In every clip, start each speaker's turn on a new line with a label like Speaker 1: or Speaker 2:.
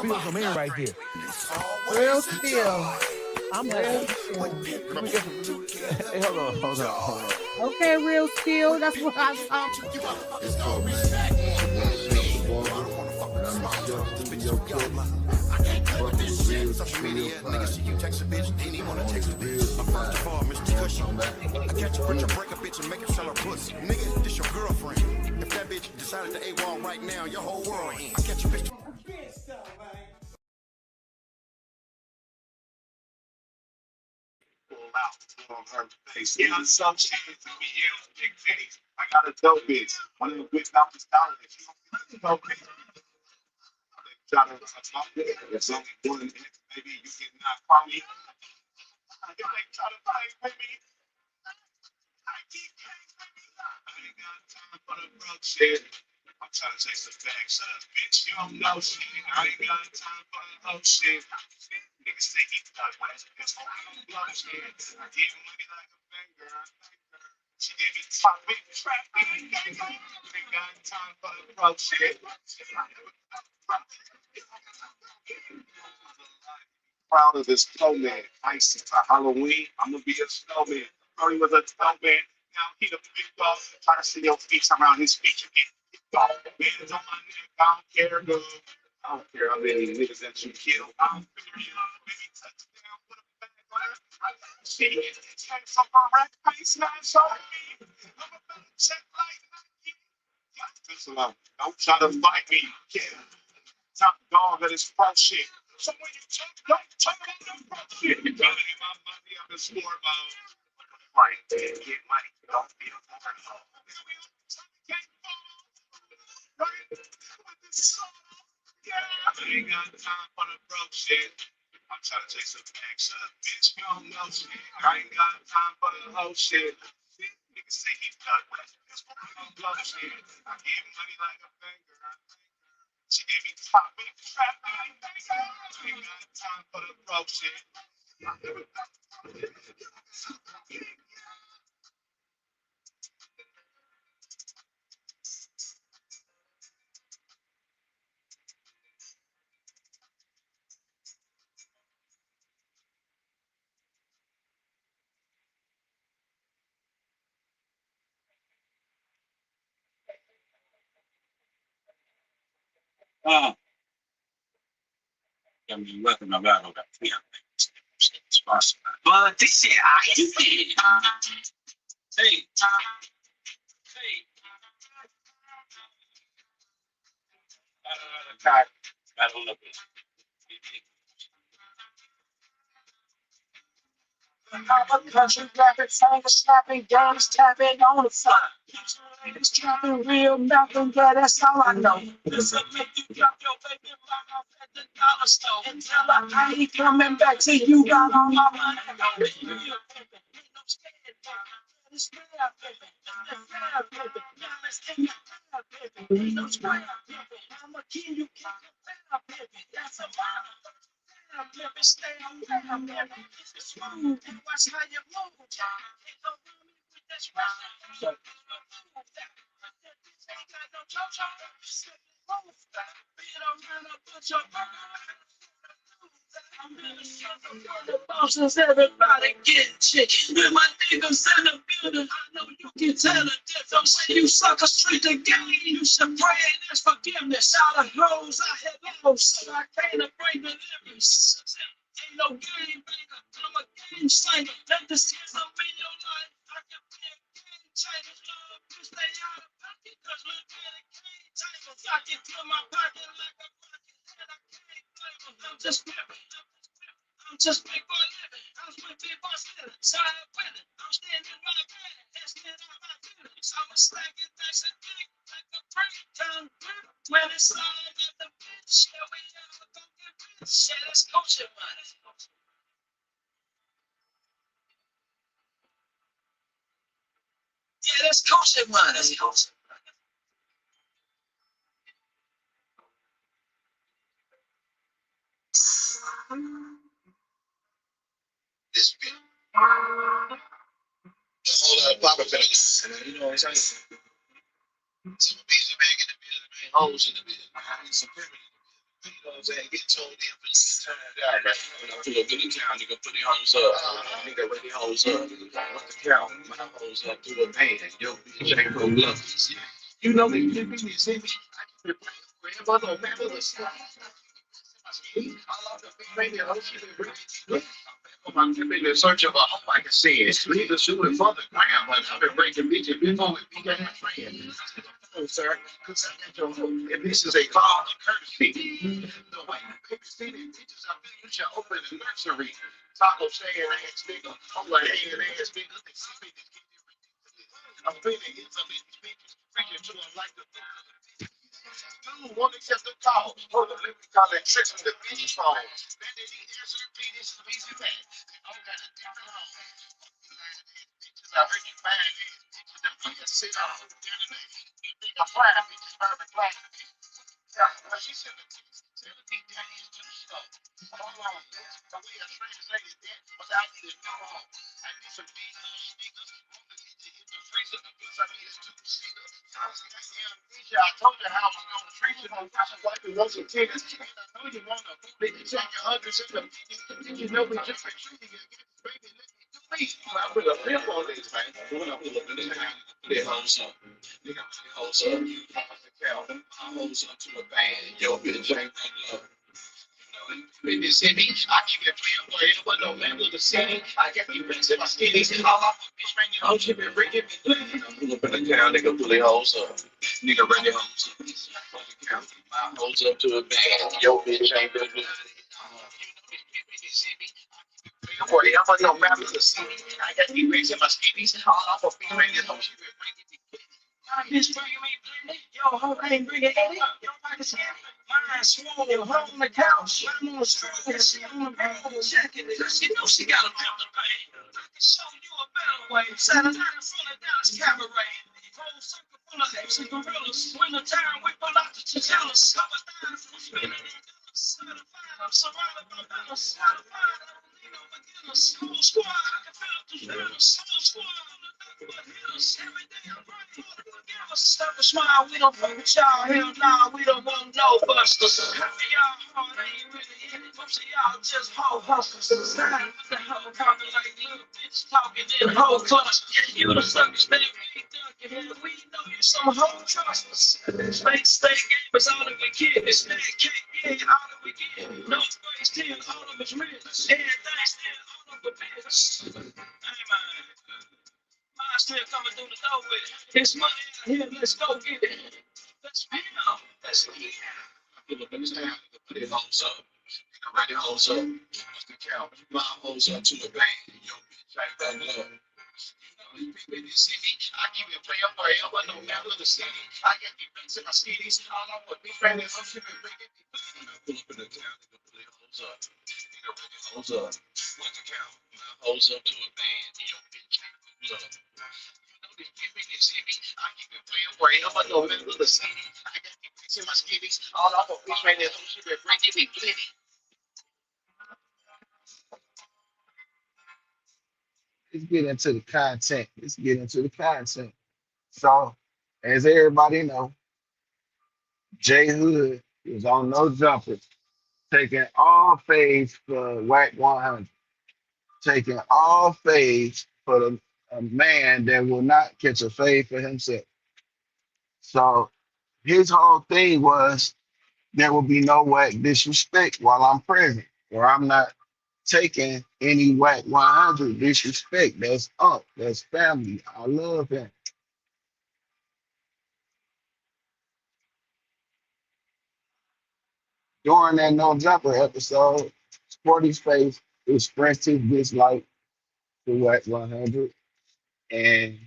Speaker 1: Feel some air right here.
Speaker 2: Real still. I'm real still.
Speaker 1: Hey, hold on.
Speaker 2: Okay, real still. That's what I'm talking about.
Speaker 3: It's called man. It's your boy Chef the Barber, and I'm the chef studio cook. Fuck with real studio fine. Real fine.
Speaker 4: I catch a bitch, I break a bitch and make her sell her pussy. Nigga, this your girlfriend. If that bitch decided to AWOL right now, your whole world in. I catch a bitch.
Speaker 5: Her face. Yeah, I'm so chance to be big titties. I got a dope bitch. One of the bitch out the style. If you don't know me, try to talk to me. It's only one minute, maybe you can not call me. If they try to fight with me, I ain't got time for the broke shit. I'm trying to chase the facts up, bitch. You don't know shit. I ain't got time for the whole shit. Niggas think he does what it's for. I don't blow shit. I give money like a finger. She gave me top big trap. I ain't got time for the broke shit. Proud of this snowman. Icy for Halloween. I'm gonna be a snowman. Brody was a snowman. Now he the big dog. Try to see your feet around his feet. You get dog. Hands on my neck. I don't care, girl. I don't care how many niggas that you kill. I don't figure you out. Maybe touchdown with a bag on her. She takes up her rack face. Smash on me. I'm about to check like Nike. Listen up. Don't try to fight me. Yeah. Top dog of this pro shit. So when you don't talk about no pro shit, you gotta get my money on the scoreboard. Right there, get money. Don't be a fool. Right? With this song. Yeah. I ain't got time for the broke shit. I'm trying to take some facts up, bitch. You don't know shit. I ain't got time for the whole shit. Niggas say he's done with this. I don't blow shit. I give money like a finger. She gave me top big trap. I ain't got time for the broke shit. I mean, welcome to battle. But this shit, I hate it. Hey, battle of it. I'm a country rapping, finger snapping, guns tapping on the fly. It's dropping real nothing, yeah, that's all I know. This will make you drop your baby mama at the dollar store. And tell her I ain't coming back to you, got all my money. Ain't no scared, it's real, baby. It's fair, baby. Now let's get it fair, baby. Ain't no square, baby. I'm a king, you can't compare, baby. That's a model. Baby, stay on there, baby. It's smooth, and watch how you move. Ain't no room with this rap. Ain't got no JoJo. Beat around a bunch of I'm in the circle for the bosses, everybody get shit. With my niggas in the building, I know you can tell the difference. When you suck a street the game, you should pray and ask forgiveness. Out of hoes, I had lows, so I came to bring deliverance. Ain't no game banger, I'm a game slanger. Let this hit up in your life. I can be a game changer. Love, you stay out of pocket, cause look at it, game changer. I can fill my pocket like a rocket, and I can't blame them. I'm just ripping. I'm just big boy living. I was with big boys living. Side winning. I'm standing my bed. Asking all my feelings. I'm a slacking that's a dick. Like a break down grip. When it's all at the bitch. Yeah, we all go get rich. Yeah, that's coaching money. Yeah, that's coaching money. That's coaching money. This bitch. A whole lot of pop up in it. You know what I'm saying? Some busy bag in the building, man. Hoes in the building. Some women in the building. I'm saying? Get told in, but turn it down, man. When I pull up in the town, nigga, put the hoes up. Nigga, ready hoes up. What the count? My hoes up through a van. Yo, bitch, ain't no love. You know me, you be see me. I keep it forever, no matter the stuff. I love the big baby, I hope she been bringing I'm in search of a home I can see it. Leave the shooting for the ground, but I've been breaking bitches before we became friends. Oh, sir, because I got your hope. And this is a call of courtesy. The way you babysitting bitches, I think you should open the nursery. Taco saying ass nigga, I'm like hanging ass nigga. They see me just get ridiculous. I'm feeling instantly these bitches preaching to them like the dude won't accept the call. Hold on, let me call that tricks on the bitch phone. Then they need answer repeat, it's easy back. They all got a different home. Bitches, I heard you bad ass bitches. The bitches sit on the internet. You think I'm flying, bitches, burning black. Yeah, but she said the bitches tell me that is too slow. Hold on, bitch. The way I translated that was I need a new home. I need some big little sneakers. I'm gonna need to hit the freezer because I need a two-seater. I told you how I was gonna treat you on Russian like it was a tennis. And I know you wanna booty, check your hundreds in the meeting. You know we just been treating you again. Baby, let me do me. I put a pimp on this, man. When I pull up in this town, put that hoes up. Nigga, put that hoes up. Off the cow. I hoes up to a band. Yo, bitch, ain't no love. In this city, I keep it playing forever, no matter the city. I got you rings in my skinnies. All off my bitch, bring your whole shit and bring it. Pull up in the town, nigga, pull their hoes up. Nigga, bring their hoes up. Fucking count my hoes up to a band. Yo, bitch, ain't good. Forever, no matter the city. I got you rings in my skinnies. All off my bitch, bring your whole shit and bring it. Bitch, bringing me plenty. Yo, hoe ain't bringing any. Yo, I can see it. Mine swole, her on the couch. I'm on the stroll. She on the road. Checking it. She know she got a bill to pay. I can show you a better way. Saturday night in front of Dallas Cabaret. Whole circle full of apes and gorillas. Winter time, we pull out the chinchillas. Cover down from spinning in dollars. Certified, I'm surrounded by dollars. Certified, I don't need no beginners. Whole squad, I can fill up the feelings. Whole squad, but hitters. Every day I'm running for the forgiveness. Stop a smile, we don't fuck with y'all. Hell nah, we don't want no busters. Half of y'all hard, ain't really in it. Most of y'all just hoe hustlers. Sign with the hoe talking like little bitch talking in hoe clusters. Yeah, you the suckers that we ducking. And we know you some hoe trusters. Stay gamers, all that we get. It's that cake, yeah, all that we get. No space, still all of it's rich. Everything still all of the business. Hey, man. Mine still coming through the door with it. It's money out here, let's go get it. Let's pay them. Let's get it. I pull up in this town, put it hoes up. Nigga, ready hoes up. What's the count? My hoes up to the bank. Yo, bitch, ain't that love. You know, these people in this city, I keep it playing forever, no matter the city. I get the rings in my skitties. All I want be friendly, I'm shipping, bring it. I pull up in the town, nigga, put it hoes up. Nigga, ready hoes up. What's the count? My hoes up to a band. Yo, bitch, ain't that love. I keep it playing forever, no matter the city. I got the bricks in my skitties. All off of bitch right there, don't shoot it, break it, be plenty.
Speaker 1: Let's get into the content. Let's get into the content. So, as everybody know, Jay Hood is on no jumper, taking all fades for Wack 100, taking all fades for a man that will not catch a fade for himself. So his whole thing was there will be no Wack disrespect while I'm present, or I'm not taking any Wack 100 disrespect. That's up. That's family. I love him. During that No Jumper episode, Sporty's face expressed his dislike to Wack 100, and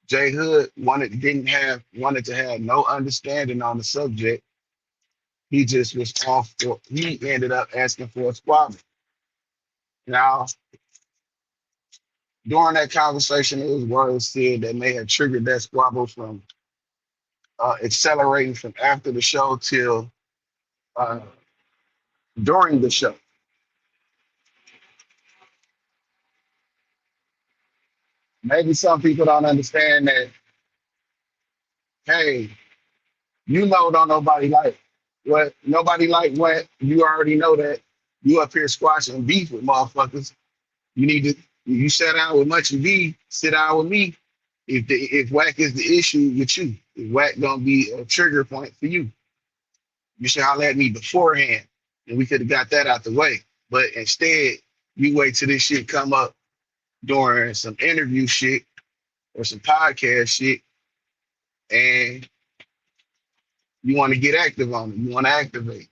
Speaker 1: Jay Hood wanted to have no understanding on the subject. He just was off for. He ended up asking for a squabble. Now, during that conversation, it was words said that may have triggered that squabble from accelerating from after the show till uh, during the show. Maybe some people don't understand that. Hey, don't nobody like. What nobody like what you already know that you up here squashing beef with motherfuckers. You need to you sit down with Much and B, sit down with me. If Wack is the issue with you, if Wack gonna be a trigger point for you, you should holler at me beforehand, and we could have got that out the way. But instead, you wait till this shit come up during some interview shit or some podcast shit, and you want to get active on it. You want to activate.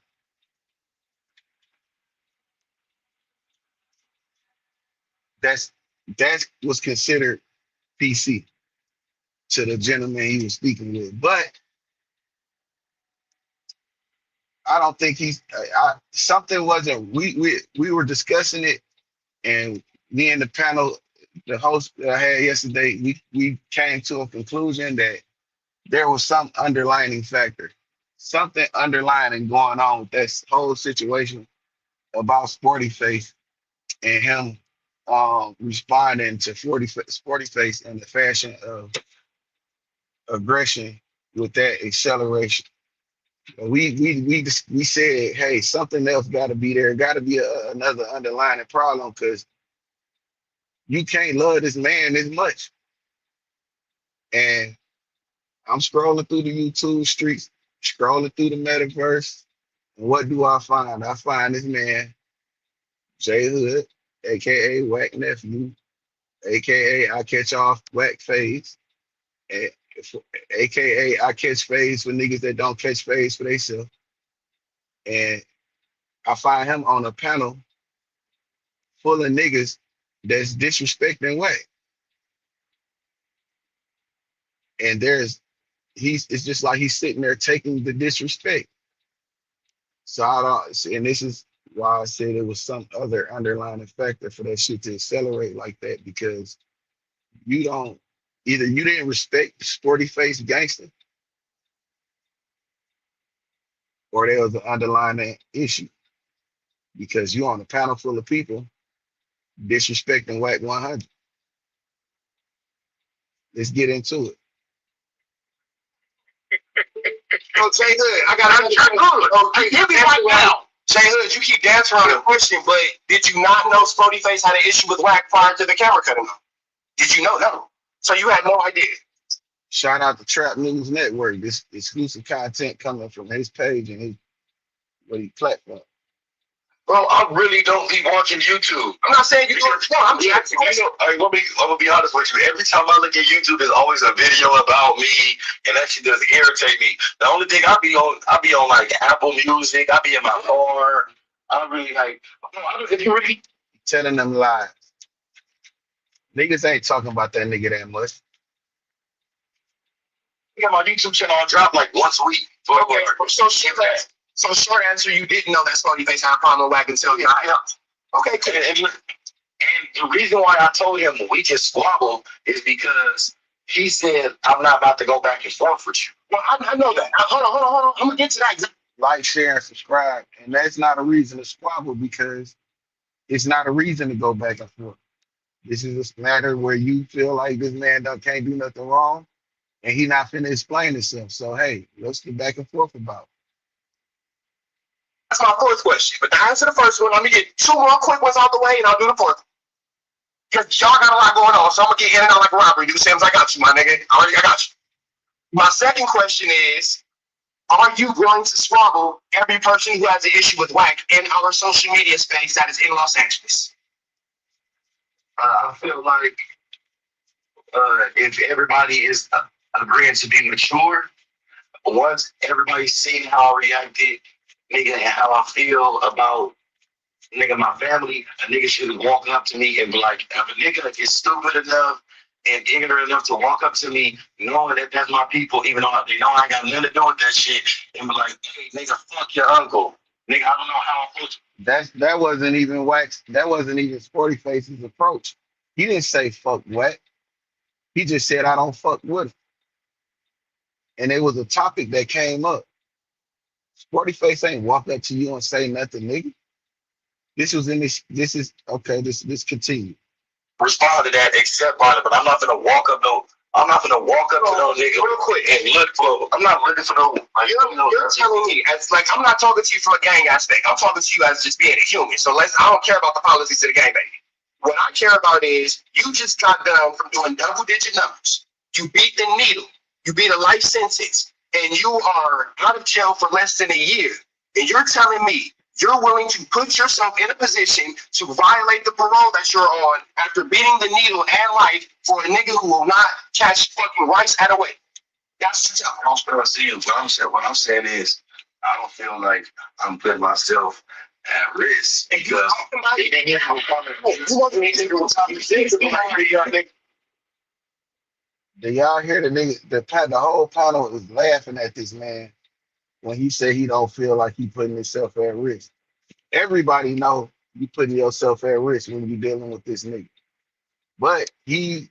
Speaker 1: That's that was considered PC to the gentleman he was speaking with. But I don't think something wasn't. We were discussing it, and me and the panel, the host that I had yesterday, we came to a conclusion that there was some underlining factor, something underlining going on with this whole situation about Sporty Face and him responding to Sporty Face in the fashion of aggression with that acceleration. We said, hey, something else got to be there. Got to be another underlying problem because you can't love this man this much. And I'm scrolling through the YouTube streets, scrolling through the metaverse, and what do I find? I find this man, J Hood, aka Wack Nephew, aka I catch off Wack Phase, and aka I catch phase for niggas that don't catch phase for themselves. And I find him on a panel full of niggas that's disrespecting Wack. And it's just like he's sitting there taking the disrespect. So I don't, and this is why I said it was some other underlying factor for that shit to accelerate like that because you don't either you didn't respect the Sporty Face gangster or there was an underlying issue because you on a panel full of people disrespecting Wack 100. Let's get into it.
Speaker 6: Oh, Jay Hood, I got to hear me right now. Jay Hood, you keep dancing around the question, but did you not know Sporty Face had an issue with Wack prior to the camera cutting off? Did you know? No. So you had no idea.
Speaker 1: Shout out to Trap News Network. This exclusive content coming from his page and his platform.
Speaker 6: Bro, I really don't be watching YouTube. I'm not saying you don't. No, I'm just I'm gonna be honest with you. Every time I look at YouTube, there's always a video about me, and that shit does irritate me. The only thing I be on like Apple Music. I be in my car. I really like. If you really
Speaker 1: telling them lies, niggas ain't talking about that nigga that much.
Speaker 6: got my YouTube channel on drop like once a week. Okay, so short answer, you didn't know that Sporty Face had a problem with Wack until you got help. Okay, cool. And the reason why I told him we just squabble is because he said, I'm not about to go back and forth with you. Well, I know that. Hold on. I'm going to get to that.
Speaker 1: Like, share, and subscribe. And that's not a reason to squabble because it's not a reason to go back and forth. This is a matter where you feel like this man can't do nothing wrong and he not finna explain himself. So, hey, let's get back and forth about it.
Speaker 6: That's my fourth question. But to answer the first one, let me get two more quick ones out the way and I'll do the fourth. Because y'all got a lot going on, so I'm going to get in and out like a robbery. Do the same as I got you, my nigga. I got you. My second question is, are you going to squabble every person who has an issue with Wack in our social media space that is in Los Angeles? I feel like if everybody is agreeing to be mature, once everybody's seen how I reacted, nigga, and how I feel about nigga my family, a nigga should walk up to me and be like, if a nigga is stupid enough and ignorant enough to walk up to me, knowing that that's my people, even though they know I ain't got nothing to do with that shit, and be like, hey, nigga, fuck your uncle. Nigga, I don't know how I put you.
Speaker 1: That wasn't even Wax. That wasn't even Sporty Face's approach. He didn't say fuck Wack. He just said I don't fuck with him. And it was a topic that came up. Sporty Face ain't walk up to you and say nothing, nigga. This was in this. This is okay. This continue.
Speaker 6: Respond to that, accept on it, but I'm not gonna walk up though. I'm not gonna walk up to those niggas real quick and look for. I'm not looking for those. Like, you're telling me as like I'm not talking to you from a gang aspect. I'm talking to you as just being a human. So I don't care about the policies of the gang, baby. What I care about is you just got done from doing double-digit numbers. You beat the needle. You beat a life sentence, and you are out of jail for less than a year. And you're telling me you're willing to put yourself in a position to violate the parole that you're on after beating the needle and life for a nigga who will not catch fucking rice at a wake. That's the tell. What I'm saying is, I don't feel like I'm putting myself at risk because
Speaker 1: Do y'all hear the nigga? The whole panel was laughing at this man when he said he don't feel like he putting himself at risk. Everybody know you putting yourself at risk when you dealing with this nigga. But he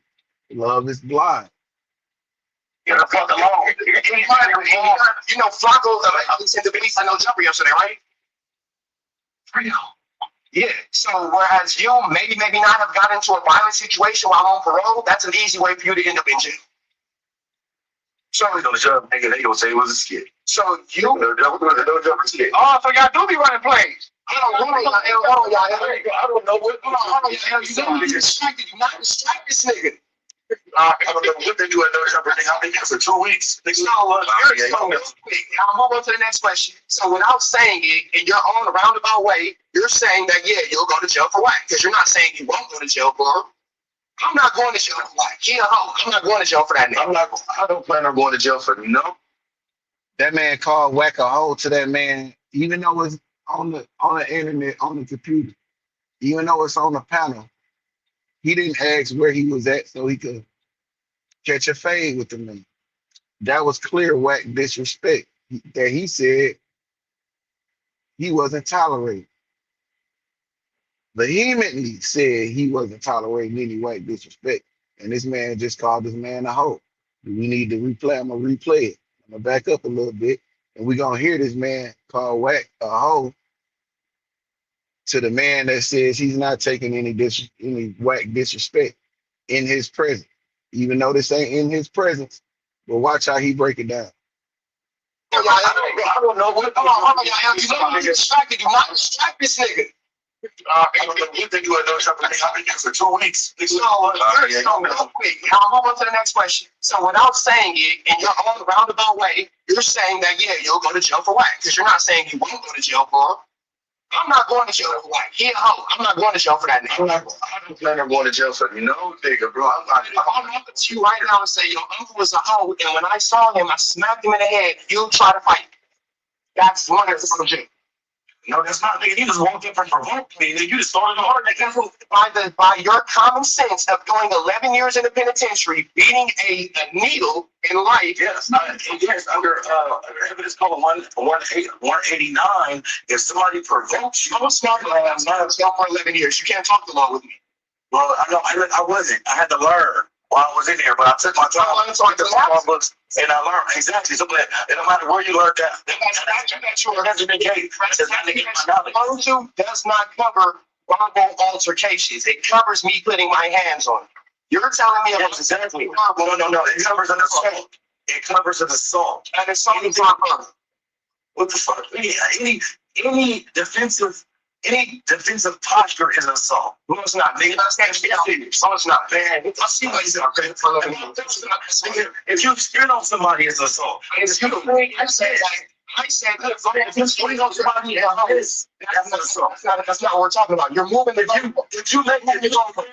Speaker 1: love is blind.
Speaker 6: you know, fuck along. You know, Flacco, sent the police. I know jumper yesterday, right? Yeah. So whereas you maybe not have got into a violent situation while on parole, that's an easy way for you to end up in jail. So we gonna jump, nigga. They gonna say it was a skit. So you no jumper skit. Oh, so y'all do be running plays. Hold on, y'all. I don't know what. Hold on, y'all. You not distracted. You not distract this nigga. I don't know what they do at no jumper thing. I've been here for 2 weeks. So, I'll move on to the next question. So without saying it in your own roundabout way, you're saying that, yeah, you'll go to jail for Wack. Because you're not saying you won't go to jail for him. I'm not going to jail for Wack. He a hoe. I'm not going to jail for that nigga. I don't plan on going to jail for no.
Speaker 1: That man called Wack a hoe to that man, even though it's on the internet, on the computer, even though it's on the panel. He didn't ask where he was at so he could catch a fade with the man. That was clear Wack disrespect that he said he wasn't tolerating. Vehemently said he wasn't tolerating any Wack disrespect. And this man just called this man a hoe. We need to replay. I'm gonna replay it. I'm gonna back up a little bit. And we're gonna hear this man call Wack a hoe to the man that says he's not taking any Wack disrespect in his presence, even though this ain't in his presence. But watch how he break it down.
Speaker 6: I don't know what. Hold on, y'all. You not distracted. You not distract this nigga. I don't know what they do at no jumper thing. I've been here for 2 weeks. I'll move on to the next question. So without saying it in your own roundabout way, you're saying that, yeah, you'll go to jail for Wack. Because you're not saying you won't go to jail for him. I'm not going to jail for Wack. He a hoe. I'm not going to jail for that nigga. I don't plan on going to jail for no nigga, bro. I'm up to you right now and say your uncle was a hoe, and when I saw him, I smacked him in the head. You try to fight. That's one of the jail. No, that's not, nigga. You just walked up and provoked me. You just started hard. By your common sense of doing 11 years in the penitentiary, beating a needle in life. Yes, under evidence called 189. If somebody provokes you, I'm smart. I'm not for 11 years. You can't talk the law with me. Well, I wasn't. I had to learn while I was in there, but I took my time. I took the law books and I learned exactly. So, it don't matter where you learned that. Does not cover verbal altercations. It covers me putting my hands on it. You're telling me about exactly. No. It covers an assault. It covers an assault. And assault is not verbal. What the fuck? Any defensive posture is an assault. No, it's not. Nigga, that's so it's not. Man, I see why you said if you spit on somebody, it's an assault. I said, if you spit on somebody, that's not assault. That's not what we're talking about. You're moving the if you let me go for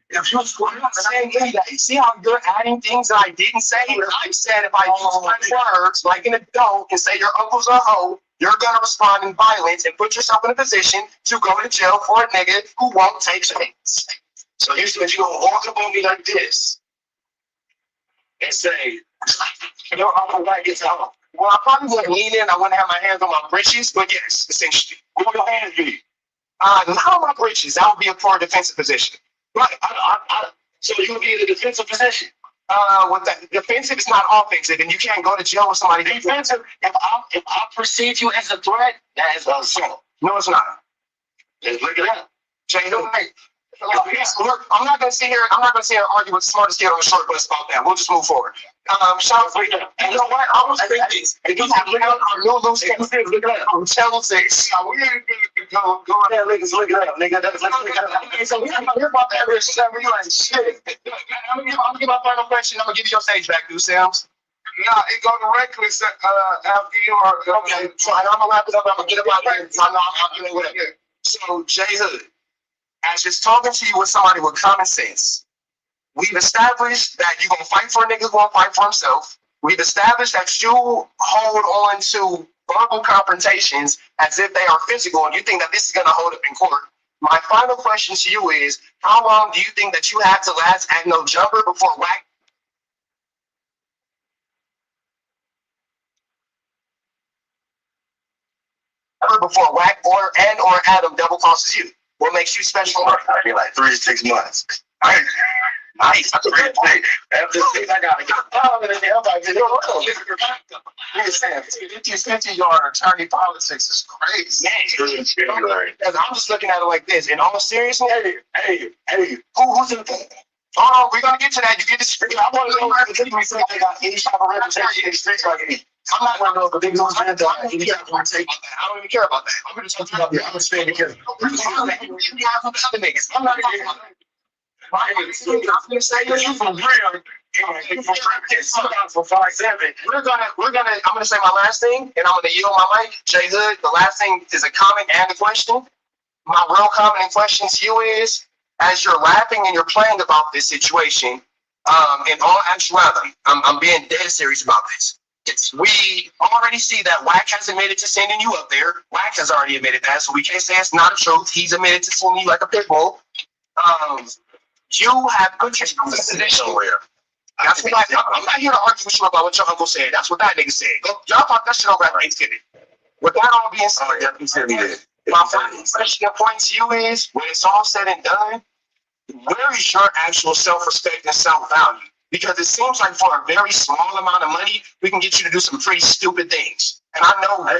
Speaker 6: if you're saying anything, see how you're adding things that I didn't say? I said if I use my words like an adult and say your uncle's a hoe, you're gonna respond in violence and put yourself in a position to go to jail for a nigga who won't take things. So you said you're gonna walk up on me like this and say, your uncle Wack gets out. Well, I probably wouldn't lean in. I wouldn't have my hands on my britches, but yes, essentially. What would your hands be? Not on my britches. That would be a poor defensive position. Right. So you would be in a defensive position. With that defensive is not offensive, and you can't go to jail with somebody defensive. If I perceive you as a threat, that is assault. No, it's not. Let's look it up. Jay, Look, I'm not gonna sit here. I'm not gonna sit here and argue with the smartest kid on the short bus about that. We'll just move forward. Shout out to you. And you know what? I was thinking, if you have look at our new loose things, look it up. I'm telling you, we ain't gonna go ahead, niggas, look it up, nigga. Let's look it up. Okay, so we ain't hear about that rich stuff. You like shit. I'm gonna give my final question. I'm gonna give you your stage back, dude, Sam's.
Speaker 1: Nah, it go directly after you are
Speaker 6: Okay, so I'm gonna wrap it up. I'm gonna get up out of here. I know I'm doing whatever. So, Jay Hood, as just talking to you with somebody with common sense, we've established that you're gonna fight for a nigga who's gonna fight for himself. We've established that you hold on to verbal confrontations as if they are physical, and you think that this is gonna hold up in court. My final question to you is: how long do you think that you have to last at no jumper before Wack or Adam double crosses you? What makes you special?
Speaker 3: Maybe like 3 to 6 months. Nice. That's a great thing. After this, I gotta get
Speaker 6: This 50-yard attorney politics is crazy. Because I'm just looking at it like this. In all seriousness, who's in the hold on, we're gonna get to that. You get this. I want to know if they got any type of reputation in the streets like me. I'm not gonna know if the big ones have done any type of reputation. I don't even care about that. I'm gonna talk about the other stand because I'm not gonna I'm gonna say you for real. For 5'7". I'm gonna say my last thing, and I'm gonna yield my mic. Jay Hood, the last thing is a comment and a question. My real comment and question to you is, as you're laughing and you're playing about this situation, in all actuality, I'm being dead serious about this. We already see that Wack has admitted to sending you up there. Wack has already admitted that, so we can't say it's not a truth. He's admitted to sending you like a pit bull. You have put yourself in a position where that's what I'm not here to argue with you about what your uncle said. That's what that nigga said. Y'all talk that shit over at Thanksgiving. With that all being said, my final question and point to you is, when it's all said and done, where is your actual self-respect and self-value? Because it seems like for a very small amount of money, we can get you to do some pretty stupid things. And I know I'm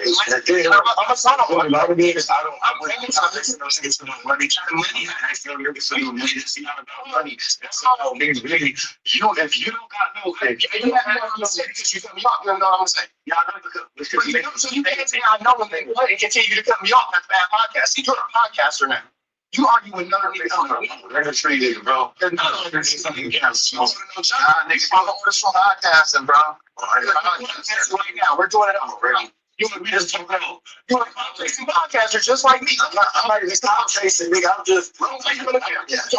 Speaker 6: a son of one. I'm money. It's not about money. That's all niggas really. If you don't got no head, you have no because you cut me off. You know what I'm saying? Yeah, I know. So you can't say I know and then and continue to cut me off. That's bad podcast. See, you're a podcaster now. You argue with none of niggas. They're gonna treat it, bro. They're not gonna do something else. Niggas, I'm official podcasting, bro. Right now, we're doing it already. We just don't know. You're a cloud-chasing podcaster just like me. I'm not even cloud-chasing, nigga. I'm just, you're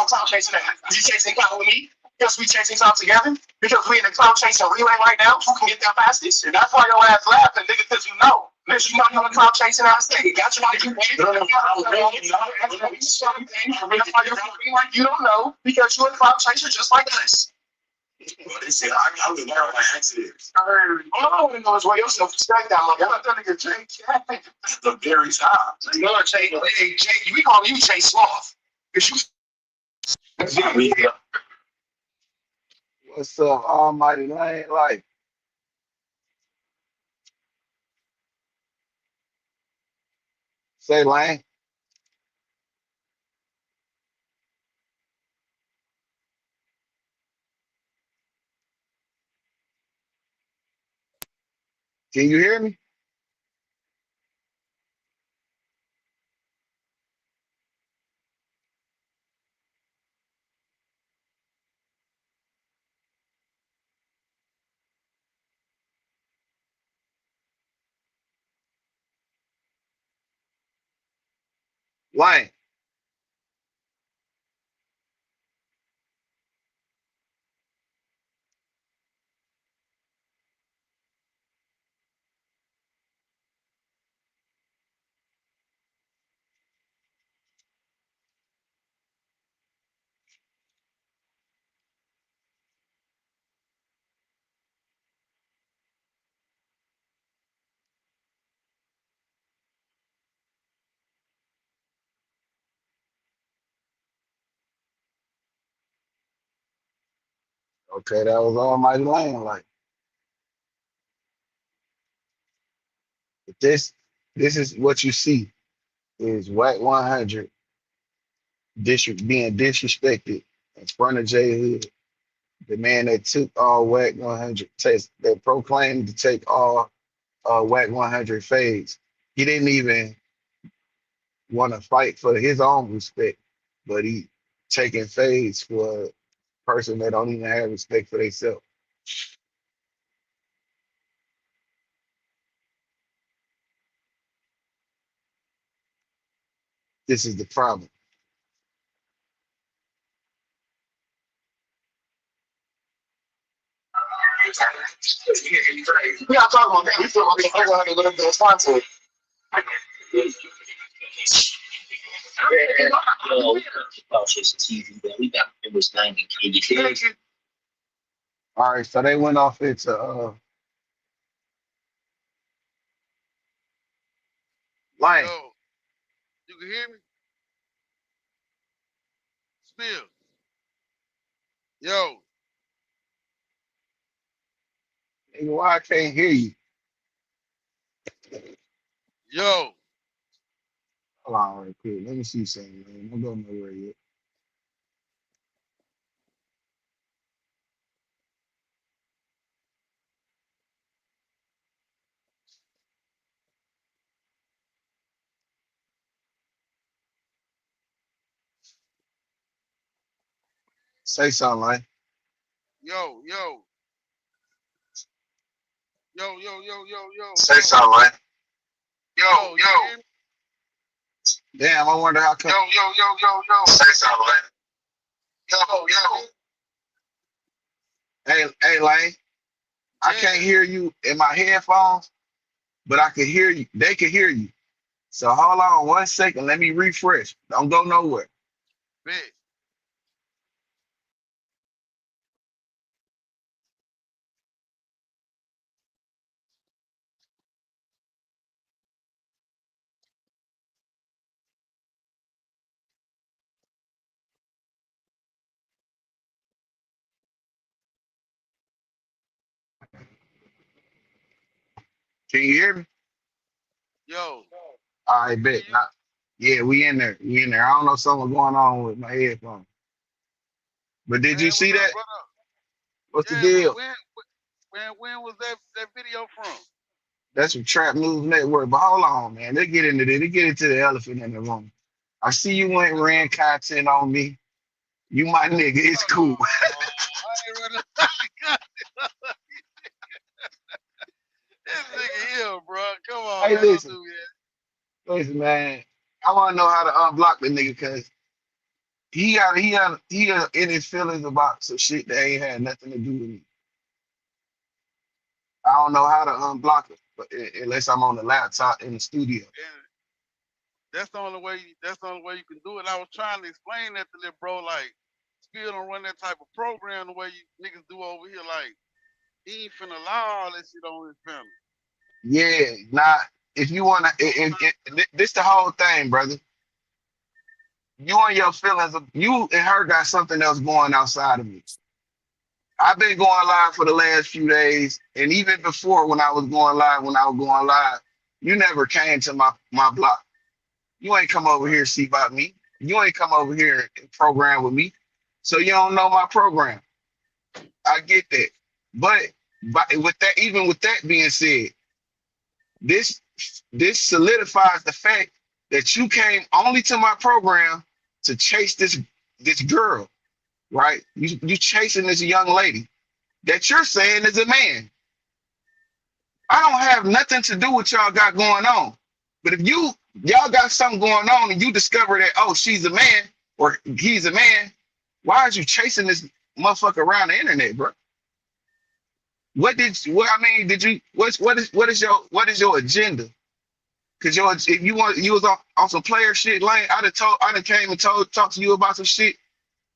Speaker 6: cloud-chasing that. You chasing cloud with me? Because we chasing cloud together? Because we in the cloud-chasing relay right now? Who can get there fastest? And that's why your ass laughing, nigga, because you know. Bitch, you know you're in the cloud-chasing ass nigga. Got you like you you don't know because you're a cloud-chaser just like us. Well, they say I was there by accident. All I want to know is where your self-respect down. Like, I'm not gonna get Jake. That's the very top. You know, Jake, we call you Jay Sloth. Because you.
Speaker 1: What's up, Almighty Lane? Like, say Lane. Can you hear me? Lane. Okay, that was Almighty Lane. Like, this is what you see is Wack 100 being disrespected in front of J Hood, the man that took all Wack 100 tests, that proclaimed to take all Wack 100 fades. He didn't even want to fight for his own respect, but he taking fades for a person that don't even have respect for themselves. This is the problem.
Speaker 6: We not talking about that. We still want to have a little bit of response to it.
Speaker 1: All right, so they went off into Lion.
Speaker 3: Yo, you can hear me? Spill. Yo,
Speaker 1: Nigga, why I can't hear you?
Speaker 3: yo.
Speaker 1: Hold on, real quick. Let me see something, man. Don't go nowhere yet. Say something, like
Speaker 3: Yo, yo,
Speaker 6: Say something, man. Yo,
Speaker 3: yo, you
Speaker 6: yo,
Speaker 3: hear me?
Speaker 1: damn. I wonder how come.
Speaker 6: yo. Say something, man. Yo.
Speaker 1: Hey, Lane. I
Speaker 3: Yeah,
Speaker 1: can't hear you in my headphones, but I can hear you. They can hear you. So hold on 1 second. Let me refresh. Don't go nowhere.
Speaker 3: bet.
Speaker 1: Can you hear me?
Speaker 3: Yo,
Speaker 1: I
Speaker 3: can
Speaker 1: bet.
Speaker 3: you?
Speaker 1: Not. Yeah, we in there. We in there. I don't know something going on with my headphones. But did you
Speaker 3: Man, what's
Speaker 1: see
Speaker 3: up,
Speaker 1: that?
Speaker 3: brother?
Speaker 1: What's the
Speaker 3: Yeah,
Speaker 1: deal?
Speaker 3: when was that video from?
Speaker 1: That's from Trap News Network. But hold on, man. They get into this. They get into the elephant in the room. I see you went and
Speaker 3: What's
Speaker 1: ran
Speaker 3: up?
Speaker 1: content on me. You my nigga. It's cool.
Speaker 3: I ain't running. This nigga here, bro. Come on,
Speaker 1: Hey,
Speaker 3: man. Don't
Speaker 1: listen.
Speaker 3: do that.
Speaker 1: Listen, man. I want to know how to unblock the nigga because he got in his feelings about some shit that ain't had nothing to do with me. I don't know how to unblock it, but unless I'm on the laptop in the studio.
Speaker 3: And that's the only way. That's the only way you can do it. I was trying to explain that to little bro. Like, still don't run that type of program the way you niggas do over here. Like, he ain't finna allow all that shit on his family.
Speaker 1: Yeah, nah. If you wanna, this the whole thing, brother. You and your feelings, you and her got something else going outside of me. I've been going live for the last few days, and even before when I was going live, you never came to my block. You ain't come over here
Speaker 3: Right.
Speaker 1: to see about me. You ain't come over here and program with me. So you don't know my program. I get that. But with that, even with that being said, this this solidifies the fact that you came only to my program to chase this girl, right? You chasing this young lady that you're saying is a man. I don't have nothing to do with y'all got going on. But if y'all got something going on and you discover that, oh, she's a man or he's a man, why are you chasing this motherfucker around the internet, bro? What I mean, did you what is your agenda? Cause if you was on some player shit, Lane, I'd have came and talked to you about some shit,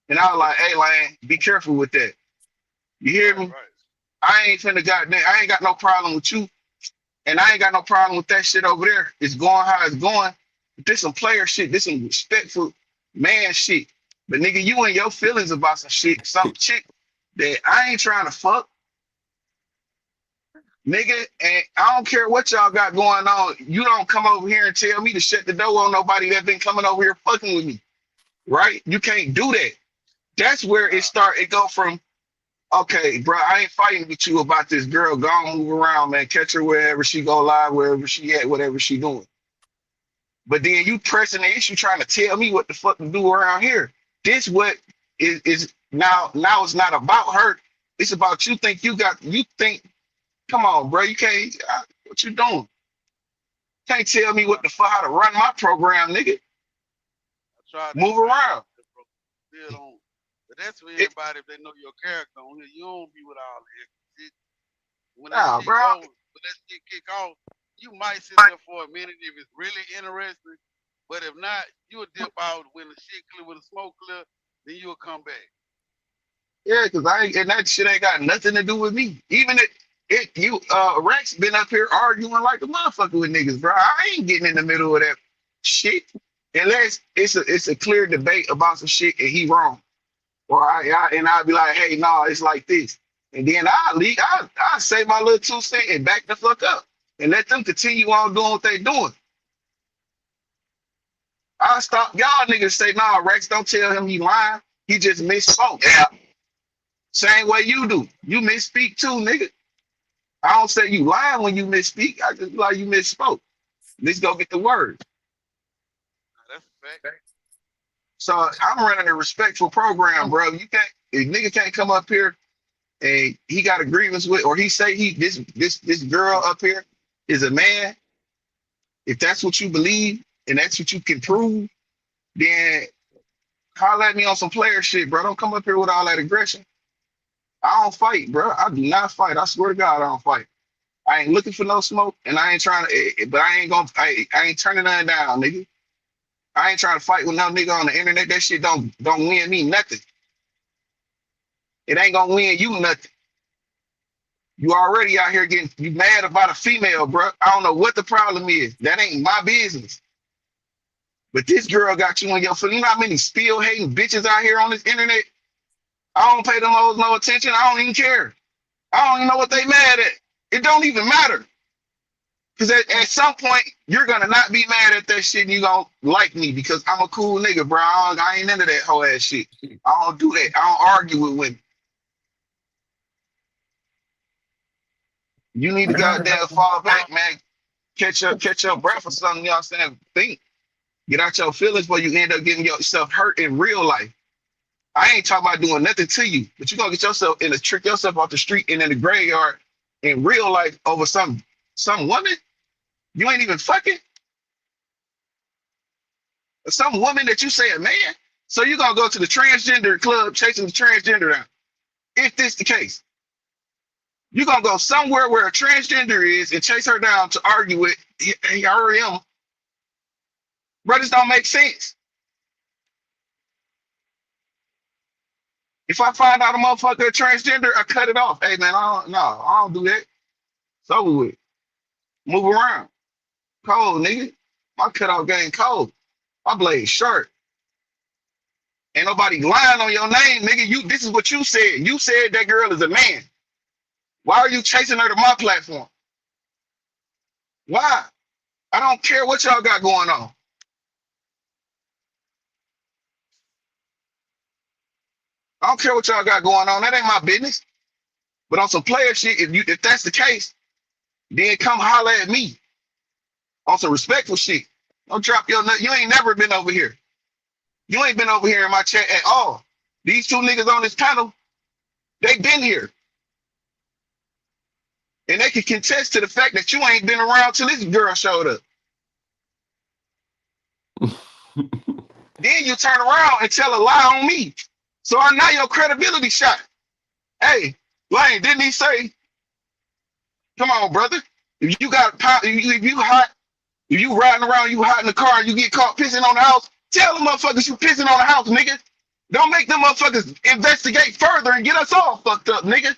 Speaker 1: and I was like, hey, Lane, be careful with that. You hear
Speaker 3: Right.
Speaker 1: me?
Speaker 3: Right.
Speaker 1: I ain't got no problem with you, and I ain't got no problem with that shit over there. It's going how it's going. But this some player shit. This some respectful man shit. But nigga, you and your feelings about some shit, some chick that I ain't trying to fuck, nigga. And I don't care what y'all got going on. You don't come over here and tell me to shut the door on nobody that been coming over here fucking with me. right? You can't do that. That's where it
Speaker 3: Nah,
Speaker 1: start. It go from okay, bro. I ain't fighting with you about this girl. Go on, move around, man. Catch her wherever she go live, wherever she at, whatever she doing. But then you pressing the issue, trying to tell me what the fuck to do around here. This what is now. Now it's not about her. It's about you. Think you got? You think? Come on, bro. You can't. What you doing? Can't tell me
Speaker 3: nah.
Speaker 1: what the fuck how to run my program, nigga.
Speaker 3: I tried to
Speaker 1: Move
Speaker 3: explain
Speaker 1: around.
Speaker 3: that, bro. Still don't. But that's for
Speaker 1: It,
Speaker 3: everybody if they know your character on here. You don't be with all the extra shit. When that
Speaker 1: nah,
Speaker 3: shit
Speaker 1: bro.
Speaker 3: go, when that shit kick off, you might sit there for a minute if it's really interesting. But if not, you'll dip out when the shit clear, when the smoke clear, then you'll come back.
Speaker 1: Yeah, cause I ain't, and that shit ain't got nothing to do with me. Even it you Rex been up here arguing like a motherfucker with niggas, bro. I ain't getting in the middle of that shit unless it's a clear debate about some shit and he wrong. Or I'll be like, hey, no, it's like this. And then I say my little 2 cents and back the fuck up and let them continue on doing what they doing. I stop y'all niggas say, nah, Rex, don't tell him he lying. He just misspoke. Yeah. Same way you do. You misspeak too, nigga. I don't say you lying when you misspeak. I just be like you misspoke. Let's go get the word.
Speaker 3: Nah, that's a fact.
Speaker 1: So I'm running a respectful program, bro. You can't if nigga can't come up here and he got a grievance with, or he say he this girl up here is a man. If that's what you believe and that's what you can prove, then holler at me on some player shit, bro. Don't come up here with all that aggression. I don't fight, bro. I do not fight. I swear to God, I don't fight. I ain't looking for no smoke, and I ain't trying to. But I ain't gonna. I ain't turning nothing down, nigga. I ain't trying to fight with no nigga on the internet. That shit don't win me nothing. It ain't gonna win you nothing. You already out here getting you mad about a female, bro. I don't know what the problem is. That ain't my business. But this girl got you on your foot. You know how many spill hating bitches out here on this internet? I don't pay them hoes no attention. I don't even care. I don't even know what they mad at. It don't even matter. Because at some point, you're gonna not be mad at that shit and you gonna like me because I'm a cool nigga, bro. I ain't into that whole ass shit. I don't do that. I don't argue with women. You need to goddamn fall back, man. Catch your breath or something, you know what I'm saying? Think. Get out your feelings before you end up getting yourself hurt in real life. I ain't talking about doing nothing to you, but you gonna get yourself in a trick yourself off the street and in the graveyard in real life over some woman you ain't even fucking, or some woman that you say a man. So you gonna go to the transgender club chasing the transgender down. If this the case, you gonna go somewhere where a transgender is and chase her down to argue with her or him. Brothers don't make sense. If I find out a motherfucker a transgender, I cut it off. Hey man, I don't do that. It's over with. Move around. Cold, nigga. My cutoff game cold. My blade sharp. Ain't nobody lying on your name, nigga. This is what you said. You said that girl is a man. Why are you chasing her to my platform? Why? I don't care what y'all got going on. I don't care what y'all got going on. That ain't my business. But on some player shit, if that's the case, then come holler at me on some respectful shit. Don't drop your nut. You ain't never been over here. You ain't been over here in my chat at all. These two niggas on this panel, they been here. And they can contest to the fact that you ain't been around till this girl showed up. Then you turn around and tell a lie on me. So I know your credibility shot. Hey, Lane, didn't he say, come on, brother. If you got power, if you hot, if you riding around, you hot in the car and you get caught pissing on the house, tell them motherfuckers you pissing on the house, nigga. Don't make them motherfuckers investigate further and get us all fucked up, nigga.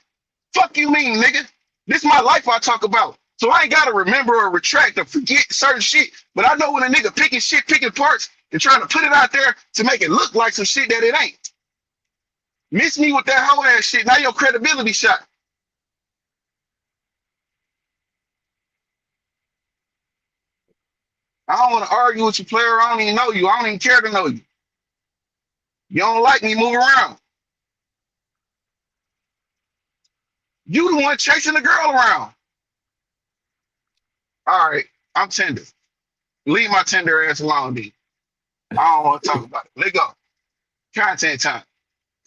Speaker 1: Fuck you mean, nigga. This is my life I talk about. So I ain't gotta remember or retract or forget certain shit. But I know when a nigga picking shit, picking parts, and trying to put it out there to make it look like some shit that it ain't. Miss me with that whole ass shit. Now your credibility shot. I don't want to argue with you, player. I don't even know you. I don't even care to know you. You don't like me, move around. You the one chasing the girl around. All right, I'm tender. Leave my tender ass alone, D. I don't want to talk about it. Let go. Content time.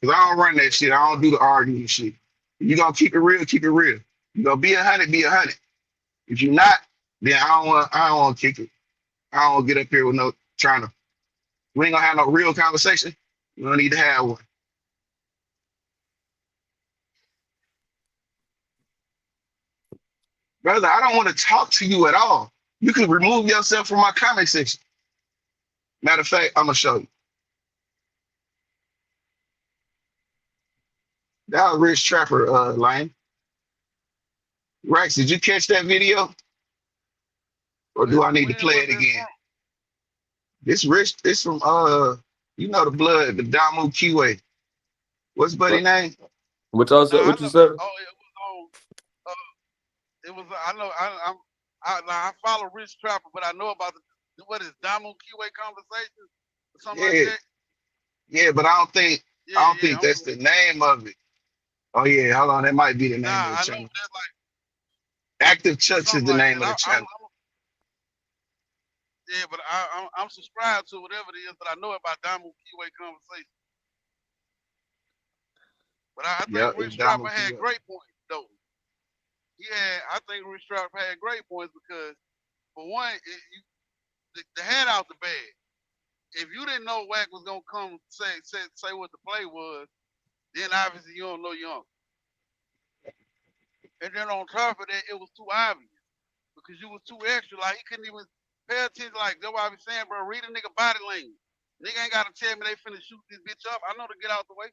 Speaker 1: Cause I don't run that shit. I don't do the arguing shit. You gonna keep it real, keep it real. You gonna be 100, be 100. If you're not, then I don't want to kick it. I don't get up here with no trying to. We ain't gonna have no real conversation. We don't need to have one, brother. I don't want to talk to you at all. You could remove yourself from my comment section. Matter of fact, I'm gonna show you. That was Rich Trapper, Lion. Rex, did you catch that video, or do I need to
Speaker 7: When
Speaker 1: play
Speaker 7: was
Speaker 1: it
Speaker 7: this
Speaker 1: again?
Speaker 7: from?
Speaker 1: This Rich, this from you know the blood, the Damu Kiwe. What's buddy
Speaker 8: What
Speaker 1: name?
Speaker 8: what y'all said?
Speaker 7: Nah, I
Speaker 8: What you
Speaker 7: know.
Speaker 8: said?
Speaker 7: Oh, it was on. It was. I know. I follow Rich Trapper, but I know about the what is Damu Kiwe conversations or something like
Speaker 1: Yeah,
Speaker 7: that.
Speaker 1: yeah, but
Speaker 7: Yeah,
Speaker 1: I don't
Speaker 7: yeah.
Speaker 1: think that's the name of it. Oh yeah, hold on, that might be the name of
Speaker 7: Nah,
Speaker 1: the
Speaker 7: I know
Speaker 1: channel.
Speaker 7: that's like
Speaker 1: Active Chucks is
Speaker 7: something
Speaker 1: the
Speaker 7: like
Speaker 1: name
Speaker 7: that.
Speaker 1: of the channel.
Speaker 7: Yeah, but I'm subscribed to whatever it is, but I know about Damu Kiwe conversation. But I think
Speaker 1: Yeah, it's
Speaker 7: Rich
Speaker 1: Damu
Speaker 7: Trapper had
Speaker 1: Kiwe.
Speaker 7: great points though. I think Rich Trapper had great points because for one, the head out the bag. If you didn't know Wack was gonna come say what the play was, then obviously you don't know your uncle. And then on top of that, it was too obvious because you was too extra. Like he couldn't even pay attention. Like that's why I be saying, bro, read a nigga body language. Nigga ain't gotta tell me they finna shoot this bitch up. I know to get out the way,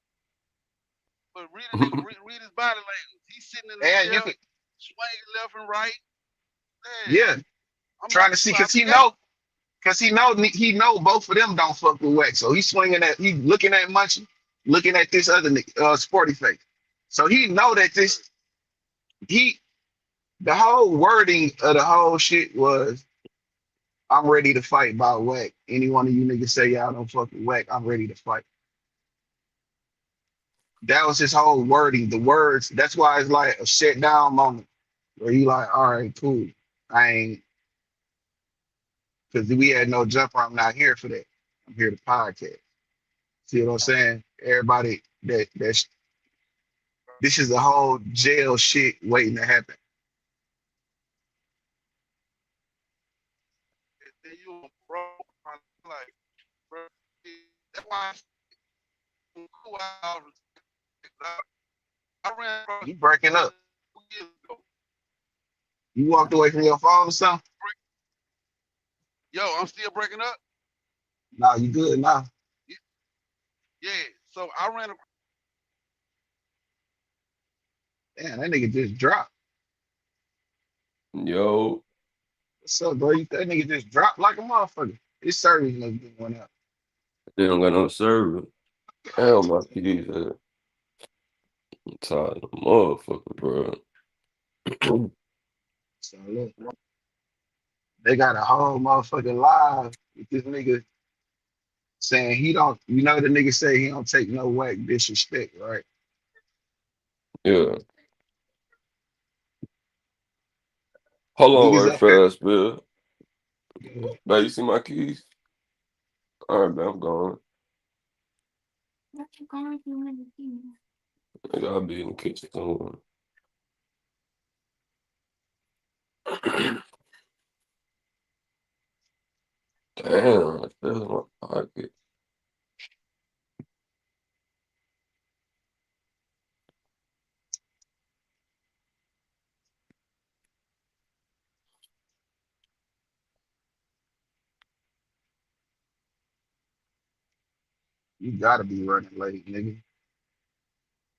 Speaker 7: but read a nigga read his body language. He's sitting in the
Speaker 1: And you
Speaker 7: chair,
Speaker 1: could,
Speaker 7: swinging left and right. Yeah,
Speaker 1: yeah,
Speaker 7: I'm like,
Speaker 1: trying to see
Speaker 7: you
Speaker 1: because
Speaker 7: out the gate.
Speaker 1: he know both of them don't fuck with Wax. So he's swinging at he looking at Munchie, looking at this other sporty face. So he know that this he the whole wording of the whole shit was I'm ready to fight by Wack. Any one of you niggas say y'all don't fuck with Wack, I'm ready to fight. That was his whole wording. The words, that's why it's like a shut down moment where you like, all right, cool. I ain't because we had no jumper. I'm not here for that. I'm here to podcast. See what I'm saying? Everybody that's this is a whole jail shit waiting to happen.
Speaker 7: Then you bro, like, bro, that's why I'm cool out. I ran across
Speaker 1: You breaking up.
Speaker 7: 2 years ago.
Speaker 1: You walked away from your phone or something?
Speaker 7: Yo, I'm still breaking up.
Speaker 1: Nah, you good now.
Speaker 7: Yeah, so I ran.
Speaker 1: Damn, that nigga just dropped.
Speaker 8: Yo,
Speaker 1: What's up, bro? That nigga just dropped like a motherfucker. His service must be going out.
Speaker 8: they don't got no server. Hell my keys. I'm tired of motherfucker, bro.
Speaker 1: So look, they got a whole motherfucking live with this nigga saying he don't, you know, the nigga say he don't take no Whack disrespect, right?
Speaker 8: Yeah. Hold on
Speaker 1: Niggas
Speaker 8: right
Speaker 1: up here.
Speaker 8: fast, Bill. Now you see my keys? All right, man, I'm gone. Nigga, I'll be in the kitchen somewhere. Damn, I fell in my pocket.
Speaker 1: You gotta be running late, nigga.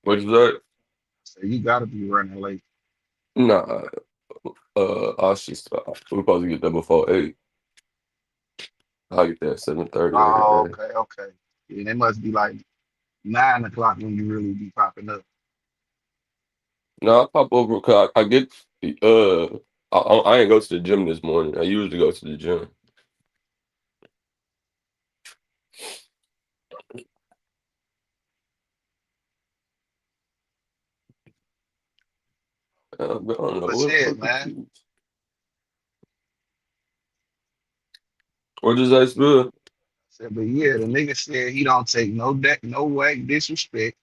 Speaker 8: What's that?
Speaker 1: So you gotta be running late.
Speaker 8: Nah, I should stop. We're supposed to get there before 8. I'll get there at 7:30 every
Speaker 1: Oh,
Speaker 8: day.
Speaker 1: okay, okay. Yeah, it must be like 9 o'clock when you really be popping up.
Speaker 8: No, I pop over because I get I ain't go to the gym this morning. I usually go to the gym. But I don't know
Speaker 1: But
Speaker 8: what the
Speaker 1: shit,
Speaker 8: fuck
Speaker 1: man.
Speaker 8: is. What does that spell?
Speaker 1: Said, but yeah, the nigga said he don't take no whack disrespect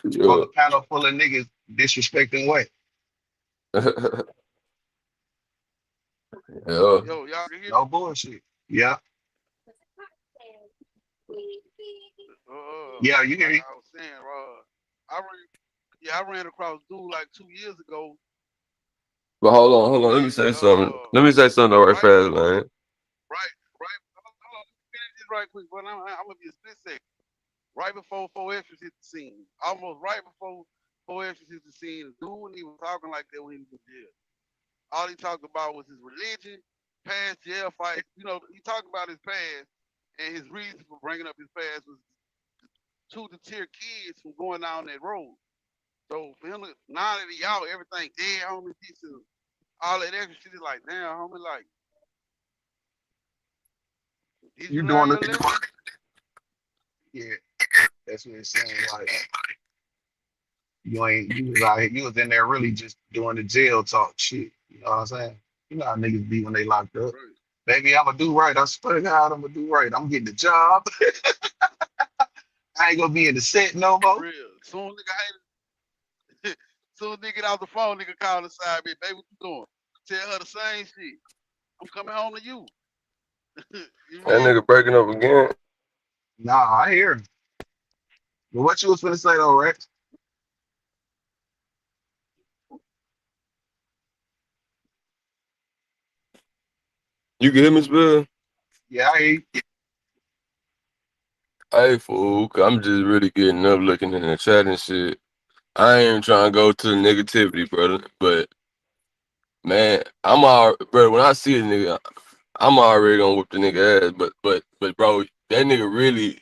Speaker 1: on
Speaker 8: Yeah.
Speaker 1: a panel full of niggas disrespecting whack.
Speaker 8: Yeah.
Speaker 7: Yo, y'all can hear me?
Speaker 1: No bullshit. Yeah, yeah, you hear
Speaker 7: Like
Speaker 1: me?
Speaker 7: I was saying, I ran across dude like 2 years ago.
Speaker 8: But hold on. Let me
Speaker 7: And
Speaker 8: say something. Let me say something right
Speaker 7: right
Speaker 8: fast,
Speaker 7: before,
Speaker 8: man.
Speaker 7: right, hold on, let me finish this right quick, but I'm gonna be a split second. Right before Four Extras hit the scene, almost right before Four Extras hit the scene, the dude wasn't even talking like that when he was in jail. All he talked about was his religion, past jail fights. You know, he talked about his past, and his reason for bringing up his past was to deter kids from going down that road. So for him to now that he out, everything dead, homie, this and all that extra shit is like, damn, homie, like, did
Speaker 1: You
Speaker 7: you learn
Speaker 1: doing
Speaker 7: your
Speaker 1: the
Speaker 7: lesson?
Speaker 1: yeah, that's what it's saying. Like you was out here, you was in there really just doing the jail talk shit. You know what I'm saying? You know how niggas be when they locked up.
Speaker 7: Right.
Speaker 1: Baby, I'ma do right. I swear to God, I'ma do right. I'm getting the job. I ain't gonna be in the set no
Speaker 7: For
Speaker 1: more.
Speaker 7: real. Soon nigga get off the phone, nigga call the side bitch, baby, what you doing? Tell her the same shit. I'm coming home to you. You
Speaker 8: That
Speaker 7: mean?
Speaker 8: nigga breaking up again.
Speaker 1: Nah, I hear him. But what you was finna say though, Rex?
Speaker 8: You can hear me, Spill?
Speaker 1: Yeah, I hear you.
Speaker 8: Hey, fool. I'm just really getting up looking in the chat and shit. I ain't trying to go to the negativity, brother. But, man, bro, when I see a nigga, I'm already gonna whip the nigga ass. But, bro, that nigga really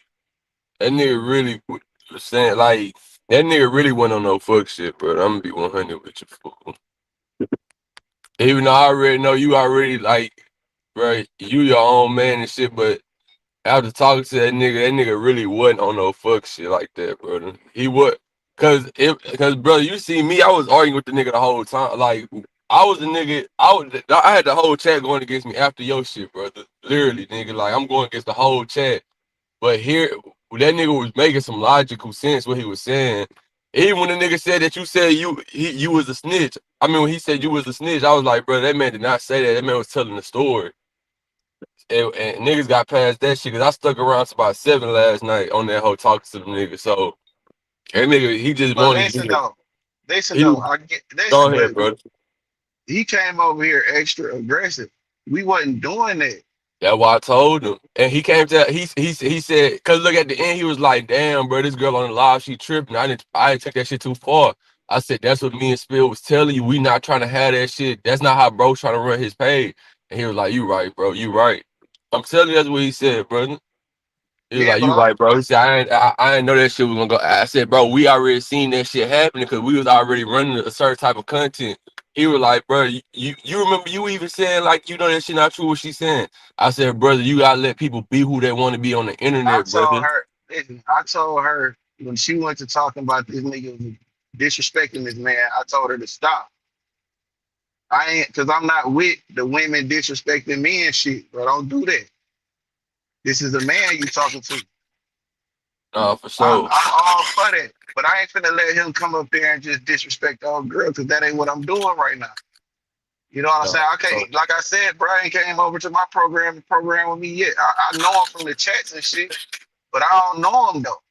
Speaker 8: was saying, like, that nigga really went on no fuck shit, bro. I'm gonna be 100 with you, fool. Even though I already know you already, like, bro, you your own man and shit, but after talking to that nigga really wasn't on no fuck shit like that, brother. He would, cause brother, you see me, I was arguing with the nigga the whole time. Like I was the nigga, I had the whole chat going against me after your shit, brother. Literally, nigga, like I'm going against the whole chat. But here, that nigga was making some logical sense what he was saying. Even when the nigga said that you said you was a snitch. I mean, when he said you was a snitch, I was like, bro, that man did not say that. That man was telling the story. And niggas got past that shit because I stuck around to about 7 last night on that whole talking to the nigga. So that nigga, he just
Speaker 1: But
Speaker 8: wanted
Speaker 1: listen
Speaker 8: to
Speaker 1: though. Listen
Speaker 8: he
Speaker 1: though, I get
Speaker 8: go
Speaker 1: listen,
Speaker 8: ahead,
Speaker 1: but
Speaker 8: bro.
Speaker 1: he came over here extra aggressive. We wasn't doing that.
Speaker 8: That's why I told him. And he came to he said, cause look at the end, he was like, damn, bro, this girl on the live, she tripping. I didn't take that shit too far. I said, that's what me and Spill was telling you. We not trying to have that shit. That's not how bro's trying to run his page. And he was like, you right, bro, you right. I'm telling you that's what he said, brother. He was
Speaker 1: Yeah,
Speaker 8: like,
Speaker 1: but
Speaker 8: you right, bro. He said, I ain't know that shit was gonna go. I said, bro, we already seen that shit happening because we was already running a certain type of content. He was like, bro, you remember you even saying like, you know that shit not true what she's saying. I said, brother, you gotta let people be who they want to be on the
Speaker 1: I
Speaker 8: internet,
Speaker 1: told
Speaker 8: brother.
Speaker 1: her, listen, I told her when she went to talking about this nigga disrespecting this man, I told her to stop. I ain't cause I'm not with the women disrespecting me and shit, bro. Don't do that. This is a man you talking to.
Speaker 8: For
Speaker 1: I'm
Speaker 8: sure.
Speaker 1: I'm all for that. But I ain't finna let him come up there and just disrespect the old girl because that ain't what I'm doing right now. You know what I'm saying?
Speaker 8: No,
Speaker 1: I can't, like I said, Brian came over to my program and program with me yet. I know him from the chats and shit, but I don't know him though.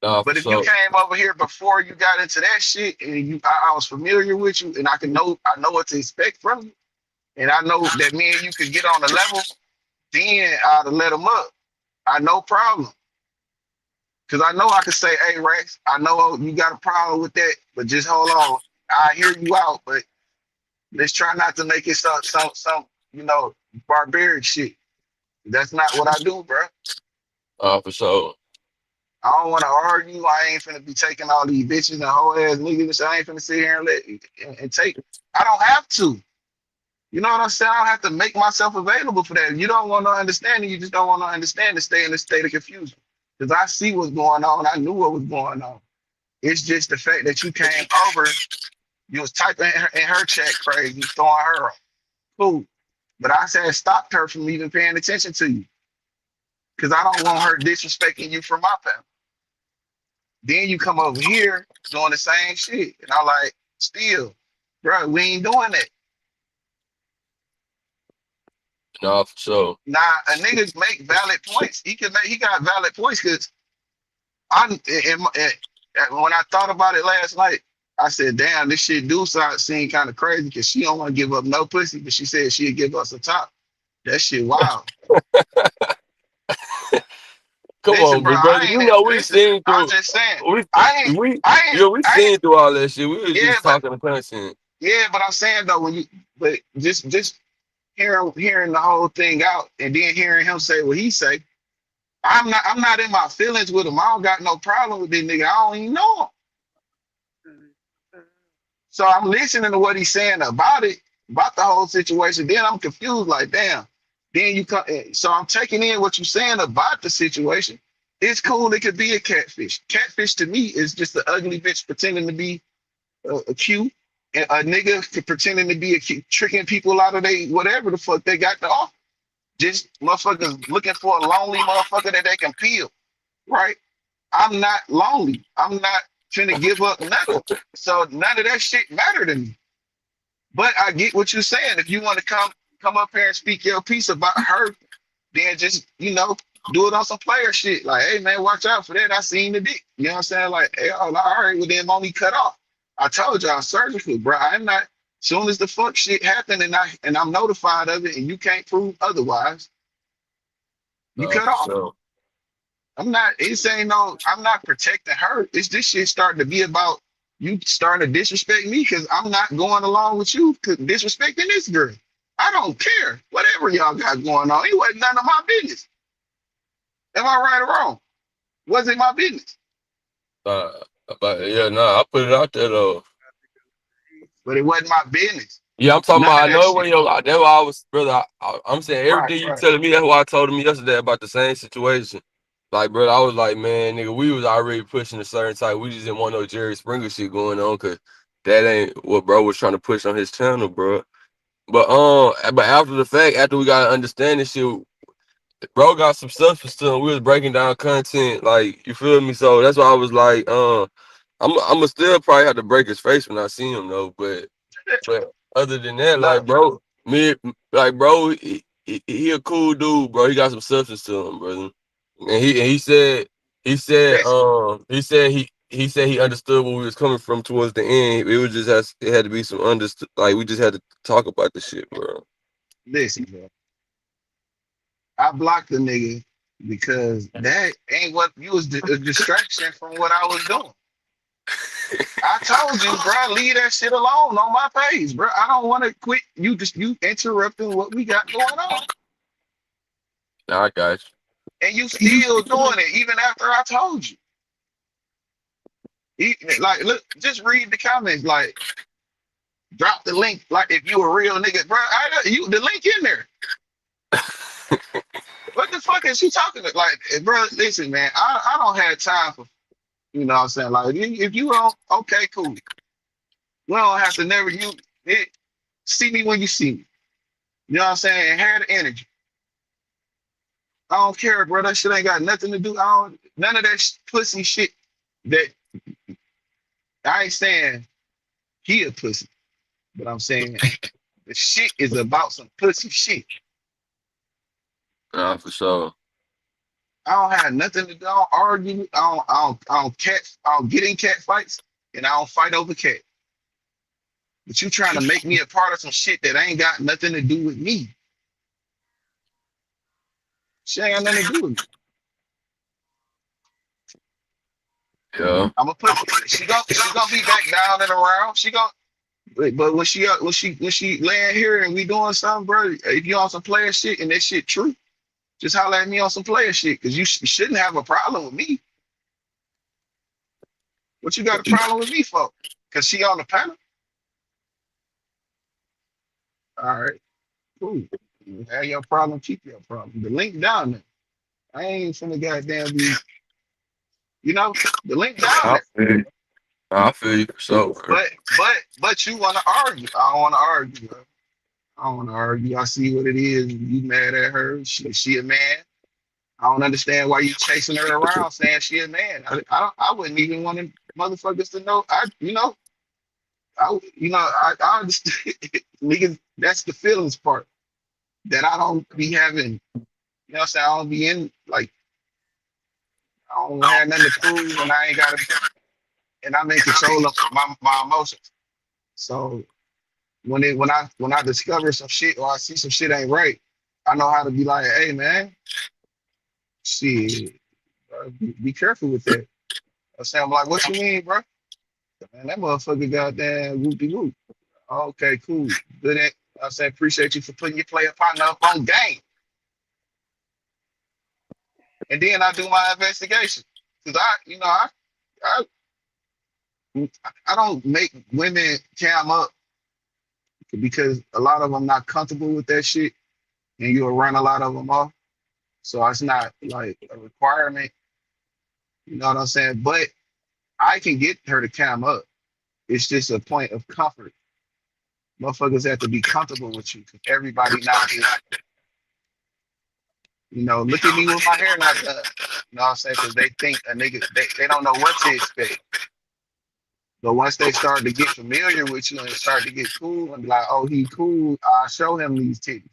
Speaker 8: for
Speaker 1: But if you
Speaker 8: sure.
Speaker 1: came over here before you got into that shit and I was familiar with you and I know what to expect from you, and I know that me and you could get on the level, then I'd have let him up. I no problem. Cause I know I could say, hey Rex, I know you got a problem with that, but just hold on. I hear you out, but let's try not to make it some barbaric shit. That's not what I do, bro.
Speaker 8: For sure.
Speaker 1: I don't want to argue. I ain't finna be taking all these bitches and whole ass niggas and shit. I ain't finna sit here and and take. I don't have to. You know what I'm saying? I don't have to make myself available for that. If you don't want to understand it, you just don't want to understand and stay in a state of confusion. Because I see what's going on. I knew what was going on. It's just the fact that you came over, you was typing in her chat crazy, throwing her off. Cool. But I said stopped her from even paying attention to you. Because I don't want her disrespecting you from my family. Then you come over here doing the same shit. And I'm like, still, bro, we ain't doing that.
Speaker 8: Nah, for sure.
Speaker 1: Nah, a nigga make valid points. He got valid points because when I thought about it last night, I said, damn, this shit do seem kind of crazy because she don't want to give up no pussy, but she said she'd give us a top. That shit wild.
Speaker 8: Come
Speaker 1: Listen,
Speaker 8: on,
Speaker 1: bro,
Speaker 8: big brother.
Speaker 1: I
Speaker 8: You
Speaker 1: ain't
Speaker 8: know we
Speaker 1: listen.
Speaker 8: seen
Speaker 1: I'm
Speaker 8: through.
Speaker 1: just saying,
Speaker 8: We
Speaker 1: I ain't,
Speaker 8: we
Speaker 1: I ain't,
Speaker 8: yeah we
Speaker 1: I ain't.
Speaker 8: seen through all that shit. We was
Speaker 1: Yeah,
Speaker 8: just talking the content.
Speaker 1: but I'm saying though, but just hearing the whole thing out and then hearing him say what he say, I'm not in my feelings with him. I don't got no problem with this nigga. I don't even know him. So I'm listening to what he's saying about the whole situation. Then I'm confused, like, damn. Then you come, so I'm taking in what you're saying about the situation. It's cool. It could be a catfish. Catfish to me is just an ugly bitch pretending to be a cute, and a nigga pretending to be a cute, tricking people out of they whatever the fuck they got to offer. Just motherfuckers looking for a lonely motherfucker that they can peel, right? I'm not lonely. I'm not finna give up nothing. So none of that shit matter to me. But I get what you're saying. If you want to come up here and speak your piece about her, then just do it on some player shit. Like, hey man, watch out for that. I seen the dick. You know what I'm saying? Like, hey, all right, well then only cut off. I told y'all surgical, bro. I'm not. Soon as the fuck shit happened and I'm notified of it and you can't prove otherwise, you
Speaker 8: Nah,
Speaker 1: cut
Speaker 8: for
Speaker 1: off.
Speaker 8: sure.
Speaker 1: I'm not. It's ain't no. I'm not protecting her. It's this shit starting to be about you starting to disrespect me because I'm not going along with you disrespecting this girl. I don't care. Whatever y'all got going on, it wasn't none of my business. Am I right or wrong? Wasn't my business.
Speaker 8: Uh, but yeah, nah, I put it out there though.
Speaker 1: But it wasn't my business.
Speaker 8: Yeah, I'm talking
Speaker 1: None
Speaker 8: about.
Speaker 1: of
Speaker 8: I
Speaker 1: that
Speaker 8: know
Speaker 1: shit.
Speaker 8: when yo. That's why I was, brother. I'm saying
Speaker 1: Right,
Speaker 8: everything you
Speaker 1: right.
Speaker 8: telling me. That's why I told him yesterday about the same situation. Like, brother, I was like, man, nigga, we was already pushing a certain type. We just didn't want no Jerry Springer shit going on because that ain't what bro was trying to push on his channel, bro. But after the fact, after we got to understand this shit, bro got some substance to him. We was breaking down content, like you feel me. So that's why I was like, I'm still probably have to break his face when I see him though. But other than that,
Speaker 1: No,
Speaker 8: like bro, me like bro, he a cool dude, bro. He got some substance to him, brother. And
Speaker 1: listen,
Speaker 8: he said he understood where we was coming from towards the end. It was just it had to be some understood, like we just had to talk about the shit, bro.
Speaker 1: listen, bro. I blocked the nigga because that ain't what you was a distraction from what I was doing. I told you, bro, leave that shit alone on my page, bro. I don't want to quit. You interrupting what we got going on,
Speaker 8: Nah, I got
Speaker 1: and you still doing it even after I told you. Like, look, just read the comments. Like, drop the link. Like, if you a real nigga, bro, you the link in there. What the fuck is she talking to? Like, bro, listen, man, I don't have time for what I'm saying. Like, if you don't, okay, cool. We don't have to never see me when you see me. You know what I'm saying? And have the energy. I don't care, bro. That shit ain't got nothing to do. None of that pussy shit. That I ain't saying he a pussy, but I'm saying the shit is about some pussy shit.
Speaker 8: nah, for sure.
Speaker 1: I don't have nothing to do. I don't argue. I don't get in cat fights, and I don't fight over cat. But you trying to make me a part of some shit that ain't got nothing to do with me. She ain't got nothing to do with me.
Speaker 8: Yeah.
Speaker 1: I'm gonna put she gonna be back down and around. But when she laying here and we doing something, bro. If you on some player shit and that shit true, just holler at me on some player shit because you shouldn't have a problem with me. What you got a problem with me for? Cause she on the panel. All right, cool. You have your problem, keep your problem. The link down there. I ain't finna goddamn be. You know, the link down
Speaker 8: I
Speaker 1: there.
Speaker 8: feel you. I feel you for sure, bro.
Speaker 1: But you want to argue. I don't want to argue, bro. I don't want to argue. I see what it is. You mad at her? She a man. I don't understand why you chasing her around saying she a man. I wouldn't even want motherfuckers to know. I understand. Niggas, that's the feelings part that I don't be having. You know what I'm saying? I don't be in like I don't have nothing to prove, and I ain't got to, and I'm in control of my emotions. So when I discover some shit or I see some shit ain't right, I know how to be like, hey man, shit, bro, be careful with that. I say, I'm like, what you mean, bro? Man, that motherfucker goddamn whoopie whoop. Okay, cool. Good at I say appreciate you for putting your player partner up on game. And then I do my investigation. Cause I I don't make women cam up because a lot of them not comfortable with that shit and you'll run a lot of them off. So it's not like a requirement, you know what I'm saying? But I can get her to cam up. It's just a point of comfort. Motherfuckers have to be comfortable with you because everybody not just, look at me with my hair not done. You know what I'm saying? Because they think a nigga, they don't know what to expect. But once they start to get familiar with you and start to get cool and be like, oh, he cool, I'll show him these titties.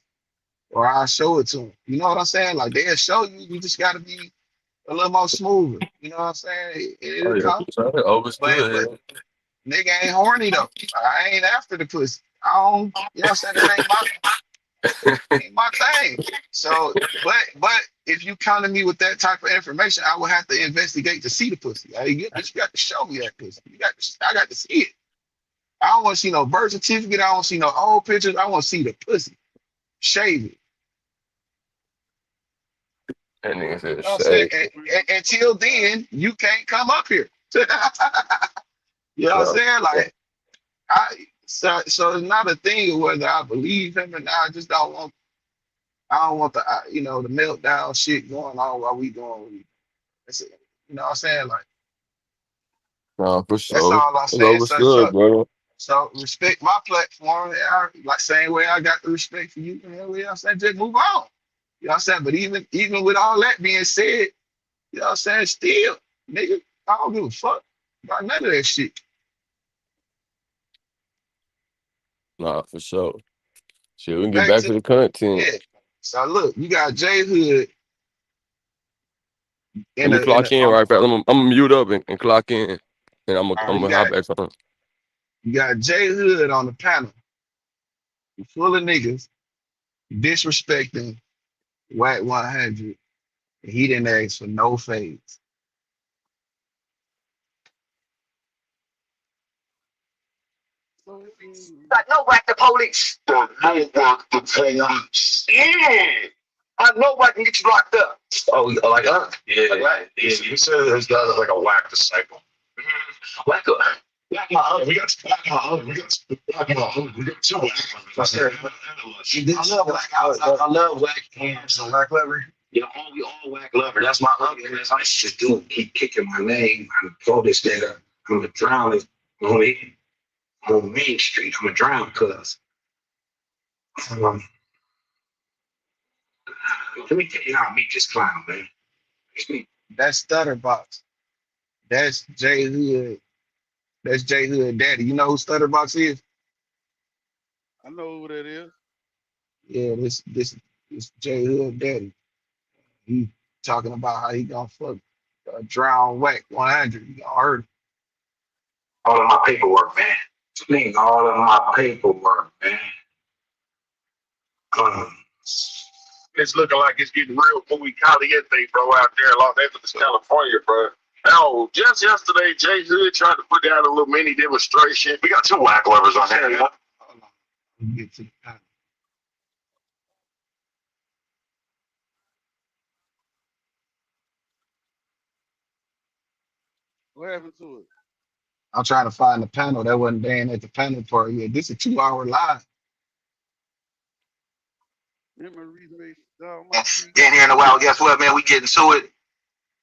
Speaker 1: Or I'll show it to him. You know what I'm saying? Like they'll show you, you just gotta be a little more smoother. You know what I'm saying?
Speaker 8: Oh
Speaker 1: It'll
Speaker 8: yeah,
Speaker 1: come.
Speaker 8: so I
Speaker 1: But
Speaker 8: overstood.
Speaker 1: nigga ain't horny though. I ain't after the pussy. I don't, you know what I'm saying? That ain't my thing. So, but if you come to me with that type of information, I would have to investigate to see the pussy. Like, you got to show me that pussy. I got to see it. I don't want to see no birth certificate. I don't see no old pictures. I want to see the pussy. Shave it.
Speaker 8: That nigga
Speaker 1: You
Speaker 8: said
Speaker 1: know what I'm saying?
Speaker 8: shade.
Speaker 1: Until then, you can't come up here. You know what I'm
Speaker 8: No,
Speaker 1: saying? Like so it's not a thing of whether I believe him or not. I don't want the meltdown shit going on while we going. That's it. You know what I'm saying? Like
Speaker 8: no, for
Speaker 1: that's
Speaker 8: sure.
Speaker 1: all I'm
Speaker 8: It's
Speaker 1: saying. So
Speaker 8: overstood,
Speaker 1: so
Speaker 8: bro.
Speaker 1: so respect my platform. Like same way I got the respect for you. Hell yeah, I'm saying just move on. You know what I'm saying? But even with all that being said, you know what I'm saying? Still, nigga, I don't give a fuck about none of that shit.
Speaker 8: Nah, for sure. Shit, we can get
Speaker 1: Back
Speaker 8: back
Speaker 1: to
Speaker 8: to the content.
Speaker 1: yeah. So look, you got J Hood
Speaker 8: Let me
Speaker 1: in
Speaker 8: clock
Speaker 1: the
Speaker 8: in
Speaker 1: on the
Speaker 8: right back.
Speaker 1: front.
Speaker 8: I'm gonna mute up and clock in. And
Speaker 1: All right,
Speaker 8: I'm gonna hop back on.
Speaker 1: you got J Hood on the panel, full of niggas disrespecting Wack 100, and he didn't ask for no fades.
Speaker 6: I know Wack the police. I know Wack the police. Yeah. I know Wack can get you locked up. Oh, like Yeah, like, yeah. You said this guy is like a Wack disciple. Wack up. Wack my husband. We got Wack my husband. We got Wack my husband. We got two Wack. I love Wack. I love Wack hands. So Wack lover. Yeah, we all Wack lover. That's my husband. That's I should do. Keep kicking my name. I'm told this nigga. I'm gonna drown it on Main Street. I'm gonna drown cuz. Um, let me tell you how I meet this clown, man.
Speaker 1: That's Stutterbox. That's J Hood. That's J Hood Daddy. You know who Stutterbox is?
Speaker 7: I know who that is.
Speaker 1: Yeah, this J Hood Daddy. He talking about how he gonna fuck drown Wack 100. You gonna hurt him.
Speaker 6: All of my paperwork, man. All of my paperwork, man. Um, it's looking like it's getting real muy caliente, bro, out there in Los Angeles, California, bro. Now, just yesterday, Jay Hood tried to put down a little mini demonstration. We got two Wack lovers on here, yeah.
Speaker 1: Hold on. Let me get to the panel.
Speaker 7: What happened to it?
Speaker 1: I'm trying to find the panel. That wasn't Dan at the panel part yet. This is a 2 hour live.
Speaker 7: Remember reason they dog my feet?
Speaker 6: Getting here in a while. Guess what, man? We getting to it.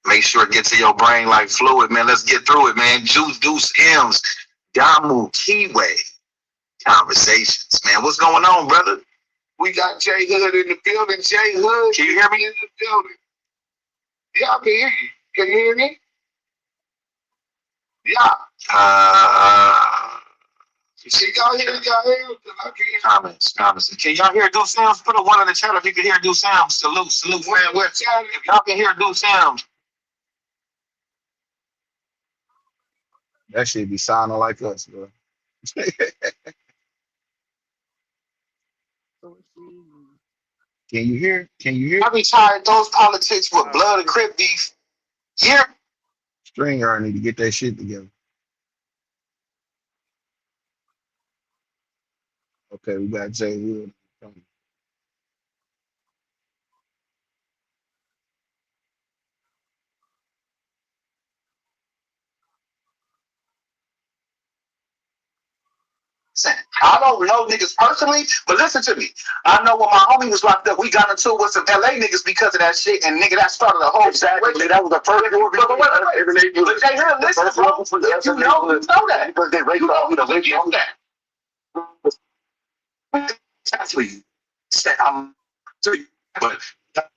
Speaker 6: Make sure it gets to your brain like fluid, man. Let's get through it, man. Juice, Deuce, M's, Damu, Keyway. Conversations, man. What's going on, brother?
Speaker 1: We got Jay Hood in the building. Jay Hood,
Speaker 6: Can you hear me?
Speaker 1: in the building. Yeah, I can hear you. Can you hear me? Yeah. See, y'all hear? Y'all hear? I can hear.
Speaker 6: Comments. Can y'all hear Deuce Sims? Put a one in the chat if you can hear Deuce Sims. Salute, man. If y'all can hear Deuce Sims,
Speaker 1: That shit be sounding like us, bro. Can you hear? Can you hear?
Speaker 6: I be tired of those politics with blood and crip beef. Here,
Speaker 1: Stringer need to get that shit together. Okay, we got Jay Hood.
Speaker 6: I don't know niggas personally, but listen to me. I know when my homie was locked up, we got into it with some LA niggas because of that shit, and nigga, that started a whole situation. That was the first war. But Jay Hood, listen, bro. If you know that. Because they raped all the lady on that. Exactly. Said I'm to you, but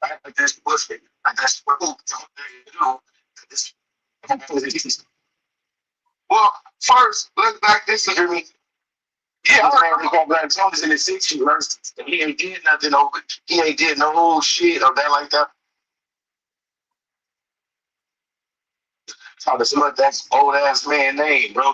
Speaker 6: like this bullshit. Like that's what you know. This.
Speaker 1: Well, first, let's back this up.
Speaker 6: You hear me? Yeah, man, we got Black Jones in the 60s. He ain't did nothing over. He ain't did no shit or that like that. How to smut that old ass man name, bro.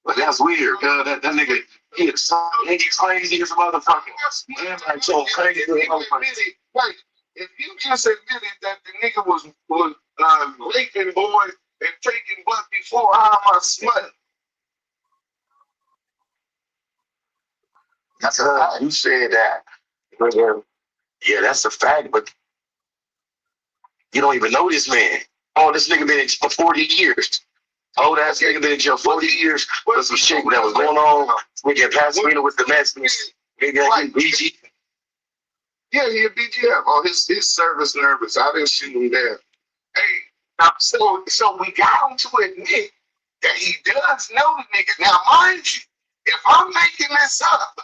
Speaker 6: But that's weird, that nigga, he crazy as a motherfucker. Man, like so crazy.
Speaker 1: Wait, if you just admitted that the nigga was raping boys and taking blood before, how am I smut?
Speaker 6: That's a fact. You said that. Yeah, that's a fact, but you don't even know this man. Oh, this nigga been in jail for 40 years. Oh, that nigga been in jail 40 years for some shit that was going on. Nigga Pasadena with the Mexicans. Nigga BG.
Speaker 1: Yeah, he a BGF. Oh, his service nervous. I didn't shoot him there. Hey, now, so we got him to admit that he does know the nigga. Now, mind you, if I'm making this up,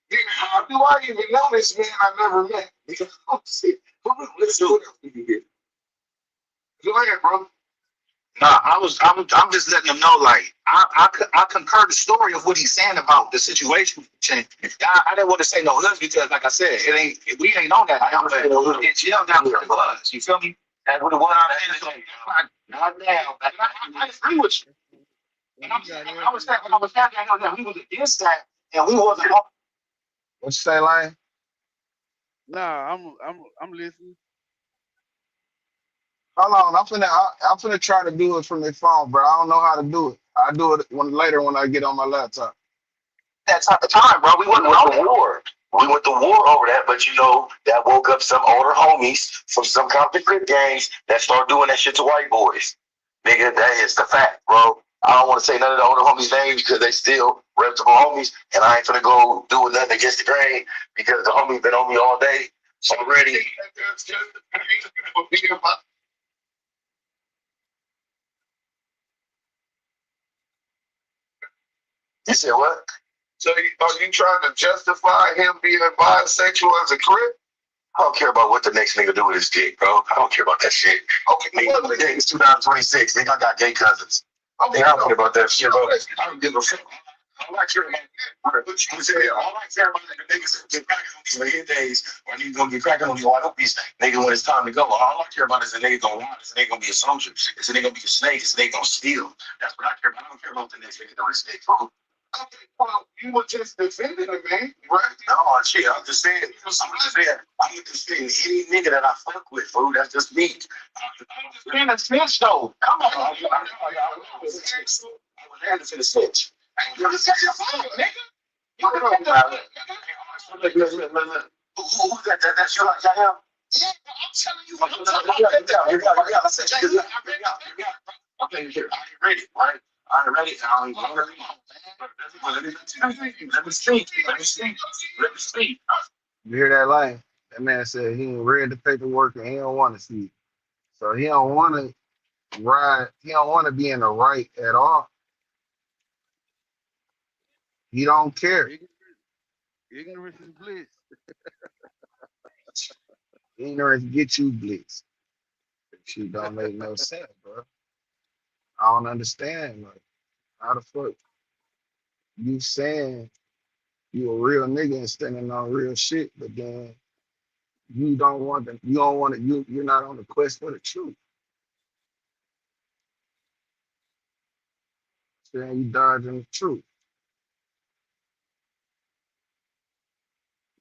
Speaker 1: then how do I even know this man I never met? Let's do it. Go ahead, bro.
Speaker 6: Nah, I'm just letting them know, like, I concur the story of what he's saying about the situation. I didn't want to say no hoods because, like I said, we ain't on that. I don't say no hoods. It's jail down where it was. You feel me? That's what it was. Not now. I agree with you. And I was saying, we was against that, and we wasn't.
Speaker 1: What you say, Lion?
Speaker 7: Nah, I'm listening.
Speaker 1: Hold on, I'm finna try to do it from the phone, bro. I don't know how to do it. I'll do it later when I get on my laptop.
Speaker 6: That type of time, bro. We wasn't on the war. We went to war over that, but you know, that woke up some older homies from some Compton Crip gangs that start doing that shit to white boys. Nigga, that is the fact, bro. I don't want to say none of the older homies' names because they still reputable homies, and I ain't finna go do nothing against the grain because the homie been on me all day already. You said what?
Speaker 1: So are you trying to justify him being bisexual as a crip?
Speaker 6: I don't care about what the next nigga do with his dick, bro. I don't care about that shit. Okay, nigga, it's 2026. Nigga, I got gay cousins. Okay, I don't care about that shit, bro. I don't give a fuck. All I care about the niggas that get cracking on these late days, or niggas gonna get cracking on these white hopies, nigga, when it's time to go. All I care about is a nigga gonna lie, is a nigga gonna be a soldier, is a nigga gonna be a snake, is a nigga gonna steal. That's what I care about. I don't care about the next nigga doing his dick, bro.
Speaker 1: Okay, well, you were just defending him, man, right?
Speaker 6: No, shit, I'm just saying, I'm just saying, any nigga that I fuck with, bro, that's just me. I'm just being a snitch, though. Come on. I was landing to the snitch. You're the snitch, nigga. You're the who got that? That's your like I am? Yeah, I'm telling you. Okay, here, I ain't ready, right? I ain't ready. I ain't ready. Let me speak.
Speaker 1: You hear that line? That man said he ain't read the paperwork and he don't want to see it. So he don't want to Right. He don't want to be in the right at all. He don't care.
Speaker 7: Ignorance, ignorance is bliss.
Speaker 1: Ignorance get you blitzed. Shit don't make no sense, bro. I don't understand. Like, how the fuck you saying you a real nigga and standing on real shit, but then you don't want to, you're not on the quest for the truth. Saying you dodging the truth.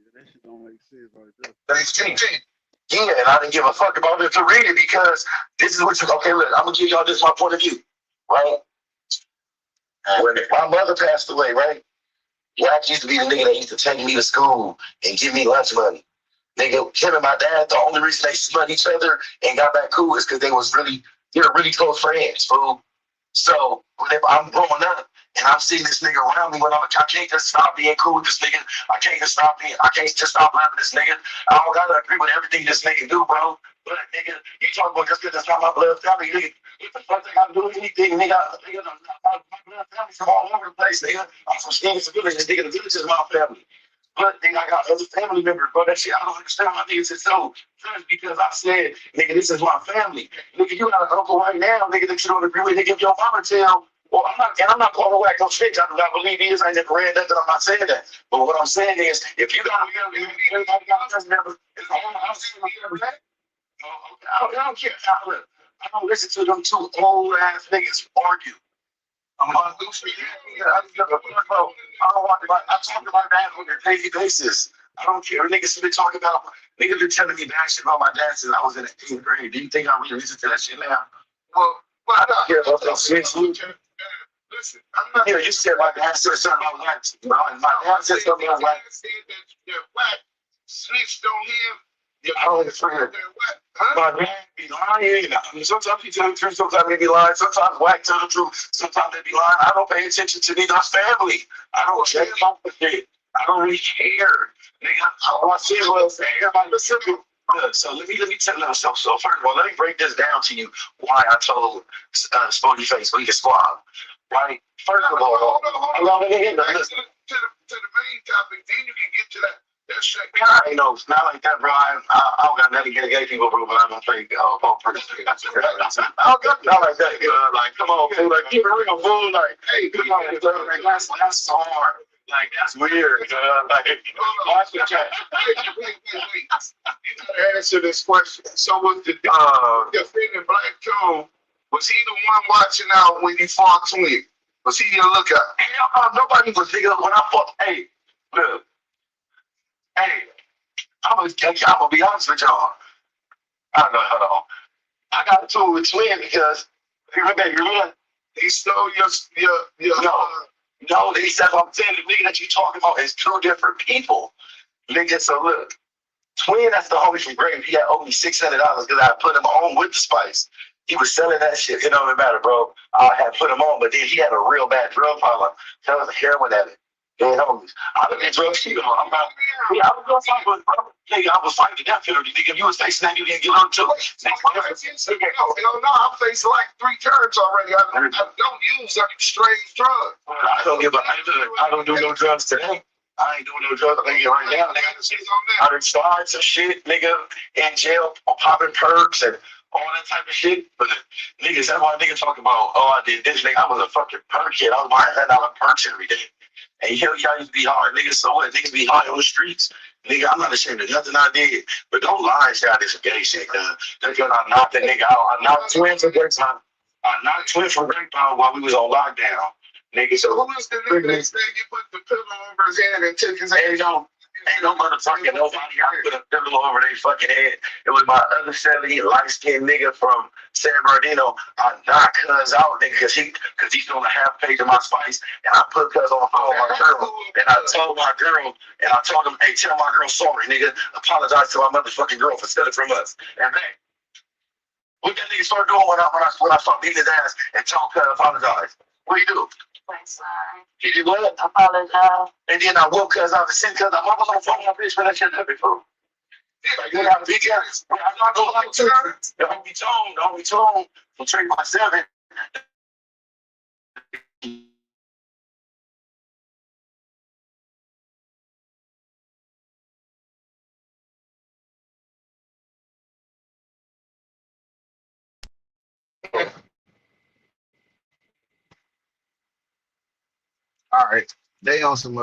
Speaker 7: Yeah, that shit don't make sense right there.
Speaker 6: Thanks, King. Yeah, and I didn't give a fuck about it to read it because this is what you. Okay, look, I'm gonna give y'all this my point of view, right? When my mother passed away, right? Wack used to be the nigga that used to take me to school and give me lunch money. Nigga, him and my dad, the only reason they split each other and got back cool is because they were really close friends, fool. So whenever I'm growing up and I'm seeing this nigga around me, when I can't just stop being cool with this nigga. I can't just stop loving this nigga. I don't gotta agree with everything this nigga do, bro. But nigga, you talking about just because that's not my blood family, nigga. What the fuck they gotta do with anything, nigga? My blood family's from all over the place, nigga. I'm from Stevens Village, nigga. The village is my family. But then I got other family members, bro. That shit, I don't understand why niggas is so just because I said, nigga, this is my family. Nigga, you got an uncle right now, nigga, that you don't agree with, nigga, if your mama tell, well, I'm not calling Wack no snitch. I do not believe he is. I ain't never read nothing. I'm not saying that. But what I'm saying is, if you got everybody got a family member, it's all I'm saying, I don't care. I don't listen to them two old ass niggas argue. I'm on loose. I don't give a fuck, bro. I talk to my dad on a daily basis. I don't care. Niggas been talking about, niggas been telling me bad shit about my dad since I was in the 8th grade. Do you think I really listen to that shit now? Well, I don't care about that shit. Listen, I'm not here. You said my dad said something about Wack. My dad said something about Wack. That Wack snitched on him. Yeah, I don't understand. My dad be lying. I mean, sometimes he tell the truth, sometimes he be lying. Sometimes Wack tell the truth, sometimes they be lying. I don't pay attention to neither family. I don't check out the shit. I don't really care. Nigga, all I said was everybody listen to. So let me tell you something. So first of all, let me break this down to you. Why I told Sporty Face we can squad. Right? First of all, hold on. To the main topic, then you can get to that. That's I ain't know, it's not like that, bro. I don't got nothing against gay people, bro, but I'm gonna play not like that, like, come on, fool, like, keep it real, fool, like, hey, come on, like, that's hard. Like, that's weird, like, watch the chat. Wait. You gotta answer this question. So was the defendant Black Joe, was he the one watching out when you fought Twin? Was he your lookout? Nobody was nigga when I fought. Hey, look. Hey, I'm gonna be honest with y'all. I don't know, hold on. I got into it with Twin because you remember he stole your no, they said I'm saying the nigga that you talking about is two different people. Nigga, so look, Twin, that's the homie from Grave. He had owed me $600 because I put him on with the spice. He was selling that shit. It don't even matter, bro. I had put him on, but then he had a real bad drug problem. That was a heroin addict. Yeah, I look at drugs, you know, I'm not. Yeah, I was gonna fight, but bro, nigga, I was fighting the death penalty. Nigga, if you was facing that, you didn't get on too. Hell no, I'm facing like 3 terms already. I don't use like strange drugs. I don't do no drugs today. I ain't doing no drugs nigga right now. Nigga, I done started some shit, nigga, in jail, popping perks and all that type of shit. But niggas, that's why niggas talking about, oh, I did this, nigga. I was a fucking perk kid. I was buying $100 perks every day. And y'all used to be hard, niggas. So what? Niggas be high on the streets. Nigga, I'm not ashamed of nothing I did. But don't lie and say I did some gay shit, because I knocked that nigga out. I knocked Twin from Great Time. I knocked Twin from Great Time while we was on lockdown. Nigga, so who was the nigga that said you put the pillow over his head and took his head on? Ain't no motherfucking nobody. I put a pillow over their fucking head. It was my other 70 light-skinned nigga from San Bernardino. I knocked Cuz out, nigga, because he's on a half page of my spice. And I put Cuz on the phone with my girl. And I told my girl, and I told him, hey, tell my girl sorry, nigga. Apologize to my motherfucking girl for stealing from us. And man, what that nigga started doing when I started beating his ass and told Cuz apologize? What do you do? I'm sorry. He did what? Apologize. And then I woke Cuz out of sin because I was on the phone with my bitch for that shit happened before. Like, you gotta be careful. I'm not gonna lie to you. The homie Tone So trade my seven.
Speaker 1: All right. They on some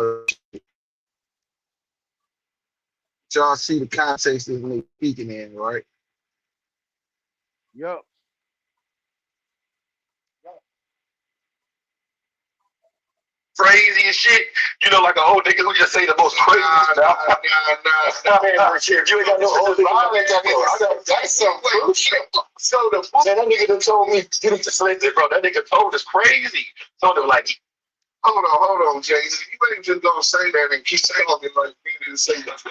Speaker 1: y'all see the context of me speaking in, right?
Speaker 7: Yup.
Speaker 6: Crazy as shit. You know, like an old nigga who just say the most crazy stuff. Nah. Shit, you ain't got no old nigga. That's some bullshit. So man, that nigga done told me, he just said it, bro. That nigga told us crazy. So they were like,
Speaker 3: Hold on, Jay. You ain't just gonna say that and keep saying it like you didn't say that.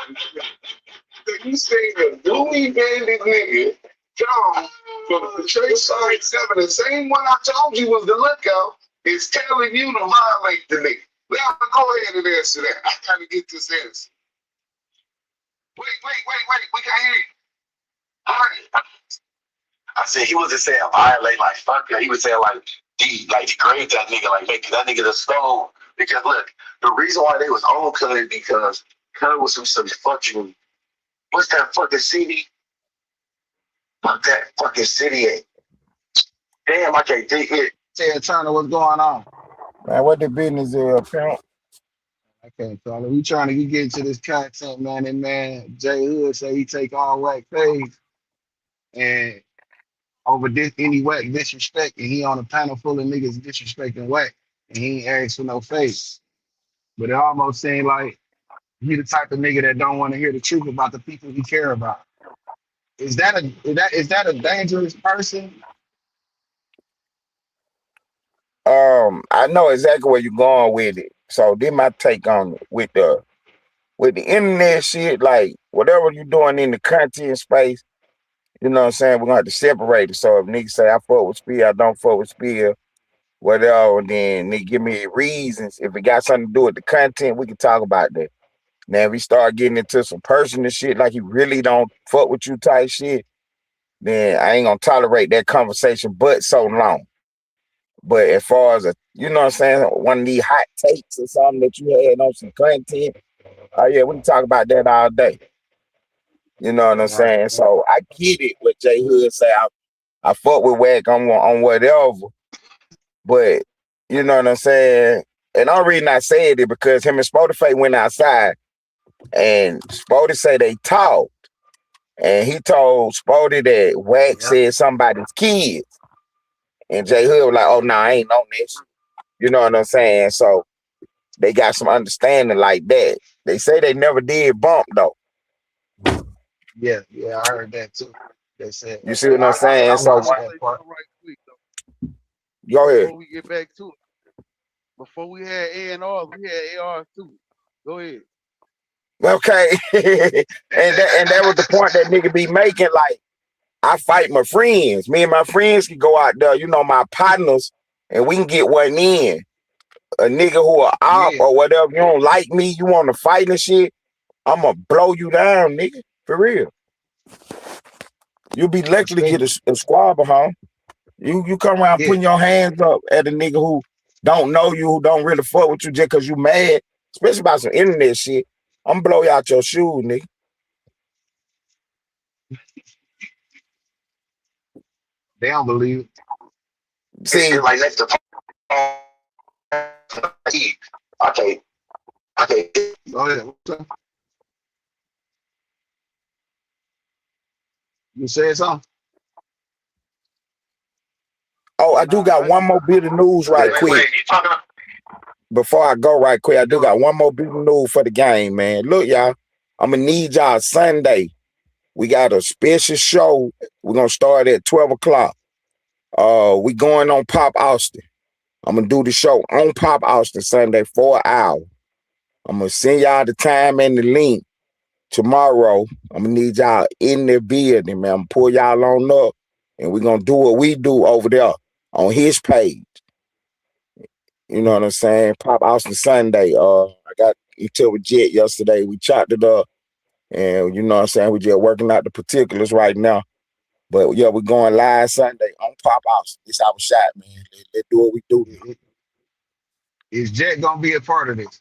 Speaker 3: You say the Dewey bandit nigga, John, from the Trade Side 7, the same one I told you was the lookout, is telling you to violate the nigga. Now go ahead and answer that. I gotta get this answer.
Speaker 6: wait, we can't hear you. All right. I said he wasn't saying violate like fuck that. He was saying like degrade that nigga, like make that nigga the stone. Because look, the reason why they was on Cud because Cud was from some fucking what's that fucking city? Fuck that fucking city at. Damn, I can't think it.
Speaker 1: Tell Turner what's going on.
Speaker 9: Man, what the business is, pimp?
Speaker 1: I can't tell we trying to get into this content, man. And man, Jay Hood say he take all Wack phase and over this any Wack disrespect, and he on a panel full of niggas disrespecting Wack, and he ain't asked for no face. But it almost seemed like he the type of nigga that don't want to hear the truth about the people he care about. Is that a dangerous person?
Speaker 9: I know exactly where you're going with it. So this my take on it with the internet shit, like whatever you're doing in the content space, you know what I'm saying? We're gonna have to separate it. So if niggas say I fuck with Spear, I don't fuck with Spear, whatever, then they give me reasons. If it got something to do with the content, we can talk about that. Now if we start getting into some personal shit, like he really don't fuck with you type shit, then I ain't gonna tolerate that conversation but so long. But as far as you know what I'm saying, one of these hot takes or something that you had on some content, oh yeah, we can talk about that all day. You know what I'm
Speaker 1: Right.
Speaker 9: saying? So I get it what Jay Hood say. I fuck with Wack on whatever, but you know what I'm saying? And the only reason I said it because him and Spotify went outside and Spotty say they talked. And he told Spotty that Wack
Speaker 1: Yeah.
Speaker 9: said somebody's kids. And Jay Hood was like, oh no, I ain't on this. You know what I'm saying? So they got some understanding like that. They say they never did bump though.
Speaker 1: Yeah, I heard that too. They said
Speaker 9: You see what I'm
Speaker 1: I
Speaker 9: saying?
Speaker 7: I
Speaker 9: So
Speaker 1: watched
Speaker 7: want to
Speaker 1: that
Speaker 7: say
Speaker 1: part.
Speaker 7: something right quick though.
Speaker 9: go ahead.
Speaker 7: Before we get back to it, before we had A&Rs, we had ARs too. Go ahead.
Speaker 9: Okay. and that was the point that nigga be making. Like, I fight my friends. Me and my friends can go out there, you know, my partners, and we can get one in. A nigga who a op
Speaker 1: Yeah,
Speaker 9: or whatever, you don't like me, you want to fight and shit, I'ma blow you down, nigga. For real. You'll be lucky to get
Speaker 1: respectfully.
Speaker 9: a squabble, huh? You come around
Speaker 1: Yeah,
Speaker 9: putting your hands up at a nigga who don't know you, who don't really fuck with you just cause you mad, especially about some internet shit. I'm blow you out your shoes, nigga.
Speaker 1: they don't believe it.
Speaker 9: See,
Speaker 6: like that's the okay. Okay.
Speaker 1: Go ahead. What's up? You said something?
Speaker 9: oh, I do
Speaker 7: Nah,
Speaker 9: got
Speaker 7: I
Speaker 9: one
Speaker 7: just
Speaker 9: more bit of news
Speaker 6: Wait,
Speaker 9: right quick.
Speaker 6: you talking about
Speaker 9: Before I go right quick, I do got one more bit of news for the game, man. Look, y'all, I'm gonna need y'all Sunday. We got a special show. We're gonna start at 12 o'clock. We going on Pop Austin. I'm gonna do the show on Pop Austin Sunday for an hour. I'm gonna send y'all the time and the link tomorrow. I'm gonna need y'all in the building, man. I'm gonna pull y'all on up and we're gonna do what we do over there on his page. You know what I'm saying? Pop Austin Sunday. I got into it with Jet yesterday. We chopped it up. And you know what I'm saying? We just working out the particulars right now. But yeah, we're going live Sunday on Pop House. It's our shot, man. Let's do what we do now.
Speaker 1: Is Jet gonna be a part of this?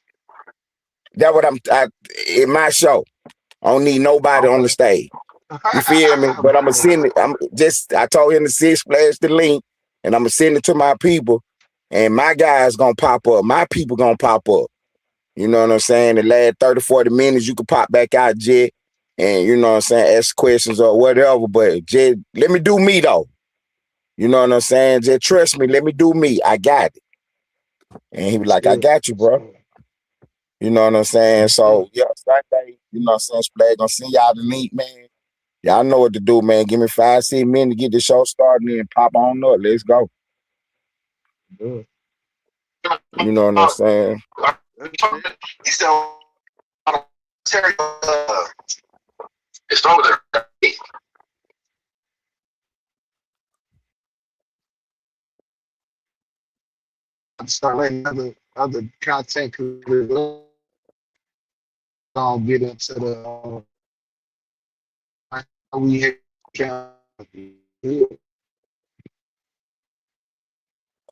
Speaker 9: That's what in my show. I don't need nobody on the
Speaker 1: Okay.
Speaker 9: stage. You feel me? But I'm gonna send it. I told him to splash the link, and I'm gonna send it to my people, and my guys gonna pop up. My people gonna pop up. You know what I'm saying? The last 30, 40 minutes, you can pop back out, Jet, and you know what I'm saying, ask questions or whatever. But Jet, let me do me though. You know what I'm saying? Jet, trust me, let me do me. I got it. And he was like, I got you, bro. You know what I'm saying? So yeah, Sunday, you know what I'm saying, Splash gonna send y'all the link, man. Y'all know what to do, man. Give me 5, 6 minutes to get the show started and pop on up. Let's go.
Speaker 1: Good.
Speaker 9: You know what I'm saying?
Speaker 6: He said, Terry, it's wrong with her.
Speaker 1: Start letting other content creators get into the we can.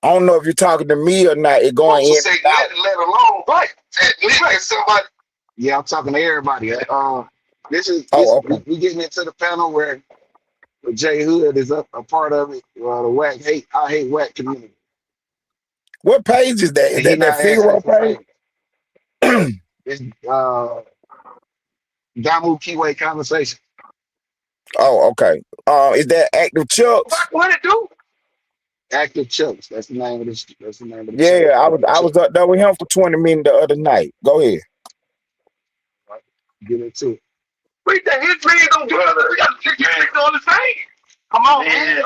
Speaker 9: I don't know if you're talking to me or not. It going in and out.
Speaker 6: Let alone, right? Somebody.
Speaker 1: Yeah, I'm talking to everybody. This
Speaker 9: Okay.
Speaker 1: we getting into the panel where Jay Hood is a part of it. The I hate Wack community.
Speaker 9: What page is that? Is
Speaker 1: And he
Speaker 9: that
Speaker 1: not asking
Speaker 9: Figaro
Speaker 1: for
Speaker 9: page?
Speaker 1: favors. It's Damu Keyway conversation.
Speaker 9: Oh, okay. Is that Active Chucks?
Speaker 6: What it do?
Speaker 1: Active Chucks. That's the name of this. That's the name of the
Speaker 9: Yeah,
Speaker 1: channel.
Speaker 9: I was up there with him for 20 minutes the other night. Go ahead.
Speaker 1: Right. Get into it.
Speaker 6: Wait, his man don't do it. We got to get on the same. Come on, man.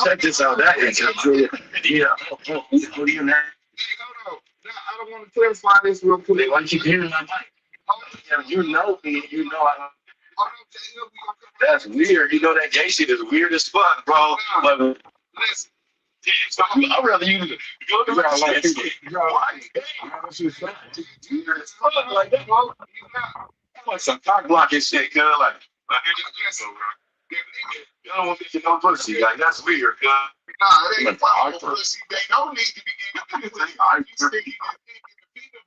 Speaker 5: Check this out. That is true. Yeah. What do you know?
Speaker 1: Hold on. No, I don't want to clarify this real quick.
Speaker 5: Why you keep hearing my mic? You know me. You know I. That's weird. You know that gay shit is weird as fuck, bro. But
Speaker 1: Listen.
Speaker 5: I'd rather you go to the shit. Like that, bro. Like some cock blocking shit, cuz. Like, you don't want me to get no pussy. Like, that's weird, cuz.
Speaker 6: Nah, it ain't about pussy. They don't need to be getting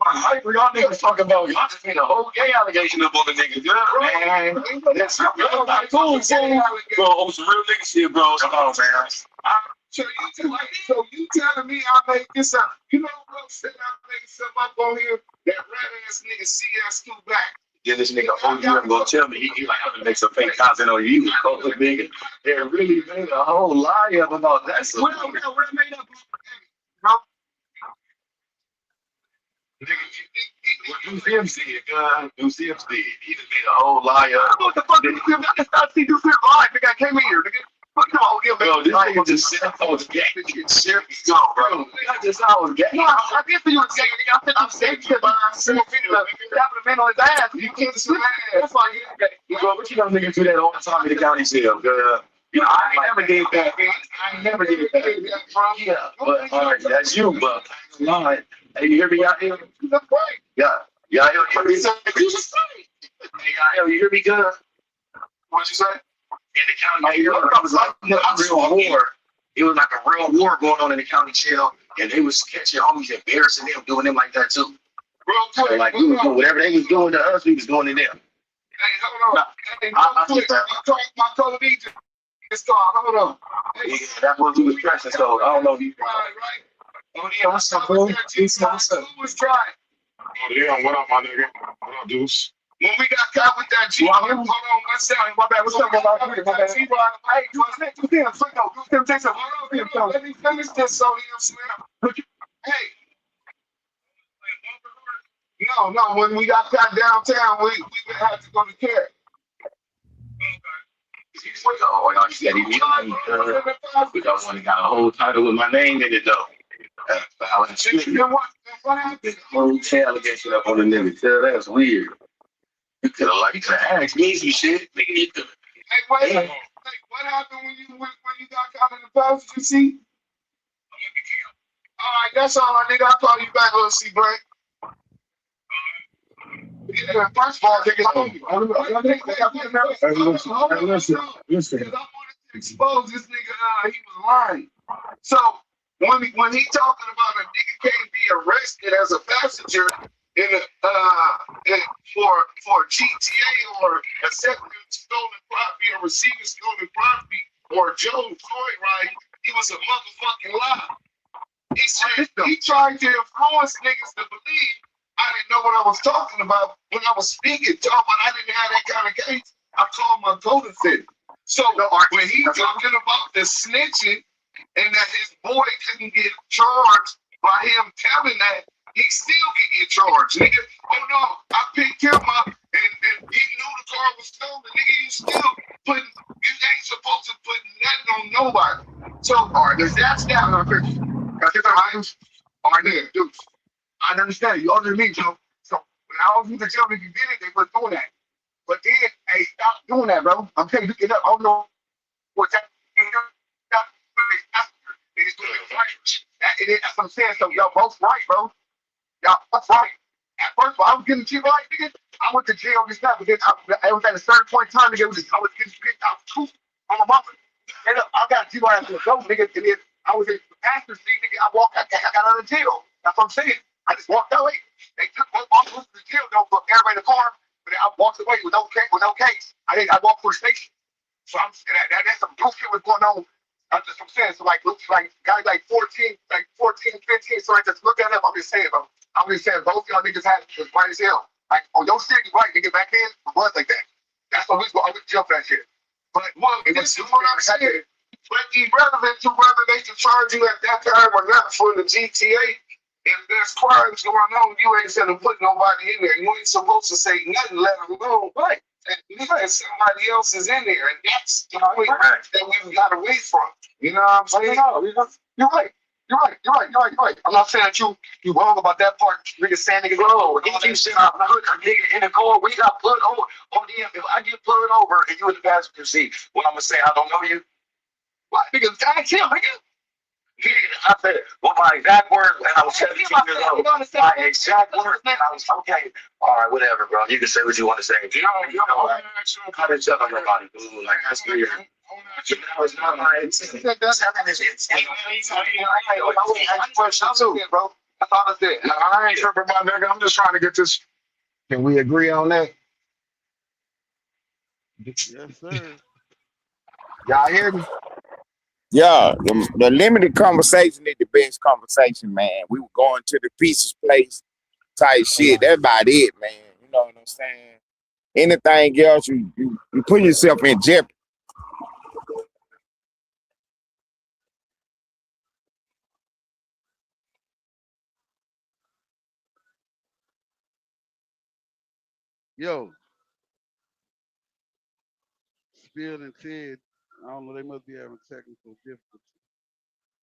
Speaker 5: Hyper, y'all niggas talking about y'all just made a whole gay allegation up on the niggas, man. That's not cool, bro. Some real nigga shit, bro. Come on, man.
Speaker 6: So you telling me I made this up? You know what said I made something up on here? That red ass nigga CS2 back.
Speaker 5: Then this nigga OU gonna tell me he like I'm gonna make some fake content on you, nigga. They really made a whole lie up about that. So,
Speaker 6: Well, made up. Bro.
Speaker 5: What UCM's did, UCM's did. He just made a whole lie up.
Speaker 6: What the fuck did you do? I see you live live, nigga. I came in here, nigga. Fuck on,
Speaker 5: yo, this nigga just said I was gay. Serious, bro. I just said I was gay.
Speaker 6: No, I did see you was gay, nigga. I said I'm saying shit, but I'm saying the man on his ass. You can't see my ass. That's why you gay.
Speaker 5: Bro, but you know niggas do that all the time in the county jail, You know, I ain't never gave back. I never gave back. Yeah, but all right, that's you, but lying. Hey, you hear me out here?
Speaker 6: That's right.
Speaker 5: Yeah. Yeah, you hear me? You hear me good?
Speaker 6: What you say?
Speaker 5: In the county jail, it was like a real war. It was like a real war going on in the county jail, and they was catching homies, embarrassing them, doing them like that too.
Speaker 6: Real quick.
Speaker 5: Like we was doing whatever they was doing to us, we was doing to them.
Speaker 6: Hey, hold on. Hey, my color DJ. Hold on.
Speaker 5: Yeah, that's what we was pressing, so I don't know if you.
Speaker 6: Right.
Speaker 5: Oh yeah, what's up, bro? What's up?
Speaker 6: Who was trying?
Speaker 10: Oh, yeah, what up, my nigga? What up, Deuce?
Speaker 6: When we got caught with that G, hold on, one second. My bad. What's up, my bad? Hey, let me finish this so he'll snap. Hey. No. When we got caught downtown, we had to go to care.
Speaker 5: Oh, y'all said he we got one that got a whole title with my name in it, though.
Speaker 6: What happened?
Speaker 5: Whole allegation up on the nigga. Tell that's weird. You could have asked me some shit. Nigga, you could.
Speaker 6: Hey, wait. What happened when you got caught in the post? You see? All right, that's all, I nigga. I'll call you back, little C-Brain. Yeah, first of all, nigga,
Speaker 10: Listen.
Speaker 1: expose this nigga. He was lying. So when he talking about a nigga can't be arrested as a passenger in a for GTA or accepting stolen property or receiving stolen property or Joe Floyd right, he was a motherfucking lie. He tried to influence niggas to believe I didn't know what I was talking about when I was speaking. Talking about I didn't have that kind of case. I called my co-defendant. So when he talking about the snitching and that his boy couldn't get charged by him telling that, he still can get charged, nigga. Oh no, I picked him up and he knew the car was stolen, nigga. You still putting, you ain't supposed to put nothing on nobody. So, all right, that's that. All right, nigga, dude. I understand. You understand me, Joe. So when I was with the gentleman, you did it, they were doing that. But then, hey, stop doing that, bro. I'm telling you, get up. I don't know what that is. That's what I'm saying. So y'all both right, bro. Y'all both right. At first, I was getting you right, nigga. I went to jail this time because I was at a certain point in time, nigga. I was getting picked out too on my mother. And I got you right after the go, nigga. And then I was in the passenger seat, nigga. I got out of jail. That's what I'm saying. I just walked away. They took both officers to jail, though, for everybody in the car. But I walked away with no case. I walked for the station. So I'm that's some bullshit was going on. That's just what I'm saying. So looks like guys like 14, 15. So I just look at them. I'm just saying, bro. I'm just saying both y'all niggas had it right as hell. Like, oh, your shit, right, nigga, back then, it was like that. That's what we always jump that shit. But this is what I'm saying. But irrelevant to whether they can charge you at that time or not for the GTA. If there's crimes going on, you ain't gonna put nobody in there. You ain't supposed to say nothing, let alone right. And somebody else is in there, and that's the point that we've got away from. You know what I'm saying? You're right. You're right. I'm not saying that you wrong about that part. Nigga saying nigga wrong. He keeps saying I'm not a nigga in the car. We got put over on the if I get pulled over and you in the passenger seat, what I'm gonna say, I don't know you. What nigga? That's him, nigga. I said, well, my exact words, and I was 17 years old. My exact words, and I was okay. All right, whatever, bro. You can say what you want to say. You know, I didn't tell nobody, dude. Like, that's weird. That was not my intent. Bro. That's all I said. I ain't tripping, my nigga. I'm just trying to get this. Can we agree on that?
Speaker 7: Yes, sir.
Speaker 1: Y'all hear me?
Speaker 9: Yeah, the limited conversation is the best conversation, man. We were going to the pieces place type shit. That's about it, man. You know what I'm saying? Anything else, you put yourself in jeopardy.
Speaker 7: Yo, Spill and Ted, I don't know, they must be having technical difficulties.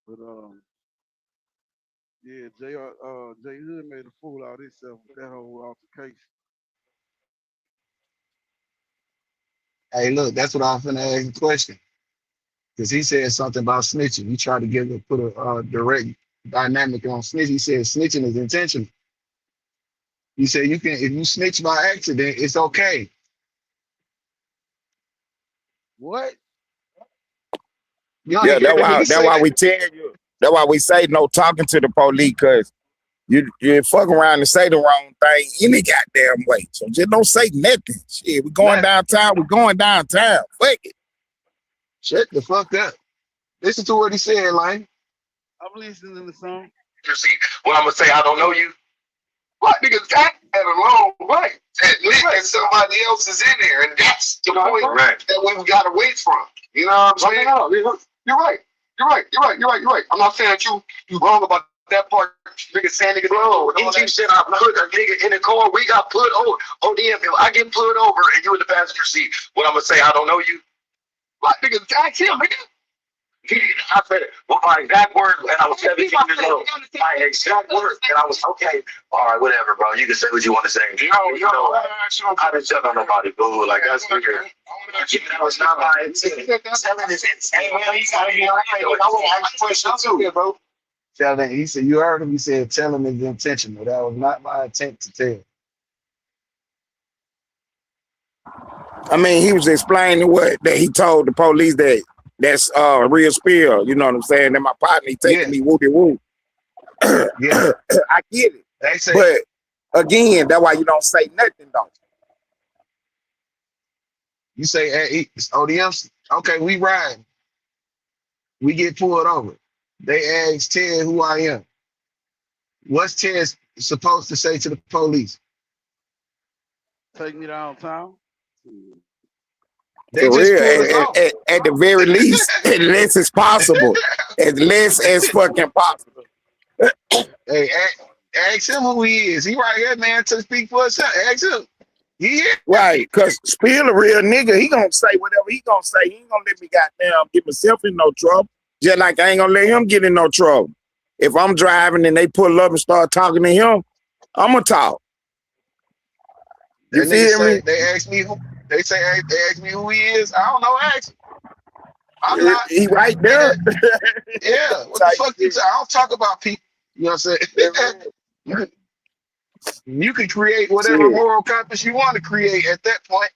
Speaker 7: But yeah, Jay Hood made a fool out of himself with that whole altercation.
Speaker 1: Hey, look, that's what I was finna ask the question. Because he said something about snitching. He tried to put a direct dynamic on snitch. He said snitching is intentional. He said you can if you snitch by accident, it's okay.
Speaker 7: What?
Speaker 9: Yeah, that's why we tell you. That's why we say no talking to the police, because you fuck around and say the wrong thing any goddamn way. So just don't say nothing. Shit, we going downtown. We're going downtown. Fuck it.
Speaker 1: Shut the fuck up. Listen to what he said, Lane.
Speaker 7: I'm listening to the song.
Speaker 6: You see, what I'm gonna say, I don't know you. What niggas got at a long way. At least somebody else is in there, and that's the point that we've got away from. You know what I'm saying? No, you're right. I'm not saying that you wrong about that part. Nigga saying nigga wrong. He keeps saying I put a nigga in the car. We got put over on the if I get pulled over and you in the passenger seat. What I'm gonna say, I don't know you. What nigga? That's him, nigga. I said, well, my exact words, and I was 17 years old. My exact words, and I was okay. All right, whatever, bro. You can say what you want to say. I didn't tell nobody, boo. Like, that's weird. That was not my intent. Telling is insane.
Speaker 1: He said, you heard him. He said, tell him is intentional. That was not my intent to tell.
Speaker 9: I mean, he was explaining what that he told the police that that's real spill. You know what I'm saying? And my partner he taking
Speaker 1: Yeah,
Speaker 9: me woo woo.
Speaker 1: yeah.
Speaker 9: I get it,
Speaker 1: They say
Speaker 9: but again, that's why you don't say nothing though.
Speaker 1: you say hey, it's ODMs. Okay, we ride. We get pulled over. They ask Ted who I am. What's Ted supposed to say to the police?
Speaker 7: Take me downtown.
Speaker 1: They
Speaker 9: For
Speaker 1: just
Speaker 9: real,
Speaker 1: pulled us over.
Speaker 9: at the very least, as less as possible, as less as fucking possible.
Speaker 1: Hey, ask him who he is. He right here, man, to speak for himself. Ask him. He here.
Speaker 9: Right, cause Spill a real nigga, he gonna say whatever he gonna say. He ain't gonna let me goddamn get myself in no trouble. Just like I ain't gonna let him get in no trouble. If I'm driving and they pull up and start talking to him, I'ma talk. You
Speaker 1: That nigga
Speaker 9: feel me?
Speaker 1: say they ask me who they say they ask me who he is. I don't know. Ask him. I'm not
Speaker 9: He right there.
Speaker 1: nigga. Yeah. What the
Speaker 9: Type
Speaker 1: fuck you
Speaker 9: shit.
Speaker 1: say? I don't talk about people. You know what I'm saying? you can create whatever
Speaker 9: Shit.
Speaker 1: moral compass you want to create at that point.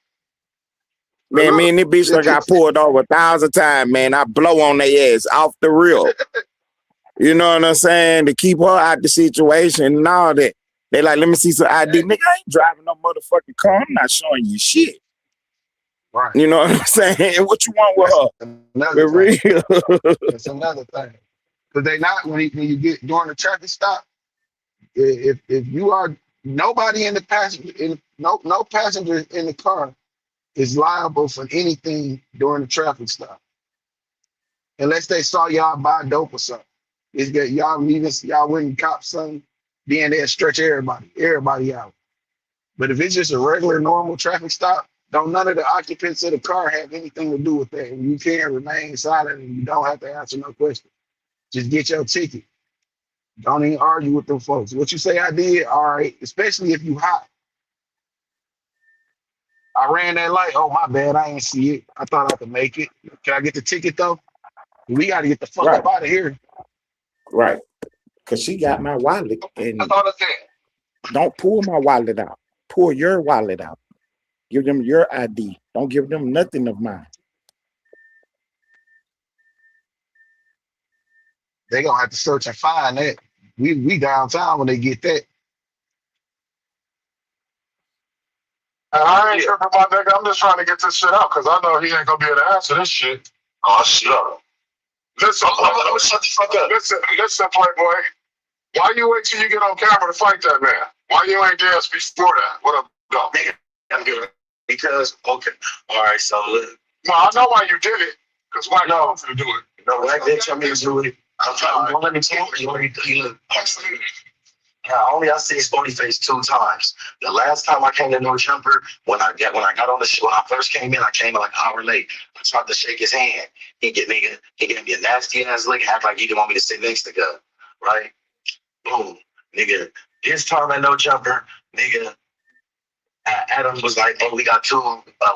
Speaker 1: But
Speaker 9: Man, me
Speaker 1: look,
Speaker 9: and this bitch done got pulled over 1,000 times, man. I blow on their ass off the reel. You know what I'm saying? To keep her out the situation and all that. They like, let me see some ID. Nigga, I ain't driving no motherfucking car. I'm not showing you shit.
Speaker 1: right.
Speaker 9: You know what I'm saying? What you want with
Speaker 1: That's
Speaker 9: her?
Speaker 1: another
Speaker 9: For
Speaker 1: thing.
Speaker 9: real.
Speaker 1: That's another thing. Because they not when you get during the traffic stop, if you are nobody in the passenger in no passenger in the car is liable for anything during the traffic stop unless they saw y'all buy dope or something. It's that y'all leaving y'all wouldn't cop something, then they'll stretch everybody out. But if it's just a regular normal traffic stop, don't none of the occupants of the car have anything to do with that. And you can remain silent and you don't have to answer no question. Just get your ticket. Don't even argue with them folks. What you say I did, all right, especially if you hot. I ran that light. Oh, my bad. I ain't see it. I thought I could make it. Can I get the ticket though? We got to get the fuck
Speaker 9: Right,
Speaker 1: up out of here.
Speaker 9: right. Cause she got my wallet
Speaker 6: That's
Speaker 9: and
Speaker 6: all I'm saying.
Speaker 9: don't pull my wallet out. Pull your wallet out. Give them your ID. Don't give them nothing of mine.
Speaker 1: They gonna have to search and find that. We downtown when they get that.
Speaker 10: I ain't tripping, my nigga. I'm just trying to get this shit out because I know he ain't gonna be able to answer this shit.
Speaker 6: Oh, shit.
Speaker 10: Listen,
Speaker 6: I'm shut the fuck up.
Speaker 10: listen, Playboy. Why you wait till you get on camera to fight that man? Why you ain't dance before that? What up, dog?
Speaker 6: Nigga, I'm good. Because, okay. All right, so look.
Speaker 10: No, I know why you did it. Because Wack told you to do it.
Speaker 6: No, Wack didn't tell me to do it. I'm trying. Don't let me tell you. Look. I seen Spony Face 2 times. The last time I came to No Jumper, when I got on the show, when I first came in, I came in like an hour late. I tried to shake his hand. He gave me a nasty ass lick, act like he didn't want me to sit next to God. Right? Boom. Nigga. This time at No Jumper, nigga, Adam was like, "Oh, we got two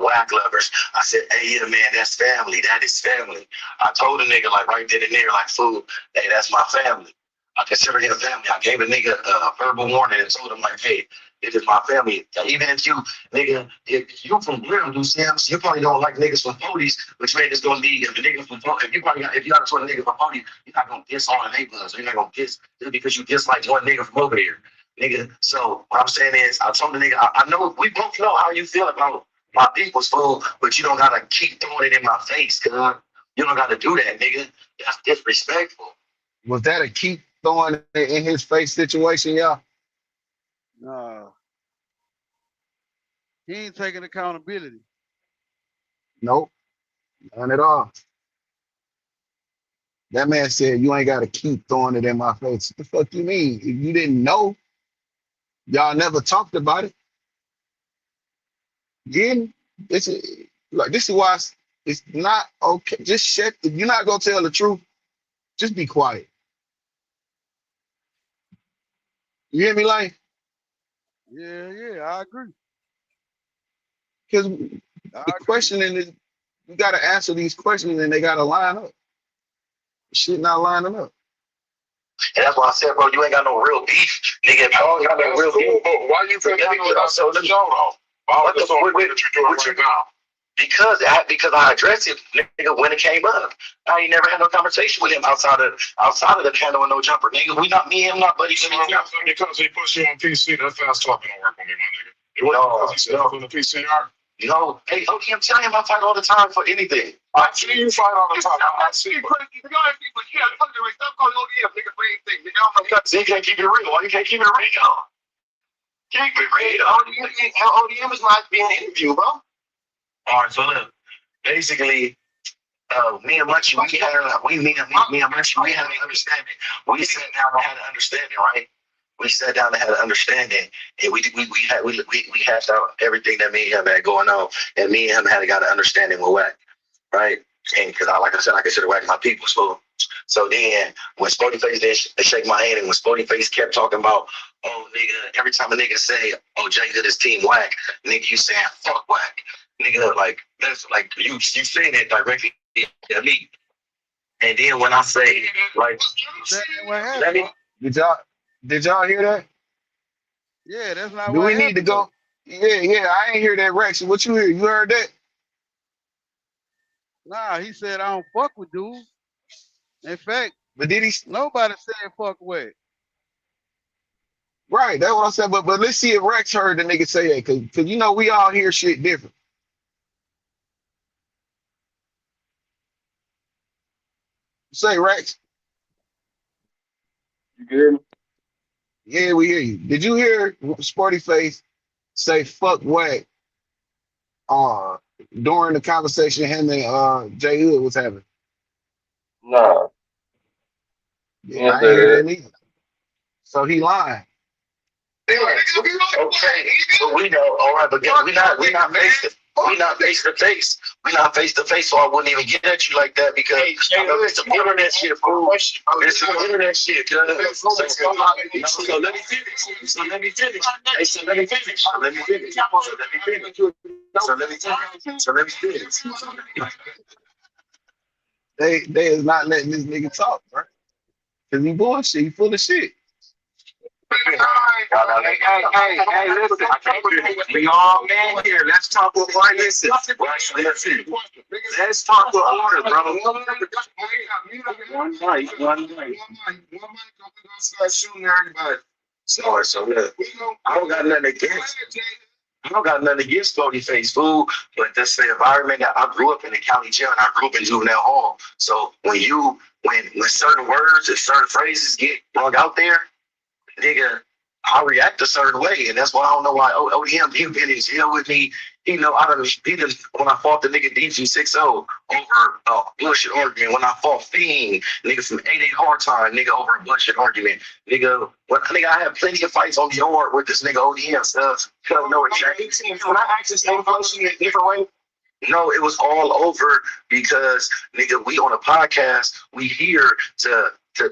Speaker 6: Wack lovers." I said, "Hey, yeah, man, that's family. That is family." I told a nigga like right then and there, like, "Fool, hey, that's my family. I consider him family." I gave a nigga a verbal warning and told him like, "Hey, it is my family. Even if you, nigga, if you from real do Sims, you probably don't like niggas from 40s, which man is gonna be if a nigga from 40, if you got to a nigga from 40, you're not gonna diss all the neighborhoods. You're not gonna diss just because you dislike one nigga from over here." Nigga, so what I'm saying is, I told the nigga, I know we both know how you feel about my people's fool, but you don't gotta keep throwing it in my face, cuz you don't gotta do that, nigga. That's disrespectful.
Speaker 1: Was that a keep throwing it in his face situation, y'all?
Speaker 7: Nah, he ain't taking accountability.
Speaker 1: Nope, none at all. That man said you ain't gotta keep throwing it in my face. What the fuck you mean? If you didn't know, y'all never talked about it. Again, this is why it's not okay. Just shut. If you're not gonna tell the truth, just be quiet. You hear me, like?
Speaker 7: Yeah, I agree.
Speaker 1: Because
Speaker 7: I
Speaker 1: the
Speaker 7: agree.
Speaker 1: questioning is, you gotta answer these questions and they gotta line up. Shit not lining up.
Speaker 6: And that's why I said, bro, you ain't got no real beef, nigga. If you
Speaker 10: Oh,
Speaker 6: ain't got no
Speaker 10: that's
Speaker 6: real
Speaker 10: cool,
Speaker 6: beef,
Speaker 10: but why you think
Speaker 6: let me
Speaker 10: you
Speaker 6: so
Speaker 10: the show though? Why
Speaker 6: what
Speaker 10: the
Speaker 6: the
Speaker 10: song
Speaker 6: what,
Speaker 10: that you doing
Speaker 6: what
Speaker 10: right
Speaker 6: you
Speaker 10: now?
Speaker 6: because I addressed it, nigga, when it came up. I ain't never had no conversation with him outside of the panel and no jumper, nigga. We not me and him not buddies.
Speaker 10: Because he puts you on PC, that fast talking don't work on me, my nigga. It wasn't because he said on the PCR.
Speaker 6: No, hey, ODM, tell him I fight all the time for anything.
Speaker 10: I see you fight all the time. I see you.
Speaker 6: You can't keep it real. Why you can't keep it real? Keep it real. ODM is not being interviewed, bro. All right, so look, basically, me and Munchie, me and Munchie, we had an understanding. We sat down and had an understanding, right? We sat down and had an understanding, and we hashed out everything that me and him had going on, and me and him had got an understanding with Wack, right? And because like I said, I consider Wack my people, so then when Sporty Face did shake my hand, and when Sporty Face kept talking about, oh nigga, every time a nigga say, oh Jay did his team Wack, nigga, you saying fuck Wack, nigga, like that's like you saying it directly to me, and then when I say like, let me.
Speaker 1: Did y'all hear that?
Speaker 7: Yeah, that's not
Speaker 1: Do
Speaker 7: what
Speaker 1: we need to
Speaker 7: happened,
Speaker 1: go? Yeah. I ain't hear that, Rex. What you hear? You heard that?
Speaker 7: Nah, he said I don't fuck with dudes. In fact,
Speaker 1: But did he?
Speaker 7: nobody said fuck with.
Speaker 1: Right, that's what I said. But let's see if Rex heard the nigga say that, cause you know we all hear shit different. Say Rex.
Speaker 8: You can hear me?
Speaker 1: Yeah, we hear you. Did you hear Sporty Face say fuck Wack uh during the conversation him and Jay Hood was having?
Speaker 8: Nah, he
Speaker 1: Yeah,
Speaker 8: didn't
Speaker 1: I ain't
Speaker 8: say
Speaker 1: hear
Speaker 8: that.
Speaker 1: that neither. So he lying.
Speaker 6: Okay, but we know, all right, but we not face to face. We not face to face, so I wouldn't even get at you like that because you know, it's some internet shit, fool. It's some internet shit, cuz. So let me finish. So let me finish. Hey, so let me finish. So let me finish. So let me finish. So let me finish. So let me finish.
Speaker 1: They is not letting this nigga talk, bro. Cause he bullshit. He full of shit.
Speaker 6: Hey, listen. We all men here. Let's talk with one. Listen. Let's talk with order, bro. One night.
Speaker 10: Start shooting everybody.
Speaker 6: So look, I don't got nothing against. I don't got nothing against Sporty Face, fool, but that's the environment that I grew up in the county jail and I grew up in juvenile hall. So when certain words and certain phrases get brung out there, nigga, I react a certain way, and that's why I don't know why ODM he been in jail with me. He know when I fought the nigga DG60 over a bullshit argument. When I fought Fiend, nigga from 88 Hard Time, nigga over a bullshit argument. Nigga, I had plenty of fights on the yard with this nigga ODM stuff. No, exactly. When I asked the same question in a different way. No, it was all over because nigga, we on a podcast, we here to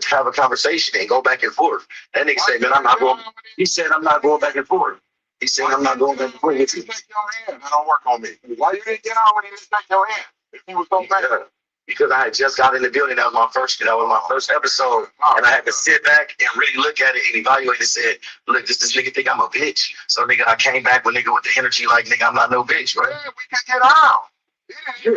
Speaker 6: have a conversation and go back and forth. That nigga said, man, I'm not going. He said, I'm not going back and forth. He said, I'm not going back and forth with you.
Speaker 10: Take your hand. That don't work on me. Why you didn't get out when you didn't take your hand? If he was so bad.
Speaker 6: Because I had just got in the building. That was my first episode. And I had to sit back and really look at it and evaluate and said, look, this nigga think I'm a bitch. So nigga, I came back with nigga with the energy like nigga, I'm not no bitch, right?
Speaker 10: Yeah, we can get out.
Speaker 6: Yeah,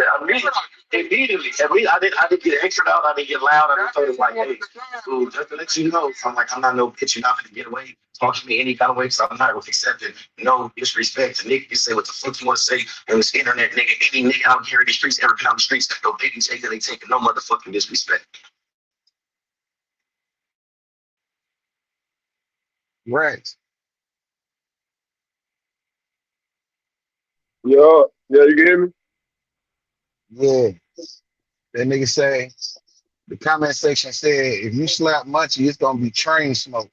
Speaker 6: immediately. I didn't get extra loud. I didn't get loud. I just told him like, hey, fool, just to let you know, I'm like, I'm not no bitch. You're not gonna get away. Talk to me any kind of way, so I'm not gonna accept it. No disrespect to nigga. You say what the fuck you want to say on this internet, nigga. Any nigga out here in the streets, ever been on the streets, no baby J, they taking no motherfucking disrespect.
Speaker 1: Rex.
Speaker 8: Yeah, you can hear me?
Speaker 1: Yeah. That nigga say the comment section said if you slap Munchie, it's gonna be train smoke.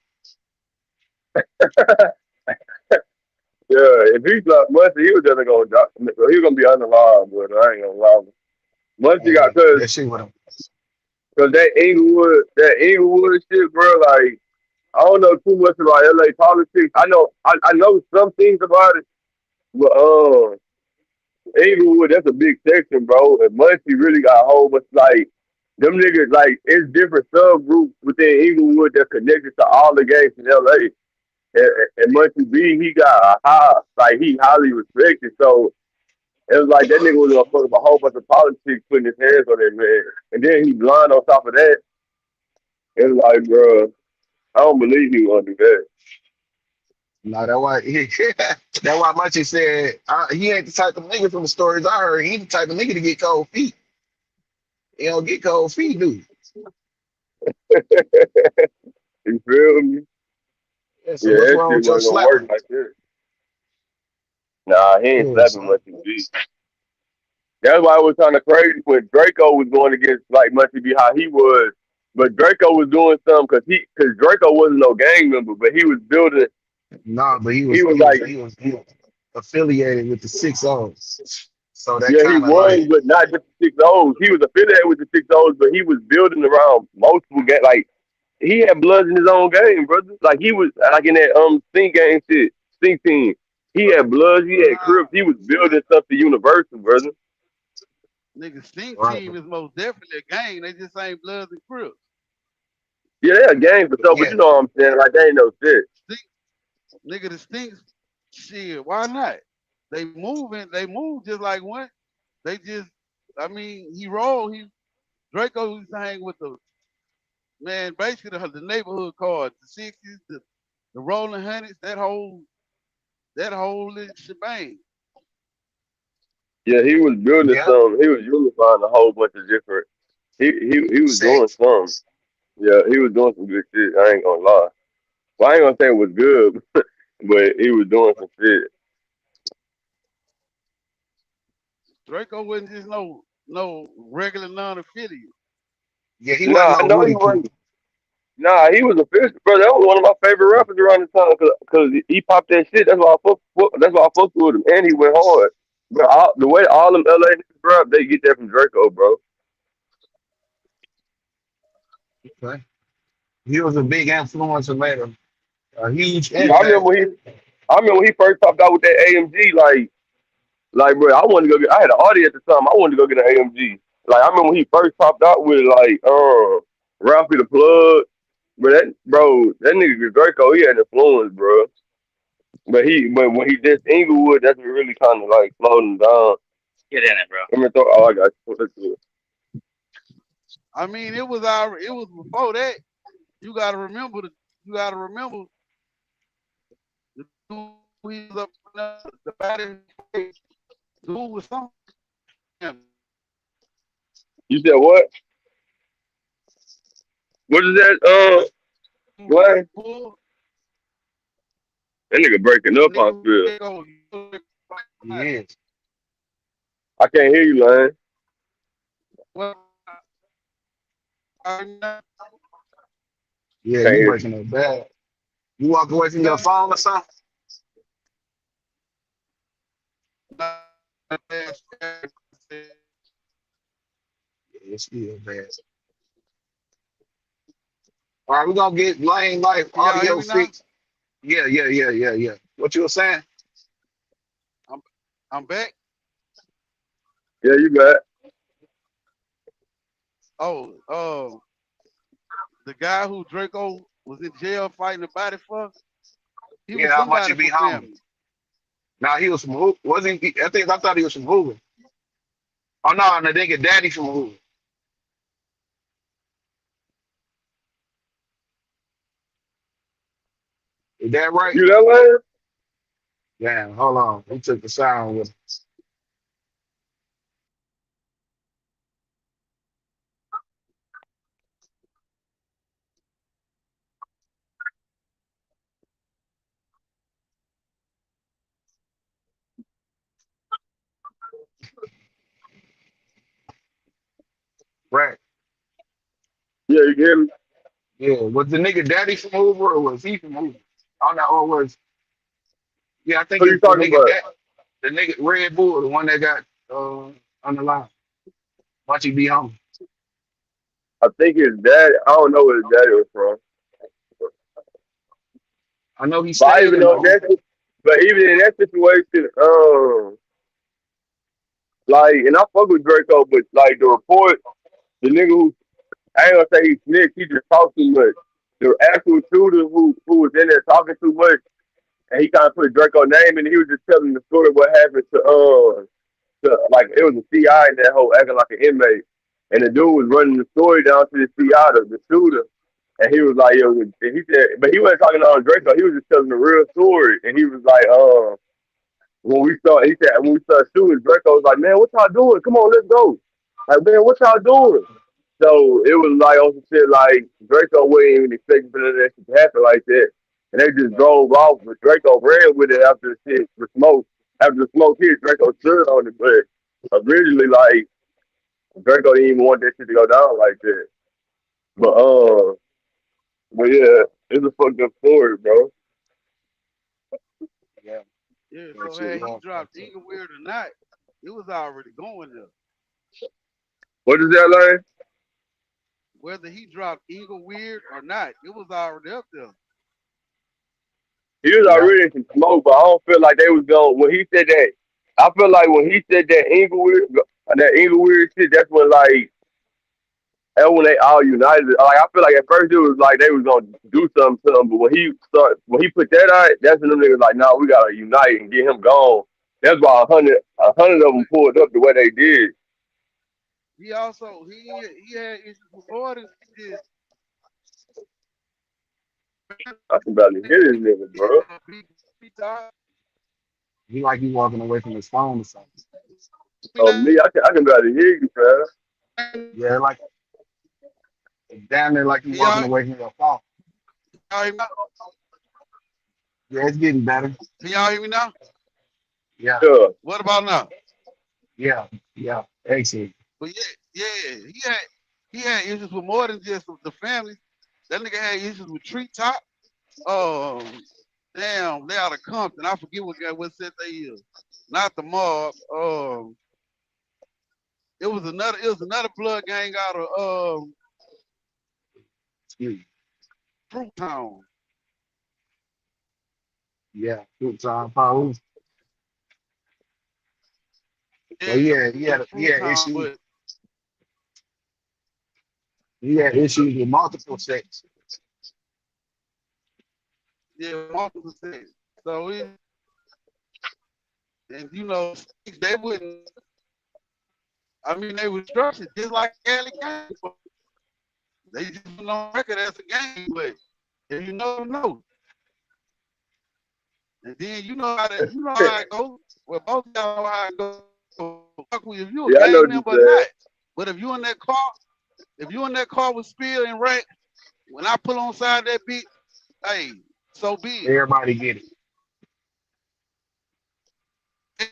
Speaker 8: Yeah, if he's not Muncie, he was just gonna drop. He was gonna be unalive, but I ain't gonna lie. Muncie got
Speaker 1: And that shit with him.
Speaker 8: cause that Inglewood shit, bro. Like I don't know too much about LA politics. I know some things about it, but Inglewood, that's a big section, bro. And Muncie really got a whole bunch like them niggas. Like it's different subgroups within Inglewood that's connected to all the gangs in LA. And Muncie B, he got a high, like he highly respected. So It was like that nigga was gonna fuck up a whole bunch of politics putting his hands on that man. And then he blind on top of that. It was like, bro, I don't believe he gonna do that.
Speaker 1: No, that's why that's why Munchie said he ain't the type of nigga from the stories I heard. He the type of nigga to get cold feet. He don't get cold feet, dude.
Speaker 8: You feel me?
Speaker 1: Yeah, so
Speaker 8: Yeah,
Speaker 1: what's
Speaker 8: that
Speaker 1: wrong
Speaker 8: shit
Speaker 1: with your
Speaker 8: wasn't gonna work
Speaker 1: slapping?
Speaker 8: like that. Nah, he ain't
Speaker 1: Yeah,
Speaker 8: slapping
Speaker 1: son.
Speaker 8: Musty B. That's why it was kind of crazy when Draco was going against like Musty B how he was. But Draco was doing something because Draco wasn't no gang member, but he was building.
Speaker 1: Nah, but he
Speaker 8: He
Speaker 1: was
Speaker 8: was
Speaker 1: he was
Speaker 8: like,
Speaker 1: he was he was affiliated with the 6-0s. So that
Speaker 8: yeah, he
Speaker 1: kind of
Speaker 8: won,
Speaker 1: like
Speaker 8: but not just the 6-0s. He was affiliated with the 6-0s, but he was building around multiple gang. Like he had bloods in his own game, brother. Like he was like in that stink game shit, stink team. He had bloods, he had crips. He was building stuff to Universal, brother.
Speaker 7: Nigga, Stink
Speaker 1: right.
Speaker 7: Team is most definitely a gang. They just ain't Bloods and Crips.
Speaker 8: Yeah, they a gang for sure, but
Speaker 1: Yeah,
Speaker 8: you know what I'm saying? Like they ain't no shit.
Speaker 7: Stink, nigga, the Stinks, shit, why not? They move just like one. They just, I mean, Draco used to hang with the, man, basically the neighborhood cards, the 60s, the Rolling Hundreds, that whole little shebang.
Speaker 8: Yeah, he was building
Speaker 1: yeah.
Speaker 8: some. He was unifying a whole bunch of different. He was doing
Speaker 1: Sex.
Speaker 8: some. Yeah, he was doing some good shit. I ain't gonna lie. Well, I ain't gonna say it was good, but he was doing some shit.
Speaker 7: Draco wasn't just no regular non-affiliate.
Speaker 1: Yeah, he wasn't
Speaker 8: Nah, I
Speaker 1: no
Speaker 8: know he
Speaker 1: Woody Poop.
Speaker 8: wasn't. Nah, he was official, bro. That was one of my favorite rappers around the time because he popped that shit. That's why that's why I fucked with him, and he went hard. Bro, the way all them LA niggas rap, they get that from Draco, bro.
Speaker 1: Okay. He was a big influence and made a huge
Speaker 8: Yeah,
Speaker 1: impact.
Speaker 8: I remember when he first popped out with that AMG, like, bro, I wanted to go get. I had an Audi at the time. I wanted to go get an AMG. Like, I remember when he first popped out with it, like, Ralphie the Plug. That nigga Draco, he had influence, bro. But when he did Inglewood, that's what really kind of like slowed him down.
Speaker 11: Get in it, bro.
Speaker 8: I mean, oh, I got you. Let's do it.
Speaker 7: I mean, it was before that. You gotta remember the dude he was up the body dude was something.
Speaker 8: You said what? What is that? Glenn? That nigga breaking up. I feel.
Speaker 1: Yes.
Speaker 8: I can't hear you, man.
Speaker 7: Well,
Speaker 1: Yeah,
Speaker 8: Can't
Speaker 1: you
Speaker 8: hear you.
Speaker 1: breaking it bad. You walk away from your phone or something? Yeah, it's still bad. All right, we're gonna get Lane Life
Speaker 7: can y'all hear
Speaker 1: audio
Speaker 7: me now?
Speaker 1: fixed. Yeah. What you were saying?
Speaker 7: I'm I'm back.
Speaker 8: Yeah, you got.
Speaker 7: Oh, the guy who Draco was in jail fighting the body for, he was
Speaker 1: Yeah, how much
Speaker 7: somebody
Speaker 1: it be
Speaker 7: from
Speaker 1: hungry?
Speaker 7: family.
Speaker 1: Now he was from who? Wasn't he? I thought he was from Hoover. Oh no, the nigga daddy from Hoover. Is that right?
Speaker 8: You that man?
Speaker 1: Damn, hold on. He took the sound with him. Right.
Speaker 8: Yeah, you hear me?
Speaker 1: Yeah. Was the nigga daddy from Hoover or was he from Hoover? Oh no, or was yeah, I think
Speaker 8: Who you
Speaker 1: it's the
Speaker 8: talking
Speaker 1: nigga
Speaker 8: about?
Speaker 1: that the nigga Red Bull, the one that got on the line. Watch he be home.
Speaker 8: I think his dad. I don't know where his daddy was from,
Speaker 1: I know he
Speaker 8: but I
Speaker 1: stayed
Speaker 8: even
Speaker 1: in
Speaker 8: know
Speaker 1: the Hoover.
Speaker 8: that. But even in that situation, like, and I fuck with Draco, but like the report, the nigga who I ain't gonna say he snitched, he just talked too much. The actual shooter who was in there talking too much, and he kind of put Draco name, and he was just telling the story of what happened to Like it was a CI in that whole acting like an inmate, and the dude was running the story down to the CI, the shooter, and he was like, yo, and he said, but he wasn't talking on Draco, he was just telling the real story, and he was like, he said when we started shooting, Draco was like, man, what y'all doing? Come on, let's go. Like, man, what y'all doing? So it was like on some shit like Draco wasn't even expecting for that shit to happen like that. And they just drove off, but Draco ran with it after the shit for smoke. After the smoke hit, Draco stood on it, but originally like Draco didn't even want that shit to go down like that. But but yeah, it's a fucked up story, bro.
Speaker 1: Yeah,
Speaker 7: Yeah,
Speaker 1: that
Speaker 7: so
Speaker 1: shit
Speaker 7: had he
Speaker 1: was
Speaker 7: dropped
Speaker 1: fucked up.
Speaker 7: Eagle Weird or not, it was already going there.
Speaker 8: What is that like?
Speaker 7: Whether he dropped Eagle Weird or not, it was already up there.
Speaker 8: He was
Speaker 1: Yeah,
Speaker 8: already in some smoke, but I don't feel like they was going when he said that. I feel like when he said that Inglewood shit, that's when they all united. Like I feel like at first it was like they was gonna do something to him, but when he put that out, that's when them niggas like, nah, we gotta unite and get him gone. That's why a hundred of them
Speaker 7: But
Speaker 8: pulled up the way they did.
Speaker 7: he also he had issues with more than just
Speaker 8: I can barely hear this nigga, bro.
Speaker 7: big time.
Speaker 1: he like he walking away from his phone or something.
Speaker 8: Me, I can barely hear you, fam.
Speaker 1: Yeah, like damn near like you
Speaker 7: Can
Speaker 1: walking
Speaker 7: y'all,
Speaker 1: away from your phone.
Speaker 7: y'all hear me now?
Speaker 1: Yeah, it's getting better.
Speaker 7: Can y'all hear me now?
Speaker 1: Yeah,
Speaker 8: Yeah.
Speaker 7: What about now?
Speaker 1: yeah, yeah. Excellent.
Speaker 7: But he had issues with more than just the family. That nigga had issues with Treetop. Um, damn, they out of Compton. I forget what set they is. Not the mob. It was another blood gang out of
Speaker 1: Excuse me.
Speaker 7: Fruit Town.
Speaker 1: Yeah, good time, Paul. Well,
Speaker 7: Yeah,
Speaker 1: yeah, he
Speaker 7: Fruit
Speaker 1: had
Speaker 7: Town,
Speaker 1: issues.
Speaker 7: but
Speaker 1: He had issues with multiple sects.
Speaker 7: yeah, multiple states. So it and they wouldn't. I mean, they were structured just like Alley Gang. They just went on record as a gang, but if you know. And then you know how it goes. Well, both of y'all know how it goes. Fuck with if you a
Speaker 8: Yeah, I know
Speaker 7: gang
Speaker 8: what you
Speaker 7: member or
Speaker 8: said.
Speaker 7: not. But if you in that car with Spill and Rack, when I pull on side that bitch, hey, so be it.
Speaker 1: Everybody get it.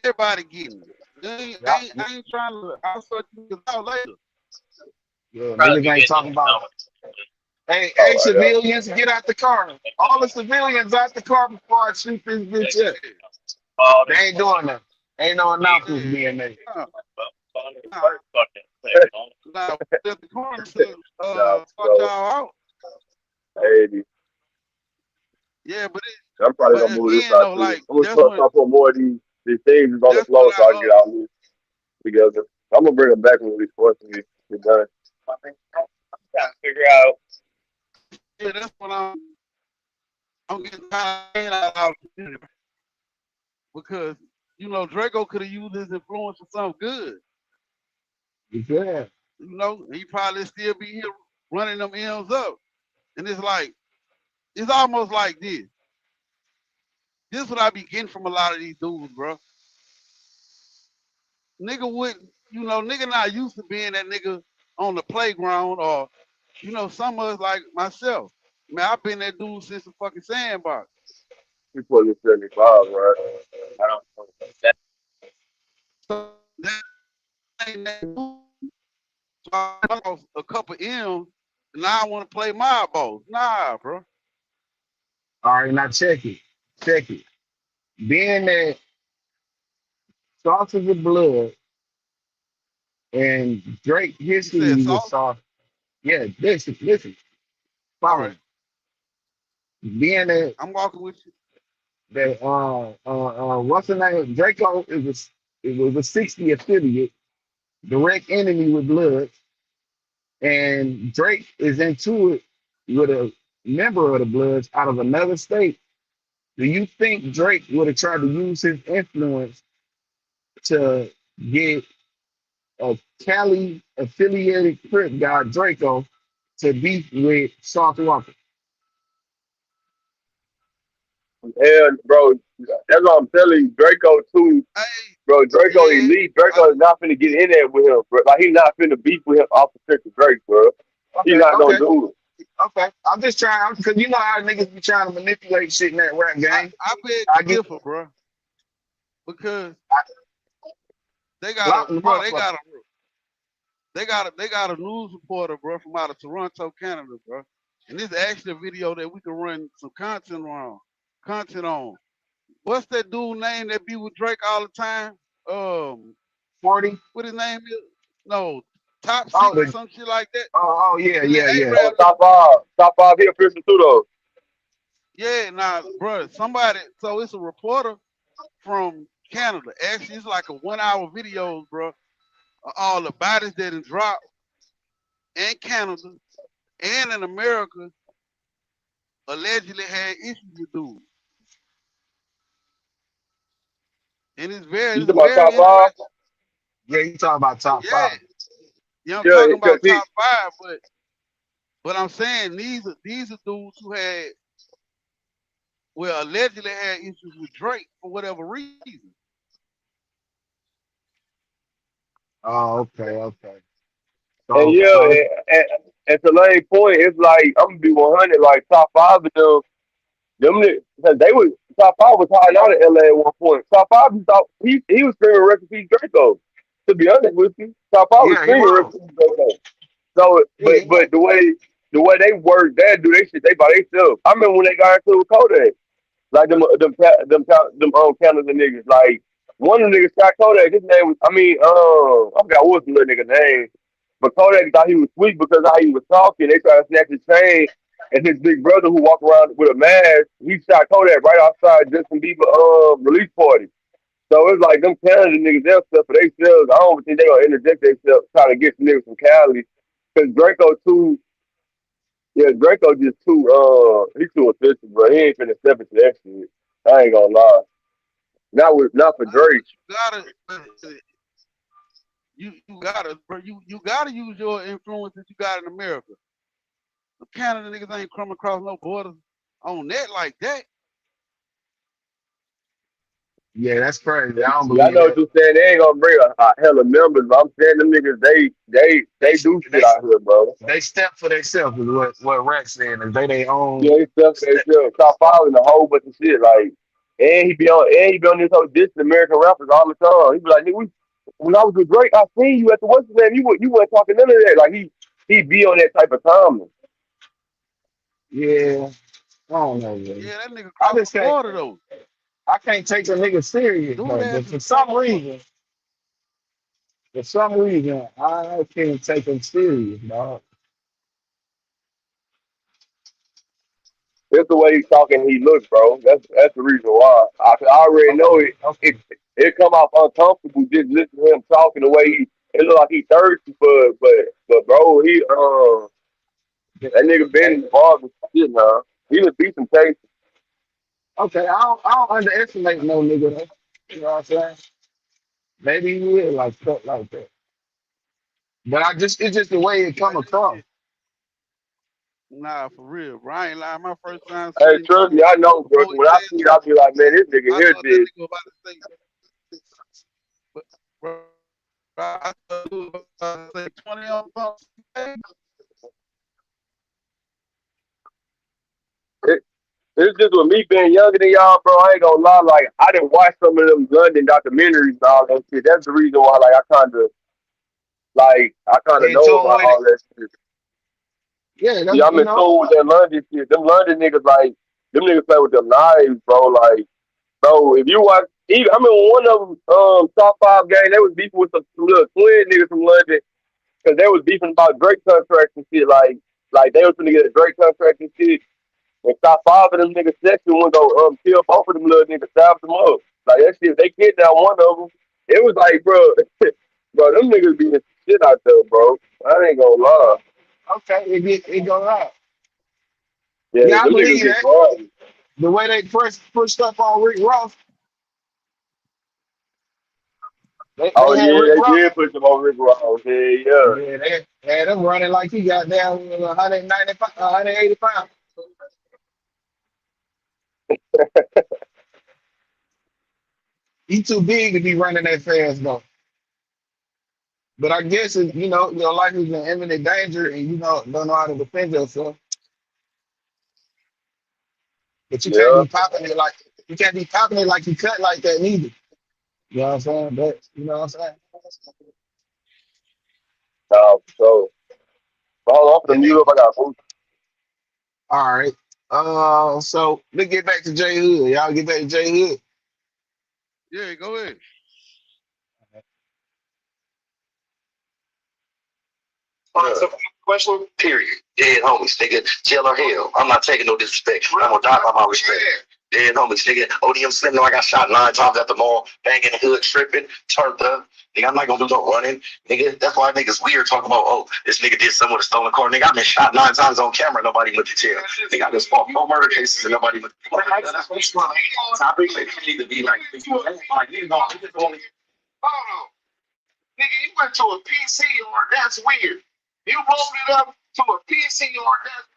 Speaker 7: Everybody getting it. I ain't,
Speaker 1: Yeah,
Speaker 7: I ain't, I ain't trying to. I'll sort you out later.
Speaker 1: yeah. Niggas ain't talking about. Hey,
Speaker 8: All
Speaker 1: hey,
Speaker 8: right, yeah.
Speaker 1: civilians, get out the car. All the civilians out the car before I shoot this bitch up. They ain't doing that. Ain't no announcements
Speaker 7: Yeah.
Speaker 1: being made.
Speaker 7: Nah, nah, nah. At the corner to
Speaker 8: Nah,
Speaker 7: sort
Speaker 8: so
Speaker 7: y'all out.
Speaker 8: 80.
Speaker 7: Yeah,
Speaker 8: I'm probably
Speaker 7: but
Speaker 8: gonna move this
Speaker 7: again
Speaker 8: out
Speaker 7: though,
Speaker 8: too.
Speaker 7: like
Speaker 8: I'm gonna
Speaker 7: that's
Speaker 8: start
Speaker 7: when
Speaker 8: start put more of these things on the
Speaker 7: that's what
Speaker 8: floor so I can get all this together. I'm gonna bring them back when we force to get done. Trying to figure out.
Speaker 7: that's what I'm getting tired of because Draco could have used his influence for something good.
Speaker 1: Yeah.
Speaker 7: He probably still be here running them M's up. And it's like, it's almost like this. This is what I be getting from a lot of these dudes, bro. Nigga wouldn't, nigga not used to being that nigga on the playground or, some of us like myself. Man, I've been that dude since the fucking sandbox.
Speaker 8: We put this 75, right? I don't know.
Speaker 7: So that ain't that dude. So I lost a couple M's. And now I want to play my balls. Nah, bro.
Speaker 1: All right, now check it. Check it. Being that Sauces of Blood and Drake
Speaker 7: You said
Speaker 1: history with
Speaker 7: sauce?
Speaker 1: Sauce. Yeah, listen,
Speaker 7: All
Speaker 1: follow
Speaker 7: right.
Speaker 1: me. Being that
Speaker 7: I'm walking with you.
Speaker 1: what's the name? Draco it was a 60 affiliate, direct enemy with Blood, and Drake is into it with a member of the Bloods out of another state. Do you think Drake would have tried to use his influence to get a Cali affiliated Crip guy, Draco, to beef with Soft Walker.
Speaker 8: Hell, bro, that's what I'm telling you. Draco too,
Speaker 7: Hey,
Speaker 8: bro. Draco
Speaker 7: yeah,
Speaker 8: elite.
Speaker 7: I,
Speaker 8: Draco is not finna get in there with him, bro. Like he not finna beef with him off the strength of Drake, bro. He
Speaker 1: Okay,
Speaker 8: not gonna
Speaker 1: okay,
Speaker 8: do it.
Speaker 1: okay. I'm just trying because you know how niggas be trying to manipulate shit in that rap game.
Speaker 7: I beg
Speaker 1: I
Speaker 7: to
Speaker 1: get
Speaker 7: differ, bro, because
Speaker 1: I,
Speaker 7: they got a,
Speaker 1: lock the
Speaker 7: bro, they
Speaker 1: motherfucker.
Speaker 7: got a, they got a news reporter, bro, from out of Toronto, Canada, bro, and this is actually a video that we can run some content on. What's that dude name that be with Drake all the time? Um,
Speaker 1: 40.
Speaker 7: what his name is? No, Top
Speaker 1: Oh,
Speaker 7: Secret, some shit like that.
Speaker 1: oh yeah,
Speaker 7: He
Speaker 1: yeah,
Speaker 7: that
Speaker 1: yeah.
Speaker 8: Oh,
Speaker 7: Arab.
Speaker 8: top five here, Christian too though.
Speaker 7: Yeah, nah, bro. Somebody. So it's a reporter from Canada. Actually, it's like a 1 hour video, bro. Of all the bodies that done dropped in Canada and in America allegedly had issues with dudes, and
Speaker 8: You
Speaker 7: it's
Speaker 8: talking about
Speaker 7: very
Speaker 8: top five?
Speaker 7: interesting.
Speaker 1: Yeah, you talking about top
Speaker 7: Yeah,
Speaker 1: five.
Speaker 7: I'm
Speaker 8: Yeah,
Speaker 7: talking
Speaker 8: because
Speaker 7: about top five, but I'm saying these are dudes who had well allegedly had issues with Drake for whatever reason.
Speaker 1: Oh, okay, okay.
Speaker 8: and
Speaker 1: So,
Speaker 8: yeah, and to Lane's point, it's like I'm gonna be 100. Like top five of them because they was top five was hiding out in LA at one point. Top five, he thought he was screaming recipe Draco. To be honest with you, top five was
Speaker 1: yeah, he
Speaker 8: screaming
Speaker 1: was.
Speaker 8: recipe Draco. So,
Speaker 1: Yeah, he was.
Speaker 8: but the way they work, they do they shit they by themselves. I remember when they got into it with Kodak, like them Canada niggas. Like one of the niggas shot Kodak. His name was I forgot what the little nigga name, but Kodak thought he was sweet because how he was talking. They tried to snatch his chain, and his big brother who walked around with a mask, he shot Kodak right outside Justin Bieber release party. So it's like them Canada niggas, they'll stuff for themselves. I don't think they gonna interject themselves trying to get some niggas from Cali. Cause Draco too, yeah, Draco just too, he's too efficient, bro. He ain't finna step into that shit. I ain't gonna lie. Not for
Speaker 7: Nah,
Speaker 8: Drake.
Speaker 7: but you gotta, bro. You gotta use your influence that you got in America. The Canada niggas ain't coming across no borders on that like that.
Speaker 1: Yeah, that's crazy. I don't
Speaker 8: Yeah, I
Speaker 1: believe
Speaker 8: know what
Speaker 1: that.
Speaker 8: you're saying. They ain't gonna bring a hell of members, but I'm saying them niggas,
Speaker 1: They
Speaker 8: they do
Speaker 1: they
Speaker 8: shit out here, bro.
Speaker 1: they step for themselves is what Rex said, and they own.
Speaker 8: Yeah, he stuff they
Speaker 1: Step.
Speaker 8: still top five in a whole bunch of shit. Like, and he be on this whole dissing American rappers all the time. He be like, nigga, when I was with Drake, I seen you at the what's his name. You weren't talking none of that. Like he be on that type of time.
Speaker 1: Yeah, I don't know, man.
Speaker 7: Yeah, that nigga
Speaker 1: I
Speaker 7: crossed the
Speaker 1: just can't.
Speaker 7: border though.
Speaker 1: I can't take a nigga serious
Speaker 7: Dude
Speaker 1: though.
Speaker 7: ass
Speaker 1: But
Speaker 7: is across the border.
Speaker 1: for some reason, I can't take him serious, dog.
Speaker 8: That's the way he's talking. He looks, bro. That's the reason why. I already know
Speaker 1: Okay,
Speaker 8: it.
Speaker 1: okay.
Speaker 8: It come off uncomfortable just listening to him talking the way he. It look like he thirsty, but bro, that nigga been involved with shit now. He done beat some cases.
Speaker 1: Okay, I don't underestimate no nigga though. You know what I'm saying? Maybe he is like cut like that. But it's just the way it
Speaker 7: Man,
Speaker 1: come across.
Speaker 7: nah, for real, bro. I ain't lying. My first time
Speaker 8: Hey,
Speaker 7: seeing
Speaker 8: trust
Speaker 7: dude
Speaker 8: me, I know, bro.
Speaker 7: before he
Speaker 8: When I
Speaker 7: said
Speaker 8: see it, I
Speaker 7: something,
Speaker 8: be like, man, this nigga
Speaker 7: I
Speaker 8: here
Speaker 7: thought that
Speaker 8: did.
Speaker 7: nigga was about to say, but, bro, I thought he was about to say 20 on something.
Speaker 8: It, it's just with me being younger than y'all, bro. I ain't gonna lie. Like, I didn't watch some of them London documentaries and all that shit. That's the reason why, like, I kind of
Speaker 1: In
Speaker 8: know
Speaker 1: tune
Speaker 8: about
Speaker 1: with it.
Speaker 8: all that shit.
Speaker 1: Yeah,
Speaker 8: Yeah,
Speaker 1: that's
Speaker 8: I'm in tune with that London shit. Them London niggas, like, them niggas play with them knives, bro. Like, bro, if you watch, even, I mean, one of them top five game, they was beefing with some little twin niggas from London because they was beefing about Drake contracts and shit. Like they was gonna get a Drake contract and shit. And top five of them niggas section one go kill both of them little niggas, stab them up. Like that shit, they kidnapped one of them. It was like, bro, bro, them niggas beating shit out there, bro. I ain't gonna lie.
Speaker 1: okay. It go out.
Speaker 8: Yeah,
Speaker 1: Yeah, I
Speaker 8: them niggas
Speaker 1: believe
Speaker 8: get
Speaker 1: that.
Speaker 8: brought.
Speaker 1: The way they pushed up on Rick Ross.
Speaker 8: Oh
Speaker 1: They had
Speaker 8: yeah,
Speaker 1: Rick
Speaker 8: they
Speaker 1: Ross.
Speaker 8: did put them on Rick Ross. Yeah,
Speaker 1: Yeah, they had them running like he got down 195, 180 pounds. He too big to be running that fast though. But I guess if, your life is in imminent danger and you don't know how to defend yourself. But you can't
Speaker 8: yeah.
Speaker 1: be popping it like you cut like that neither. You know what I'm saying? But you know what I'm saying?
Speaker 8: So hold on, I'm gonna
Speaker 1: And
Speaker 8: mute
Speaker 1: then,
Speaker 8: up. I got food.
Speaker 1: all right. So let's get back to J Hood. Y'all get back to J Hood.
Speaker 7: Yeah, go ahead.
Speaker 6: Answer question, period. Dead homies, nigga. Jail or hell. I'm not taking no disrespect. I'm gonna die by my respect. Dead homies, nigga. ODM Slim, no, I got shot 9 times at the mall, banging the hood, tripping, turned up. Nigga, I'm not gonna do no running. Nigga, that's why niggas weird talking about, oh, this nigga did something with a stolen car. Nigga, I've been shot 9 times on camera, nobody went to jail. Nigga, I just fought 4 murder cases and nobody went to jail. That's what you want. Topic, nigga, you need to be like, you know, you just only. Hold on. Nigga, you went to a PC or that's weird. You rolled it up to a PC or that's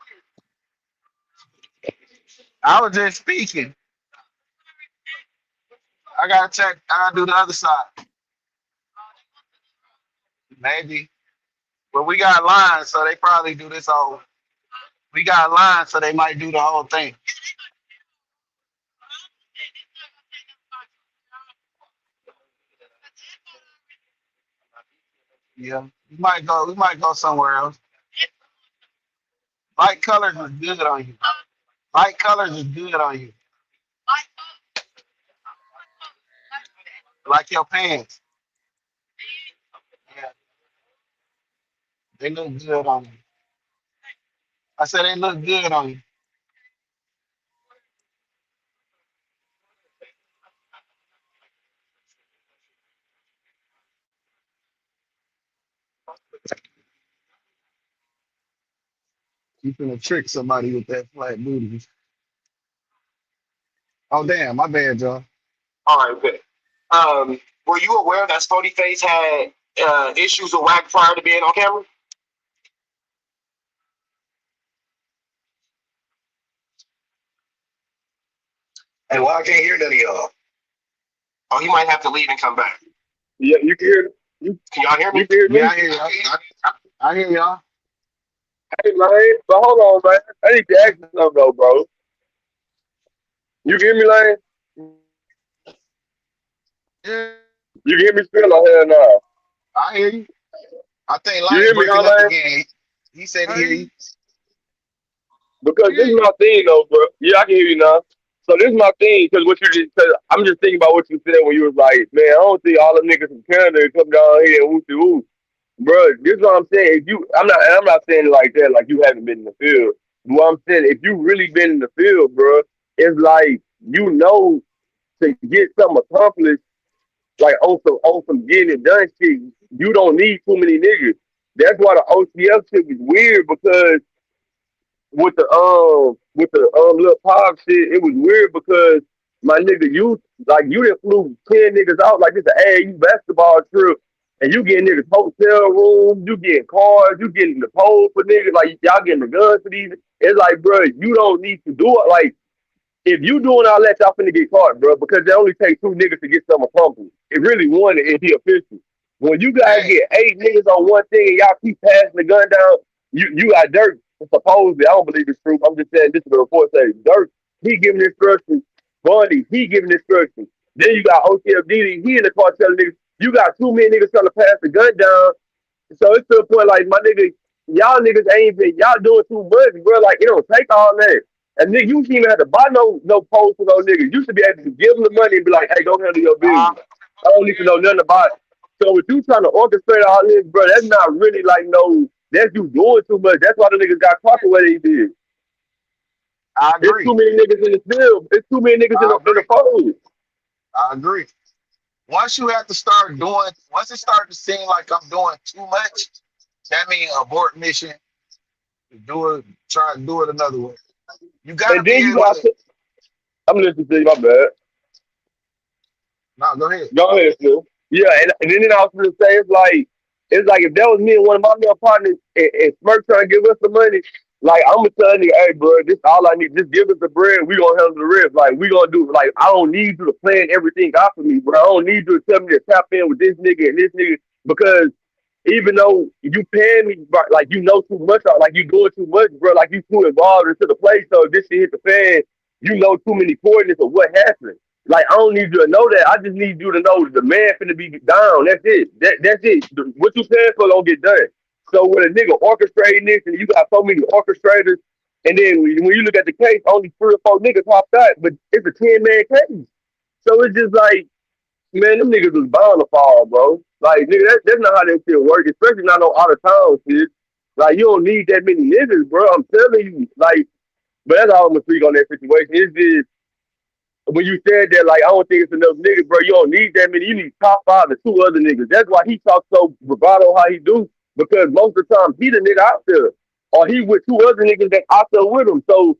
Speaker 1: I was just speaking. I gotta check. I gotta do the other side. Maybe. But we got lines, so they probably do this whole. We got lines, so they might do the whole thing. Yeah. We might go somewhere else. Light colors is good on you. Light colors is good on you. Like your pants. Yeah. They look good on you. I said they look good on you. You finna trick somebody with that flat booty. Oh damn, my bad, y'all.
Speaker 6: all right, good. Were you aware that Spody Face had issues with Wack prior to being on camera? Hey, well, I can't hear none of y'all. Oh, he might have to leave and come back.
Speaker 8: Yeah, you can hear me.
Speaker 6: Can y'all hear
Speaker 8: You
Speaker 6: me?
Speaker 8: can hear
Speaker 1: Yeah,
Speaker 8: me.
Speaker 1: I hear y'all. I hear y'all.
Speaker 8: Hey man, but hold on, man. I need to ask you something though, bro. You can hear me, Lane?
Speaker 7: Yeah.
Speaker 8: You can hear me still or hell no?
Speaker 1: I hear you. I think
Speaker 8: You
Speaker 1: Lane
Speaker 8: hear me, huh,
Speaker 1: breaking up
Speaker 8: Lane?
Speaker 1: again. He said he
Speaker 7: I
Speaker 1: hear you.
Speaker 8: Because
Speaker 7: hear
Speaker 8: this is
Speaker 7: you.
Speaker 8: my thing though, bro. Yeah, I can hear you now. So this is my thing, because what you just said, I'm just thinking about what you said when you was like, man, I don't see all the niggas from Canada come down here and whoopty whoop. Bro, this is what I'm saying. If you, I'm not saying it like that, like you haven't been in the field. What I'm saying, if you really been in the field, bro, it's like you know to get something accomplished, like on some getting it done shit. You don't need too many niggas. That's why the OCF shit was weird because with the little pop shit, it was weird because my nigga, you done flew 10 niggas out like it's an AAU basketball trip, and you getting niggas hotel rooms, you getting cars, you getting the pole for niggas, like y'all getting the guns for these. It's like, bro, you don't need to do it. Like if you doing all that, y'all finna get caught, bro, because it only takes 2 niggas to get something accomplished. It really one if he official. When you guys
Speaker 1: Hey,
Speaker 8: get 8 niggas on one thing and y'all keep passing the gun down, you got Dirk. Supposedly, I don't believe it's true. I'm just saying this is the report says Dirk, he giving instructions. Bundy, he giving instructions. Then you got OTFD, he in the car telling niggas, you got too many niggas trying to pass the gun down. So it's to a point like my nigga, y'all niggas ain't been y'all doing too much, bro. Like it don't take all that. And nigga, you shouldn't even have to buy no post for those niggas. You should be able to give them the money and be like, hey, go handle your
Speaker 1: uh,
Speaker 8: business. I don't need to know nothing about it. So if you trying to orchestrate all this, bro, that's not really like no, that's you doing too much. That's why the niggas got caught the way they did.
Speaker 1: I
Speaker 8: It's too
Speaker 1: agree.
Speaker 8: many niggas in the field. It's too many niggas
Speaker 1: I
Speaker 8: in the
Speaker 1: agree.
Speaker 8: fold.
Speaker 1: I agree. Once you have to start doing, once it starts to seem like I'm doing too much, that means abort mission. Do it. Try to do it another way. You gotta
Speaker 8: And
Speaker 1: be
Speaker 8: then you
Speaker 1: able
Speaker 8: got
Speaker 1: to.
Speaker 8: to, I'm listening to you, my bad.
Speaker 1: No, go ahead.
Speaker 8: Go ahead, Phil. Yeah, and then I was gonna say it's like if that was me and one of my little partners and Smirk trying to give us the money, like I'm gonna tell you, hey bro, this all I need, just give us the bread, we gonna handle the rest. Like we gonna do like I don't need you to plan everything out for me, bro. I don't need you to tell me to tap in with this nigga and this nigga because even though you paying me, like you know too much, or like you doing too much, bro, like you too involved into the play. So if this shit hit the fan, you know too many coordinates of what happened. Like I don't need you to know that. I just need you to know the man finna be down. That's it. That's it. What you paying for don't get done. So when a nigga orchestrating this and you got so many orchestrators, and then when you look at the case, only 3 or 4 niggas popped out, but it's a 10 man case. So it's just like, man, them niggas was bound to fall, bro. Like nigga, that's not how that shit work, especially not on out of town shit. Like you don't need that many niggas, bro. I'm telling you. Like, but that's all I'm gonna speak on that situation. It's just when you said that, like, I don't think it's enough niggas, bro. You don't need that many. You need top 5 and 2 other niggas. That's why he talks so bravado how he do, because most of the time he the nigga out there. Or he with 2 other niggas that out there with him. So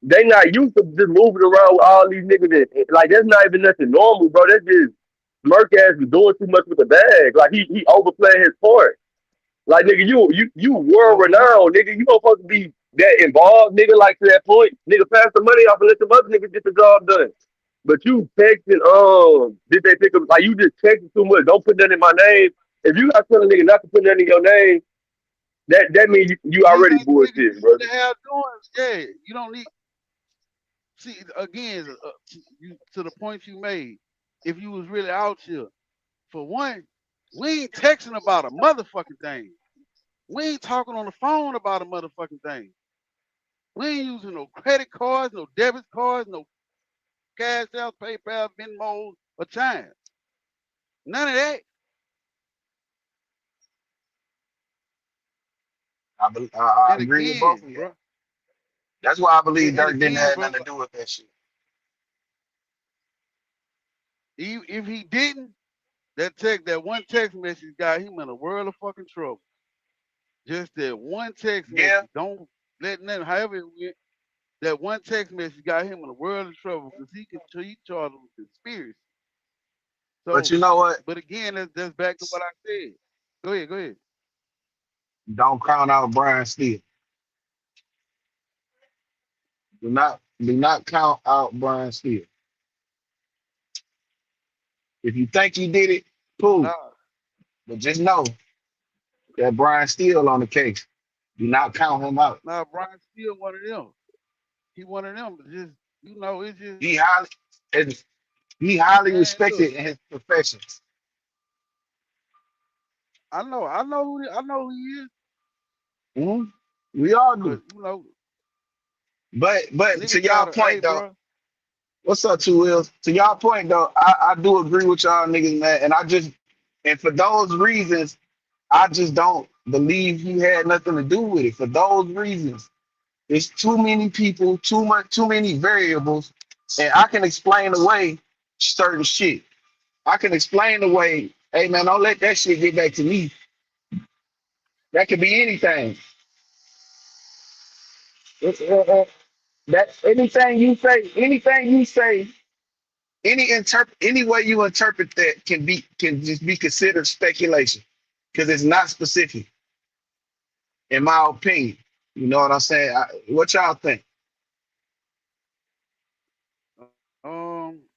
Speaker 8: they not used to just moving around with all these niggas like that's not even nothing normal, bro. That's just Murk ass was doing too much with the bag. Like he overplaying his part. Like nigga, you world
Speaker 7: Well,
Speaker 8: renowned, nigga. You don't supposed to be that involved, nigga. Like to that point, nigga, pass the money off and let some other niggas get the job done. But you texting, did they pick up? Like you just texting too much. Don't put that in my name. If you got tell a nigga not to put that in your name, that means you
Speaker 7: these
Speaker 8: already
Speaker 7: ain't the niggas
Speaker 8: bullshit,
Speaker 7: you
Speaker 8: bro.
Speaker 7: need to have doing. Yeah, you don't need. See, again, you to the point you made. If you was really out here, for one, we ain't texting about a motherfucking thing. We ain't talking on the phone about a motherfucking thing. We ain't using no credit cards, no debit cards, no cash out, PayPal, Venmo, or Chime. None of that.
Speaker 1: I
Speaker 7: And
Speaker 1: agree with both
Speaker 7: again,
Speaker 1: of you.
Speaker 7: bro.
Speaker 1: That's why I
Speaker 7: And,
Speaker 1: believe
Speaker 7: and
Speaker 1: Dirk didn't
Speaker 7: again,
Speaker 1: have
Speaker 7: bro.
Speaker 1: nothing to do with that shit.
Speaker 7: If he didn't, that one text message got him in a world of fucking trouble. Just that one text
Speaker 1: Yeah,
Speaker 7: message. Don't let nothing. However it went, that one text message got him in a world of trouble because he charged with conspiracy.
Speaker 1: but
Speaker 7: So,
Speaker 1: you know what?
Speaker 7: but again, that's back to what I said. Go ahead, go ahead.
Speaker 1: Don't count out Brian Steele. Do not count out Brian Steele. If you think he did it, cool.
Speaker 7: Nah,
Speaker 1: But just know that Brian Steele on the case. Do not count him out.
Speaker 7: nah. Brian still one of them. He one of them. But just it's just
Speaker 1: He highly and he highly
Speaker 7: man.
Speaker 1: respected
Speaker 7: Look,
Speaker 1: in his profession.
Speaker 7: I know who he is.
Speaker 1: Mhm. We all
Speaker 7: But
Speaker 1: do.
Speaker 7: you know,
Speaker 1: But to
Speaker 7: niggas
Speaker 1: y'all
Speaker 7: gotta. Hey,
Speaker 1: point though,
Speaker 7: bro.
Speaker 1: what's up, Two Wheels? To y'all point though, I do agree with y'all niggas, man. And for those reasons, I just don't believe he had nothing to do with it. For those reasons, it's too many people, too many variables, and I can explain away certain shit. I can explain away, hey man, don't let that shit get back to me. That could be anything. That anything you say, any way you interpret that can just be considered speculation because it's not specific, in my opinion. You know what I'm saying? What y'all think?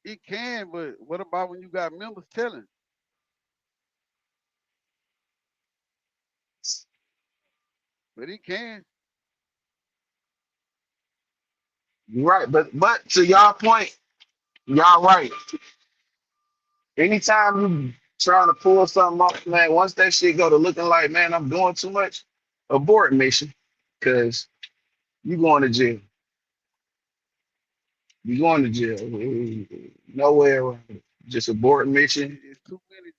Speaker 7: It can, but what about when you got members telling? But it can.
Speaker 1: You're right, but to y'all point, y'all right. Anytime you trying to pull something off, man, once that shit go to looking like, man, I'm doing too much, abort mission, because you going to jail. You going to jail. Nowhere around it. Just abort mission.
Speaker 7: It's too many.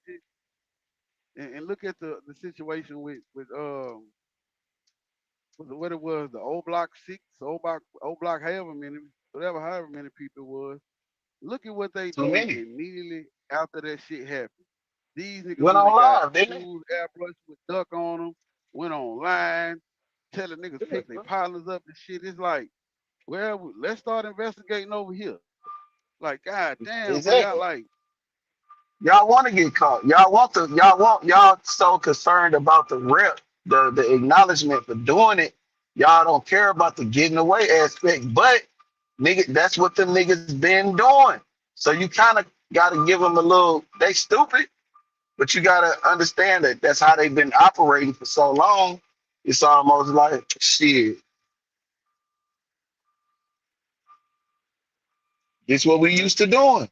Speaker 7: And look at the situation with what it was, the old block six, old block however many people it was. Look at what they
Speaker 1: Too
Speaker 7: did
Speaker 1: many.
Speaker 7: immediately after that shit happened. These niggas
Speaker 1: Went
Speaker 7: went
Speaker 1: on
Speaker 7: and got
Speaker 1: live, didn't
Speaker 7: shoes, airbrushed with duck on them, went online, telling niggas
Speaker 1: they?
Speaker 7: pick their partners up and shit. It's like, let's start investigating over here. Like, god damn, bro, y'all
Speaker 1: Exactly.
Speaker 7: like
Speaker 1: Y'all want to get caught. Y'all so concerned about the rep, the acknowledgement for doing it. Y'all don't care about the getting away aspect. But nigga, that's what the niggas been doing. So you kind of gotta give them a little. They stupid, but you gotta understand that that's how they've been operating for so long. It's almost like shit. It's what we
Speaker 7: That's
Speaker 1: used to doing.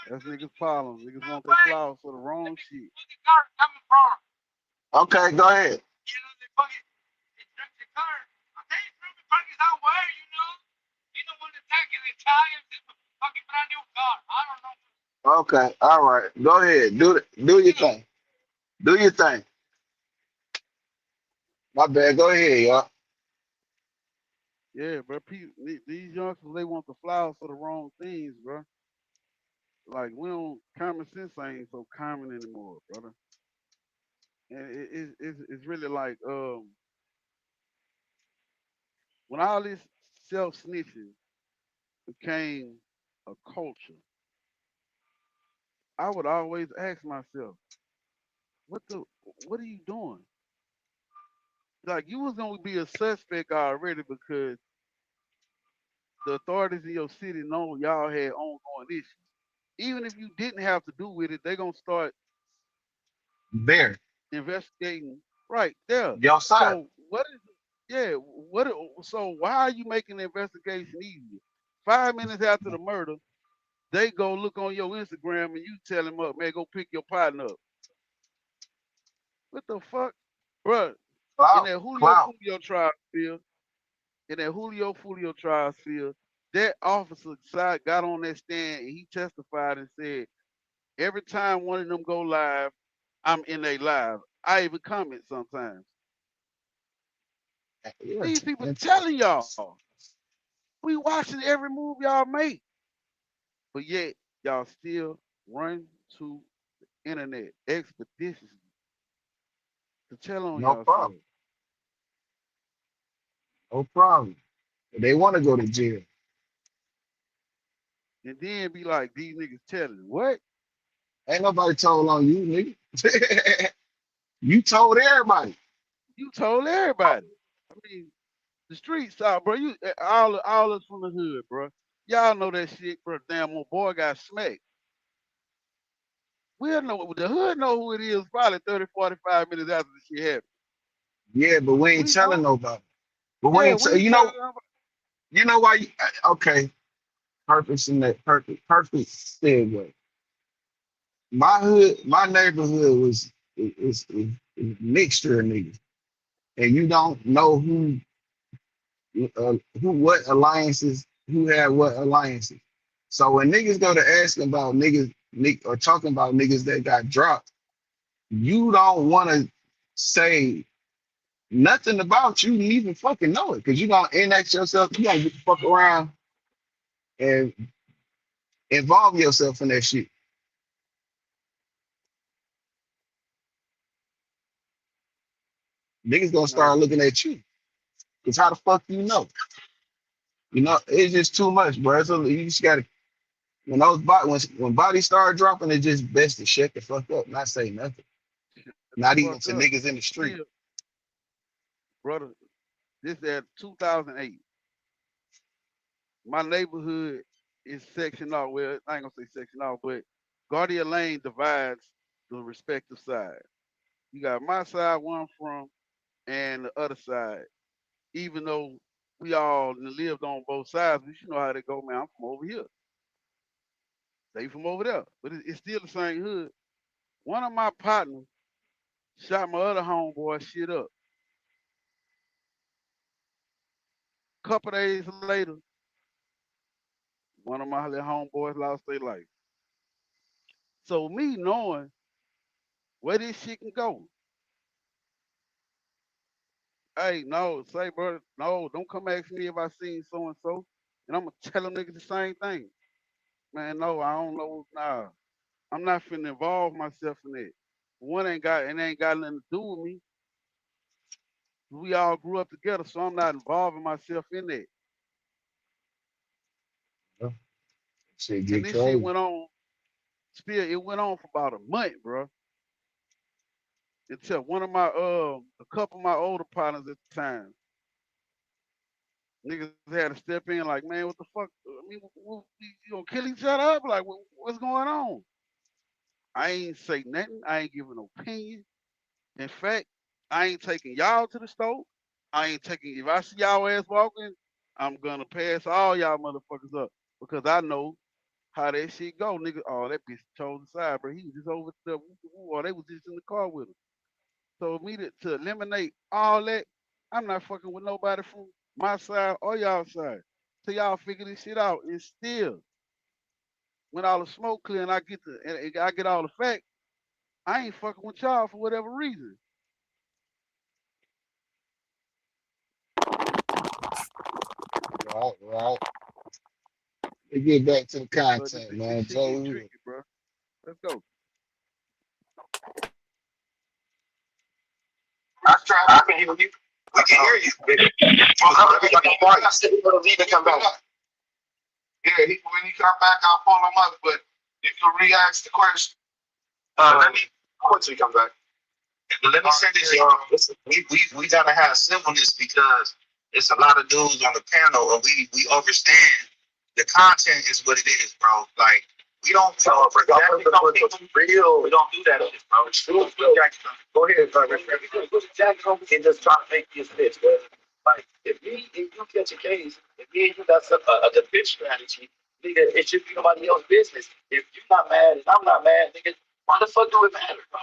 Speaker 7: that's niggas' problem. Niggas want their flowers for the wrong shit.
Speaker 1: Okay, go ahead. Okay, all right. Go ahead. Do your thing. Do your thing. My bad. Go ahead, y'all.
Speaker 7: Yeah, bro. These youngsters, they want the flowers for the wrong things, bro. Like we don't common sense ain't so common anymore, brother. And it's really like when all this self snitching became a culture, I would always ask myself, what are you doing? Like you was gonna be a suspect already because the authorities in your city know y'all had ongoing issues. Even if you didn't have to do with it, they're gonna start
Speaker 1: There.
Speaker 7: investigating right there.
Speaker 1: Your side.
Speaker 7: So what is yeah, so why are you making the investigation easier? 5 minutes after the murder, they go look on your Instagram and you tell them up, man, go pick your partner up. What the fuck? Bruh, in
Speaker 1: Clout.
Speaker 7: that Julio
Speaker 1: Clout.
Speaker 7: Fulio trial field, that officer got on that stand and he testified and said, every time one of them go live, I'm in a live. I even comment sometimes.
Speaker 1: Yeah,
Speaker 7: These people
Speaker 1: it's-
Speaker 7: telling y'all, we watching every move y'all make, but yet y'all still run to internet expeditiously to tell on
Speaker 1: no problem.
Speaker 7: yourself,
Speaker 1: No problem. They want to go to jail.
Speaker 7: and then be like, these niggas telling. What?
Speaker 1: Ain't nobody told on you, nigga. You told everybody.
Speaker 7: You told everybody. I mean, the streets out, bro. All us from the hood, bro. Y'all know that shit, bro. Damn, my boy got smacked. We'll know the hood know who it is probably 30, 45 minutes after the shit happened.
Speaker 1: Yeah, but we ain't
Speaker 7: We
Speaker 1: telling
Speaker 7: know.
Speaker 1: nobody. But we
Speaker 7: Yeah,
Speaker 1: ain't.
Speaker 7: we ain't
Speaker 1: You
Speaker 7: telling
Speaker 1: know.
Speaker 7: them.
Speaker 1: You know why? Okay. Purpose in that. Perfect segue. My hood. My neighborhood was is a mixture of niggas, and you don't know who what alliances who had what alliances. So when niggas go to asking about or talking about niggas that got dropped, you don't want to say nothing about you to even fucking know it because you gonna index yourself. You gonna get the fuck around and involve yourself in that shit. Niggas gonna
Speaker 7: No,
Speaker 1: start looking at you. Cause how the fuck you know? You know, it's just too much, bro. So you just gotta when bodies start dropping, it's just best to shut the fuck up, not say nothing.
Speaker 7: the
Speaker 1: Not even
Speaker 7: fuck
Speaker 1: to
Speaker 7: up.
Speaker 1: niggas in the street.
Speaker 7: Still, brother, this at 2008. My neighborhood is sectioned off. Well, I ain't gonna say sectioned off, but Guardia Lane divides the respective sides. You got my side, where I'm from, and the other side. Even though we all lived on both sides, but you know how they go, man. I'm from over here. They from over there. But it's still the same hood. One of my partners shot my other homeboy shit up. Couple days later, one of my little homeboys lost their life. So me knowing where this shit can go, hey, no, say, bro, no, don't come ask me if I seen so and so, and I'm gonna tell them niggas the same thing. Man, no, I don't know. Nah, I'm not finna involve myself in it. One ain't got nothing to do with me. We all grew up together, so I'm not involving myself in that.
Speaker 1: Shit
Speaker 7: And
Speaker 1: get
Speaker 7: this shit
Speaker 1: crazy.
Speaker 7: went on. Still, it went on for about a month, bro. Until one of my a couple of my older partners at the time, niggas had to step in like, man, what the fuck? I mean, you gonna kill each other up? Like, what's going on? I ain't say nothing. I ain't giving no opinion. In fact, I ain't taking y'all to the store. I ain't taking. If I see y'all ass walking, I'm gonna pass all y'all motherfuckers up because I know how that shit go, nigga. Oh, that bitch chose the side, bro. He was just over the, or they was just in the car with him. So me to eliminate all that, I'm not fucking with nobody from my side or y'all side. So y'all figure this shit out. And still, when all the smoke clear and I get and I get all the facts, I ain't fucking with y'all for whatever reason.
Speaker 1: Right, right. We get back to the
Speaker 7: So
Speaker 1: content,
Speaker 7: this
Speaker 1: man.
Speaker 7: shit
Speaker 1: Jay
Speaker 7: get
Speaker 1: Hood.
Speaker 7: tricky, bro. Let's go.
Speaker 6: I can hear you. We can hear you. Oh, everybody quiet. Leave and come back.
Speaker 10: Yeah, when he come back, I'll pull him up. But you can re-ask the question.
Speaker 6: Let me once we come back. But let me say this, y'all. Listen, we gotta have simpleness because it's a lot of dudes on the panel, and we understand the content is what it is, bro. Like we don't tell for real. We don't do that, bro. It's true. Go ahead, brother. Put Jack on and just try to make this bitch, bro. Like if you catch a case, if me and you got a defense strategy, nigga, it should be nobody else's business. If you're not mad and I'm not mad, nigga, why the fuck do it matter, bro?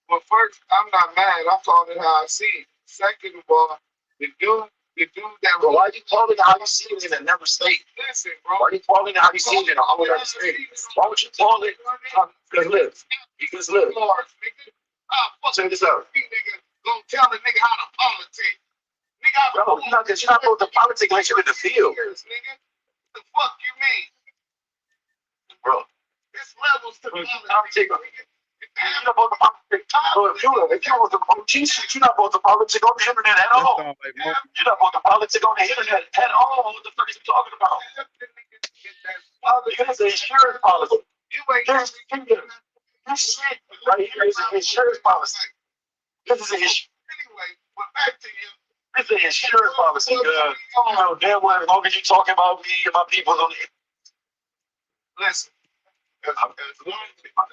Speaker 10: Well, first, I'm not mad. I'm calling it how I see it. Second of all, the dude that.
Speaker 6: But why you calling it how you see it in another state?
Speaker 10: Listen, bro.
Speaker 6: Why you calling it how you see it in a whole other state? Why would you call it? Because look, because look. Check this out.
Speaker 10: Nigga, go tell the nigga how to politic. Nigga,
Speaker 6: Bro, you're not supposed to politics like you're in the field.
Speaker 10: Nigga, the fuck you mean?
Speaker 6: Bro,
Speaker 10: It's levels to
Speaker 6: politics. You're not supposed to politics. If you was a politician, you're not supposed to politics on the internet at all. You're not supposed to politics on the internet at all. What the fuck are you talking about? This is insurance policy.
Speaker 10: You ain't
Speaker 6: This shit right here is an insurance policy. This is an issue.
Speaker 10: anyway, but back to you.
Speaker 6: This is an insurance policy. You know damn well as long as you talking about me and my people on the
Speaker 10: Listen, as long as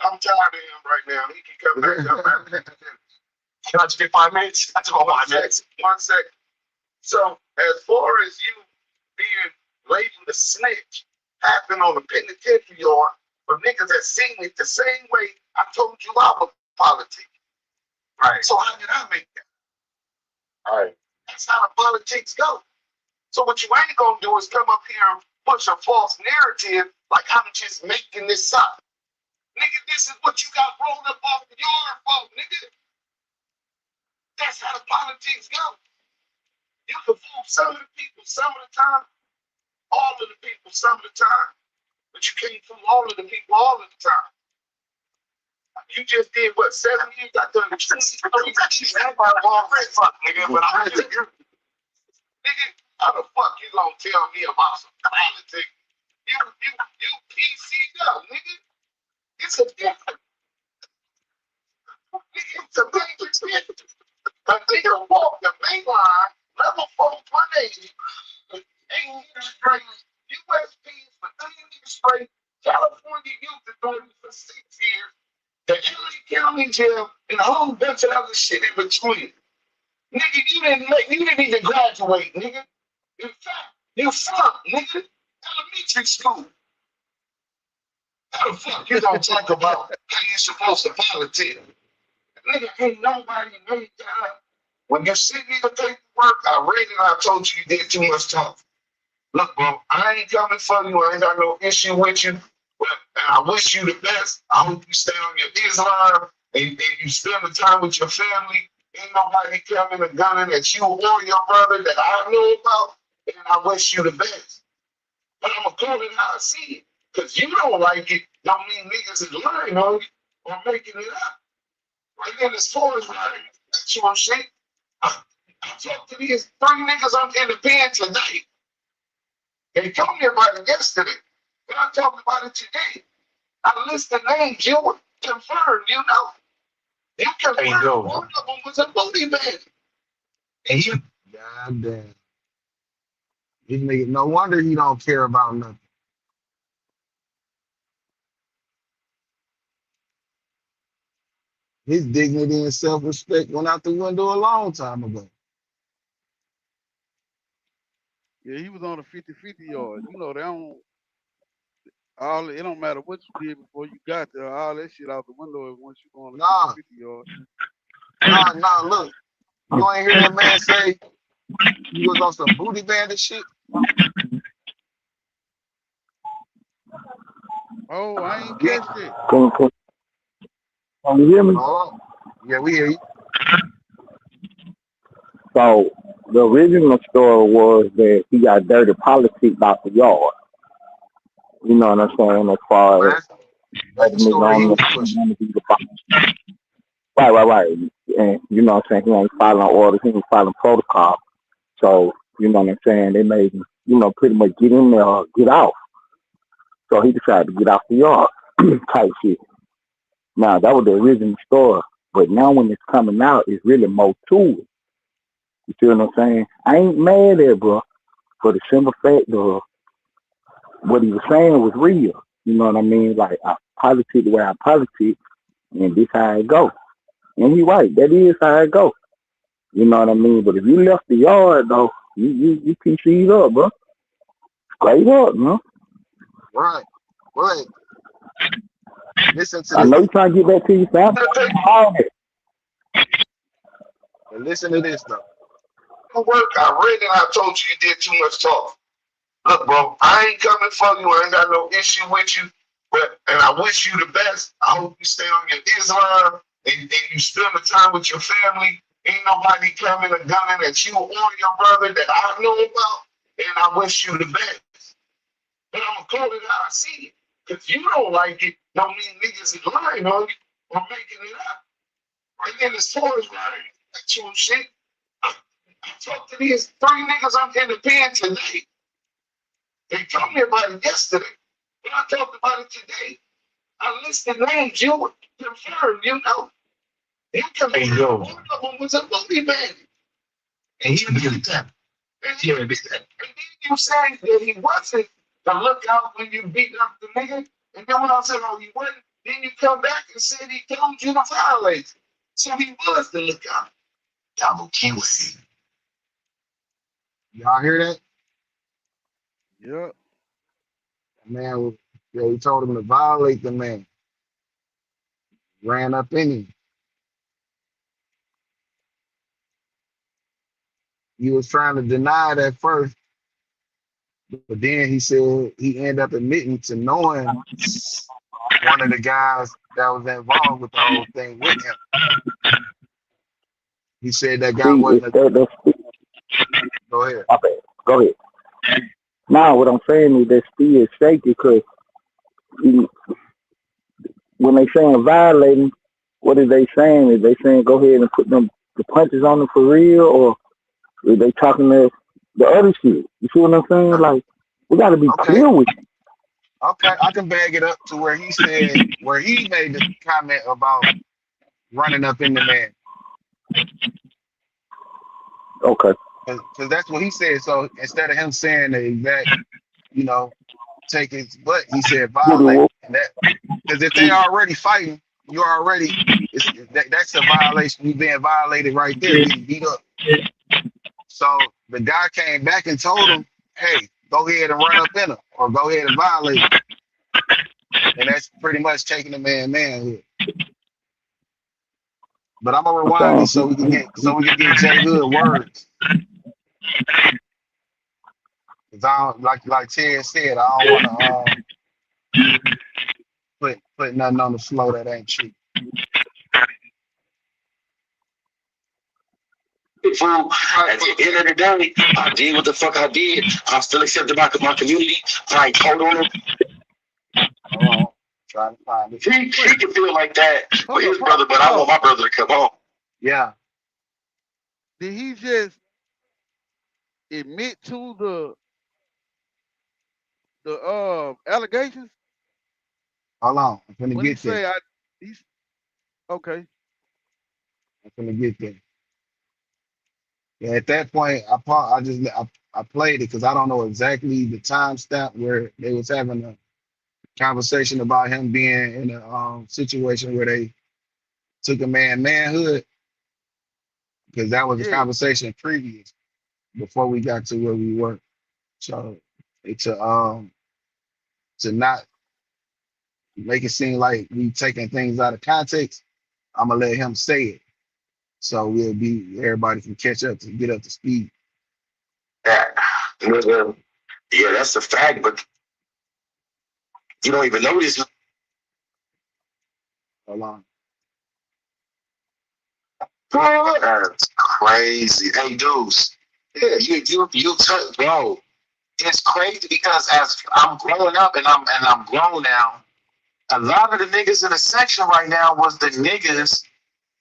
Speaker 10: I'm tired of him right now. He can come back.
Speaker 6: Can I just get 5 minutes? I just want 5 minutes.
Speaker 10: 1 second. So, as far as you being labeled a snitch, happened on the penitentiary yard for niggas that seen it the same way I told you I was politics.
Speaker 6: Right.
Speaker 10: So how did I make that?
Speaker 6: All right.
Speaker 10: That's how the politics go. So what you ain't gonna do is come up here and push a false narrative like I'm just making this up. Nigga, this is what you got rolled up off the yard for, nigga. That's how the politics go. You can fool some of the people some of the time, all of the people some of the time, but you can't fool all of the people all of the time. You just did what 7 years? I done 20 nigga, but I'm just nigga, how the fuck you gonna tell me about some politics? You PC up, nigga. It's a different. Nigga, it's a major difference. A nigga walk the main line, level 4, 180, 8 years straight, USPs for 3 years straight, California youth authority for 6 years, the LA County jail, and a whole bunch of other shit in between. Nigga, you didn't even graduate, nigga. In fact, you flunked, nigga. Elementary school. How the fuck you gonna talk about how you supposed to politic? Nigga, ain't nobody made that up. When you sent me the paperwork, I read it, I told you you did too much talk. Look, bro, I ain't coming for you. I ain't got no issue with you. But I wish you the best. I hope you stay on your Islam and you spend the time with your family. Ain't nobody coming and gunning at you or your brother that I know about. And I wish you the best. But I'm going to call it how I see it. Because you don't like it, don't mean niggas is lying on you or making it up. Right then, as far as lying, that's what I'm saying. I talked to these 3 niggas in the pen today. They told me about it yesterday. But I'm talking about it today. I list the names. You were confirmed, you know. You
Speaker 1: There you
Speaker 10: confirmed
Speaker 1: go.
Speaker 10: one of them was a booty man. And you
Speaker 1: God damn. This nigga, no wonder he don't care about nothing. His dignity and self-respect went out the window a long time ago.
Speaker 7: Yeah, he was on the 50-50 yard. You know, they don't all it don't matter what you did before you got there, all that shit out the window once you go on the
Speaker 1: Nah,
Speaker 7: 50-50 yard.
Speaker 1: nah, look. You ain't hear that man say he was on some booty bandit shit?
Speaker 7: Oh, I ain't
Speaker 1: Yeah.
Speaker 7: catch that.
Speaker 9: Can you hear me?
Speaker 1: Oh, yeah, we hear you.
Speaker 9: So the original story was that he got dirty politics out the yard. You know what I'm saying? As far
Speaker 1: Well,
Speaker 9: as
Speaker 1: that's
Speaker 9: the
Speaker 1: the
Speaker 9: nigga
Speaker 1: story he
Speaker 9: on
Speaker 1: was pushing.
Speaker 9: the right. And you know what I'm saying? He ain't following orders, he ain't following protocol. So, you know what I'm saying? They made him, pretty much get in there or get out. So he decided to get off the yard type shit. Now that was the original story. But now when it's coming out, it's really more to it. You see what I'm saying? I ain't mad at it, bro, for the simple fact of what he was saying was real. You know what I mean? Like I politic the way I politic, and this how it go. And he right, that is how it go. You know what I mean? But if you left the yard though, you PC'd up, bro. Straight up, man.
Speaker 1: Right. Right. Listen to
Speaker 9: I know
Speaker 1: this.
Speaker 9: you trying to get back to your family.
Speaker 1: And listen to this though.
Speaker 10: work. I read it. I told you you did too much talk. Look, bro, I ain't coming for you. I ain't got no issue with you. And I wish you the best. I hope you stay on your Islam and you spend the time with your family. Ain't nobody coming and gunning at you or your brother that I know about. And I wish you the best. But I'm gonna call it how I see it. If you don't like it, don't mean niggas is lying on you or making it up. Right then, as far as lying, actual shit. I talked to these three niggas I'm in the pen today. They told me about it yesterday. But I talked about it today. I listed names. You would confirm, you know. You confirmed one of them was a booty man. And you did that. And you did that. And then you said that he wasn't the lookout when you beat up the nigga. And then when I said, oh, you wasn't, then you come back and said he told you to violate. So he was the lookout. Double QC.
Speaker 1: Y'all hear that?
Speaker 7: Yeah.
Speaker 1: Man, yeah, he told him to violate the man. Ran up in him. He was trying to deny it at first, but then he said he ended up admitting to knowing one of the guys that was involved with the whole thing with him. He said that guy
Speaker 9: See, it's
Speaker 1: wasn't
Speaker 9: that
Speaker 1: go ahead.
Speaker 9: my bad. Go ahead. Now what I'm saying is that still shaky because when they saying violating, what are they saying? Is they saying go ahead and put them the punches on them for real, or are they talking the other shit? You see what I'm saying? Like we got to be
Speaker 1: Okay,
Speaker 9: clear with it.
Speaker 1: okay, I can bag it up to where he said where he made the comment about running up in the man
Speaker 9: Okay.
Speaker 1: because that's what he said. So instead of him saying the exact, you know, take his butt, he said
Speaker 9: Good
Speaker 1: violate,
Speaker 9: wolf.
Speaker 1: and that because if they already fighting, you're already that's a violation. You being violated right there, getting beat up. So the guy came back and told him, "Hey, go ahead and run up in him, or go ahead and violate him." And that's pretty much taking the manhood. But I'm gonna rewind
Speaker 9: I'm
Speaker 1: this so we can get Jay Hood words. Cause I don't like Ted said, I don't want to put nothing on the flow that ain't true.
Speaker 6: Fool, at the end of the day, I did what the fuck I did. I'm still accepted by my community. I ain't told on him.
Speaker 1: Hold on, trying to find it.
Speaker 6: He can feel like that with
Speaker 7: Hold
Speaker 6: his
Speaker 7: up.
Speaker 6: brother, but I want my brother to come home.
Speaker 1: Yeah,
Speaker 7: Did he just admit to the allegations
Speaker 1: Hold on, I'm gonna
Speaker 7: when he
Speaker 1: get there.
Speaker 7: say he's okay.
Speaker 1: I'm gonna get there. Yeah, at that point, I played it because I don't know exactly the time stamp where they was having a conversation about him being in a situation where they took a manhood because that was a
Speaker 7: Yeah,
Speaker 1: conversation previous before we got to where we were. So it's to not make it seem like we taking things out of context, I'm gonna let him say it. So everybody can catch up to get up to speed.
Speaker 6: That, yeah, that's a fact. But you don't even know this.
Speaker 1: Hold on.
Speaker 6: That's crazy. Hey, dudes. Yeah, you took, bro. It's crazy because as I'm growing up and I'm grown now, a lot of the niggas in the section right now was the niggas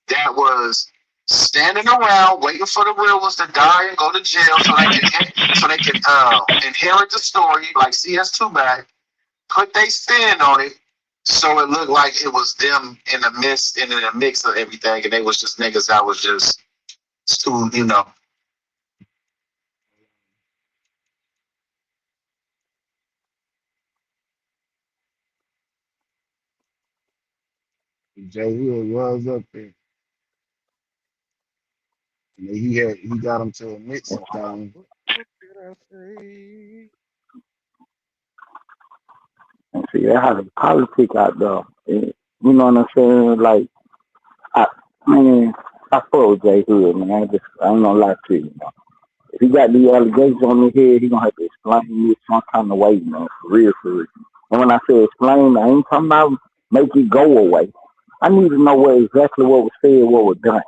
Speaker 6: that was standing around waiting for the real ones to die and go to jail so they can inherit the story like CS2 back, put they spin on it, so it looked like it was them in the midst and in the mix of everything, and they was just niggas that was just too, you know.
Speaker 1: Jay Will was up there. And he got him to admit some things.
Speaker 7: What did I say?
Speaker 9: And see, they have a politics out there. And, you know what I'm saying? Like, I man, I fuck Jay Hood, man. I ain't gonna lie to you, man. If he got the allegations on his head, he gonna have to explain it some kind of way, man. For real, for real. And when I say explain, I ain't talking about make it go away. I need to know exactly what was said, what was done.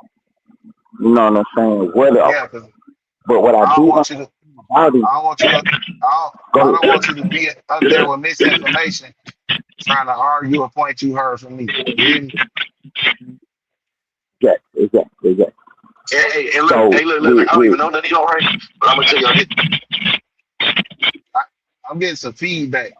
Speaker 9: You know what I'm saying? Whatever.
Speaker 1: Yeah, because
Speaker 9: But what I
Speaker 1: I don't
Speaker 9: did
Speaker 1: want you to
Speaker 9: about it,
Speaker 1: I don't want you to I
Speaker 9: go
Speaker 1: don't want you to be up there with misinformation trying to argue a point you heard from me. You hear me?
Speaker 9: exactly.
Speaker 6: Hey,
Speaker 9: So
Speaker 6: look, I don't
Speaker 9: with
Speaker 6: even know none of y'all right, but I'm gonna tell y'all this.
Speaker 1: I, I'm getting some feedback.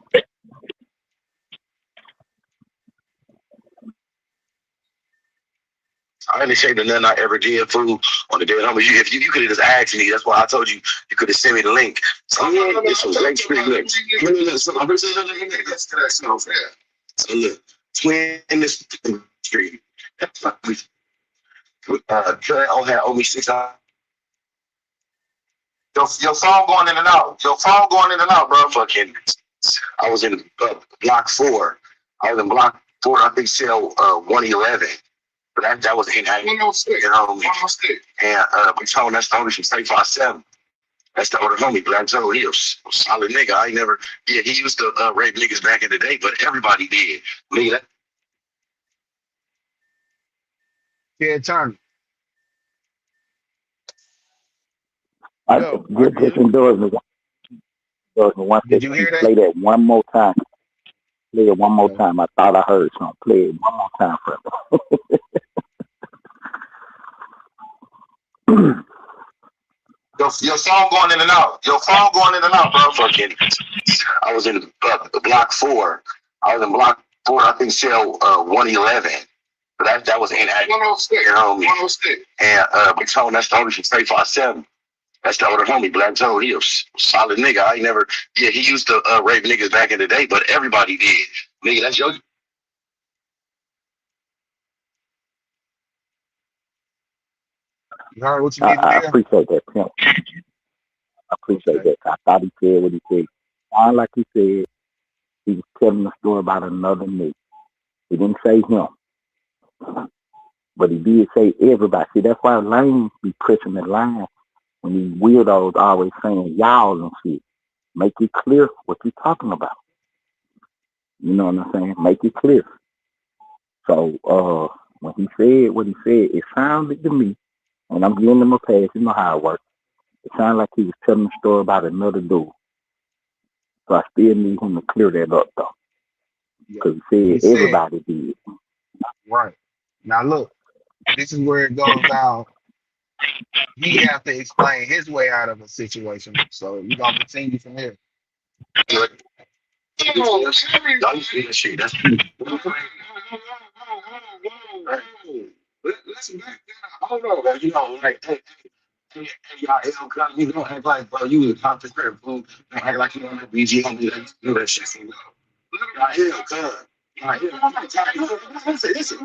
Speaker 6: I ain't ashamed of nothing I ever did, fool, on the dead homie. If you could have just asked me, that's why I told you you could have sent me the link. So yeah, this was great experience. So look, twin in this street. Trey owe me $6. Your phone going in and out. Your phone going in and out, bro. Fucking, I was in block 4. I was in block 4. I think cell 111. But that was in you know, and we told that's the only from State 57. That's the older homie, but I told he was a solid nigga. I ain't never, yeah, he used to rape niggas back in the day, but everybody did. Nigga,
Speaker 1: Ted Turner.
Speaker 9: I
Speaker 7: Yo, I can
Speaker 9: just
Speaker 7: hear.
Speaker 9: indulge me one
Speaker 1: Did
Speaker 9: second.
Speaker 1: you
Speaker 9: Can you
Speaker 1: hear that?
Speaker 9: play that one more time? Play it one more
Speaker 1: Okay.
Speaker 9: time. I thought I heard something. Play it one more time for me.
Speaker 6: your phone going in and out. Your phone going in and out, bro. Fucking, I was in block 4. I was in block 4. I think cell 111. But that was in you know, and we told that's the only from State 57. That's the older homie, but I told he was a solid nigga. I ain't never, yeah, he used to rape niggas back in the day, but everybody did. Nigga, that's your.
Speaker 1: You heard what you
Speaker 9: I,
Speaker 1: need to
Speaker 9: I
Speaker 1: hear?
Speaker 9: appreciate that, Pimp. I appreciate
Speaker 1: Okay.
Speaker 9: that. I thought he said what he said. Sound like he said he was telling a story about another nigga. He didn't say him, but he did say everybody. See, that's why lanes be pushing the line when these weirdos always saying y'all and shit. Make it clear what you talking about. You know what I'm saying? Make it clear. So when he said what he said, it sounded to me, and I'm giving him a pass. You know how it works. It sounded like he was telling a story about another dude. So I still need him to clear that up though,
Speaker 1: Yeah.
Speaker 9: because he
Speaker 1: He
Speaker 9: said
Speaker 1: said,
Speaker 9: everybody did.
Speaker 1: right. Now look, this is where it goes down. He have to explain his way out of a situation. So we're gonna continue from here.
Speaker 6: Y'all used to do that shit. That's
Speaker 10: Listen back then. Hold on, man. You know, like, hey, y'all, you don't act like, bro, you was a conference crib, fool. Don't act like you don't have BG on you. They used to do that shit, fool. Y'all, cuz. Listen,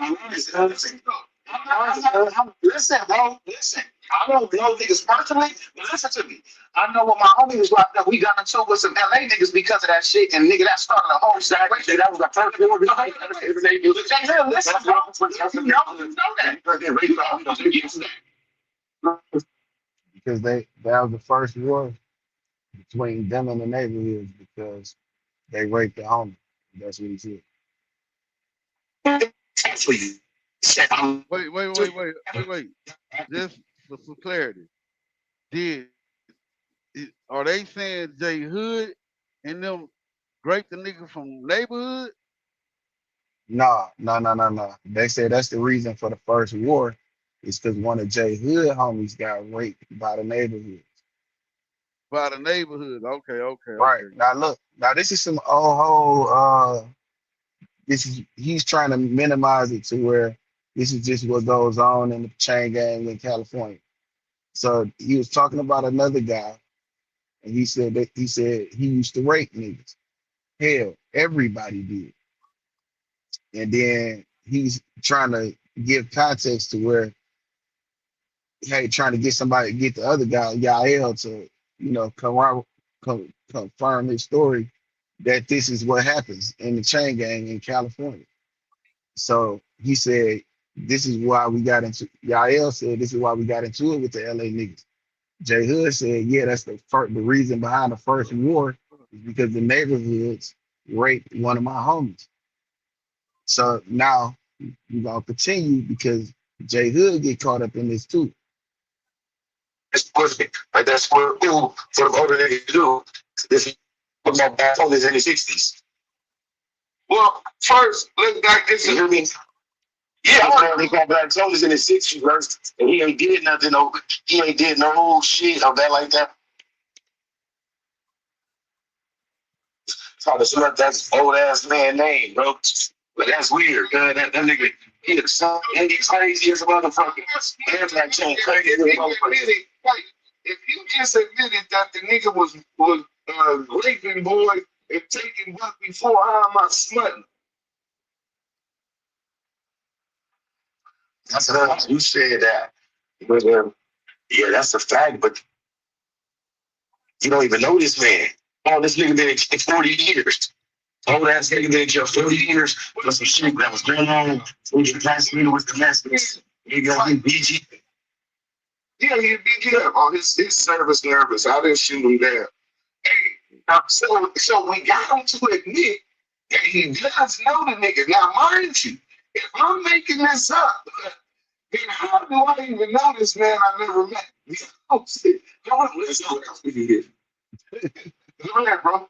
Speaker 10: bro. Listen. I don't know niggas personally, but listen to me. I know when my homie was locked up, we got into with some LA niggas because of that shit, and nigga, that started a whole situation. That was the first war. Listen, bro. You know that.
Speaker 1: because that was the first war between them and the neighborhoods because they raped the homie. That's what he said.
Speaker 6: That's what you said.
Speaker 7: Wait. Just for clarity, did are they saying Jay Hood and them grape the nigga from neighborhood?
Speaker 1: No. They said that's the reason for the first war is because one of Jay Hood homies got raped by the neighborhood.
Speaker 7: By the neighborhood.
Speaker 1: Right.
Speaker 7: Okay.
Speaker 1: Now look, now this is some old whole this is he's trying to minimize it to where this is just what goes on in the chain gang in California. So he was talking about another guy and he said he used to rape niggas. Hell, everybody did. And then he's trying to give context to where, hey, trying to get the other guy, Yael, to, confirm his story that this is what happens in the chain gang in California. So he said, this is why we got into, Yael said, this is why we got into it with the LA niggas. Jay Hood said, yeah, that's the reason behind the first war is because the neighborhoods raped one of my homies. So now we're gonna continue because Jay Hood get caught up in this too.
Speaker 6: That's perfect. Like that's what people for the older niggas do. This put my back on this in the 60s.
Speaker 10: Well, first, let's back this
Speaker 6: You
Speaker 10: up.
Speaker 6: hear me? Yeah, I heard got black soldiers in the 60s, bro. And he ain't did nothing over. He ain't did no shit of that like that. Trying to select that old ass man name, bro. But that's weird, man. That nigga, he looks so and he's crazy as a motherfucker. That's like saying crazy as a motherfucker.
Speaker 10: Like, if you just admitted that the nigga was raping boy and taking buck before, how am I smutting?
Speaker 6: That's enough. You said that. But yeah, that's a fact. But you don't even know this man. Oh, this nigga been in jail 40 years. Old ass nigga been in jail 40 years for some shit that was going on. He passed me with the message. He got him BG.
Speaker 10: Yeah, he'd be good on his service nervous. I didn't shoot him down. So we got him to admit that he does know the nigga. Now, mind you, if I'm making this up, then how do I even know this man I never met? Let's go. Go ahead, bro.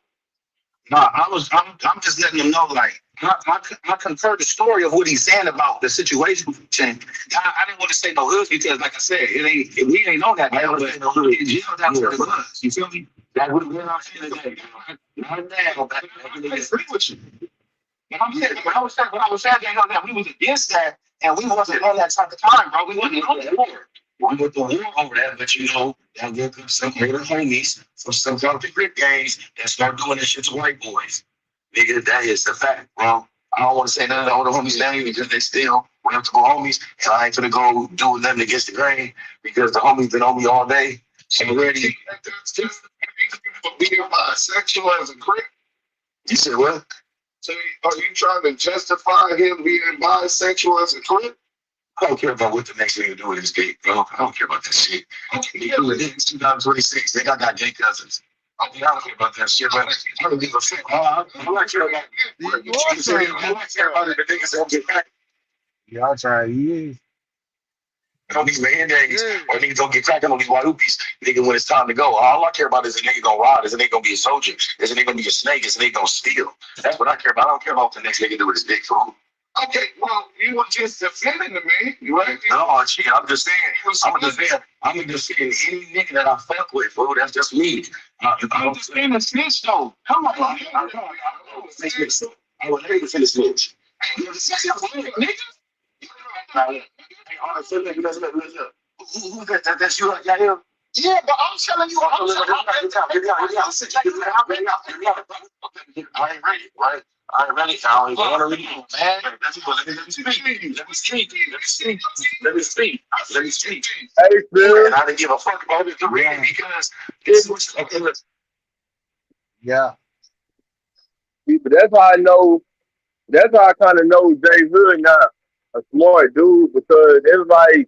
Speaker 6: No, I'm just letting him know, like, I confirm the story of what he's saying about the situation. I didn't want to say no hoods because, like I said, we ain't know that. But in jail, that's what it was. You feel me? That would have been our shit today. Not now, but I agree with you. When I was saying, that we was against that, and we wasn't on that type of time, bro. We wasn't on that war. We went to war over that, but that there comes some older homies from some other grip gangs that start doing this shit to white boys. Nigga, that is the fact, bro. I don't want to say none of the older homies' names because they still reputable homies, and I ain't gonna go do nothing against the grain because the homies been on me all day. Already.
Speaker 10: That's just being bisexual as a crip.
Speaker 6: You said what?
Speaker 10: So are you trying to justify him being bisexual as a crip?
Speaker 6: I don't care about what the next nigga do with his gay, bro. I don't care about that shit. It's 2026. They got gay cousins. I don't care about that shit, but I don't give a fuck. I don't care about what you say. I don't care about it. The niggas don't get back
Speaker 1: Y'all trying years.
Speaker 6: on these man days, or niggas don't get cracking on these Wahoopies, nigga, when it's time to go. All I care about is a nigga gonna ride, is a nigga gonna be a soldier, is a nigga gonna be a snake, is a nigga gonna steal. That's what I care about. I don't care about what the next nigga do with his dick, fool.
Speaker 10: Okay, well, you were just defending the man, right?
Speaker 6: No, shit, I'm just saying, I'm just saying any nigga that I fuck with, fool, that's just me.
Speaker 10: I'm just being a snitch, though. Come on,
Speaker 6: I would hate to finish this. Nigga. Hey, all right, so listen. Who that's you, yeah. Yeah, but I'm telling you, I'm telling you, I ain't ready, right? I ain't ready. I don't even want to read it, man. Let me speak. Let me speak.
Speaker 8: Hey, Phil.
Speaker 6: And I didn't give a fuck about it to read it because this was
Speaker 1: Yeah.
Speaker 8: But that's how I know. That's how I kind of know Jay Hood not a smart dude because it's like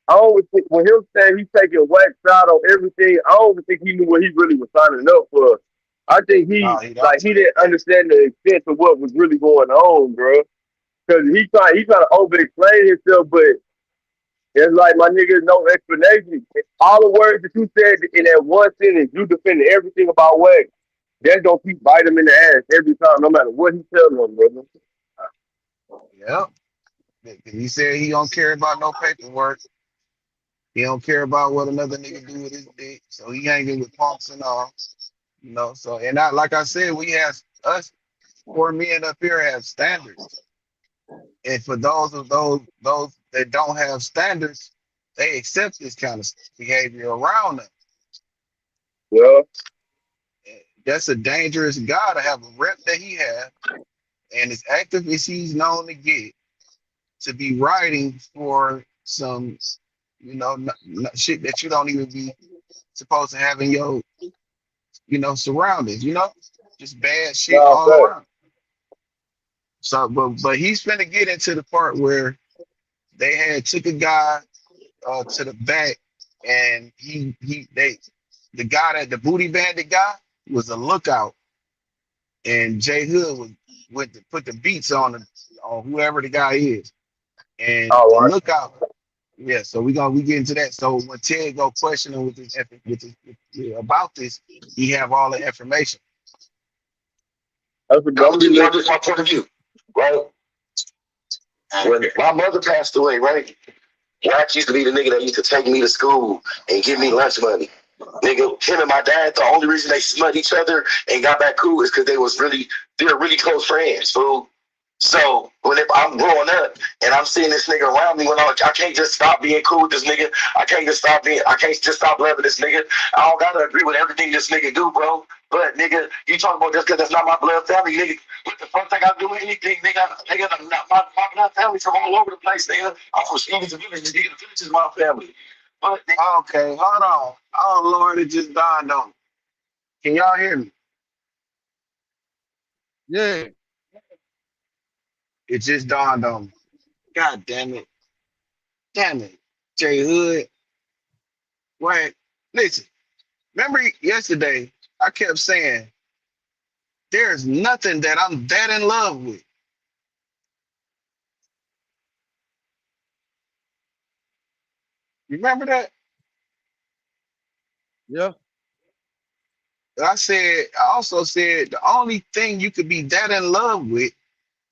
Speaker 8: I always think when him saying he's taking wax out on everything, I don't even think he knew what he really was signing up for. I think
Speaker 1: No,
Speaker 8: he
Speaker 1: he
Speaker 8: like
Speaker 1: don't.
Speaker 8: he didn't understand the extent of what was really going on, bro. Because he trying to over explain himself, but it's like my nigga, no explanation. All the words that you said in that one sentence, you defended everything about wax. That's gonna keep biting him in the ass every time, no matter what he tells them, brother.
Speaker 1: Yeah. He said he don't care about no paperwork. He don't care about what another nigga do with his dick. So he hanging with punks and all. So and I like I said, we have us poor men up here have standards. And for those that don't have standards, they accept this kind of behavior around them.
Speaker 8: Yeah,
Speaker 1: That's a dangerous guy to have a rep that he has, and as active as he's known to get, to be writing for some, shit that you don't even be supposed to have in your, surroundings. Just bad shit
Speaker 8: nah,
Speaker 1: all
Speaker 8: fact.
Speaker 1: around. So, but he's finna get into the part where they had took a guy to the back, and the guy that the booty bandit guy was a lookout, and Jay Hood went to put the beats on whoever the guy is, and
Speaker 8: All
Speaker 1: the
Speaker 8: right.
Speaker 1: lookout. Yeah, so we get into that. So when Ted go questioning about this, he have all the information.
Speaker 8: That's a
Speaker 6: I'm
Speaker 8: dummy
Speaker 6: giving y'all
Speaker 8: list.
Speaker 6: this my point of view, right? When my mother passed away, right? Wack used to be the nigga that used to take me to school and give me lunch money. Nigga, him and my dad, the only reason they smut each other and got back cool is because they're really close friends, fool. So when I'm growing up and I'm seeing this nigga around me, when I can't just stop being cool with this nigga. I can't just stop loving this nigga. I don't gotta agree with everything this nigga do, bro. But nigga, you talking about just because that's not my blood family, nigga. What the fuck I gotta do with anything, nigga? Nigga, my blood family from all over the place, nigga. I'm from cities and villages, nigga. The village is my family. But nigga,
Speaker 1: Okay, hold on. Oh Lord, it just dawned on me. Can y'all hear me?
Speaker 7: Yeah.
Speaker 1: It just dawned on me. God damn it. Damn it. Jay Hood. Wait, listen. Remember yesterday, I kept saying there's nothing that I'm that in love with. Remember that?
Speaker 7: Yeah.
Speaker 1: I also said the only thing you could be that in love with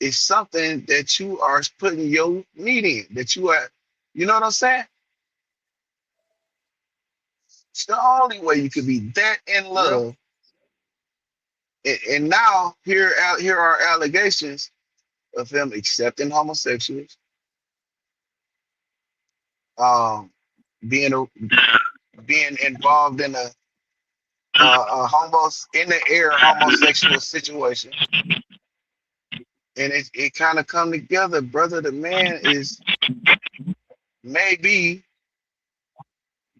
Speaker 1: is something that you are putting your meat in, that you are, you know what I'm saying? It's the only way you could be that in
Speaker 7: Yeah.
Speaker 1: love. And now here are allegations of him accepting homosexuals, um, being being involved in a in the air homosexual situation, and it kind of come together, brother. The man is maybe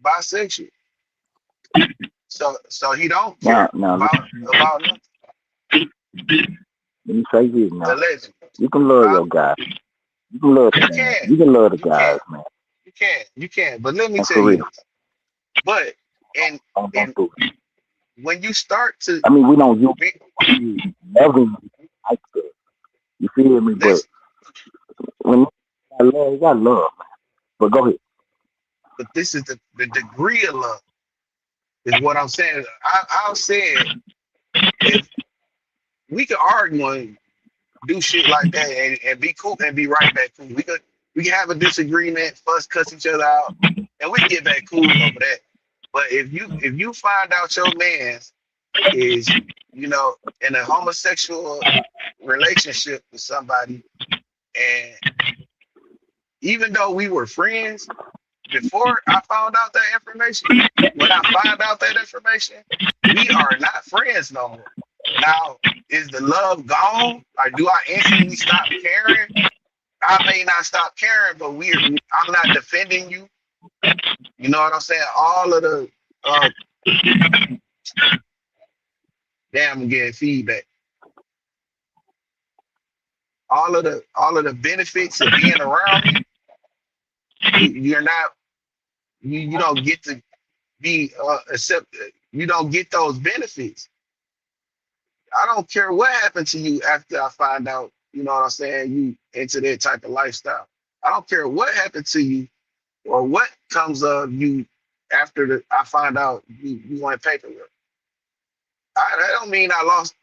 Speaker 1: bisexual, so he don't
Speaker 9: Now,
Speaker 1: care
Speaker 9: now,
Speaker 1: about nothing.
Speaker 9: let me say this now.
Speaker 1: Allegedly,
Speaker 9: You can love
Speaker 1: huh?
Speaker 9: your guy. You can love the
Speaker 1: You
Speaker 9: man.
Speaker 1: can,
Speaker 9: You can love the
Speaker 1: you can,
Speaker 9: guys, man.
Speaker 1: you can. But let me
Speaker 9: And
Speaker 1: tell
Speaker 9: for
Speaker 1: you
Speaker 9: real,
Speaker 1: this. But and
Speaker 9: don't
Speaker 1: and
Speaker 9: do it.
Speaker 1: when you start to
Speaker 9: I mean, we don't
Speaker 1: be,
Speaker 9: use loving like that. You feel me? But
Speaker 1: listen,
Speaker 9: when you got love, man. But go ahead.
Speaker 1: but this is the degree of love is what I'm saying. I'll say it, if we could argue and do shit like that and be cool and be right back cool. We can have a disagreement, fuss, cuss each other out, and we can get back cool over that. But if you find out your man's is, in a homosexual relationship with somebody, and even though we were friends before I found out that information, when I find out that information, we are not friends no more. Now, is the love gone? Like, do I instantly stop caring? I may not stop caring, but I'm not defending you. You know what I'm saying? All of the uh damn, I'm getting feedback. All of the benefits of being around me, you're not you don't get to be accepted. You don't get those benefits. I don't care what happened to you after I find out, you know what I'm saying, you into that type of lifestyle. I don't care what happened to you or what comes of you after I find out you want paperwork. That don't mean I lost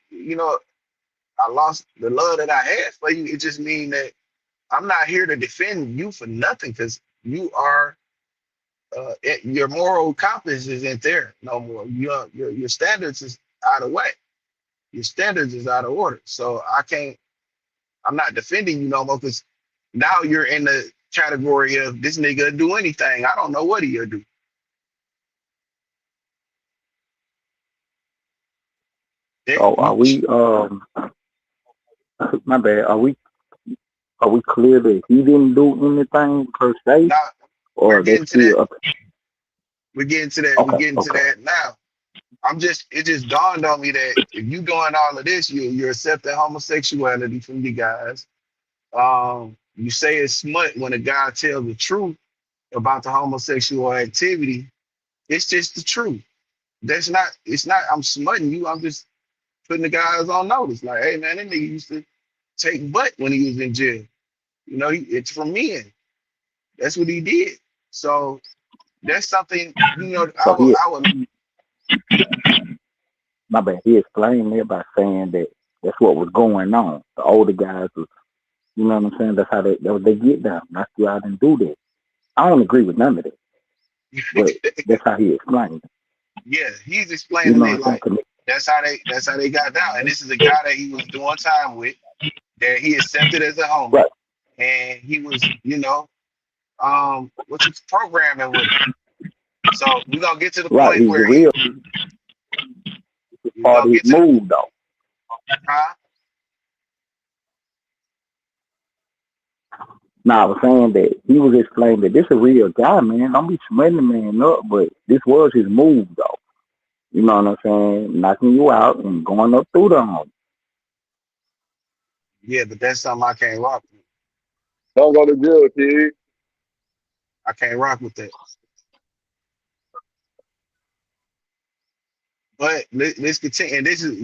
Speaker 1: the love that I had for you. It just means that I'm not here to defend you for nothing because you are your moral compass isn't there no more. Your standards is out of whack. Your standards is out of order. So I'm not defending you no more because now you're in the category of this nigga do anything. I don't know what he'll do.
Speaker 9: So are we my bad, are we clear that he didn't do anything per se?
Speaker 1: Now we're
Speaker 9: Or that's
Speaker 1: getting to that.
Speaker 9: still up?
Speaker 1: We're getting to that. We're
Speaker 9: Okay,
Speaker 1: getting to
Speaker 9: okay.
Speaker 1: that now. It just dawned on me that if you doing all of this, you're accepting homosexuality from you guys. You say it's smut when a guy tells the truth about the homosexual activity. It's just the truth. It's not, I'm smutting you. I'm just putting the guys on notice. Like, hey man, that nigga used to take butt when he was in jail. It's from men. That's what he did. So that's something,
Speaker 9: So he
Speaker 1: I would,
Speaker 9: my bad, he explained it by saying that that's what was going on. The older guys was, you know what I'm saying? That's what they get down. That's why I didn't do that. I don't agree with none of that, but that's how he explained it.
Speaker 1: yeah, he's
Speaker 9: You
Speaker 1: explaining
Speaker 9: know
Speaker 1: it
Speaker 9: what I'm
Speaker 1: like
Speaker 9: saying?
Speaker 1: that's how they got down. And this is a guy that he was doing time with, that he accepted as a homie,
Speaker 9: Right,
Speaker 1: and he was, what you programming with him. So we're gonna get to the
Speaker 9: right.
Speaker 1: point
Speaker 9: He's a
Speaker 1: where
Speaker 9: real
Speaker 1: we're
Speaker 9: part
Speaker 1: gonna
Speaker 9: of his
Speaker 1: get to the
Speaker 9: move though.
Speaker 1: huh?
Speaker 9: Now I was saying that he was explaining that this a real guy, man. Don't be smutting the man up, but this was his move though. You know what I'm saying? Knocking you out and going up through the home.
Speaker 1: Yeah, but that's something I can't rock with.
Speaker 6: Don't go to jail, kid.
Speaker 1: I can't rock with that. But let's continue. And this is,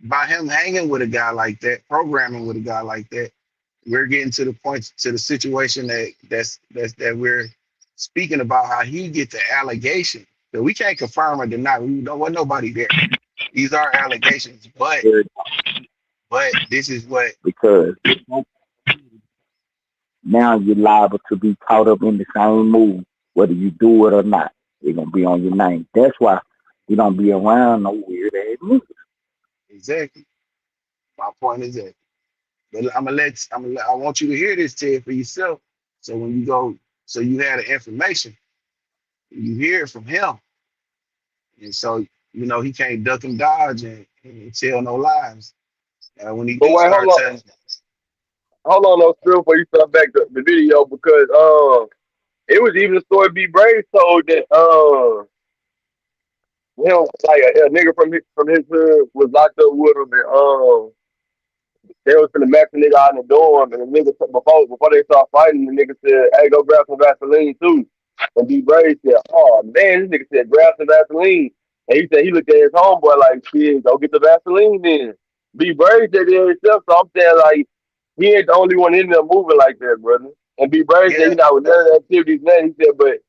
Speaker 1: by him hanging with a guy like that, programming with a guy like that, we're getting to the point, to the situation that we're speaking about, how he get the allegation. So we can't confirm or deny. We don't want nobody there. These are allegations, but this is what
Speaker 9: Because now you're liable to be caught up in the same move, whether you do it or not. It's gonna be on your name. That's why you don't be around no weird ass niggas.
Speaker 1: exactly my point is that. But I want you to hear this, Ted, for yourself. So when you go, so you have the information, you hear it from him, and so he can't duck and dodge and tell no lies. When he
Speaker 6: But
Speaker 1: do
Speaker 6: wait,
Speaker 1: start telling,
Speaker 6: hold on, no, still before you start back the video because it was even a story B Brave told that like a nigga from his hood was locked up with him and they was finna max the nigga out in the dorm, and the nigga before they start fighting, the nigga said, "Hey, go grab some Vaseline too." And D Brady said, "Oh man," this nigga said, "Grab some Vaseline." And he said he looked at his homeboy like, "Shit, go get the Vaseline then." B Brady said it himself, so I'm saying like he ain't the only one in there moving like that, brother. And B Brady said
Speaker 1: yeah,
Speaker 6: he not with none of the activities, man. He said, but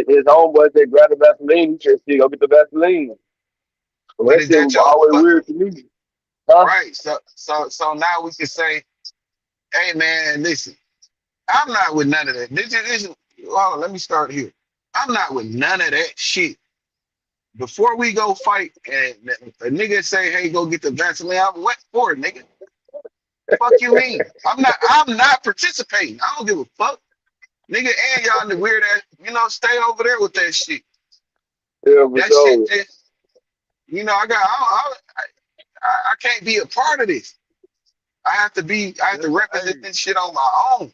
Speaker 6: his homeboy said, "Grab the Vaseline." He said, "Shit, go get the Vaseline." So
Speaker 1: but
Speaker 6: that
Speaker 1: is
Speaker 6: shit
Speaker 1: that
Speaker 6: was
Speaker 1: your
Speaker 6: always
Speaker 1: but
Speaker 6: weird to me, huh?
Speaker 1: right? So now we can say, hey man, listen, I'm not with none of that. This hold on, let me start here. I'm not with none of that shit. before we go fight, and a nigga say, "Hey, go get the Vaseline," I'm what for, nigga? Fuck you mean? I'm not participating. I don't give a fuck, nigga. And y'all in the weird ass, stay over there with that shit.
Speaker 8: Yeah, for
Speaker 1: That shit
Speaker 8: sure.
Speaker 1: just, I can't be a part of this. I have to represent
Speaker 7: Hey,
Speaker 1: this shit on my own.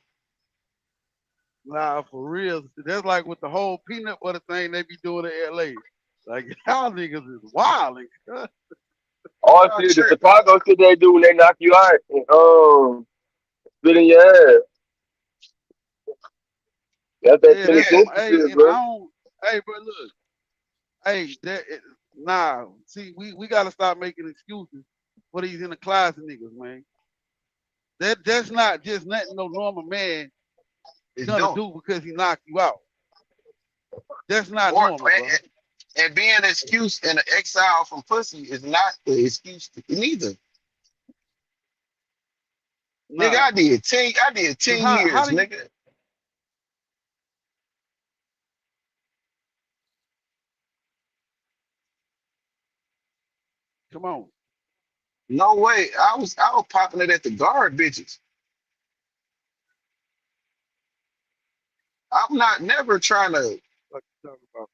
Speaker 7: nah, for real. That's like with the whole peanut butter thing they be doing in LA. Like y'all niggas is wild.
Speaker 8: Oh
Speaker 1: Y'all
Speaker 8: shit, the
Speaker 1: trip.
Speaker 8: Chicago shit they do when they knock you out and spit in your ass. That's that
Speaker 7: Yeah, that's
Speaker 1: Yeah,
Speaker 7: some.
Speaker 8: Tennessee
Speaker 7: Hey,
Speaker 8: shit,
Speaker 7: and I
Speaker 8: bro.
Speaker 7: don't. Hey, bro, look. Hey, nah. See, we gotta stop making excuses for these in the closet niggas, man. That's not just nothing no normal man
Speaker 1: it's
Speaker 7: gonna
Speaker 1: doing.
Speaker 7: do because he knocked you out. That's not
Speaker 1: Or
Speaker 7: normal, bro.
Speaker 1: and being an excuse and an exile from pussy is not the excuse neither. Nigga,
Speaker 7: Nah.
Speaker 1: I did
Speaker 7: Cause
Speaker 1: 10
Speaker 7: how
Speaker 1: years,
Speaker 7: do you
Speaker 1: nigga.
Speaker 7: come on?
Speaker 1: No way. I was popping it at the guard bitches. I'm not never trying to,
Speaker 7: What you talking about?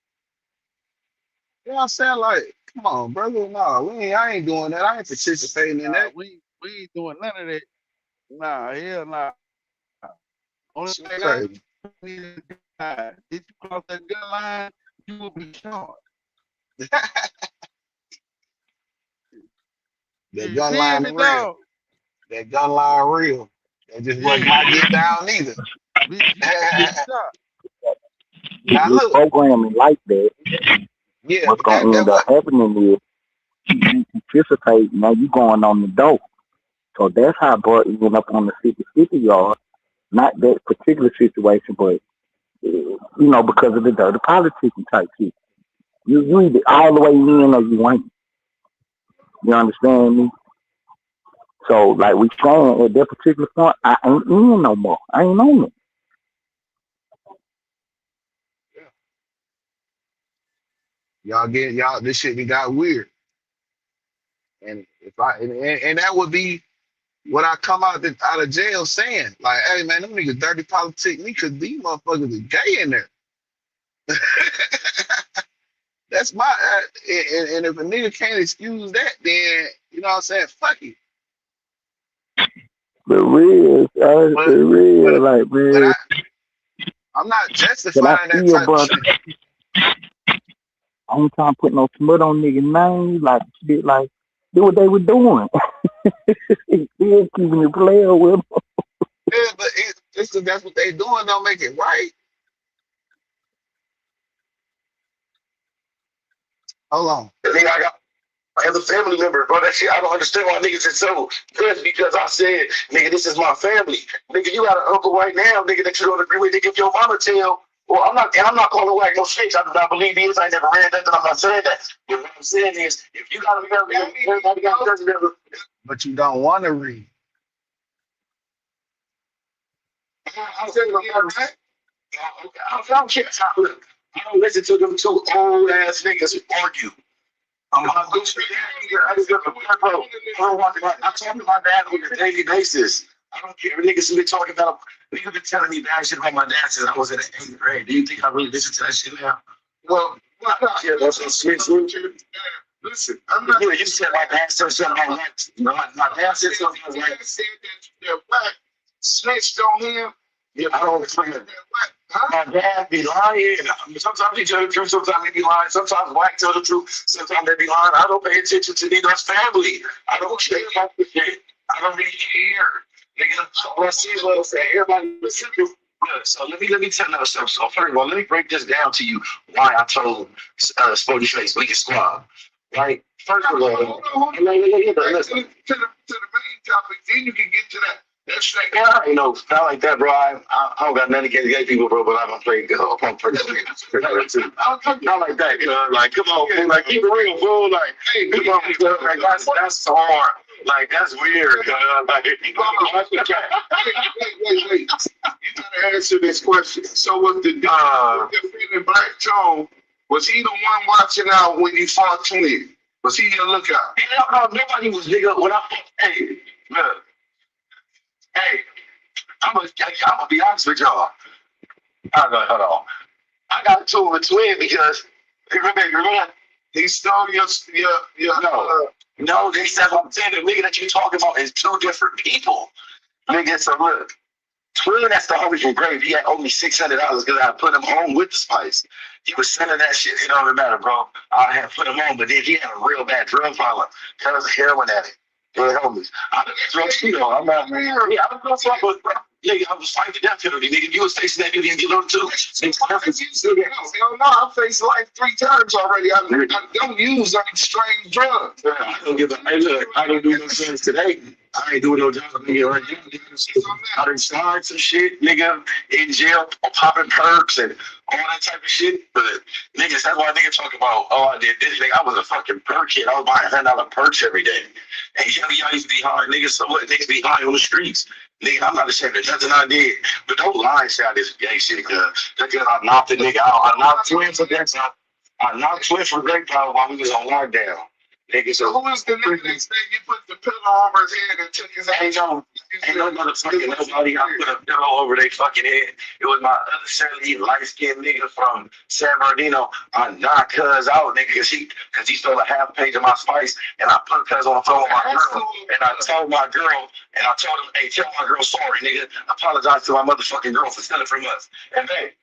Speaker 1: what I'm saying? Like, come on, brother. No, I ain't doing that. I ain't participating in
Speaker 7: Nah,
Speaker 1: that.
Speaker 7: we ain't doing none of that. Nah, hell nah. Only
Speaker 1: Shit
Speaker 7: thing I
Speaker 1: crazy.
Speaker 7: need is gun line. If you cross that gun line, you will be shot.
Speaker 1: That
Speaker 7: You
Speaker 1: gun
Speaker 7: feel
Speaker 1: line
Speaker 7: me,
Speaker 1: real.
Speaker 7: dog?
Speaker 1: That gun line real. That just wasn't
Speaker 7: Yeah,
Speaker 1: my get down either.
Speaker 7: bitch, you will be shot.
Speaker 1: Now
Speaker 9: This
Speaker 1: look,
Speaker 9: programming like that,
Speaker 1: yeah,
Speaker 9: what's
Speaker 1: but
Speaker 9: gonna
Speaker 1: that
Speaker 9: end up
Speaker 1: what
Speaker 9: happening is you participate, now you going on the dope. So that's how brought end up on the 50-50 yard. Not that particular situation, but because of the dirty politics type shit. You either all the way in or you ain't. You understand me? So like we saying at that particular point, I ain't in no more. I ain't on it.
Speaker 1: y'all this shit got weird. And if and that would be what I come out of jail saying. Like, hey man, them niggas dirty politic me because these motherfuckers are gay in there. That's my and if a nigga can't excuse that, then you know what I'm saying, fuck it.
Speaker 9: But real,
Speaker 1: But but
Speaker 9: real, like
Speaker 1: but
Speaker 9: man.
Speaker 1: I'm not
Speaker 9: But I
Speaker 1: justifying that
Speaker 9: still,
Speaker 1: type of
Speaker 9: bro,
Speaker 1: shit.
Speaker 9: I ain't trying to put no smut on niggas' name, like shit, like do what they were doing. Still keeping it player with 'em.
Speaker 1: Yeah, but it's 'cause that's what they doing, don't make it right. Hold on.
Speaker 6: Nigga, I got as a family member, bro. That shit, I don't understand why niggas is so pissed because I said, nigga, this is my family. Nigga, you got an uncle right now, nigga, that you don't agree with. Nigga, if your mama tell, well, I'm not calling Wack no snitch. I do not believe he is. I ain't never read that. I'm not saying that. But what I'm saying is, if you got a family, everybody got a family member.
Speaker 1: But you don't want to read.
Speaker 6: I'm saying, right? I don't care. I don't listen to them two old ass niggas argue. I'm not good for that. I just got the bro. I talk to my dad on a daily basis. I don't care. Niggas been talking about. Niggas been telling me bad shit about my dad since I was in the 8th grade. Do you think I really listen to that shit now? Well, yeah, that's what Smith's listen, I'm not. You said my dad said something about that. My dad said something about that. Said that Wack snitched on him. Yeah, I don't explain it. My dad be lying. Sometimes he tell the truth, sometimes he be lying. Sometimes Wack tell the truth, sometimes they be lying. I don't pay attention to me. That's family. I don't care about the shit. I don't really care. Nigga, when I see what I say, everybody listen to. Yeah, so let me tell you something. So first of all, let me break this down to you. Why I told Sporty Face we can squad. Right? First of all, hold on. Listen. To the main topic, then you can get to that. That's like, yeah, not like that, bro. I don't got nothing against gay people, bro, but I don't play punk for too. Not like that, like, come on, man. Like, keep it real, fool. Like, hey, come on, like, that's hard. Like, that's weird, like, wait. You gotta answer this question. So, with the feeling black tone,
Speaker 10: Was he the one watching out when you fought Twin? Was he your lookout?
Speaker 6: Hell no, nobody was nigga when I hey, look, hey, I'm gonna be honest with y'all. Hold on. I got into it with Twin because remember,
Speaker 10: He stole your
Speaker 6: no, they said I'm saying the nigga that you talking about is two different people. Nigga, so look, Twin that's the homie from Grave. He had only $600 because I put him on with the spice. He was selling that shit. It don't even matter, bro. I had put him on, but then he had a real bad drug problem. Cause of heroin addict. They're homies. I don't get drugs, you know. I'm not married. Yeah, I don't know what, bro. Yeah, I was fighting the death penalty, nigga. You was facing that duty and you learned too.
Speaker 10: Hell no, I faced life 3 times already. I don't use any strange drugs.
Speaker 6: I don't give a hey look, I don't do no drugs today. I ain't doing no drugs nigga right now. I done started some shit, nigga, in jail, popping perks and all that type of shit. But niggas, that's why niggas talk about, oh, I did this thing. I was a fucking perk kid. I was buying $100 perks every day. And y'all used to be hard, niggas. So what? Niggas be high on the streets. Nigga, I'm not ashamed of nothing I did. But don't lie and say I did some gay shit, cuz I knocked the nigga out. I knocked Twin for that time. I knocked Twin for great power while we was on lockdown. Nigga, so
Speaker 10: who was the nigga that said you put the pillow over his head and took his
Speaker 6: ain't no motherfucking nobody. I put a pillow over their fucking head. It was my other Shelly light-skinned nigga from San Bernardino. I knocked cuz out, nigga, cause he stole a half page of my spice, and I put cuz on the phone with my girl, and I told my girl, and I told him, hey, tell my girl sorry, nigga. Apologize to my motherfucking girl for stealing from us. And hey,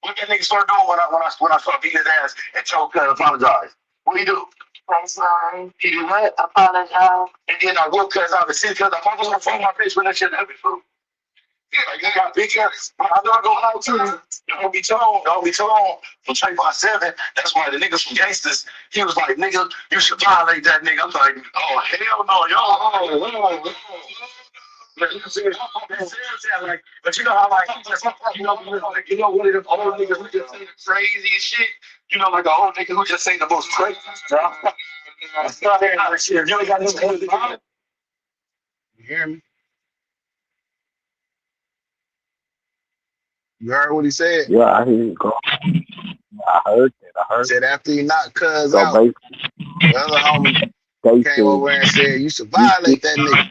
Speaker 6: what that nigga started doing when I started beating his ass and told cuz apologize? What he do? I'm sorry. He do what? Apologize. And then I whooped cuz out of the city because I was on the phone my bitch when that shit happened. Yeah, like, you got big ass. I'm not gonna lie to you. Don't be told from 24/7. That's why the niggas from Gangsters, he was like, nigga, you should violate that nigga. I'm like, oh, hell no, y'all. Like, but you know how like you know one of them old niggas who just say the craziest shit. You know, like an old nigga who just say the most crazy stuff. I started hearing that shit. You ain't got no old nigga.
Speaker 1: You hear me? You heard what he said?
Speaker 9: Yeah, I hear you, bro. I heard it.
Speaker 1: He said after he knocked cuz
Speaker 9: So
Speaker 1: out, the other homie
Speaker 9: they
Speaker 1: came over and said, you should violate that nigga.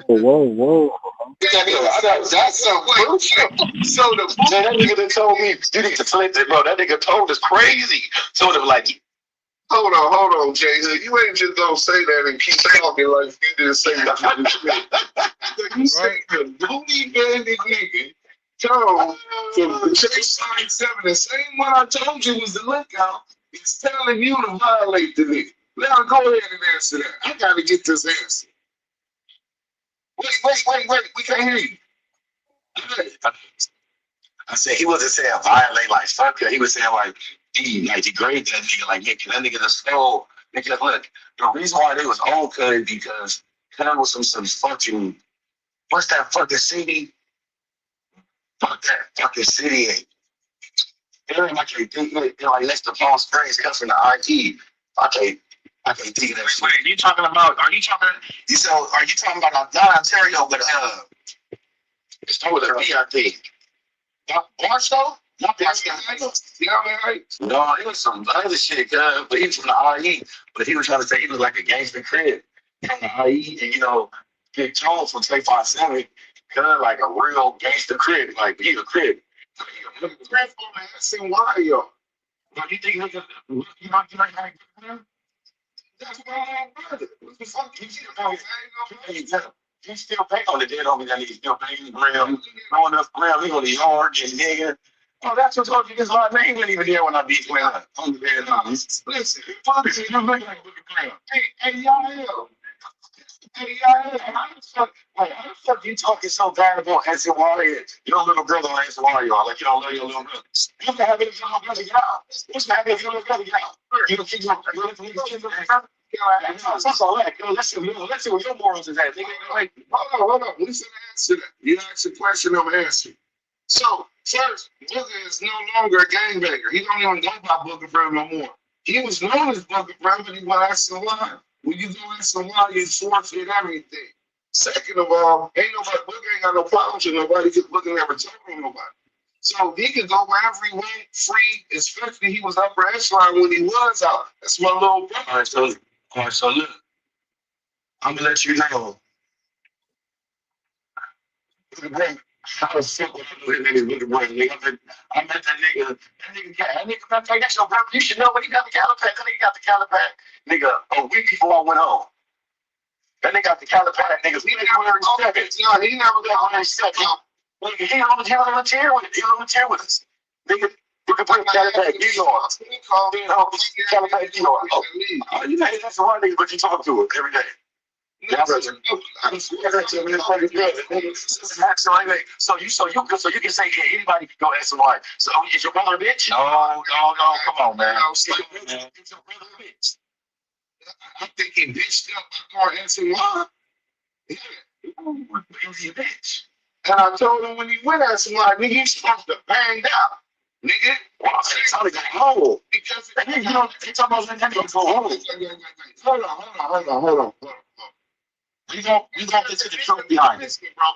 Speaker 9: Whoa.
Speaker 10: That's so crucial. So
Speaker 6: that nigga that told me you need to flip it, bro. That nigga told us crazy. So they were like,
Speaker 10: hold on, Jay. You ain't just gonna say that and keep talking like you just say that. You say the booty bandit nigga told from Chase Line 7, the same one I told you was the lookout, is telling you to violate the nigga. Now go ahead and answer that. I gotta get this answer. Wait. We can't hear you.
Speaker 6: I said he wasn't saying violate like fuck her. He was saying like degrade that nigga, like nigga, that nigga just stole. Nigga, look, the reason why they was on cuz because Cuz was some fucking what's that fucking city? Fuck that fucking city. Damn, I can't think of it. You know, like next to Palm Springs comes from the IT. I can't think of that shit. Wait, are you talking about not Ontario, but it's over there, I think. Barstow? Not Barstow. No, it was some other shit, but he was from the IE. But he was trying to say he was like a gangster crib from the IE, and you know, get told from 257, like a real gangster crib, like he's a crib.
Speaker 10: That's in why, yo.
Speaker 6: You think nigga, you know, that's why I'm brother. What the fuck? He still pay on the dead homie that he's still paying Graham, growing up Graham, he on the yard and nigga. Oh, that's what told you this lot name ain't even there when I beat Graham. On the dead homies. Listen, fuck it, you look like Graham. Hey, y'all. How the fuck you talking so bad about SNY? Your little brother on SNY, y'all. Like, you don't love your little brother. You can have it if your little brother get out. What's going to happen if your little brother get out? You don't keep your that's all that. Let's see where your morals is at.
Speaker 10: Hold on. Listen to answer that. You asked a question, I'm answering. So, first, Booker is no longer a gangbanger. He don't even go by Booker Brown no more. He was known as Booker Brown, but he went SNY. When you go SNY, you forfeit everything. Second of all, ain't nobody, Booker ain't got no problems with nobody because Booker never told on nobody. So he could go wherever he went free, especially he was upper echelon when he was out. That's my little brother.
Speaker 6: All right, so look, I'm gonna let you know. I was sick with niggas with the boy, nigga. I met that nigga. That's your brother. You should know when he got the Calipack. That nigga got the Calipack, nigga, a week before I went home. That nigga got the Calipack, niggas. He didn't wear his seconds.
Speaker 10: No, he never got
Speaker 6: On his second. Nigga, he on the tier with it. He on the tier with us. Nigga, you can put Calipack Dior. Calipack Dior. Oh, you know, that's the one nigga, but you talk to him every day. So you can say, yeah, anybody can go ask a wife. So is your brother a bitch? No, come on, man. Is your brother a bitch?
Speaker 10: I think he bitched up by going into line. Yeah.
Speaker 6: Is he a bitch?
Speaker 10: And I told him when he went at somebody, nigga, he's supposed to bang down. Nigga,
Speaker 6: It's only got home.
Speaker 10: because
Speaker 6: And then, you know, they talk about that nigga go home.
Speaker 10: Hold on.
Speaker 6: You don't get to the truth behind it.
Speaker 10: Listen, bro.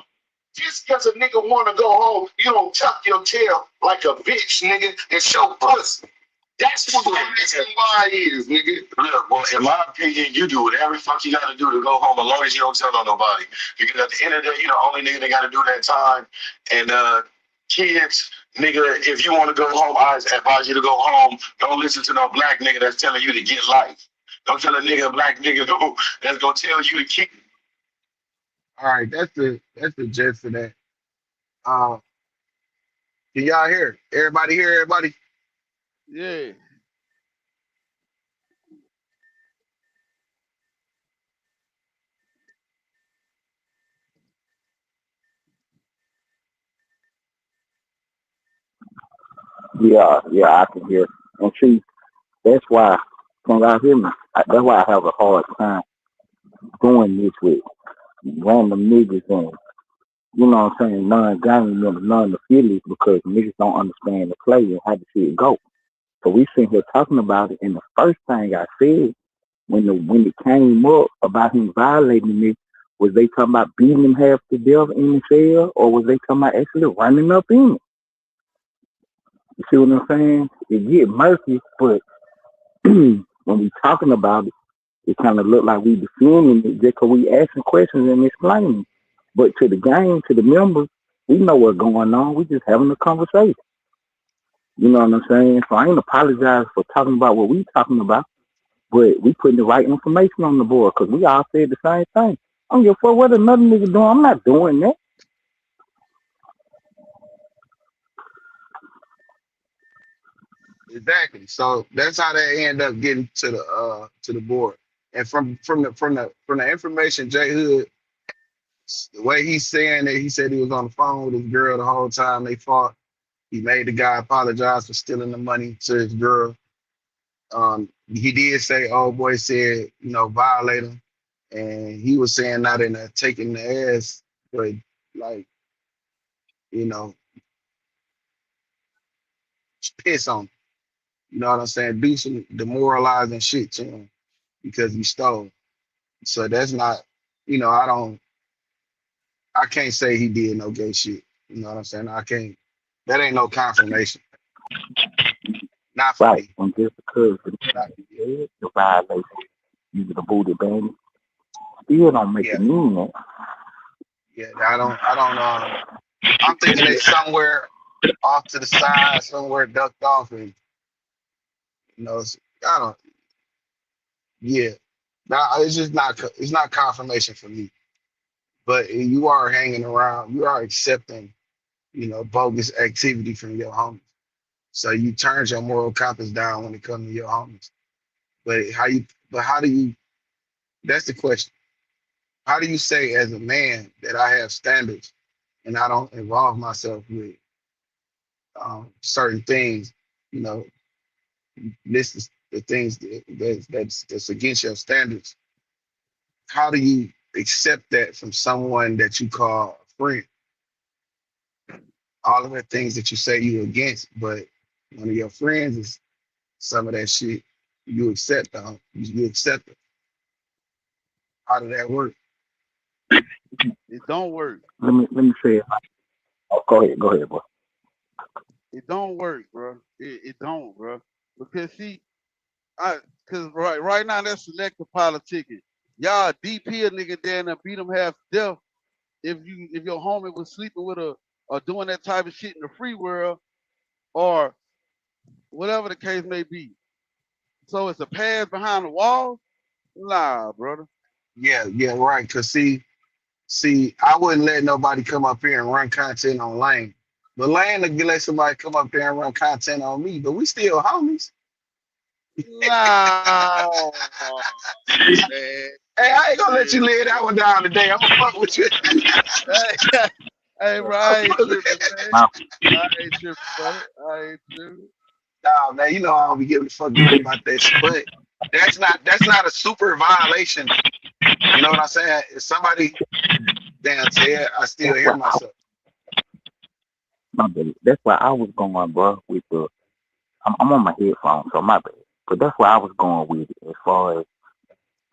Speaker 10: Just because a nigga want to go home, you don't tuck your tail like a bitch, nigga, and show pussy. That's what the reason why is, nigga.
Speaker 6: Look, well, in my opinion, you do whatever the fuck you gotta do to go home, as long as you don't tell on nobody. Because at the end of the day, you're the only nigga that gotta do that time. And kids, nigga, if you want to go home, I advise you to go home. Don't listen to no black nigga that's telling you to get life. Don't tell a black nigga that's gonna tell you to keep.
Speaker 1: All right, that's the gist of that. Uh, can y'all hear? Everybody hear everybody?
Speaker 7: Yeah.
Speaker 9: Yeah, I can hear. And see, that's why, can y'all hear me? That's why I have a hard time doing this with random niggas and, you know what I'm saying, non-gang members, non-affiliates, because niggas don't understand the play and how the shit go. So we sitting here talking about it, and the first thing I said when it came up about him violating me, was they talking about beating him half to death in the cell, or was they talking about actually running up in it? You see what I'm saying? It get murky, but when we talking about it, it kind of look like we defending it just because we asking questions and explaining. But to the gang, to the members, we know what's going on. We just having a conversation. You know what I'm saying? So I ain't apologize for talking about what we talking about, but we putting the right information on the board because we all said the same thing. I don't give a fuck what another nigga doing. I'm not doing that.
Speaker 1: Exactly. So that's how they end up getting to the board. And from the information Jay Hood, the way he's saying it, he said he was on the phone with his girl the whole time they fought. He made the guy apologize for stealing the money to his girl. He did say, "Oh boy," said, violate him, and he was saying not in a taking the ass, but like, you know, piss on him. You know what I'm saying? Do some demoralizing shit to him because he stole. So that's not, I can't say he did no gay shit. You know what I'm saying? I can't. That ain't no confirmation. Not for
Speaker 9: Right.
Speaker 1: me.
Speaker 9: And just because
Speaker 1: Not,
Speaker 9: the violation, using the booty bandit, still don't make
Speaker 1: yeah,
Speaker 9: it mean that.
Speaker 1: yeah. I don't. I'm thinking they somewhere off to the side, somewhere ducked off, and I don't. Yeah, nah, it's just not. It's not confirmation for me. But you are hanging around. You are accepting, bogus activity from your homies. So you turned your moral compass down when it comes to your homies. But how do you? That's the question. How do you say as a man that I have standards and I don't involve myself with certain things? You know, this is the things that's against your standards. How do you accept that from someone that you call a friend? All of the things that you say you against, but one of your friends is some of that shit you accept. You accept it. How did that work?
Speaker 7: It don't work.
Speaker 9: Let me say it. Oh, go ahead, boy.
Speaker 7: It don't work, bro. It don't, bro. Because see, I because right now that's selective politicking. Y'all DP a nigga there and beat him half to death if your homie was sleeping with a or doing that type of shit in the free world or whatever the case may be. So it's a pass behind the wall? Nah, brother.
Speaker 1: Yeah, right. Cause see, I wouldn't let nobody come up here and run content on Lane. But Lane would let somebody come up here and run content on me. But we still homies.
Speaker 7: Nah, man.
Speaker 1: Hey, I ain't gonna let you
Speaker 7: Shit.
Speaker 1: lay that one down today. I'm gonna fuck with you.
Speaker 7: Hey, bro,
Speaker 1: I'm
Speaker 7: I ain't
Speaker 1: fuck-
Speaker 7: tripping, man. I ain't tripping, brother. I ain't tripping.
Speaker 1: Nah, man, you know I don't be giving a fuck about that shit. But that's not a super violation. You know what I'm saying? If somebody damn Ted, I still
Speaker 11: That's
Speaker 1: hear
Speaker 11: where
Speaker 1: myself.
Speaker 11: that's where I was going, bro. With the I'm on my headphones, so my bad. But that's where I was going with it. As far as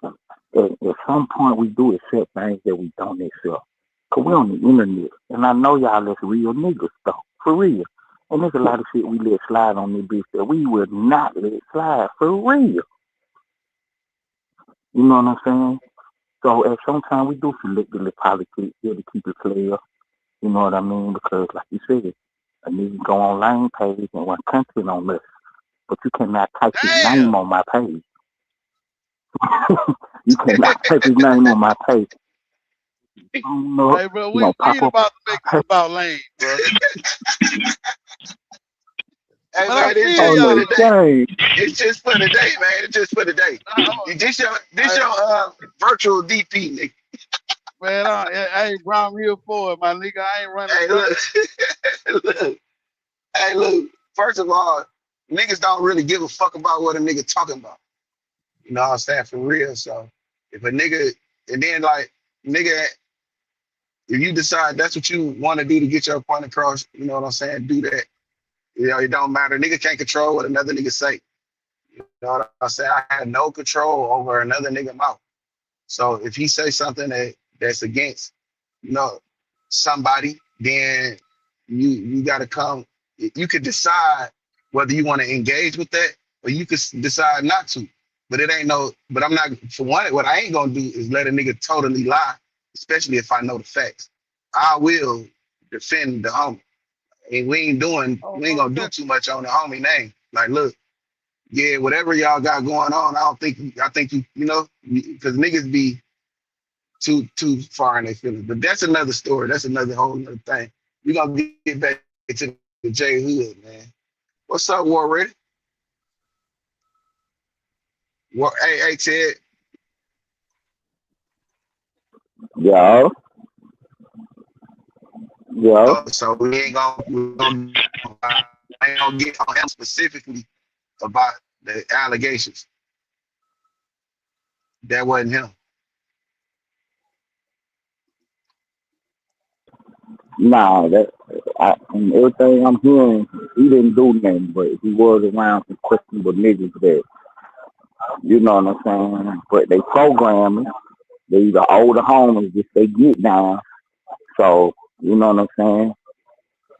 Speaker 11: at some point we do accept things that we don't accept. Cause we on the internet, and I know y'all that's real niggas though, for real. And there's a lot of shit we let slide on this bitch that we would not let slide for real. You know what I'm saying? So at some time we do selectively politics here to keep it clear. You know what I mean? Because like you said, a nigga go online page and want content on this, but you cannot type his
Speaker 7: Damn.
Speaker 11: name on my page. You cannot type his name on my page. No,
Speaker 7: Hey, bro,
Speaker 11: you
Speaker 7: we
Speaker 11: know,
Speaker 7: we
Speaker 11: pop
Speaker 7: ain't
Speaker 11: up
Speaker 7: about to
Speaker 11: my
Speaker 7: make this
Speaker 11: page.
Speaker 7: about Lane, bro.
Speaker 1: Hey
Speaker 7: But I
Speaker 1: man, it's
Speaker 7: feel
Speaker 11: Oh
Speaker 1: just for
Speaker 7: y'all
Speaker 11: no,
Speaker 1: the day.
Speaker 7: though.
Speaker 11: dang.
Speaker 1: It's just for the day, man. It's just for the day. This
Speaker 7: I,
Speaker 1: your virtual DP, nigga.
Speaker 7: man, I ain't Brown here for it, my nigga. I ain't running
Speaker 1: Hey,
Speaker 7: nothing.
Speaker 1: look, look. Hey, look. First of all, niggas don't really give a fuck about what a nigga talking about. You know what I'm saying? For real. So if a nigga, and then like nigga, if you decide that's what you want to do to get your point across, you know what I'm saying? Do that. You know, it don't matter. Nigga can't control what another nigga say. You know what I'm saying? I had no control over another nigga mouth. So if he say something that's against, you know, somebody, then you gotta come. You could decide whether you want to engage with that or you could decide not to. But it ain't no. But I'm not for one. What I ain't gonna do is let a nigga totally lie, especially if I know the facts. I will defend the homie, and
Speaker 7: Oh,
Speaker 1: we ain't
Speaker 7: most
Speaker 1: gonna do
Speaker 7: definitely.
Speaker 1: too much on the homie name. Like, look, yeah, whatever y'all got going on, I think you know, because niggas be too far in their feelings. But that's another story. That's another whole other thing. We gonna get back to the J Hood, man. What's up, War Ready? War, hey, Ted.
Speaker 11: Yo, yo.
Speaker 1: So I ain't gonna get on him specifically about the allegations. That wasn't him.
Speaker 11: Nah, from everything I'm hearing, he didn't do nothing, but he was around some questionable niggas that, you know what I'm saying? But they programming, they either older homies if they get down. So, you know what I'm saying?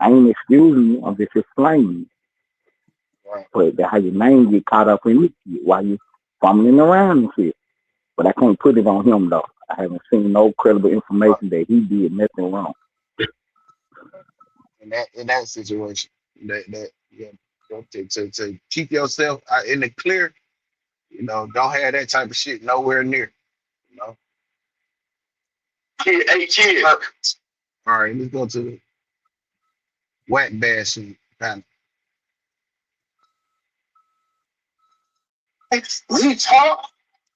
Speaker 11: I ain't excusing you, I'm just explaining.
Speaker 1: Right.
Speaker 11: But that how your name get caught up in it while you fumbling around and shit. But I can't put it on him though. I haven't seen no credible
Speaker 1: Right.
Speaker 11: information that he did nothing wrong.
Speaker 1: In that situation, that yeah, to keep yourself in the clear, you know, don't have that type of shit nowhere near. You know.
Speaker 10: Kid.
Speaker 1: All right, let's go to the Wack bashing panel.
Speaker 10: We talk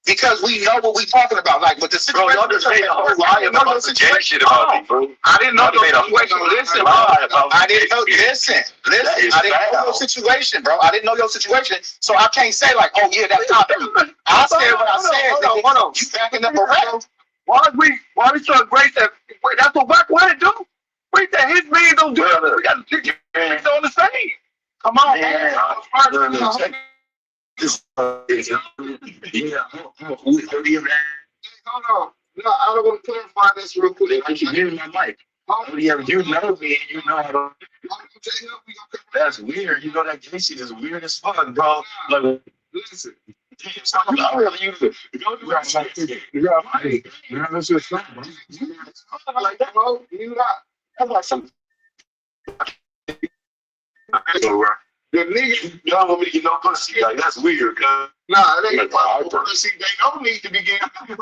Speaker 10: because we know what we talking about. Like with the situation. Bro, y'all just made a whole lie about the gay shit about me, bro. I didn't know your situation. Listen, bro. I didn't know. Listen. I didn't know your situation, bro. I didn't know your situation, so I can't say like, oh yeah, that's not true. I said what I said. Hold on. You backing up a rap? Why we trying to break that? That's what Wack want to do. Break that. His man don't do it. We got to get on the same. Come on, man. Yeah. Hold on. No, I don't want to clarify this real quick. I keep hearing my mic.
Speaker 3: Oh, yeah, you know me, you know how to. That's weird. You know that gay shit is weird as fuck, bro. Like,
Speaker 10: Listen,
Speaker 3: I really use it. Go to that shit.
Speaker 10: you got hey, man, let's just stop, bro.
Speaker 3: Like that, bro.
Speaker 10: You not.
Speaker 3: That's like some.
Speaker 10: The nigga,
Speaker 3: You don't want me to get no pussy. Like, that's weird, cuz.
Speaker 10: nah, they
Speaker 3: Like,
Speaker 10: see, they don't need to be getting you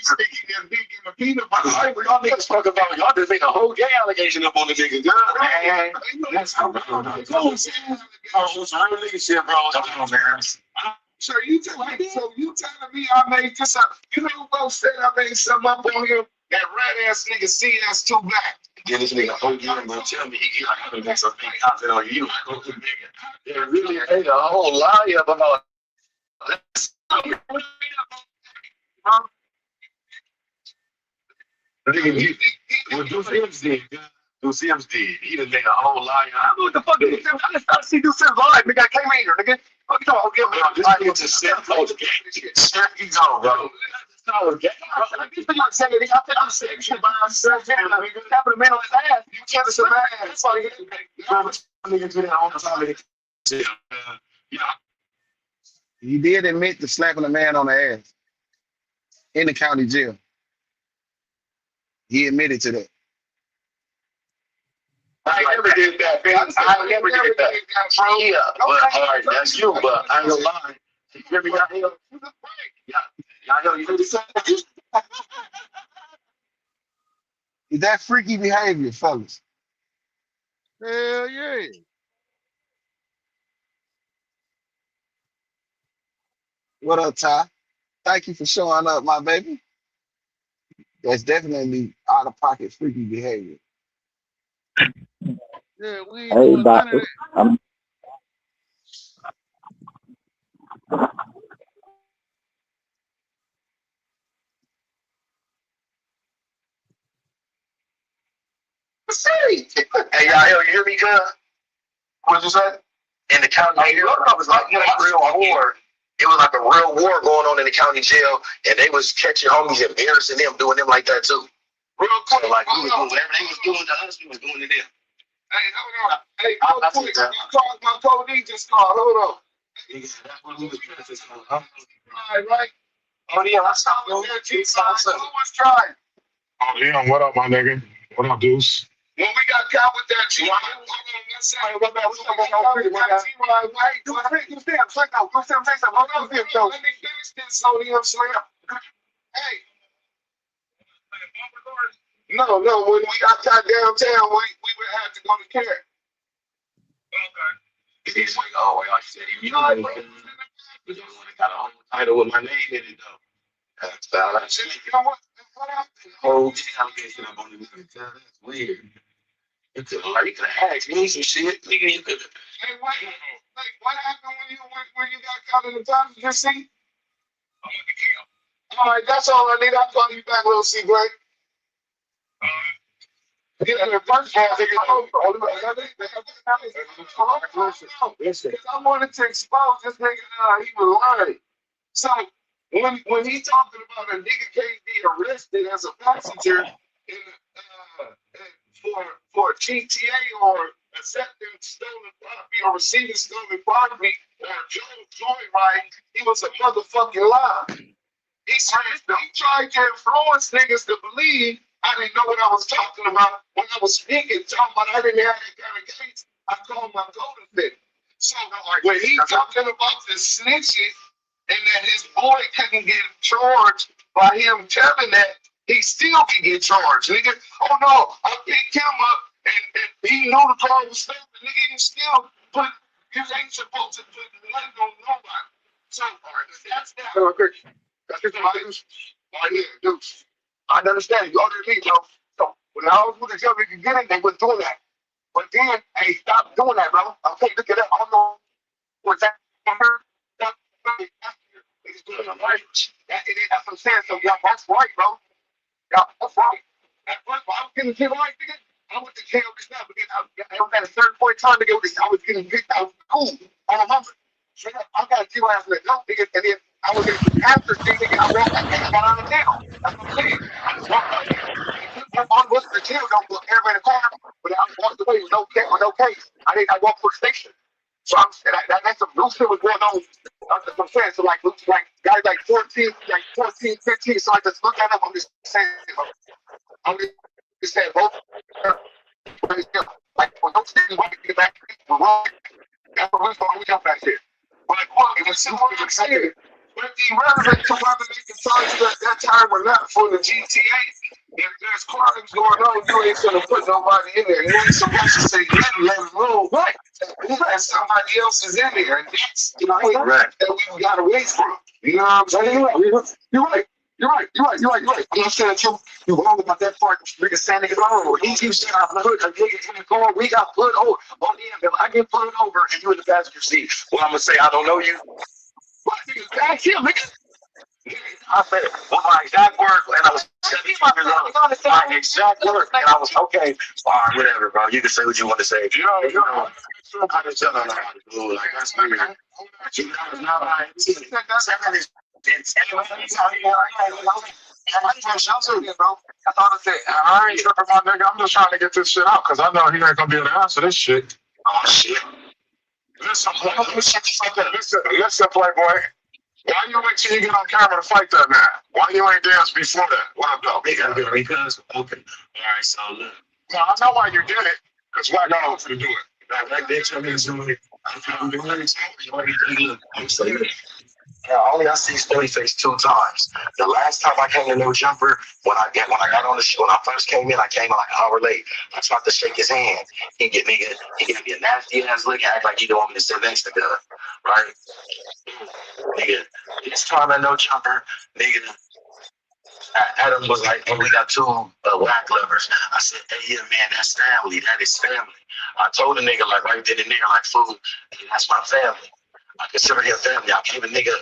Speaker 10: sticking their dick in the peanut butter.
Speaker 3: y'all niggas talk about y'all just make a whole gay allegation up on the niggas. Man, that's how real nigga shit, bro. Come on, man.
Speaker 10: So you telling me I made this up? You know who else said I made something up on him? That rat ass nigga CS too black.
Speaker 3: Then this nigga whole game gonna tell me he like I can make some big content on you. They really made a whole lie up about this. Sims did. He done made a whole lie. I know what the fuck is Sims. I just started to see Sims live. Nigga, I came in here, nigga. What you talking about? This nigga just said, oh, he's on, bro. I'm saying it. I'm saying shit by myself. Tapping the man on his ass. You can't just man. That's all you get. Nigga do that all the time. Yeah.
Speaker 1: He did admit to slapping a man on the ass in the county jail. He admitted to that.
Speaker 3: I never did that, man. I never did that. Yeah, but all right, that's you, but I ain't gonna lie. You hear me out here? Yeah. Y'all you hear me say?
Speaker 1: Is that freaky behavior, fellas?
Speaker 7: Hell yeah.
Speaker 1: What up, Ty? Thank you for showing up, my baby. That's definitely out of pocket freaky behavior.
Speaker 7: Yeah, we ain't
Speaker 11: Hey,
Speaker 7: doing
Speaker 11: but
Speaker 7: none of that.
Speaker 11: I'm
Speaker 3: Hey, y'all hear me, cuz? What'd you say? In the county jail, it was like a real war. It was like a real war going on in the county jail, and they was catching homies, embarrassing them, doing them like that too.
Speaker 10: Real quick,
Speaker 3: So like we was doing whatever they was doing to us, we was doing to them.
Speaker 10: Hey, hold on. Hey, real quick, my code just called. Hold on.
Speaker 3: That's what we was doing.
Speaker 10: Right.
Speaker 3: Oh yeah, I saw
Speaker 10: Who
Speaker 3: you.
Speaker 10: was trying?
Speaker 12: Oh, yeah, what up, my nigga? What up, Deuce?
Speaker 10: When we got caught with that G, no, when we got caught downtown, we would have to go to care.
Speaker 3: He's like, oh, wait, I said, you know, I got a whole title with my name in it though.
Speaker 10: You know what?
Speaker 3: Whole allegation up on the nigga. That's weird. You could have asked me some shit. Nigga, you could have.
Speaker 10: Hey, what happened when you got caught in the time? You see? All right, that's all I need. I'll call you back, little C. Greg. I wanted to expose this nigga. He was lying. So when he talking about a nigga can't be arrested as a passenger in, for GTA or accepting stolen property or receiving stolen property or joyride, he was a motherfucking lie. He tried to influence niggas to believe I didn't know what I was talking about when I was speaking, talking about I didn't have that kind of case. I called my golden thing. So when he talking about the snitching and that his boy couldn't get charged by him telling that, he still can get charged, nigga. Oh no, I picked him up and he knew the car was stolen, nigga. You still you ain't supposed to put nothing on nobody. So that's that. I understand. You already leave, bro. So when I was with the judge, you get it, they was doing that. But then, hey, stop doing that, bro. Okay, look at that. I don't know what's that. It's doing the right. That's what I'm saying. So, yeah, that's right, bro. Yeah, that's right. That's right. I was getting hit right, nigga. I went to jail just now because I was at a certain point in time, nigga. I was getting picked. I was cool. I remember. So I got a few hours in the dope, nigga, and then I was in the after thing, nigga. I got out of jail. That's what I'm saying. I just walked out here. I wasn't the jail, though, but everybody
Speaker 6: with no case. I walked for the station. So that's some new shit was going on. That's what I'm saying. So like guys like 14, 15. So I just look at them. I'm just saying, I'm just saying both. Like when those things want to get back, we're wrong. That's what we jump that shit. But like, look, it was simple as saying. But the relevant to whether they can charge you at that time or not for the GTA, if there's crimes going on, you ain't gonna put nobody in there. You ain't supposed to say let it roll. Right. Unless somebody else is in there. And that's right. That we gotta wait for. You know what I'm saying? You're right. You're right. I'm not saying you wrong about that part. Nigga saying niggas wrong. He keeps saying I put a nigga in the car. We got put over. On the end, if I get put over and you in the passenger seat, well, I'm gonna say I don't know you. What nigga? Back here, nigga. I said, well, my exact words, and I was 17 years old. My exact words, and I was okay. All right, whatever, bro. You can say what you want to say. I just don't know how to do it. Like that's weird. You know, it's not like
Speaker 12: I ain't tripping, my nigga. I'm just trying to get this shit out because I know he ain't gonna be able to answer this shit.
Speaker 6: Oh shit.
Speaker 12: Listen, Playboy. Why you wait till you get on camera to fight that man? Why you ain't dance before that? What up, though?
Speaker 6: Because okay. All right, so look.
Speaker 12: No, I know why you did it. Because Wack got off to do it.
Speaker 6: Like bitch, I'm doing it. I'm doing it. I'm saying. Only I see Story Face 2 times. The last time I came to No Jumper, when I got on the show, when I first came in, I came in like an hour late. I tried to shake his hand. He gave me a nasty ass look, act like he don't want me to sit next to God. Right? Nigga, this time at No Jumper, nigga, Adam was like, oh, we got two Wack lovers. I said, hey, yeah, man, that's family. That is family. I told the nigga, like, right then and there, like, fool, hey, that's my family. I consider him family. I gave a nigga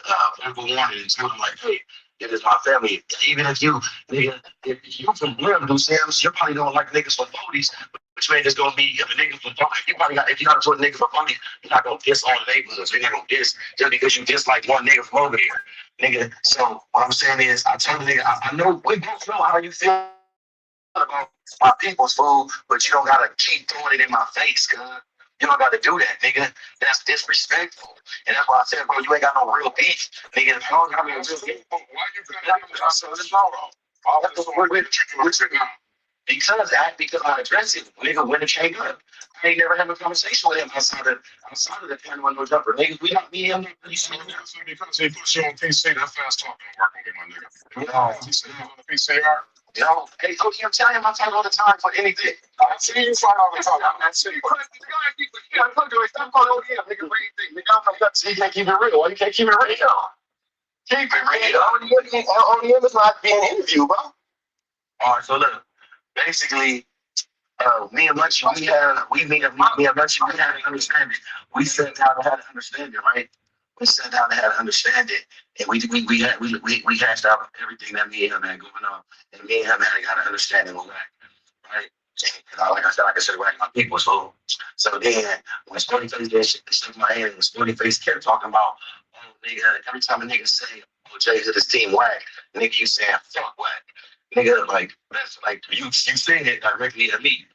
Speaker 6: verbal warning and told him, like, hey, it is my family. Even if you, nigga, if you from Blue Sam's, you probably don't like niggas from Bodie's, which man is gonna be if a nigga from Bodie's, you probably got, if you got to a nigga from Bodie's, you're not gonna diss all the neighborhoods. You're not gonna diss just because you dislike one nigga from over there. Nigga, so what I'm saying is, I told the nigga, I know, we both know how you feel about my people's food, but you don't gotta keep throwing it in my face, cuz. You don't gotta do that, nigga. That's disrespectful. And that's why I said, bro, you ain't got no real beef. Nigga, if you don't got no real beef, why you got because I address it, nigga, when it came up. I ain't never had a conversation with him outside of the 10-1 No Jumper. Nigga, we not me and him.
Speaker 12: Because he put you on PC, that fast talking working with my nigga. No. He said on the PCR.
Speaker 6: Yo, hey, Cookie, I'm telling him I fight all the time for anything. I see you fight all the time. I see you. I told you, stop calling ODM, nigga, for anything. Nigga, I'm not you can't keep it real. Why you can't keep it real? Keep it real. ODM is not being interviewed, bro. All right, so look, basically, me and Munchie, me and Munchie, we had an understanding. We sat down and had an understanding, right? We sat down and had an understanding, and we hashed out everything that me and him had going on, and me and him had got an understanding with that, right? And like I said, I consider Wack my people. So then when Sporty Face did shit, shook my hand, and Sporty Face kept talking about, oh nigga, every time a nigga say, oh Jay to this team Wack, nigga, you saying fuck Wack, nigga, like that's like you saying it directly to me.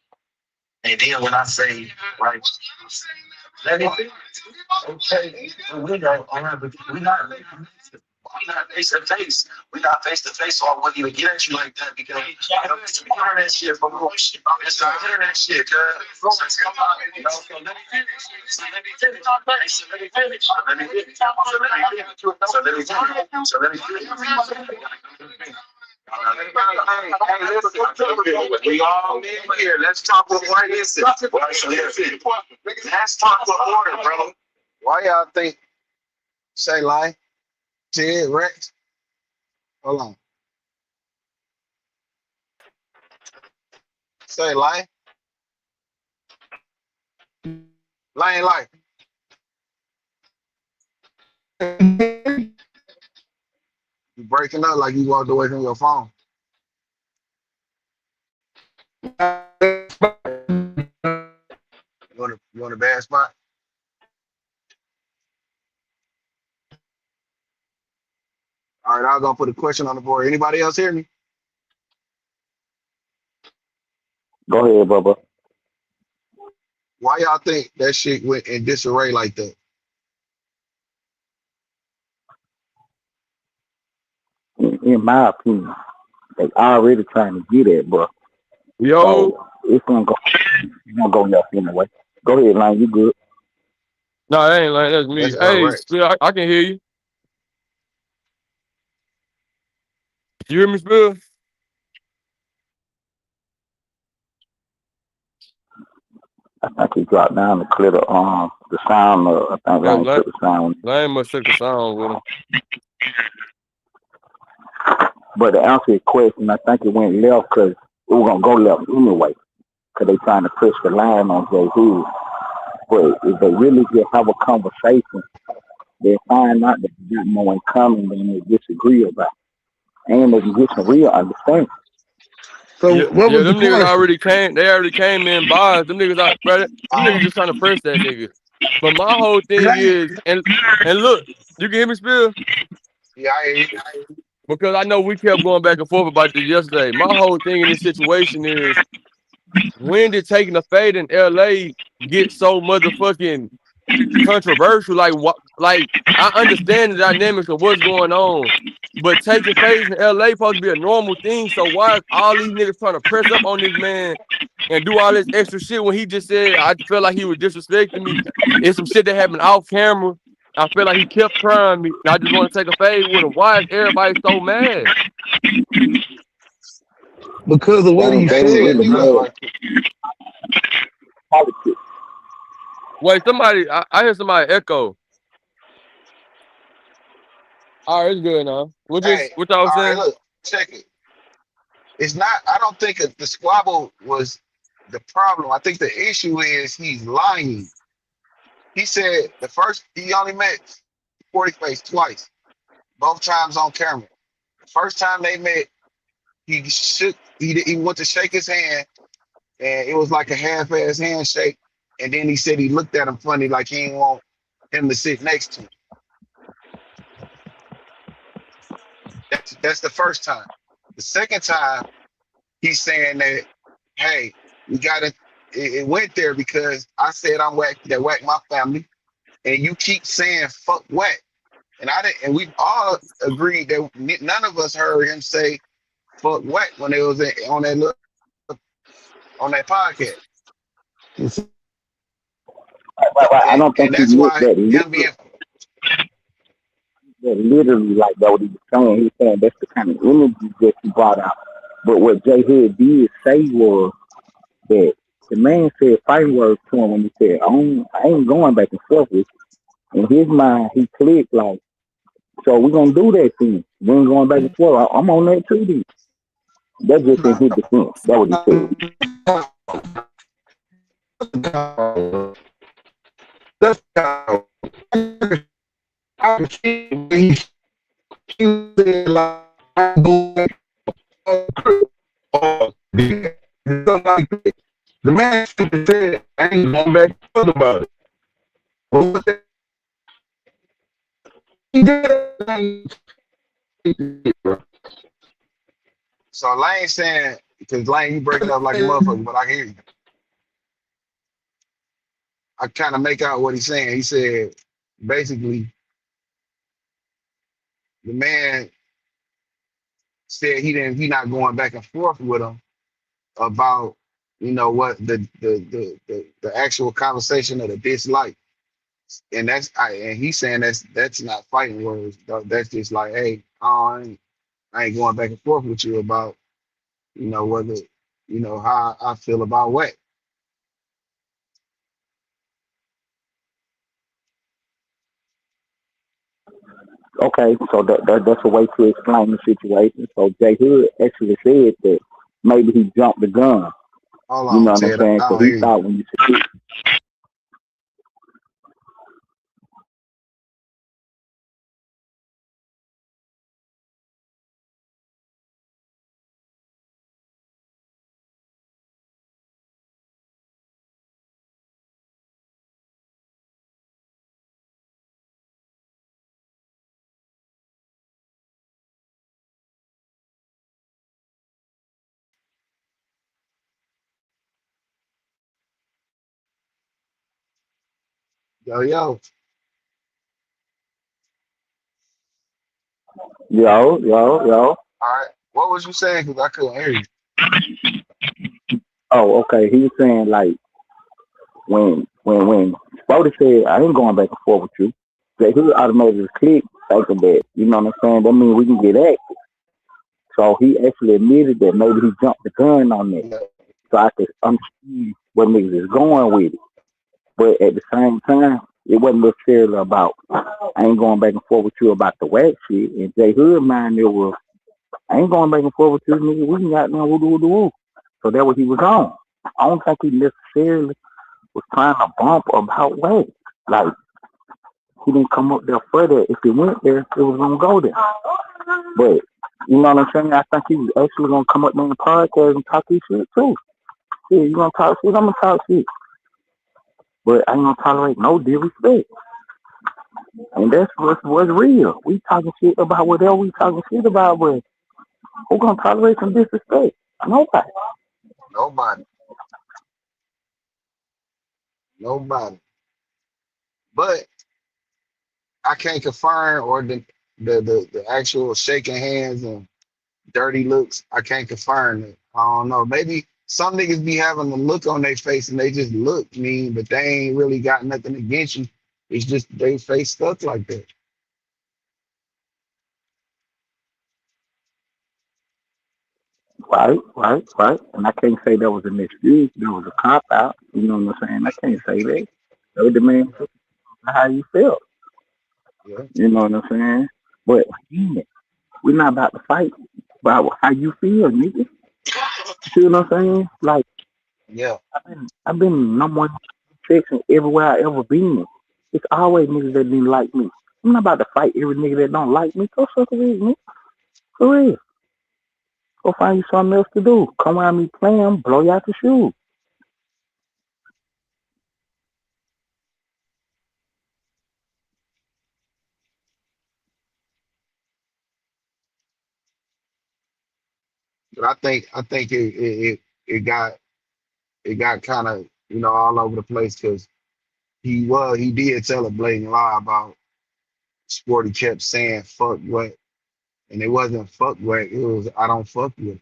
Speaker 6: And then when I say, right, let me finish. Okay, we know, all right, but we not face to face. We not face to face, so I wouldn't even get at you like that because it's the internet shit from bullshit. It's the internet shit, cuz. So let me finish. So let me finish. So let me finish. So let me finish. Hey, listen, we all in here. Let's talk with one listen. Let's talk with order, bro.
Speaker 1: Why y'all think say lie? Ted Rex? Hold on. Say lie? Lie ain't lie. You breaking up like you walked away from your phone. You want a bad spot? All right, I'll go put a question on the board. Anybody else hear me?
Speaker 11: Go ahead, Bubba.
Speaker 1: Why y'all think that shit went in disarray like that?
Speaker 11: In my opinion, they already trying to get it, bro.
Speaker 8: Yo,
Speaker 11: So it's gonna go left anyway. Go ahead, Lane. You good?
Speaker 8: no, that ain't like that's me.
Speaker 1: That's
Speaker 8: Hey,
Speaker 1: correct.
Speaker 8: Spill, I can hear you. You hear me, Spill?
Speaker 11: I think he dropped down to clear the sound. I think
Speaker 8: Yeah,
Speaker 11: Lane took the sound.
Speaker 8: Lane must take the sound with him.
Speaker 11: But to answer your question, I think it went left because it was gonna go left anyway. Because they trying to push the line on Jay Hood. But if they really just have a conversation, they find out that they got more in common than they disagree about, and they can get some real understanding.
Speaker 1: So
Speaker 8: Yeah,
Speaker 1: what
Speaker 8: yeah,
Speaker 1: was the
Speaker 8: them niggas
Speaker 1: question?
Speaker 8: already came. They already came in bars. Them niggas out, brother. Them niggas just trying to press that nigga. But my whole thing is, and look, you can hear me, Spill,
Speaker 1: Yeah,
Speaker 8: because I know we kept going back and forth about this yesterday. My whole thing in this situation is, when did taking a fade in LA get so motherfucking controversial? Like what? Like I understand the dynamics of what's going on, but taking fades in LA supposed to be a normal thing. So why is all these niggas trying to press up on this man and do all this extra shit when he just said I felt like he was disrespecting me? It's some shit that happened off camera. I feel like he kept trying me. I just want to take a fade with him. Why is everybody so mad?
Speaker 1: because of what he
Speaker 11: They
Speaker 1: said.
Speaker 11: ain't really
Speaker 1: Look,
Speaker 11: mad
Speaker 1: like
Speaker 11: politics.
Speaker 8: Wait, somebody, I hear somebody echo. All right, it's good now.
Speaker 1: hey,
Speaker 8: What y'all was
Speaker 1: all right,
Speaker 8: saying?
Speaker 1: look, check it. It's not. I don't think the squabble was the problem. I think the issue is he's lying. He said the first he only met 40 Face twice, both times on camera. The first time they met, he shook. He went to shake his hand, and it was like a half-ass handshake. And then he said he looked at him funny, like he didn't want him to sit next to him. That's the first time. The second time, he's saying that, hey, we got it. It went there because I said I'm whack that whack my family, and you keep saying fuck whack, and I didn't. And we've all agreed that none of us heard him say fuck whack when it was on that podcast.
Speaker 11: Right. I don't think
Speaker 1: And
Speaker 11: he
Speaker 1: that's
Speaker 11: meant
Speaker 1: why
Speaker 11: that
Speaker 1: him being
Speaker 11: literally like that. What he was saying, he was saying that's the kind of energy that he brought out. But what Jay Hood did say was that the man said fighting words to him when he said, I ain't going back and forth with you. In his mind, he clicked like, so we're going to do that thing. We ain't going back and forth. I'm on that too then. That's just in his defense. That's what he said.
Speaker 1: that's how I can see when he said like I'm going or something like that. The man simply said I ain't going back and forth about it. Well, what the- he did. So Lane saying, because Lane, you breaking up like a motherfucker, but I hear you. I kind of make out what he's saying. He said, basically, the man said he not going back and forth with him about, what the actual conversation of the dislike. And and he's saying that's not fighting words. That's just like, hey, I ain't going back and forth with you about, whether, how I feel about what.
Speaker 11: Okay, so that's a way to explain the situation. So Jay Hood actually said that maybe he jumped the gun.
Speaker 1: Hold
Speaker 11: You
Speaker 1: on,
Speaker 11: know what I'm
Speaker 1: Ted.
Speaker 11: saying?
Speaker 1: I
Speaker 11: Because
Speaker 1: don't
Speaker 11: he
Speaker 1: hear you.
Speaker 11: thought when you said
Speaker 1: Yo, yo,
Speaker 11: Yo, yo, yo.
Speaker 1: all right. What was you saying? Because I couldn't hear you.
Speaker 11: Oh, okay. He was saying like when Spody said I ain't going back and forth with you, that he automatically click thinking that, you know what I'm saying? That means we can get at. So he actually admitted that maybe he jumped the gun on that.
Speaker 1: Yeah,
Speaker 11: So I could understand where niggas is going with it. But at the same time, it wasn't necessarily about I ain't going back and forth with you about the Wack shit. And Jay Hood mind it was I ain't going back and forth with you nigga. We can got now woo woo woo. So that what he was on. I don't think he necessarily was trying to bump about Wack. Like he didn't come up there for that. If he went there, it was gonna go there. But you know what I'm saying? I think he was actually gonna come up there in the podcast and talk his shit too. Yeah, you gonna talk shit, I'm gonna talk shit. But I ain't gonna tolerate no disrespect. And that's what's real. We talking shit about whatever we talking shit about, but who gonna tolerate some disrespect? Nobody.
Speaker 1: nobody, nobody. But I can't confirm or the actual shaking hands and dirty looks. I can't confirm it. I don't know. Maybe some niggas be having a look on their face and they just look mean, but they ain't really got nothing against you. It's just they face stuff like that.
Speaker 11: Right, right, right. And I can't say that was an excuse. That was a cop out. You know what I'm saying? I can't say that. That was the man how you felt.
Speaker 1: Yeah,
Speaker 11: You know what I'm saying? But again, we're not about to fight about how you feel, nigga. See what I'm saying? Like
Speaker 1: yeah.
Speaker 11: I've been number one section everywhere I ever been. It's always niggas that didn't like me. I'm not about to fight every nigga that don't like me. Go suck a dick, nigga. For real. Go find you something else to do. Come around me playing, blow you out the shoe.
Speaker 1: But I think it got kind of all over the place because he did tell a blatant lie about Sporty kept saying fuck what, and it wasn't fuck what, it was I don't fuck with.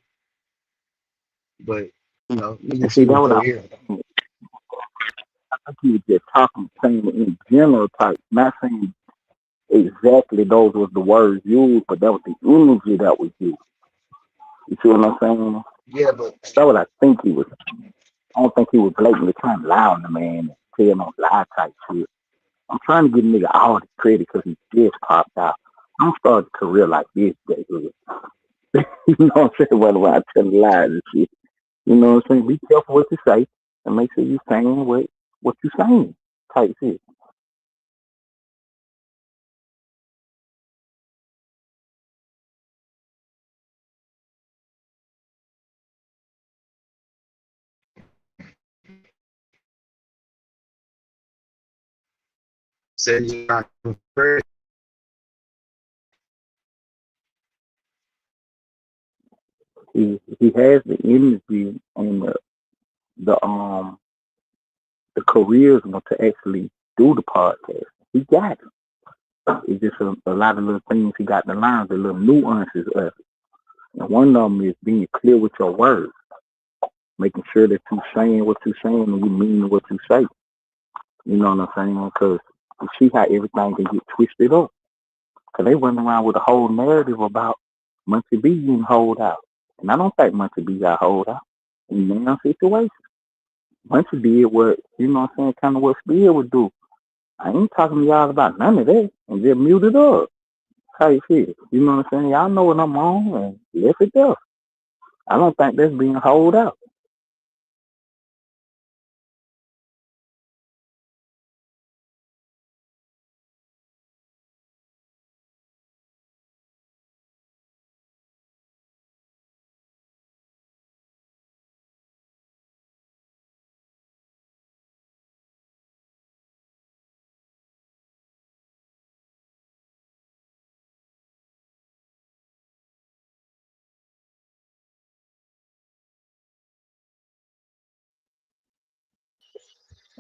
Speaker 1: But
Speaker 11: And
Speaker 1: niggas
Speaker 11: see
Speaker 1: see
Speaker 11: that
Speaker 1: what
Speaker 11: what
Speaker 1: they hear.
Speaker 11: I think he was just talking saying in general type, not saying exactly those was the words used, but that was the energy that was used. You see what I'm saying?
Speaker 1: Yeah, but
Speaker 11: That's what I think he was. I don't think he was blatantly trying to lie on the man and tell no lie type shit. I'm trying to give nigga all the credit because he just popped out. I'm starting a career like this, Jay Hood. You know what I'm saying? Whether I tell lies and shit. You know what I'm saying? Be careful what you say and make sure you saying what you saying. Type shit.
Speaker 1: said you're not prepared.
Speaker 11: He has the energy and the charisma to actually do the podcast. He got it. It's just a lot of little things he got to learn, the little nuances of it. And one of them is being clear with your words, making sure that you're saying what you're saying and you mean what you say. You know what I'm saying? Because you see how everything can get twisted up. Because they run around with a whole narrative about Muncie B getting hold out. And I don't think Muncie B got hold out in that situation. Muncie did what, you know what I'm saying, kind of what Spear would do. I ain't talking to y'all about none of that and just mute it up. How you feel? You know what I'm saying? Y'all know what I'm on and left it there. I don't think that's being hold out.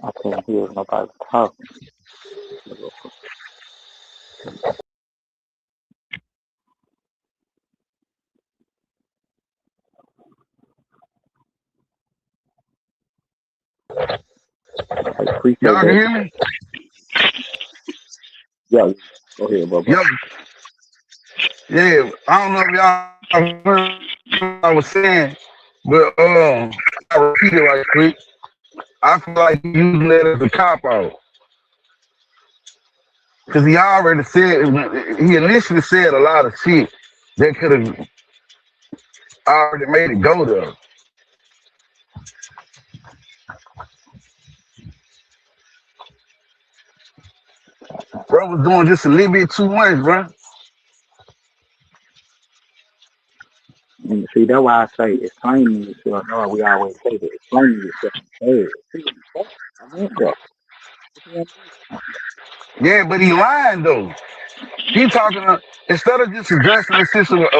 Speaker 11: I can't hear nobody talking. Hey, appreciate
Speaker 1: Y'all can
Speaker 11: that.
Speaker 1: hear me?
Speaker 11: Yeah, go ahead, bro.
Speaker 1: Yo, yeah. I don't know if y'all heard what I was saying, but I repeat it right quick. I feel like he's using that as a cop out because he already said he initially said a lot of shit that could have already made it go there. Bro was doing just a little bit too much, bro.
Speaker 11: And see, that's why I say explaining yourself. That's why we always say that explaining yourself is bad. See, I went there. What you want to do?
Speaker 1: Yeah, but he lying though. He talking instead of just addressing a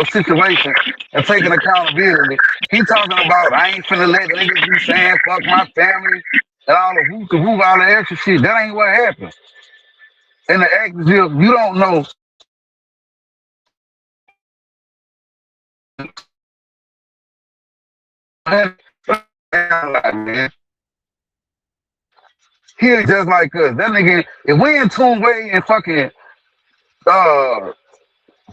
Speaker 1: situation and taking accountability. He talking about I ain't finna let niggas be saying fuck my family and all the whoop all the extra shit. That ain't what happened. And the act is if you don't know, man. He ain't just like us. That nigga, if we in tune way in fucking uh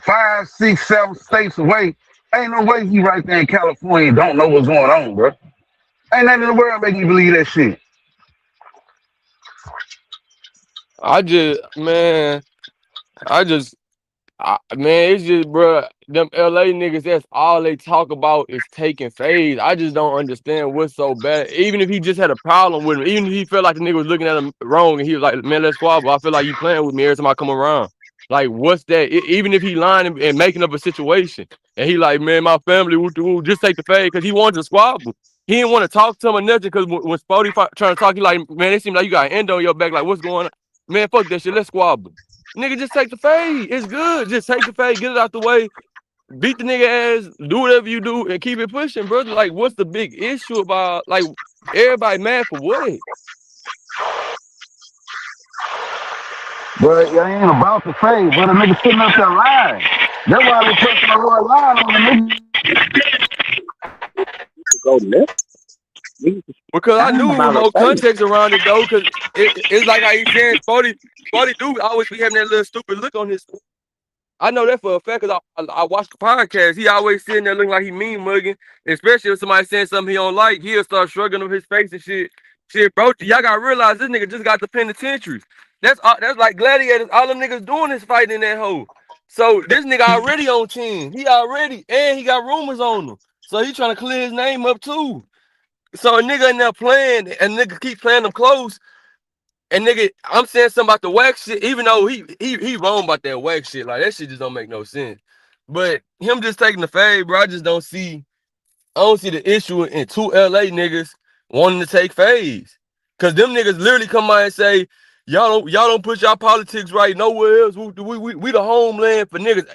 Speaker 1: 5, 6, 7 states away, ain't no way he right there in California and don't know what's going on, bro. Ain't nothing in the world making you believe that shit.
Speaker 8: I just, man, I just man, it's just, bro, them LA niggas, that's all they talk about is taking phase. I just don't understand what's so bad. Even if he just had a problem with him, even if he felt like the nigga was looking at him wrong and he was like, man, let's squabble. I feel like you playing with me every time I come around. Like, what's that? Even if he lying and making up a situation and he like, man, my family, just take the fade because he wanted to squabble. He didn't want to talk to him or nothing because when Spody trying to talk, he like, man, it seems like you got an end on your back. Like, what's going on? Man, fuck that shit. Let's squabble. Nigga, just take the fade. It's good. Just take the fade, get it out the way, beat the nigga ass, do whatever you do, and keep it pushing, brother. Like, what's the big issue about, like, everybody mad for what?
Speaker 1: But it ain't about the fade, but a nigga sitting up there lying. That's why they put the word line on the nigga.
Speaker 11: You could go left. Niggas is
Speaker 8: Because I
Speaker 11: lying
Speaker 8: knew it was
Speaker 11: about a
Speaker 8: more
Speaker 11: face.
Speaker 8: context around it, though, because it's like how he said, Spody do always be having that little stupid look on his. I know that for a fact because I watched the podcast. He always sitting there looking like he mean mugging, especially if somebody saying something he don't like. He'll start shrugging up his face and shit. Shit, bro, y'all gotta realize this nigga just got the penitentiaries. That's like gladiators. All them niggas doing is fighting in that hole. So this nigga already on 10. He got rumors on him. So he trying to clear his name up too. So a nigga in there playing, and nigga keep playing them close. And nigga, I'm saying something about the Wack shit, even though he wrong about that Wack shit. Like that shit just don't make no sense. But him just taking the fade, bro, I don't see the issue in two LA niggas wanting to take fades. Cause them niggas literally come out and say, y'all don't push y'all politics right nowhere else. We the homeland for niggas.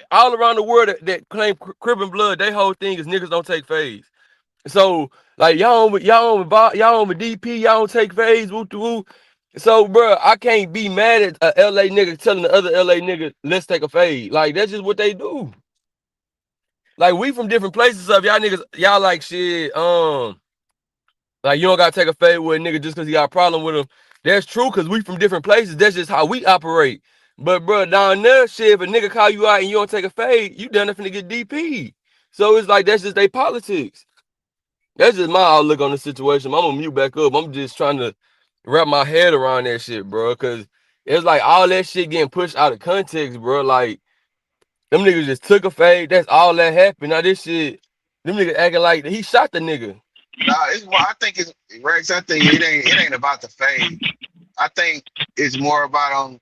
Speaker 8: All around the world that claim Crip and blood, they whole thing is niggas don't take fades. So like y'all on with DP, y'all don't take fades, woo woo. So bro, I can't be mad at a LA nigga telling the other LA nigga, let's take a fade. Like that's just what they do. Like we from different places of y'all niggas, y'all like shit. Like you don't gotta take a fade with a nigga just cause he got a problem with him. That's true, cause we from different places. That's just how we operate. But bro, down there, shit, if a nigga call you out and you don't take a fade, you done nothing to get DP. So it's like that's just their politics. That's just my outlook on the situation. I'm gonna mute back up. I'm just trying to wrap my head around that shit, bro. Cause it's like all that shit getting pushed out of context, bro. Like them niggas just took a fade. That's all that happened. Now this shit, them niggas acting like he shot the nigga.
Speaker 1: Nah, it's more. I think it's Rex. I think it ain't about the fade. I think it's more about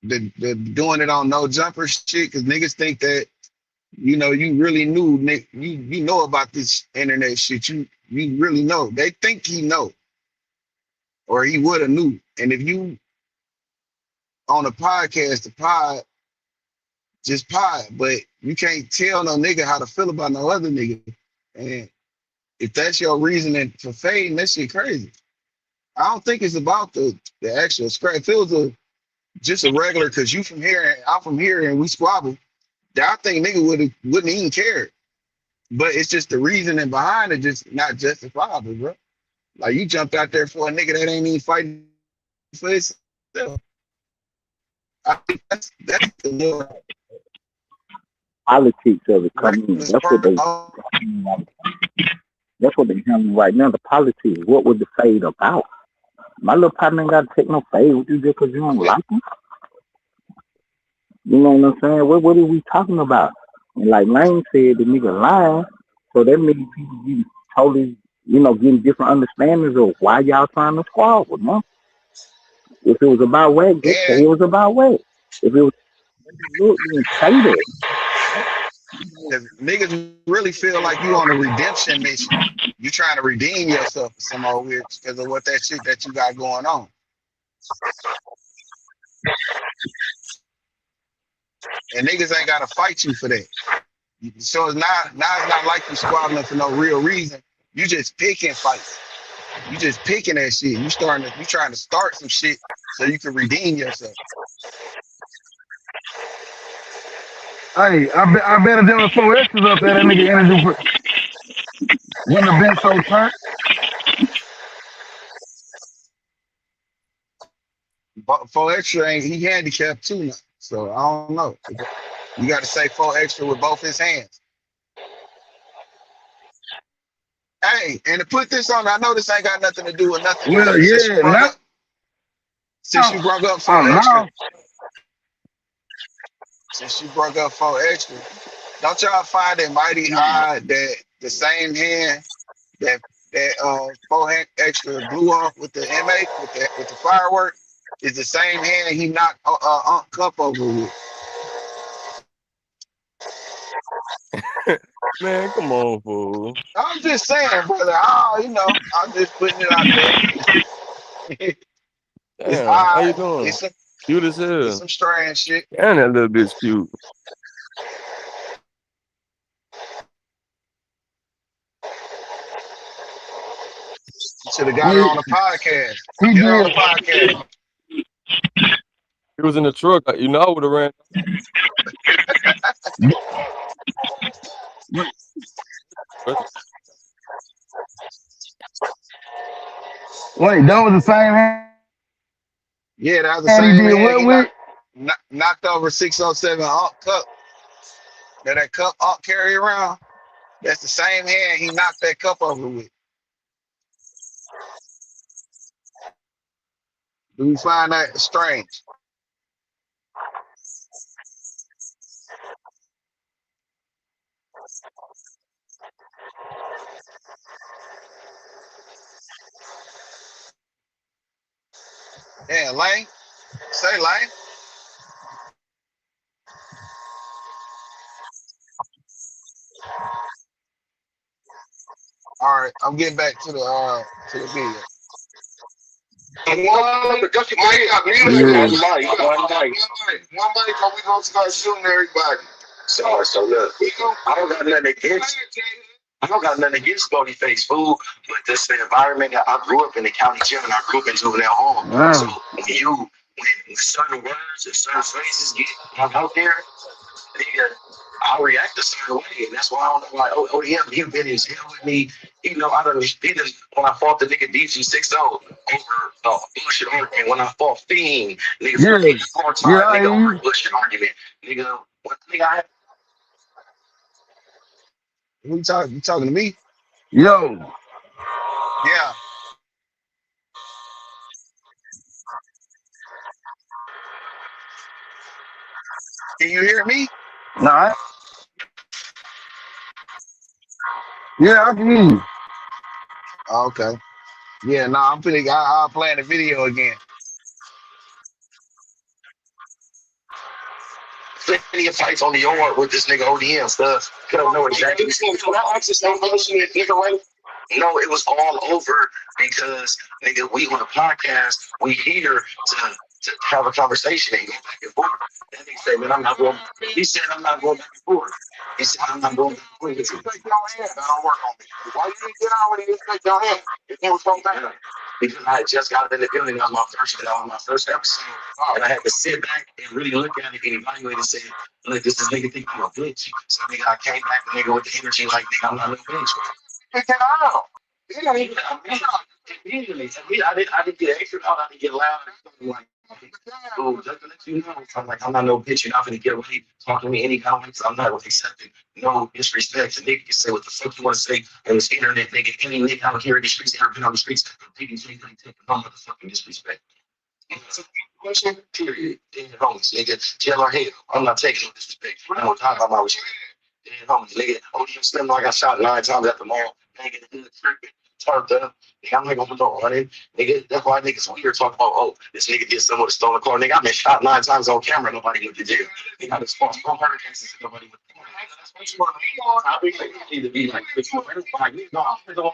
Speaker 1: the doing it on no jumper shit. Cause niggas think that you really knew. You know about this internet shit. You really know. They think he know or he would have knew. And if you on a podcast, the pod just pod, but you can't tell no nigga how to feel about no other nigga. And if that's your reasoning for fading, that shit crazy. I don't think it's about the actual scratch. If it was just a regular, cause you from here and I'm from here and we squabble, then I think nigga wouldn't even care. But it's just the reasoning behind it, just not justifiable, bro. Like you jumped out there for a nigga that ain't even fighting for himself. I think that's the more
Speaker 11: Politics of it come in.
Speaker 1: reckless part.
Speaker 11: That's what they handling right now. The politics. What was the fade about? My little partner ain't got to take no fade with you just because you don't like him. You know what I'm saying? What are we talking about? And like Lane said, the nigga lying. So that means people get totally, getting different understandings of why y'all trying to squabble, man. If it was about Wack, just say
Speaker 1: And
Speaker 11: it was about Wack. If it was look, then say that.
Speaker 1: if niggas really feel like you on a redemption mission, you trying to redeem yourself for some old weird because of what that shit that you got going on. And niggas ain't gotta fight you for that. So it's not like you squabbling for no real reason. You just picking fights. You just picking that shit. You trying to start some shit so you can redeem yourself.
Speaker 10: Hey, I bet if there was 4X's up there, that nigga energy wouldn't have been so turned.
Speaker 1: But 4 extra ain't he handicapped too now. So I don't know. You gotta say 4 extra with both his hands. Hey, and to put this on, I know this ain't got nothing to do with nothing,
Speaker 10: Well,
Speaker 1: but
Speaker 10: yeah, now,
Speaker 1: since you brought up 4 extra,
Speaker 10: now,
Speaker 1: since you brought up 4 extra, don't y'all find it mighty odd that the same hand that 4 extra blew off with the M8 with the firework is the same hand he knocked Unc Cup over with.
Speaker 8: Man, come on, fool.
Speaker 1: I'm just saying, brother. I'm just putting it out there. It's
Speaker 8: Damn, how you
Speaker 1: odd.
Speaker 8: doing? Cute as
Speaker 1: It's
Speaker 8: hell.
Speaker 1: some strange shit.
Speaker 8: And that little bit's cute.
Speaker 1: You should have got her on the podcast.
Speaker 10: he
Speaker 1: Get her on
Speaker 10: did.
Speaker 1: the podcast.
Speaker 8: He was in the truck. I would have ran.
Speaker 10: Wait, that was the same hand
Speaker 1: Yeah, that was the
Speaker 10: he
Speaker 1: same
Speaker 10: did
Speaker 1: hand
Speaker 10: what
Speaker 1: he
Speaker 10: with?
Speaker 1: knocked over 607 Unc Cup. That cup Unc carry around. That's the same hand he knocked that cup over with. Do we find that strange? Yeah, Lane. Say Lane. All right, I'm getting back to the video.
Speaker 6: One mic, or we gonna start shooting everybody. So look, I don't got nothing against. I don't got nothing against bony face food, but this is the environment that I grew up in the county jail and I grew up in juvenile home. So when certain words and certain phrases get out there, nigga, I react a certain way, and that's why I don't know why ODM, he been his hell with me. When I fought the nigga DG60 over bullshit argument, when I fought Fiend, nigga, for nigga over bullshit argument, nigga, what nigga I
Speaker 1: Who you talking? You talking to me?
Speaker 10: Yo,
Speaker 1: Yeah. Can you hear me?
Speaker 10: nah, yeah, I can hear you.
Speaker 1: Oh, okay. Yeah, no, I'll play the video again.
Speaker 6: plenty of fights on the yard with this nigga ODM stuff. Cause I know exactly. Can I ask the same question, nigga, right? No, it was all over because nigga, we on a podcast, we here to have a conversation and go back and forth. And he said, man, I'm not going. He said, I'm not going back and forth. He said, I'm not going back and forth.
Speaker 12: Take your hand. That don't work on me. Why you didn't get out when he didn't take your hand? If it was so bad.
Speaker 6: because I had just got in the building on my first episode, and I had to sit back and really look at it and evaluate and say, look, this is nigga think I'm a bitch. So nigga, I came back the nigga with the energy like nigga, I'm not a bitch. Pick it out. You know, immediately. I didn't get extra out. I didn't get loud. Like, oh, just to let you know, I'm like, I'm not no bitch. You're not gonna get away talking to me any comments. I'm not accepting no disrespect. A nigga can say what the fuck you want to say on this internet, nigga. Any nigga out here in the streets, ever been on the streets, taking no motherfucking disrespect. Question, period. Then homies, nigga, jail or hell. I'm not taking no disrespect. I'm gonna talk about my respect. Then homies, nigga, ODM Slim, I got shot 9 times at the mall. Nigga, the hood tripping, turned up. Nigga, I'm not gonna put no running. Nigga, that's why niggas weird talking about, oh, this nigga did something with a stolen car. Nigga, I've been shot 9 times on camera. Nobody went to jail. Nigga, I just fought 4 murder cases and nobody went to jail. That's what you want to I think you need to be like, no, hold on.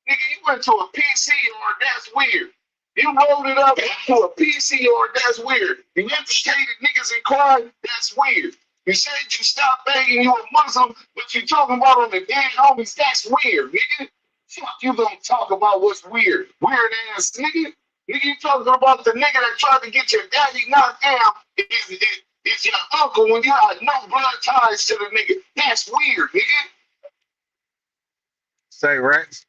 Speaker 6: Nigga, you went to a PC or that's weird. You rolled it up to a PC or that's weird. You implicated niggas in crime, that's weird. You said you stopped begging you a Muslim, but you talking about on the dead homies, that's weird, nigga. Fuck you gonna talk about what's weird. Weird ass nigga. Nigga, you talking about the nigga that tried to get your daddy knocked down is your uncle when you had no blood ties to the nigga. That's weird, nigga.
Speaker 1: Say Rex.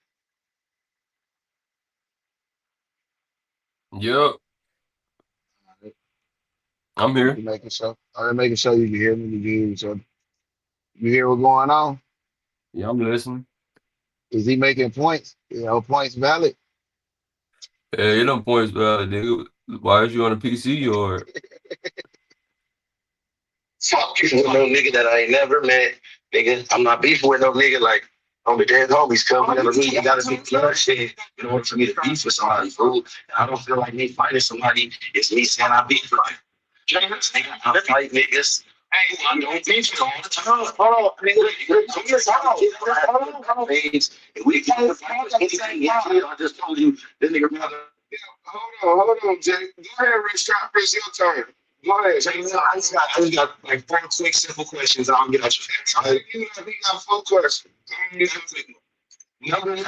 Speaker 8: Yep, I'm here.
Speaker 1: You making sure. I'm making sure you can hear me. You can hear each other. You hear what's going on?
Speaker 8: Yeah, I'm listening.
Speaker 1: Is he making points? You know, points valid.
Speaker 8: Hey, them points, nigga. Why is you on a PC or
Speaker 6: Fuck you with no nigga that I ain't never met. Nigga, I'm not beefing with no nigga like on the dead homies, cuz whenever me, you gotta be bloodshed in order for me to beef with somebody, fool. I don't feel like me fighting somebody. It's me saying I beef with them. James, nigga, I fight niggas. Hey, I don't beef with them all the time. Hold on, nigga. Hold on. We can't fight anything. I just told you, this nigga brother. Hold on, Jay. Go ahead, Rich. It's your turn. Go ahead. I just got like 4 quick, simple questions. I'll get out your face. All right? You got 4 questions. Number 1,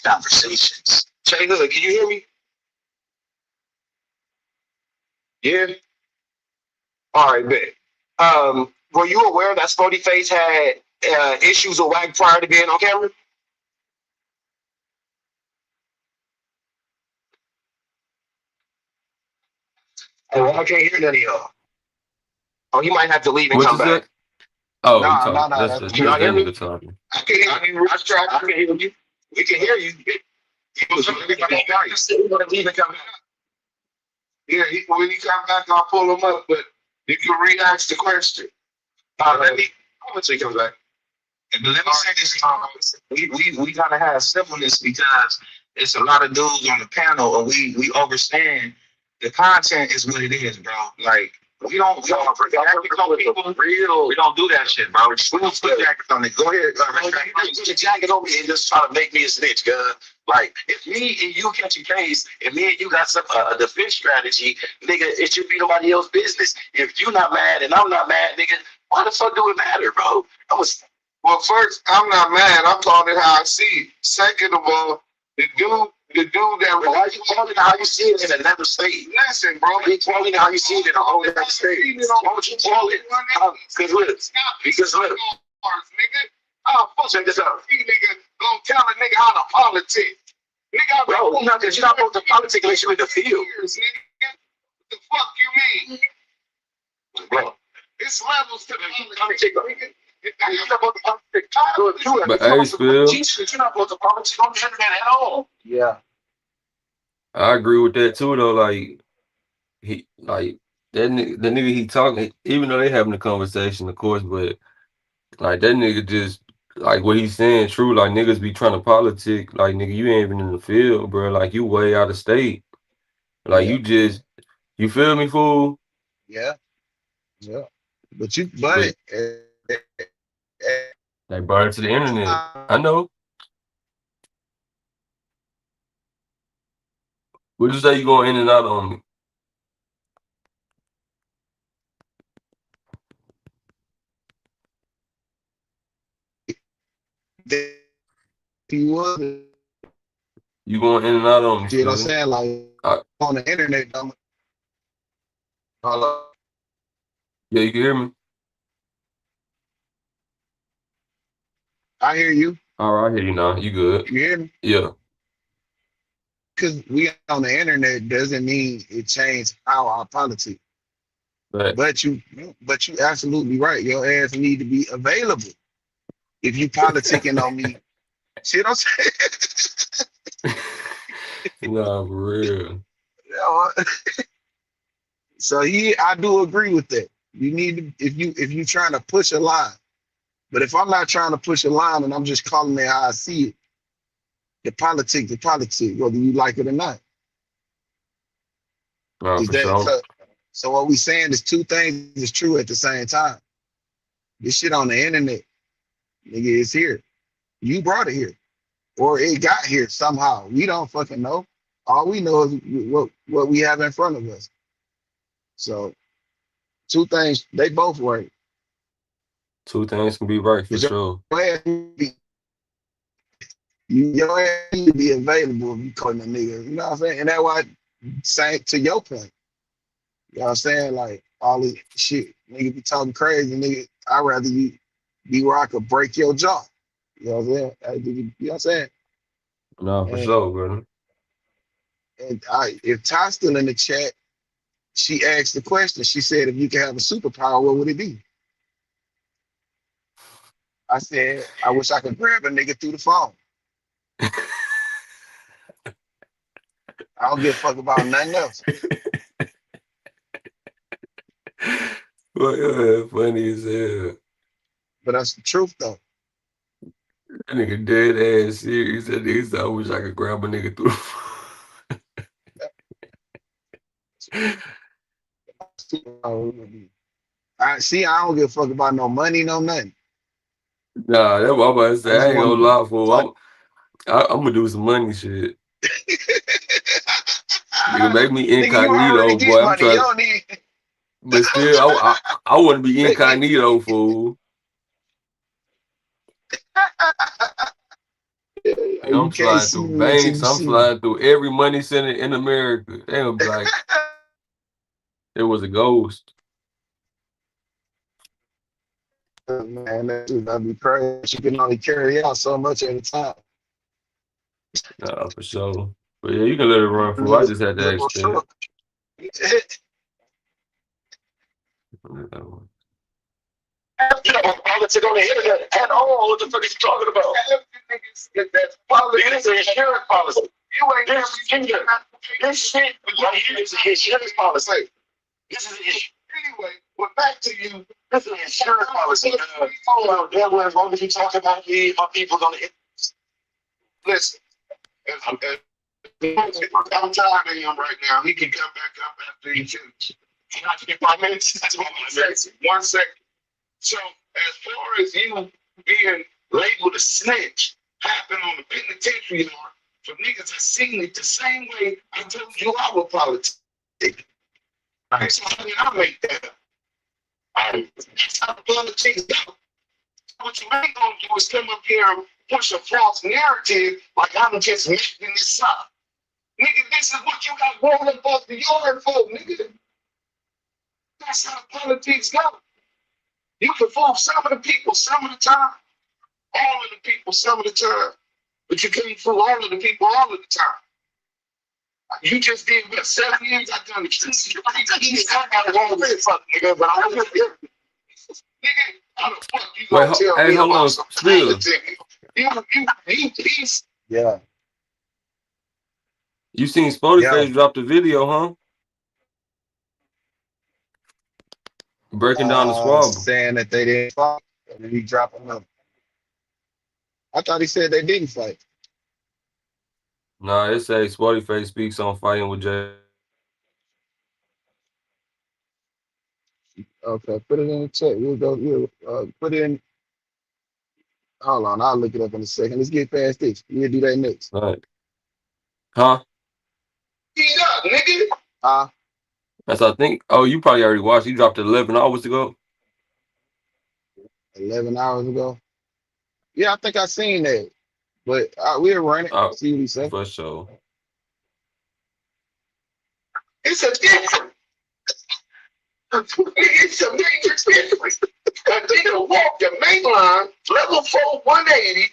Speaker 6: conversations. Jay Hood, can you hear me? Yeah. All right, bet. Were you aware that Spody Face had issues with Wack prior to being on camera? Oh, I can't hear none of y'all. Oh, you might have to leave and
Speaker 8: what
Speaker 6: come
Speaker 8: you say?
Speaker 6: back.
Speaker 8: Oh, you
Speaker 1: No, no,
Speaker 8: talking?
Speaker 1: no.
Speaker 8: That's
Speaker 1: That's
Speaker 8: that.
Speaker 6: Can
Speaker 1: me.
Speaker 6: y'all
Speaker 8: That's
Speaker 6: hear
Speaker 8: that
Speaker 6: me?
Speaker 8: nigga talking.
Speaker 6: I can hear you. I can hear you. We can hear you. Everybody's got you. You want to leave and come back? Yeah, when he come back, I'll pull him up, but you can re-ask the question. Let me, how much he comes back? But let me say this, we gotta have simpleness because it's a lot of dudes on the panel and we overstand the content is what it is, bro. Like we don't put jackets on people real. We don't do that shit, bro. We don't put jackets on it. Go ahead, put your jacket on me and just try to make me a snitch, cuz. Like if me and you catch a case and me and you got some a defense strategy, nigga, it should be nobody else's business. If you not mad and I'm not mad, nigga, why the fuck do it matter, bro? I was well, first, I'm not mad. I'm calling it how I see it. Second of all, the dude that well, how you calling it how you see it in another state? Listen, bro. You calling it how you see it in a whole other state. Why would you call it? Because look, nigga. Oh, fuck, check this out. You nigga gonna tell a nigga how to politic. Nigga, bro, you're not supposed to politic unless you in the field. What the fuck you mean? Bro, it's levels to the politic, nigga. You're not supposed to politic.
Speaker 8: But hey, Spill,
Speaker 6: You're not supposed to politic on the internet at all.
Speaker 1: Yeah.
Speaker 8: I agree with that too. Though, like he, like the nigga he talking, even though they having a conversation, of course, but like that nigga just like what he's saying, true. Like niggas be trying to politic, like nigga, you ain't even in the field, bro. Like you way out of state. Like
Speaker 1: Yeah.
Speaker 8: you just, you feel me, fool?
Speaker 1: Yeah. Yeah. But
Speaker 8: But they brought it to the internet. I know. Would you say you going in and out on me?
Speaker 1: he was
Speaker 8: You going in and out on me,
Speaker 1: See what I'm
Speaker 8: still.
Speaker 1: saying? Like
Speaker 8: I,
Speaker 1: on the internet, hello?
Speaker 8: yeah, you can hear me?
Speaker 1: I hear you.
Speaker 8: All right, I hear you now. You good.
Speaker 1: You hear me?
Speaker 8: Yeah.
Speaker 1: Because we on the internet doesn't mean it changed our politics.
Speaker 8: But
Speaker 1: But you absolutely right. Your ass need to be available if you politicking on me. See what I'm saying?
Speaker 8: nah, for real.
Speaker 1: You know, so I do agree with that. You need to if you trying to push a line. But if I'm not trying to push a line and I'm just calling it how I see it, the politics, whether you like it or not.
Speaker 8: Nah,
Speaker 1: Is
Speaker 8: for
Speaker 1: that
Speaker 8: sure.
Speaker 1: so what we saying is two things is true at the same time. This shit on the internet, nigga, is here. You brought it here. Or it got here somehow. We don't fucking know. All we know is what we have in front of us. So two things, they both work.
Speaker 8: Two things can be right for
Speaker 1: Because
Speaker 8: sure.
Speaker 1: your ass need to be available if you calling a nigga. You know what I'm saying? And that's why saying to your point. You know what I'm saying? Like all this shit, nigga be talking crazy, nigga. I'd rather you be where I could break your jaw. You know what I'm saying? You know what I'm saying?
Speaker 8: Nah, for
Speaker 1: And
Speaker 8: sure, brother.
Speaker 1: if Ty's still in the chat, she asked the question. She said, if you could have a superpower, what would it be? I said, I wish I could grab a nigga through the phone. I don't give a fuck about nothing else.
Speaker 8: Well, yeah, funny as hell.
Speaker 1: But that's the truth, though.
Speaker 8: That nigga dead ass serious. That nigga said, I wish I could grab a nigga through.
Speaker 1: I see. I don't give a fuck about no money, no nothing.
Speaker 8: Nah, that's what I'm about to
Speaker 1: I
Speaker 8: say.
Speaker 1: just
Speaker 8: I ain't
Speaker 1: want
Speaker 8: gonna
Speaker 1: to
Speaker 8: lie, fool. I'm gonna do some money shit. Nigga, make me
Speaker 1: nigga, you already
Speaker 8: incognito,
Speaker 1: get
Speaker 8: boy. I'm
Speaker 1: money. You
Speaker 8: trying,
Speaker 1: don't need.
Speaker 8: but still, I want to be
Speaker 1: Make me.
Speaker 8: incognito, fool. And
Speaker 1: You
Speaker 8: I'm
Speaker 1: can't
Speaker 8: sliding
Speaker 1: see
Speaker 8: through
Speaker 1: me until
Speaker 8: banks.
Speaker 1: you
Speaker 8: I'm
Speaker 1: see me.
Speaker 8: sliding through every money center in America. They gonna be like, it was a ghost.
Speaker 1: Man, that shit gotta be crazy. You can only carry out so much at a time.
Speaker 8: Nah, for sure. But yeah, you can let it run, fool. I just had to ask that.
Speaker 10: You know, politics on the internet at all. What the fuck is you talking about? That's policy. It is an insurance policy. You ain't this shit right here is an insurance policy. This is an anyway. Well, back to you. This is an insurance policy. Oh, that way, as long as you talk about me, my people's on the internet. Listen, I'm tired of him right now. He can come back up after he shoots. 5 minutes. That's 1 minute. 1 second. So as far as you being labeled a snitch happened on the penitentiary yard for niggas that seen it the same way I told you I would politics. Right. So how did I make that up? That's how the politics go. What you ain't gonna do is come up here and push a false narrative like I'm just making this up. Nigga, this is what you got rolling up the yard for, nigga. That's how politics go. You can fool some of the people some of the time, all of the people some of the time, but you can't fool all of the people all of the time. You just did what 7 years I done it. I got wrong with fuck nigga, but I'm just here. Nigga, how the fuck you
Speaker 8: Wait,
Speaker 10: gonna tell
Speaker 8: hey,
Speaker 10: me
Speaker 8: hold
Speaker 10: about
Speaker 8: on,
Speaker 10: some
Speaker 8: still.
Speaker 10: politics? You piece.
Speaker 1: Yeah.
Speaker 8: You seen
Speaker 1: Yeah.
Speaker 8: Spotify drop the video, huh? Breaking down the squabble.
Speaker 1: Saying that they didn't fight, and then he dropped another. I thought he said they didn't fight.
Speaker 8: Nah, it say Spotify speaks on fighting with Jay.
Speaker 1: Okay, put it in the chat. We'll go. Put it in. Hold on, I'll look it up in a second. Let's get past this. We'll do that next.
Speaker 8: Right. Huh?
Speaker 10: Eat up, nigga.
Speaker 8: That's I think. Oh, you probably already watched. He dropped it 11 hours ago.
Speaker 1: 11 hours ago. Yeah, I think I seen that. But we'll run it.
Speaker 8: Oh,
Speaker 1: See what he say.
Speaker 8: for sure.
Speaker 10: It's a difference. It's a major difference. A nigga walk the main line, level 4, 180,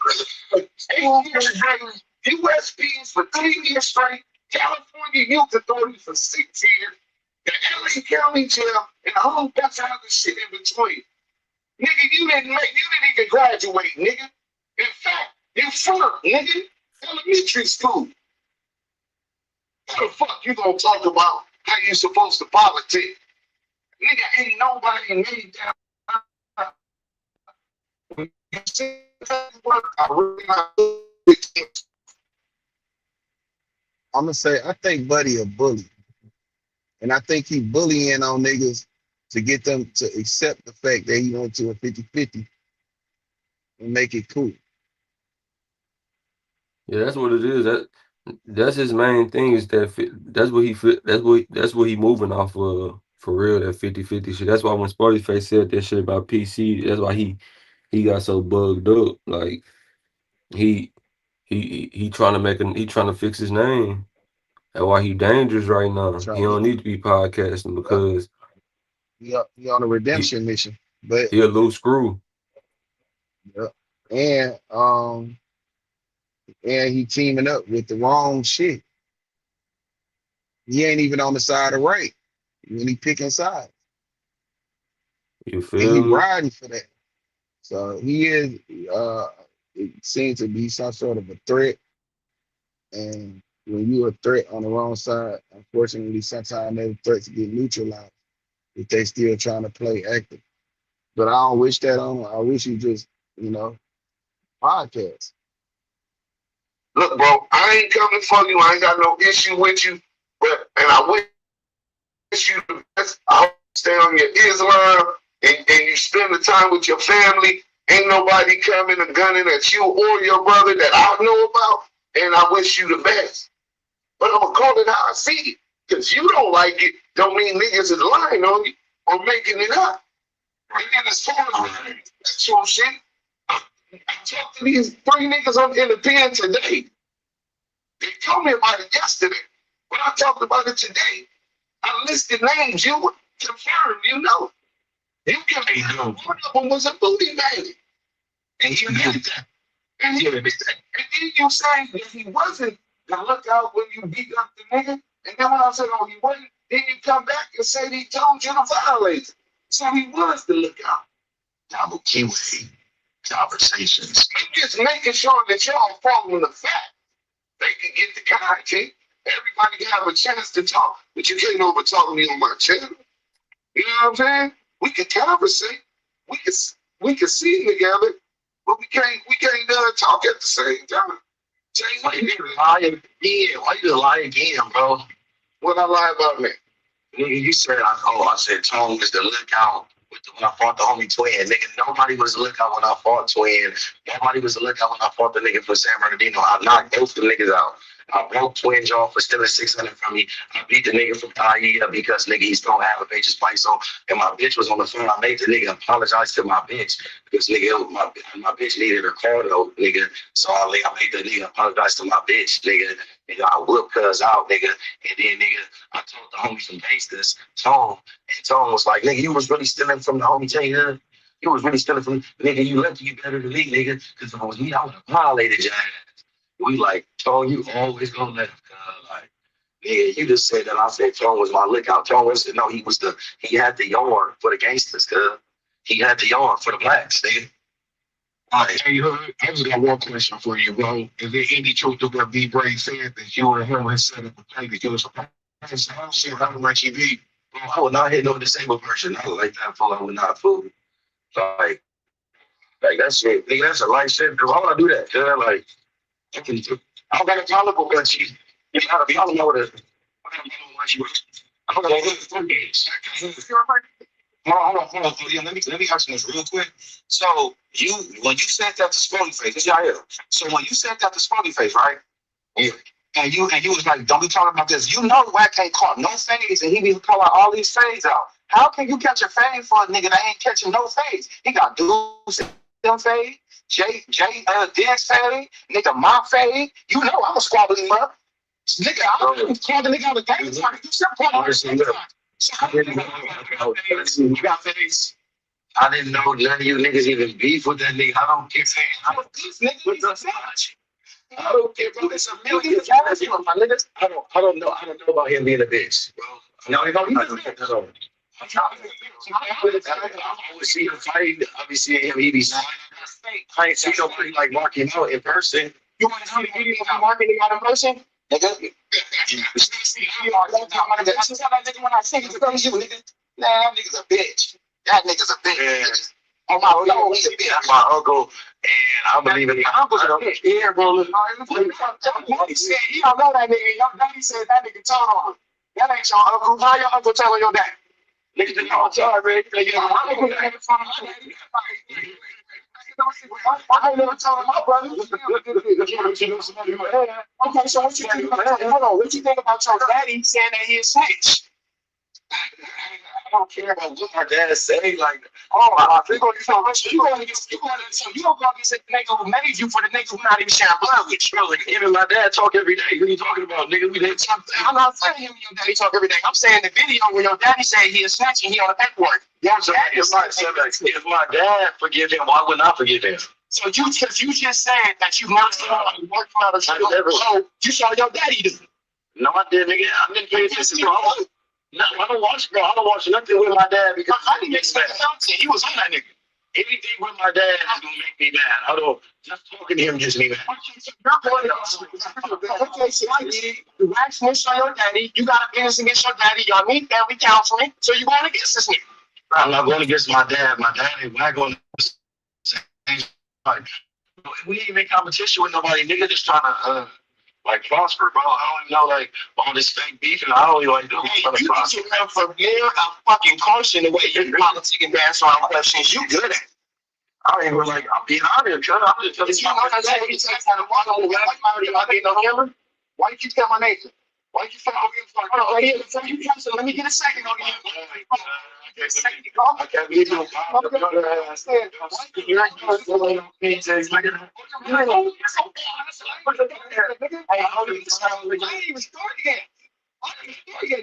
Speaker 10: 8 years straight, USPs for 3 years straight, California Youth Authority for 6 years, the LA County Jail, and a whole bunch of other shit in between. Nigga, you didn't even graduate, nigga. In fact, you flunked, nigga. Elementary school. How the fuck you gonna talk about how you supposed to politic? Nigga, ain't nobody made that. You see what I really not.
Speaker 1: I'm gonna say I think Buddy a bully, and I think he bullying on niggas to get them to accept the fact that he went to a 50-50 and make it cool.
Speaker 8: Yeah, that's what it is. That's his main thing is that that's what he fit. That's what he moving off of for real. That 50-50 shit. That's why when Spotify said that shit about PC, that's why he got so bugged up. Like he he trying to he trying to fix his name. That's why he dangerous right now. He
Speaker 1: Trying to
Speaker 8: don't
Speaker 1: get
Speaker 8: need to be podcasting
Speaker 1: yep,
Speaker 8: because
Speaker 1: he on a
Speaker 8: he
Speaker 1: redemption mission. But
Speaker 8: he a loose screw.
Speaker 1: yep. And and he teaming up with the wrong shit. He ain't even on the side of right when he picking sides.
Speaker 8: You
Speaker 1: And he
Speaker 8: feel me?
Speaker 1: riding for that. So he is it seems to be some sort of a threat. And when you a threat on the wrong side, unfortunately sometimes those threats get neutralized if they still trying to play active. But I don't wish that on him. I wish he just, you know, podcast.
Speaker 10: Look, bro, I ain't coming for you. I ain't got no issue with you. And I wish you the best. I hope you stay on your Islam and you spend the time with your family. Ain't nobody coming and gunning at you or your brother that I know about. And I wish you the best. But I'm going to call it how I see it. Because you don't like it, don't mean niggas is lying on you or making it up. And then as far as actual shit, I talked to these 3 niggas in the pen today. They told me about it yesterday. When I talked about it today, I listed names. You confirmed, you know. You can one of them was a booty man. And you did that. And then you saying that he wasn't the lookout when you beat up the nigga. And then when I said, oh, he wasn't, then you come back and say he told you to violate. So he was the lookout. Double QA conversations. I'm just making sure that y'all following the fact. They can get the content. Everybody can have a chance to talk, but you can't over talk me on my channel. You know what I'm saying? We can conversate. We can see together, but we can't talk at the same time. James, why you lie again? Why you lie again, bro? What I lie about me? Nigga, you said I said Tone was the lookout when I fought the homie Twin. Nigga, nobody was the lookout when I fought Twin. Nobody was the lookout when I fought the nigga from San Bernardino. I knocked both the niggas out. I broke Twin jaw for stealing 600 from me. I beat the nigga from Thailand because nigga he stole half a bitch's spice on. And my bitch was on the phone. I made the nigga apologize to my bitch because nigga my bitch needed her car though, nigga. So I made the nigga apologize to my bitch, nigga. Nigga, I whipped cuz out, nigga. And then nigga, I told the homies from Gangsters, Tone, and Tone was like, nigga, you was really stealing from the homie J Hood. You was really stealing from nigga, you lucky you better than me, nigga. Because if it was me, I would have violated your ass. We like, Tone, you always gonna let him like, nigga, you just said that I said Tone was my lookout. Tone said no, he had the yarn for the gangsters, cuz. He had the yarn for the blacks, nigga. All right, hey, Hood, I just got one question for you, bro. Is there any truth to what B-Bray said that you and him had set up a play that you was shit how much he be? Bro, I would not hit no disabled person. I would like that fool. I would not fool. Like that shit, nigga, that's a light shit. Why would I do that? Cuz like I don't got a problem with that shit. You got a problem with it. I got a problem with you. I don't got a problem with it. Hold on. Yeah, let me ask you this real quick. So when you sent that to Sporty Face, this y'all here. So when you sent that to Sporty Face, right? Yeah. And you was like, don't be talking about this. You know Wack ain't caught no fades, and he be calling all these fades out. How can you catch a fade for a nigga that ain't catching no fades? He got dudes them fades.
Speaker 6: Diggs fatty, nigga, my fatty. You know I'm a squabbling up. Nigga, I don't even call the nigga on the game time. You still call on the game time. So I didn't know. You got fatties. I didn't know none of you niggas even beef with that nigga. I don't care. I don't beef, nigga. With the match. I don't care, bro. It's a million dollars, my niggas. I don't know about him being a bitch, bro. No, he's a bitch. I always see him fighting. I be seeing him. He be. I ain't seen nobody like marking out in person. You want to see the video of marking out in person? Nigga. Nah, that nigga's a bitch. That nigga's a bitch. Oh my God, he's a bitch. That's my uncle, and I believe in my uncle's a bitch. Yeah, bro. He said he don't know that nigga. Your daddy said that nigga told on him. That ain't your uncle. How your uncle telling your dad? Nigga, you know, I'm sorry, man. I ain't never told my brother. Okay, so what you think about? Hold on, what you think about your daddy saying that he a snitch? I don't care about what my dad say. Like, oh, you don't go against the nigga who made you for the nigga who not even sharing blood with you. Like, even my dad talk every day. What are you talking about, nigga? We didn't talk. I'm not saying him and your daddy talk every day. I'm saying the video where your daddy said he is snitch and he on the paperwork. If my dad forgive him, why wouldn't I forgive him? So you just said that you not saw him work out of show. You saw your daddy do. No, I didn't, nigga. I didn't pay attention to him. No, I don't watch, bro. I don't watch nothing with my dad because I didn't expect content. He was on that nigga. Anything with my dad is gonna make me mad. I don't. Just talking to him gets me mad. Okay, so I did. You actually saw your daddy. You got a business against your daddy. Y'all need family counseling. So you going against this nigga? I'm not going against my dad. My dad ain't not going to say like we ain't in competition with nobody. Nigga just trying to like prosper, bro. I don't even know like all this fake beef and I don't even like do it. You need to have for mere fucking caution the way you're politicking dance around questions. You good at it. I don't even like I'm being honest, cuz I'm just telling you. Why you keep telling my name? Why you keep telling me? Let me get a second on you. I can't believe you.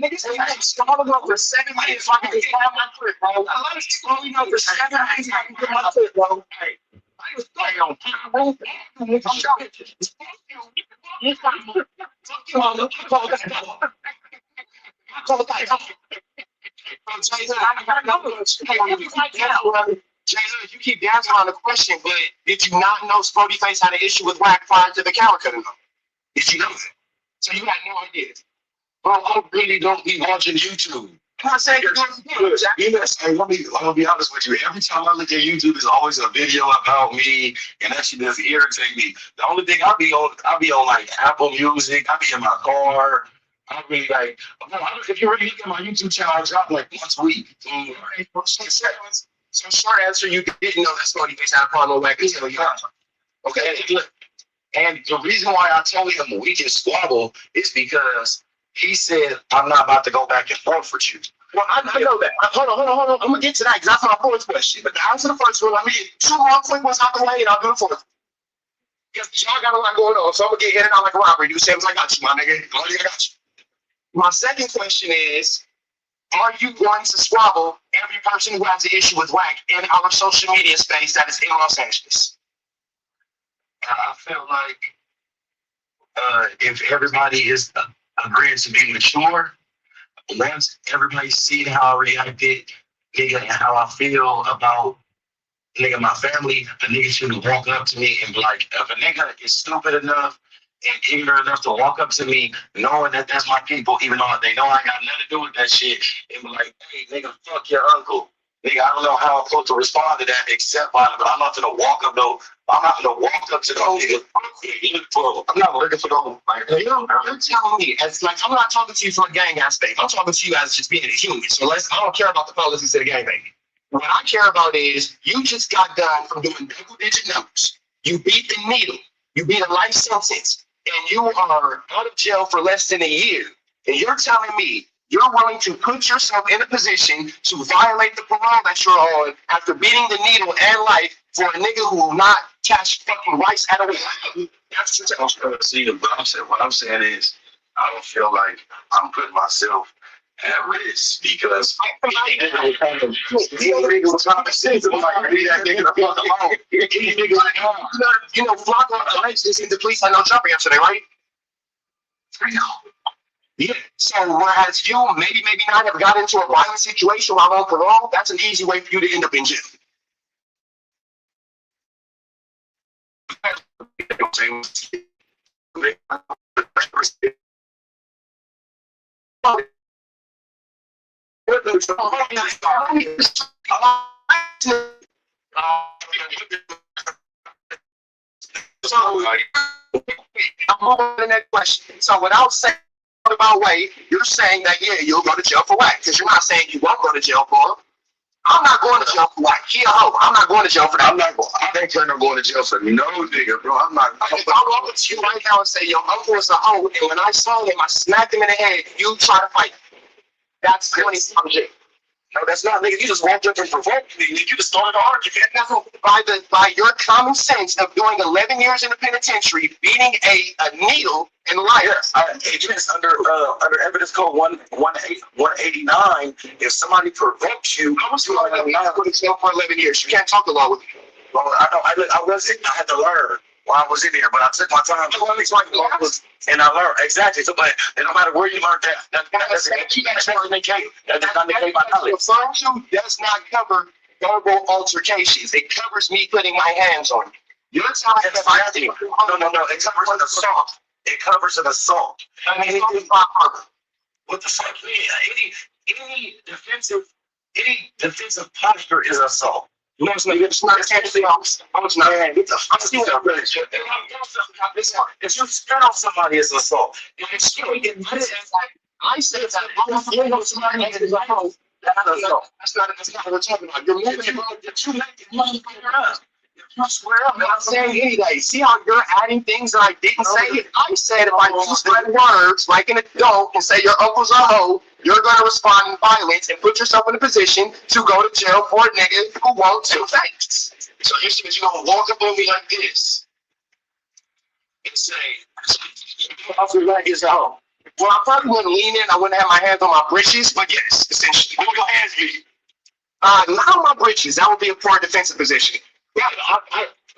Speaker 6: Niggas ain't stalling up for 7 minutes so I can just have my clip, bro. A lot of people only know for 7 minutes I can get my clip, bro. Hey, I was playing on time, bro. You keep dancing on the question, but did you not know Sporty Face had an issue with Wack prior to the camera cutting off? Did you know that? So you had no idea. Bro, I really don't be watching YouTube. I'm saying I'm gonna be honest with you. Every time I look at YouTube, there's always a video about me, and that shit doesn't irritate me. The only thing I be on like Apple Music. I be in my car. I really like. If you really look at my YouTube channel, I drop like once a week. So short answer, you didn't know that Sporty Face had a problem with Wack until you got. Okay, look. And the reason why I told him we can squabble is because he said, I'm not about to go back and forth with you. Well, I know that. Hold on. I'm going to get to that because that's my fourth question. But to answer the first one, let me get 2 more quick ones out the way and I'll do the fourth. Because y'all got a lot going on. So I'm going to get in and out like a robbery. Do Sam's I got you, my nigga. I got you. My second question is, are you going to squabble every person who has an issue with Wack in our social media space that is in Los Angeles? I feel like if everybody is agreeing to be mature, once everybody see how I reacted, nigga, and how I feel about nigga my family, a nigga should walk up to me and be like, if a nigga is stupid enough and ignorant enough to walk up to me, knowing that that's my people, even though they know I got nothing to do with that shit, and be like, hey, nigga, fuck your uncle. Nigga, I don't know how I'm supposed to respond to that except by, but I'm not gonna walk up though. I'm not gonna walk up to the nigga. I'm not looking for those. Like, you know, you're telling me, as like, I'm not talking to you from a gang aspect. I'm talking to you as just being a human. So I don't care about the politics of the gang, baby. What I care about is you just got done from doing double-digit numbers. You beat the needle. You beat a life sentence, and you are out of jail for less than a year. And you're telling me you're willing to put yourself in a position to violate the parole that you're on after beating the needle and life for a nigga who will not cash fucking rice out of it. That's what
Speaker 10: I'm trying to see it, but what I'm saying is, I don't feel like I'm putting myself at risk because any nigga was trying to, say to me, like, leave that nigga the fuck alone. Any nigga like,
Speaker 6: Flocko is in the police had no jumper yesterday, right? Yeah. So whereas you maybe not have got into a violent situation while on parole, that's an easy way for you to end up in jail. I'm moving to the next question. So without saying about way, you're saying that you'll go to jail for Wack, because you're not saying you won't go to jail for him. I'm not going to jail for Wack. He a hoe. I'm not going to jail for that.
Speaker 10: I ain't planning on going to jail for no nigga, bro. I'm not.
Speaker 6: If I walk up to you right now and say your uncle is a hoe, and when I saw him, I smacked him in the head, you try to fight. That's 20 jail.
Speaker 10: No, that's not, nigga. You just walked up and provoked me. You just started an argument.
Speaker 6: By your common sense of doing 11 years in the penitentiary, beating a needle and liar.
Speaker 10: Yes, under evidence code 189, if somebody provokes you,
Speaker 6: I was going to go to jail for 11 years. You can't talk the law with me.
Speaker 10: well, I know I had to learn while I was in here, but I took my time. And I learned exactly. So, but no matter where you learned that does not negate my knowledge.
Speaker 6: Referring to does not cover verbal altercations. It covers me putting my hands on you. You're telling me fighting.
Speaker 10: No. It covers an assault. It covers an assault. What the fuck? Any defensive posture is assault.
Speaker 6: You know what I'm saying? It's not actually it's not.
Speaker 10: If you spit on somebody, it's assault. If you spit on
Speaker 6: I said that I'm not somebody that is a hoe. That's not what we're talking about. You're moving you're too late. You swear up. I'm not saying anything. See how you're adding things that I didn't say? I said if I use my words like an adult and say your uncle's a hoe, you're going to respond in violence and put yourself in a position to go to jail for a nigga who won't do things.
Speaker 10: So you said you're going to walk up on me like this and say,
Speaker 6: Uncle Wack is a hoe. Well, I probably wouldn't lean in. I wouldn't have my hands on my britches, but yes, essentially.
Speaker 10: what would your hands be?
Speaker 6: Not on my britches. That would be a poor defensive position.
Speaker 10: Yeah,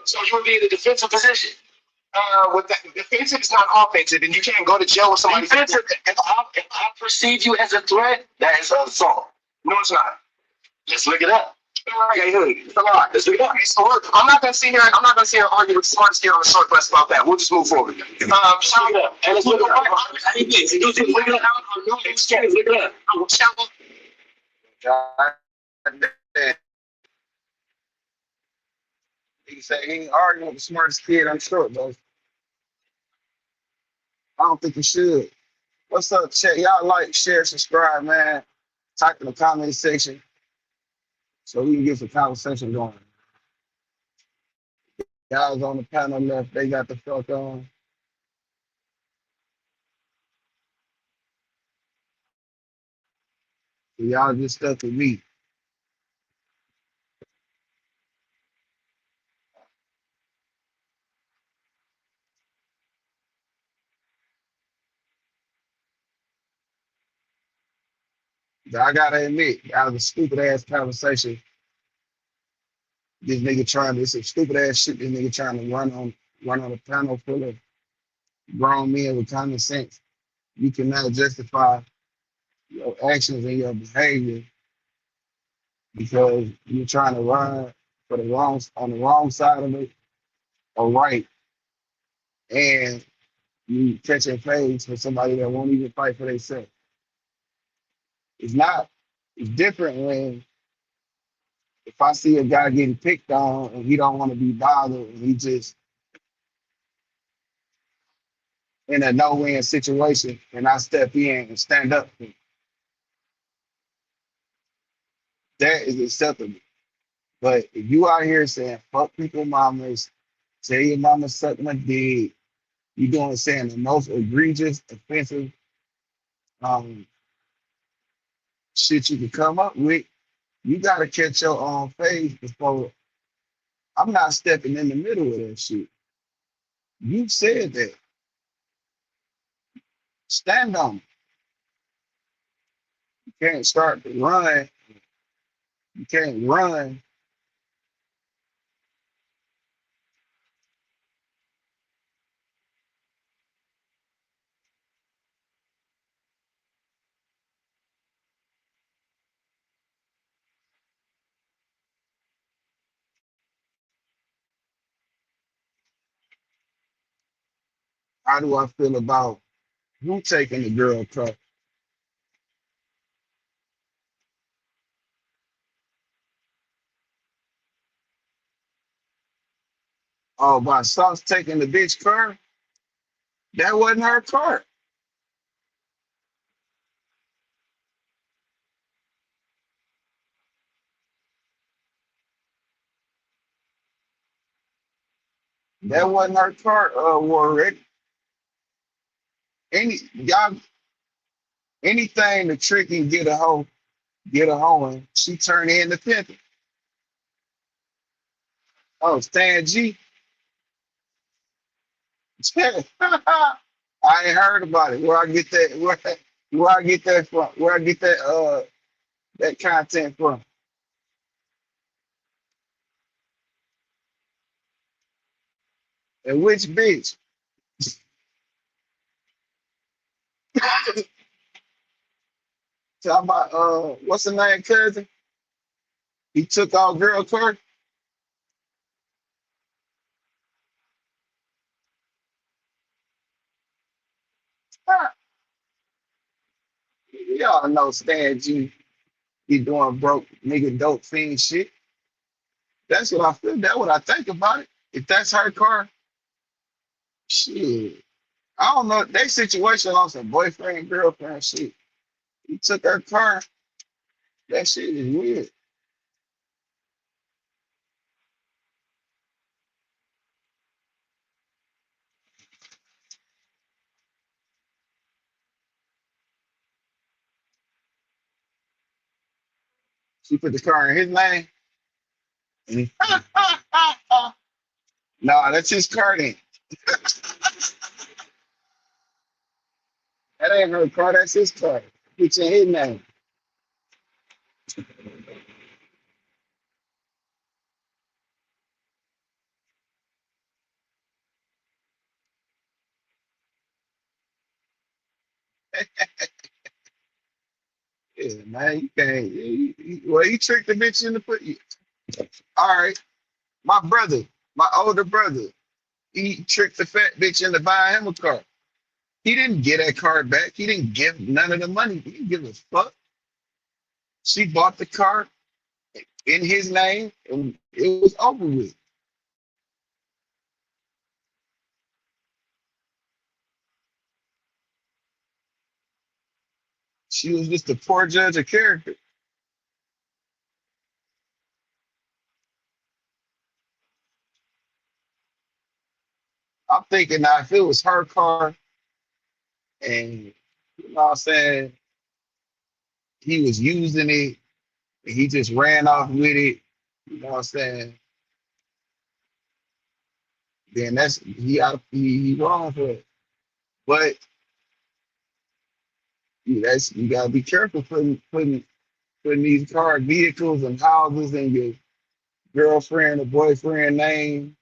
Speaker 10: so you would be in the defensive position.
Speaker 6: With that, defensive is not offensive, and you can't go to jail with somebody.
Speaker 10: Defensive, if I perceive you as a threat, that is assault.
Speaker 6: No, it's not.
Speaker 10: Let's look it up.
Speaker 6: Okay, it's a lot. Let's do it. Okay, so I'm not gonna sit here and argue with smart skin on the short bus about that. We'll just move forward.
Speaker 10: Shout out. And let's look it up. Look it up.
Speaker 1: He said he ain't arguing with the smartest kid on short, though. I don't think you should. What's up, chat? Y'all like, share, subscribe, man. Type in the comment section so we can get some conversation going. Y'all on the panel left, they got the fuck on. So y'all just stuck with me. I gotta admit, that was a stupid ass conversation. It's a stupid ass shit this nigga trying to run on a panel full of grown men with common sense. You cannot justify your actions and your behavior because you're trying to run on the wrong side of it or right, and you catching phase for somebody that won't even fight for themselves. It's different when if I see a guy getting picked on and he don't want to be bothered and he just in a no-win situation and I step in and stand up for him. That is acceptable. But if you out here saying fuck people mamas, tell your mama suck my dick, you saying the most egregious, offensive shit you can come up with, you gotta catch your own face before I'm not stepping in the middle of that shit. You said that. Stand on it. You can't start to run. You can't run. How do I feel about who taking the girl car? Oh, by Sauce taking the bitch car? That wasn't her car. That wasn't her car, Warwick. Y'all, anything to trick and get a hoe in, she turn in the pimp. Oh, Stan G. I ain't heard about it. Where I get that? Where I get that from? Where I get that content from? And which bitch? Talking about what's the name, cousin? He took all girl car. Ah, y'all know Stan G. He doing broke nigga dope fiend shit. That's what I feel. That's what I think about it. If that's her car, shit. I don't know. They situation on some boyfriend, girlfriend shit. He took her car. That shit is weird. She put the car in his name. And nah, that's his car then. That ain't her car, that's his car. It's in his name. Yeah, man, you can't. Well, he tricked the bitch in the put. All right, my brother, my older brother, he tricked the fat bitch into buying him a car. He didn't get that car back. He didn't give none of the money. He didn't give a fuck. She bought the car in his name, and it was over with. She was just a poor judge of character. I'm thinking now if it was her car and you know what I'm saying, he was using it and he just ran off with it, you know what I'm saying, then that's he wrong for it. But that's you gotta be careful putting these car vehicles and houses in your girlfriend or boyfriend name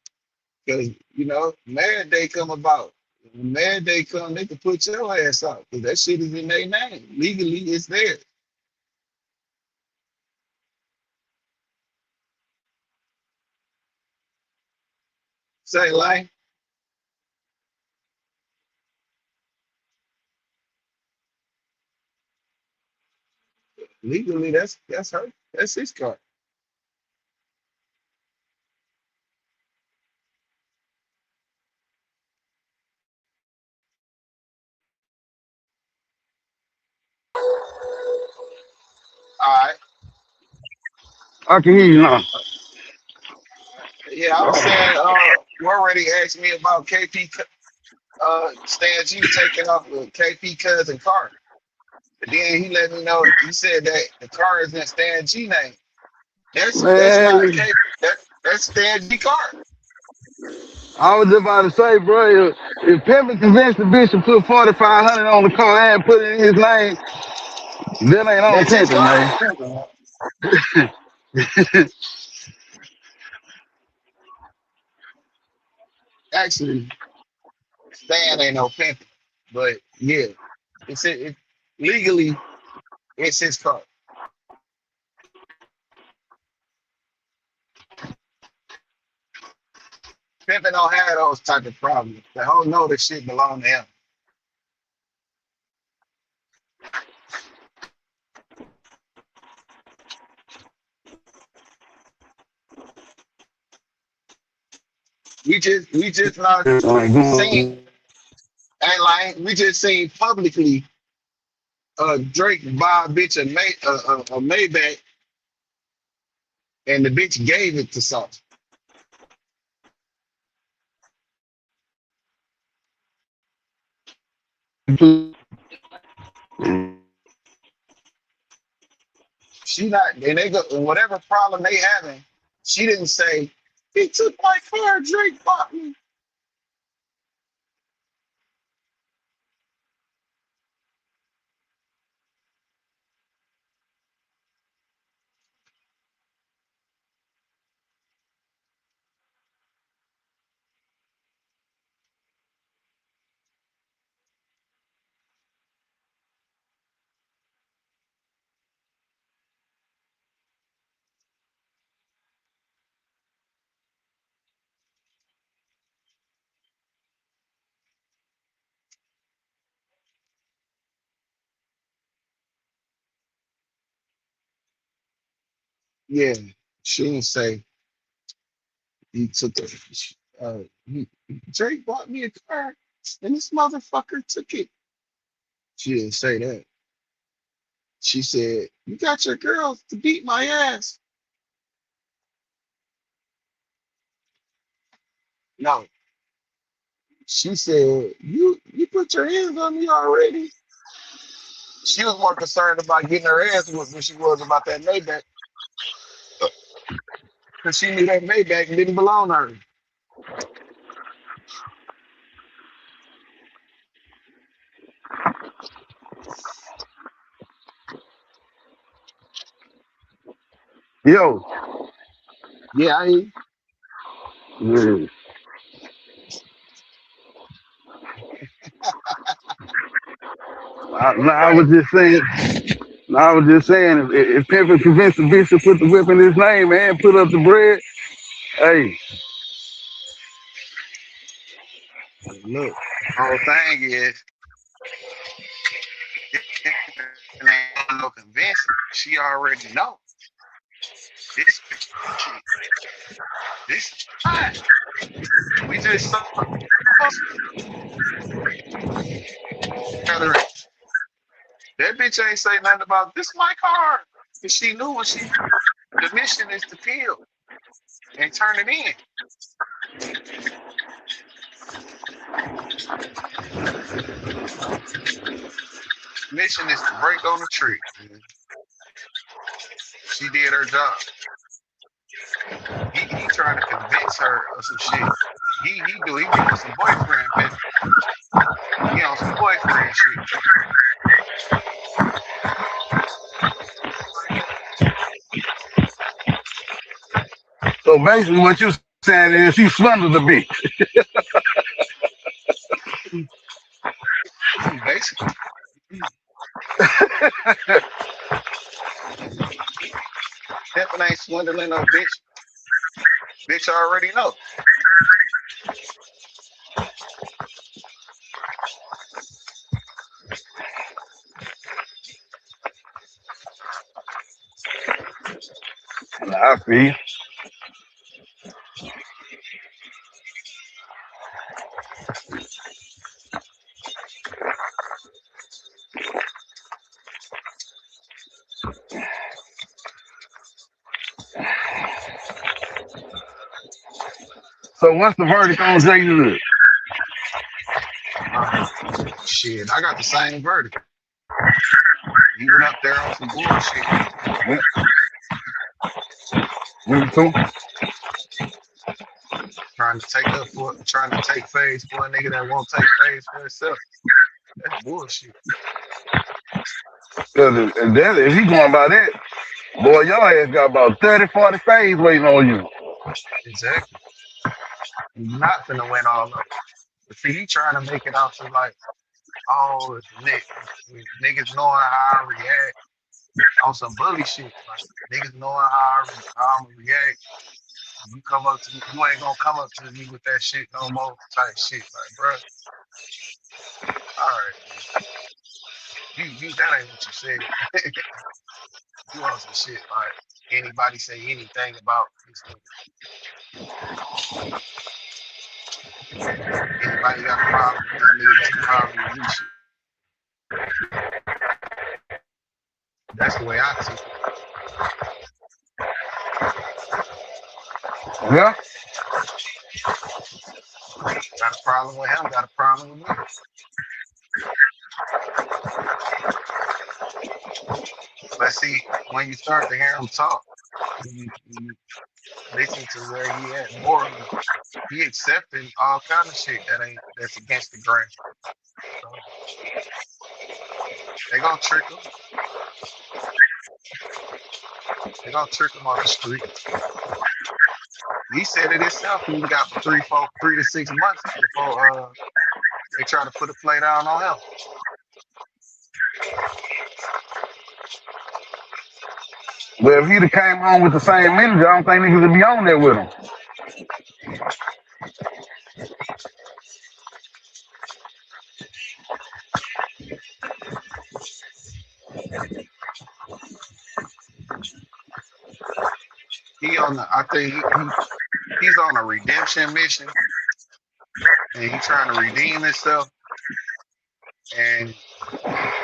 Speaker 1: because you know mad day come about. When mad day come, they can put your ass out because that shit is in their name. Legally, it's there. Say like legally, that's her. That's his car. All right.
Speaker 12: I can hear you now.
Speaker 1: Yeah, I was saying, you already asked me about KP, Stan G taking off with KP cousin car. But then he let me know, he said that the car is in Stan G name. That's not
Speaker 12: Man,
Speaker 1: K. That's Stan G. Card.
Speaker 13: I was just about to say, bro, if Pimpin convinced the bitch to put 4,500 on the car and put it in his name, that ain't on
Speaker 1: That's his
Speaker 13: Pimpin,
Speaker 1: car.
Speaker 13: man.
Speaker 1: Actually, Stan ain't no pimp, but yeah, legally it's his car. Pimpin don't have those type of problems. The whole know that shit belong to him. We just not seen ain't like we just seen publicly Drake buy a bitch a Maybach and the bitch gave it to Sauce. She not and they go whatever problem they having, she didn't say, he took my car, Drake bought me. Yeah, she didn't say he took it. Drake bought me a car and this motherfucker took it. She didn't say that. She said, you got your girls to beat my ass. No, she said, you put your hands on me already. She was more concerned about getting her ass whooped than she was about that Maybach. Because she knew that Maybach didn't belong to her.
Speaker 13: Yo.
Speaker 1: Yeah, I hear you.
Speaker 13: Yeah. I was just saying. I was just saying, if Pimpin convinced the bitch to put the whip in his name, man, put up the bread, hey.
Speaker 1: Look, the whole thing is, ain't no convincing. She already know this shit. This is fine. We just saw her. That bitch ain't say nothing about this my car. Cause she knew what the mission is to kill and turn it in. Mission is to break on the tree. She did her job. He trying to convince her of some shit. He be on some boyfriend shit. He on some boyfriend shit.
Speaker 13: So basically what you saying is he swindled the bitch.
Speaker 1: Basically. Pimpin' ain't swindling no bitch. Bitch already know.
Speaker 13: I feel. So what's the verdict on Jay Hood?
Speaker 1: Shit, I got the same verdict. He went up there on some bullshit.
Speaker 13: Me too.
Speaker 1: trying to take phase for a nigga that won't take phase for himself. That's bullshit.
Speaker 13: Cause if he going by that, boy, your ass got about 30, 40 fades waiting on you.
Speaker 1: Exactly. You're not finna win all of them. But see, he trying to make it out to like, oh, niggas knowing how I react on some bully shit. Like niggas knowing how I'm react. You come up to me, you ain't gonna come up to me with that shit no more type shit. Like, bro, all right, man. You that ain't what you said. You on some shit like anybody say anything about this nigga. Anybody got a problem with this nigga got a problem with me shit. That's the way I took it.
Speaker 13: Yeah.
Speaker 1: Got a problem with him, got a problem with me. But see, when you start to hear him talk, you listen to where he at morally, he accepting all kind of shit that's against the grain. So they gonna trick him. They gonna trick him off the street. He said it himself. He got 3 to 6 months before they try to put a play down on him.
Speaker 13: But if he'd have came home with the same energy, I don't think niggas would be on there with him.
Speaker 1: I think he's on a redemption mission, and he's trying to redeem himself. And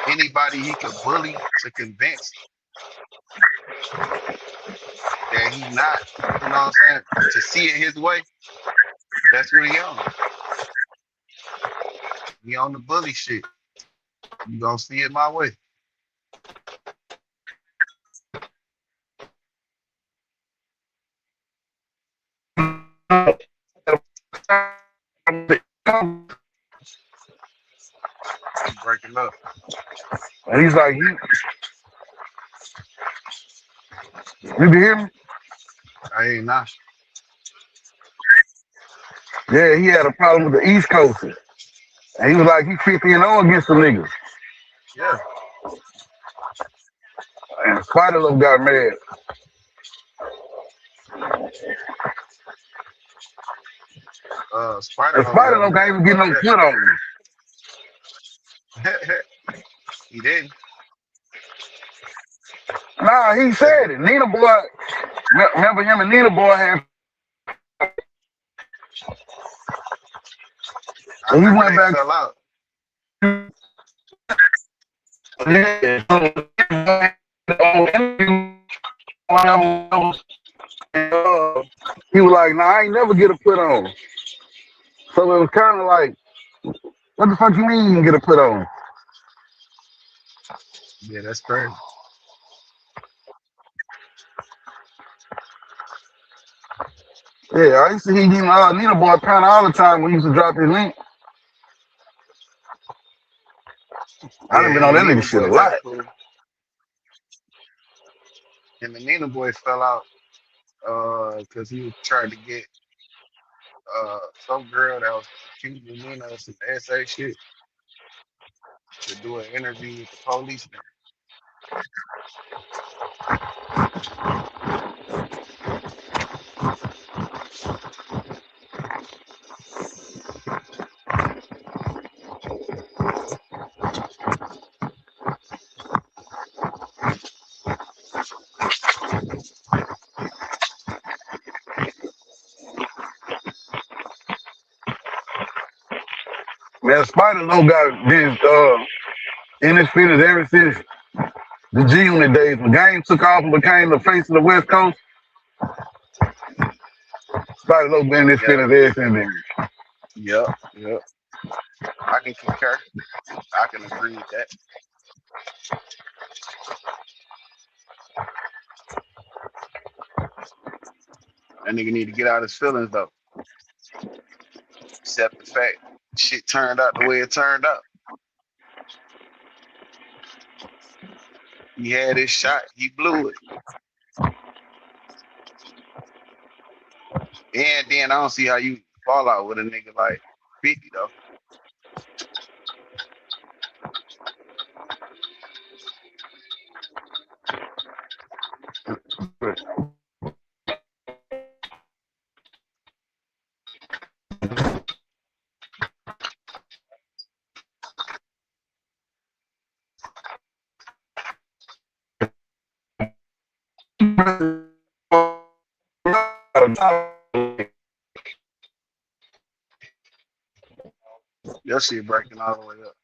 Speaker 1: anybody he could bully to convince that he not, you know what I'm saying, to see it his way, that's what he on. He on the bully shit. You gonna see it my way. Breaking up.
Speaker 13: And he's like, you can hear me?
Speaker 1: I ain't not.
Speaker 13: Yeah, he had a problem with the East Coast. And he was like, he 50-0 against the niggas.
Speaker 1: Yeah.
Speaker 13: And Spider Love got mad.
Speaker 1: Spider
Speaker 13: Love can't even get no foot on him.
Speaker 1: He didn't.
Speaker 13: Nah, he said it. Nina Boy, remember him and Nina Boy had.
Speaker 1: I
Speaker 13: he
Speaker 1: remember
Speaker 13: went
Speaker 1: they
Speaker 13: back.
Speaker 1: fell out.
Speaker 13: He was like, nah, I ain't never get a put on. So it was kind of like, what the fuck you mean you didn't get a put on?
Speaker 1: Yeah, that's crazy.
Speaker 13: Yeah, I used to hear Nina Boy pound all the time when he used to drop his link. I done been on that nigga shit a lot.
Speaker 1: Cool. And the Nina Boy fell out because he was trying to get some girl that was accusing Nina of some SA shit to do an interview with the police now.
Speaker 13: Man, Spider Low got been in his fitness ever since the G Unit days. When Game took off and became the face of the West Coast, Spider Low been in his fitness ever since then.
Speaker 1: Yep. I can concur. I can agree with that. That nigga need to get out his feelings though. Except the fact shit turned out the way it turned out. He had his shot, he blew it. And then I don't see how you fall out with a nigga like 50 though. Your shit breaking all the way up.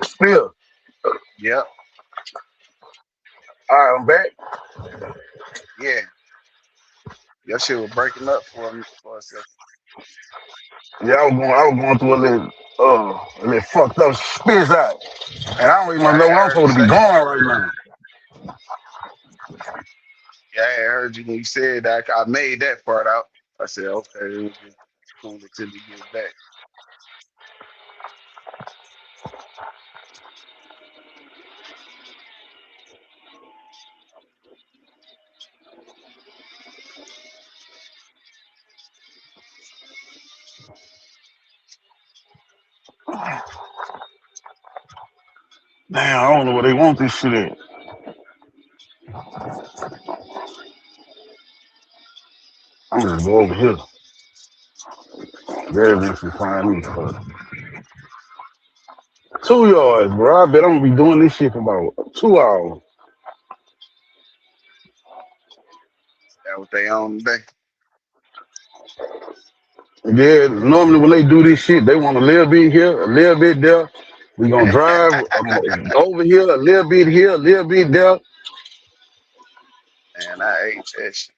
Speaker 13: Still.
Speaker 1: Yep.
Speaker 13: All right, I'm back.
Speaker 1: Yeah. Your shit was breaking up for a second.
Speaker 13: Yeah, I was going through a little fucked up spits out. And I don't even know
Speaker 1: Yeah, I
Speaker 13: where I'm
Speaker 1: heard you
Speaker 13: supposed to be
Speaker 1: say.
Speaker 13: going right now.
Speaker 1: Yeah, I heard you when you said that. I made that part out. I said, okay, it was just cool until he get back.
Speaker 13: Damn, I don't know where they want this shit at. I'm gonna go over here. There this is find me for 2 yards, bro. I bet I'm gonna be doing this shit for about 2 hours.
Speaker 1: That what they on today.
Speaker 13: Yeah, normally when they do this shit, they want a little bit here, a little bit there. We gonna drive over here, a little bit here, a little bit there.
Speaker 1: And I ate that shit.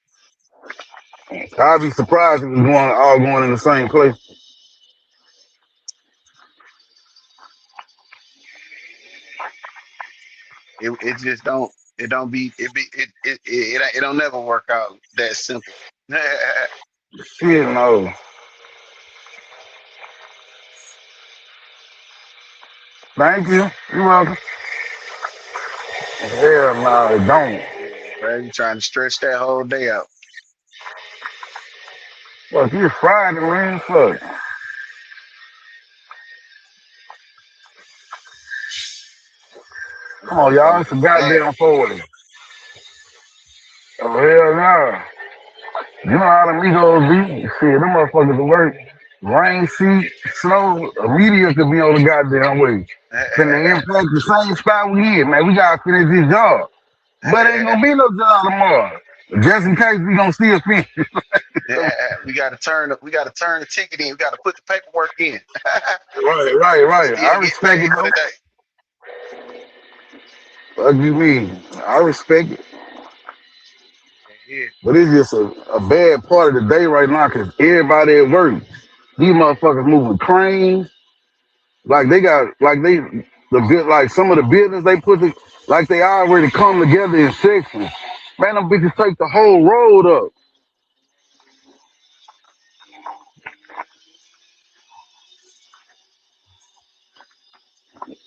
Speaker 13: I'd be surprised if we all going in the same place.
Speaker 1: It just don't. It don't be. It don't never work out that simple.
Speaker 13: Shit, no. Thank you. You're welcome. Hell no, it don't.
Speaker 1: Yeah, bro, you trying to stretch that whole day out.
Speaker 13: Fuck, you Friday, man. Fuck. Come on, y'all.
Speaker 1: Motherfuckers
Speaker 13: It's a
Speaker 1: is mad.
Speaker 13: goddamn 40. Oh, hell no. You know how the Migos be? Shit, them motherfuckers will work. Rain, sheet, snow, a meteor could be on the goddamn way. Finna impact the same spot we in, man. We gotta finish this job. But ain't gonna be no job tomorrow. Just in case we gonna still finish.
Speaker 1: We gotta turn. We gotta turn the ticket in. We gotta put the paperwork in.
Speaker 13: Right.
Speaker 1: Still
Speaker 13: I
Speaker 1: get
Speaker 13: respect it
Speaker 1: paid for
Speaker 13: though.
Speaker 1: the day.
Speaker 13: What do you mean? I respect it.
Speaker 1: Yeah.
Speaker 13: But it's just a bad part of the day right now because everybody at work. These motherfuckers moving cranes. Like they got, like some of the buildings they put, like they already come together in sections. Man, them bitches take the whole road up.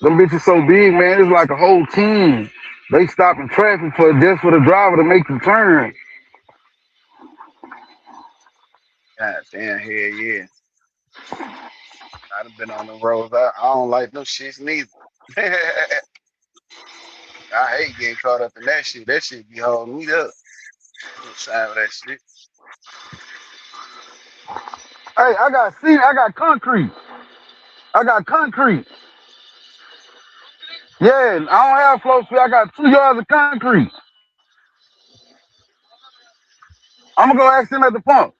Speaker 13: Them bitches so big, man. It's like a whole team. They stopping traffic for just for the driver to make the turn.
Speaker 1: God damn, hell yeah. I done been on the roads. I don't like no shits neither. I hate getting caught up in that shit. That shit be holding me up. Inside of that shit.
Speaker 13: Hey, I got concrete. I got concrete. Yeah, I don't have flow speed. I got 2 yards of concrete. I'm gonna go ask him at the pump.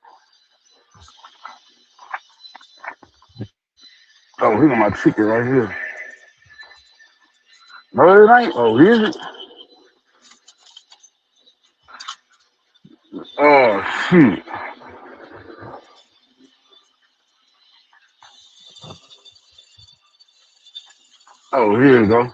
Speaker 13: Oh, he got my ticket right here. No, it ain't. Oh, is it? Oh, shit. Oh, here you go.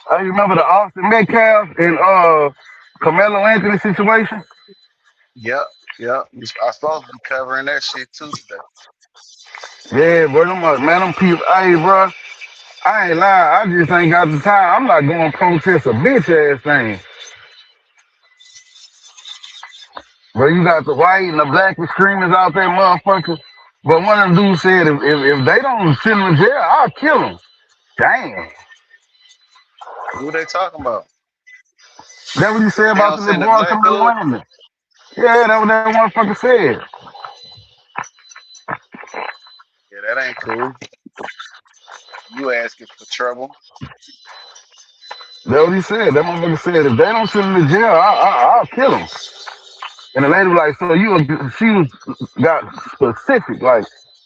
Speaker 13: I remember the Austin Metcalf and Carmelo Anthony situation.
Speaker 1: Yep, yep. I supposed to be covering that shit too today.
Speaker 13: Yeah, bro, man, them people, hey, bro, I ain't lying. I just ain't got the time. I'm not going to protest a bitch ass thing. Bro, you got the white and the black extremists out there, motherfucker. But one of them dudes said if they don't send them in jail, I'll kill them. Damn.
Speaker 1: Who they talking about?
Speaker 13: That what you said
Speaker 1: If they
Speaker 13: about
Speaker 1: don't
Speaker 13: the little
Speaker 1: send the
Speaker 13: boy
Speaker 1: black
Speaker 13: coming to
Speaker 1: dude,
Speaker 13: Landon. Yeah, that what that motherfucker said.
Speaker 1: yeah, that ain't cool. You asking for trouble.
Speaker 13: That what he said. That motherfucker said if they don't send them to jail, I'll kill them. And the lady was like, so she was got specific, like,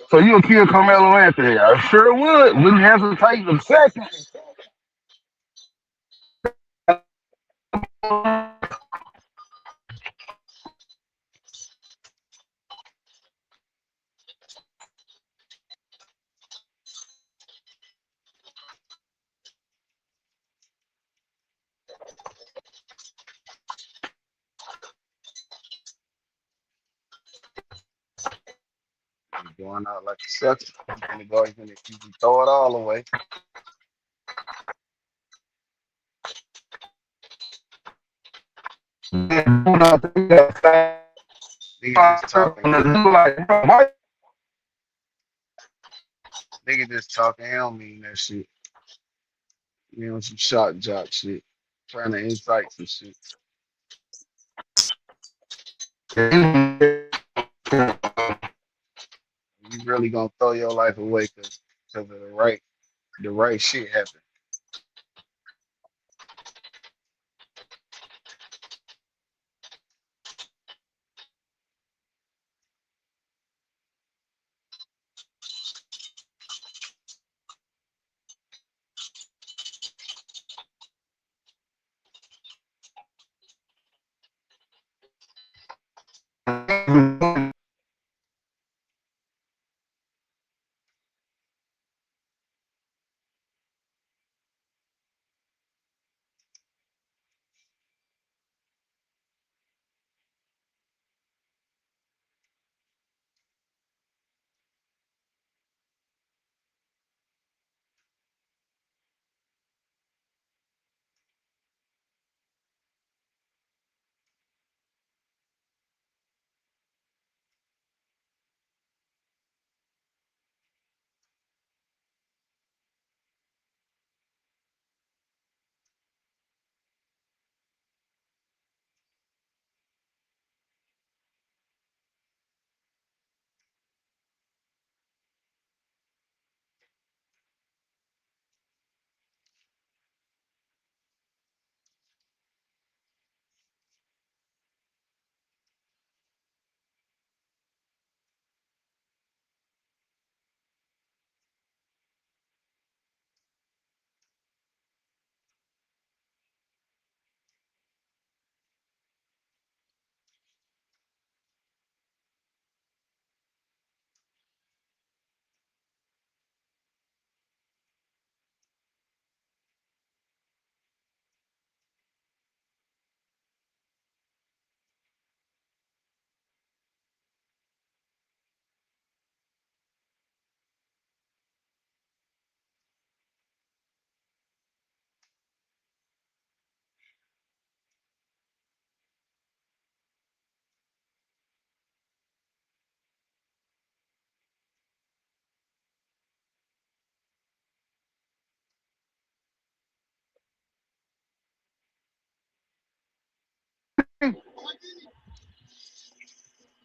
Speaker 13: so you'll kill Carmelo Anthony? I sure would. Wouldn't hesitate a second.
Speaker 1: You going out like a sucker. You can throw it all away. Nigga just talking. Nigga just talking. He don't mean that shit. You know, some shot jock shit. Trying to incite some shit. You really gonna throw your life away because of the right shit happened.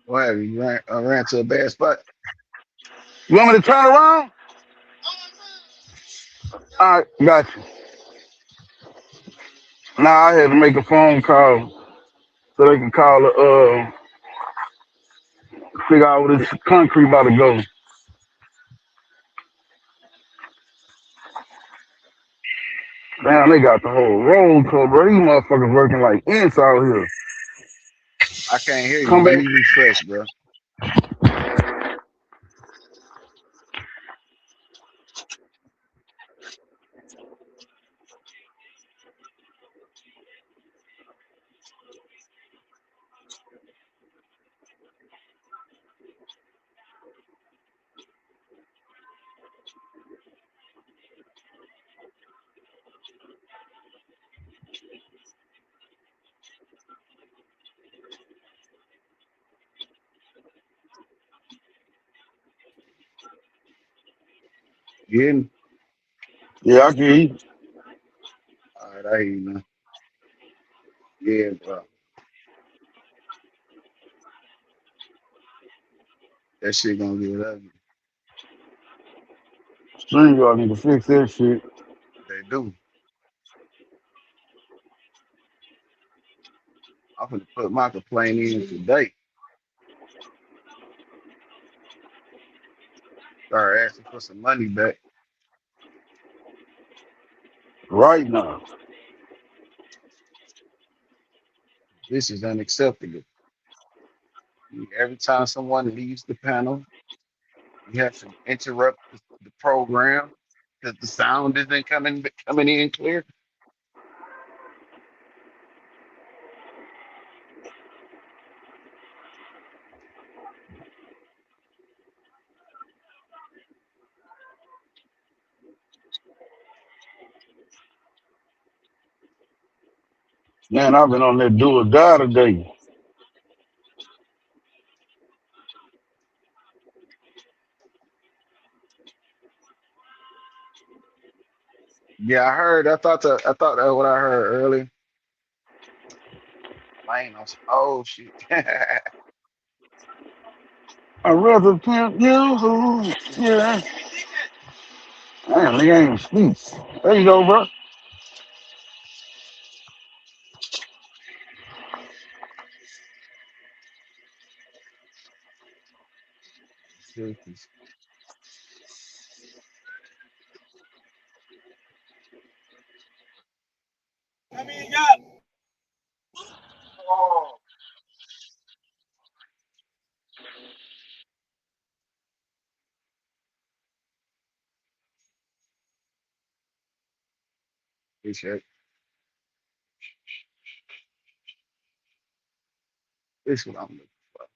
Speaker 1: What have you ran to a bad spot?
Speaker 13: You want me to turn around? All right, got you. Now I had to make a phone call so they can call the figure out where this concrete about to go. Damn, they got the whole road closed, bro. These motherfuckers working like ants out here.
Speaker 1: I can't hear you.
Speaker 13: Come
Speaker 1: Let
Speaker 13: back.
Speaker 1: me refresh, bro. You hear me?
Speaker 13: Yeah, I can hear you.
Speaker 1: All right, I hear you now. Yeah, bro. That shit gonna get ugly.
Speaker 13: String y'all need to fix that shit
Speaker 1: They do. I'm gonna put my complaint in today. Start asking for some money back.
Speaker 13: right now.
Speaker 1: This is unacceptable. Every time someone leaves the panel, you have to interrupt the program because the sound isn't coming in clear.
Speaker 13: Man, I've been on that do or die today.
Speaker 1: Yeah, I heard. I thought that what I heard earlier. Lane on some old shit.
Speaker 13: I'd rather pimp you. Yeah. Damn, nigga ain't speak. There you go, bro.
Speaker 10: Oh,
Speaker 1: Appreciate this what I'm looking for.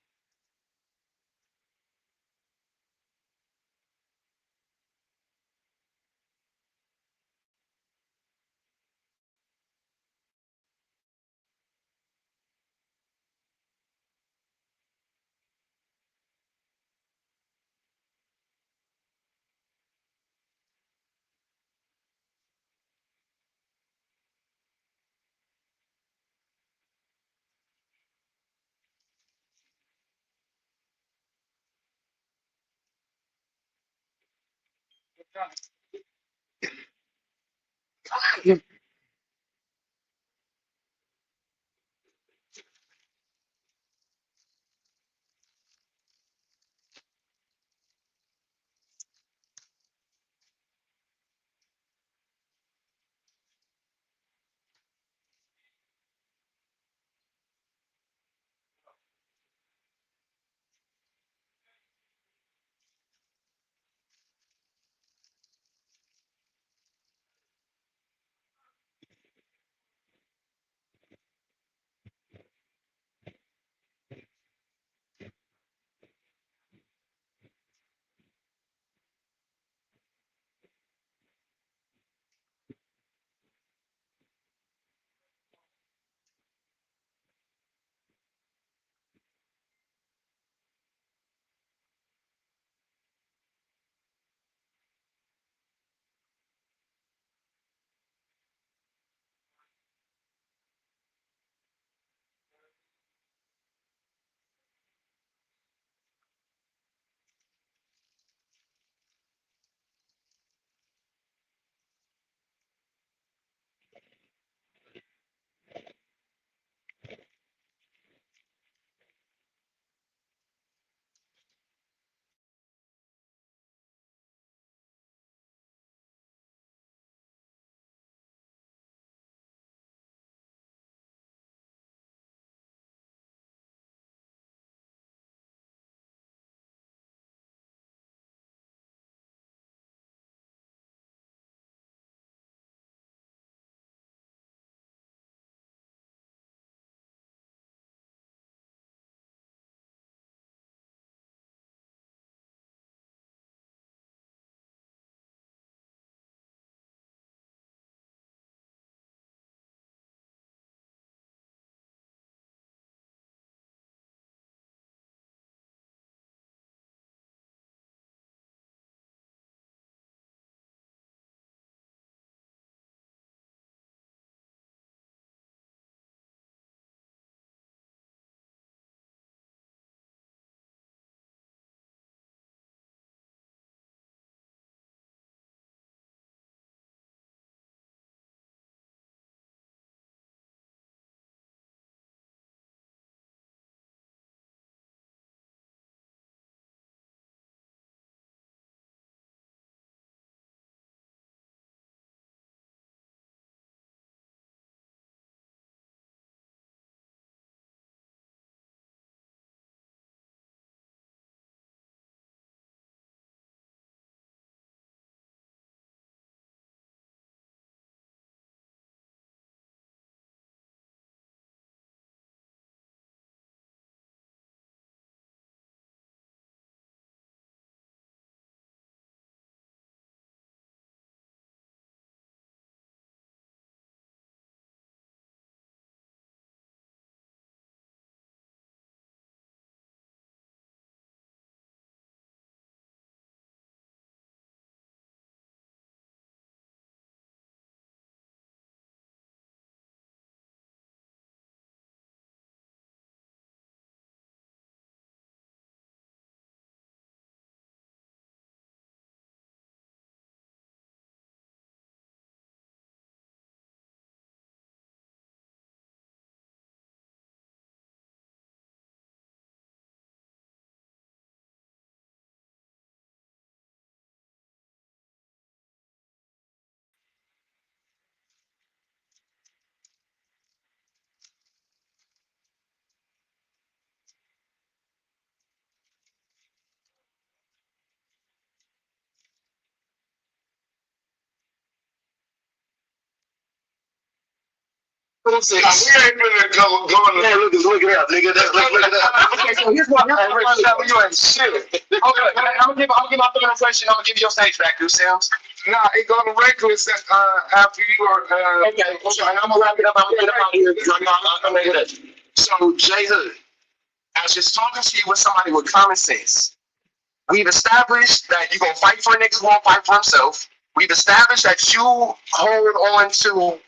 Speaker 6: We ain't finna go on. Man, look it up, nigga. Look it up. Okay, so here's what you ain't shit. Okay, I'm gonna give my final question. I'm gonna give you your stage back, Goose Sims.
Speaker 12: Nah, it go to reckless after you are.
Speaker 6: Okay, I'm gonna wrap it up. I'm gonna get up out of here because I'm gonna get it. So, J Hood, I was just talking to you with somebody with common sense. We've established that you're gonna fight for a nigga who won't fight for himself. We've established that you hold on to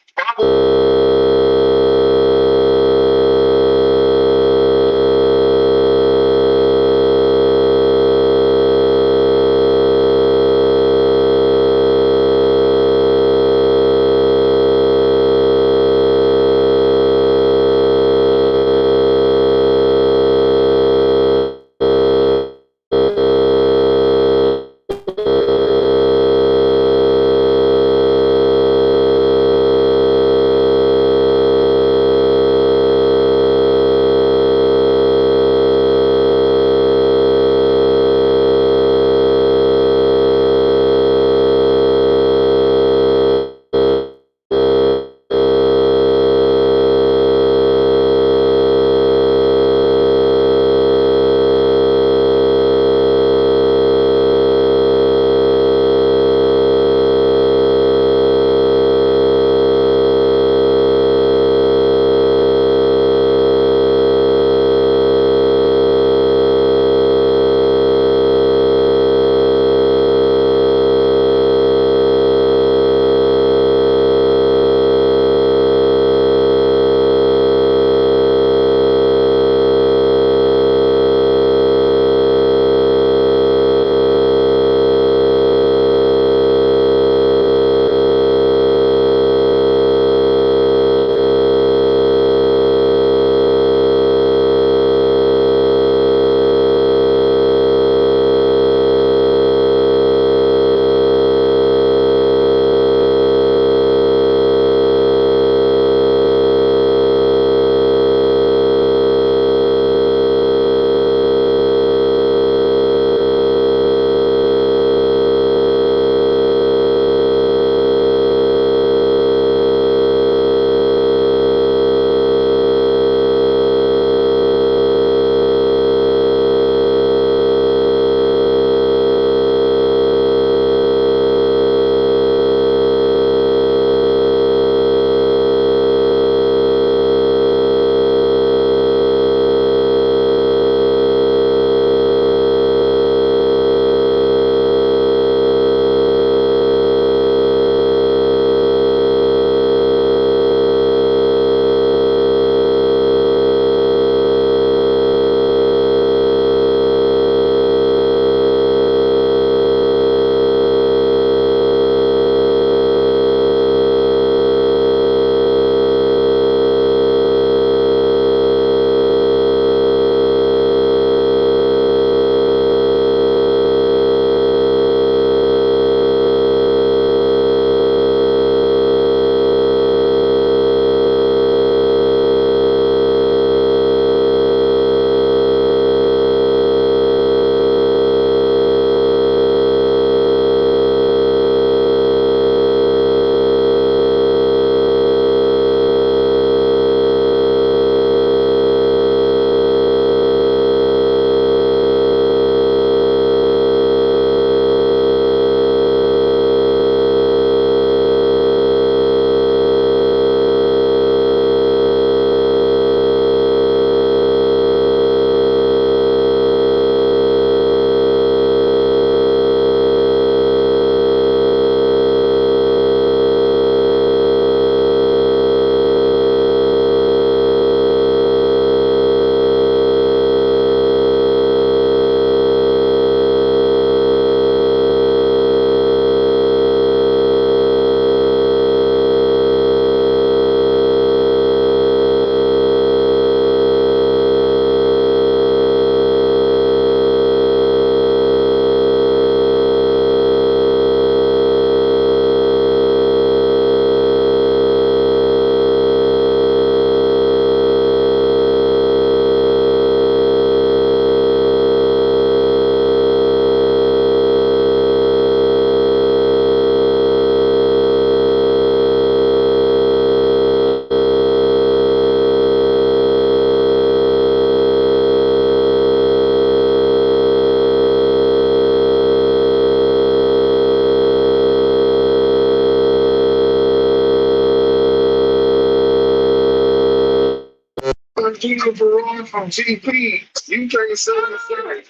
Speaker 10: Keegan Ferrari from GP. You can't say the same.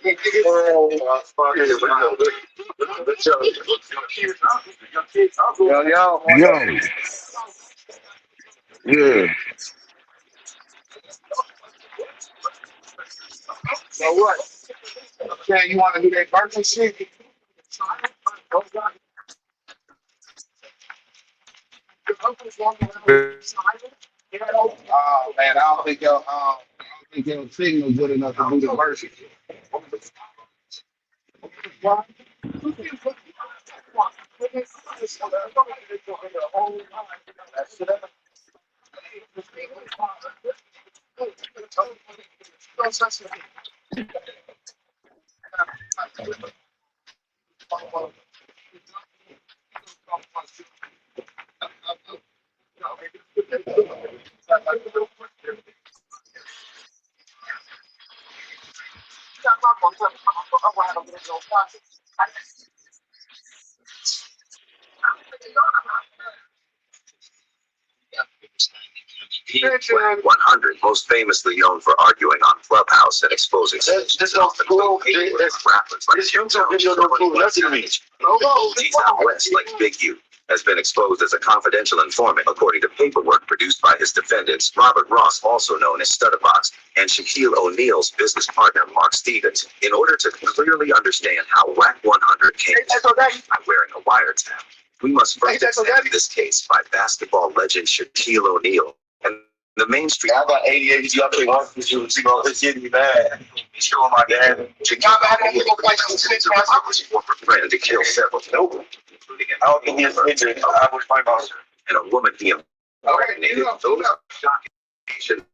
Speaker 10: Oh, my fucking yo.
Speaker 13: Yo, yeah.
Speaker 10: So what? Okay, you want to do that birthday shit? Oh man, I don't think your signal good enough to do the verse.
Speaker 6: Wack 100, most famously known for arguing on Clubhouse and exposing this often rappers like YouTube video don't prove nothing to me. He's out west like Big U has been exposed as a confidential informant according to paperwork produced by his defendants, Robert Ross, also known as Stutterbox, and Shaquille O'Neal's business partner, Mark Stevens, in order to clearly understand how Wack 100 came to by wearing a wiretap. We must first examine this case by basketball legend Shaquille O'Neal and the mainstream.
Speaker 10: I got 88 y'all think one for you. She gonna just get me mad. Show my dad.
Speaker 6: For friend to kill several children, including an
Speaker 10: I don't think he's injured. I was my boss.
Speaker 6: and a woman he
Speaker 10: Okay,
Speaker 6: those shocking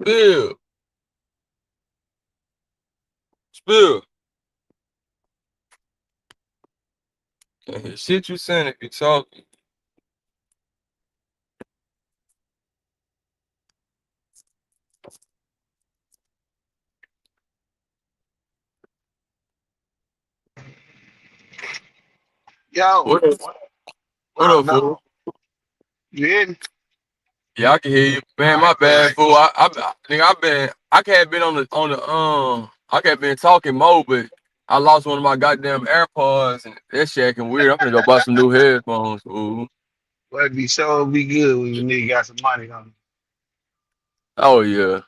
Speaker 8: Spill. Spill. Can't hear shit you saying if you talking.
Speaker 1: Yo,
Speaker 8: What up?
Speaker 1: what
Speaker 8: What
Speaker 1: up,
Speaker 8: up,
Speaker 1: though?
Speaker 8: fool?
Speaker 1: You hear me?
Speaker 8: Yeah, I can hear you.
Speaker 1: All
Speaker 8: Man,
Speaker 1: right,
Speaker 8: my
Speaker 1: cool.
Speaker 8: bad, fool. I can't been I can't been talking more, but I lost one of my goddamn AirPods and that shit acting weird. I'm gonna go buy some new headphones, fool.
Speaker 1: Well, it'd be sure be good when you nigga got some money on
Speaker 8: Oh yeah.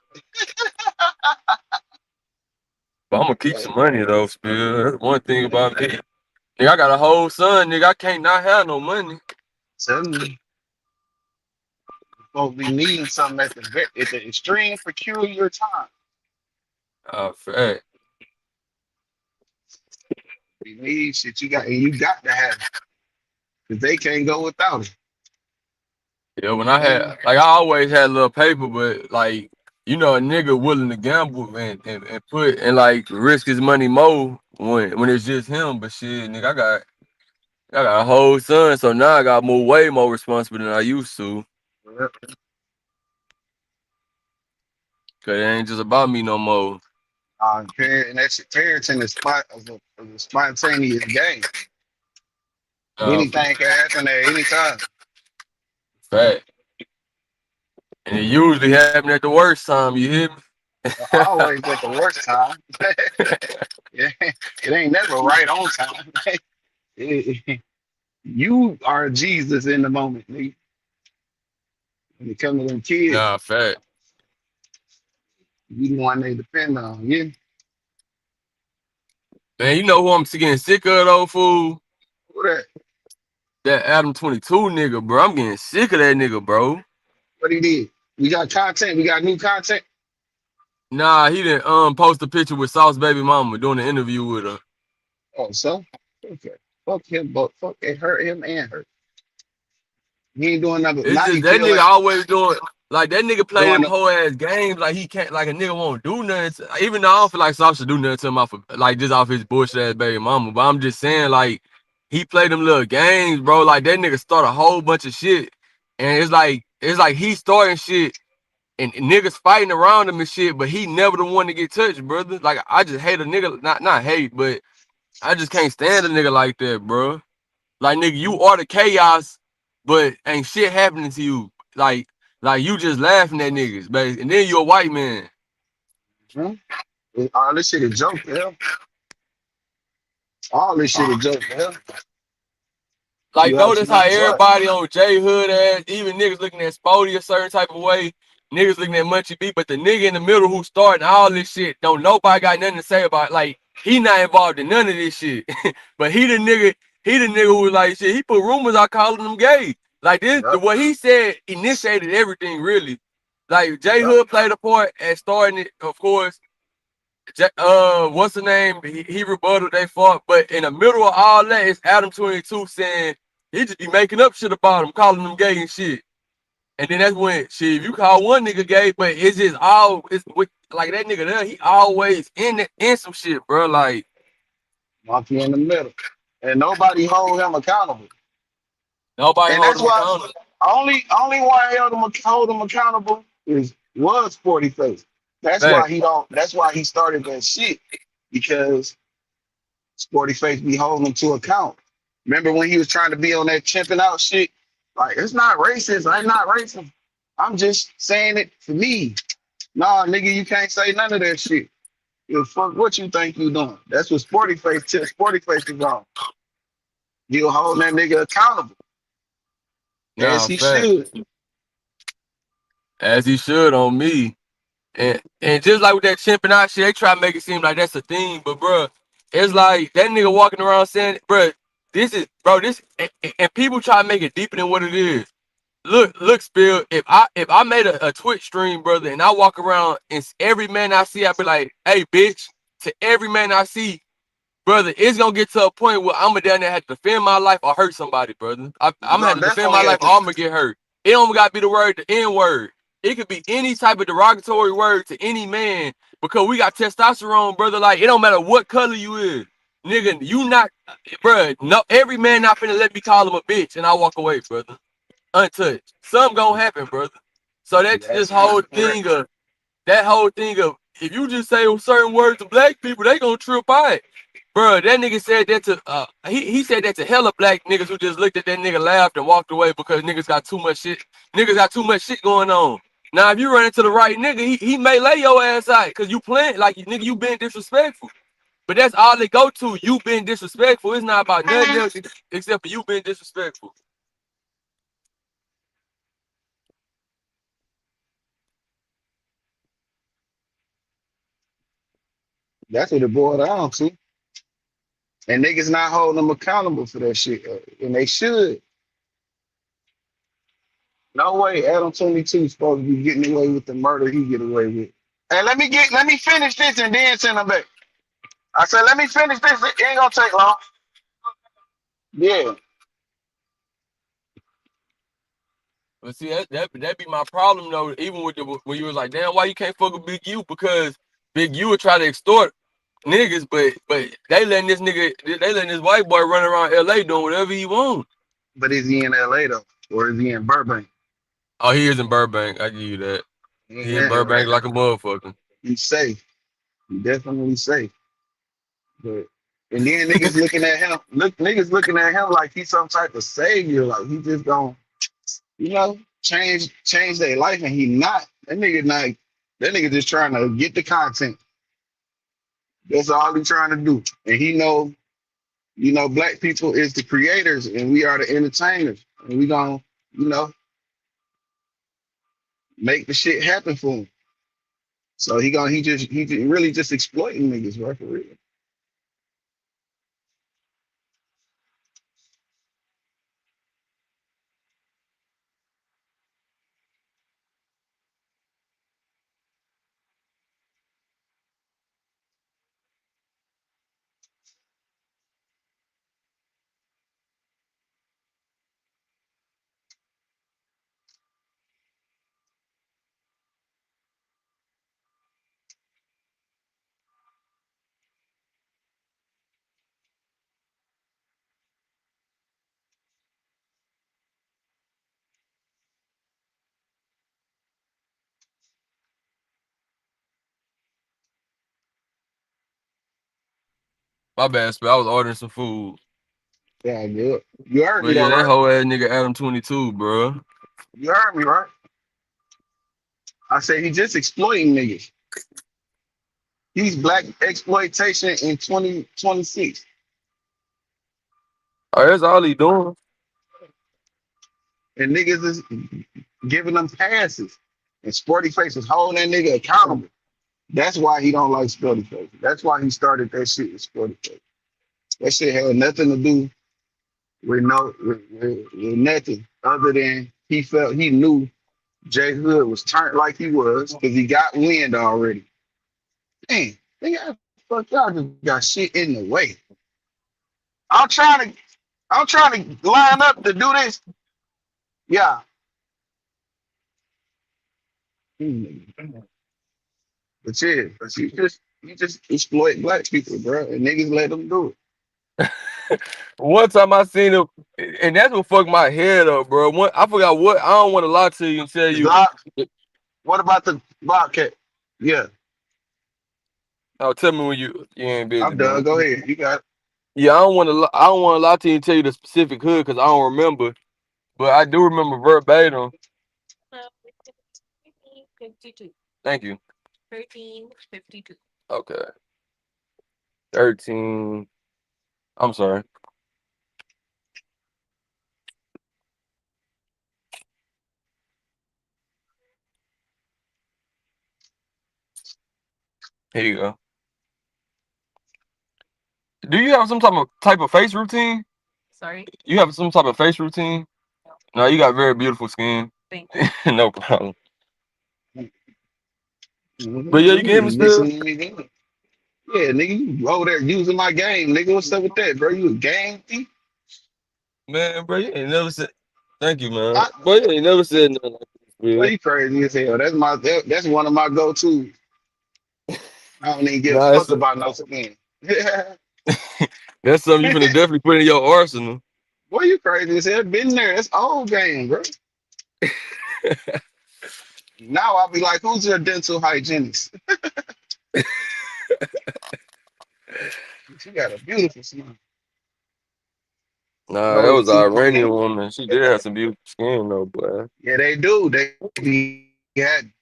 Speaker 8: But I'm gonna keep
Speaker 1: you.
Speaker 8: some money though, Spill. That's one thing about me. Nigga, I got a whole son, nigga. I can't not have no money.
Speaker 1: Telling you, folks be needing something at the extreme peculiar time.
Speaker 8: Oh, fact.
Speaker 1: You need shit you got to have it. Cause they can't go without it.
Speaker 8: Yeah, when I had
Speaker 1: Man,
Speaker 8: like I always had a little paper, but like you know a nigga willing to gamble and put and like risk his money more when it's just him. But shit, nigga, I got a whole son, so now I got way more responsible than I used to.
Speaker 1: yeah.
Speaker 8: Cause it ain't just about me no more.
Speaker 1: And that shit, parenting is a spontaneous game.
Speaker 8: Uh,
Speaker 1: Anything can happen at any time.
Speaker 8: fact. And it usually happen at the worst time, you hear me?
Speaker 1: Always at the worst time. It ain't never right on time. You are Jesus in the moment, nigga. When it comes to them kids,
Speaker 8: Nah, fact.
Speaker 1: you the one they depend on. Yeah.
Speaker 8: Man, you know who I'm getting sick of though, fool?
Speaker 1: What that?
Speaker 8: That Adam 22 nigga, bro. I'm getting sick of that nigga, bro.
Speaker 1: What he did? We got content. We got new content.
Speaker 8: Nah, he didn't post a picture with Sauce baby mama doing an interview with her.
Speaker 1: Oh, so okay. Fuck him, but fuck it hurt him and her. He ain't doing nothing.
Speaker 8: It's
Speaker 1: Now
Speaker 8: just
Speaker 1: he
Speaker 8: that
Speaker 1: feel
Speaker 8: nigga
Speaker 1: like
Speaker 8: always doing like that nigga play
Speaker 1: doing
Speaker 8: them
Speaker 1: the
Speaker 8: whole ass games like he can't like a nigga won't do nothing. Even though I don't feel like Sauce should do nothing to him off of, like just off his bullshit ass baby mama. But I'm just saying like he play them little games, bro. Like that nigga start a whole bunch of shit. And it's like he starting shit and niggas fighting around him and shit, but he never the one to get touched, brother. Like I just hate a nigga, not hate, but I just can't stand a nigga like that, bro. Like nigga, you are the chaos, but ain't shit happening to you. Like you just laughing at niggas, but and then you a white man.
Speaker 1: hmm? All this shit a joke, hell. All this shit a joke, hell.
Speaker 8: Like
Speaker 1: You
Speaker 8: notice how
Speaker 1: absolutely right.
Speaker 8: everybody on J Hood ass, even niggas looking at Spody a certain type of way, niggas looking at Munchie B, but the nigga in the middle who starting all this shit, don't nobody got nothing to say about it. Like he not involved in none of this shit. But he the nigga who was like shit, he put rumors out calling them gay. Like this the
Speaker 1: Yep,
Speaker 8: what he said initiated everything really. Like J
Speaker 1: yep.
Speaker 8: Hood played a part at starting it, of course. What's the name? He rebutted they fought, but in the middle of all that, it's Adam 22 saying he just be making up shit about him, calling them gay and shit. And then that's when shit, if you call one nigga gay, but it's just all it's with like that nigga there, he always in some shit, bro. Like
Speaker 1: Monkey in the middle. And nobody hold him accountable.
Speaker 8: nobody
Speaker 1: And
Speaker 8: hold
Speaker 1: that's
Speaker 8: him
Speaker 1: why
Speaker 8: accountable.
Speaker 1: only one hold him accountable was Sporty Face.
Speaker 8: Fact.
Speaker 1: That's why he started that shit. Because Sporty Face be holding him to account. Remember when he was trying to be on that chimping out shit? Like, it's not racist. I'm not racist. I'm just saying it for me. Nah, nigga, you can't say none of that shit. You fuck what you think you doing. That's what Sporty Face is on. You hold that nigga accountable. As
Speaker 8: Nah,
Speaker 1: he
Speaker 8: fact.
Speaker 1: should.
Speaker 8: As he should on me. And just like with that chimping out shit, they try to make it seem like that's a thing, but bro, it's like that nigga walking around saying, bro, this and people try to make it deeper than what it is. Look, Spill. If I made a Twitch stream, brother, and I walk around and every man I see, I be like, hey, bitch, to every man I see, brother, it's gonna get to a point where I'm gonna down there have to defend my life or hurt somebody, brother. I'm gonna
Speaker 1: No,
Speaker 8: have to defend my
Speaker 1: definitely
Speaker 8: life
Speaker 1: at
Speaker 8: or
Speaker 1: the
Speaker 8: I'm gonna get hurt. It don't gotta be the word, the N word. It could be any type of derogatory word to any man because we got testosterone, brother. Like, it don't matter what color you is. Nigga, you not, bruh, no, every man not finna let me call him a bitch and I walk away, brother. Untouched. Something gonna happen, brother. So that's
Speaker 1: You're
Speaker 8: this
Speaker 1: absolutely
Speaker 8: whole
Speaker 1: correct.
Speaker 8: thing of, if you just say certain words to black people, they gonna trip out. Bro, that nigga said that to he said that to hella black niggas who just looked at that nigga, laughed and walked away because niggas got too much shit. Niggas got too much shit going on. Now if you run into the right nigga, he may lay your ass out because you playing like nigga, you been disrespectful. But that's all they go to. You been disrespectful. It's not about nothing else except for you being disrespectful.
Speaker 1: That's what it boiled down to. And niggas not holding them accountable for that shit. And they should. No way Adam 22 supposed to be getting away with the murder he get away with. Hey, let me finish this and then send him back. I said, let me finish this. It ain't gonna take long. Yeah.
Speaker 8: But see, that be my problem though. Even with the when you was like, damn, why you can't fuck with Big U? Because Big U would try to extort niggas, but they letting this white boy run around LA doing whatever he want.
Speaker 1: But is he in LA though? Or is he in Burbank?
Speaker 8: Oh, he is in Burbank. I give you that. He in
Speaker 1: Yeah,
Speaker 8: Burbank like a motherfucker.
Speaker 1: he's safe. He definitely safe. But and then niggas looking at him, niggas looking at him like he's some type of savior, like he just gonna, change their life, and he not. That nigga just trying to get the content. That's all he trying to do. And he know, black people is the creators and we are the entertainers. And we gonna, you know, make the shit happen for him. So he really just exploiting niggas, right? For real.
Speaker 8: My bad, Spell. I was ordering some food.
Speaker 1: Yeah, good. You heard me
Speaker 8: But yeah,
Speaker 1: though,
Speaker 8: that
Speaker 1: right?
Speaker 8: whole ass nigga Adam 22, bro.
Speaker 1: You heard me, right? I said he just exploiting niggas. He's black exploitation in 2026.
Speaker 8: Oh, that's all he doing.
Speaker 1: And niggas is giving them passes. And Sporty Face is holding that nigga accountable. That's why he don't like Sporty Face. That's why he started that shit with Sporty Face. That shit had nothing to do with with nothing other than he knew J Hood was turned like he was because he got wind already. Man, fuck y'all just got shit in the way. I'm trying to line up to do this. Yeah. But yeah, you just exploit black people, bro, and niggas let them do it.
Speaker 8: One time I seen him, and that's what fucked my head up, bro. I forgot what. I don't want to lie to you and tell you.
Speaker 1: What about the Bobcat? Yeah.
Speaker 8: Oh, tell me when you ain't busy,
Speaker 1: I'm done.
Speaker 8: man.
Speaker 1: Go ahead. You got it.
Speaker 8: Yeah, I don't want to. I don't want to lie to you and tell you the specific hood because I don't remember, but I do remember verbatim. Thank you. 1352. Okay. 13. I'm sorry. Here you go. Do you have some type of face routine? Sorry. You have some type of face routine? No, you got very beautiful skin. Thank you. No problem. But yeah, you can hear me still?
Speaker 1: Yeah, nigga, you over there using my game, nigga. What's up with that, bro? You a game thief?
Speaker 8: Man, bro, you ain't never said. Thank you, man. Bro, you ain't never said nothing like
Speaker 1: Well,
Speaker 8: Yeah.
Speaker 1: you crazy as hell. That's one of my go-to. I don't even give a
Speaker 8: Nah,
Speaker 1: fuck about no skin.
Speaker 8: that's something you finna definitely put in your arsenal.
Speaker 1: Boy, you crazy as hell. Been there. That's old game, bro. Now I'll be like, who's your dental hygienist? She got a beautiful smile.
Speaker 8: Nah, that
Speaker 1: Go to
Speaker 8: was
Speaker 1: T
Speaker 8: our Iranian
Speaker 1: Pain.
Speaker 8: woman. She did have some beautiful skin though, boy.
Speaker 1: Yeah, they do. They be had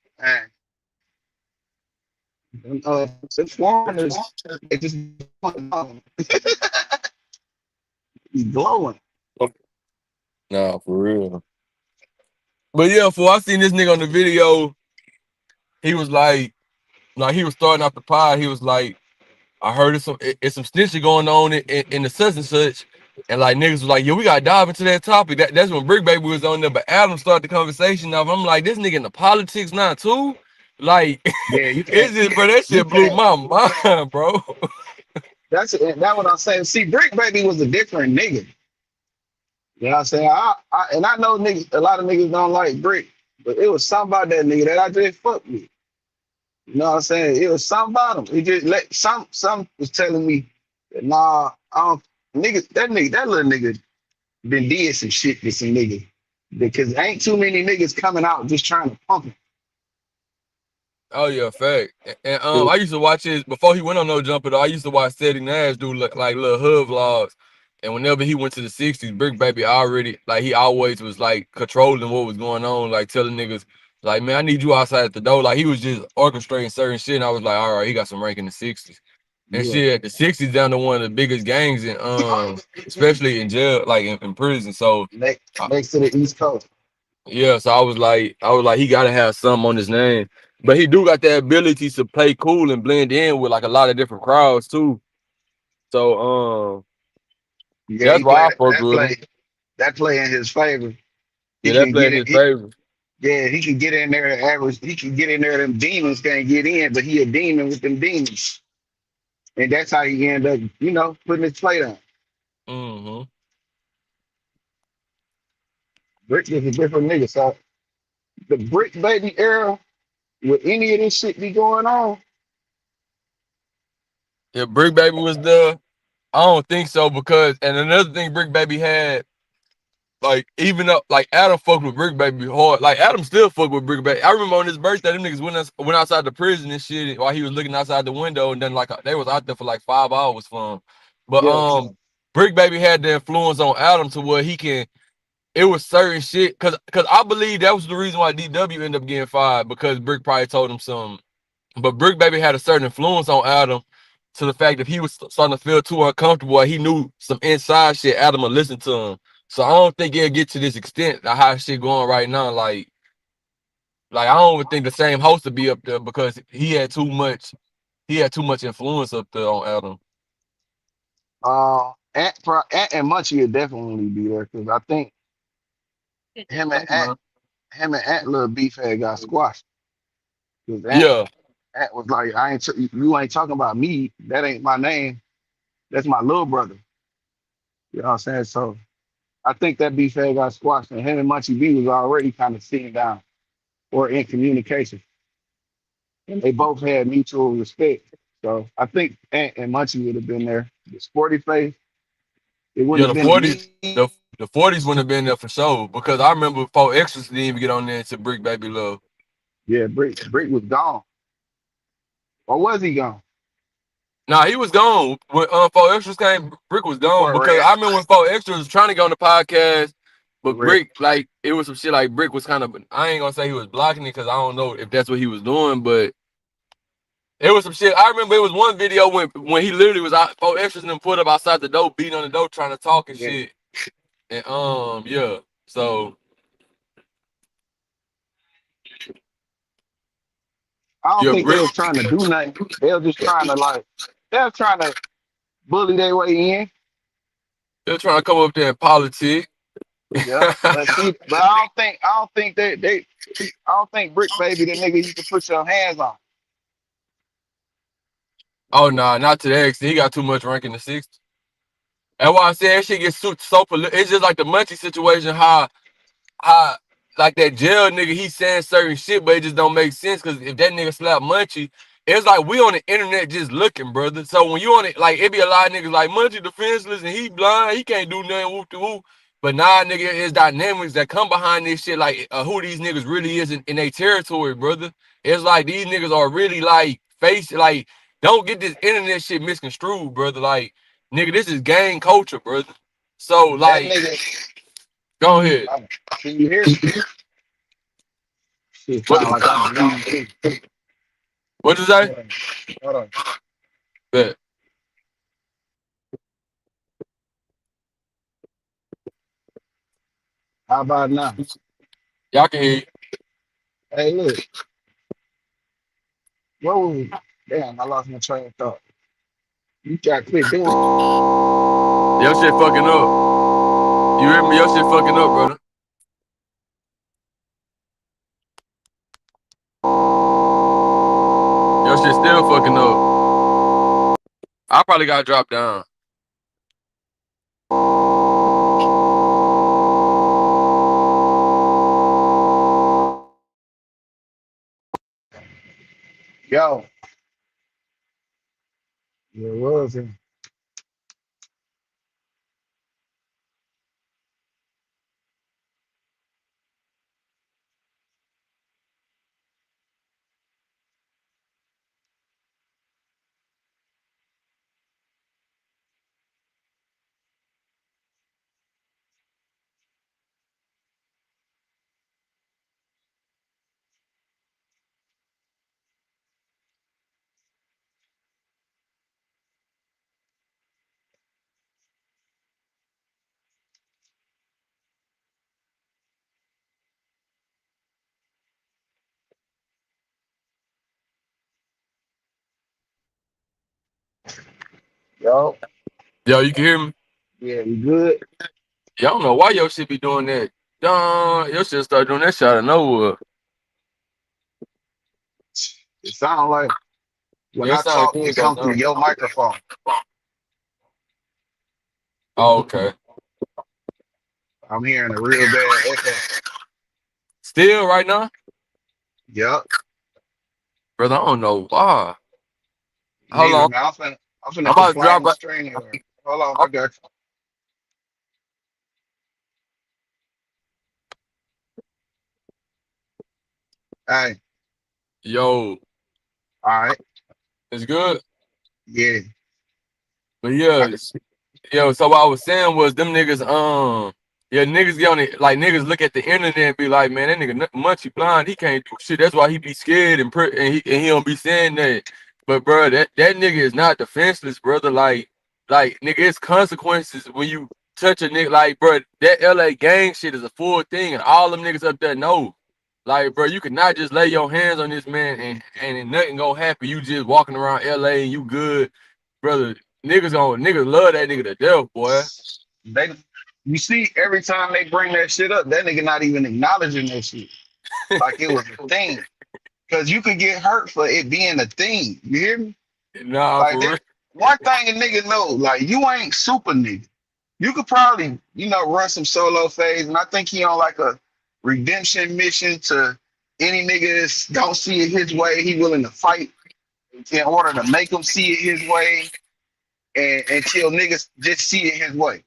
Speaker 1: the foreigners. They just be glowing.
Speaker 8: Nah, for real. But yeah, for I seen this nigga on the video, he was like he was starting out the pod. He was like, I heard it's some snitching going on in the such and such. And like niggas was like, yo, we gotta dive into that topic. That's when Brick Baby was on there, but Adam started the conversation of I'm like, this nigga in the politics now too. Like
Speaker 1: Yeah, you
Speaker 8: it's
Speaker 1: can't.
Speaker 8: just bro, that
Speaker 1: You
Speaker 8: shit blew
Speaker 1: can't.
Speaker 8: my mind, bro.
Speaker 1: That what I'm saying. See, Brick Baby was a different nigga. You know what I'm saying? I know niggas. A lot of niggas don't like Brick, but it was something about that nigga that I just fucked with. You know what I'm saying? It was something about him. He just let some was telling me that nah, I don't that little nigga been did some shit to some nigga. Because ain't too many niggas coming out just trying to pump him.
Speaker 8: Oh yeah, fact. And
Speaker 1: Dude,
Speaker 8: I used to watch his before he went on No Jumper though. I used to watch Steady Nash do like little hood vlogs. And whenever he went to the 60s, Brick Baby already like he always was like controlling what was going on, like telling niggas like, man, I need you outside at the door. Like he was just orchestrating certain shit. And I was like, all right, he got some rank in the 60s. And
Speaker 1: yeah.
Speaker 8: shit, the 60s down to one of the biggest gangs in especially in jail, like in prison. So
Speaker 1: Next to the East Coast.
Speaker 8: yeah, so I was like, he gotta have something on his name. But he do got the ability to play cool and blend in with like a lot of different crowds too. So
Speaker 1: Yeah,
Speaker 8: that's
Speaker 1: he
Speaker 8: why I
Speaker 1: played
Speaker 8: fuck with him.
Speaker 1: that play in his favor.
Speaker 8: Yeah,
Speaker 1: He
Speaker 8: that
Speaker 1: can
Speaker 8: play
Speaker 1: get
Speaker 8: in
Speaker 1: it.
Speaker 8: his favor.
Speaker 1: Yeah, he can get in there and average. He can get in there. Them demons can't get in, but he a demon with them demons, and that's how he end up, putting his plate on.
Speaker 8: Mm-hmm.
Speaker 1: Brick is a different nigga. So the Brick Baby era, with any of this shit be going on,
Speaker 8: If Brick Baby was there, I don't think so because and another thing Brick Baby had, like even though like Adam fucked with Brick Baby hard, like Adam still fuck with Brick Baby. I remember on his birthday, them niggas went outside the prison and shit while he was looking outside the window, and then like they was out there for like 5 hours for him. But
Speaker 1: yeah.
Speaker 8: Brick Baby had the influence on Adam to where he can. It was certain shit because I believe that was the reason why DW ended up getting fired because Brick probably told him something. But Brick Baby had a certain influence on Adam to the fact that he was starting to feel too uncomfortable. He knew some inside shit. Adam would listen to him. So I don't think it'll get to this extent of how shit going right now. Like I don't even think the same host would be up there because he had too much. He had too much influence up there on Adam.
Speaker 1: Ant and Munchie would definitely be there because I think him and Ant, little beef had got squashed. Because
Speaker 8: Yeah,
Speaker 1: Ant was like, you ain't talking about me. That ain't my name. That's my little brother. You know what I'm saying? So I think that beef had got squashed, and him and Munchie B was already kind of sitting down or in communication, and they both had mutual respect. So I think Ant and Munchie would have been there. The sporty face, it
Speaker 8: yeah.
Speaker 1: wouldn't have
Speaker 8: The
Speaker 1: been
Speaker 8: 40s,
Speaker 1: me.
Speaker 8: the 40s wouldn't have been there for sure because I remember 4 Extras didn't even get on there to Brick Baby Love.
Speaker 1: Yeah, Brick was gone, or was he gone
Speaker 8: Nah, he was gone. When 4 Extras came, Brick was gone
Speaker 1: before
Speaker 8: because
Speaker 1: Red?
Speaker 8: I remember when 4 Extras was trying to get on the podcast, but
Speaker 1: Red.
Speaker 8: Brick, like, it was some shit like Brick was kind of, I ain't gonna say he was blocking it because I don't know if that's what he was doing, but it was some shit. I remember it was one video when he literally was out, 4 Extras and them put up outside the door, beating on the door, trying to talk and
Speaker 1: Yeah,
Speaker 8: shit. And yeah. So
Speaker 1: I don't
Speaker 8: yeah,
Speaker 1: think they
Speaker 8: Brick,
Speaker 1: was trying to do nothing. They were just trying to they were trying to bully their way in.
Speaker 8: they're trying to come up there in politics.
Speaker 1: Yeah, but see, but I don't think I don't think Brick Baby the nigga you can put your hands on.
Speaker 8: Oh nah, not to that extent. He got too much rank in the 60s. That's why I said that shit gets so political. It's just like the Munchie situation, how like that jail nigga, he saying certain shit, but it just don't make sense. Cause if that nigga slap Munchie, it's like we on the internet just looking, brother. So when you on it, like it be a lot of niggas like Munchie defenseless and he blind, he can't do nothing, whoop de whoop. But nah, nigga, it's dynamics that come behind this shit, like who these niggas really is in their territory, brother. It's like these niggas are really like like don't get this internet shit misconstrued, brother. Like nigga, this is gang culture, brother. So
Speaker 1: That
Speaker 8: like,
Speaker 1: nigga,
Speaker 8: go ahead.
Speaker 1: can you hear me? Shit
Speaker 8: What?
Speaker 1: sound like I'm bleeding too.
Speaker 8: What you say?
Speaker 1: Hold on.
Speaker 8: Bet.
Speaker 1: How about now?
Speaker 8: Y'all can hear you.
Speaker 1: Hey, look. Whoa. Damn, I lost my train of thought. You gotta quit doing.
Speaker 8: Your shit fucking up. You hear me? Your shit fucking up, brother. Your shit still fucking up. I probably gotta drop down.
Speaker 1: Yo. It was him. Yo.
Speaker 8: Yo, you can hear me?
Speaker 1: Yeah, we good?
Speaker 8: Yeah, I don't know why your shit be doing that. Your shit start doing that shit out of nowhere.
Speaker 1: It sound like when
Speaker 8: Yeah, it
Speaker 1: I
Speaker 8: sound
Speaker 1: talk,
Speaker 8: good
Speaker 1: it
Speaker 8: though,
Speaker 1: come through
Speaker 8: don't it?
Speaker 1: your microphone.
Speaker 8: Oh, okay.
Speaker 1: I'm hearing a real bad echo.
Speaker 8: Still right now?
Speaker 1: Yup.
Speaker 8: Brother, I don't know why. Hold
Speaker 1: Neither,
Speaker 8: on.
Speaker 1: man. I'm
Speaker 8: I'm
Speaker 1: finna
Speaker 8: about to
Speaker 1: complain
Speaker 8: drop
Speaker 1: the
Speaker 8: it.
Speaker 1: strain here. Hold on, I got you. Hey,
Speaker 8: Yo,
Speaker 1: all right.
Speaker 8: it's good.
Speaker 1: Yeah.
Speaker 8: But yeah, yo, so what I was saying was them niggas, yeah, niggas get on it, like niggas look at the internet and be like, man, that nigga Munchie blind, he can't do shit. That's why he be scared and he don't be saying that. But bro, that nigga is not defenseless, brother. Like nigga, it's consequences when you touch a nigga. Like, bro, that LA gang shit is a full thing, and all them niggas up there know. Like, bro, you cannot just lay your hands on this man and nothing gonna happen. You just walking around LA and you good, brother. Niggas love that nigga to death, boy.
Speaker 1: They, you see, every time they bring that shit up, that nigga not even acknowledging that shit. Like it was a thing. Cause you could get hurt for it being a thing. You hear me?
Speaker 8: Nah,
Speaker 1: Like
Speaker 8: for
Speaker 1: that
Speaker 8: real.
Speaker 1: one thing a nigga know, like you ain't super nigga. You could probably, run some solo phase, and I think he on like a redemption mission to any nigga that don't see it his way. He willing to fight in order to make them see it his way, and until niggas just see it his way.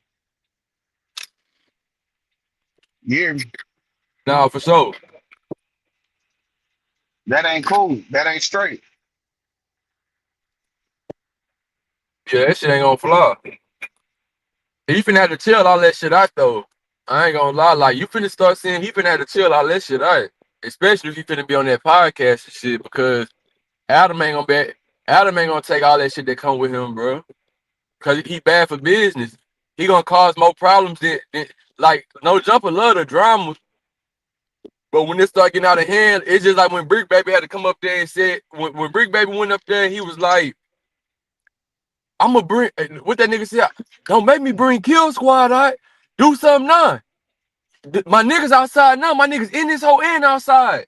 Speaker 1: You hear me?
Speaker 8: Nah, for sure.
Speaker 1: That ain't cool. That ain't straight.
Speaker 8: Yeah, that shit ain't gonna fly. He finna have to chill all that shit out though. I ain't gonna lie, like you finna start seeing he finna have to chill all that shit out. Especially if he finna be on that podcast and shit, because Adam ain't gonna take all that shit that come with him, bro. Cause he bad for business. He gonna cause more problems than like no jumper love the drama. But when it start getting out of hand, it's just like when Brick Baby had to come up there and said when Brick Baby went up there, he was like, I'm gonna bring what that nigga said. Don't make me bring Kill Squad. All right, do something now. My niggas outside now. My niggas in this whole and outside.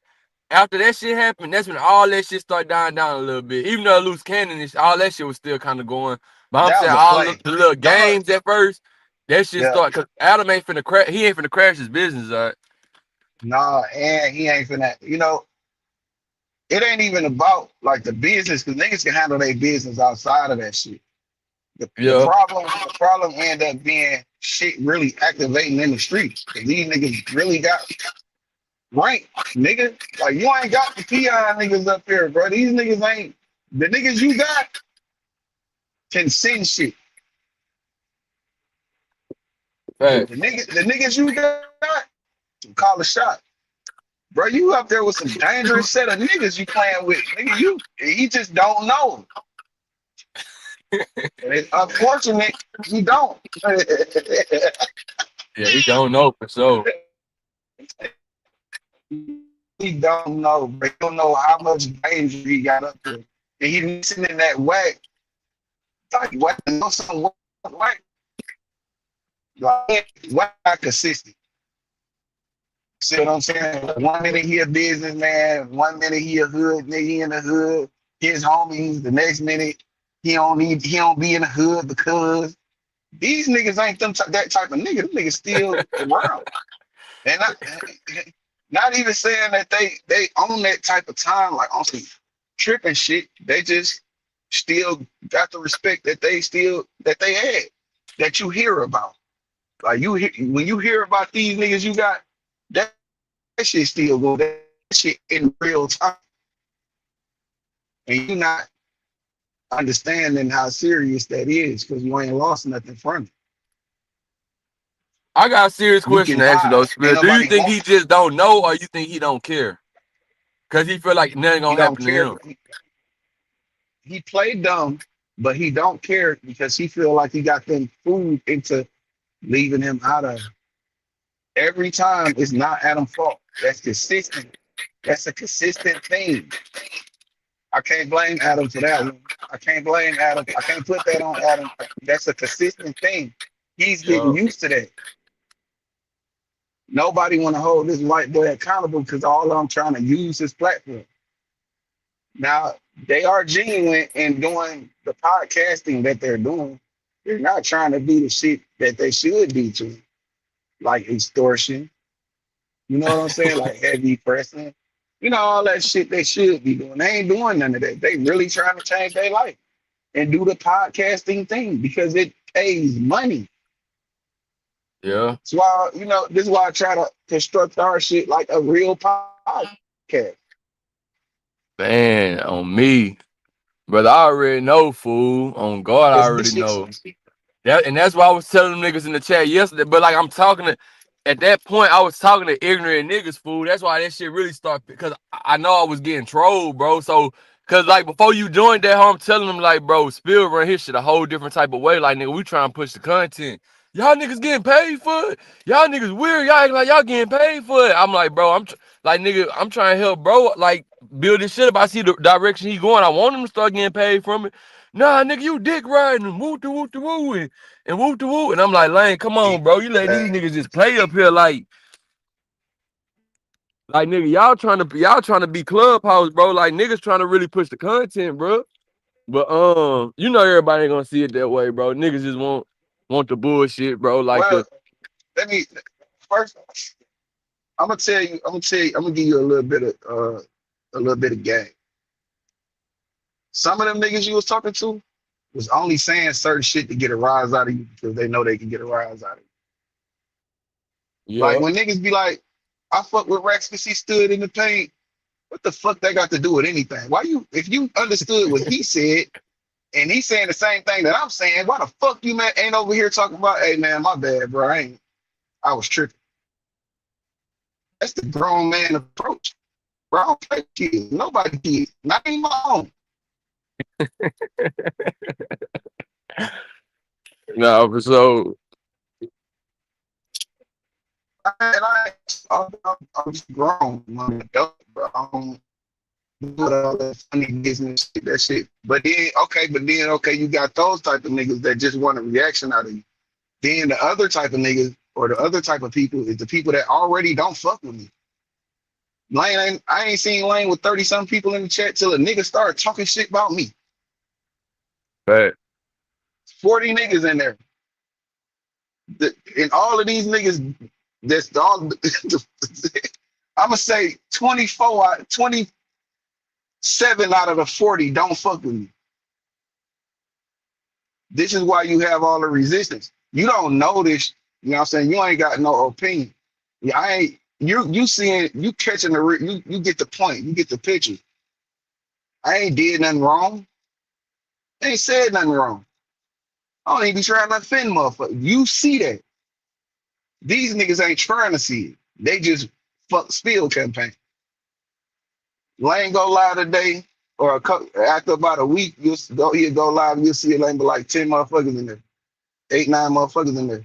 Speaker 8: After that shit happened, that's when all that shit started dying down a little bit. Even though loose cannon, all that shit was still kind of going. But I'm
Speaker 1: That
Speaker 8: saying
Speaker 1: was a
Speaker 8: all
Speaker 1: play.
Speaker 8: the little
Speaker 1: Them
Speaker 8: games at first, that shit
Speaker 1: yeah.
Speaker 8: started because Adam ain't finna crash. He ain't finna crash his business. All right.
Speaker 1: Nah, and he ain't finna. It ain't even about like the business because niggas can handle their business outside of that shit. The
Speaker 8: Yeah.
Speaker 1: problem end up being shit really activating in the street. 'Cause these niggas really got rank, nigga. Like you ain't got the peon niggas up here, bro. These niggas ain't the niggas you got can send shit.
Speaker 8: Fact.
Speaker 1: The niggas you got can call a shot. Bro, you up there with some dangerous set of niggas you playing with. Nigga, he just don't know. And it's unfortunate he don't.
Speaker 8: Yeah, he don't know for sure.
Speaker 1: He don't know, bro. He don't know how much danger he got up there. And he missing in that whack. Like what know some whack. Like whack consistent. See what I'm saying? One minute he a businessman, one minute he a hood nigga in the hood, his homies, the next minute he don't be in the hood because these niggas ain't that type of nigga. Them niggas still around. And not even saying that they own that type of time, like on some tripping shit. They just still got the respect that they had, that you hear about. Like when you hear about these niggas you got, that shit still go. That shit in real time. And you not understanding how serious that is because you ain't lost nothing from it.
Speaker 8: I got a serious
Speaker 1: You
Speaker 8: question
Speaker 1: can
Speaker 8: to ask you though,
Speaker 1: hide. Ain't
Speaker 8: Spill. Do you
Speaker 1: nobody
Speaker 8: think
Speaker 1: want
Speaker 8: he just don't know or you think he don't care? Cause he feel like nothing
Speaker 1: he
Speaker 8: gonna
Speaker 1: don't
Speaker 8: happen to
Speaker 1: care.
Speaker 8: him.
Speaker 1: He played dumb, but he don't care because he feel like he got them food into leaving him out of every time. It's not Adam's fault. That's consistent. That's a consistent thing. I can't blame Adam for that one. I can't blame Adam. I can't put that on Adam. That's a consistent thing. He's getting
Speaker 8: Yeah.
Speaker 1: used to that. Nobody want to hold this white boy accountable because all I'm trying to use his platform. Now they are genuine in doing the podcasting that they're doing. They're not trying to be the shit that they should be to, like extortion. You know what I'm saying? Like heavy pressing. You know, all that shit they should be doing. They ain't doing none of that. They really trying to change their life and do the podcasting thing because it pays money.
Speaker 8: Yeah.
Speaker 1: That's why, this is why I try to construct our shit like a real podcast.
Speaker 8: Man, on me. Brother, I already know, fool. On God, I
Speaker 1: Because
Speaker 8: already
Speaker 1: this shit,
Speaker 8: know. And that's why I was telling them niggas in the chat yesterday. But like at that point, I was talking to ignorant niggas, fool. That's why that shit really started because I know I was getting trolled, bro. So, cause like before you joined that, I'm telling them like, bro, Spill run his shit a whole different type of way. Like, nigga, we trying to push the content. Y'all niggas getting paid for it. Y'all niggas weird. Y'all acting like y'all getting paid for it. I'm like, bro, like, nigga, I'm trying to help, bro. Like, build this shit up. I see the direction he going. I want him to start getting paid from it. Nah, nigga, you dick riding and woo to woo to woo and woo to woo. And I'm like, Lane, come on, bro. You let these niggas just play up here like nigga, y'all trying to be clubhouse, bro. Like niggas trying to really push the content, bro. But everybody ain't gonna see it that way, bro. Niggas just want the bullshit, bro. Like
Speaker 1: well, let me first. I'm gonna give you a little bit of game. Some of them niggas you was talking to was only saying certain shit to get a rise out of you because they know they can get a rise out of you. Like
Speaker 8: yeah,
Speaker 1: when niggas be like, I fuck with Rex because he stood in the paint. What the fuck that got to do with anything? If you understood what he said and he's saying the same thing that I'm saying, why the fuck you man ain't over here talking about, hey man, my bad, bro. I was tripping. That's the grown man approach. Bro, I don't play kids. Nobody kids. Not even my own.
Speaker 8: no, so
Speaker 1: I'm just grown. I'm an adult, bro. I don't do all that funny business shit, that shit. But then, you got those type of niggas that just want a reaction out of you. Then the other type of niggas or the other type of people is the people that already don't fuck with me. I ain't seen Lane with 30-some people in the chat till a nigga started talking shit about me.
Speaker 8: but
Speaker 1: 40 niggas in there. And all of these niggas, that's all I'm gonna say 27 out of the 40 don't fuck with me. This is why you have all the resistance. You don't know this, you know what I'm saying? You ain't got no opinion. Yeah, I ain't you seeing you catching you get the point, you get the picture. I ain't did nothing wrong. I ain't said nothing wrong. I don't even be trying to offend motherfuckers. You see that. These niggas ain't trying to see it. They just fuck spill campaign. Lane go live today, or after about a week, he'll go live and you'll see it Lane be like 10 motherfuckers in there. 8, 9 motherfuckers in there.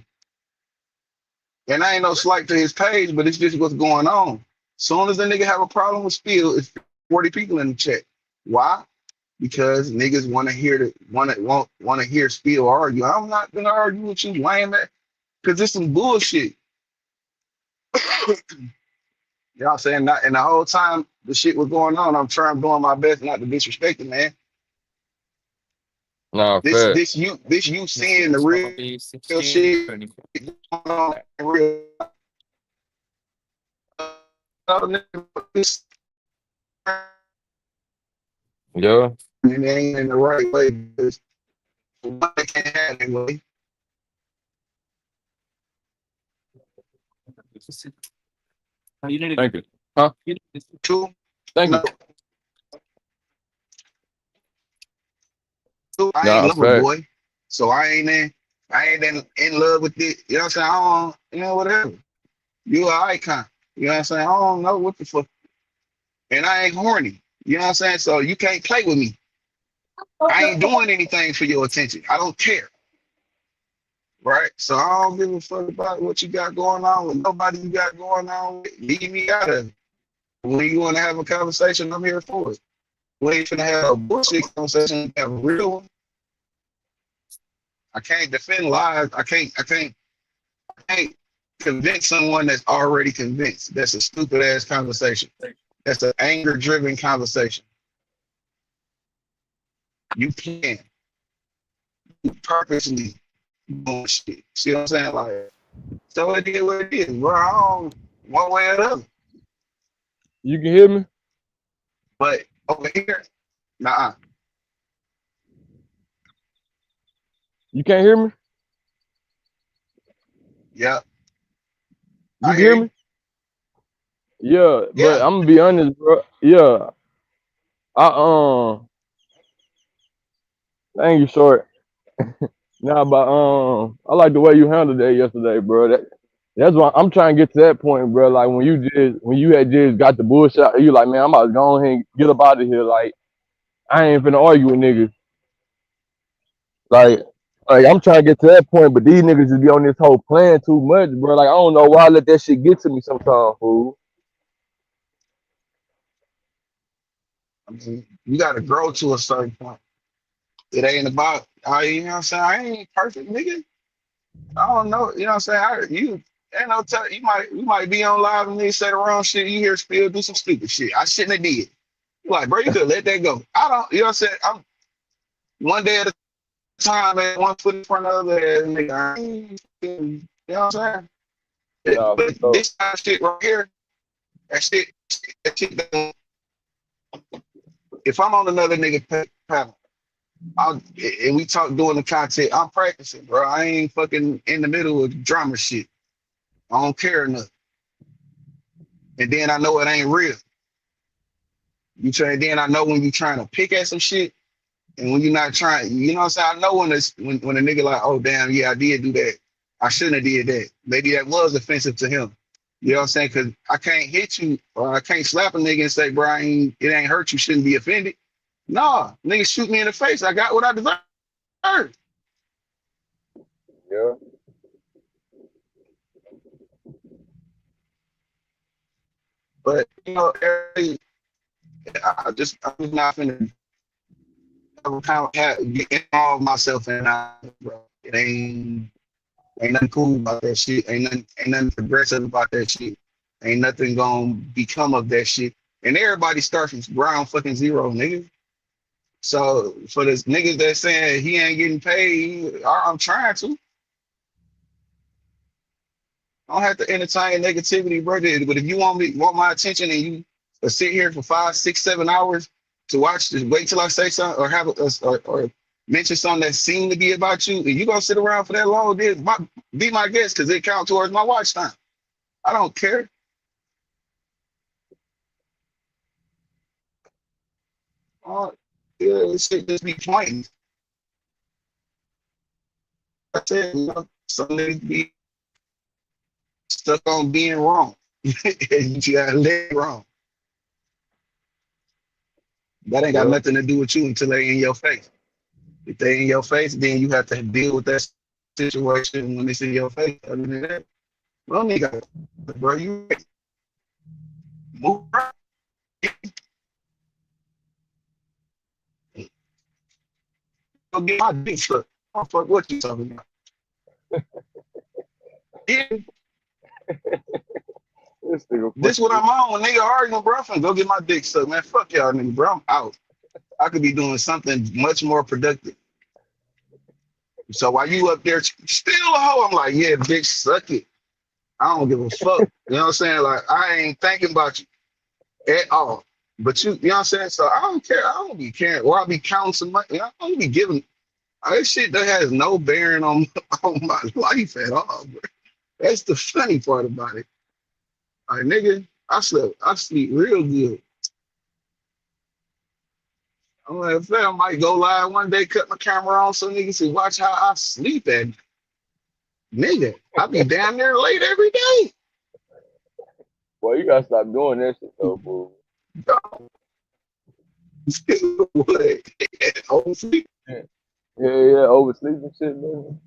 Speaker 1: And I ain't no slight to his page, but it's just what's going on. Soon as the nigga have a problem with spill, it's 40 people in the chat. Why? Because niggas want to hear want to hear spill argue. I'm not gonna argue with you, lame man, because it's some bullshit. You know what I'm saying? And the whole time the shit was going on, doing my best not to disrespect it, man.
Speaker 8: Nah,
Speaker 1: This
Speaker 8: fair.
Speaker 1: this you this you seeing the real shit going on in real
Speaker 8: Yeah.
Speaker 1: and it ain't in the right way. Because one, they can't have it anyway.
Speaker 8: Thank you. Huh?
Speaker 1: Two,
Speaker 8: Thank you.
Speaker 1: no, two, I ain't
Speaker 8: Nah,
Speaker 1: lover
Speaker 8: fair.
Speaker 1: boy, so I ain't in love with it. You know what I'm saying? I don't, whatever. You an icon. You know what I'm saying? I don't know what the fuck, and I ain't horny. You know what I'm saying? So you can't play with me. I ain't doing anything for your attention. I don't care. Right? So I don't give a fuck about what you got going on with nobody you got going on with. Leave me out of it. When you want to have a conversation, I'm here for it. We ain't finna have a bullshit conversation, have a real one. I can't defend lies. I can't convince someone that's already convinced. That's a stupid ass conversation. That's an anger driven conversation. You can purposely doing shit. See what I'm saying? Like, so it is what it is. We're on one way or the other.
Speaker 8: You can hear me?
Speaker 1: But over here, nah.
Speaker 8: You can't hear me?
Speaker 1: Yeah,
Speaker 8: You
Speaker 1: I
Speaker 8: can
Speaker 1: hear
Speaker 8: hear
Speaker 1: you.
Speaker 8: me? Yeah, but
Speaker 1: Yeah.
Speaker 8: I'm gonna be honest, bro. Yeah. I thank you, short. Nah, but I like the way you handled that yesterday, bro. That's why I'm trying to get to that point, bro. Like when you had just got the bullshit, you like, man, I'm about to go ahead and get up out of here. Like I ain't finna argue with niggas. Like, I'm trying to get to that point, but these niggas just be on this whole plan too much, bro. Like I don't know why I let that shit get to me sometimes, fool.
Speaker 1: I mean, you gotta grow to a certain point. It ain't about, you know what I'm saying? I ain't perfect, nigga. I don't know, you know what I'm saying? Ain't no tell you might be on live and they say the wrong shit. You hear Spill do some stupid shit. I shouldn't have did. You like, bro, you could let that go. I don't, you know what I'm saying? I'm one day at a time, man, one foot in front of the other, nigga. You know what I'm saying?
Speaker 8: Nah, for
Speaker 1: But
Speaker 8: sure.
Speaker 1: this kind of shit right here, that shit, if I'm on another nigga panel, and we talk doing the content, I'm practicing, bro. I ain't fucking in the middle of drama shit. I don't care enough. And then I know it ain't real. Then I know when you trying to pick at some shit and when you're not trying, you know what I'm saying? I know when a nigga like, oh damn, yeah, I did do that. I shouldn't have did that. Maybe that was offensive to him. You know what I'm saying? Cause I can't hit you or I can't slap a nigga and say, bro, it ain't hurt you, shouldn't be offended. Nah, nigga shoot me in the face. I got what I deserve.
Speaker 8: Yeah.
Speaker 1: But you know, I'm not finna kind of get involved myself in that, bro. It ain't nothing cool about that shit. Ain't nothing progressive about that shit. Ain't nothing gonna become of that shit. And everybody starts from ground fucking zero, nigga. So for this niggas that saying he ain't getting paid, I'm trying to. I don't have to entertain negativity, brother. But if you want my attention, and you sit here for 5, 6, 7 hours to watch, just wait till I say something or have or mention something that seemed to be about you, and you gonna sit around for that long, then be my guest because it count towards my watch time. I don't care. Yeah, this shit just be pointless. I tell some niggas be stuck on being wrong. And you gotta let it wrong. That ain't got
Speaker 8: Yeah.
Speaker 1: nothing to do with you until they in your face. If they in your face, then you have to deal with that situation when it's in your face. Other than that, well, nigga, bro, you move around. Go get my dick sucked. I don't fuck what you talking about. Yeah,
Speaker 8: This nigga
Speaker 1: this what
Speaker 8: funny.
Speaker 1: I'm on when nigga arguing, bro. I'm finna go get my dick sucked, man. Fuck y'all, nigga, bro. I'm out. I could be doing something much more productive. So while you up there still a hoe, I'm like, yeah, bitch, suck it. I don't give a fuck. You know what I'm saying? Like, I ain't thinking about you at all. But you know what I'm saying? So I don't care. I don't be caring. Or I'll be counting some money. I don't be giving. This shit that has no bearing on, on my life at all, bro. That's the funny part about it. Like, nigga, I sleep real good. I'm like, if I might go live one day, cut my camera on so niggas can watch how I sleep at night. Nigga, I be down there late every day.
Speaker 8: Boy, you gotta stop doing that shit though, boo.
Speaker 1: What? Oh, sleep.
Speaker 8: Yeah, yeah, oversleeping shit, man.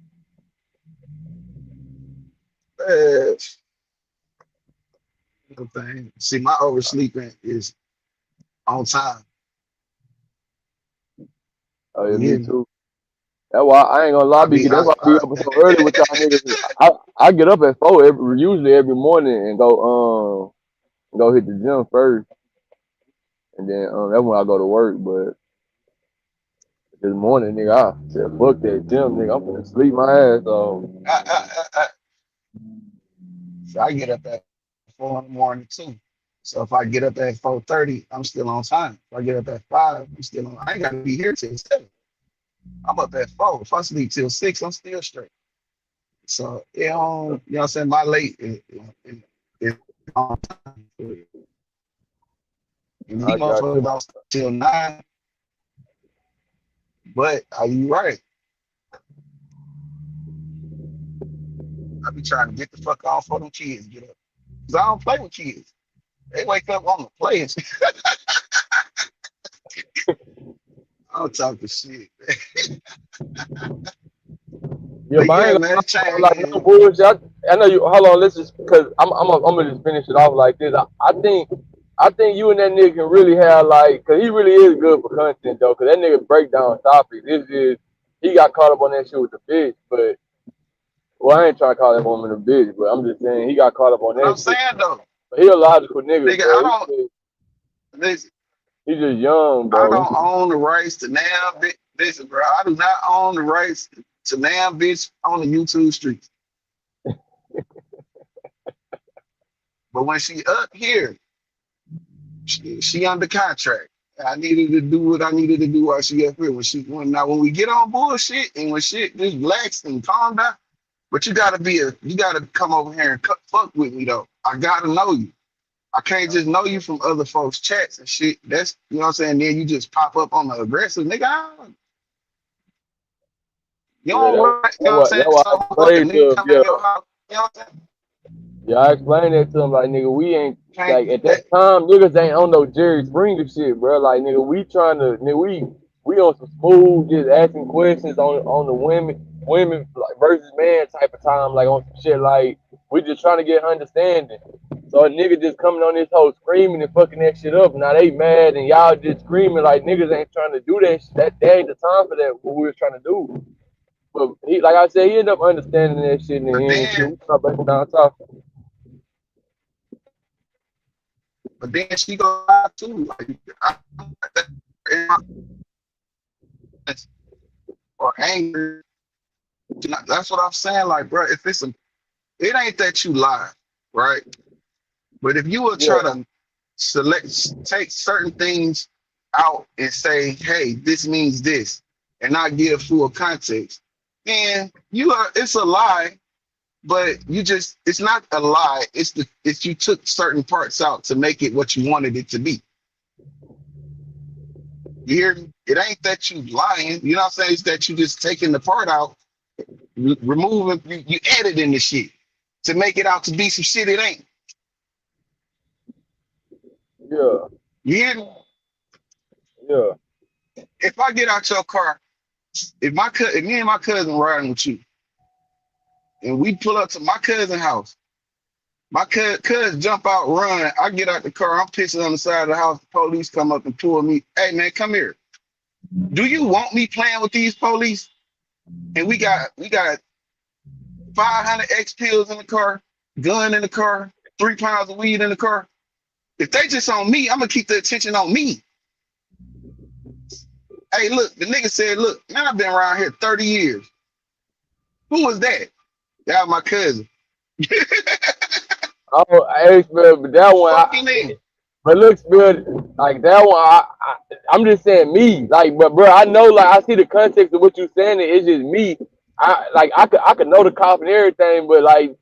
Speaker 1: Thing. See, my oversleeping is on time.
Speaker 8: Oh yeah, me
Speaker 1: Yeah.
Speaker 8: too. That's why I ain't gonna lie, that's why I be up so early with y'all niggas. I get up at 4 usually every morning and go hit the gym first, and then that's when I go to work. But this morning, nigga, I said fuck that gym, nigga. I'm gonna sleep my ass off.
Speaker 1: So I get up at 4 in the morning too. So if I get up at 4:30, I'm still on time. If I get up at 5, I'm still on. I ain't gotta be here till 7. I'm up at 4. If I sleep till 6, I'm still straight. So you know what I'm saying? My late is on time. And these
Speaker 8: I got
Speaker 1: motherfuckers don't start till 9. But are you right? I be trying to get the fuck off for them kids get up. Cause I don't play with kids. They wake up on the players. I don't talk to shit.
Speaker 8: Yeah,
Speaker 1: But
Speaker 8: but I
Speaker 1: yeah,
Speaker 8: ain't
Speaker 1: man,
Speaker 8: gonna
Speaker 1: it's
Speaker 8: lie,
Speaker 1: changed,
Speaker 8: like no
Speaker 1: man.
Speaker 8: bullshit. I know you. Hold on, let's just because I'm gonna just finish it off like this. I think you and that nigga can really have like, cause he really is good for content though. Cause that nigga break down topics. It's just he got caught up on that shit with the bitch, but well, I ain't trying to call that woman a bitch, but I'm just saying he got caught up on
Speaker 1: But I'm
Speaker 8: that shit.
Speaker 1: saying though,
Speaker 8: But he a logical nigga,
Speaker 1: nigga,
Speaker 8: bro.
Speaker 1: listen,
Speaker 8: He just young,
Speaker 1: I
Speaker 8: bro.
Speaker 1: don't own the rights to now. Listen, bro, I do not own the rights to now, bitch, on the YouTube streets. But when she up here, she under contract. I needed to do what I needed to do while she up here. When we get on bullshit and when shit just relax and calm down, but you gotta come over here and fuck with me though. I gotta know you. I can't just know you from other folks' chats and shit. That's you know what I'm saying. Then you just pop up on the aggressive nigga. You
Speaker 8: Yeah,
Speaker 1: don't
Speaker 8: that
Speaker 1: right, you know what I'm
Speaker 8: what
Speaker 1: saying?
Speaker 8: that what I
Speaker 1: So like a
Speaker 8: explained
Speaker 1: nigga
Speaker 8: to him.
Speaker 1: come
Speaker 8: Yeah,
Speaker 1: in your house, you know what I'm saying?
Speaker 8: yeah, I explained that to him. Like, nigga, we ain't
Speaker 1: Can't
Speaker 8: like at that time, niggas ain't on no Jerry Springer shit, bro. Like, nigga, we trying to, nigga, we on some smooth, just asking questions on the women like versus man type of time, like on some shit. Like, we just trying to get understanding. So a nigga just coming on this whole screaming and fucking that shit up. Now they mad and y'all just screaming like niggas ain't trying to do that shit. That ain't the time for that. What we was trying to do. But he, like I said, he ended up understanding that shit in the
Speaker 1: but
Speaker 8: end and shit.
Speaker 1: then
Speaker 8: We start breaking down talking.
Speaker 1: but then she go out too. Like or anger. That's what I'm saying. Like, bro, if it's a it ain't that you lie, right? But if you will
Speaker 8: Yeah,
Speaker 1: try to take certain things out and say, hey, this means this, and not give full context, then it's a lie, but it's not a lie. It's you took certain parts out to make it what you wanted it to be. You hear me? It ain't that you lying. You know what I'm saying? It's that you just taking the part out, removing, you editing the shit to make it out to be some shit it ain't.
Speaker 8: yeah,
Speaker 1: You hear me?
Speaker 8: yeah.
Speaker 1: If I get out your car, if me and my cousin riding with you, and we pull up to my cousin's house, my cousin jump out, run. I get out the car, I'm pissing on the side of the house. The police come up and pull me. Hey man, come here. Do you want me playing with these police? And we got 500 X pills in the car, gun in the car, 3 pounds of weed in the car. If they just on me, I'm gonna keep the attention on me. Hey, look, the nigga said, look, man, I've been around here 30 years. Who was that? That was my cousin.
Speaker 8: Oh, hey, but that one,
Speaker 1: Fuck you name.
Speaker 8: but looks good. Like that one, I'm just saying me. Like, but bro, I know, like, I see the context of what you're saying. It's just me. I could know the cop and everything, but like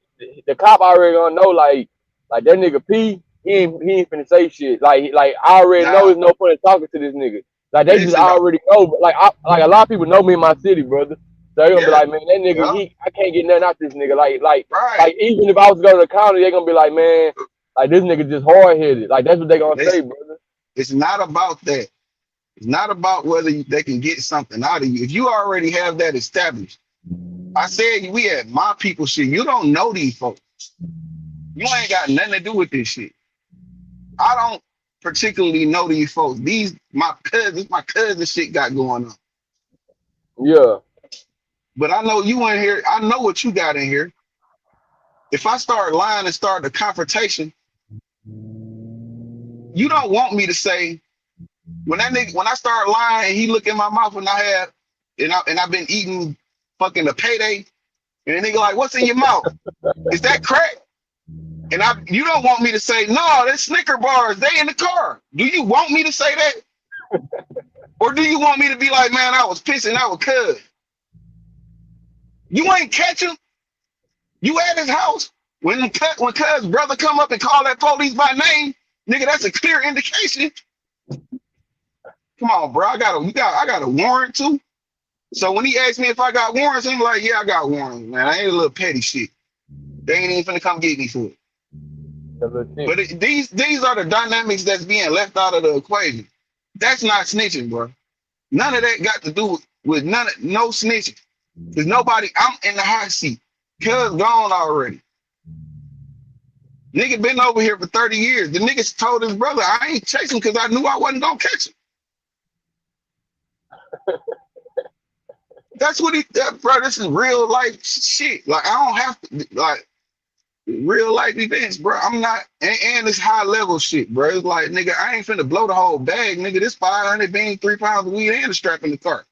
Speaker 8: the cop already gonna know, like that nigga P, he ain't finna say shit. Like I already know
Speaker 1: Nah,
Speaker 8: there's no point in talking to this nigga. Like they just
Speaker 1: listen though.
Speaker 8: already know. But like a lot of people know me in my city, brother. So they gonna be
Speaker 1: Yeah,
Speaker 8: like, man, that nigga,
Speaker 1: yeah,
Speaker 8: I can't get nothing out this nigga. Like
Speaker 1: right.
Speaker 8: even if I was to go to the county, they gonna be like, man, like this nigga just hard headed. Like that's what they gonna say,
Speaker 1: Listen,
Speaker 8: brother.
Speaker 1: it's not about that. It's not about whether they can get something out of you. If you already have that established, I said we had my people shit. You don't know these folks. You ain't got nothing to do with this shit. I don't particularly know these folks. My cousin shit got going on.
Speaker 8: Yeah.
Speaker 1: But I know you in here. I know what you got in here. If I start lying and start the confrontation, you don't want me to say when I start lying and he look in my mouth and I've been eating fucking a payday and the nigga like, what's in your mouth? Is that crack? And you don't want me to say, no, that's Snicker bars. They in the car. Do you want me to say that? Or do you want me to be like, man, I was pissing out with cuz? You ain't catch him. You at his house. When cuz brother come up and call that police by name, nigga, that's a clear indication. Come on, bro. I got a warrant too. So when he asked me if I got warrants, I'm like, yeah, I got warrants, man. I ain't a little petty shit. They ain't even finna come get me for it. But these are the dynamics that's being left out of the equation. That's not snitching, bro. None of that got to do with no snitching. Cause I'm in the hot seat. Cuz gone already. Nigga been over here for 30 years. The nigga told his brother, I ain't chasing because I knew I wasn't gonna catch him. That's what bro, this is real life shit. Like, I don't have to, like, real life events, bro. I'm not, and it's high level shit, bro. It's like, nigga, I ain't finna blow the whole bag, nigga. This 500 bean, 3 pounds of weed and a strap in the car.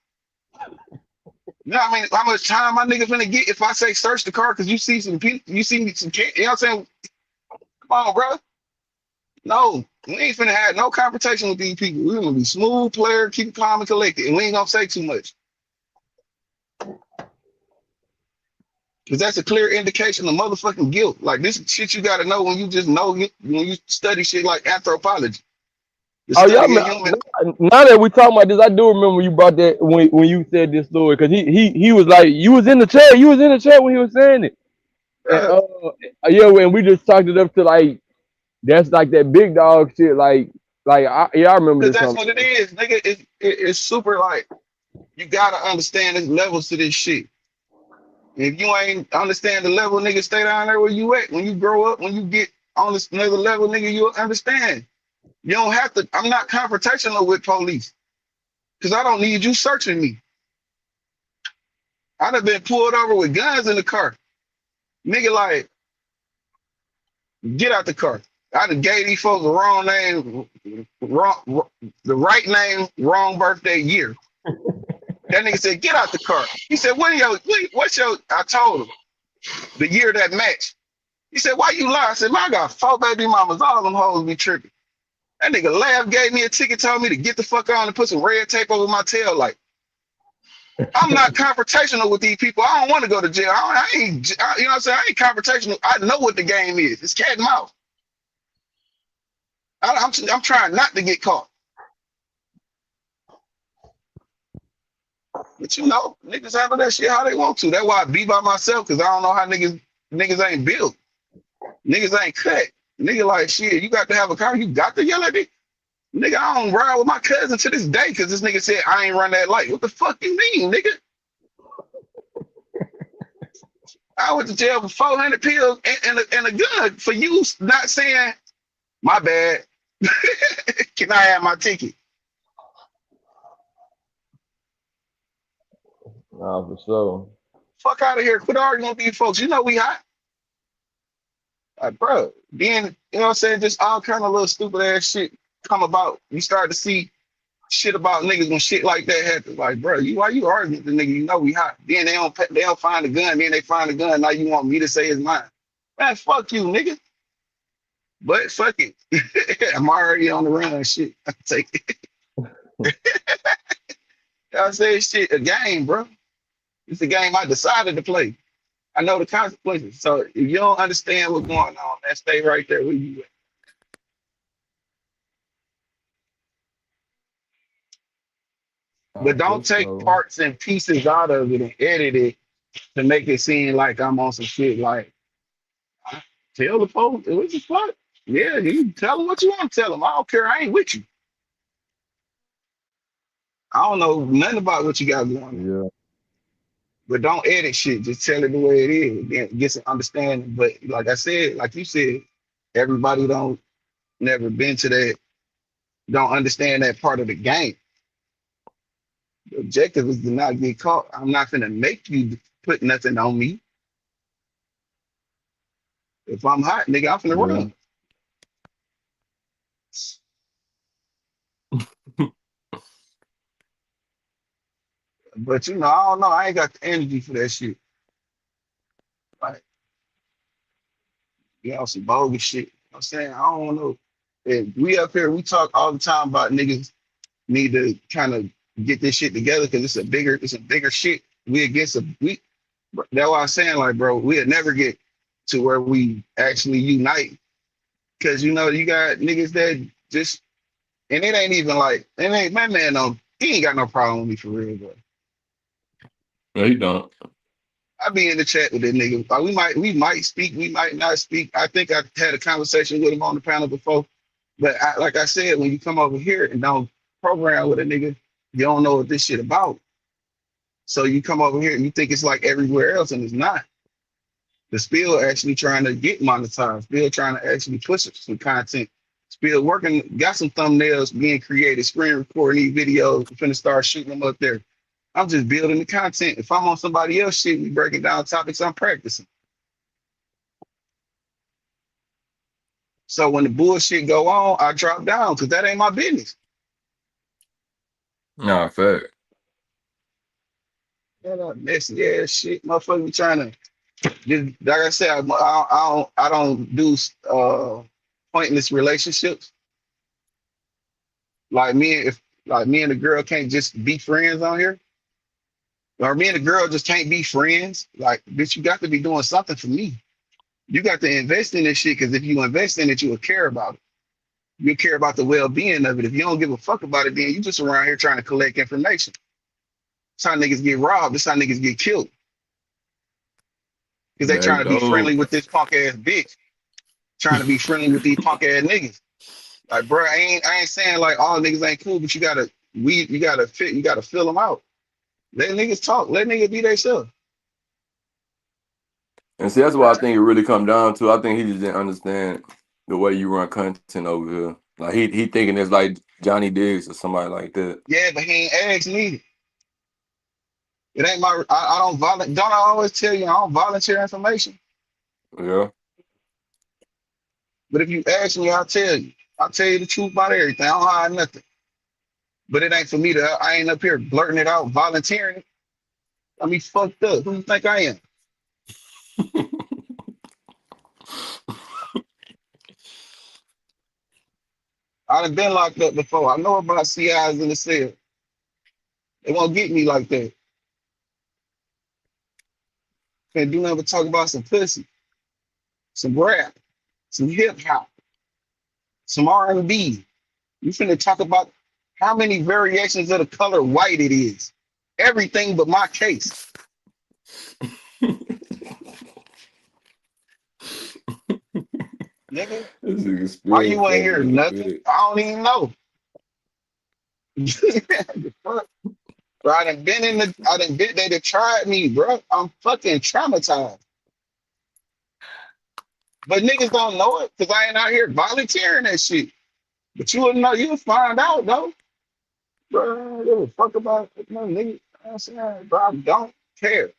Speaker 1: You know what I mean? How much time my nigga finna get if I say search the car because you see some people, you see me some, you know what I'm saying? Come on, bro. No, we ain't finna have no confrontation with these people. We're gonna be smooth player, keep it calm and collected, and we ain't gonna say too much. Because that's a clear indication of motherfucking guilt. Like, this shit you gotta know when you just know when you study shit like anthropology. The
Speaker 8: Oh yeah,
Speaker 1: study of
Speaker 8: man.
Speaker 1: human.
Speaker 8: Now that we talking about this, I do remember you brought that when you said this story because he was like, you was in the chat, when he was saying it, and yeah, when we just talked it up to like that's like that big dog shit, I remember
Speaker 1: Because
Speaker 8: this
Speaker 1: that's
Speaker 8: something.
Speaker 1: what it is, nigga. It's super like, you gotta understand there's levels to this shit. If you ain't understand the level, nigga, stay down there where you at. When you grow up, when you get on this another level, nigga, you'll understand. You don't have to. I'm not confrontational with police because I don't need you searching me. I'd have been pulled over with guns in the car. Nigga, like, get out the car. I done gave these folks the wrong name, the right name, wrong birthday year. That nigga said, get out the car. He said, what's your, I told him. The year of that match. He said, why you lie? I said, man, I got 4 baby mamas. All them hoes be tripping. That nigga laughed, gave me a ticket, told me to get the fuck on and put some red tape over my tail light. I'm not confrontational with these people. I don't want to go to jail. I ain't, you know what I'm saying? I ain't confrontational. I know what the game is. It's cat and mouse. I'm trying not to get caught. But you know, niggas handle that shit how they want to. That's why I be by myself, because I don't know how niggas ain't built. Niggas ain't cut. Nigga like, shit, you got to have a car. You got to yell at me. Nigga, I don't ride with my cousin to this day because this nigga said I ain't run that light. What the fuck you mean, nigga? I went to jail for 400 pills and a gun for you not saying, my bad. Can I have my ticket?
Speaker 8: Nah, for sure.
Speaker 1: Fuck out of here. Quit arguing with these folks. You know we hot. Like, bro, then, you know what I'm saying? Just all kind of little stupid ass shit come about. You start to see shit about niggas when shit like that happens. Like, bro, why you arguing with the nigga? You know we hot. Then they don't find the gun. Then they find the gun. Now you want me to say it's mine. Man, fuck you, nigga. But fuck it. I'm already on the run. Shit. I take it. I say shit, a game, bro. It's a game I decided to play. I know the consequences. So if you don't understand what's going on, man, stay right there where you at. But don't take
Speaker 8: So
Speaker 1: parts and pieces out of it and edit it to make it seem like I'm on some shit. Like, tell the folks, what the fuck? Yeah, you tell them what you want to tell them. I don't care. I ain't with you. I don't know nothing about what you got going on.
Speaker 8: yeah,
Speaker 1: But don't edit shit. Just tell it the way it is. Then get some understanding. But like I said, like you said, everybody don't never been to that, don't understand that part of the game. The objective is to not get caught. I'm not gonna make you put nothing on me. If I'm hot, nigga, I'm finna
Speaker 8: yeah.
Speaker 1: run. But you know, I don't know. I ain't got the energy for that shit. Like, you know, some bogus shit. You know what I'm saying? I don't know. And we up here, we talk all the time about niggas need to kind of get this shit together because it's a bigger shit. We against that's why I'm saying, like, bro, we'll never get to where we actually unite. Cause you know, you got niggas that just, and it ain't even like, it ain't, my man, no, he ain't got no problem with me for real, bro.
Speaker 8: No, you don't.
Speaker 1: I be in the chat with that nigga. We might speak, we might not speak. I think I had a conversation with him on the panel before. But like I said, when you come over here and don't program with a nigga, you don't know what this shit about. So you come over here and you think it's like everywhere else, and it's not. The Spill actually trying to get monetized. Spill trying to actually push some content. Spill working, got some thumbnails being created, screen recording these videos. I'm finna start shooting them up there. I'm just building the content. If I'm on somebody else shit, we breaking down topics I'm practicing. So when the bullshit go on, I drop down because that ain't my business.
Speaker 8: Nah, fact.
Speaker 1: That messy ass shit, motherfucker. Be trying to, just, like I said, I don't do pointless relationships. Like me and the girl can't just be friends on here, or me and the girl just can't be friends. Like, bitch, you got to be doing something for me. You got to invest in this shit because if you invest in it, you will care about it. You care about the well-being of it. If you don't give a fuck about it, then you just around here trying to collect information. That's how niggas get robbed. That's how niggas get killed. Because they
Speaker 8: There
Speaker 1: trying
Speaker 8: you
Speaker 1: to be
Speaker 8: go.
Speaker 1: friendly with this punk ass bitch. Trying to be friendly with these punk ass niggas. Like, bro, I ain't saying like all niggas ain't cool, but you gotta fill them out. Let niggas talk. Let niggas be themselves.
Speaker 8: And see, that's what I think it really come down to. I think he just didn't understand the way you run content over here. Like he thinking it's like Johnny Diggs or somebody like that.
Speaker 1: Yeah, but he ain't asked me. It ain't my. I don't volunteer. Don't I always tell you I don't volunteer information?
Speaker 8: Yeah.
Speaker 1: But if you ask me, I'll tell you. I'll tell you the truth about everything. I don't hide nothing. But it ain't for me to. I ain't up here blurting it out, volunteering it. I mean, fucked up. Who you think I am? I done been locked up before. I know about CIs in the cell. They won't get me like that. Can't do nothing but talk about some pussy, some rap, some hip hop, some R&B. You finna talk about how many variations of the color white it is. Everything but my case. Nigga,
Speaker 8: This nigga
Speaker 1: why
Speaker 8: still
Speaker 1: you ain't
Speaker 8: funny
Speaker 1: hear
Speaker 8: than a
Speaker 1: nothing?
Speaker 8: bitch.
Speaker 1: I don't even know. The fuck? Bro, I done been there to try me, bro. I'm fucking traumatized. But niggas don't know it because I ain't out here volunteering that shit. But you wouldn't know, you would find out though. Bro, give a fuck about it. No nigga. I'm saying, bro, I don't care.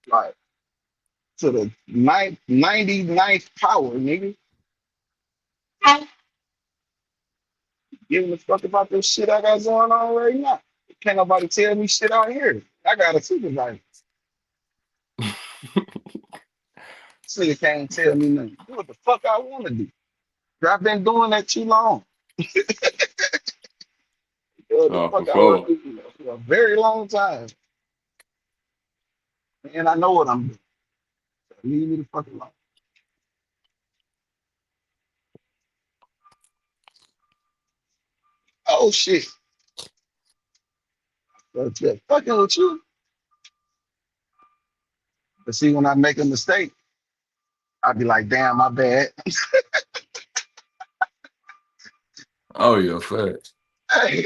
Speaker 1: Like to the 99th power, nigga. Giving a fuck about this shit I got going on right now. Can't nobody tell me shit out here. I got a supervisor. This nigga can't tell me nothing. Do what the fuck I want to do. I've been doing that too long. Do what the
Speaker 8: Oh, for
Speaker 1: fuck I want
Speaker 8: sure.
Speaker 1: to do for a very long time. And I know what I'm doing. So leave me the fuck alone. Oh shit. But yeah, fucking with you. But see, when I make a mistake, I'd be like, damn, my bad.
Speaker 8: Oh, yeah, facts.
Speaker 1: Hey,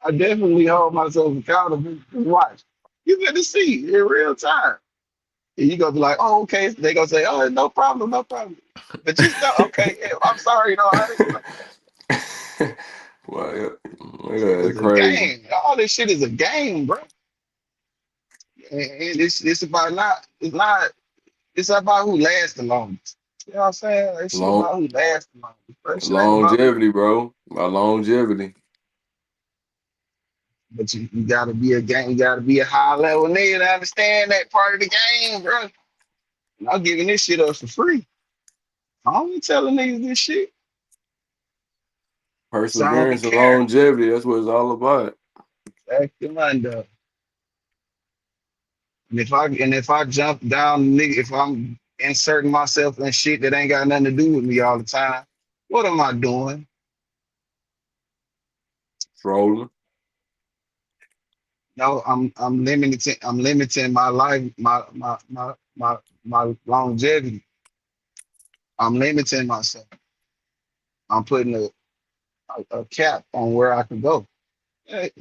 Speaker 1: I definitely hold myself accountable. Watch. You better see in real time. And you gonna be like, oh, okay. They gonna say, oh, no problem, no problem. But just know, okay, yeah, I'm sorry, no, I didn't.
Speaker 8: Well, yeah,
Speaker 1: Shit
Speaker 8: yeah,
Speaker 1: is a
Speaker 8: crazy.
Speaker 1: game. All this shit is a game, bro. And it's about not, it's about who lasts the longest. You know what I'm saying? It's shit
Speaker 8: Long
Speaker 1: about who lasts the longest. Bro. Shit ain't about who.
Speaker 8: longevity, bro. My longevity.
Speaker 1: But you gotta be a game, you gotta be a high level nigga to understand that part of the game, bro. And I'm giving this shit up for free. I don't be telling niggas this shit. So I don't be
Speaker 8: Perseverance and
Speaker 1: caring.
Speaker 8: longevity. That's what it's all about.
Speaker 1: Back to Monday. And if I jump down, nigga, if I'm inserting myself in shit that ain't got nothing to do with me all the time, what am I doing?
Speaker 8: Trolling.
Speaker 1: No, I'm limiting my life, my longevity. I'm limiting myself. I'm putting a cap on where I can go.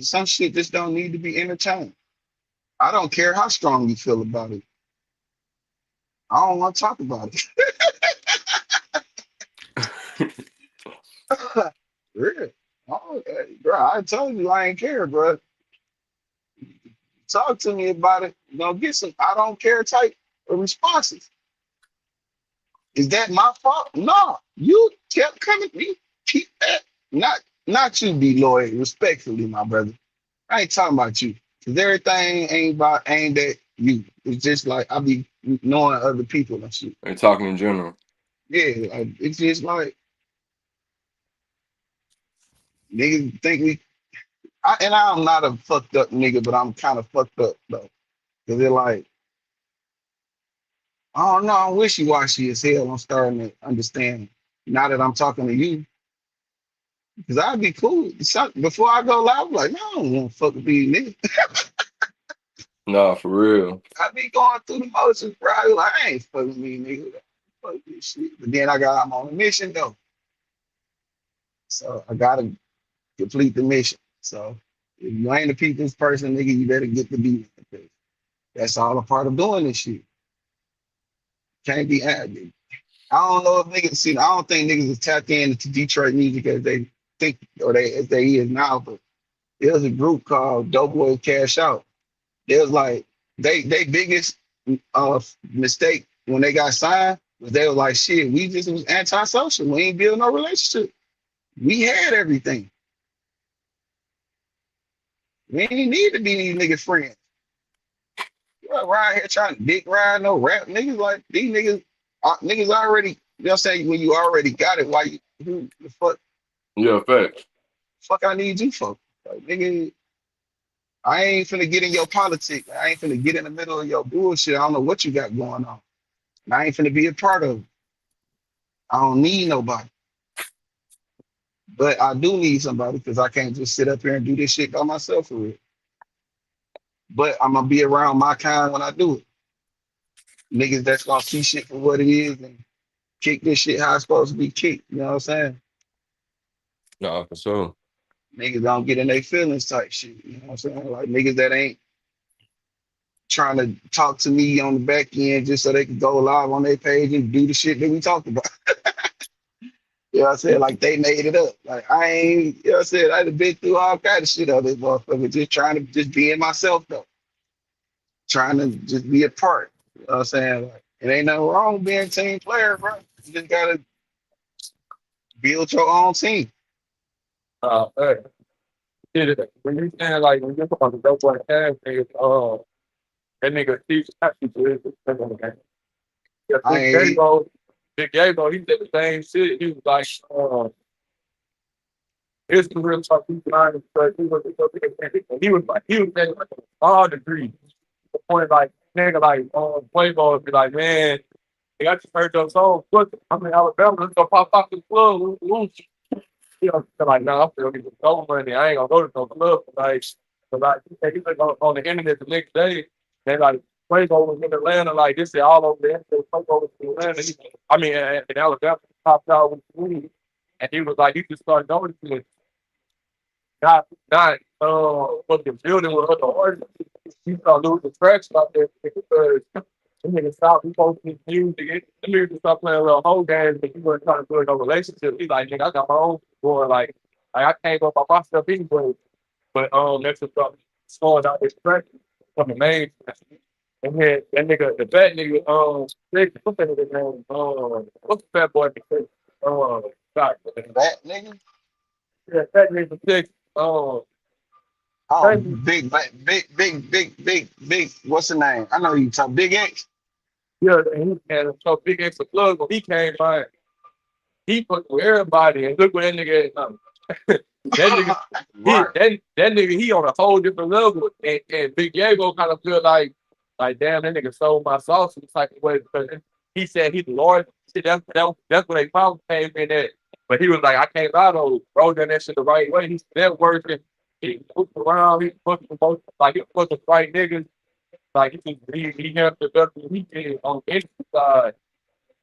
Speaker 1: Some shit just don't need to be entertained. I don't care how strong you feel about it. I don't want to talk about it. Really? Oh, bro, I told you I ain't care, bro. Talk to me about it. You know, get some I don't care type of responses. Is that my fault? No. You kept coming. You keep that. Not you be loyal, respectfully, my brother. I ain't talking about you. Cause everything ain't that you. It's just like I be knowing other people and shit.
Speaker 8: And talking in general.
Speaker 1: Yeah, like, it's just like niggas think and I'm not a fucked up nigga, but I'm kind of fucked up though. Cause they're like, I don't know, I'm wishy-washy as hell. I'm starting to understand now that I'm talking to you. Cause I'd be cool. Before I go live, I'm like, no, I don't want to fuck with these niggas.
Speaker 8: Nah, for real.
Speaker 1: I be going through the motions, bro. I be like, I ain't fucking with these niggas. Fuck this shit. But then I'm on a mission though. So I gotta complete the mission. So if you ain't a people's person, nigga, you better get to be. That's all a part of doing this shit. Can't be active. I don't know if niggas see. I don't think niggas is tapped into Detroit music as they think or as they is now. But there was a group called Dope Boy Cash Out. They was like they biggest mistake when they got signed was they was like shit. We just was antisocial. We ain't build no relationship. We had everything. We ain't need to be these niggas friends. not around here trying to dick ride no rap niggas like these niggas. Niggas already, you know what I'm saying? When you already got it, why you who the
Speaker 8: Yeah, facts.
Speaker 1: fuck I need you for? Like, nigga, I ain't finna get in your politics. I ain't finna get in the middle of your bullshit. I don't know what you got going on. And I ain't finna be a part of it. I don't need nobody. But I do need somebody because I can't just sit up here and do this shit by myself for real. But I'm gonna be around my kind when I do it. Niggas that's gonna see shit for what it is and kick this shit how it's supposed to be kicked. You know what I'm saying?
Speaker 8: Nah, for sure.
Speaker 1: Niggas don't get in their feelings type shit. You know what I'm saying? Like niggas that ain't trying to talk to me on the back end just so they can go live on their page and do the shit that we talked about. You know what I'm saying? Like they made it up. Like I ain't, you know what I'm saying? I done been through all kind of shit on this motherfucker. Just trying to just being myself though. Trying to just be a part. You know what I'm saying? Like it ain't nothing wrong being a team player, bro. You just gotta build your own team.
Speaker 8: Hey, when you saying like when you're talking about the dope boy cash niggas, that nigga Steve Scotty is yeah,
Speaker 1: I ain't
Speaker 8: Big Gabo, he did the same shit. He was like, here's the real talk. He's lying, but he was saying like all degree. The point like nigga like Playboy would be like, man, I just heard those songs. Look, I'm in Alabama. Let's go pop off the club. Lose. You know, they're like, nah, I'm gonna get some gold money. I ain't gonna go to no club. Like, so like, he like on the internet the next day. They like, Playboy was in Atlanta. Like, this is all over the internet. Playboy was in Atlanta. I mean, in Alabama, popped out with the weed. And he was like, you just started noticing not what the building with other artists. You start losing tracks out there because them niggas stop posting music. Them niggas stop playing little whole games but you weren't trying to build no relationship. He's like, nigga, I got my own boy. Like I can't go by myself anyway. But that's just scoring out this track from the main. And then that nigga, the fat nigga, what's that nigga name? What's the fat boy? Sorry.
Speaker 1: that nigga.
Speaker 8: Yeah, fat nigga six.
Speaker 1: Oh,
Speaker 8: Thank you.
Speaker 1: big. What's the name? I know you talk Big X.
Speaker 8: Yeah, and he had so big extra plug when he came by. He put with everybody, and look what that nigga is now. That nigga,
Speaker 1: Right.
Speaker 8: that nigga, he on a whole different level. And Big Diego kind of feel like damn, that nigga sold my sauce in type of way because he said he's the Lord. See, that's where they probably came in at. But he was like, I came out of bro, done that shit the right way. He's still working. He looked around. He put the most like he put the right niggas. Like he helped the best he did on the inside.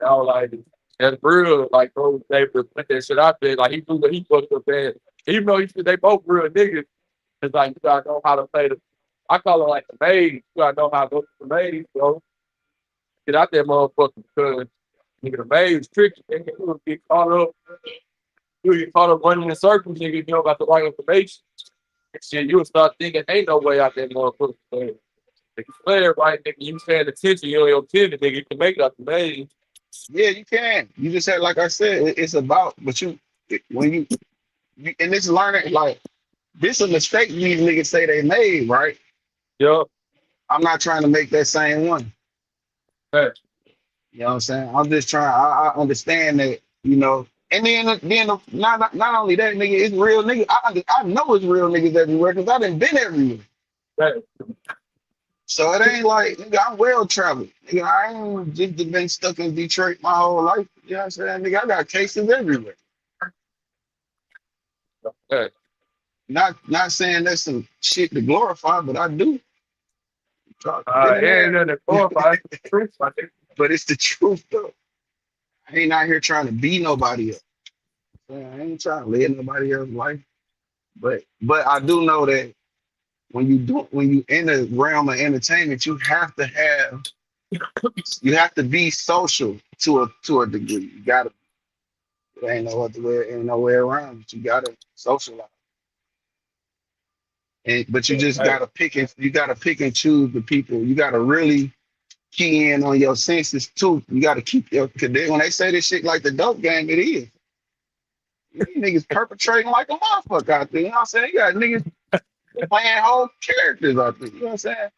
Speaker 8: I was like, that's real. Like, bro, they put that shit out there. Like, he knew that he fucked up bad. Even though he said they both real niggas, it's like, you gotta know how to play the, I call it like the maze. You gotta know how to go to the maze, bro. Get out there, motherfucker, because nigga, the maze tricky. Nigga, you will get caught up. You get caught up running in circles, nigga, if you don't got the right information. And shit, you will start thinking, ain't no way out there, motherfucker. If you play it right, nigga, you paying attention, you know your attention, nigga, you can make it out the maze.
Speaker 1: Yeah, you can. You just said, like I said, it's about, but when you and this learning, like, this a mistake these niggas say they made, right?
Speaker 8: Yup.
Speaker 1: I'm not trying to make that same one.
Speaker 8: Hey.
Speaker 1: You know what I'm saying? I'm just trying, I understand that, you know, and then not only that, nigga, it's real niggas. I know it's real niggas everywhere because I done been everywhere.
Speaker 8: Hey.
Speaker 1: So it ain't like, nigga, I'm well traveled. Nigga, I ain't just been stuck in Detroit my whole life. You know what I'm saying? Nigga, I got cases everywhere.
Speaker 8: Hey.
Speaker 1: Not saying that's some shit to glorify, but I do. Been in
Speaker 8: Yeah, ain't
Speaker 1: there.
Speaker 8: nothing to glorify. It's the truth, I think.
Speaker 1: But it's the truth though. I ain't out here trying to be nobody else. I ain't trying to live nobody else's life. But I do know that when you in the realm of entertainment, you have to be social to a degree. You gotta. There ain't no other way. Ain't no way around it. You gotta socialize. But you just
Speaker 8: Hey.
Speaker 1: gotta pick and choose the people. You gotta really key in on your senses too. You gotta keep cause when they say this shit like the dope game, it is. These niggas perpetrating like a motherfucker out there. You know what I'm saying? You got niggas playing whole characters out there. You know what I'm saying?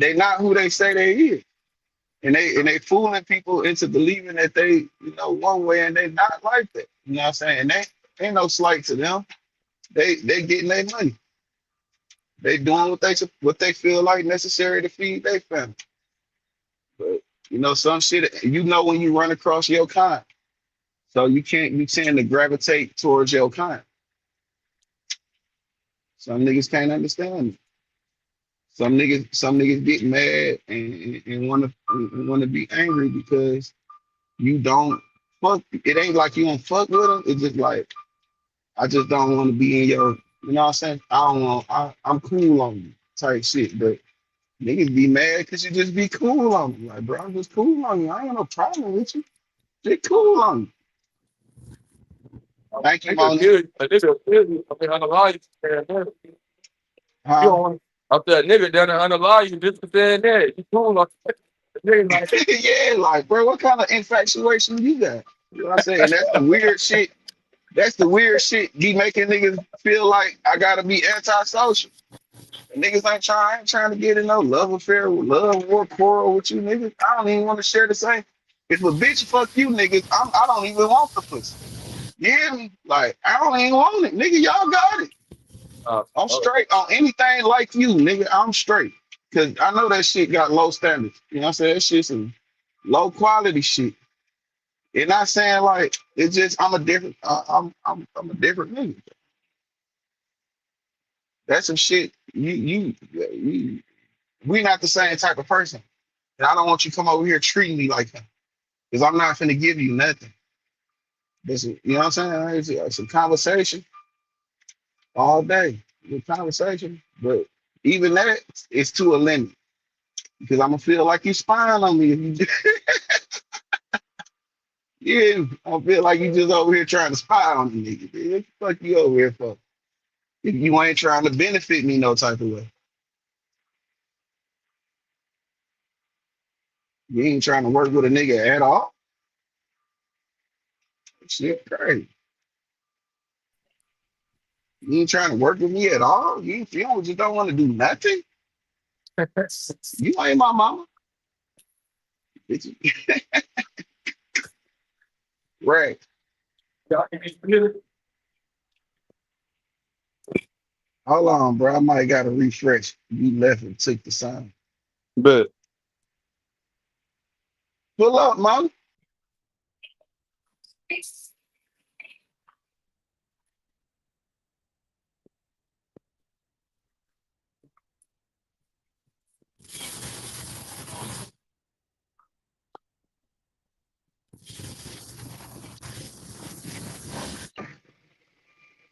Speaker 1: They not who they say they is. And they fooling people into believing that they, one way and they not like that. You know what I'm saying? And they ain't no slight to them. They getting their money. They doing what they feel like necessary to feed their family. But some shit, when you run across your kind. So you tend to gravitate towards your kind. Some niggas can't understand it. Some niggas get mad and wanna be angry because you don't fuck. It ain't like you don't fuck with them. It's just like I just don't want to be in your. You know what I'm saying? I don't want. I'm cool on you type shit. But niggas be mad because you just be cool on me. Like, bro, I'm just cool on you. I ain't got no problem with you. Just cool on you. Thank you,
Speaker 8: Nigga
Speaker 1: Moni.
Speaker 8: kill you. A nigga kill you. I mean, unalive you. You
Speaker 1: Huh?
Speaker 8: don't up that nigga down there unalive you just for saying that. You cool like nigga like
Speaker 1: Yeah, like, bro, what kind of infatuation you got? You know what I'm saying? That's the weird shit. That's the weird shit be making niggas feel like I gotta be antisocial. And niggas ain't trying to get in no love affair with love war quarrel with you niggas. I don't even want to share the same. If a bitch fuck you niggas, I don't even want the pussy. You hear me? Like, I don't even want it. Nigga, y'all got it. I'm straight on anything like you, nigga. I'm straight. Cause I know that shit got low standards. You know what I'm saying? That shit's some low quality shit. You're not saying like it's just I'm a different I'm a different nigga. That's some shit. We not the same type of person. And I don't want you to come over here treating me like that. Because I'm not finna give you nothing. You know what I'm saying? It's a conversation all day. It's a conversation. But even that is to a limit. Because I'm gonna feel like you spying on me if you just, yeah, I feel like you just over here trying to spy on me, nigga. What the fuck you over here for? If you ain't trying to benefit me no type of way. You ain't trying to work with a nigga at all. Shit crazy. You ain't trying to work with me at all. You just don't want to do nothing. You ain't my mama. Bitch. Right. Hold on, bro. I might got to refresh. You left and took the sign.
Speaker 8: but
Speaker 1: Pull up, mom.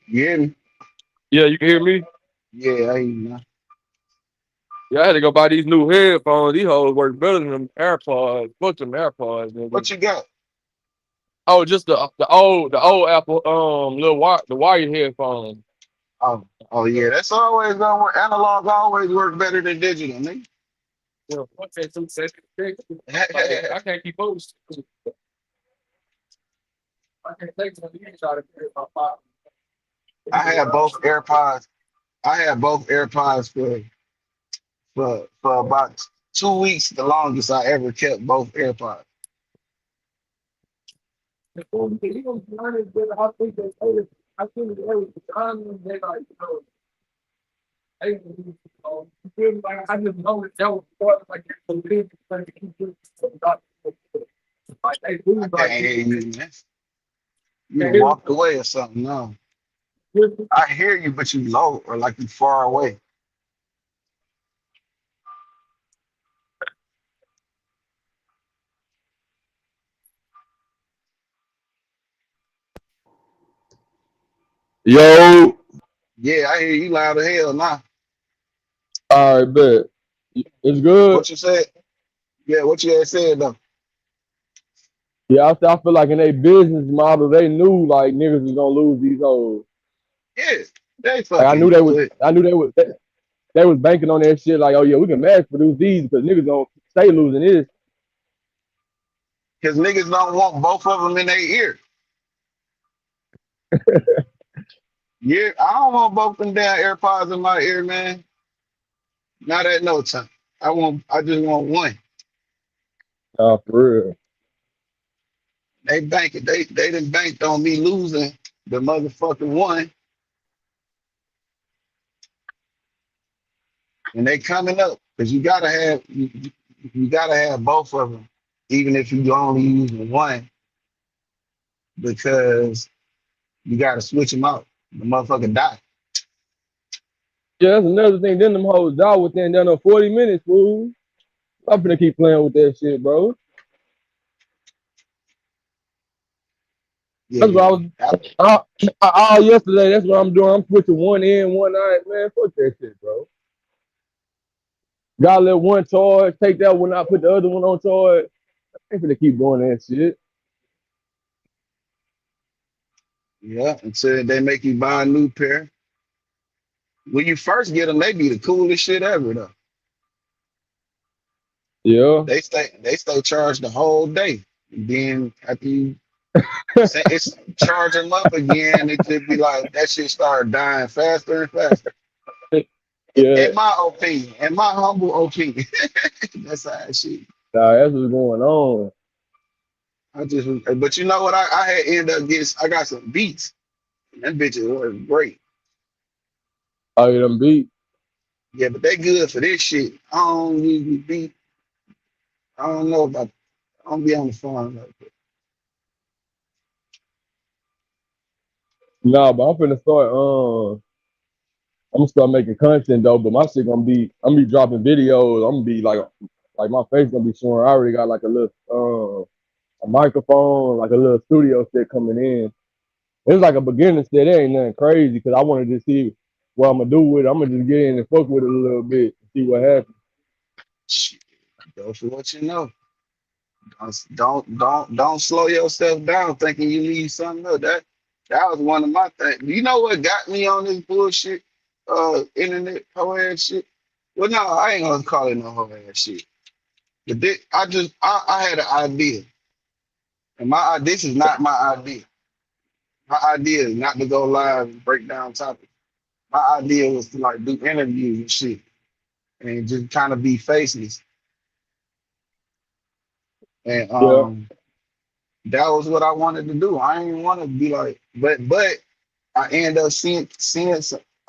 Speaker 1: You hear me?
Speaker 8: yeah, you can hear me?
Speaker 1: Yeah, I ain't know.
Speaker 8: Yeah, I had to go buy these new headphones. These hoes work better than them AirPods. Fuck them AirPods, nigga.
Speaker 1: What you got?
Speaker 8: Oh, just the old Apple little the wired headphones.
Speaker 1: Oh yeah, that's always gonna work. Analog always work better than digital, nigga.
Speaker 8: Yeah, fuck that 2 seconds. Like I can't keep up. I can't take some of these out of here about five.
Speaker 1: I had both AirPods. I had both AirPods for about 2 weeks, the longest I ever kept both AirPods.
Speaker 8: I think they like, I just know that was part like like they
Speaker 1: I
Speaker 8: lose
Speaker 1: can't
Speaker 8: like
Speaker 1: hear you, man. You
Speaker 8: can
Speaker 1: done
Speaker 8: hear me?
Speaker 1: walked away or something. No, I hear you, but you low or like you far away.
Speaker 8: Yo,
Speaker 1: Yeah, I hear you loud as hell now.
Speaker 8: all right, bet. It's good.
Speaker 1: What you said? Yeah, what you had said though.
Speaker 8: Yeah, I feel like in their business model, they knew like niggas was gonna lose these hoes.
Speaker 1: Yeah, they
Speaker 8: Like
Speaker 1: fucking knew it.
Speaker 8: I knew they was banking on that shit. Like, oh yeah, we can mass produce these because niggas don't stay losing this.
Speaker 1: Cause niggas don't want both of them in their ear. Yeah, I don't want both them damn AirPods in my ear, man. Not at no time. I just want one.
Speaker 8: Nah, for real.
Speaker 1: They bank it. They done banked on me losing the motherfucking one, and they coming up because you gotta have both of them, even if you only using one, because you gotta switch them out. The motherfucker die.
Speaker 8: Yeah, that's another thing. Then them hoes die within down 40 minutes, fool. I'm finna keep playing with that shit, bro. That's what I
Speaker 1: Yeah,
Speaker 8: was all yesterday. That's what I'm doing. I'm switching one in, one out. Man, fuck that shit, bro. Gotta let one charge, take that one out, put the other one on charge. I ain't finna keep doing that shit.
Speaker 1: yeah. Until they make you buy a new pair. When you first get them, they be the coolest shit ever though.
Speaker 8: Yeah.
Speaker 1: They stay charged the whole day. And then after you say it's charge them up again, it just be like that shit start dying faster and faster.
Speaker 8: Yeah.
Speaker 1: In my opinion, in my humble opinion, that's how that shit.
Speaker 8: Nah, that's what's going on.
Speaker 1: I just, but you know what? I had end up getting. I got some beats. That bitch was great.
Speaker 8: Oh, you done beat.
Speaker 1: Yeah, but they good for this shit. I don't usually beat. I don't know about. I don't be on the phone like that.
Speaker 8: Nah, but I'm gonna start making content though, but my shit I'm gonna be dropping videos. I'm gonna be like my face gonna be showing. I already got like a little a microphone, like a little studio set coming in. It's like a beginning set. It ain't nothing crazy because I wanted to see what I'm gonna do with it. I'm gonna just get in and fuck with it a little bit and see what happens.
Speaker 1: Shit, go for what you know. Don't slow yourself down thinking you need something else. That was one of my things. You know what got me on this bullshit? Internet hoe ass shit. Well, no, I ain't gonna call it no hoe ass shit. But I had an idea, and this is not my idea. My idea is not to go live and break down topics. My idea was to like do interviews and shit, and just kind of be faceless. And
Speaker 8: Yeah,
Speaker 1: that was what I wanted to do. I didn't want to be like, but I ended up seeing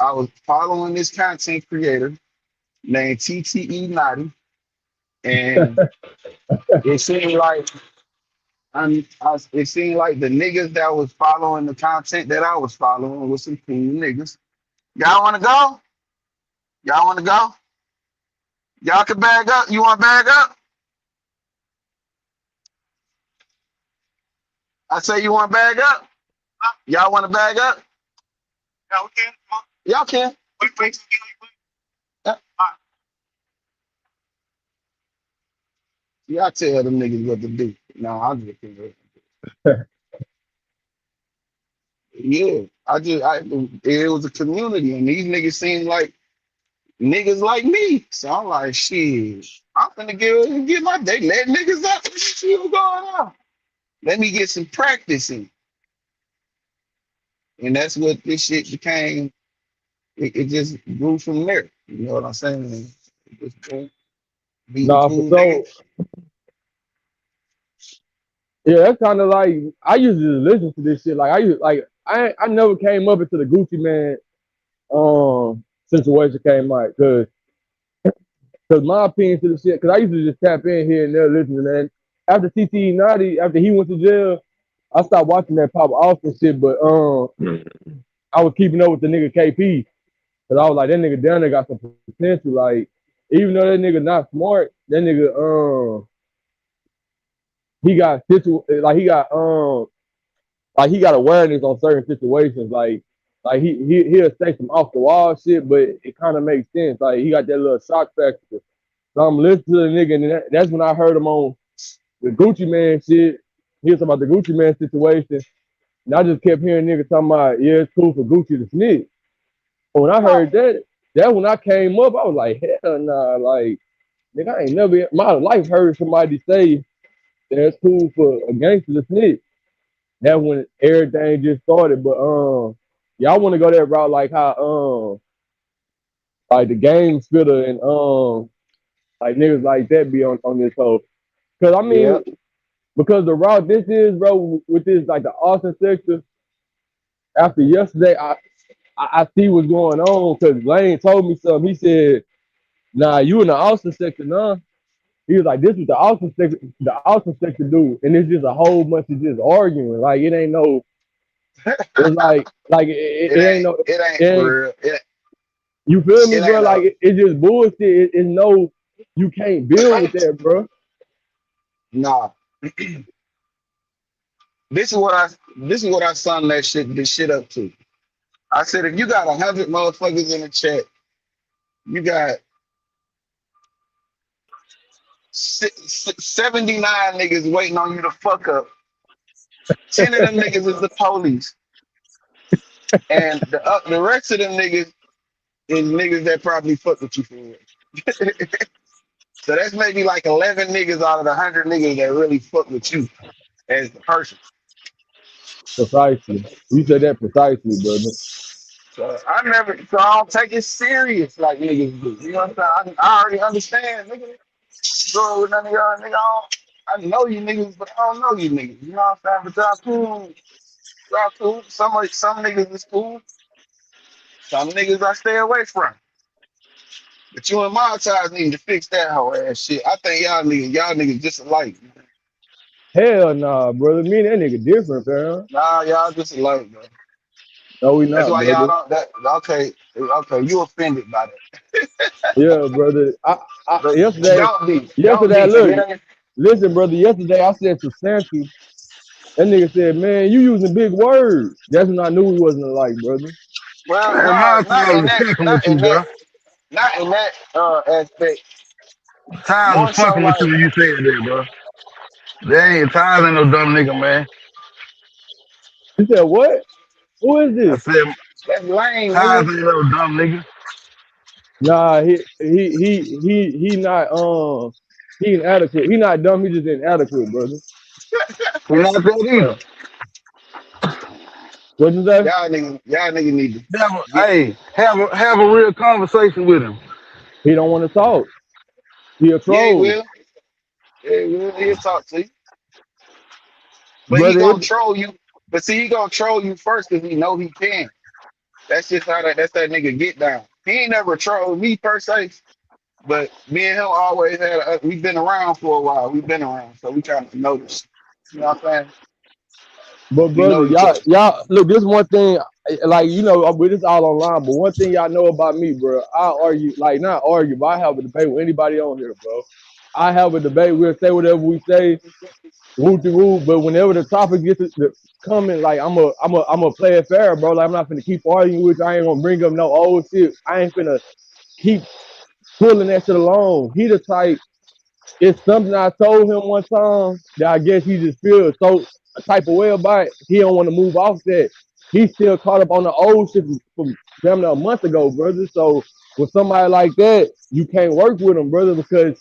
Speaker 1: I was following this content creator named TTE Naughty, and it seemed like it seemed like the niggas that was following the content that I was following was some cool niggas. Y'all want to go? Y'all want to go? Y'all can bag up. You want to bag up? I say you want to bag up. Y'all want to bag up? Yeah, we can. Y'all can. Yeah. Y'all tell them niggas what to do. No, I'm just kidding. Yeah, it was a community, and these niggas seem like niggas like me. So I'm like, shit, I'm gonna get my day. Let niggas up. Let me see what's going on. Let me get some practice in. And that's what this shit became. It just grew from there. You know what I'm saying? It just beating
Speaker 8: nah, for
Speaker 1: cool
Speaker 8: so
Speaker 1: niggas.
Speaker 8: yeah, that's kind of like I used to listen to this shit. Like I never came up into the Gucci Man situation came out because my opinion to the shit because I used to just tap in here and there listening. And after TT Naughty, after he went to jail, I stopped watching that Pop Austin shit. But I was keeping up with the nigga KP because I was like that nigga down there got some potential. Like even though that nigga not smart, that nigga he got like he got awareness on certain situations. Like he'll say some off the wall shit, but it kind of makes sense. Like he got that little shock factor. So I'm listening to the nigga, and that's when I heard him on the Gucci Man shit. He was talking about the Gucci Man situation, and I just kept hearing niggas talking about, yeah, it's cool for Gucci to snitch. But when I heard that when I came up, I was like, hell nah, like nigga, I ain't never in my life heard somebody say that it's cool for a gangster to snitch. That when everything just started. But y'all want to go that route like how like the game spitter and Like niggas like that be on this whole. Cause I
Speaker 1: Yeah.
Speaker 8: mean, because the route this is, bro, with this like the Austin sector. After yesterday, I see what's going on. Cause Lane told me something. He said, "Nah, you in the Austin sector, nah." He was like, "This is the Austin sector do," and it's just a whole bunch of just arguing. Like it ain't no. It's like it ain't no.
Speaker 1: It
Speaker 8: It
Speaker 1: ain't
Speaker 8: ain't.
Speaker 1: for real.
Speaker 8: You feel me,
Speaker 1: It
Speaker 8: bro?
Speaker 1: ain't
Speaker 8: Like
Speaker 1: no.
Speaker 8: it's just bullshit. It's no. You can't build with that, bro.
Speaker 1: Nah. This is what I this is what I sum that shit this shit up to. I said if you got 100 motherfuckers in the chat, you got 79 niggas waiting on you to fuck up. 10 of them niggas is the police, and the rest of them niggas is niggas that probably fuck with you for real. So that's maybe like 11 niggas out of the 100 niggas that really fuck with you as the person.
Speaker 8: Precisely. You said that precisely, brother.
Speaker 1: So I don't take it serious like niggas do. You know what I'm saying? I already understand, nigga. Go with none of y'all, nigga. I know you niggas, but I don't know you niggas. You know what I'm saying? But y'all cool. Y'all cool. Some niggas is cool. Some niggas I stay away from. But you and my ties need to fix that whole ass shit. I think y'all niggas just alike.
Speaker 8: Hell nah, brother. Me and that nigga different, fam.
Speaker 1: Nah, y'all just alike, bro.
Speaker 8: No, we
Speaker 1: That's
Speaker 8: not,
Speaker 1: why y'all
Speaker 8: brother.
Speaker 1: don't. Okay. You offended by that.
Speaker 8: Yeah, brother.
Speaker 1: But
Speaker 8: Yesterday,
Speaker 1: don't
Speaker 8: yesterday,
Speaker 1: be. And
Speaker 8: look,
Speaker 1: then
Speaker 8: listen, brother. Yesterday, I said substantial. That nigga said, "Man, you using big words." That's when I knew he wasn't alike, brother.
Speaker 1: well,
Speaker 13: Man,
Speaker 1: nah,
Speaker 13: my time is fucking with you, bro.
Speaker 1: not in that aspect.
Speaker 13: Times
Speaker 1: More
Speaker 13: is
Speaker 1: so
Speaker 13: fucking with you
Speaker 1: like
Speaker 13: when you said that, bro. They ain't Times ain't no dumb nigga, man.
Speaker 8: He said, "What? Who is
Speaker 13: I
Speaker 8: this?"
Speaker 13: said
Speaker 1: that's lame,
Speaker 13: Times
Speaker 1: nigga.
Speaker 13: ain't no dumb nigga.
Speaker 8: Nah, he not he inadequate. He not dumb. He just inadequate, brother.
Speaker 13: He not that either.
Speaker 8: What you say?
Speaker 1: Y'all niggas need to get.
Speaker 13: Have a real conversation with him.
Speaker 8: He don't want to talk. He a
Speaker 1: Yeah, he
Speaker 8: troll,
Speaker 1: will. Yeah, he will. He'll talk to you, but he
Speaker 8: brother.
Speaker 1: gonna troll you. But see, he gonna troll you first because he know he can. That's just how that's that nigga get down. He ain't never trolled me per se, but me and him always we've been around for a while. We've been around, so we kind of notice. You know what I'm saying?
Speaker 8: but
Speaker 1: We
Speaker 8: brother,
Speaker 1: know each other.
Speaker 8: y'all look. This one thing, like we just all online. But one thing y'all know about me, bro. I argue, like not argue, but I have a debate with anybody on here, bro. I have a debate. We'll say whatever we say, whoop de whoop. But whenever the topic gets to coming, like I'm a play it fair, bro. Like I'm not gonna keep arguing with you. I ain't gonna bring up no old shit. I ain't finna keep pulling that shit along. He the type. It's something I told him one time that I guess he just feels so a type of way about it. He don't want to move off that. He's still caught up on the old shit from damn near a month ago, brother. So with somebody like that, you can't work with him, brother, because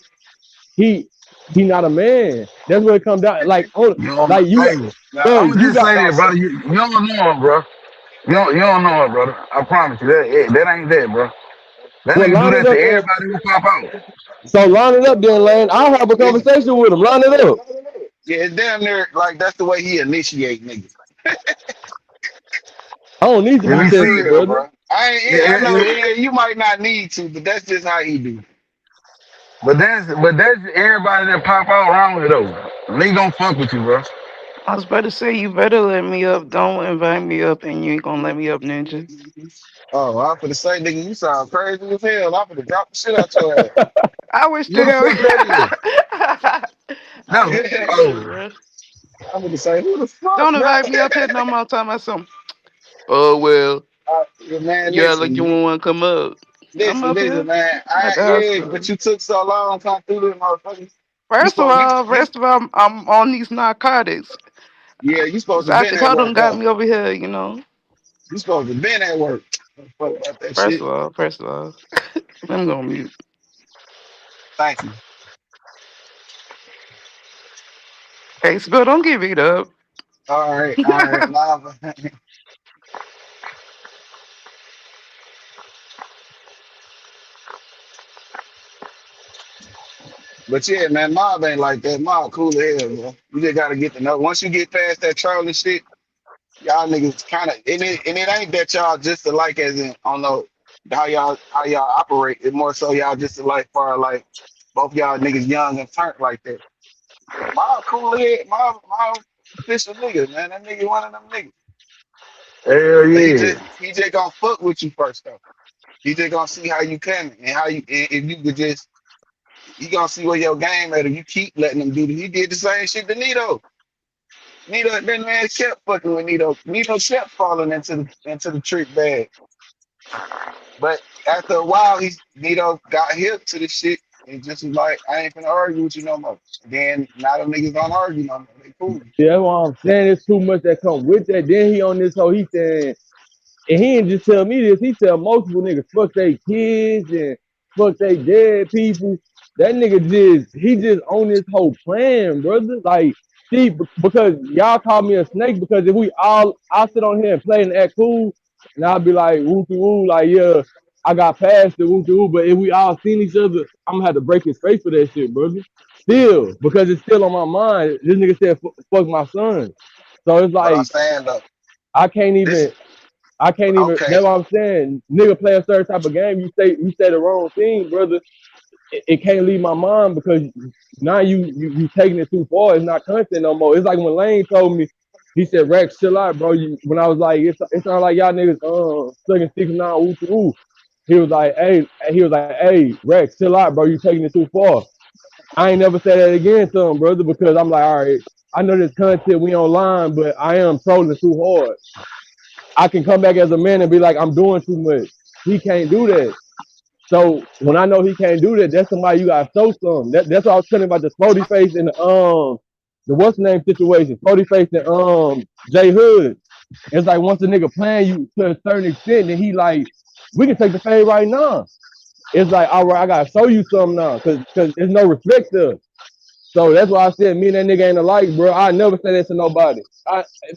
Speaker 8: he he not a man. That's what it comes down.
Speaker 13: You don't,
Speaker 8: Like you got,
Speaker 13: hey,
Speaker 1: Now,
Speaker 8: bro.
Speaker 13: I'ma
Speaker 8: You
Speaker 13: just
Speaker 8: got
Speaker 13: say
Speaker 1: don't
Speaker 13: that,
Speaker 1: say.
Speaker 13: brother. You don't know him, bro. You don't know him, brother. I promise you that ain't that, bro. That
Speaker 8: well,
Speaker 13: nigga do
Speaker 8: line it
Speaker 13: that to
Speaker 8: up then.
Speaker 13: everybody who pop out.
Speaker 8: So line it up then, Lane. I'll have a
Speaker 1: It's,
Speaker 8: conversation with him. Line it up.
Speaker 1: yeah, it's damn near like that's the way he initiate niggas.
Speaker 8: I don't need to
Speaker 13: If
Speaker 8: be
Speaker 13: you
Speaker 1: Nah, for
Speaker 13: see,
Speaker 8: tested,
Speaker 1: real,
Speaker 8: brother.
Speaker 1: bro. I know.
Speaker 13: if,
Speaker 1: Yeah, you might not need to, but that's just how he do.
Speaker 13: but that's everybody that pop out around with though. They gonna fuck with you, bro.
Speaker 14: I was about to say, you better let me up. Don't invite me up, and you ain't gonna let me up, ninja.
Speaker 1: Oh, I'm for the say, nigga, you sound crazy as hell. I'm for the drop the shit out your ass.
Speaker 14: I wish
Speaker 13: Who
Speaker 14: the
Speaker 13: the fuck that is?
Speaker 14: hell. I
Speaker 13: No.
Speaker 14: wish you would,
Speaker 13: Oh,
Speaker 14: bro.
Speaker 1: I'm gonna say, who the fuck,
Speaker 14: Don't
Speaker 1: bro?
Speaker 14: invite me up here no more. Time about something. Oh well,
Speaker 1: Man,
Speaker 14: you act like you
Speaker 1: listen,
Speaker 14: won't want to come up. I'm up
Speaker 1: listen,
Speaker 14: here
Speaker 1: man.
Speaker 14: at the house
Speaker 1: Yeah, but
Speaker 14: party.
Speaker 1: you took so long to come through this motherfucker. You
Speaker 14: First of
Speaker 1: supposed
Speaker 14: all,
Speaker 1: you
Speaker 14: first of all, I'm on these narcotics.
Speaker 1: yeah, you supposed to been at
Speaker 14: Oxycodone
Speaker 1: work,
Speaker 14: got
Speaker 1: huh?
Speaker 14: me over here, you know.
Speaker 1: You supposed to been at work. Don't fuck about that
Speaker 14: First
Speaker 1: shit.
Speaker 14: of all, first of all, let me go on mute.
Speaker 1: Thank you.
Speaker 14: Hey, Spill, don't get beat up.
Speaker 1: All right. Nah, But yeah, man, mob ain't like that. Mob cool as hell, bro. You just gotta get to know. Once you get past that trolling shit, y'all niggas kind of and it ain't that y'all just alike as in I don't know how y'all operate. It more so y'all just alike far like both y'all niggas young and turned like that. But mob cool head, mob official nigga, man. That nigga one of them niggas.
Speaker 13: Hell
Speaker 1: But he
Speaker 13: yeah.
Speaker 1: just he just gonna fuck with you first though. He just gonna see how you coming and how you and if you could just he gonna see where your game at if you keep letting him do this. He did the same shit to Nito. Nito, that man kept fucking with Nito. Nito kept falling into the trick bag. But after a while, Nito got hip to the shit and just was like, I ain't finna argue with you no more. Then now them niggas don't argue no more. They cool.
Speaker 15: Yeah, that's what I'm saying. It's too much that come with that. Then he on this whole he saying, and he didn't just tell me this. He tell multiple niggas fuck they kids and fuck they dead people. That nigga he just on this whole plan, brother. Like, see, because y'all call me a snake because if I'll sit on here and play and act cool, and I'll be like woo woo, like yeah, I got past the woo woo. But if we all seen each other, I'm gonna have to break his face for that shit, brother. Still, because it's still on my mind. This nigga said fuck my son, so it's
Speaker 1: But I'm
Speaker 15: like
Speaker 1: saying though,
Speaker 15: I can't
Speaker 1: this
Speaker 15: even. I can't even.
Speaker 1: okay.
Speaker 15: That's what I'm saying. Nigga play a certain type of game. You say the wrong thing, brother. It can't leave my mind because now you taking it too far. It's not content no more. It's like when Lane told me. He said, "Rex, chill out, bro." When I was like, it sounds like y'all niggas sucking 6 9 ooh ooh. Hey, Rex, chill out, bro. You taking it too far. I ain't never said that again to him, brother, because I'm like, all right, I know this content we online, but I am trolling too hard. I can come back as a man and be like, I'm doing too much. He can't do that. So when I know he can't do that, that's somebody you gotta show some. That's what I was telling about the Spody face and the what's the name situation. Spody face and J Hood. It's like once a nigga playing you to a certain extent, then he like, we can take the fade right now. It's like, all right, I gotta show you something now, cause there's no respect there. So that's why I said me and that nigga ain't alike, bro. I never say that to nobody.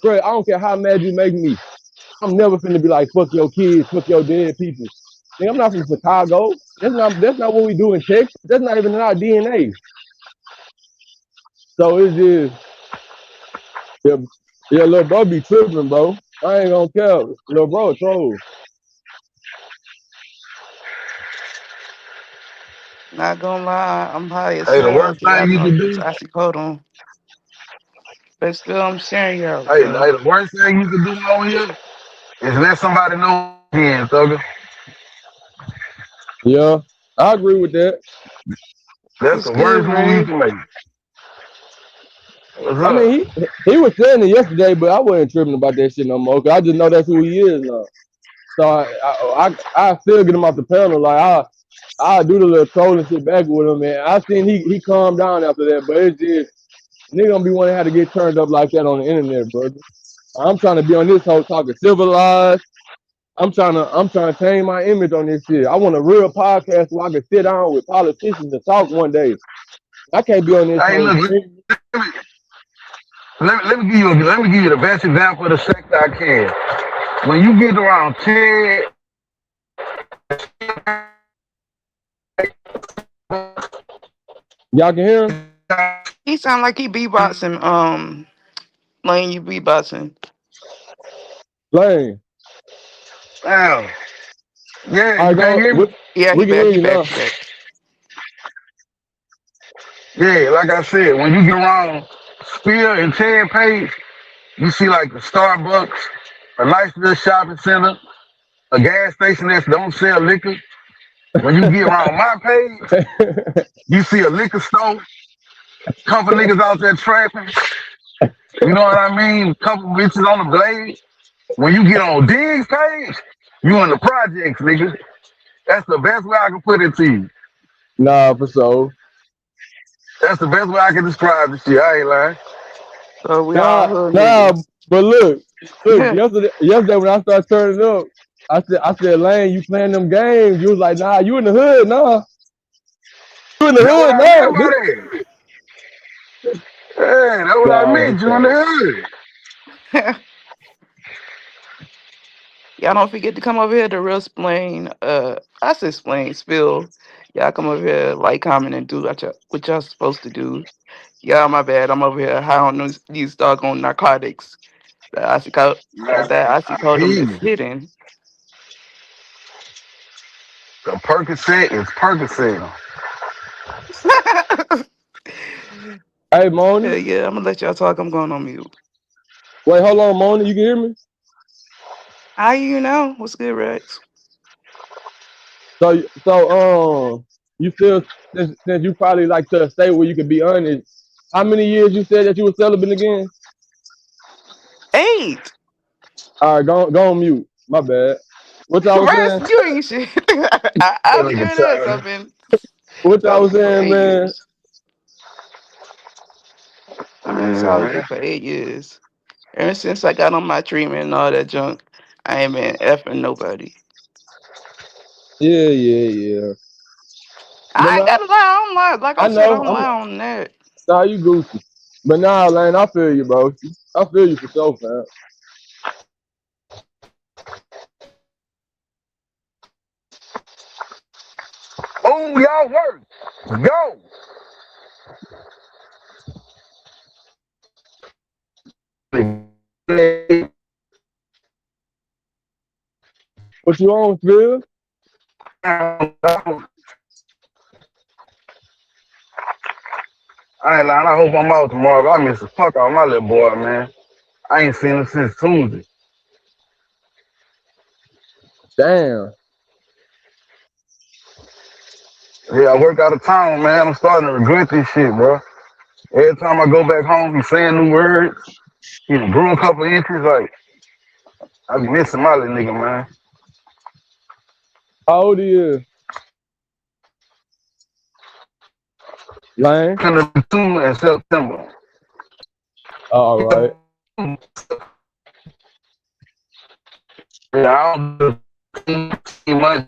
Speaker 15: Bro, I don't care how mad you make me. I'm never finna be like, fuck your kids, fuck your dead people. Nigga, I'm not from Chicago. That's not what we do in Texas. That's not even in our DNA. So it's just, yeah, yeah, little bro be tripping, bro. I ain't gonna care. Little bro a troll.
Speaker 14: Not gonna lie, I'm high as
Speaker 13: Hey, the
Speaker 14: hell.
Speaker 13: worst
Speaker 14: Do y'all
Speaker 13: thing you
Speaker 14: know
Speaker 13: can
Speaker 14: this
Speaker 13: do,
Speaker 14: oxycodone? But still, I'm sharing y'all, bro.
Speaker 13: hey, the worst thing you can do on here is let somebody know again, thugger.
Speaker 15: Yeah, I agree with that.
Speaker 13: That's
Speaker 14: What's
Speaker 13: the
Speaker 14: good,
Speaker 13: worst move you
Speaker 14: Ray?
Speaker 13: can make. What's
Speaker 15: I
Speaker 13: up?
Speaker 15: mean, he was saying it yesterday, but I wasn't tripping about that shit no more. Cause I just know that's who he is now. So I still get him off the panel. Like I do the little trolling shit back with him, man. I seen he calmed down after that, but it's just nigga gonna be wanting how to get turned up like that on the internet, brother. I'm trying to be on this whole talking civilized. I'm trying to change my image on this shit. I want a real podcast where I can sit down with politicians and talk one day. I can't be on this
Speaker 13: Hey,
Speaker 15: whole
Speaker 13: look,
Speaker 15: screen.
Speaker 13: let me give you the best example of the sector I can. When you get around 10,
Speaker 15: Y'all can hear him?
Speaker 14: He sound like he beatboxing. Lane, you beatboxing.
Speaker 15: Lane.
Speaker 13: damn, yeah,
Speaker 15: All
Speaker 13: you
Speaker 15: right,
Speaker 13: can't
Speaker 15: go.
Speaker 13: hear me.
Speaker 14: Yeah, he
Speaker 15: We can
Speaker 14: back.
Speaker 15: hear
Speaker 14: He
Speaker 15: you
Speaker 14: back.
Speaker 15: now.
Speaker 14: He back.
Speaker 13: Yeah, like I said, when you get around Spear and 10 Page, you see like the Starbucks, a nice little shopping center, a gas station that don't sell liquor. When you get around my page, you see a liquor store, couple niggas out there trapping. You know what I mean? Couple bitches on the blade. When you get on Diggs' page, you in the projects, nigga. That's the best way I can put it to you.
Speaker 15: Nah, for sure.
Speaker 13: That's the best way I can describe this shit. I ain't lying.
Speaker 14: So we all
Speaker 15: Nah,
Speaker 14: hood
Speaker 15: nah.
Speaker 14: niggas.
Speaker 15: But look. Yesterday when I started turning up, I said, Lane, you playing them games? You was like, nah, you in the hood, nah. You in the
Speaker 13: That's what
Speaker 15: hood,
Speaker 13: I meant
Speaker 15: nah.
Speaker 13: by that. Yeah, that's what I
Speaker 15: Nah, for
Speaker 13: meant. You in the
Speaker 15: sure.
Speaker 13: hood.
Speaker 14: Y'all don't forget to come over here to real explain. I said explain, spill. Y'all come over here, like, comment, and do what y'all supposed to do. Yeah, my bad. I'm over here high on these doggone narcotics. That
Speaker 13: Man, I hear
Speaker 14: oxycodone is
Speaker 13: you.
Speaker 14: hitting.
Speaker 13: The Percocet is Percocet.
Speaker 15: Hey, Moni.
Speaker 14: Hell yeah, I'm gonna let y'all talk. I'm going on mute.
Speaker 15: Wait, hold on, Moni. You can hear me?
Speaker 14: How you know? What's good, Rex?
Speaker 15: You feel since you probably like to stay where you can be honest. How many years you said that you were celibate again?
Speaker 14: 8.
Speaker 15: All right, go on mute. My bad. What y'all was
Speaker 14: Rex,
Speaker 15: saying?
Speaker 14: you ain't shit.
Speaker 13: That
Speaker 14: I'll be
Speaker 13: nigga
Speaker 14: doing this.
Speaker 13: childish.
Speaker 14: I've been
Speaker 15: What y'all was
Speaker 14: celibate for
Speaker 15: saying,
Speaker 14: 8 years.
Speaker 15: man?
Speaker 14: I've been
Speaker 13: Man,
Speaker 14: celibate for 8 years. Ever since I got on my treatment and all that junk, I ain't been effing nobody.
Speaker 15: Yeah, yeah, yeah. But
Speaker 14: I ain't
Speaker 15: nah,
Speaker 14: gotta lie. I don't lie. Like I
Speaker 15: I
Speaker 14: said, I
Speaker 15: know.
Speaker 14: don't lie on that.
Speaker 15: Nah, you goofy. But nah, Lane, I feel you, bro. I feel you for sure, fam.
Speaker 13: oh, y'all work. Go.
Speaker 15: What you on, Phil?
Speaker 13: I ain't lying. I hope I'm out tomorrow. I miss the fuck out of my little boy, man. I ain't seen him since Tuesday.
Speaker 15: Damn.
Speaker 13: Yeah, I work out of town, man. I'm starting to regret this shit, bro. Every time I go back home, he's saying new words. He done grew a couple of inches. Like, I be missing my little nigga, man.
Speaker 15: How old are you, Lane?
Speaker 13: Gonna be 2 in September.
Speaker 15: All right.
Speaker 13: Yeah, I don't do too much.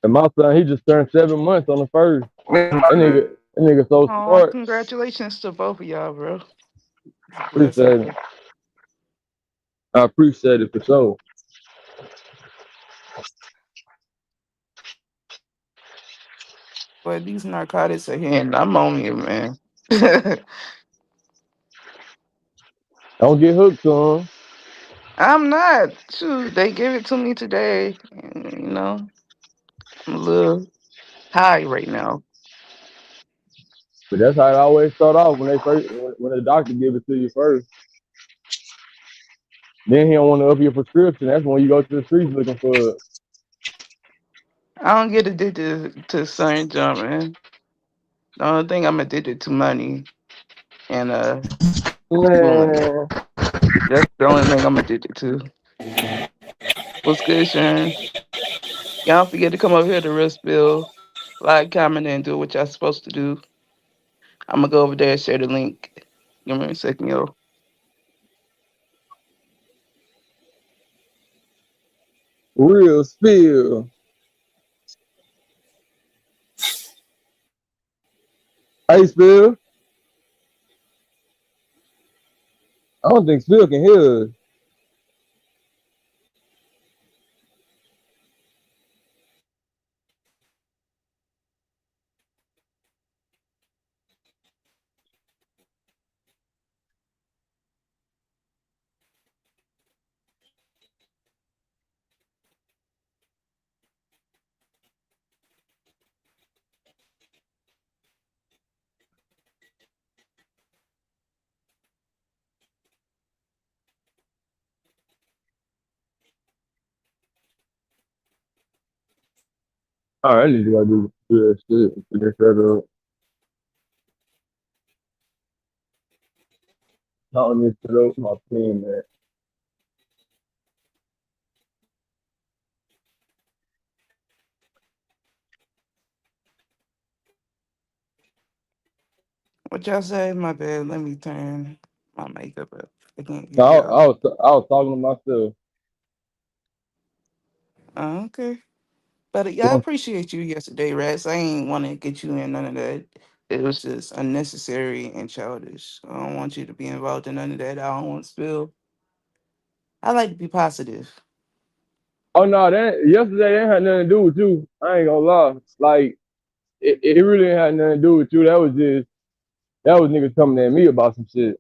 Speaker 15: And my son, he just turned 7 months on the first.
Speaker 13: Miss my
Speaker 15: That nigga so
Speaker 14: Oh,
Speaker 15: smart.
Speaker 14: congratulations to both of y'all, bro. It's a blessing.
Speaker 15: Appreciate it. I appreciate it for sure.
Speaker 14: But these narcotics are hitting. I'm on you, man.
Speaker 15: Don't get hooked on.
Speaker 14: I'm not. Shoot, they gave it to me today. And, I'm a little high right now.
Speaker 15: But that's how it always start off when the doctor give it to you first. Then he don't want to up your prescription. That's when you go to the streets looking for it.
Speaker 14: I don't get addicted to certain junk, man. The only thing I'm addicted to money and booing.
Speaker 15: Man,
Speaker 14: That's the only thing I'm addicted to. What's good, Sharon? Y'all don't forget to come over here to Risk Bill, like, comment, and do what y'all supposed to do. I'm gonna go over there and share the link. Give me a second, yo.
Speaker 15: real spill. Hey, Spill. I don't think Spill can hear us. All right, I need to go do this shit. Figure that up. Talking this shit up, my team, man.
Speaker 14: What y'all say? My bad. Let me turn my makeup up. I can't
Speaker 15: So
Speaker 14: hear y'all.
Speaker 15: I was talking to myself.
Speaker 14: Oh, okay. But yeah, I
Speaker 15: Well,
Speaker 14: appreciate you yesterday, Rats. I ain't want to get you in none of that. It was just unnecessary and childish. I don't want you to be involved in none of that. I don't want to spill. I like to be positive.
Speaker 15: Oh no, that yesterday that had nothing to do with you. I ain't gonna lie. Like it really ain't had nothing to do with you. That was niggas coming at me about some shit.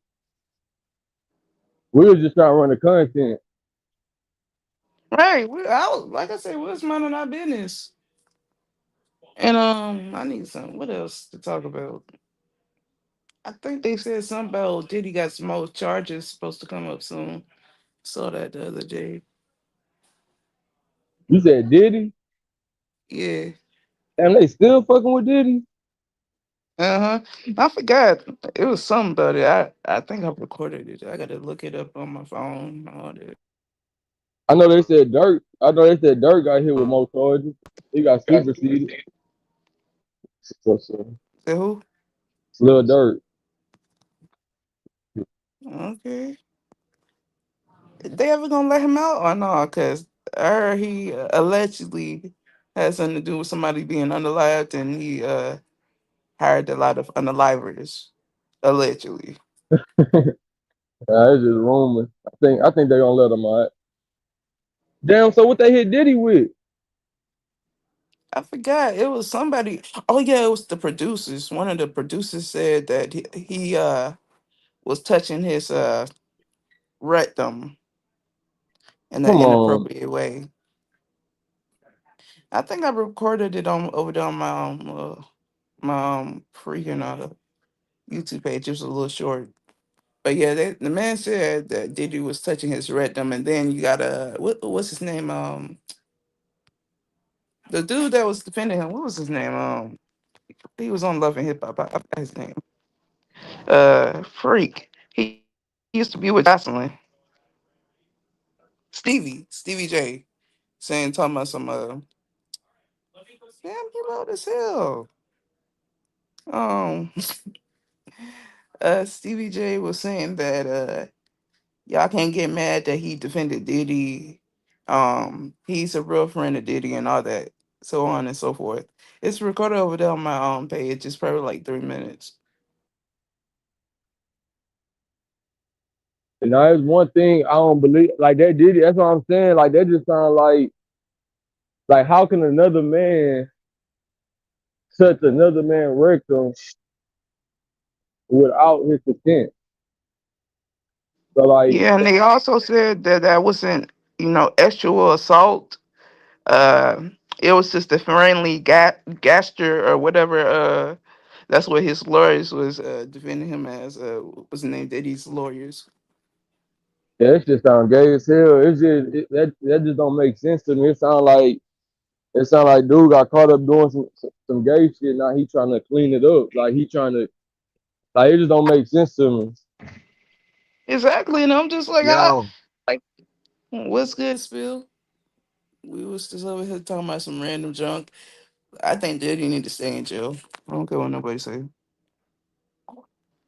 Speaker 15: We was just trying to run the content.
Speaker 14: Right. I was like I said, we was minding our business. And I need some. What else to talk about? I think they said something about Diddy got some more charges supposed to come up soon. Saw that the other day.
Speaker 15: You said Diddy?
Speaker 14: Yeah.
Speaker 15: And they still fucking with Diddy?
Speaker 14: Uh huh. I forgot. It was something about it. I think I recorded it. I gotta look it up on my phone. All that.
Speaker 15: I know they said Dirk. I know they said Dirk got hit with more charges. He got superseded. So,
Speaker 14: Say who?
Speaker 15: Lil Dirk.
Speaker 14: Okay. They ever gonna let him out or no? Cause I heard he allegedly had something to do with somebody being unalived, and he hired a lot of unalivers allegedly.
Speaker 15: It's just rumors. I think they gonna let him out. Damn, so what they hit Diddy with?
Speaker 14: I forgot. It was somebody. Oh yeah, it was the producers. One of the producers said that he was touching his rectum in an
Speaker 15: Come on.
Speaker 14: inappropriate way. I think I recorded it on over there on my freaking YouTube page. It was a little short. But yeah, the man said that Diddy was touching his rectum, and then you got what's his name? The dude that was defending him. What was his name? He was on Love and Hip Hop. I forgot his name. Freak. He used to be with Jocelyn. Stevie J, saying talking about some damn, he low as hell. Um, Stevie J was saying that y'all can't get mad that he defended Diddy. He's a real friend of Diddy and all that, so on and so forth. It's recorded over there on my page. It's probably like 3 minutes.
Speaker 15: And now it's one thing I don't believe like that Diddy. That's what I'm saying. Like that just sound like how can another man touch another man rectum without his consent? So like
Speaker 14: Yeah, and they also said that that wasn't, sexual assault. Uh, it was just a friendly gasture or whatever. That's what his lawyers was defending him as. Was the name Diddy's lawyers?
Speaker 15: yeah, it just sound gay as hell. That just don't make sense to me. It sound like dude got caught up doing some gay shit. Now he trying to clean it up. Like he trying to like it just don't make sense to me.
Speaker 14: Exactly, and I'm just like,
Speaker 1: Yo,
Speaker 14: like, what's good, Spill? We was just over here talking about some random junk. I think Diddy need to stay in jail. I don't care what nobody say.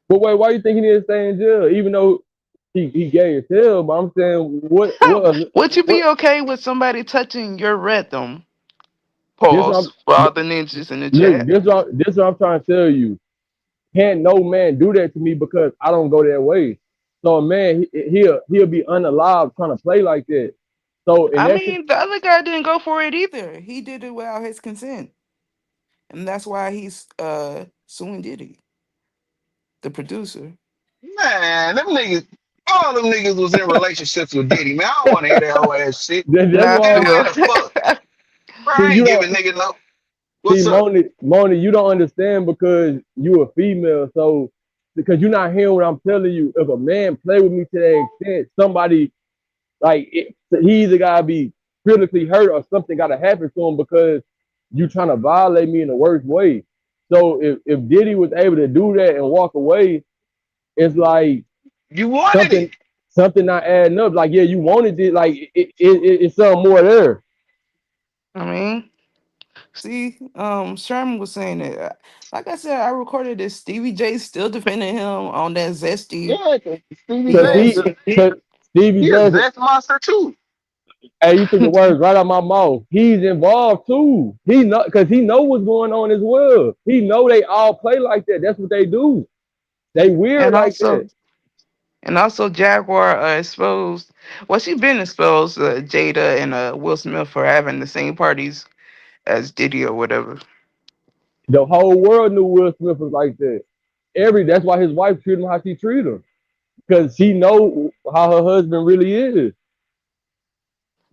Speaker 15: But wait, why you think he didn't stay in jail? Even though he gay as hell, but I'm saying
Speaker 14: Would you be
Speaker 15: what
Speaker 14: okay with somebody touching your rectum?
Speaker 15: this what
Speaker 14: Pause for
Speaker 15: I'm
Speaker 14: all the ninjas in the
Speaker 15: look,
Speaker 14: chat.
Speaker 15: this what I'm trying to tell you. Can't no man do that to me because I don't go that way. So a man he'll be unalive trying to play like that. So in
Speaker 14: I
Speaker 15: that
Speaker 14: mean, the other guy didn't go for it either. He did it without his consent, and that's why he's suing Diddy, the producer.
Speaker 1: man, them niggas, all them niggas was in relationships with Diddy, man. I don't want to hear that whole ass shit.
Speaker 15: that's
Speaker 14: Not
Speaker 1: Nigga
Speaker 15: why
Speaker 1: don't
Speaker 14: Spill.
Speaker 1: get a fuck. Bro,
Speaker 15: see
Speaker 1: I
Speaker 15: you
Speaker 1: ain't
Speaker 15: don't
Speaker 1: giving nigga no.
Speaker 15: see
Speaker 1: What's up?
Speaker 15: Moni, you don't understand because you a female. So because you're not hearing what I'm telling you, if a man play with me to that extent, somebody like he either gotta be critically hurt or something gotta happen to him because you trying to violate me in the worst way. So if Diddy was able to do that and walk away, it's like
Speaker 1: You wanted
Speaker 15: something
Speaker 1: it.
Speaker 15: something not adding up. Like yeah, you wanted it. Like it's something more there.
Speaker 14: I mean, see, Sherman was saying that. Like I said, I recorded this. Stevie J still defending him on that zesty.
Speaker 1: Yeah, 'cause Stevie
Speaker 15: Cause
Speaker 1: J,
Speaker 15: he, cause Stevie
Speaker 1: he a
Speaker 15: J,
Speaker 1: zest monster too.
Speaker 15: Hey, you took the words right out my mouth. He's involved too. He know because he know what's going on as well. He know they all play like that. That's what they do. They weird
Speaker 14: And
Speaker 15: like that.
Speaker 14: also Jaguar exposed. Well, she been exposed, Jada and Will Smith for having the same parties as Diddy or whatever.
Speaker 15: The whole world knew Will Smith was like that. That's why his wife treated him how she treated him. Because she know how her husband really is.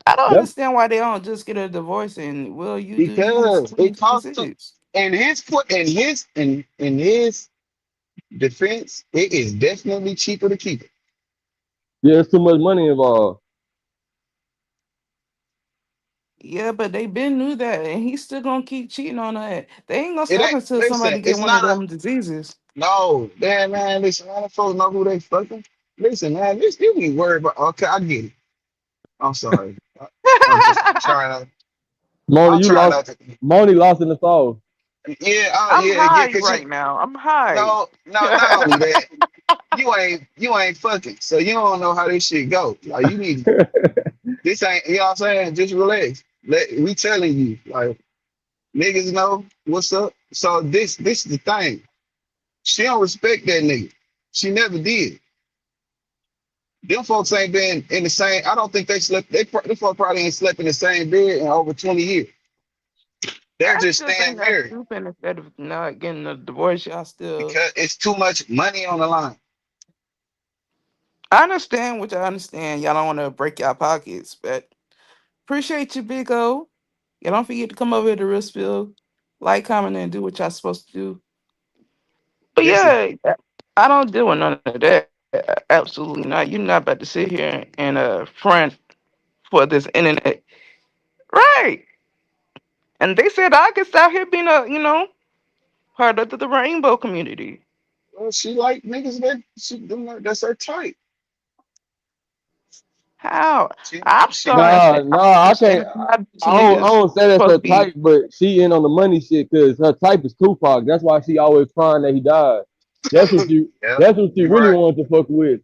Speaker 14: I don't
Speaker 15: Yep.
Speaker 14: understand why they don't just get a divorce and will you do you
Speaker 1: because it costs too.
Speaker 14: 26?
Speaker 1: In his defense, it is definitely cheaper to keep it.
Speaker 15: Yeah, there's too much money involved.
Speaker 14: Yeah, but they been knew that, and he's still gonna keep cheating on her. They ain't gonna
Speaker 1: It
Speaker 14: stop
Speaker 1: ain't
Speaker 14: until
Speaker 1: listen.
Speaker 14: somebody get
Speaker 1: It's
Speaker 14: one of
Speaker 1: not a
Speaker 14: them diseases.
Speaker 1: no. Damn man, listen. A lot of folks know who they fucking. Listen, man. This you ain't worried about. Okay, I get it. I'm sorry. I'm just trying to.
Speaker 15: Moni,
Speaker 1: I'm
Speaker 15: you
Speaker 1: trying
Speaker 15: lost.
Speaker 1: not to.
Speaker 15: Moni lost in the sauce.
Speaker 1: Yeah,
Speaker 14: I'm
Speaker 1: yeah.
Speaker 14: high
Speaker 1: Cause you
Speaker 14: right now. I'm high.
Speaker 1: no, no. Not only that, you ain't fucking. So you don't know how this shit go. Like you need this ain't. You know what I'm saying? Just relax. We telling you like niggas know what's up. So this is the thing. She don't respect that nigga. She never did. Them folks ain't been in the same. I don't think they slept. Them folks probably ain't slept in the same bed in over 20 years. They're
Speaker 14: I
Speaker 1: just
Speaker 14: still think
Speaker 1: staying
Speaker 14: that's
Speaker 1: married
Speaker 14: stupid. Instead of not getting a divorce, y'all still.
Speaker 1: because it's too much money on the line.
Speaker 14: I understand what y'all understand. Y'all don't want to break y'all pockets, but appreciate you, Big O. Y'all don't forget to come over here to Riskville, like, comment, and do what y'all supposed to do. But
Speaker 1: This is
Speaker 14: yeah, I don't deal with none of that. Absolutely not. You're not about to sit here and front for this internet, right? And they said I could start here being a part of the rainbow community.
Speaker 1: well, she like niggas that that's her type.
Speaker 14: How?
Speaker 1: She
Speaker 14: I'm
Speaker 1: she like
Speaker 14: starting to
Speaker 15: Nah,
Speaker 14: say
Speaker 15: nah, I can't.
Speaker 14: and not
Speaker 15: I
Speaker 14: bitching
Speaker 15: don't. I
Speaker 14: niggas
Speaker 15: don't say that's
Speaker 14: supposed
Speaker 15: her
Speaker 14: to be.
Speaker 15: type, but she in on the money shit because her type is Tupac. That's why she always crying that he died. That's what she.
Speaker 1: yeah,
Speaker 15: That's what she
Speaker 1: you
Speaker 15: really
Speaker 1: right.
Speaker 15: wanted to fuck with.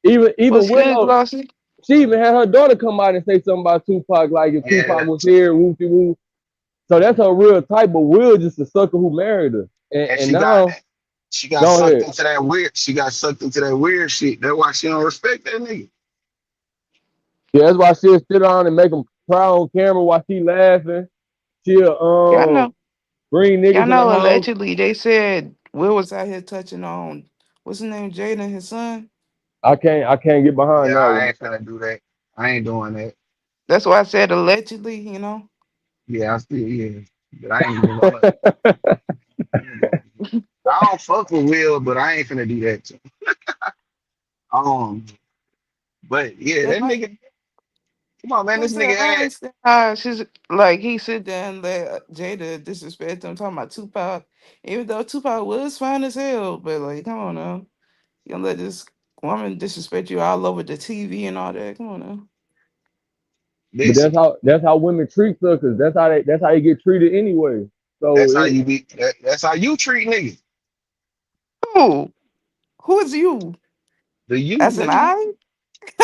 Speaker 15: Even
Speaker 14: What's good,
Speaker 15: Willow,
Speaker 14: Glossy?
Speaker 15: she even had her daughter come out and say something about Tupac, like if Tupac
Speaker 1: Yeah,
Speaker 15: was here, whoopty whoop. So that's her real type. But Will just a sucker who married her, and,
Speaker 1: and
Speaker 15: and now
Speaker 1: she got
Speaker 15: go
Speaker 1: sucked
Speaker 15: ahead.
Speaker 1: into that weird. She got sucked into that weird shit. That's why she don't respect that nigga.
Speaker 15: Yeah, that's why she'll sit on and make him cry on camera while she laughing. She'll
Speaker 14: Y'all know.
Speaker 15: bring
Speaker 14: Y'all
Speaker 15: niggas in the
Speaker 14: know.
Speaker 15: house.
Speaker 14: Allegedly, they said Will was out here touching on what's his name, Jaden, his son.
Speaker 15: I can't get behind
Speaker 1: Yeah,
Speaker 15: that
Speaker 1: I
Speaker 15: one.
Speaker 1: ain't finna do that. I ain't doing that.
Speaker 14: That's why I said allegedly.
Speaker 1: Yeah, I still yeah, but I ain't even gonna. I ain't doing it. I don't fuck with Will, but I ain't finna do that. To him. But yeah,
Speaker 14: And
Speaker 1: that nigga. Come on, man.
Speaker 14: like I
Speaker 1: This
Speaker 14: said,
Speaker 1: nigga
Speaker 14: I
Speaker 1: had.
Speaker 14: understand how she's like he sit there and let Jada disrespect him talking about Tupac, even though Tupac was fine as hell. But like, come on now, you gonna let this woman disrespect you all over the TV and all that? Come on now.
Speaker 15: But
Speaker 1: Listen,
Speaker 15: that's how women treat suckers. That's how you get treated anyway. So
Speaker 1: that's how you be. That's how you treat niggas.
Speaker 14: Who? Who is you?
Speaker 1: The you,
Speaker 14: As an
Speaker 1: nigga.
Speaker 14: I?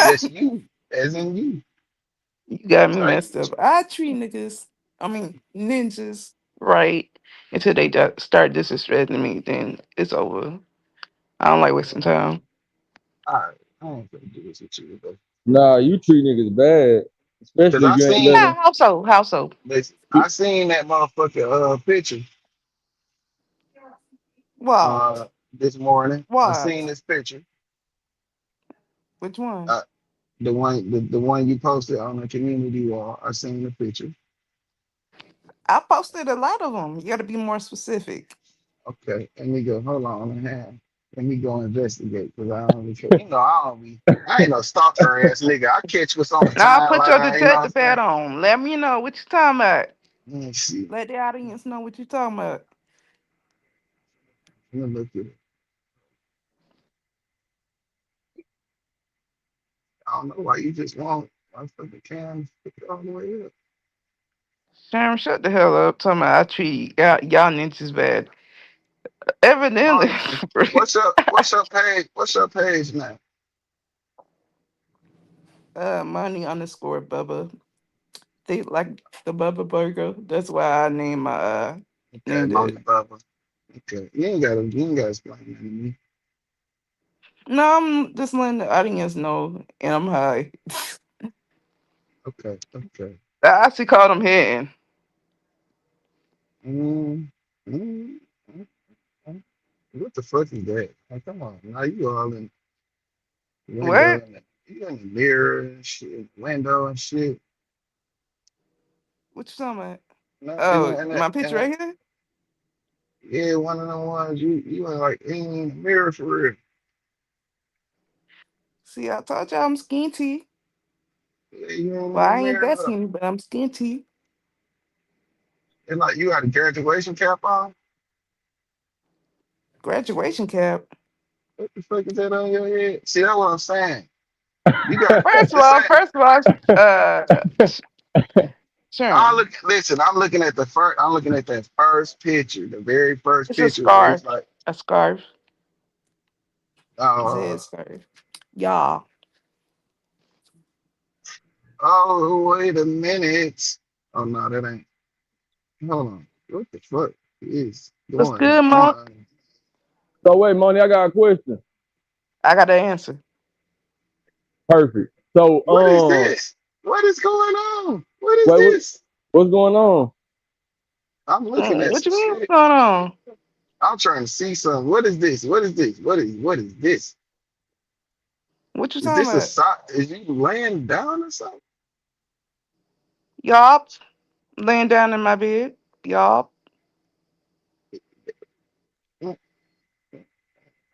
Speaker 1: Just you, as in you.
Speaker 14: You got
Speaker 1: That's
Speaker 14: me
Speaker 1: how you
Speaker 14: messed up. I treat niggas, I mean ninjas, right until they start disrespecting me. Then it's over. I don't like wasting time.
Speaker 1: all right. I ain't gonna do this with you, but
Speaker 15: nah, you treat niggas bad,
Speaker 1: because
Speaker 15: especially if
Speaker 1: I
Speaker 15: you ain't
Speaker 1: seen,
Speaker 15: letting
Speaker 14: How so? How so?
Speaker 1: listen, I seen that motherfucker picture
Speaker 14: What?
Speaker 1: this morning. I seen
Speaker 14: What?
Speaker 1: this picture,
Speaker 14: Which one?
Speaker 1: uh the one you posted on the community wall. I seen the picture.
Speaker 14: I posted a lot of them. You got to be more them.
Speaker 1: Okay, let me go. Hold on, let me go investigate because I don't really care. I don't be. I ain't no stalker ass nigga. I catch what's on the
Speaker 14: Now put your
Speaker 1: timeline. You know what I'm
Speaker 14: detective
Speaker 1: saying?
Speaker 14: hat on. Let me know what you talking about.
Speaker 1: Let me see.
Speaker 14: Let the audience know what you talking about.
Speaker 1: Let me look at it. I don't know why you just want motherfucking cam stick it all the way up.
Speaker 14: Sharon, shut the hell up. Talking about I treat y'all ninjas bad. Evidently,
Speaker 1: Mona, what's your page now?
Speaker 14: money underscore Bubba. They like the Bubba Burger. That's why I
Speaker 1: Okay,
Speaker 14: named
Speaker 1: Mommy
Speaker 14: it.
Speaker 1: Baba. Okay, you ain't gotta explain that to me.
Speaker 14: No, I'm just letting the audience know, and I'm high.
Speaker 1: Okay, okay.
Speaker 14: I actually called him hitting.
Speaker 1: Mm, mm, mm, mm. What the fuck is that? Like, come on, now you all in the window
Speaker 14: What?
Speaker 1: and you in the mirror and shit, window and shit.
Speaker 14: What you talking about?
Speaker 1: No,
Speaker 14: Oh, my picture right here.
Speaker 1: yeah, one of them ones you in like in the mirror for real.
Speaker 14: See, I told you I'm skinty.
Speaker 1: Yeah, you in
Speaker 14: Well,
Speaker 1: the
Speaker 14: I ain't
Speaker 1: mirror.
Speaker 14: that
Speaker 1: Look.
Speaker 14: skinny, but I'm skinty.
Speaker 1: It's like you got a graduation cap on.
Speaker 14: Graduation cap.
Speaker 1: What the fuck is that on your head? See, that's what I'm saying. You got
Speaker 14: First of
Speaker 1: this
Speaker 14: all,
Speaker 1: ain't.
Speaker 14: first of all, sh-
Speaker 1: I
Speaker 14: Sharon,
Speaker 1: look. Listen, I'm looking at the first. I'm looking at that first picture, the very first
Speaker 14: it's a
Speaker 1: picture where
Speaker 14: scarf.
Speaker 1: he's like,
Speaker 14: A scarf. It's a
Speaker 1: uh,
Speaker 14: head scarf. Y'all.
Speaker 1: oh, wait a minute. Oh no, that ain't. Hold on. What the fuck is
Speaker 14: What's
Speaker 1: going
Speaker 14: good, Monk?
Speaker 1: on?
Speaker 15: So wait, Money, I got a question.
Speaker 14: I got the answer.
Speaker 15: Perfect. So
Speaker 1: What is this? What is going on? What is
Speaker 15: wait,
Speaker 1: this?
Speaker 15: what's going on?
Speaker 1: I'm looking at
Speaker 14: What
Speaker 1: some
Speaker 14: you mean? What's
Speaker 1: shit.
Speaker 14: going on?
Speaker 1: I'm trying to see something. What is this? What is this? What is this?
Speaker 14: What you
Speaker 1: Is
Speaker 14: talking
Speaker 1: this a
Speaker 14: about?
Speaker 1: sock? Is you laying down or something?
Speaker 14: Y'all laying down in my bed. Y'all.
Speaker 1: Mm,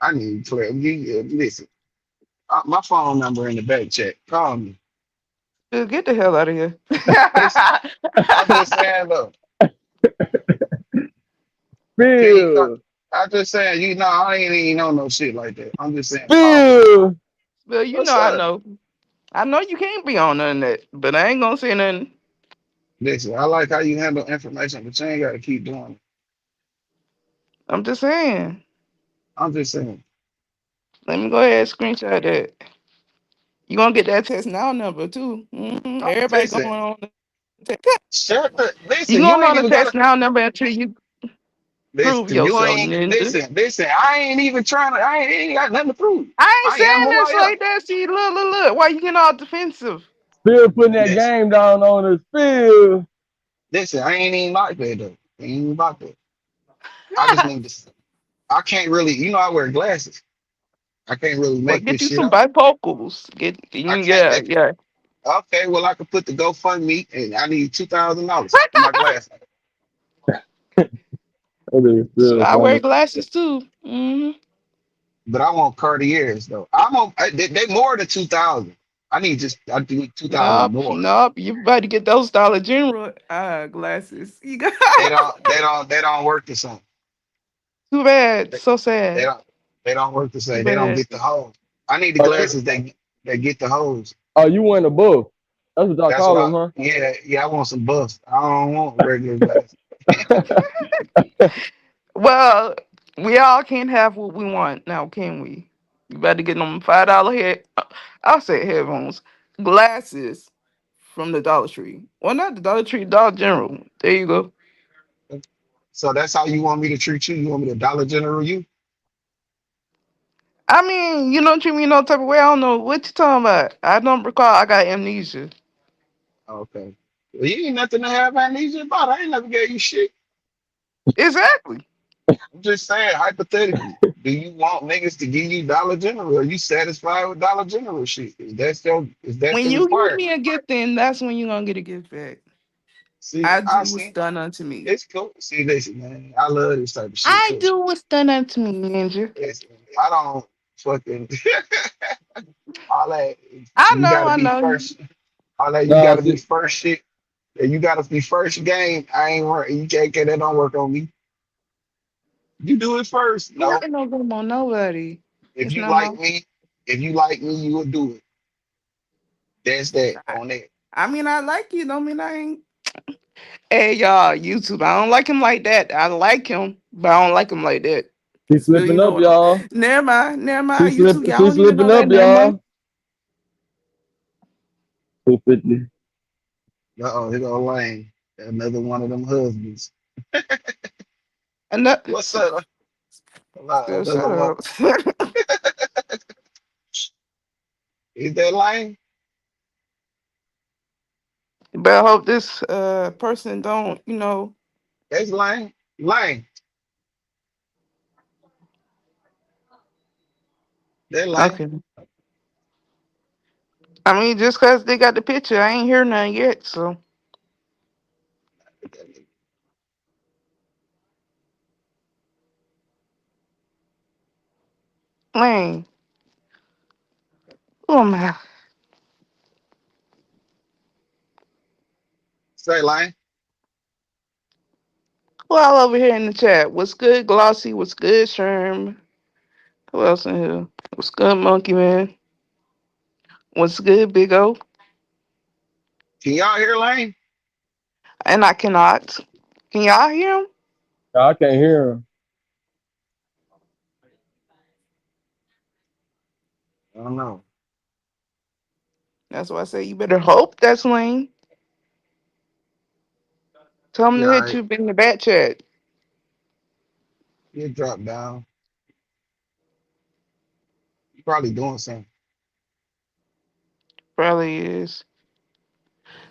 Speaker 1: I need clarity. Listen, my phone number in the back chat. Call me.
Speaker 14: Dude, get the hell out of here.
Speaker 1: Listen, I'm just saying, look, can you call?
Speaker 15: Spill,
Speaker 1: I'm just saying, I ain't even know no shit like that. I'm just saying, call me.
Speaker 15: spill.
Speaker 14: Well, you know
Speaker 1: What's
Speaker 14: I
Speaker 1: up?
Speaker 14: know. I know you can't be on none of that, but I ain't gonna say nothing.
Speaker 1: Listen, I like how you handle information, but you ain't got to keep doing it.
Speaker 14: I'm just saying.
Speaker 1: I'm just saying.
Speaker 14: Let me go ahead and screenshot that. You gonna get that test now number too. Everybody going
Speaker 1: Listen,
Speaker 14: on the test.
Speaker 1: shut the.
Speaker 14: You
Speaker 1: Listen, you
Speaker 14: going
Speaker 1: ain't
Speaker 14: on the
Speaker 1: even got to.
Speaker 14: test now number until you prove
Speaker 1: Listen, you
Speaker 14: yourself,
Speaker 1: ain't.
Speaker 14: ninja.
Speaker 1: Listen. I ain't even trying to. Ain't got nothing to prove.
Speaker 14: I ain't
Speaker 1: I am
Speaker 14: saying
Speaker 1: who
Speaker 14: this
Speaker 1: I am.
Speaker 14: like that. See, look. Why you getting all defensive?
Speaker 15: Spill putting that
Speaker 1: Listen,
Speaker 15: game down on us. Spill.
Speaker 1: listen. I ain't even like that though. Ain't even about that. I just need to. I can't really. I wear glasses. I can't really
Speaker 14: Well,
Speaker 1: make
Speaker 14: get
Speaker 1: this
Speaker 14: you
Speaker 1: shit
Speaker 14: some
Speaker 1: out.
Speaker 14: bifocals.
Speaker 1: I can't.
Speaker 14: Yeah.
Speaker 1: Okay, well I could put the GoFundMe, and I need $2,000 for my glasses.
Speaker 15: That nigga
Speaker 14: So
Speaker 15: Spill
Speaker 14: I wear
Speaker 15: funny.
Speaker 14: glasses too.
Speaker 1: But I want Cartiers though. I'm on. They more than 2,000. I do 2,000
Speaker 14: Nope,
Speaker 1: more.
Speaker 14: nope. You better get those Dollar General glasses. You got
Speaker 1: They don't work the same.
Speaker 14: too bad.
Speaker 1: They,
Speaker 14: So
Speaker 1: they
Speaker 14: sad.
Speaker 1: don't they don't work the
Speaker 14: Too
Speaker 1: same. They don't
Speaker 14: bad.
Speaker 1: get the hose. I need the
Speaker 15: Oh, you,
Speaker 1: glasses that get the hose.
Speaker 15: you went above. That's what y'all
Speaker 1: That's what
Speaker 15: call
Speaker 1: I.
Speaker 15: them,
Speaker 1: Yeah. I want some buffs. I don't want regular glasses.
Speaker 15: huh?
Speaker 14: Well, we all can't have what we want now, can we? You better get them $5 head. I'll say headphones, glasses from the Dollar Tree. Well, not the Dollar Tree, Dollar General. There you go.
Speaker 1: So that's how you want me to treat you. You want me to Dollar General you?
Speaker 14: I mean, you don't treat me no type of way. I don't know what you talking about. I don't recall. I got amnesia.
Speaker 1: Okay. Well, you ain't nothing to have amnesia about. I ain't never gave you shit.
Speaker 14: Exactly.
Speaker 1: I'm just saying, hypothetically, do you want niggas to give you Dollar General? Are you satisfied with Dollar General shit? Is that
Speaker 14: When
Speaker 1: the
Speaker 14: you give
Speaker 1: requirement?
Speaker 14: me a gift, then that's when you're gonna get a gift back.
Speaker 1: See,
Speaker 14: I
Speaker 1: I
Speaker 14: do what's
Speaker 1: see.
Speaker 14: done unto me.
Speaker 1: It's cool. See, listen, man. I love this type of shit
Speaker 14: I
Speaker 1: too.
Speaker 14: do what's done unto me, Ninja.
Speaker 1: Listen, I don't fucking all that.
Speaker 14: I
Speaker 1: You
Speaker 14: know,
Speaker 1: gotta
Speaker 14: I
Speaker 1: be
Speaker 14: know.
Speaker 1: first. All that you
Speaker 15: Nah,
Speaker 1: gotta be
Speaker 15: see,
Speaker 1: first shit. You gotta be first game. I ain't work. You can't get that. Don't work on me. You do it first.
Speaker 14: You
Speaker 1: No,
Speaker 14: ain't no good on nobody.
Speaker 1: if
Speaker 14: It's
Speaker 1: you
Speaker 14: not my.
Speaker 1: like me, you will do it. That's that
Speaker 14: I,
Speaker 1: on that.
Speaker 14: I mean, I like you. Don't mean I ain't. Hey, y'all, YouTube. I don't like him like that. I like him, but I don't like him like that.
Speaker 15: she
Speaker 14: Spill, you
Speaker 15: slipping
Speaker 14: know
Speaker 15: up,
Speaker 14: what I'm.
Speaker 15: y'all.
Speaker 14: Never mind. Never
Speaker 15: She
Speaker 14: mind.
Speaker 15: slip,
Speaker 14: YouTube. Y'all
Speaker 15: she
Speaker 14: don't even know
Speaker 15: slipping
Speaker 14: that.
Speaker 15: up,
Speaker 14: Never mind.
Speaker 15: y'all. 250.
Speaker 1: Uh-oh, here go Lane. Another one of them husbands.
Speaker 14: And that,
Speaker 1: What's up?
Speaker 14: still
Speaker 1: Another
Speaker 14: shut
Speaker 1: one.
Speaker 14: up.
Speaker 1: Is that Lane?
Speaker 14: But I hope this person don't,
Speaker 1: That's Lane. Lane. That Lane.
Speaker 14: okay. I mean, just cause they got the picture, I ain't hear nothing yet. So, Lane, oh my,
Speaker 1: Say Lane.
Speaker 14: who all over here in the chat? What's good, Glossy? What's good, Sherm? Who else in here? What's good, Monkey Man? What's good, Big O?
Speaker 1: Can y'all hear Lane?
Speaker 14: And I cannot. Can y'all hear him?
Speaker 15: I can't hear him.
Speaker 1: I don't know.
Speaker 14: That's why I say you better hope that's Lane. Tell him to
Speaker 1: Yeah,
Speaker 14: hit
Speaker 1: I
Speaker 14: you in the back chat.
Speaker 1: you drop down. You probably doing something.
Speaker 14: Probably is.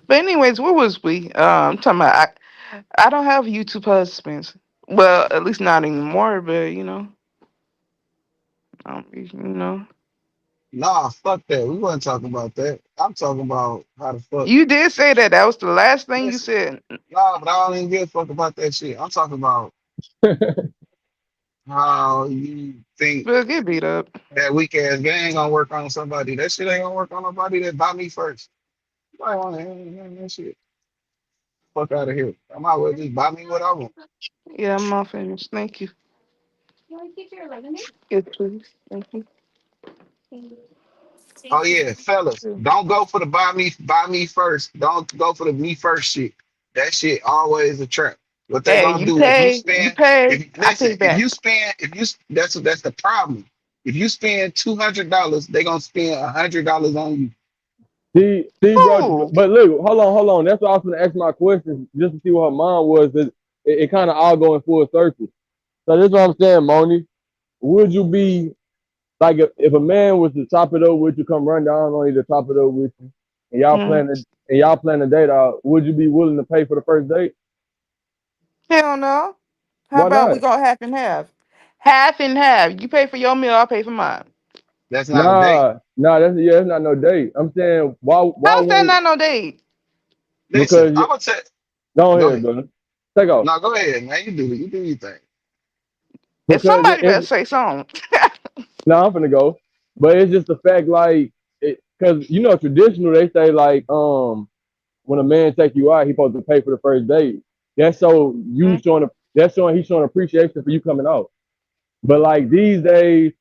Speaker 14: But anyways, what was we? I'm talking about. I don't have YouTube husbands. Well, at least not anymore. But you know.
Speaker 1: Nah, fuck that. We wasn't talking about that. I'm talking about how the fuck.
Speaker 14: You did say that. That was the last thing you
Speaker 1: Listen,
Speaker 14: said.
Speaker 1: nah, but I don't even give a fuck about that shit. I'm talking about how you think
Speaker 14: But get beat up.
Speaker 1: that weak ass gang gonna work on somebody. That shit ain't gonna work on nobody that buy me first. I want that shit. Fuck out of here. I might well just buy me what I want.
Speaker 14: Yeah, I'm all finished. Thank you. Yes, please. Thank you.
Speaker 1: Oh yeah, fellas, don't go for the buy me first. Don't go for the me first shit. That shit always a trap. What they
Speaker 14: Hey,
Speaker 1: gonna
Speaker 14: you
Speaker 1: do if you
Speaker 14: pay. You
Speaker 1: spend
Speaker 14: pay.
Speaker 1: if
Speaker 14: I
Speaker 1: listen,
Speaker 14: pay back.
Speaker 1: if you that's the problem. If you spend $200, they gonna spend $100 on you.
Speaker 15: See, bro.
Speaker 14: Who?
Speaker 15: But look, hold on. That's why I was gonna ask my question just to see what her mom was. It kind of all going full circle. So this is what I'm saying, Moni. Would you be like if a man was to top it up with you, come run down on you to top it up with you, and
Speaker 14: Hmm.
Speaker 15: y'all plan a date out? Would you be willing to pay for the first date?
Speaker 14: Hell no. How
Speaker 15: Why
Speaker 14: about we
Speaker 15: not?
Speaker 14: go half and half? Half and half. You pay for your meal. I'll pay for mine.
Speaker 1: That's not a date.
Speaker 15: Nah. That's not no date. I'm saying why
Speaker 14: How's that
Speaker 15: won't
Speaker 14: not no date?
Speaker 1: Listen,
Speaker 15: because
Speaker 1: I'm gonna tell
Speaker 15: go
Speaker 1: go
Speaker 15: ahead,
Speaker 1: ahead.
Speaker 15: brother. Take off
Speaker 1: No, go ahead, man. You do your thing.
Speaker 14: If
Speaker 15: because
Speaker 14: somebody better say something.
Speaker 15: no, I'm finna go. But it's just the fact, like, because traditional, they say like, when a man take you out, he supposed to pay for the first date. That's so you
Speaker 14: Mhm.
Speaker 15: showing, that's showing he's showing appreciation for you coming out. But like these days,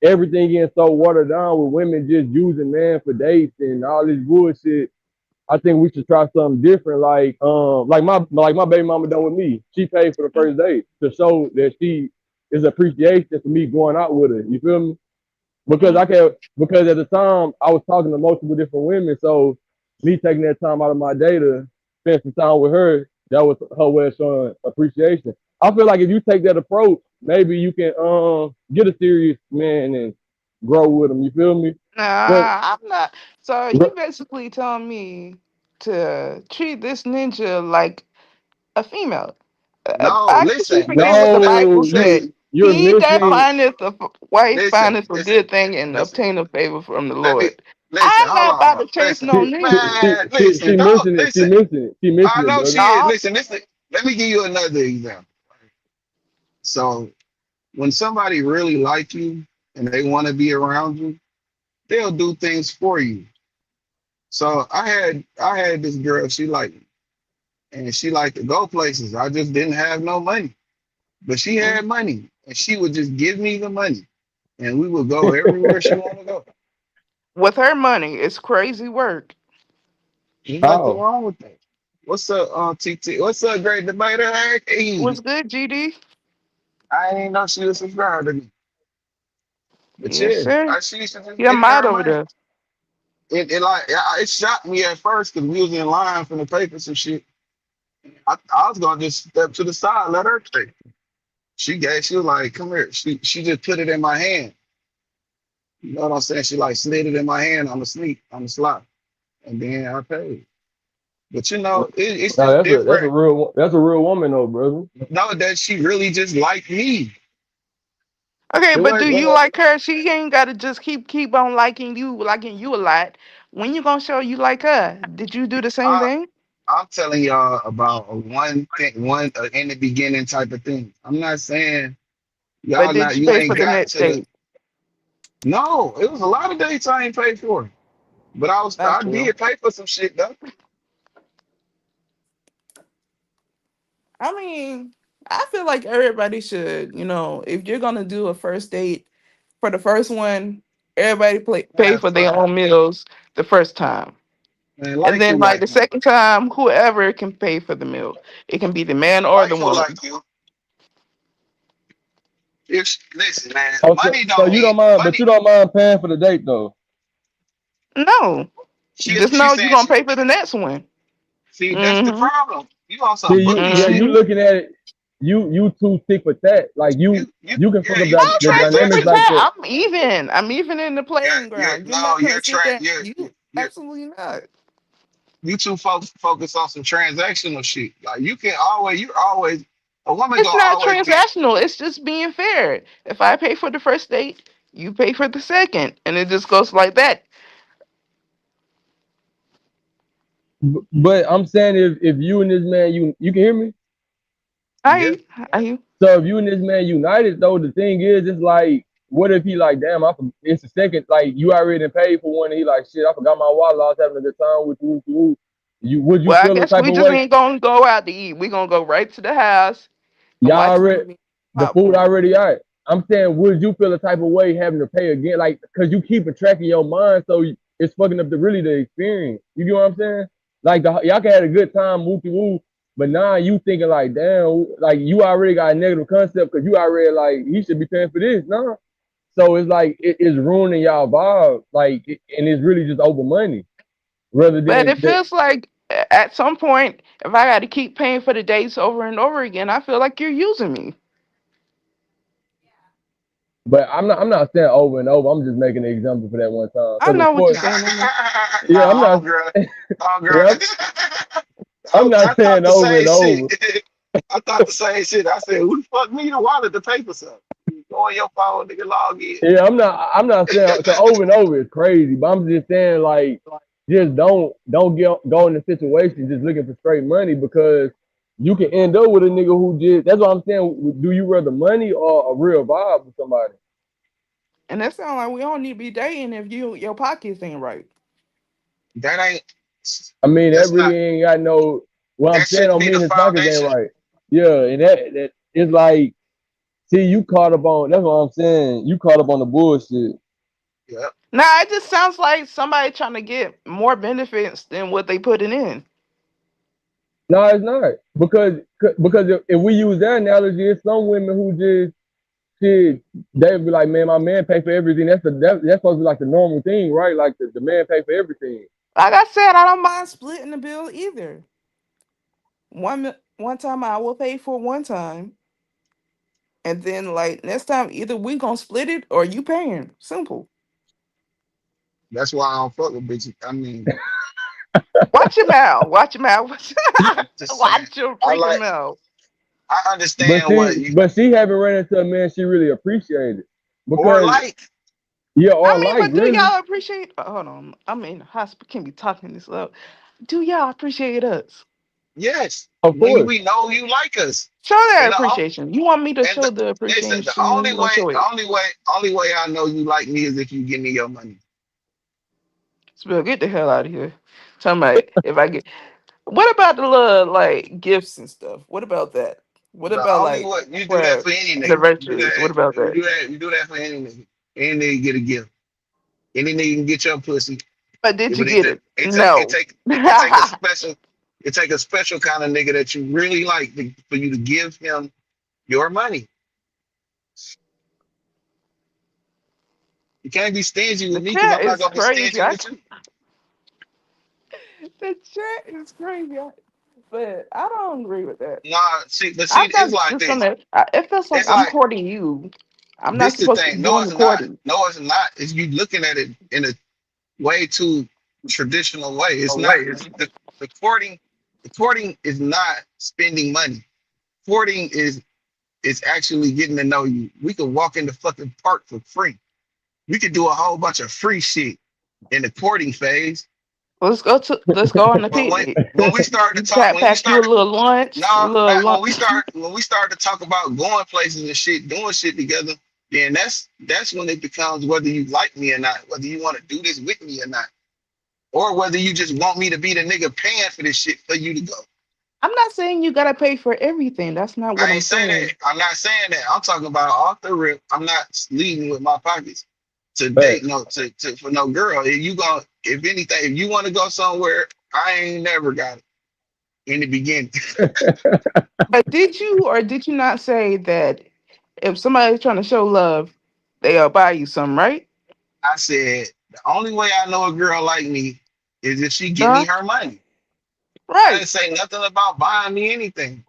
Speaker 15: everything getting so watered down with women just using man for dates and all this bullshit. I think we should try something different. Like my baby mama done with me. She paid for the first date to show that she is appreciation for me going out with her. You feel me? Because
Speaker 14: Mhm.
Speaker 15: because at the time I was talking to multiple different women, so me taking that time out of my day to spend some time with her, that was her way of showing appreciation. I feel like if you take that approach, maybe you can get a serious man and grow with him. You feel me? But
Speaker 14: Nah, I'm not. So you basically telling me to treat this ninja like a female.
Speaker 1: No,
Speaker 14: I guess you
Speaker 1: listen,
Speaker 14: forget what the Bible
Speaker 15: no,
Speaker 14: said.
Speaker 15: you're
Speaker 14: He that
Speaker 1: Hold,
Speaker 15: missing.
Speaker 14: findeth a wife
Speaker 1: listen,
Speaker 14: findeth a
Speaker 1: listen,
Speaker 14: good thing and
Speaker 1: listen.
Speaker 14: obtain a favor from the
Speaker 1: Let me
Speaker 14: Lord.
Speaker 1: listen.
Speaker 14: I'm
Speaker 1: Hold
Speaker 14: not about
Speaker 1: on.
Speaker 14: to chase
Speaker 1: Listen,
Speaker 14: no ninja.
Speaker 1: man. Listen.
Speaker 15: She
Speaker 1: Don't
Speaker 15: missing it. She
Speaker 1: listen.
Speaker 15: missing it. She
Speaker 1: I
Speaker 15: missing it,
Speaker 1: know she
Speaker 15: brother.
Speaker 1: is.
Speaker 14: No,
Speaker 1: Listen. Listen. Let me give you another example. So when somebody really like you and they want to be around you, they'll do things for you. So I had this girl. She liked me, and she liked to go places. I just didn't have no money, but she
Speaker 14: mm,
Speaker 1: had money, and she would just give me the money, and we would go everywhere she want to go.
Speaker 14: with her money, it's crazy work.
Speaker 1: There's nothing
Speaker 15: How?
Speaker 1: wrong with that. What's up, TT? What's up, great debater? Hey,
Speaker 14: What's good, GD?
Speaker 1: I ain't know she was subscribed to me. But
Speaker 14: Yes,
Speaker 1: yeah,
Speaker 14: sir.
Speaker 1: she should just
Speaker 14: Yeah,
Speaker 1: give
Speaker 14: I'm
Speaker 1: me
Speaker 14: out
Speaker 1: her
Speaker 14: over
Speaker 1: money.
Speaker 14: there.
Speaker 1: it like it shocked me at first because we was in line for the papers and shit. I was gonna just step to the side, let her take. She was like, come here. She just put it in my hand. You know what I'm saying? She like slid it in my hand on the slot, and then I paid. But it's
Speaker 15: No,
Speaker 1: just
Speaker 15: that's a
Speaker 1: different.
Speaker 15: real woman though, brother.
Speaker 1: Know that she really just liked me.
Speaker 14: Okay,
Speaker 1: It
Speaker 14: but do
Speaker 1: was
Speaker 14: you like her? She ain't gotta just keep on liking you a lot. When you gonna show you like her? Did you do the same
Speaker 1: I
Speaker 14: thing?
Speaker 1: I'm telling y'all about a one thing, one in the beginning type of thing. I'm not saying
Speaker 14: But
Speaker 1: y'all
Speaker 14: did
Speaker 1: not
Speaker 14: you
Speaker 1: you
Speaker 14: pay
Speaker 1: ain't
Speaker 14: for the
Speaker 1: got
Speaker 14: next
Speaker 1: to the
Speaker 14: date?
Speaker 1: no. It was a lot of dates I ain't paid for, but
Speaker 14: That's
Speaker 1: I
Speaker 14: real.
Speaker 1: did pay for some shit though.
Speaker 14: I mean, I feel like everybody should, if you're gonna do a first date for the first one, everybody pay
Speaker 1: Man,
Speaker 14: for their
Speaker 1: fuck,
Speaker 14: own meals the first time.
Speaker 1: man,
Speaker 14: And
Speaker 1: like
Speaker 14: then
Speaker 1: you,
Speaker 14: like
Speaker 1: like
Speaker 14: the
Speaker 1: you,
Speaker 14: second time, whoever can pay for the meal. It can be the man or the
Speaker 1: like you,
Speaker 14: woman.
Speaker 1: like you. If listen, man,
Speaker 15: Oh, so,
Speaker 1: money
Speaker 15: so
Speaker 1: don't
Speaker 15: you
Speaker 1: mean
Speaker 15: don't mind, but
Speaker 1: money.
Speaker 15: you don't mind paying for the date though.
Speaker 14: No. Just
Speaker 1: She
Speaker 14: know you're
Speaker 1: saying
Speaker 14: gonna
Speaker 1: she
Speaker 14: pay for the next one.
Speaker 1: see that's the
Speaker 14: Mm-hmm.
Speaker 1: problem. You on some
Speaker 15: See,
Speaker 1: bookie
Speaker 15: you
Speaker 1: shit.
Speaker 14: Mm-hmm.
Speaker 15: looking at it, you too thick with that. Like you can fuck
Speaker 1: Yeah,
Speaker 15: up
Speaker 1: you too
Speaker 15: the
Speaker 14: I'm not
Speaker 15: dynamics
Speaker 14: super
Speaker 1: transactional.
Speaker 15: like that.
Speaker 14: fat. I'm even. I'm even in the playing ground. You're
Speaker 1: No,
Speaker 14: not gonna sit there. You
Speaker 1: you're
Speaker 14: absolutely not.
Speaker 1: you too focus on some transactional shit. Like you're always a woman
Speaker 14: It's
Speaker 1: gonna
Speaker 14: not
Speaker 1: always be.
Speaker 14: transactional. It's just being fair. If I pay for the first date, you pay for the second, and it just goes like that.
Speaker 15: But I'm saying if you and this man you can hear me.
Speaker 1: Yeah,
Speaker 14: I
Speaker 15: So if you and this man united though, the thing is, it's like, what if he like, damn, it's the second, like you already done paid for one, and he like, shit, I forgot my wallet, I was having a good time with you. Would you
Speaker 14: Well, I
Speaker 15: feel a
Speaker 14: guess
Speaker 15: type
Speaker 14: we
Speaker 15: of
Speaker 14: just
Speaker 15: way?
Speaker 14: ain't gonna go out to eat. We gonna go right to the house and
Speaker 15: Y'all
Speaker 14: watch a
Speaker 15: already
Speaker 14: movie,
Speaker 15: the food
Speaker 14: popcorn.
Speaker 15: already out. I'm saying, would you feel a type of way having to pay again, like, cause you keep a track in your mind, so it's fucking up the experience. You get what I'm saying? Like y'all can have a good time, wookie woo, but now you thinking like, damn, like you already got a negative concept because you already like he should be paying for this, no? So it's like it's ruining y'all vibe, like, and it's really just over money rather
Speaker 14: But
Speaker 15: than
Speaker 14: it
Speaker 15: that.
Speaker 14: feels like at some point, if I got to keep paying for the dates over and over again, I feel like you're using me.
Speaker 15: But I'm not saying over and over. I'm just making an example for that one time.
Speaker 14: I
Speaker 15: Because of
Speaker 14: know what you're
Speaker 15: course,
Speaker 14: saying. I know.
Speaker 15: yeah, I'm
Speaker 1: nah,
Speaker 15: not.
Speaker 1: girl, oh girl.
Speaker 15: Yeah, I'm
Speaker 1: I
Speaker 15: not
Speaker 1: thought
Speaker 15: saying
Speaker 1: the
Speaker 15: over
Speaker 1: same
Speaker 15: and
Speaker 1: shit.
Speaker 15: over.
Speaker 1: I thought the same shit. I said, who the fuck need a wallet to pay for something? Go on your phone, nigga, log in.
Speaker 15: Yeah, I'm not saying so over and over is crazy, but I'm just saying like just don't go in the situation just looking for straight money because you can end up with a nigga who just that's what I'm saying. Do you rather money or a real vibe with somebody?
Speaker 14: And that sounds like we don't need to be dating if your pockets ain't right.
Speaker 1: That ain't.
Speaker 15: I mean that
Speaker 1: That's not.
Speaker 15: really ain't got no what I'm
Speaker 1: That
Speaker 15: saying
Speaker 1: shouldn't
Speaker 15: don't
Speaker 1: be the
Speaker 15: mean his pockets ain't
Speaker 1: foundation.
Speaker 15: right. Yeah, and that it's like see you caught up on that's what I'm saying. You caught up on the bullshit.
Speaker 1: Yeah,
Speaker 14: Nah, it just sounds like somebody trying to get more benefits than what they putting in.
Speaker 15: No, it's not because if we use that analogy, it's some women who just shit. They'd be like, man, my man pay for everything. That's supposed to be like the normal thing, right? Like the man pay for everything.
Speaker 14: Like I said, I don't mind splitting the bill either. One time I will pay for one time, and then like next time either we gonna split it or you paying. Simple.
Speaker 1: that's why I don't fuck with bitches. I mean,
Speaker 14: Watch your mouth. Watch your mouth.
Speaker 1: just saying.
Speaker 14: Watch your
Speaker 1: I
Speaker 14: freaking
Speaker 1: like.
Speaker 14: mouth.
Speaker 1: I
Speaker 15: But
Speaker 1: understand what
Speaker 15: see,
Speaker 1: you
Speaker 15: but she haven't ran into a man she really appreciated
Speaker 1: or
Speaker 15: because
Speaker 1: like.
Speaker 15: yeah,
Speaker 14: I
Speaker 15: or
Speaker 14: mean,
Speaker 15: like
Speaker 14: but do
Speaker 15: really,
Speaker 14: y'all appreciate? Hold on, I'm in the hospital. Can't be talking this up. Do y'all appreciate us?
Speaker 1: Yes,
Speaker 15: of
Speaker 1: when
Speaker 15: course.
Speaker 1: we know you like us,
Speaker 14: Show that
Speaker 1: and
Speaker 14: appreciation. You want me to
Speaker 1: and
Speaker 14: show the
Speaker 1: listen, the
Speaker 14: appreciation, and
Speaker 1: only
Speaker 14: you gonna
Speaker 1: way,
Speaker 14: show it.
Speaker 1: only way I know you like me is if you give me your money.
Speaker 14: Spill, get the hell out of here. Tell me if I get. What about the little like gifts and stuff? What about that? What
Speaker 1: The
Speaker 14: about
Speaker 1: only
Speaker 14: like
Speaker 1: way you do that
Speaker 14: for
Speaker 1: for any nigga. You do
Speaker 14: anniversaries?
Speaker 1: that.
Speaker 14: What about that?
Speaker 1: You do that for any nigga. Any nigga get a gift. Any nigga can get your pussy.
Speaker 14: But did you
Speaker 1: But it
Speaker 14: get
Speaker 1: take
Speaker 14: it?
Speaker 1: it take it
Speaker 14: No.
Speaker 1: take it take a special kind of nigga that you really like for you to give him your money. You can't be stingy
Speaker 14: The
Speaker 1: with me because
Speaker 14: chat
Speaker 1: I'm not
Speaker 14: is
Speaker 1: gonna be
Speaker 14: crazy.
Speaker 1: stingy with you.
Speaker 14: The chat is crazy, but I don't agree with that.
Speaker 1: Nah, see, but see,
Speaker 14: I'm
Speaker 1: it's
Speaker 14: not
Speaker 1: like
Speaker 14: just
Speaker 1: this.
Speaker 14: gonna. It feels like
Speaker 1: It's
Speaker 14: I'm
Speaker 1: like
Speaker 14: courting you. I'm not
Speaker 1: this the
Speaker 14: supposed to be
Speaker 1: thing. No,
Speaker 14: doing the
Speaker 1: it's not.
Speaker 14: courting.
Speaker 1: No, it's not. It's you looking at it in a way too traditional way. It's
Speaker 14: No
Speaker 1: not
Speaker 14: way. It's
Speaker 1: the courting. The courting is not spending money. Courting is actually getting to know you. We could walk in the fucking park for free. We could do a whole bunch of free shit in the courting phase.
Speaker 14: let's go on the
Speaker 1: But
Speaker 14: picnic.
Speaker 1: when we start to
Speaker 14: You
Speaker 1: talk, when we
Speaker 14: pack you a
Speaker 1: start,
Speaker 14: little lunch, a
Speaker 1: no,
Speaker 14: little lunch.
Speaker 1: when we start to talk about going places and shit, doing shit together, then that's when it becomes whether you like me or not, whether you want to do this with me or not, or whether you just want me to be the nigga paying for this shit for you to go.
Speaker 14: I'm not saying you gotta pay for everything. That's not what
Speaker 1: I
Speaker 14: I'm
Speaker 1: ain't saying that.
Speaker 14: saying.
Speaker 1: I'm not saying that. I'm talking about off the rip. I'm not leading with my pockets to
Speaker 15: But
Speaker 1: date to for no girl. If you go, if anything, if you want to go somewhere, I ain't never got it in the beginning.
Speaker 14: But did you or did you not say that if somebody's trying to show love, they'll buy you some, right?
Speaker 1: I said the only way I know a girl like me is if she give me
Speaker 14: Huh?
Speaker 1: her money. I
Speaker 14: Right.
Speaker 1: didn't say nothing about buying me anything.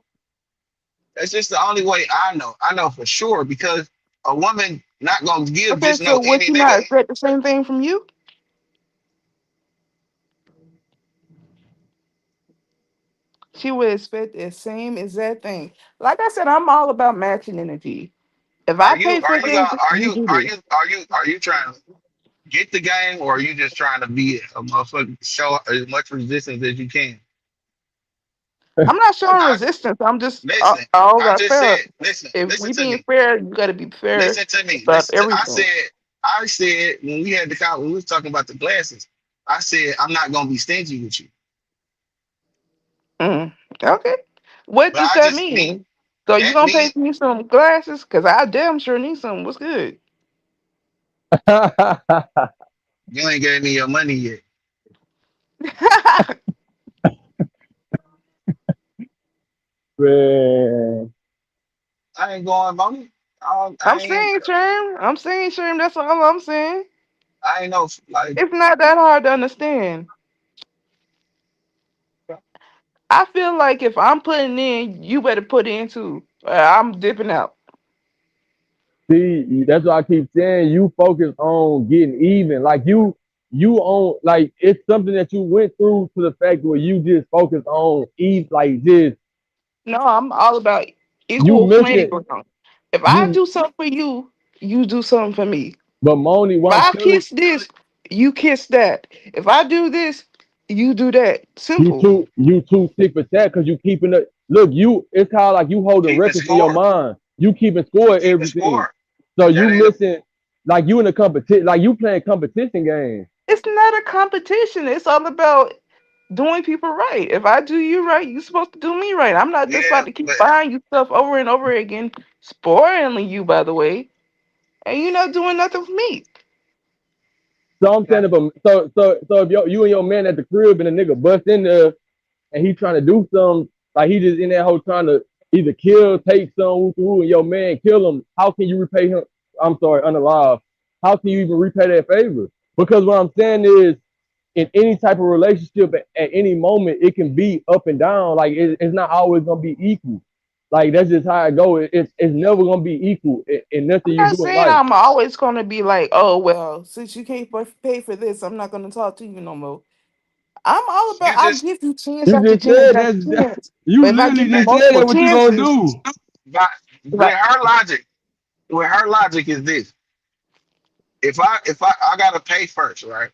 Speaker 1: That's just the only way I know. I know for sure because a woman not gonna give
Speaker 14: Okay,
Speaker 1: just no
Speaker 14: so would
Speaker 1: any
Speaker 14: she
Speaker 1: nigga.
Speaker 14: not expect the same thing from you? She would expect the same exact thing. Like I said, I'm all about matching energy. If I pay for
Speaker 1: Are you
Speaker 14: this,
Speaker 1: gonna
Speaker 14: you do this.
Speaker 1: are you trying to get the game or are you just trying to be a motherfucker show as much resistance as you can?
Speaker 14: I'm not showing
Speaker 1: I
Speaker 14: resistance. I'm just
Speaker 1: listen.
Speaker 14: all
Speaker 1: I
Speaker 14: about
Speaker 1: just
Speaker 14: fair.
Speaker 1: said listen,
Speaker 14: If
Speaker 1: listen
Speaker 14: we
Speaker 1: to
Speaker 14: being
Speaker 1: me.
Speaker 14: fair, you got to be fair
Speaker 1: Listen to me.
Speaker 14: about
Speaker 1: I
Speaker 14: everything.
Speaker 1: said when we had the when we was talking about the glasses, I said I'm not gonna be stingy with you.
Speaker 14: Mm, okay. What
Speaker 1: But
Speaker 14: does
Speaker 1: I
Speaker 14: that
Speaker 1: just me
Speaker 14: mean? So you
Speaker 1: that
Speaker 14: gonna pay
Speaker 1: me
Speaker 14: for me some glasses? Cause I damn sure need some. What's good?
Speaker 1: you ain't gave me your money yet.
Speaker 15: man,
Speaker 1: I ain't going money.
Speaker 14: I'm saying, Sherm. I'm saying, Sherm. That's all I'm saying.
Speaker 1: I ain't no like
Speaker 14: It's not that hard to understand. I feel like if I'm putting in, you better put in too. I'm dipping out.
Speaker 15: see, that's why I keep saying you focus on getting even. Like you on like it's something that you went through to the fact where you just focus on eat like this.
Speaker 14: No, I'm all about
Speaker 15: You
Speaker 14: equal playing
Speaker 15: missing
Speaker 14: ground. If I
Speaker 15: you,
Speaker 14: do something for you, you do something for me.
Speaker 15: but Moni,
Speaker 14: If
Speaker 15: what I'm
Speaker 14: I
Speaker 15: telling
Speaker 14: kiss this, you kiss that. If I do this, you do that.
Speaker 15: you,
Speaker 14: Simple.
Speaker 15: you too sick for that because you keeping it. Look, you it's kind of like you holding
Speaker 1: keeping
Speaker 15: records in your
Speaker 1: score.
Speaker 15: mind. You keeping
Speaker 1: You
Speaker 15: score of
Speaker 1: keeping
Speaker 15: everything.
Speaker 1: score.
Speaker 15: So
Speaker 1: That
Speaker 15: you
Speaker 1: ain't a
Speaker 15: missing like you in a competition, like you playing competition games.
Speaker 14: It's not a competition. It's all about doing people right. If I do you right, you're supposed to do me right. I'm not just
Speaker 1: yeah,
Speaker 14: about to keep
Speaker 1: but
Speaker 14: buying you stuff over and over again, spoiling you, by the way, and you're not doing nothing for me.
Speaker 15: So I'm saying if if you and your man at the crib and a nigga bust in there and he trying to do something like he just in that hole trying to either kill, take some and your man kill him, how can you repay him? I'm sorry, unalive. How can you even repay that favor? Because what I'm saying is in any type of relationship at any moment it can be up and down. Like it's not always gonna be equal. Like that's just how it go. It's never gonna be equal in nothing
Speaker 14: I'm
Speaker 15: you
Speaker 14: not
Speaker 15: do in
Speaker 14: saying
Speaker 15: life.
Speaker 14: I'm always going to be like, oh, well, since you can't pay for this, I'm not going to talk to you no more. I'm all about,
Speaker 1: you
Speaker 14: I
Speaker 1: just
Speaker 14: give you chance
Speaker 15: You
Speaker 14: after
Speaker 15: just
Speaker 14: chance
Speaker 15: said
Speaker 14: after
Speaker 15: that
Speaker 14: chance.
Speaker 15: you
Speaker 14: But if I
Speaker 15: literally
Speaker 14: give you
Speaker 15: just
Speaker 1: that
Speaker 15: said that
Speaker 14: multiple
Speaker 15: what you gonna
Speaker 14: chances,
Speaker 15: do.
Speaker 1: but
Speaker 14: if I,
Speaker 1: with her logic is this. If I gotta pay first, right?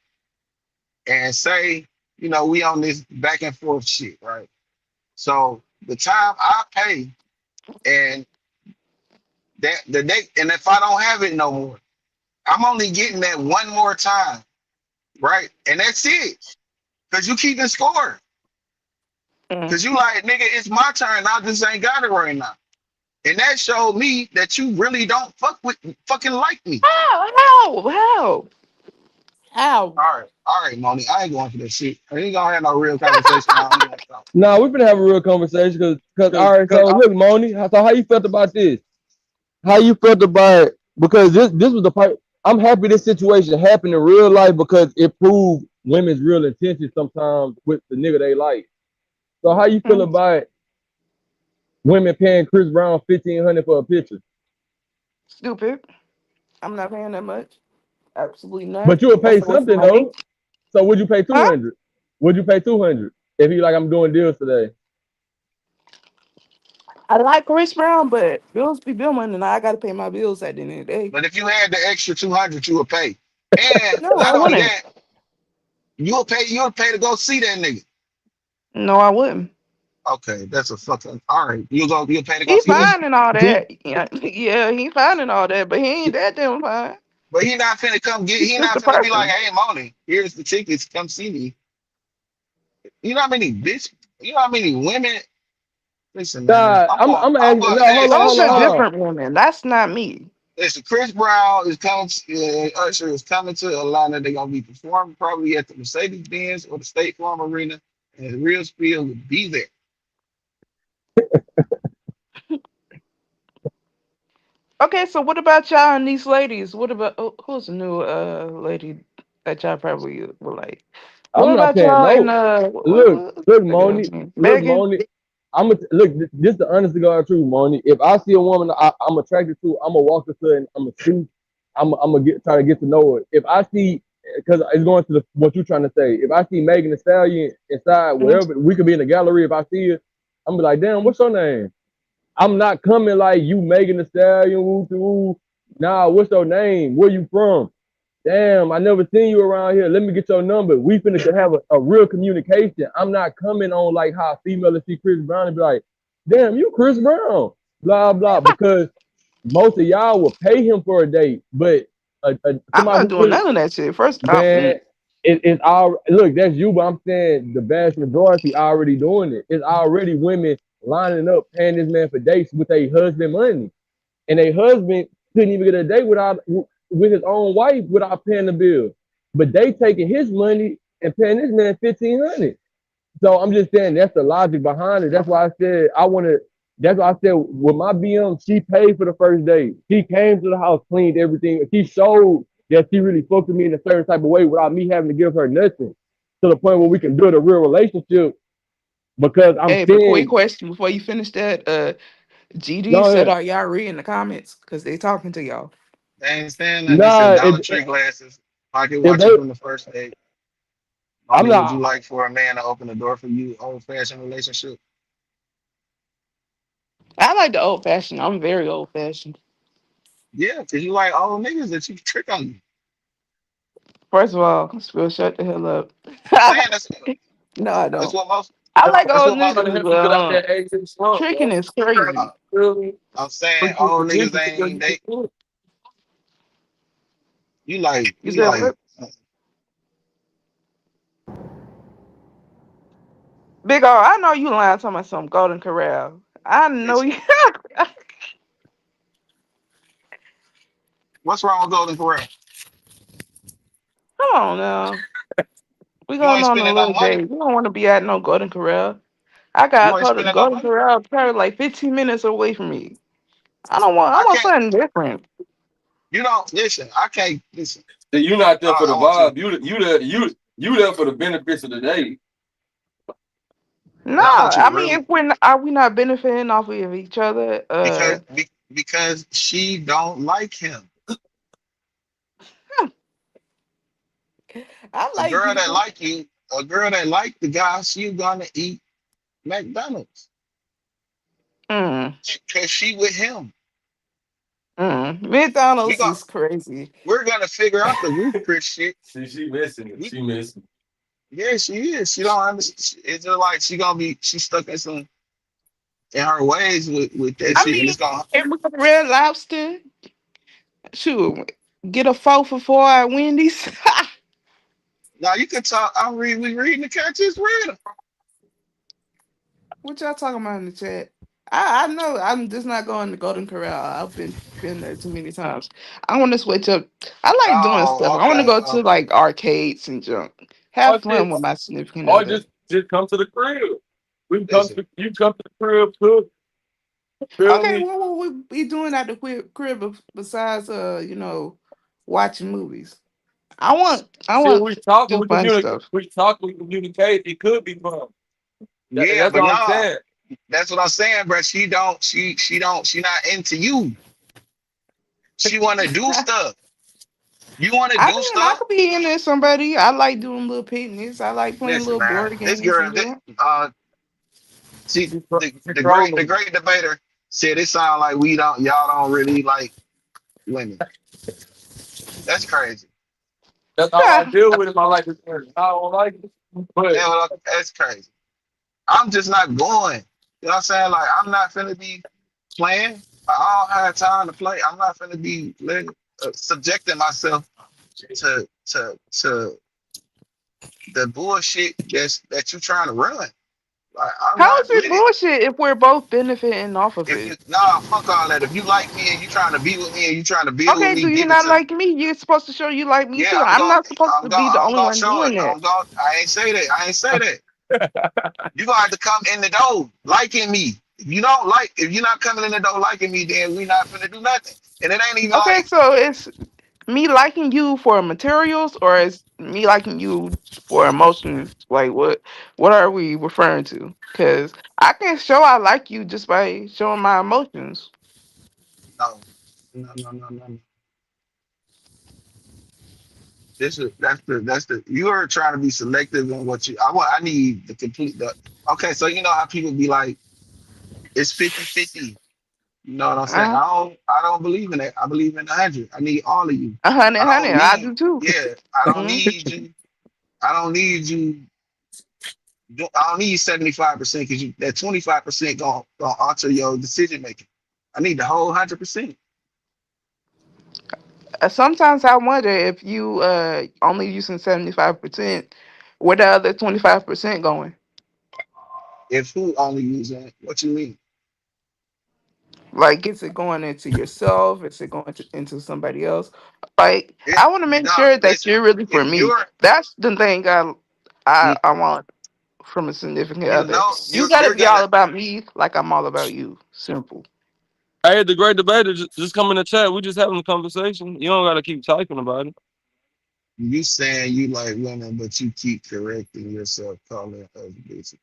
Speaker 1: And say, we on this back and forth shit, right? So the time I pay and that the day and if I don't have it no more, I'm only getting that one more time, right? And that's it. Cause you keeping score.
Speaker 14: mm.
Speaker 1: Cause you like, nigga, it's my turn. I just ain't got it right now. And that showed me that you really don't fucking like me.
Speaker 14: How?
Speaker 1: All right, Moni. I ain't going for that shit. I ain't gonna have no real conversation now. I'm going to talk.
Speaker 15: Nah, we've been having a real conversation because all right. So look, Moni. So how you felt about this? How you felt about it? Because this was the part. I'm happy this situation happened in real life because it proved women's real intentions sometimes with the nigga they like. So how you feel
Speaker 14: Mm,
Speaker 15: about women paying Chris Brown 1,500 for a picture,
Speaker 14: stupid. I'm not paying that much. Absolutely not.
Speaker 15: but you would
Speaker 14: That's
Speaker 15: pay
Speaker 14: a waste of
Speaker 15: something
Speaker 14: money.
Speaker 15: though? So would you pay
Speaker 14: Huh?
Speaker 15: 200? Would you pay 200 if you like I'm doing deals today?
Speaker 14: I like Chris Brown, but bills be billing, and I got to pay my bills at the end of the day.
Speaker 1: But if you had the extra 200, you would pay. And
Speaker 14: No, I
Speaker 1: not only
Speaker 14: wouldn't.
Speaker 1: that, you'll pay to go see that nigga.
Speaker 14: No, I wouldn't.
Speaker 1: Okay, that's a fucking all right. You'll pay to go
Speaker 14: He
Speaker 1: see that.
Speaker 15: See,
Speaker 14: fine and all
Speaker 15: see,
Speaker 14: that. Yeah, yeah, he fine and all that, but he ain't that damn fine.
Speaker 1: But he not finna come get.
Speaker 14: He's
Speaker 1: He
Speaker 14: just
Speaker 1: not
Speaker 14: a
Speaker 1: finna be like,
Speaker 14: person.
Speaker 1: "Hey, Moni, here's the tickets. Come see me." You know how many bitch. You know how many women. Listen, man.
Speaker 15: nah, I'm
Speaker 1: I'm
Speaker 15: asking.
Speaker 1: going.
Speaker 15: No, hold on,
Speaker 1: Listen,
Speaker 14: Those
Speaker 15: hold on,
Speaker 14: are
Speaker 15: hold
Speaker 1: Sean.
Speaker 15: on.
Speaker 14: different women. That's not me.
Speaker 1: Listen, Chris Brown is coming. Usher is coming to Atlanta. They're gonna be performing probably at the Mercedes Benz or the State Farm Arena, and the Real Spiel will be there.
Speaker 14: Okay, so what about y'all and these ladies? What about who's the new lady that y'all probably would like? What
Speaker 15: I'm not
Speaker 14: about
Speaker 15: saying
Speaker 14: y'all and
Speaker 15: no.
Speaker 14: what's
Speaker 15: Look,
Speaker 14: the girl's
Speaker 15: Moni,
Speaker 14: name?
Speaker 15: look,
Speaker 14: Megan?
Speaker 15: Moni. Look. This the honest to God truth, Moni. If I see a woman I'm attracted to, I'm gonna walk up to her and I'm gonna shoot. I'm gonna try to get to know her. If I see, because it's going to what you're trying to say. If I see Megan Thee Stallion inside
Speaker 14: Mhm.
Speaker 15: wherever we could be in the gallery, if I see her, I'm be like, damn, what's your name? I'm not coming like you Megan Thee Stallion, woo woo. Nah, what's your name? Where you from? Damn, I never seen you around here. Let me get your number. We finna to have a real communication. I'm not coming on like how a female to see Chris Brown and be like, damn, you Chris Brown, blah blah. Because most of y'all will pay him for a date, but
Speaker 14: I'm
Speaker 15: somebody
Speaker 14: not
Speaker 15: who
Speaker 14: doing
Speaker 15: really,
Speaker 14: none of that shit. First off,
Speaker 15: man, it's all look. That's you, but I'm saying the vast majority already doing it. It's already women lining up paying this man for dates with a husband money, and a husband couldn't even get a date without with his own wife without paying the bill. But they taking his money and paying this man 1,500. So I'm just saying that's the logic behind it. That's why I said I want to. That's why I said with my BM, she paid for the first date. She came to the house, cleaned everything. She showed that she really spoke to me in a certain type of way without me having to give her nothing. To the point where we can build a real relationship. Because I'm
Speaker 14: hey, but quick
Speaker 15: seeing,
Speaker 14: question before you finish that. GD
Speaker 15: go
Speaker 14: said,
Speaker 15: ahead.
Speaker 14: "Are y'all reading the comments? Cause they talking to y'all."
Speaker 1: They ain't saying nothing. They said
Speaker 15: Nah,
Speaker 1: Dollar Tree glasses, pocket
Speaker 15: if
Speaker 1: watches
Speaker 15: they,
Speaker 1: from the first date.
Speaker 15: I'm
Speaker 1: Only would you
Speaker 15: not.
Speaker 1: like for a man to open the door for you? Old fashioned relationship.
Speaker 14: I like the old fashioned. I'm very old fashioned.
Speaker 1: Yeah, because you like old niggas that you trick on you.
Speaker 14: First of all, Spill, shut the hell up.
Speaker 1: I'm saying
Speaker 14: No, I
Speaker 1: that's
Speaker 14: don't.
Speaker 1: what most
Speaker 14: I like
Speaker 1: that's
Speaker 14: old
Speaker 1: what most
Speaker 14: niggas, but tricking is
Speaker 1: uh,
Speaker 14: crazy.
Speaker 1: I'm saying old niggas ain't they you like
Speaker 14: You
Speaker 1: you
Speaker 14: said
Speaker 1: like
Speaker 14: what? Big O, I know you lying talking about some Golden Corral. I know
Speaker 1: listen,
Speaker 14: you.
Speaker 1: what's wrong with Golden Corral?
Speaker 14: Come on now. We
Speaker 1: You
Speaker 14: going
Speaker 1: ain't
Speaker 14: on a
Speaker 1: spending no
Speaker 14: little
Speaker 1: money.
Speaker 14: date. We don't want to be at no Golden Corral. I
Speaker 1: You
Speaker 14: got
Speaker 1: ain't
Speaker 14: caught at
Speaker 1: spending no
Speaker 14: Golden
Speaker 1: money.
Speaker 14: Corral probably like 15 minutes away from me. I don't want. I
Speaker 1: I
Speaker 14: want
Speaker 1: can't
Speaker 14: something different.
Speaker 1: you don't listen, I can't listen.
Speaker 8: You not there for the
Speaker 1: I want you
Speaker 8: vibe. You there for the benefits of the day.
Speaker 14: No,
Speaker 1: and I want you to
Speaker 14: I mean,
Speaker 1: really
Speaker 14: if we're not, are we not benefiting off of each other?
Speaker 1: because she don't like him.
Speaker 14: I
Speaker 1: A
Speaker 14: like
Speaker 1: girl that
Speaker 14: people.
Speaker 1: like you, a girl that like the guy, she gonna eat McDonald's
Speaker 14: Mm,
Speaker 1: because she with him. We
Speaker 14: McDonald's
Speaker 1: gonna
Speaker 14: is crazy.
Speaker 1: we're gonna figure out the roof Chris shit.
Speaker 8: See, she missing it.
Speaker 1: We
Speaker 8: She missing.
Speaker 1: yeah, she is. She don't understand. It's just like she's stuck in her ways with that
Speaker 14: I
Speaker 1: shit, and
Speaker 14: mean,
Speaker 1: it's gonna.
Speaker 14: if we got Red Lobster, sure, get a 4 for 4 at Wendy's.
Speaker 1: Now you can talk. We reading the cat just read them.
Speaker 14: What y'all talking about in the chat? I know I'm just not going to Golden Corral. I've been there too many times. I want to switch up. I like doing stuff.
Speaker 1: Oh,
Speaker 14: I want to
Speaker 1: okay,
Speaker 14: go to
Speaker 1: okay.
Speaker 14: like arcades and junk. Have
Speaker 8: Or
Speaker 14: fun with
Speaker 8: just,
Speaker 14: my significant
Speaker 8: or
Speaker 14: other.
Speaker 8: just come to the crib. We can come
Speaker 1: Listen,
Speaker 8: to you come to the crib, cook, feel
Speaker 14: Okay,
Speaker 8: me?
Speaker 14: what will we be doing at the crib besides watching movies? I
Speaker 8: See,
Speaker 14: want
Speaker 8: we
Speaker 14: to
Speaker 8: talking,
Speaker 14: do
Speaker 8: we
Speaker 14: fun
Speaker 8: communicate,
Speaker 14: stuff.
Speaker 8: we talk, we communicate. It could be fun.
Speaker 1: Yeah,
Speaker 8: That's
Speaker 1: but
Speaker 8: all I'm
Speaker 1: nah,
Speaker 8: saying.
Speaker 1: that's what I'm saying, bro. She not into you. She wanna do stuff. You wanna
Speaker 14: I
Speaker 1: do
Speaker 14: mean, I
Speaker 1: stuff?
Speaker 14: could be in there somebody. I like doing little picnics. I like playing
Speaker 1: Listen,
Speaker 14: little
Speaker 1: man.
Speaker 14: board
Speaker 1: This
Speaker 14: games
Speaker 1: girl,
Speaker 14: and that.
Speaker 1: see
Speaker 8: She
Speaker 1: the
Speaker 8: trolling.
Speaker 1: great debater said it sound like y'all don't really like women. That's crazy.
Speaker 8: That's all I deal with in my life. Is women. I don't like it, but
Speaker 1: Yeah, well, that's crazy. I'm just not going. You know what I'm saying? Like I'm not finna be playing. I don't have time to play. I'm not finna be subjecting myself to the bullshit that you trying to run. Like I'm
Speaker 14: How is
Speaker 1: not
Speaker 14: it
Speaker 1: with it.
Speaker 14: bullshit if we're both benefiting off of
Speaker 1: If you
Speaker 14: it?
Speaker 1: nah, fuck all that. If you like me and you trying to be with me and you trying to build with
Speaker 14: Okay,
Speaker 1: me,
Speaker 14: do you
Speaker 1: give it
Speaker 14: not
Speaker 1: to me.
Speaker 14: like me? You're supposed to show you like me
Speaker 1: Yeah,
Speaker 14: too. I'm not supposed to be the
Speaker 1: I'm
Speaker 14: only
Speaker 1: gonna
Speaker 14: one
Speaker 1: show it.
Speaker 14: doing that.
Speaker 1: I ain't say that. I ain't say that. You gonna have to come in the door liking me. If you're not coming in the door liking me, then we not finna do nothing. And it ain't even
Speaker 14: Okay,
Speaker 1: like
Speaker 14: so it's me liking you for materials, or is me liking you for emotions? Like what are we referring to? Because I can show I like you just by showing my emotions.
Speaker 1: no, no. That's the you are trying to be selective in what you I need the complete okay, so you know how people be like, it's 50-50. You know what I'm saying?
Speaker 14: Uh,
Speaker 1: I don't believe in that. I believe in 100. I need all of you.
Speaker 14: a hundred,
Speaker 1: I
Speaker 14: hundred.
Speaker 1: don't
Speaker 14: I
Speaker 1: need,
Speaker 14: do too.
Speaker 1: yeah, I don't
Speaker 14: Mhm.
Speaker 1: need you. I don't need you. I don't need 75% because that 25% gonna alter your decision making. I need the whole 100%.
Speaker 14: Sometimes I wonder if you only using 75%, where the other 25% going?
Speaker 1: If who only using it, what you mean?
Speaker 14: Like, is it going into yourself? Is it going into somebody else? Like,
Speaker 1: It
Speaker 14: I want to make
Speaker 1: no,
Speaker 14: sure that
Speaker 1: listen,
Speaker 14: you're really for
Speaker 1: if
Speaker 14: me.
Speaker 1: you're
Speaker 14: That's the thing
Speaker 1: you,
Speaker 14: I want from a significant
Speaker 1: you
Speaker 14: other.
Speaker 1: know
Speaker 14: You
Speaker 1: you
Speaker 14: got to
Speaker 1: you're
Speaker 14: be
Speaker 1: gonna
Speaker 14: all about me, like I'm all about you. Simple.
Speaker 8: hey, the great debater, just come in the chat. We just having a conversation. You don't got to keep typing about it.
Speaker 1: you saying you like women, but you keep correcting yourself, calling other bitches.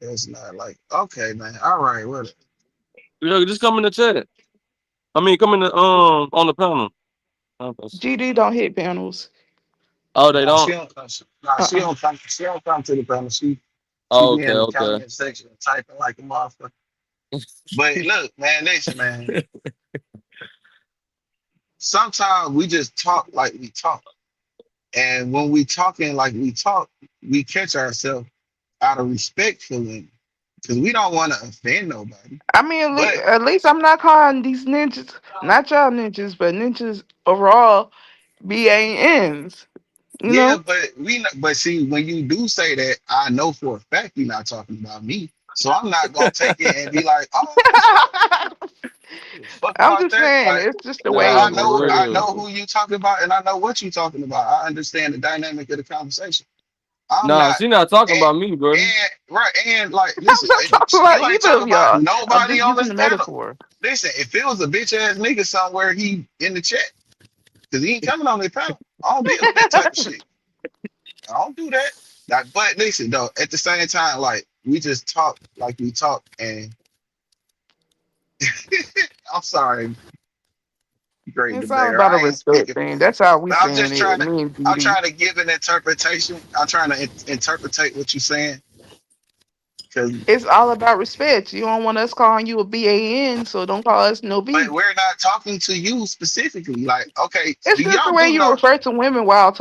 Speaker 1: It's not like okay, man. All right, whatever.
Speaker 8: Yeah, just come in the chat. I mean, come in the on the panel.
Speaker 14: GD don't hit panels.
Speaker 8: Oh, they
Speaker 1: Nah, she
Speaker 8: don't.
Speaker 1: don't come. Nah, she
Speaker 14: Uh-uh.
Speaker 1: don't come. She don't come to the panel. She
Speaker 8: Oh,
Speaker 1: be
Speaker 8: okay,
Speaker 1: in the
Speaker 8: okay.
Speaker 1: comment section typing like a motherfucker. But look, man, listen, man. Sometimes we just talk like we talk, and when we talking like we talk, we catch ourselves out of respect for women because we don't want to offend nobody.
Speaker 14: I mean,
Speaker 1: But
Speaker 14: at least I'm not calling these ninjas, not y'all ninjas, but ninjas overall, BANs. You
Speaker 1: yeah,
Speaker 14: know?
Speaker 1: but see, when you do say that, I know for a fact you're not talking about me. So I'm not gonna take it and be like, oh shit, fuck
Speaker 14: I'm
Speaker 1: about
Speaker 14: just
Speaker 1: that.
Speaker 14: saying,
Speaker 1: Like,
Speaker 14: it's just the
Speaker 1: cause
Speaker 8: Nah,
Speaker 14: way
Speaker 8: for
Speaker 1: I
Speaker 8: real.
Speaker 1: know who you talking about and I know what you talking about. I understand the dynamic of the conversation. I'm
Speaker 8: Nah,
Speaker 1: not,
Speaker 8: she not talking
Speaker 1: and
Speaker 8: about me, brother.
Speaker 1: right, and like,
Speaker 14: I'm
Speaker 1: listen,
Speaker 14: not talking about
Speaker 1: you ain't
Speaker 14: either
Speaker 1: talking
Speaker 14: of
Speaker 1: about
Speaker 14: y'all. I'm
Speaker 1: nobody
Speaker 14: just
Speaker 1: on
Speaker 14: using
Speaker 1: this
Speaker 14: the
Speaker 1: panel.
Speaker 14: metaphor.
Speaker 1: Listen, if it was a bitch ass nigga somewhere, he in the chat because he ain't coming on this panel. I don't deal with that type of shit. I don't do that. Like, but listen though, at the same time, like we just talk like we talk, and I'm sorry, great
Speaker 14: It's all
Speaker 1: debater.
Speaker 14: about a
Speaker 1: I ain't
Speaker 14: respect
Speaker 1: speaking,
Speaker 14: thing. That's how we
Speaker 1: but I'm
Speaker 14: saying
Speaker 1: just
Speaker 14: it.
Speaker 1: trying to.
Speaker 14: Me and
Speaker 1: I'm
Speaker 14: BD.
Speaker 1: trying to give an interpretation. I'm trying to interpretate what you're saying, because
Speaker 14: It's all about respect. You don't want us calling you a BAN, so don't call us no
Speaker 1: but
Speaker 14: B.
Speaker 1: we're not talking to you specifically. Like, okay,
Speaker 14: It's
Speaker 1: do
Speaker 14: just the
Speaker 1: y'all
Speaker 14: way
Speaker 1: do
Speaker 14: you
Speaker 1: know?
Speaker 14: refer to women while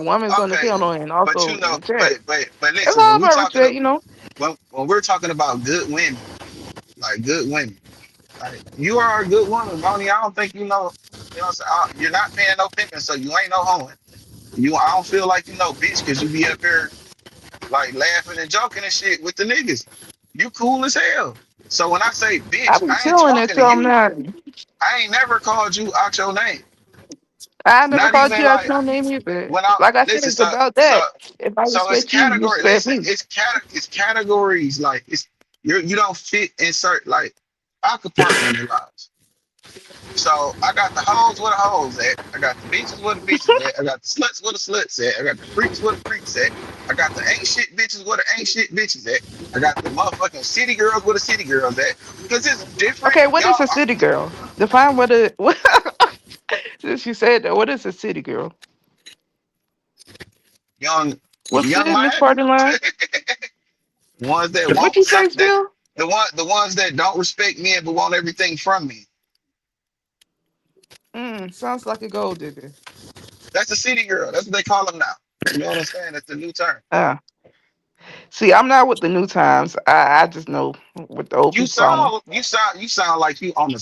Speaker 14: women's on the
Speaker 1: Okay,
Speaker 14: panel and
Speaker 1: but
Speaker 14: also in the chat.
Speaker 1: but
Speaker 14: It's
Speaker 1: listen,
Speaker 14: all about respect, you know.
Speaker 1: when we're talking about good women, like good women. Like you are a good woman, Bonnie. I don't think you know. You know, what I'm saying? You're not paying no pimping, so you ain't no hoeing. I don't feel like you know, bitch, because you be up here like laughing and joking and shit with the niggas. You cool as hell. So when I say
Speaker 14: I
Speaker 1: bitch,
Speaker 14: be
Speaker 1: I ain't
Speaker 14: chilling
Speaker 1: talking to
Speaker 14: until I'm
Speaker 1: you.
Speaker 14: not.
Speaker 1: I ain't never called you out your name.
Speaker 14: I never
Speaker 1: Not
Speaker 14: called
Speaker 1: even
Speaker 14: you out
Speaker 1: like
Speaker 14: your name either.
Speaker 1: when I
Speaker 14: Like I said,
Speaker 1: listen.
Speaker 14: it's
Speaker 1: So
Speaker 14: about
Speaker 1: so
Speaker 14: that. If I
Speaker 1: so it's
Speaker 14: respect you, you
Speaker 1: category.
Speaker 14: respect
Speaker 1: Listen,
Speaker 14: me.
Speaker 1: it's categories. Like you don't fit insert like I compartmentalize. So I got the hoes where the hoes at. I got the bitches where the bitches at. I got the sluts where the sluts at. I got the freaks where the freaks at. I got the ain't shit bitches where the ain't shit bitches at. I got the motherfucking city girls where the city girls at. Cause it's different.
Speaker 14: Okay, what
Speaker 1: Y'all,
Speaker 14: is a city girl? Define what a what. Since you said that, what is a city girl?
Speaker 1: young,
Speaker 14: What's good
Speaker 1: young
Speaker 14: in this
Speaker 1: Miami,
Speaker 14: party line?
Speaker 1: ones that
Speaker 14: What
Speaker 1: won't
Speaker 14: you say,
Speaker 1: self that
Speaker 14: Spill?
Speaker 1: the ones that don't respect men but want everything from me.
Speaker 14: Sounds like a gold digger.
Speaker 1: That's a city girl. That's what they call them now. You know what I'm saying? That's the new term.
Speaker 14: Uh, see, I'm not with the new times. I just know what the old
Speaker 1: You
Speaker 14: people call them.
Speaker 1: sound you sound like you on the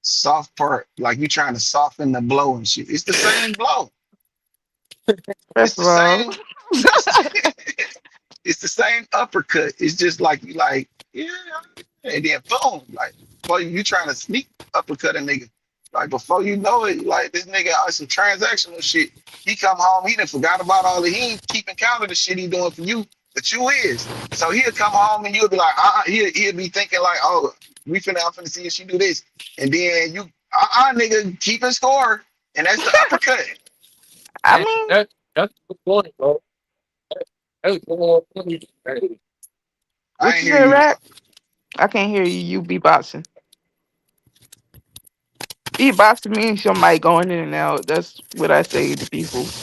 Speaker 1: soft part, like you trying to soften the blow and shit. It's the same blow. It's
Speaker 14: First
Speaker 1: the
Speaker 14: of all,
Speaker 1: same. It's the, it's the same uppercut. It's just like you like yeah, and then boom, like boy, you trying to sneak uppercut a nigga. Like before you know it, like this nigga on some transactional shit. He come home, he done forgot about all the he ain't keeping count of the shit he doing for you, but you is. So he'll come home and you'll be like, he'll be thinking like, oh, I'm finna see if she do this, and then you, nigga, keeping score, and that's the uppercut.
Speaker 14: I mean,
Speaker 8: That's the point, bro. That's the point.
Speaker 1: I
Speaker 14: what
Speaker 1: ain't
Speaker 14: you
Speaker 1: hear
Speaker 14: said,
Speaker 1: you.
Speaker 14: Rat? I can't hear you. You beatboxing. Beatboxing means your mic going in and out. That's what I say to people.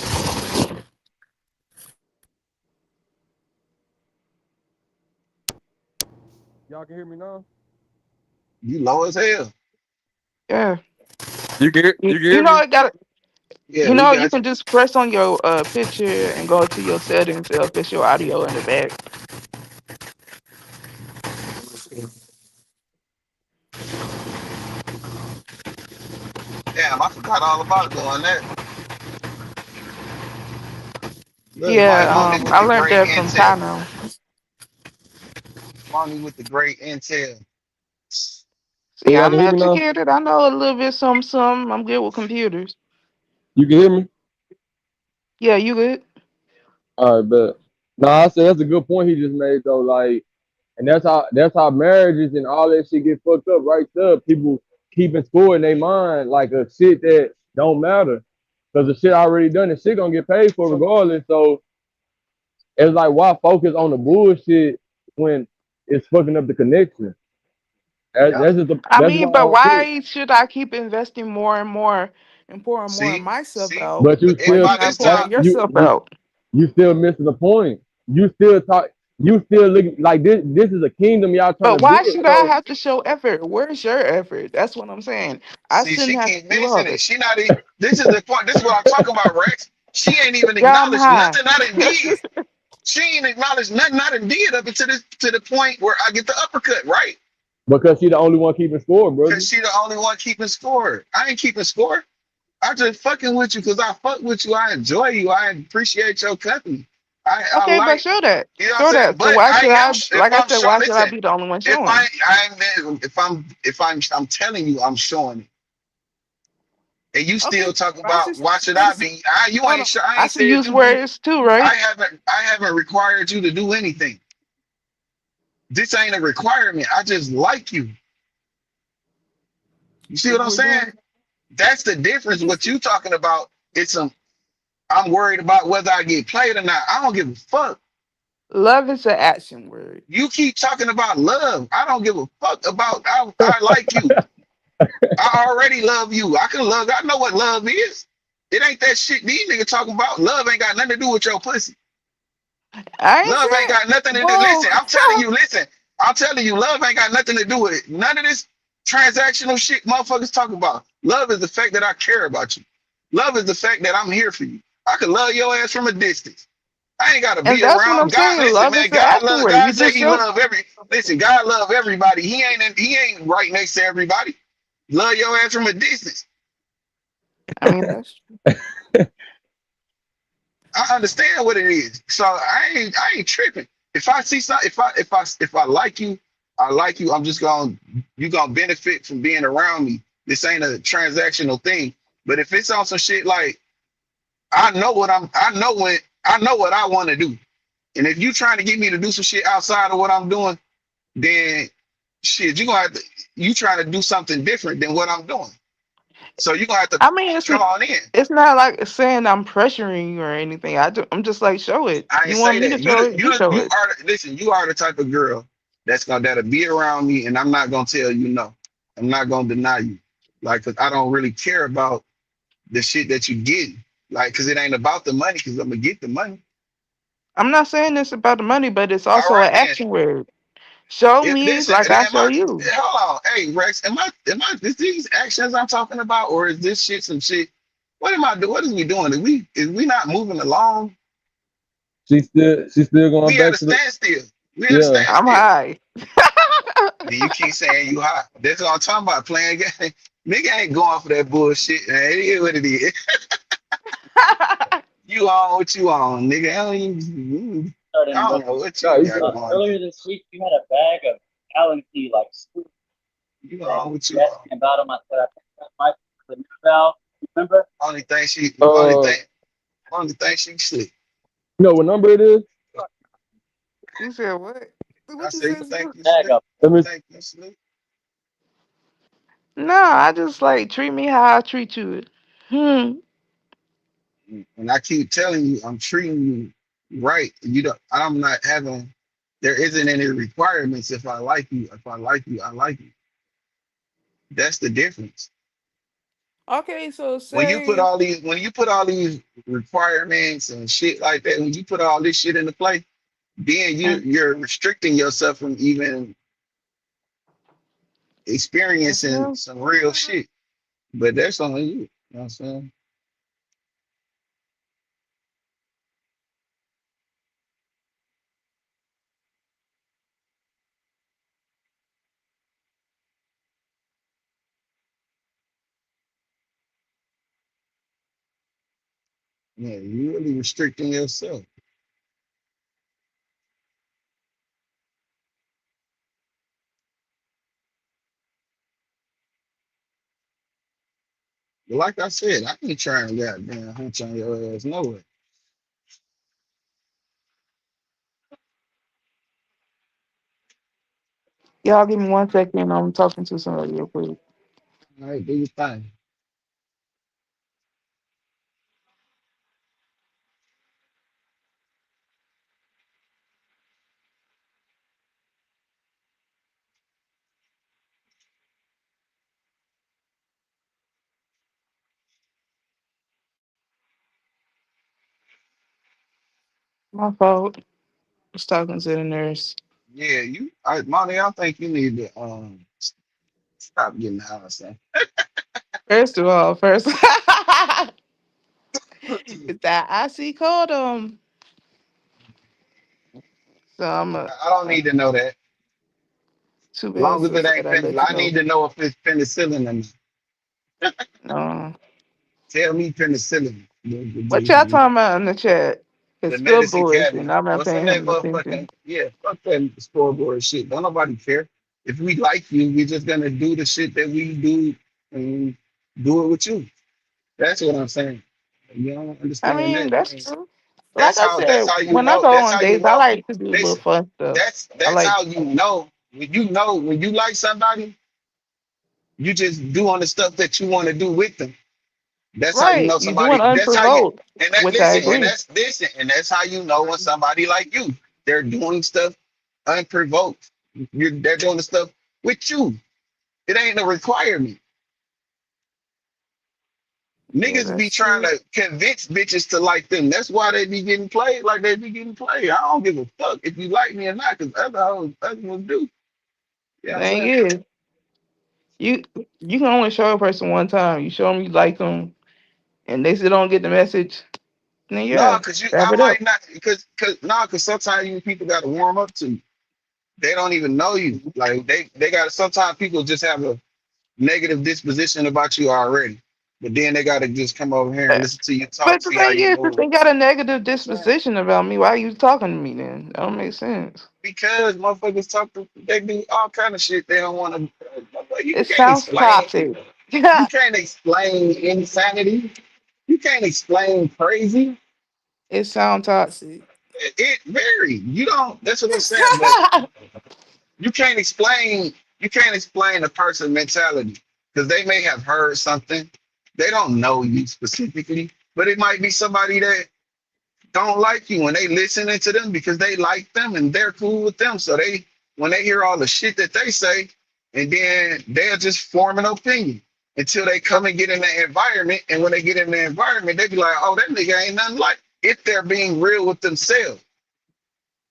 Speaker 15: Y'all can hear me now?
Speaker 1: You low as hell.
Speaker 14: Yeah.
Speaker 8: You
Speaker 14: You,
Speaker 8: can hear
Speaker 14: you know,
Speaker 8: me?
Speaker 14: it got.
Speaker 1: Yeah,
Speaker 14: You
Speaker 1: we
Speaker 14: know, you
Speaker 1: got
Speaker 14: can just press on your picture and go to your settings to official audio in the back.
Speaker 1: you. Damn, I forgot all about doing that. Look, Money
Speaker 14: Yeah,
Speaker 1: with
Speaker 14: I
Speaker 1: the
Speaker 14: learned
Speaker 1: great
Speaker 14: that from
Speaker 1: intel.
Speaker 14: Tano.
Speaker 1: Money with the great intel.
Speaker 15: Hey,
Speaker 14: See,
Speaker 15: y'all
Speaker 14: I'm
Speaker 15: can hear me now?
Speaker 14: educated. I know a little bit some. I'm good with computers.
Speaker 15: You can hear me?
Speaker 14: Yeah, you good?
Speaker 15: All right, bet. No, I said that's a good point he just made though. Like, and that's how marriages and all that shit get fucked up right there. People keeping score in their mind like a shit that don't matter. Cause the shit already done, the shit gonna get paid for regardless. So it's like why focus on the bullshit when it's fucking up the connection.
Speaker 1: Yeah.
Speaker 14: I
Speaker 15: That's
Speaker 14: mean,
Speaker 15: my
Speaker 14: but
Speaker 15: whole thing.
Speaker 14: why should I keep investing more and more and pouring more of
Speaker 1: See,
Speaker 14: myself
Speaker 1: see.
Speaker 14: out
Speaker 15: But
Speaker 1: But
Speaker 15: you
Speaker 14: while
Speaker 1: if
Speaker 15: still
Speaker 14: you're
Speaker 1: by
Speaker 14: not
Speaker 1: this
Speaker 15: that
Speaker 1: time,
Speaker 14: pouring yourself
Speaker 15: you
Speaker 14: out?
Speaker 15: you still missing the point. You still talk. You still looking like this. This is a kingdom y'all trying
Speaker 14: But
Speaker 15: to
Speaker 14: why
Speaker 15: build.
Speaker 14: should I
Speaker 15: So
Speaker 14: have to show effort? Where's your effort? That's what I'm saying. I
Speaker 1: see,
Speaker 14: shouldn't
Speaker 1: she
Speaker 14: have to
Speaker 1: keep
Speaker 14: do
Speaker 1: missing
Speaker 14: all
Speaker 1: it.
Speaker 14: that.
Speaker 1: She not. This is the point. This is what I'm talking about, Rex. She ain't even
Speaker 14: Yeah, I'm
Speaker 1: acknowledged
Speaker 14: high.
Speaker 1: nothing I done did. She ain't acknowledged nothing I done did up until this to the point where I get the uppercut, right?
Speaker 15: because she the only one keeping score, brother.
Speaker 1: Because she the only one keeping score. I ain't keeping score. I just fucking with you because I fuck with you. I enjoy you. I appreciate your company. I
Speaker 14: Okay, but
Speaker 1: like,
Speaker 14: show that.
Speaker 1: you know what I'm
Speaker 14: Show
Speaker 1: saying?
Speaker 14: that. So
Speaker 1: But
Speaker 14: why
Speaker 1: I
Speaker 14: should
Speaker 1: am
Speaker 14: I,
Speaker 1: if
Speaker 14: like I
Speaker 1: I'm
Speaker 14: said,
Speaker 1: showing.
Speaker 14: why should I
Speaker 1: Listen,
Speaker 14: be the only one
Speaker 1: if
Speaker 14: showing?
Speaker 1: I'm telling you, I'm showing it, and you
Speaker 14: Okay,
Speaker 1: still talking
Speaker 14: I
Speaker 1: about
Speaker 14: should
Speaker 1: why should
Speaker 14: say
Speaker 1: I
Speaker 14: so.
Speaker 1: be? You
Speaker 14: Hold
Speaker 1: ain't
Speaker 14: on.
Speaker 1: sure. I
Speaker 14: I
Speaker 1: ain't
Speaker 14: should
Speaker 1: said
Speaker 14: use
Speaker 1: you do.
Speaker 14: words too, right?
Speaker 1: I haven't required you to do anything. This ain't a requirement. I just like you. You see
Speaker 14: If
Speaker 1: what I'm
Speaker 14: we're
Speaker 1: saying?
Speaker 14: doing,
Speaker 1: That's the difference. What you talking about? It's some. I'm worried about whether I get played or not. I don't give a fuck.
Speaker 14: love is an action word.
Speaker 1: You keep talking about love. I don't give a fuck about. I like you. I already love you. I can love. I know what love is. It ain't that shit these niggas talking about. Love ain't got nothing to do with your pussy.
Speaker 14: I ain't
Speaker 1: Love ain't
Speaker 14: saying,
Speaker 1: got nothing to do.
Speaker 14: whoa.
Speaker 1: Listen, I'm telling you. Listen, I'm telling you. Love ain't got nothing to do with it. None of this transactional shit motherfuckers talk about. Love is the fact that I care about you. Love is the fact that I'm here for you. I can love your ass from a distance. I ain't gotta
Speaker 14: And
Speaker 1: be
Speaker 14: that's what I'm
Speaker 1: around. God,
Speaker 14: saying.
Speaker 1: listen,
Speaker 14: Love
Speaker 1: man.
Speaker 14: is an action word.
Speaker 1: God
Speaker 14: You
Speaker 1: say
Speaker 14: just
Speaker 1: He
Speaker 14: showed.
Speaker 1: love every. Listen, God love everybody. He ain't right next to everybody. Love your ass from a distance.
Speaker 14: I mean, that's
Speaker 1: I understand what it is. So I ain't tripping. If I see something, if I like you, I like you. I'm just gonna you gonna benefit from being around me. This ain't a transactional thing. But if it's on some shit like I know what I want to do. And if you trying to get me to do some shit outside of what I'm doing, then shit, you gonna have to you trying to do something different than what I'm doing. So you gonna have to
Speaker 14: I mean,
Speaker 1: come on in.
Speaker 14: it's not like saying I'm pressuring you or anything. I'm just like, show it.
Speaker 1: I ain't
Speaker 14: You
Speaker 1: say
Speaker 14: want me to
Speaker 1: that.
Speaker 14: show it? You show
Speaker 1: You
Speaker 14: it.
Speaker 1: are listen, you are the type of girl that'll be around me and I'm not gonna tell you no. I'm not gonna deny you. Like, cause I don't really care about the shit that you get. Like, cause it ain't about the money, cause I'm gonna get the money.
Speaker 14: I'm not saying this about the money, but it's
Speaker 1: All
Speaker 14: also
Speaker 1: right
Speaker 14: an
Speaker 1: then.
Speaker 14: action word. Show
Speaker 1: If
Speaker 14: me
Speaker 1: this
Speaker 14: like I
Speaker 1: am
Speaker 14: show
Speaker 1: I
Speaker 14: you.
Speaker 1: hold on, hey Rex, am I is these actions I'm talking about, or is this shit some shit? What am I doing? What is we doing? Is we not moving along?
Speaker 15: She still going
Speaker 1: We at
Speaker 15: back
Speaker 1: a
Speaker 15: to the
Speaker 1: standstill. We at a
Speaker 15: yeah.
Speaker 14: I'm
Speaker 1: standstill.
Speaker 14: high.
Speaker 1: And you keep saying you hot. That's what I'm talking about. Playing game. Nigga ain't going for that bullshit, man. It is what it is. You on what you on, nigga. I don't know what
Speaker 15: No,
Speaker 1: you
Speaker 15: you
Speaker 1: got
Speaker 15: good.
Speaker 1: going on.
Speaker 5: Earlier this week, you had a bag of Allen key, like scoop,
Speaker 1: You
Speaker 5: and
Speaker 1: on what
Speaker 5: you
Speaker 1: you
Speaker 5: asked
Speaker 1: on.
Speaker 5: me about them. I said, I think that might be the new valve. Remember?
Speaker 1: Only thing she
Speaker 15: Uh,
Speaker 1: only thing she slick.
Speaker 15: you know what number it is?
Speaker 14: You said what?
Speaker 1: I
Speaker 14: What you
Speaker 1: say you
Speaker 14: say?
Speaker 1: think you
Speaker 5: Bag
Speaker 1: slick.
Speaker 5: of
Speaker 15: Let
Speaker 1: You
Speaker 15: me.
Speaker 1: think you slick.
Speaker 14: No, I just like treat me how I treat you.
Speaker 1: And I keep telling you, I'm treating you right. You don't. I'm not having. There isn't any requirements. If I like you, if I like you, I like you. That's the difference.
Speaker 14: Okay, so
Speaker 1: When you put
Speaker 14: say
Speaker 1: all these, when you put all these requirements and shit like that, when you put all this shit into play, then you're restricting yourself from even experiencing
Speaker 14: okay.
Speaker 1: some real shit. But that's on you. You know what I'm saying? Yeah, you really restricting yourself. But like I said, I ain't trying to goddamn hunch on your ass no way.
Speaker 14: Y'all give me 1 second. I'm talking to somebody real quick.
Speaker 1: All right, do your thing.
Speaker 14: My fault. I was talking to the nurse.
Speaker 1: Yeah, Monty, I think you need to stop getting high or something.
Speaker 14: First of all, first it's that icy cold. So I'm a
Speaker 1: I don't need to know that.
Speaker 14: too bad
Speaker 1: Long as it
Speaker 14: sis
Speaker 1: ain't
Speaker 14: said I let you
Speaker 1: I need
Speaker 14: know.
Speaker 1: to know if it's penicillin and
Speaker 14: No.
Speaker 1: tell me penicillin.
Speaker 14: What y'all talking about in the chat?
Speaker 1: The
Speaker 14: It's still
Speaker 1: medicine
Speaker 14: bullshit.
Speaker 1: cabinet.
Speaker 14: I'm not
Speaker 1: What's in
Speaker 14: paying
Speaker 1: that
Speaker 14: him attention.
Speaker 1: motherfucking yeah, fuck that scoreboard shit. Don't nobody care. If we like you, we just gonna do the shit that we do and do it with you. That's what I'm saying. You don't
Speaker 14: I
Speaker 1: understand
Speaker 14: mean,
Speaker 1: that.
Speaker 14: that's true. Like I
Speaker 1: That's
Speaker 14: said,
Speaker 1: how you
Speaker 14: when I
Speaker 1: know.
Speaker 14: go
Speaker 1: That's
Speaker 14: on
Speaker 1: how you
Speaker 14: dates, I
Speaker 1: know.
Speaker 14: like to do a little
Speaker 1: Listen,
Speaker 14: fun stuff. I
Speaker 1: that's
Speaker 14: like
Speaker 1: how you know when you like somebody, you just doing the stuff that you want to do with them. That's how you
Speaker 14: right.
Speaker 1: know
Speaker 14: You doing
Speaker 1: somebody. That's how you
Speaker 14: unprovoked,
Speaker 1: and that
Speaker 14: which I
Speaker 1: listen and
Speaker 14: agree.
Speaker 1: that's listen and that's how you know when somebody like you. They're doing stuff unprovoked. They're doing the stuff with you. It ain't a requirement.
Speaker 14: Yeah,
Speaker 1: Niggas be
Speaker 14: that's
Speaker 1: trying
Speaker 14: true.
Speaker 1: to convince bitches to like them. That's why they be getting played like they be getting played. I don't give a fuck if you like me or not, because other ones do. You know what I'm
Speaker 14: Thing
Speaker 1: saying?
Speaker 14: is, you you can only show a person one time. You show them you like them, and they still don't get the message. Then
Speaker 1: No,
Speaker 14: yeah,
Speaker 1: cause
Speaker 14: wrap
Speaker 1: I
Speaker 14: it up.
Speaker 1: might not cause sometimes you people gotta warm up to you. They don't even know you. Like they gotta sometimes people just have a negative disposition about you already. But then they gotta just come over here and
Speaker 14: But
Speaker 1: listen to you talk,
Speaker 14: but the
Speaker 1: see how
Speaker 14: thing
Speaker 1: you
Speaker 14: is, if
Speaker 1: move.
Speaker 14: they got a negative
Speaker 1: You know what I'm saying?
Speaker 14: disposition about me, why are you talking to me then? That don't make sense.
Speaker 1: Because motherfuckers they do all kind of shit they don't want to. You
Speaker 14: It
Speaker 1: can't
Speaker 14: sounds
Speaker 1: explain.
Speaker 14: toxic.
Speaker 1: You
Speaker 14: it
Speaker 1: can't explain insanity. You can't explain crazy.
Speaker 14: sounds toxic.
Speaker 1: It vary. You don't. That's what I'm saying. But you can't explain. You can't explain a person's mentality because they may have heard something. They don't know you specifically, but it might be somebody that don't like you and they listening to them because they like them and they're cool with them. So they when they hear all the shit that they say, and then they'll just form an opinion until they come and get in the environment. And when they get in the environment, they be like, oh, that nigga ain't nothing like if they're being real with themselves.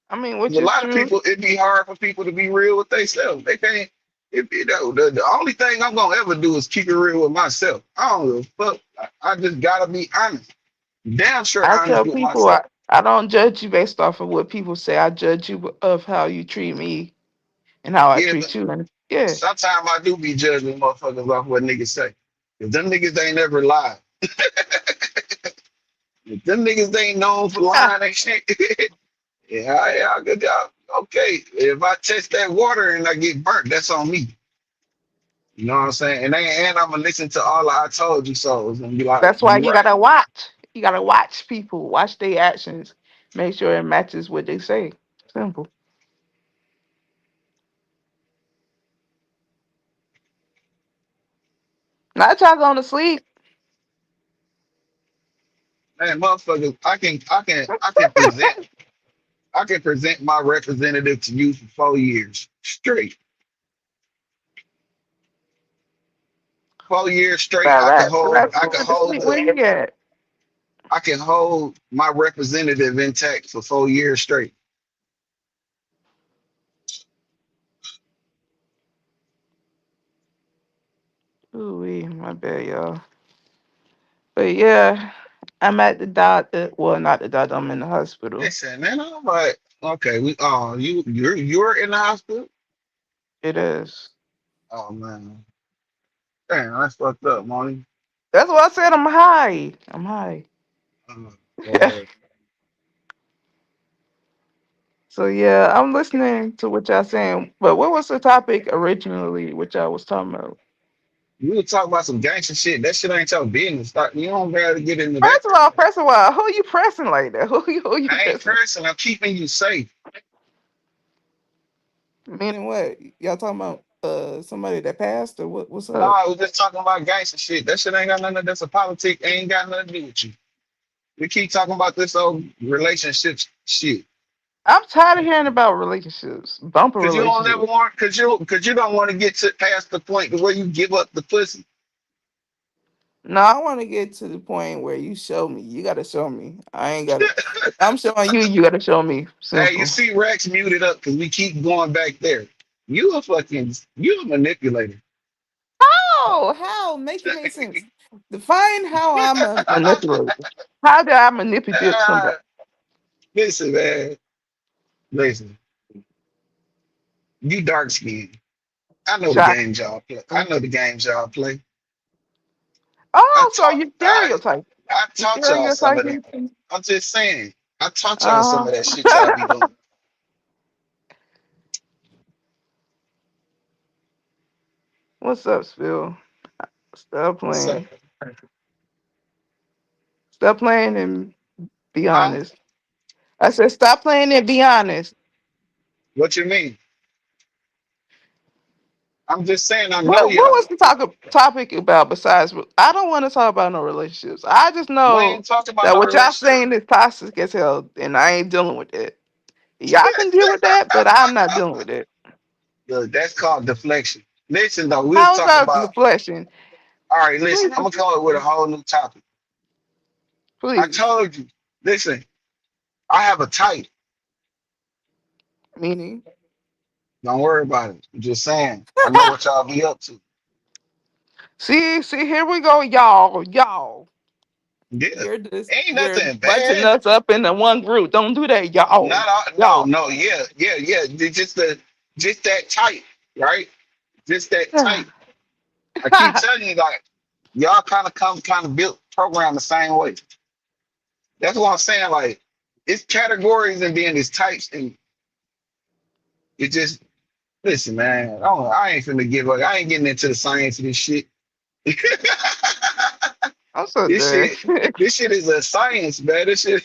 Speaker 14: I mean,
Speaker 1: 'Cause
Speaker 14: which
Speaker 1: a
Speaker 14: is
Speaker 1: lot of
Speaker 14: true.
Speaker 1: people, it'd be hard for people to be real with themselves. They can't. If you know, the only thing I'm gonna ever do is keep it real with myself. I don't give a fuck. I just gotta be honest. Damn sure
Speaker 14: I
Speaker 1: honest
Speaker 14: tell
Speaker 1: with
Speaker 14: people
Speaker 1: myself.
Speaker 14: I don't judge you based off of what people say. I judge you of how you treat me and how I
Speaker 1: Yeah,
Speaker 14: treat you. And yeah,
Speaker 1: sometimes I do be judging motherfuckers off what niggas say. If them niggas ain't never lied. If them niggas ain't known for lying and shit. Yeah, I good job. Okay. If I test that water and I get burnt, that's on me. You know what I'm saying? And I'm gonna listen to all the I told you so's and be like,
Speaker 14: that's why
Speaker 1: you
Speaker 14: you
Speaker 1: right.
Speaker 14: gotta watch. You gotta watch people, watch their actions, make sure it matches what they say. Simple. Not y'all going to sleep.
Speaker 1: Man, motherfuckers, I can present my representative to you for 4 years straight. 4 years straight.
Speaker 14: All right, relax, going to sleep. Where you at?
Speaker 1: I can hold my representative intact for 4 years straight.
Speaker 14: Ooh, my bad, y'all. But yeah, I'm at the doctor. Well, not the doctor. I'm in the hospital.
Speaker 1: Listen, man, I'm like, okay, you're in the hospital?
Speaker 14: It is.
Speaker 1: Oh man. Damn, that's fucked up, Monty.
Speaker 14: That's what I said. I'm high. I'm high.
Speaker 1: Lord.
Speaker 14: So yeah, I'm listening to what y'all saying. But what was the topic originally, which I was talking about?
Speaker 1: We were talking about some gangster shit. That shit ain't your business. You don't gotta get into that.
Speaker 14: First of all, who you pressing like that? Who you
Speaker 1: I ain't
Speaker 14: pressing?
Speaker 1: pressing. I'm keeping you safe.
Speaker 14: Meaning what? Y'all talking about somebody that passed or what? What's
Speaker 1: No,
Speaker 14: up?
Speaker 1: I was just talking about gangster shit. That shit ain't got nothing. That's a politic. Ain't got nothing to do with you. We keep talking about this old relationship shit.
Speaker 14: I'm tired of hearing about relationships, bumper
Speaker 1: Cause you don't ever
Speaker 14: relationships.
Speaker 1: want. Cause you don't want to get to past the point to where you give up the pussy.
Speaker 14: No, I want to get to the point where you show me. You got to show me. I ain't got to. If I'm showing you, you got to show me.
Speaker 1: Hey, you
Speaker 14: Simple.
Speaker 1: see Rex muted up because we keep going back there. You a manipulator.
Speaker 14: How? Make it make sense. Define how I'm a manipulator. How do I manipulate somebody?
Speaker 1: Ah, listen, man. Listen, you dark skinned. I know the
Speaker 14: Shocking.
Speaker 1: games y'all play. I know the games y'all play. I
Speaker 14: Oh, so
Speaker 1: taught
Speaker 14: you
Speaker 1: I
Speaker 14: stereotype.
Speaker 1: I
Speaker 14: You
Speaker 1: taught y'all some of that.
Speaker 14: stereotyping.
Speaker 1: I'm just saying. I taught y'all some
Speaker 14: Uh
Speaker 1: of that shit y'all be
Speaker 14: huh.
Speaker 1: doing.
Speaker 14: What's up, Spill? Stop
Speaker 1: What's up?
Speaker 14: playing. Stop playing and be
Speaker 1: Huh?
Speaker 14: honest. I said, stop playing and be honest.
Speaker 1: What you mean? I'm just saying I know
Speaker 14: What
Speaker 1: y'all.
Speaker 14: was the topic about besides? I don't want to talk about no relationships. I just
Speaker 1: We
Speaker 14: know
Speaker 1: ain't talking about
Speaker 14: that
Speaker 1: no
Speaker 14: what y'all
Speaker 1: relationship.
Speaker 14: saying is toxic as hell, and I ain't dealing with it. Y'all can deal with that, but I'm not dealing with it.
Speaker 1: Look, that's called deflection. Listen though, we'll
Speaker 14: How's
Speaker 1: talk
Speaker 14: that
Speaker 1: about.
Speaker 14: deflection?
Speaker 1: All right, listen.
Speaker 14: Please,
Speaker 1: I'm gonna come up with a whole new topic. I
Speaker 14: please.
Speaker 1: told you. Listen, I have a type.
Speaker 14: Meaning,
Speaker 1: Don't worry about it. I'm just saying. I know what y'all be up to.
Speaker 14: see, here we go, y'all.
Speaker 1: Yeah, ain't
Speaker 14: You're
Speaker 1: nothing
Speaker 14: bunching
Speaker 1: bad.
Speaker 14: us up into one group. Don't do that,
Speaker 1: Not all, no,
Speaker 14: y'all.
Speaker 1: no, yeah. Just that type, right? Just that type. I keep telling you, like y'all kind of built program the same way. That's what I'm saying. Like it's categories and then it's types, and it just listen, man. I ain't finna give up. I ain't getting into the science of this shit.
Speaker 14: I'm so
Speaker 1: This
Speaker 14: done.
Speaker 1: shit, this shit is a science, man. This shit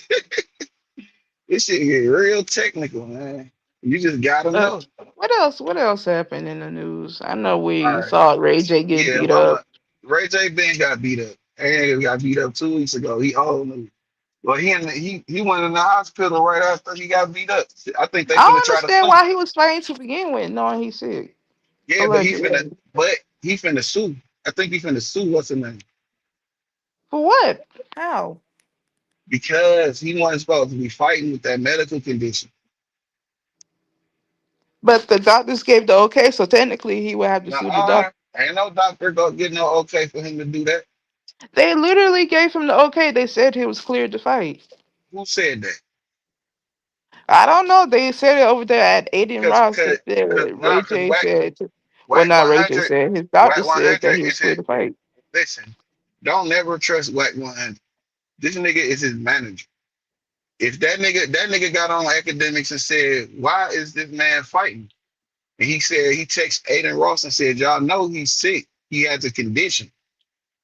Speaker 1: get real technical, man. You just gotta
Speaker 14: Uh,
Speaker 1: know.
Speaker 14: what else? What else happened in the news? I know
Speaker 1: All
Speaker 14: we
Speaker 1: right.
Speaker 14: saw Ray J get
Speaker 1: Yeah,
Speaker 14: beat
Speaker 1: one
Speaker 14: up.
Speaker 1: more. Ray J. Ben got beat up. And got beat up 2 weeks ago. He old news. Well, he went in the hospital right after he got beat up. I think they
Speaker 14: I
Speaker 1: finna
Speaker 14: don't
Speaker 1: try to
Speaker 14: understand
Speaker 1: sue.
Speaker 14: why he was fighting to begin with, knowing he's sick.
Speaker 1: Yeah,
Speaker 14: Allegedly.
Speaker 1: but he finna sue. I think he finna sue what's his name
Speaker 14: For what? How?
Speaker 1: because he wasn't supposed to be fighting with that medical condition.
Speaker 14: But the doctors gave the okay, so technically he would have to sue the
Speaker 1: Nah,
Speaker 14: doctor.
Speaker 1: ain't no doctor gonna get no okay for him to do that.
Speaker 14: They literally gave him the okay. They said he was cleared to fight.
Speaker 1: Who said that?
Speaker 14: I don't know. They said it over there at Aiden
Speaker 1: Cause,
Speaker 14: Ross. They
Speaker 1: cause, cause,
Speaker 14: said
Speaker 1: nah,
Speaker 14: Ray
Speaker 1: cause
Speaker 14: J said, well,
Speaker 1: Whack
Speaker 14: not Ray J
Speaker 1: 100,
Speaker 14: said, his doctor
Speaker 1: Whack
Speaker 14: said that
Speaker 1: 100
Speaker 14: he was
Speaker 1: is it.
Speaker 14: cleared to fight.
Speaker 1: Listen, don't never trust Whack 100. This nigga is his manager. If that nigga got on academics and said, "Why is this man fighting?" And he said he texted Aiden Ross and said, "Y'all know he's sick. He has a condition,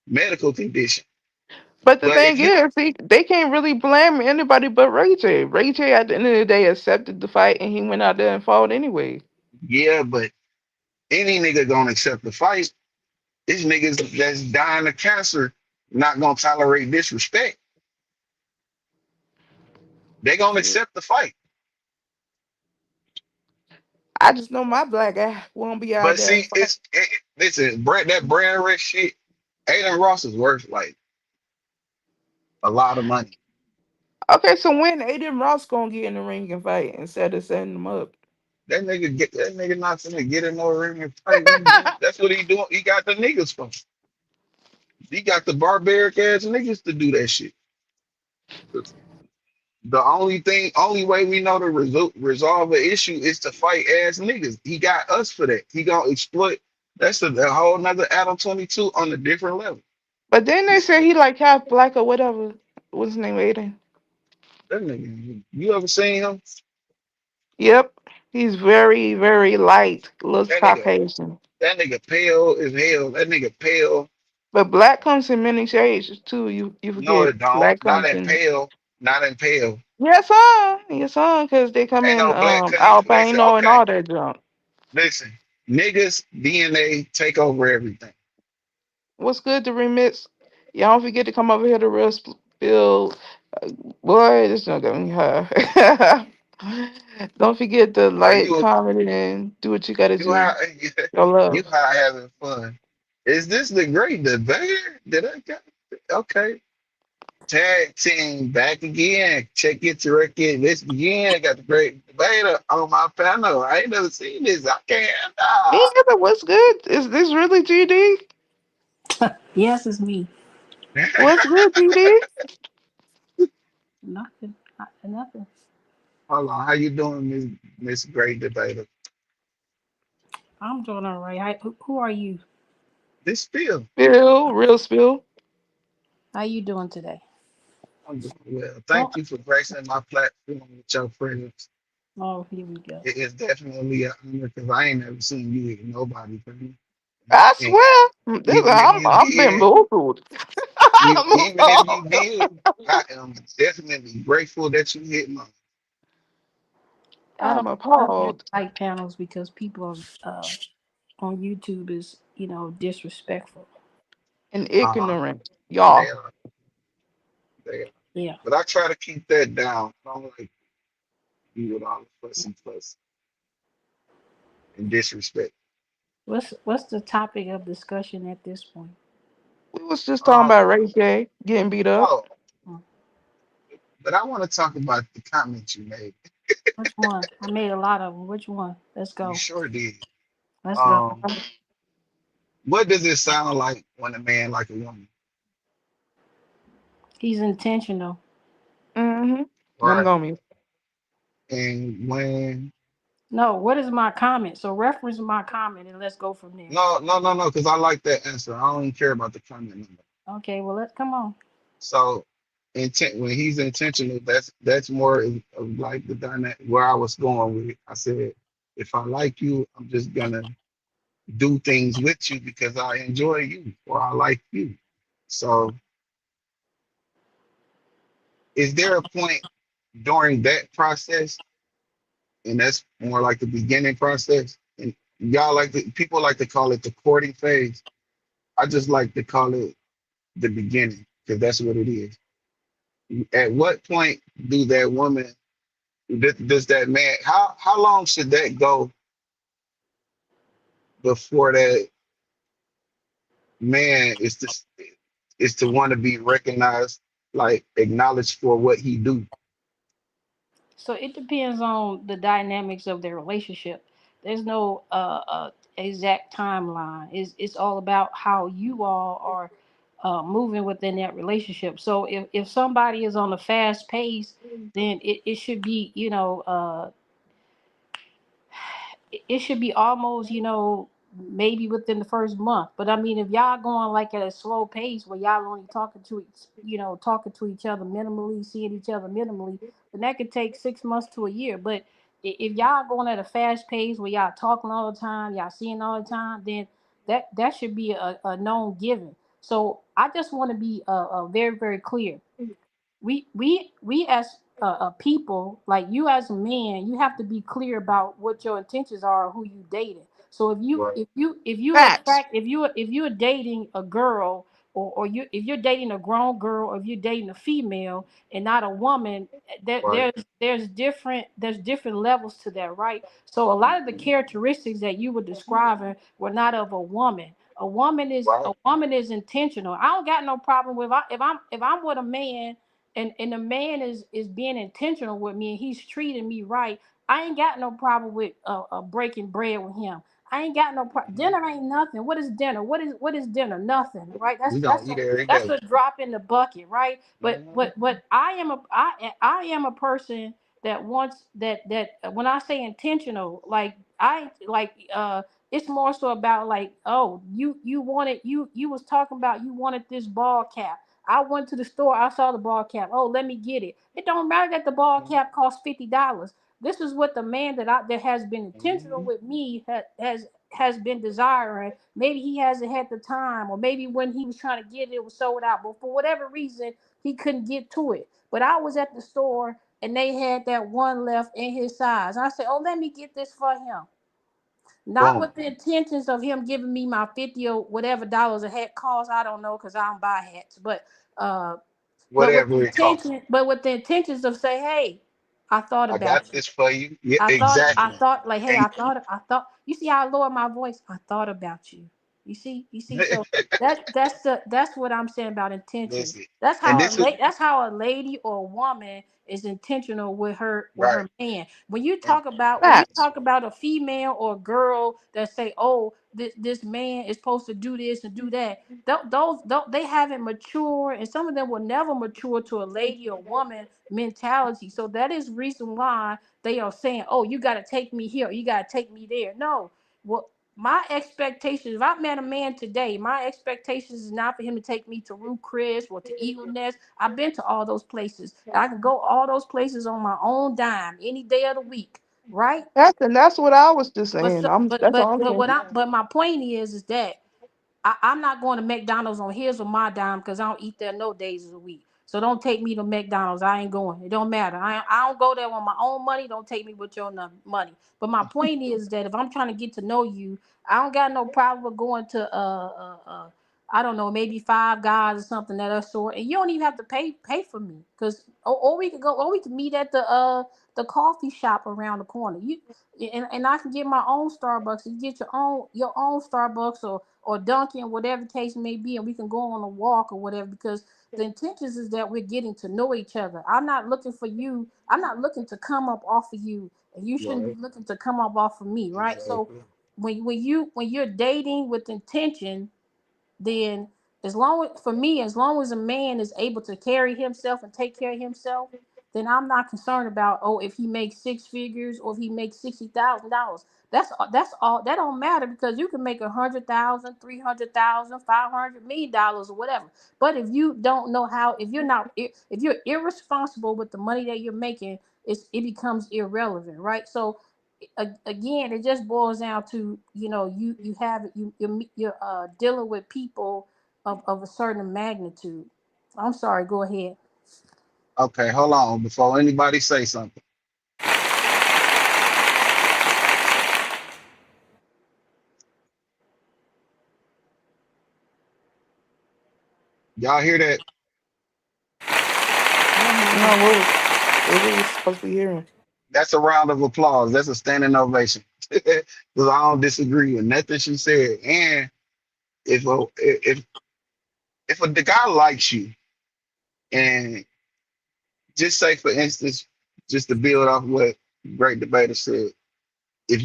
Speaker 1: medical condition."
Speaker 14: But the
Speaker 1: But
Speaker 14: thing
Speaker 1: if you,
Speaker 14: is, they can't really blame anybody but Ray J. Ray J, at the end of the day, accepted the fight and he went out there and fought anyway.
Speaker 1: yeah, but any nigga gonna accept the fight. These niggas that's dying of cancer not gonna tolerate disrespect. They gonna
Speaker 14: Shit.
Speaker 1: accept the fight.
Speaker 14: I just know my black ass won't be out
Speaker 1: But
Speaker 14: there
Speaker 1: see,
Speaker 14: and fight.
Speaker 1: listen, that brand rich shit. Aiden Ross is worth like a lot of money.
Speaker 14: Okay, so when Aiden Ross gonna get in the ring and fight instead of setting them up?
Speaker 1: That nigga not gonna get in no ring and fight. That's what he doing. He got the niggas from. He got the barbaric ass niggas to do that shit. The only way we know to resolve an issue is to fight ass niggas. He got us for that. He gonna exploit. That's a whole nother Adam 22 on a different level.
Speaker 14: But then they say he like half black or whatever. What's his name, Aiden?
Speaker 1: That nigga, you ever seen him?
Speaker 14: Yep. He's very, very light. Looks
Speaker 1: That nigga,
Speaker 14: Caucasian.
Speaker 1: that nigga pale as hell. That nigga pale.
Speaker 14: But black comes in many shades too. You
Speaker 1: No,
Speaker 14: forget.
Speaker 1: it don't.
Speaker 14: Black
Speaker 1: Not
Speaker 14: comes
Speaker 1: in
Speaker 14: in
Speaker 1: pale. Not in pale.
Speaker 14: yes, sir. Yes, sir. Because they come
Speaker 1: Ain't
Speaker 14: in
Speaker 1: no black. Listen,
Speaker 14: albino and
Speaker 1: okay.
Speaker 14: all that junk.
Speaker 1: Listen, niggas DNA take over everything.
Speaker 14: What's good to remix? Y'all don't forget to come over here to real spill. Boy, this not gonna be high. Don't forget to
Speaker 1: Are
Speaker 14: like,
Speaker 1: you
Speaker 14: comment, and do what you gotta
Speaker 1: you high?
Speaker 14: do. Your
Speaker 1: You
Speaker 14: love.
Speaker 1: high having fun? Is this the great debater? Did I got okay? Tag team back again. Check it to record. This again. Got the great debater on my panel. I ain't never seen this. I can't.
Speaker 14: Me either. What's good? Is this really GD?
Speaker 16: Yes, it's me.
Speaker 14: What's good, GD?
Speaker 16: Nothing. Nothing.
Speaker 1: Hold on. How you doing, Miss Great Debater?
Speaker 16: I'm doing all right. Who are you?
Speaker 1: This spill.
Speaker 14: Spill, real spill.
Speaker 16: How you doing today?
Speaker 1: I'm doing well.
Speaker 16: Oh,
Speaker 1: Thank you for gracing my platform with your presence.
Speaker 16: oh, here we go.
Speaker 1: It is definitely an honor because I ain't never seen you with nobody for me.
Speaker 14: I
Speaker 1: And
Speaker 14: swear.
Speaker 1: even if you
Speaker 14: I'm being
Speaker 1: did,
Speaker 14: bamboozled.
Speaker 1: even if you did, I am definitely grateful that you hit my.
Speaker 16: I
Speaker 14: I'm
Speaker 16: don't really
Speaker 14: appalled
Speaker 16: like panels because people on YouTube is disrespectful.
Speaker 14: and
Speaker 1: Uh,
Speaker 14: ignorant.
Speaker 1: they
Speaker 14: Y'all.
Speaker 1: are, they are.
Speaker 16: Yeah.
Speaker 1: But I try to keep that down. I don't like you with all the fuss and fuss and disrespect.
Speaker 16: What's the topic of discussion at this point?
Speaker 14: We was just talking
Speaker 1: Um,
Speaker 14: about Ray J getting beat up.
Speaker 1: oh,
Speaker 16: Hmm.
Speaker 1: but I want to talk about the comments you made.
Speaker 16: Which one? I made a lot of them. Which one? Let's
Speaker 1: You
Speaker 16: go.
Speaker 1: sure did.
Speaker 16: Let's go.
Speaker 1: Um, what does it sound like when a man like a woman?
Speaker 16: He's intentional.
Speaker 14: Mm-hmm. I'm
Speaker 1: Right.
Speaker 14: going.
Speaker 1: And when
Speaker 16: No, what is my comment? So reference my comment and let's go from there.
Speaker 1: no, because I like that answer. I don't even care about the comment number.
Speaker 16: Okay, well let's come on.
Speaker 1: So intent when he's intentional, that's more of like the dynamic where I was going with it. I said, if I like you, I'm just gonna do things with you because I enjoy you or I like you. So is there a point during that process and that's more like the beginning process. And y'all people like to call it the courting phase. I just like to call it the beginning because that's what it is. At what point do that woman, does that man, how long should that go before that man is to want to be recognized, like acknowledged for what he do?
Speaker 16: So it depends on the dynamics of their relationship. There's no exact timeline. It's all about how you all are moving within that relationship. So if somebody is on a fast pace, then it should be, it should be almost, maybe within the first month. But I mean, if y'all going like at a slow pace where y'all only talking to each other minimally, seeing each other minimally, then that could take 6 months to a year. But if y'all going at a fast pace where y'all talking all the time, y'all seeing all the time, then that should be a known given. So I just want to be very, very clear. We as people, like you as a man, you have to be clear about what your intentions are, who you dating. So
Speaker 1: Right.
Speaker 16: if you
Speaker 14: Facts.
Speaker 16: attract if you're dating a girl, or you if you're dating a grown girl, or if you're dating a female and not a woman,
Speaker 1: Right.
Speaker 16: there's different levels to that, right? So a lot of the characteristics that you were describing were not of a woman.
Speaker 1: Right.
Speaker 16: A woman is intentional. I don't got no problem with, if I'm with a man, and the man is being intentional with me and he's treating me right. I ain't got no problem with breaking bread with him. I ain't got no problem. Dinner ain't nothing. What is dinner? What is dinner? Nothing, right?
Speaker 1: We gonna eat every
Speaker 16: That's
Speaker 1: day.
Speaker 16: a drop in the bucket, right? But
Speaker 1: Mhm.
Speaker 16: but I am a person that wants that when I say intentional, like I like it's more so about, like, oh, you wanted, you was talking about, you wanted this ball cap. I went to the store. I saw the ball cap. Oh, let me get it. It don't matter that the ball cap costs $50. This is what the man that has been intentional
Speaker 1: Mhm.
Speaker 16: with me has been desiring. Maybe he hasn't had the time, or maybe when he was trying to get it, it was sold out. But for whatever reason, he couldn't get to it. But I was at the store and they had that one left in his size. I said, "Oh, let me get this for him." Not
Speaker 1: Boom.
Speaker 16: with the intentions of him giving me my 50 or whatever dollars a hat costs. I don't know, because I don't buy hats. Uh
Speaker 1: Whatever it costs.
Speaker 16: but with the intentions of say, hey, I thought
Speaker 1: I got
Speaker 16: about you.
Speaker 1: this for you. Yeah,
Speaker 16: I
Speaker 1: exactly.
Speaker 16: thought, like, hey,
Speaker 1: And
Speaker 16: I thought, you see how I lower my voice? I thought about you. You see, so that's what I'm saying about intentions.
Speaker 1: listen, and this is
Speaker 16: That's how a lady or a woman is intentional with
Speaker 1: right.
Speaker 16: her man.
Speaker 1: And
Speaker 16: When you
Speaker 14: Facts.
Speaker 16: talk about a female or a girl that say, oh, this man is supposed to do this and do that, they haven't matured, and some of them will never mature to a lady or woman mentality. So that is reason why they are saying, "Oh, you got to take me here, or you got to take me there." No, well, my expectations. If I met a man today, my expectations is not for him to take me to Ruth Chris or to Eagle Nest. I've been to all those places. I can go all those places on my own dime any day of the week, right?
Speaker 14: That's what I was just
Speaker 16: But
Speaker 14: saying.
Speaker 16: so,
Speaker 14: That's all I'm saying.
Speaker 16: but my point is that I'm not going to McDonald's on his or my dime, because I don't eat there no days of the week. So don't take me to McDonald's. I ain't going. It don't matter. I don't go there on my own money. Don't take me with your money. But my point is that if I'm trying to get to know you, I don't got no problem with going to I don't know, maybe Five Guys or something of that sort. And you don't even have to pay for me, because or we could go, or we could meet at the coffee shop around the corner. And I can get my own Starbucks, and you get your own Starbucks, or Dunkin', whatever the case may be, and we can go on a walk or whatever, because the intentions is that we're getting to know each other. I'm not looking for you. I'm not looking to come up off of you, and you shouldn't be
Speaker 1: right.
Speaker 16: looking to come up off of me, right? So
Speaker 1: Exactly.
Speaker 16: when you're dating with intention, then as long as a man is able to carry himself and take care of himself, then I'm not concerned about, oh, if he makes six figures or if he makes $60,000. That's all. That don't matter, because you can make 100,000, 300,000, $500 million or whatever. But if you don't know how, if you're irresponsible with the money that you're making, it becomes irrelevant, right? So again, it just boils down to, you're dealing with people of a certain magnitude. I'm sorry, go ahead.
Speaker 1: Okay, hold on before anybody say something. Y'all hear that?
Speaker 14: No, what we was supposed to be hearing?
Speaker 1: That's a round of applause. That's a standing ovation. Because I don't disagree with nothing she said. And if the guy likes you, and just say for instance, just to build off what Great Debater said, if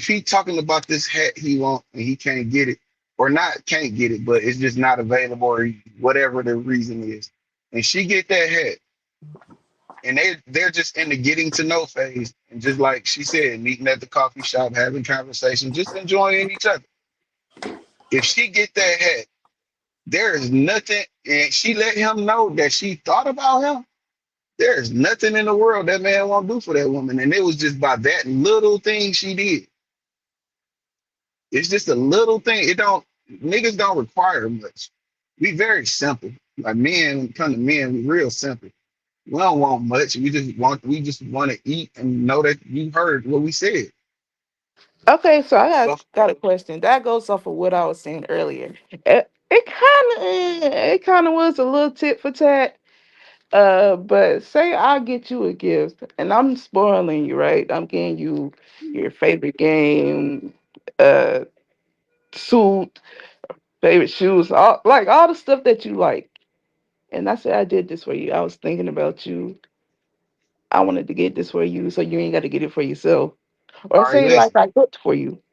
Speaker 1: he talking about this hat he want and he can't get it, or not can't get it, but it's just not available or whatever the reason is, and she get that hat, and they're just in the getting to know phase, and just like she said, meeting at the coffee shop, having conversation, just enjoying each other. If she get that hat, there is nothing, and she let him know that she thought about him. There is nothing in the world that man won't do for that woman, and it was just by that little thing she did. It's just a little thing. It don't Niggas don't require much. We very simple. Like men, when it come to men, we real simple. We don't want much. We just want to eat and know that you heard what we said.
Speaker 14: Okay, so I
Speaker 1: So
Speaker 14: got a question. That goes off of what I was saying earlier. It kind of was a little tit for tat. But say I get you a gift, and I'm spoiling you, right? I'm getting you your favorite game, uh, suit, favorite shoes, all the stuff that you like. And I said I did this for you. I was thinking about you. I wanted to get this for you, so you ain't got to get it for yourself. Or
Speaker 1: all right,
Speaker 14: say like
Speaker 1: listen.
Speaker 14: I cooked for you.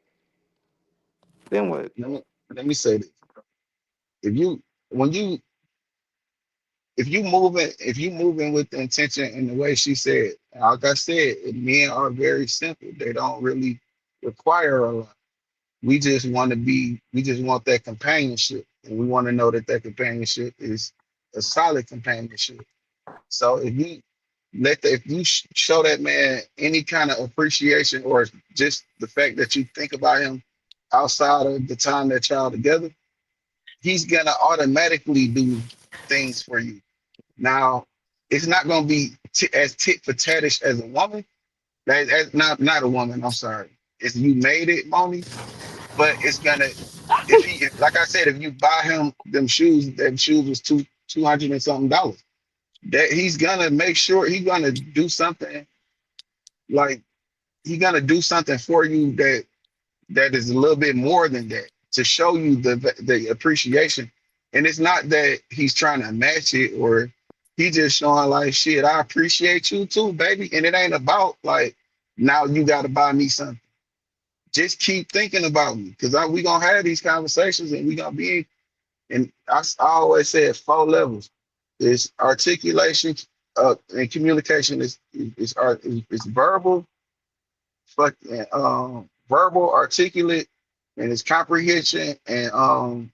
Speaker 14: Then what?
Speaker 1: Let me say this. If you when you if you moving with the intention and the way she said, like I said, men are very simple. They don't really require a lot. We just want that companionship, and we want to know that that companionship is a solid companionship. So if you show that man any kind of appreciation, or just the fact that you think about him outside of the time that y'all together, he's gonna automatically do things for you. Now, it's not gonna be as tit for tattish as a woman. Not a woman. I'm sorry. It's you made it, Moni, but it's gonna like I said, if you buy him them shoes was two hundred and something dollars. That he's gonna make sure he's gonna do something, like he's gonna do something for you that is a little bit more than that, to show you the appreciation. And it's not that he's trying to match it, or he just showing like, shit, I appreciate you too, baby. And it ain't about like, now you gotta buy me something. Just keep thinking about me, because we gonna have these conversations, and we gonna be, and I always say it's 4 levels. It's articulation, and communication is verbal, verbal, articulate, and it's comprehension, and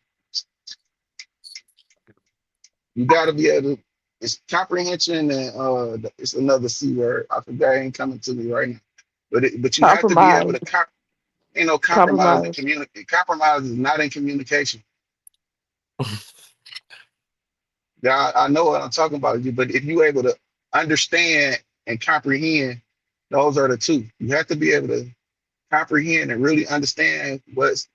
Speaker 1: you got to be able to. It's comprehension, and it's another C word. I forgot, it ain't coming to me right now. But you have to be able
Speaker 14: Compromise.
Speaker 1: to ain't no compromise in
Speaker 14: Compromise.
Speaker 1: communicate. Compromise is not in communication. Yeah, I know what I'm talking about. But if you're able to understand and comprehend, those are the two. You have to be able to comprehend and really understand what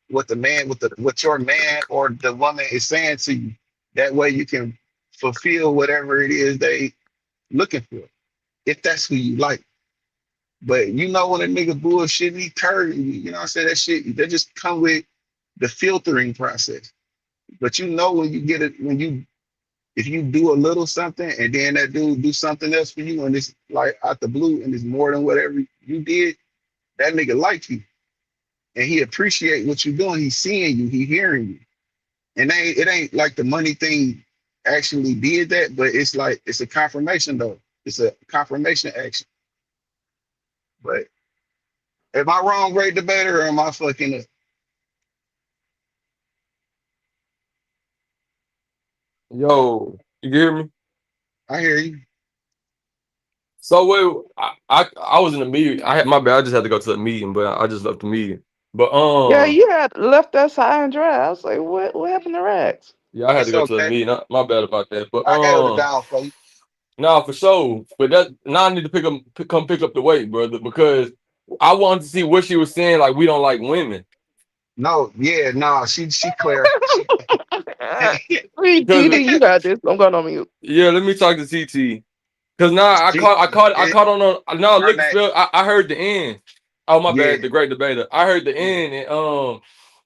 Speaker 1: your man or the woman is saying to you. That way you can fulfill whatever it is they looking for, if that's who you like. But when a nigga bullshit, he curry, you know what I'm saying? That shit, they just come with the filtering process. But when you get it, if you do a little something, and then that dude do something else for you, and it's like out the blue, and it's more than whatever you did, that nigga like you, and he appreciate what you're doing. He's seeing you, he hearing you. And it ain't like the money thing actually did that, but it's like it's a confirmation though. It's a confirmation action. But am I wrong, great debater, or am I fucking up?
Speaker 8: Yo, you hear me?
Speaker 1: I hear you.
Speaker 8: So wait, I was in a meeting. I had my bad. I just had to go to a meeting, but I just left the meeting. But
Speaker 14: Yeah, you had left us high and dry. I was like, what happened to Rex?
Speaker 8: yeah, I had to
Speaker 1: It's
Speaker 8: go to a
Speaker 1: okay.
Speaker 8: meeting. My bad about that. But
Speaker 1: I held it down for you.
Speaker 8: nah, for sure. But that now I need to come pick up the weight, brother, because I wanted to see what she was saying. Like we don't like women.
Speaker 1: No, yeah, no, she clarified.
Speaker 14: Please,
Speaker 8: Cause
Speaker 14: GD, you got this. I'm going on mute.
Speaker 8: yeah, let me talk to CT. Cause now I
Speaker 1: it,
Speaker 8: caught on now
Speaker 1: her
Speaker 8: look
Speaker 1: name,
Speaker 8: spell I heard the end. Oh my
Speaker 1: yeah,
Speaker 8: bad, the great debater. I heard the
Speaker 1: yeah.
Speaker 8: end and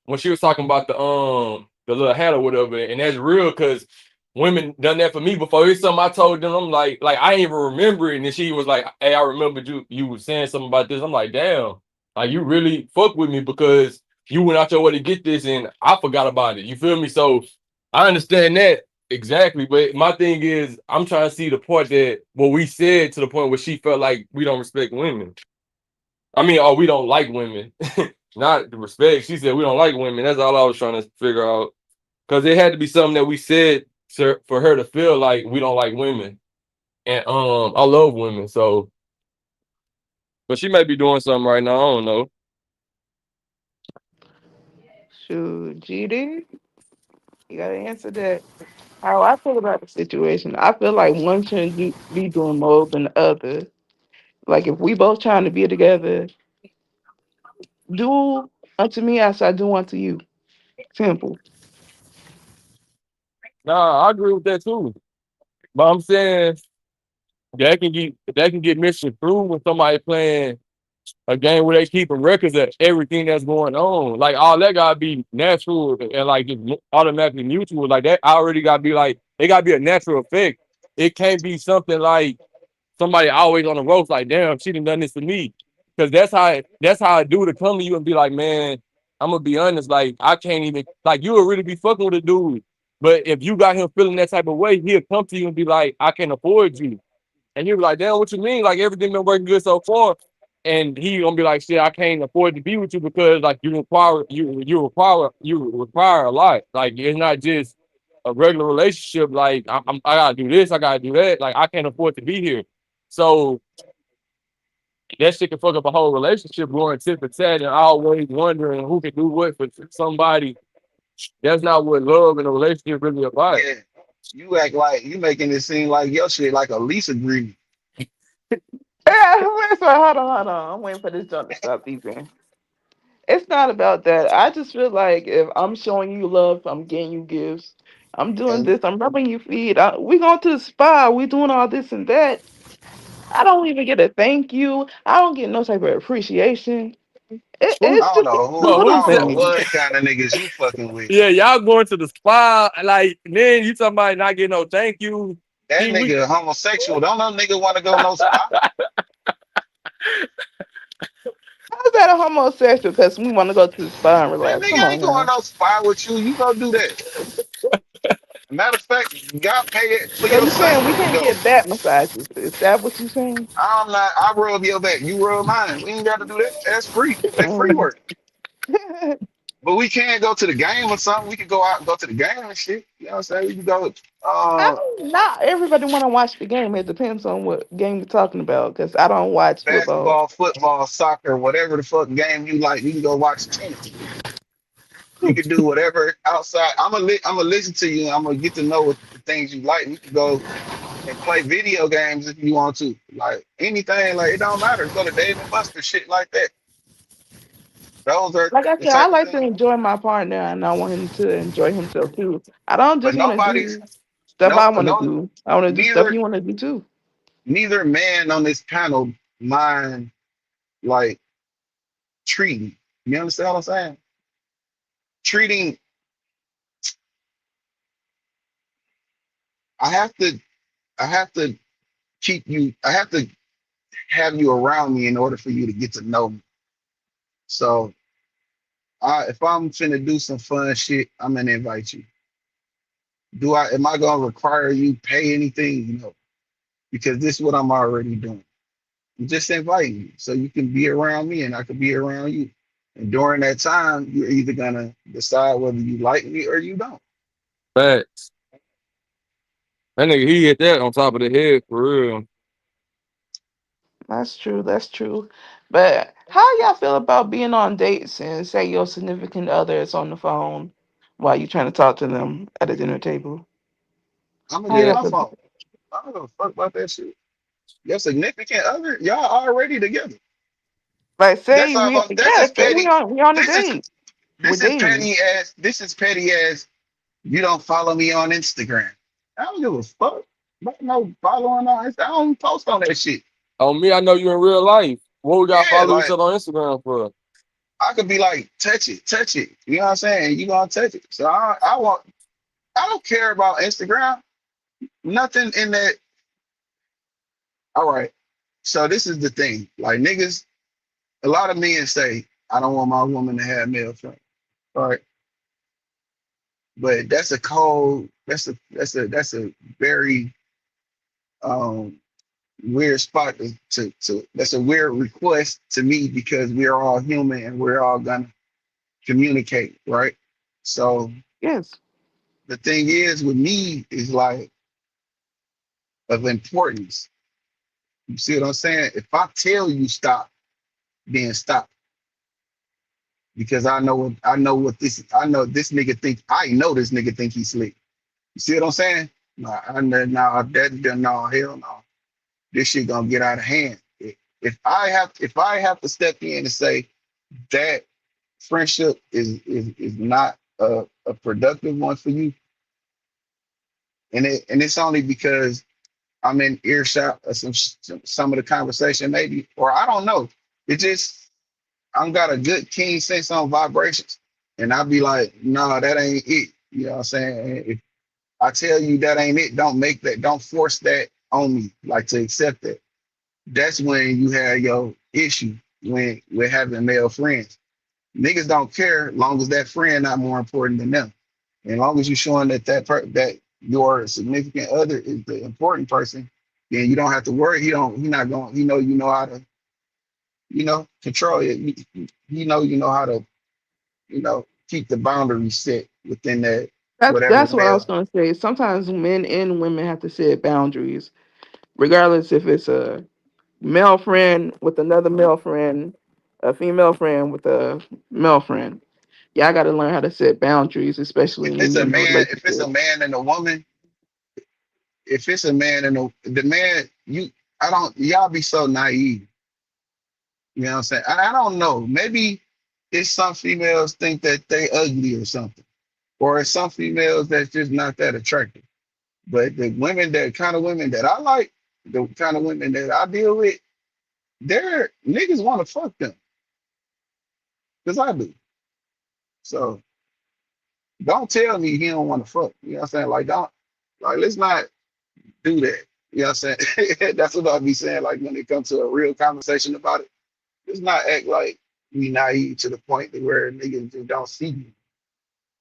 Speaker 8: when she was talking about the little hat or whatever, and that's real because women done that for me before. It's something I told them. I'm like I ain't even remember it, and then she was like, "Hey, I remembered you was saying something about this." I'm like, "Damn, like you really fuck with me because you went out your way to get this, and I forgot about it." You feel me? So I understand that exactly, but my thing is, I'm trying to see the part that what we said to the point where she felt like we don't respect women. I mean, or we don't like women, not the respect. She said we don't like women. That's all I was trying to figure out because it had to be something that we said for her to feel like we don't like women, and I love women. So, but she may be doing something right now. I don't know.
Speaker 14: Shoot, GD, you gotta answer that. How I feel about the situation, I feel like one shouldn't be doing more than the other. Like if we both trying to be together, do unto me as I do unto you. Simple.
Speaker 8: Nah, I agree with that too. But I'm saying that can get misconstrued when somebody playing a game where they keeping records of everything that's going on. Like all that gotta be natural and like just automatically mutual. Like that already gotta be like it gotta be a natural effect. It can't be something like somebody always on the ropes, like, damn, she done this to me. Cause that's how I do to come to you and be like, man, I'm gonna be honest, like I can't even like you will really be fucking with a dude. But if you got him feeling that type of way, he'll come to you and be like, I can't afford you. And he'll be like, damn, what you mean? Like everything been working good so far. And he gonna be like, shit, I can't afford to be with you because like you require a lot. Like it's not just a regular relationship. Like I gotta do this, I gotta do that. Like I can't afford to be here. So that shit can fuck up a whole relationship going tit for tat and always wondering who can do what for somebody. That's not what love and a relationship really about.
Speaker 1: Yeah, you act like you making it seem like your shit like a lease agreement.
Speaker 14: Yeah, listen, hold on. I'm waiting for this joint to stop beeping. It's not about that. I just feel like if I'm showing you love, I'm getting you gifts. I'm doing
Speaker 1: And
Speaker 14: this. I'm rubbing your feet. We going to the spa. We doing all this and that. I don't even get a thank you. I don't get no type of appreciation.
Speaker 8: Who?
Speaker 14: It's
Speaker 1: I don't
Speaker 14: just
Speaker 1: know
Speaker 8: But
Speaker 1: who,
Speaker 14: little
Speaker 8: who
Speaker 1: I don't
Speaker 8: said?
Speaker 1: know
Speaker 14: things.
Speaker 1: what kind of niggas you fucking with.
Speaker 8: Yeah, y'all going to the spa, like then you talking about not getting no thank you.
Speaker 1: That
Speaker 8: He we
Speaker 1: nigga homosexual. Don't no nigga want to go no spot.
Speaker 14: How's that a homosexual? Because we want to go to the spa and
Speaker 1: Man,
Speaker 14: relax. Come
Speaker 1: nigga ain't
Speaker 14: on
Speaker 1: going
Speaker 14: now.
Speaker 1: no spot with you. You go do that. Matter of fact, God pay it for
Speaker 14: So
Speaker 1: your
Speaker 14: you saying we
Speaker 1: son to
Speaker 14: can't
Speaker 1: go.
Speaker 14: get back massages? Is that what you saying?
Speaker 1: I'm not. I rub your back. You rub mine. We ain't got to do that. That's free. That's free
Speaker 14: Mm.
Speaker 1: work. But we can go to the game or something. We could go out and go to the game and shit. You know what I'm saying? We can go.
Speaker 14: I
Speaker 1: Uh,
Speaker 14: mean, not everybody want to watch the game. It depends on what game we're talking about. Because I don't watch football.
Speaker 1: basketball, football, soccer, whatever the fuck game you like. We can go watch tennis. We can do whatever outside. I'm gonna listen to you. I'm gonna get to know what the things you like. We can go and play video games if you want to. Like anything, like it don't matter. Go to Dave and Buster, shit like that. Those are
Speaker 14: Like I
Speaker 1: the
Speaker 14: said, I
Speaker 1: type of
Speaker 14: like to
Speaker 1: things.
Speaker 14: enjoy my partner, and I want him to enjoy himself too. I don't
Speaker 1: But
Speaker 14: just want to
Speaker 1: nobody's
Speaker 14: do stuff
Speaker 1: no
Speaker 14: I want to
Speaker 1: no
Speaker 14: do. I want to do stuff
Speaker 1: neither
Speaker 14: you want to do too.
Speaker 1: neither man on this panel mind like treating. You understand what I'm saying? Treating. I have to. I have to keep you. I have to have you around me in order for you to get to know me. So if I'm finna do some fun shit, I'm gonna invite you. Am I gonna require you pay anything? No, because this is what I'm already doing. I'm just inviting you so you can be around me and I can be around you. And during that time, you're either gonna decide whether you like me or you don't.
Speaker 8: facts. That nigga he hit that on top of the head for real.
Speaker 14: That's true. That's true. But how y'all feel about being on dates and say your significant other is on the phone while you trying to talk to them at a dinner table?
Speaker 1: I'm gonna
Speaker 14: How
Speaker 1: get
Speaker 14: y'all
Speaker 8: Yeah.
Speaker 1: my
Speaker 14: feel?
Speaker 1: phone. I don't give a fuck about that shit. Your significant other, y'all already together.
Speaker 14: Like,
Speaker 1: That's
Speaker 14: say
Speaker 1: all.
Speaker 14: we
Speaker 1: That's
Speaker 14: yeah,
Speaker 1: just
Speaker 14: say we
Speaker 1: petty.
Speaker 14: on a
Speaker 1: This is
Speaker 14: date. We're
Speaker 1: this is
Speaker 14: dating.
Speaker 1: petty as You don't follow me on Instagram. I don't give a fuck. No following on Instagram. I don't even post on that shit.
Speaker 8: On me, I know you in real life. What we got to
Speaker 1: Yeah,
Speaker 8: follow each
Speaker 1: like
Speaker 8: other on Instagram for?
Speaker 1: I could be like, touch it, touch it. You know what I'm saying? You gonna touch it. So I don't care about Instagram. Nothing in that. All right. So this is the thing. Like niggas, a lot of men say, I don't want my woman to have male friends. All right. But that's a cold, that's a very um weird spot to that's a weird request to me because we're all human and we're all gonna communicate, right? So
Speaker 14: Yes.
Speaker 1: the thing is with me is like of importance. You see what I'm saying? If I tell you stop, then stop. Because I know this nigga think I know this nigga think he's slick. You see what I'm saying? Nah, no, hell no. This shit gonna get out of hand. If I have to step in and say that friendship is not a productive one for you, and it's only because I'm in earshot of some of the conversation, maybe, or I don't know. It just I'm got a good keen sense on vibrations, and I'll be like, no, that ain't it. You know what I'm saying? If I tell you that ain't it, don't force that on me, like to accept that. That's when you have your issue when we're having male friends. Niggas don't care long as that friend not more important than them. And long as you're showing that your significant other is the important person, then you don't have to worry. He not going. You know how to control it. You know how to keep the boundaries set within that whatever
Speaker 14: That's what I was
Speaker 1: male.
Speaker 14: gonna say. Sometimes men and women have to set boundaries, regardless if it's a male friend with another male friend, a female friend with a male friend. Yeah, I got to learn how to set boundaries, especially
Speaker 1: If
Speaker 14: when
Speaker 1: it's
Speaker 14: you're
Speaker 1: a
Speaker 14: in a
Speaker 1: man, if it's a
Speaker 14: relationship.
Speaker 1: man and a woman, if it's a man and the man, I don't, y'all be so naive. You know what I'm saying? I don't know. Maybe it's some females think that they ugly or something, or it's some females that's just not that attractive. But the women, that kind of women that I like, the kind of women that I deal with, they're niggas want to fuck them because I do. So don't tell me he don't want to fuck. You know what I'm saying? Like don't, like let's not do that. You know what I'm saying? That's what I'll be saying. Like when it comes to a real conversation about it, let's not act like we naive to the point that where niggas just don't see you.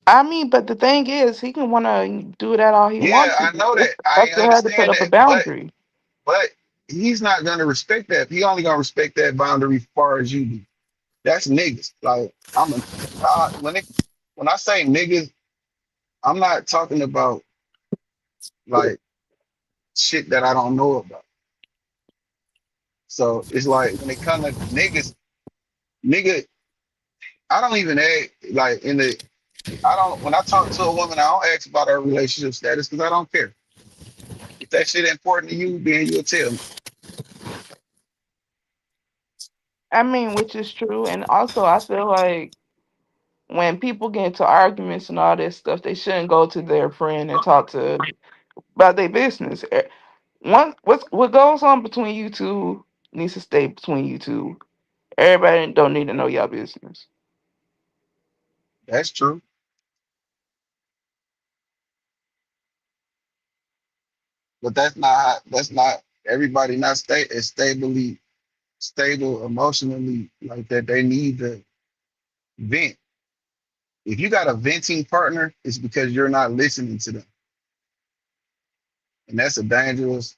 Speaker 14: I mean, but the thing is, he can want to do that all he
Speaker 1: Yeah,
Speaker 14: wants
Speaker 1: I
Speaker 14: to.
Speaker 1: know that. I
Speaker 14: That's to have to put
Speaker 1: understand
Speaker 14: up a
Speaker 1: that,
Speaker 14: boundary.
Speaker 1: but he's not gonna respect that. He only gonna respect that boundary as far as you do. That's niggas. Like when I say niggas, I'm not talking about like shit that I don't know about. So it's like when it comes to niggas, nigga, I don't even act like I don't when I talk to a woman, I don't ask about her relationship status because I don't care. If that shit important to you, then you'll tell me.
Speaker 14: I mean, which is true. And also, I feel like when people get into arguments and all this stuff, they shouldn't go to their friend and talk to about their business. What goes on between you two needs to stay between you two. Everybody don't need to know your business.
Speaker 1: That's true. But that's not everybody not stay is stably stable emotionally like that. They need to vent. If you got a venting partner, it's because you're not listening to them. And that's a dangerous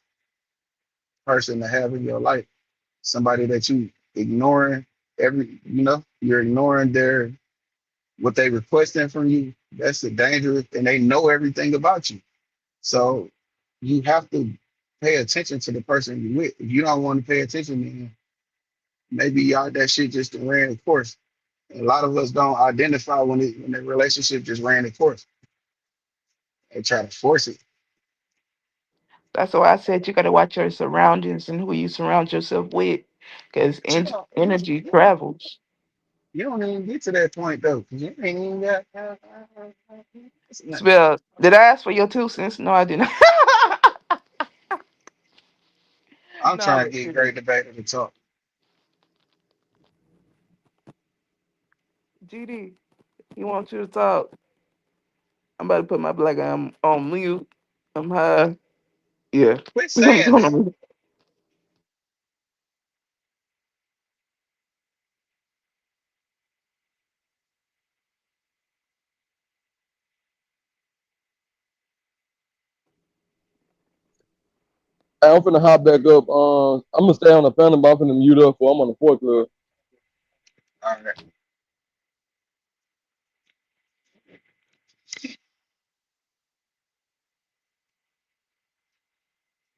Speaker 1: person to have in your life. Somebody that you ignoring you're ignoring their what they requesting from you. That's a dangerous and they know everything about you. So you have to pay attention to the person you're with. If you don't want to pay attention, then maybe y'all that shit just ran its course. And a lot of us don't identify when the relationship just ran its course and try to force it.
Speaker 14: That's why I said you got to watch your surroundings and who you surround yourself with, because
Speaker 1: But you know,
Speaker 14: energy travels.
Speaker 1: You don't even get to that point though, 'cause you ain't even got. It's nothing.
Speaker 14: Spell. Did I ask for your 2 cents? No, I didn't.
Speaker 1: I'm
Speaker 14: Nah,
Speaker 1: trying
Speaker 14: but
Speaker 1: to get
Speaker 14: yeah.
Speaker 1: great debate to talk.
Speaker 14: GD, you want you to talk? I'm about to put my black eye on mute. I'm high. Yeah.
Speaker 1: Quit
Speaker 14: I'm
Speaker 1: saying
Speaker 14: going
Speaker 1: that.
Speaker 14: on.
Speaker 15: Hey, I'm finna hop back up. I'm gonna stay on the phantom, but I'm finna mute up for I'm on the fourth club.
Speaker 1: All right.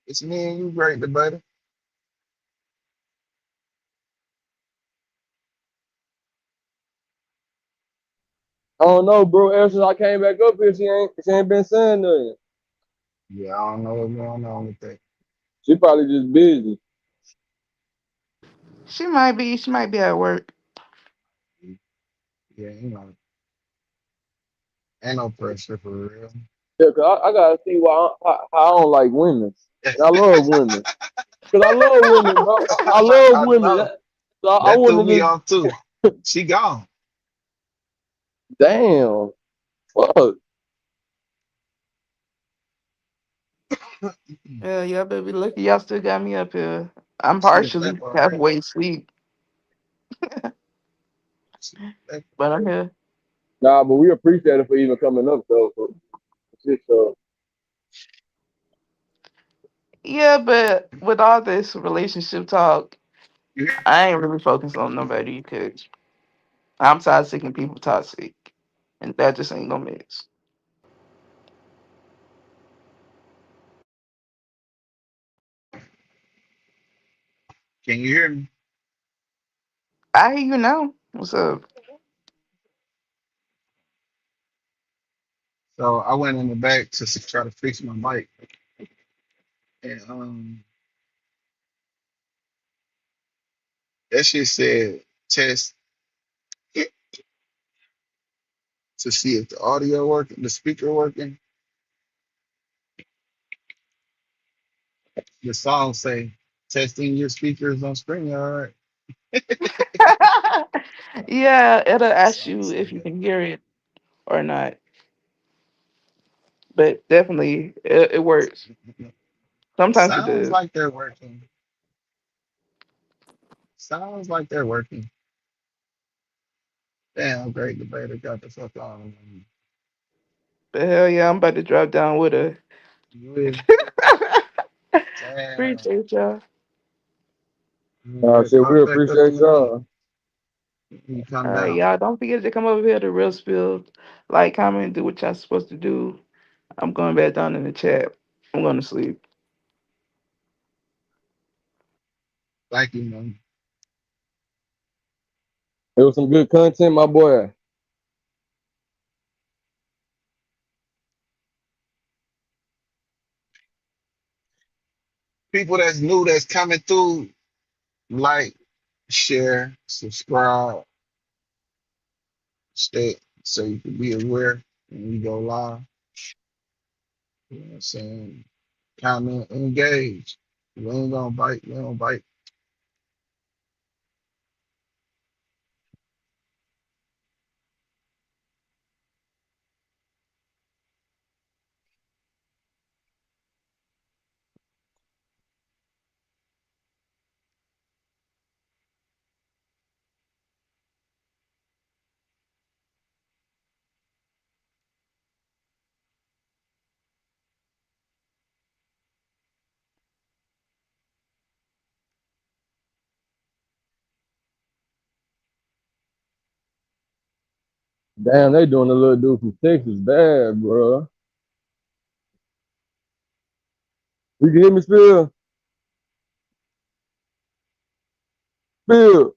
Speaker 1: It's me and you, great debater.
Speaker 15: I don't know, bro. Ever since I came back up here, she ain't been saying nothing.
Speaker 1: Yeah, I don't know what's going on with that.
Speaker 15: She probably just busy.
Speaker 14: She might be. She might be at work.
Speaker 1: Yeah, ain't no pressure for real.
Speaker 15: Yeah, cause I gotta see why how I don't like women, and I love women. Cause I love women, bro. I love
Speaker 1: I
Speaker 15: women.
Speaker 1: know.
Speaker 15: So I
Speaker 1: That threw
Speaker 15: wanted
Speaker 1: me
Speaker 15: to.
Speaker 1: off too. She gone.
Speaker 15: Damn. Fuck.
Speaker 14: Yeah, baby. Lucky y'all still got me up here. I'm
Speaker 1: She done
Speaker 14: partially
Speaker 1: left already.
Speaker 14: halfway asleep,
Speaker 1: She left.
Speaker 14: but I'm here.
Speaker 15: Nah, but we appreciate it for even coming up, though. So, shit,
Speaker 14: Yeah, but with all this relationship talk,
Speaker 1: You
Speaker 14: I ain't really focused on nobody because I'm toxic and people toxic, and that just ain't no mix.
Speaker 1: Can you hear me?
Speaker 14: I hear you now. What's up?
Speaker 1: So I went in the back to try to fix my bike, and that shit said test to see if the audio working, the speaker working. The song say testing your speakers on screen. All right.
Speaker 14: Yeah, it'll ask
Speaker 1: Song
Speaker 14: you
Speaker 1: say
Speaker 14: if you can hear it or not, but definitely it works.
Speaker 1: that.
Speaker 14: Sometimes it
Speaker 1: Sounds
Speaker 14: does.
Speaker 1: like they're working. Sounds like they're working. Damn, great debater got the fuck on.
Speaker 14: But hell yeah, I'm about to drop down with her.
Speaker 1: You is damn.
Speaker 14: Appreciate y'all.
Speaker 1: Yeah,
Speaker 15: shit, we
Speaker 1: pop back up
Speaker 15: appreciate
Speaker 1: in a minute.
Speaker 15: y'all.
Speaker 1: You come
Speaker 14: All right,
Speaker 1: down.
Speaker 14: y'all. Don't forget to come over here to Real Spill. Like, comment, do what y'all supposed to do. I'm going back down in the chat. I'm going to sleep.
Speaker 1: Thank you, man.
Speaker 15: It was some good content, my boy.
Speaker 1: People that's new that's coming through, like, share, subscribe, stay so you can be aware when we go live. You know what I'm saying? Comment, engage. We ain't gonna bite, we don't bite.
Speaker 15: Damn, they doing a little dude from Texas bad, bro. You can hear me, Spill? Spill.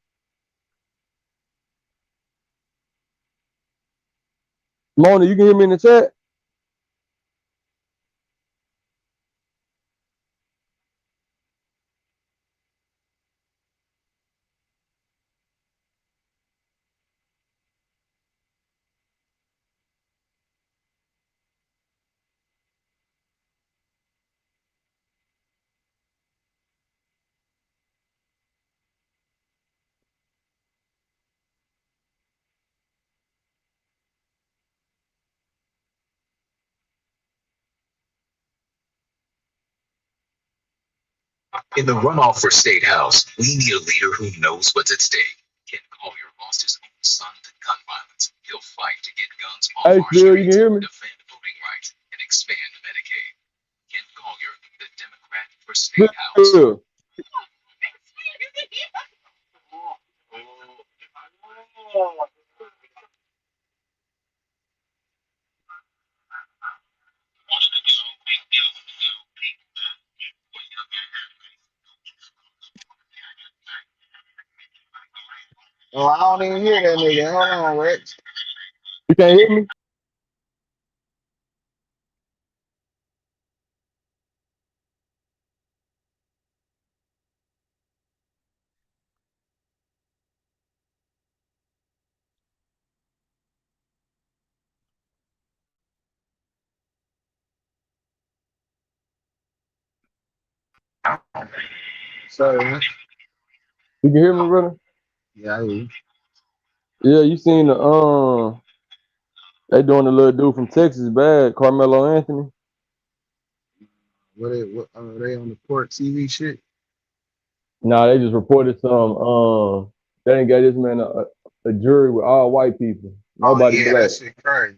Speaker 15: Mona, you can hear me in the chat?
Speaker 17: In the runoff for State House, we need a leader who knows what's at stake. Ken Collier lost his own son to gun violence. He'll fight to get guns off
Speaker 15: Hey,
Speaker 17: our
Speaker 15: Phil, you can
Speaker 17: streets,
Speaker 15: hear me?
Speaker 17: defend voting rights, and expand Medicaid. Ken Collier, the Democrat for State House.
Speaker 15: Phil.
Speaker 1: Oh, I don't even hear that nigga. Hold on, Rex.
Speaker 15: You can't hear me?
Speaker 1: So,
Speaker 15: You can hear me, brother?
Speaker 1: yeah, I hear you.
Speaker 15: Yeah, you seen the they doing the little dude from Texas bad, Carmelo Anthony.
Speaker 1: What are they on the court TV shit?
Speaker 15: Nah, they just reported some they didn't get this man a jury with all white people,
Speaker 1: Oh
Speaker 15: nobody
Speaker 1: yeah, that
Speaker 15: black.
Speaker 1: shit crazy.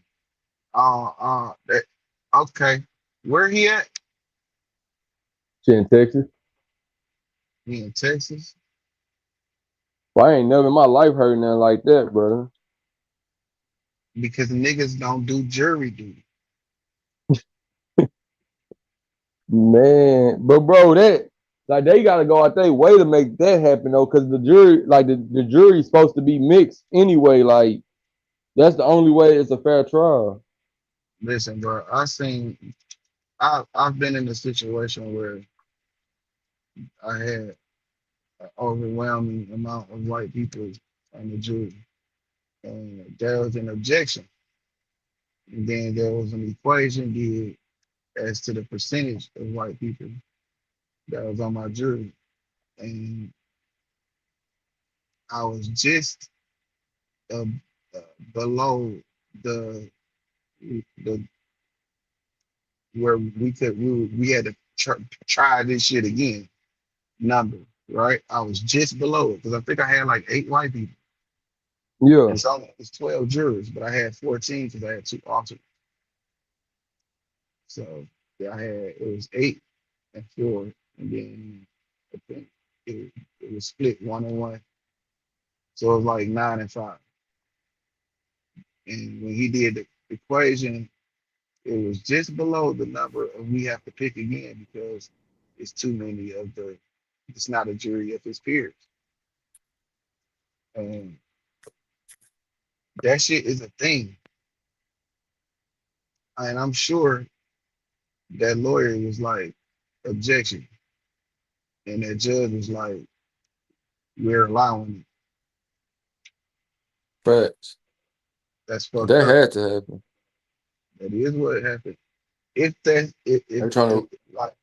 Speaker 1: That, okay. Where he at?
Speaker 15: Shit in Texas.
Speaker 1: He in Texas.
Speaker 15: Well, I ain't never in my life heard nothing like that, brother.
Speaker 1: Because niggas don't do jury duty.
Speaker 15: Man, but bro, that like they gotta go out their way to make that happen though, because the jury, like the jury's supposed to be mixed anyway. Like that's the only way it's a fair trial.
Speaker 1: Listen, bro, I've been in a situation where I had an overwhelming amount of white people on the jury. And there was an objection. And then there was an equation did as to the percentage of white people that was on my jury. And I was just uh, uh, below the the where we had to try this shit again number, right? I was just below it because I think I had like 8 white people.
Speaker 15: Yeah,
Speaker 1: And it's 12 jurors, but I had 14 because I had 2 alternates. So yeah, it was 8 and 4, and then I think it was split 1 and 1. So it was like 9 and 5. And when he did the equation, it was just below the number of we have to pick again because it's too many of the. It's not a jury of his peers, and that shit is a thing. And I'm sure that lawyer was like, objection, and that judge was like, we're allowing it.
Speaker 8: Facts.
Speaker 1: That's fucked
Speaker 8: That
Speaker 1: up.
Speaker 8: had to happen.
Speaker 1: That is what happened. If that
Speaker 8: They're trying
Speaker 1: if
Speaker 8: to.
Speaker 1: like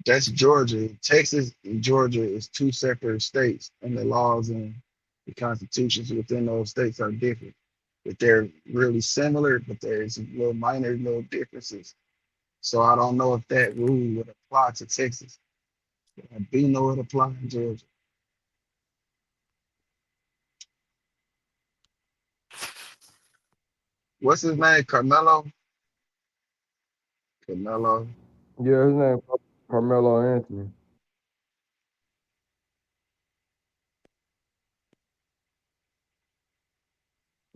Speaker 1: that's Georgia, Texas and Georgia is 2 separate states, and the laws and the constitutions within those states are different. But they're really similar, but there's little minor little differences. So I don't know if that rule would apply to Texas. But I do know it applies in Georgia. What's his name? Carmelo? Carmelo.
Speaker 15: yeah, his name Carmelo Anthony.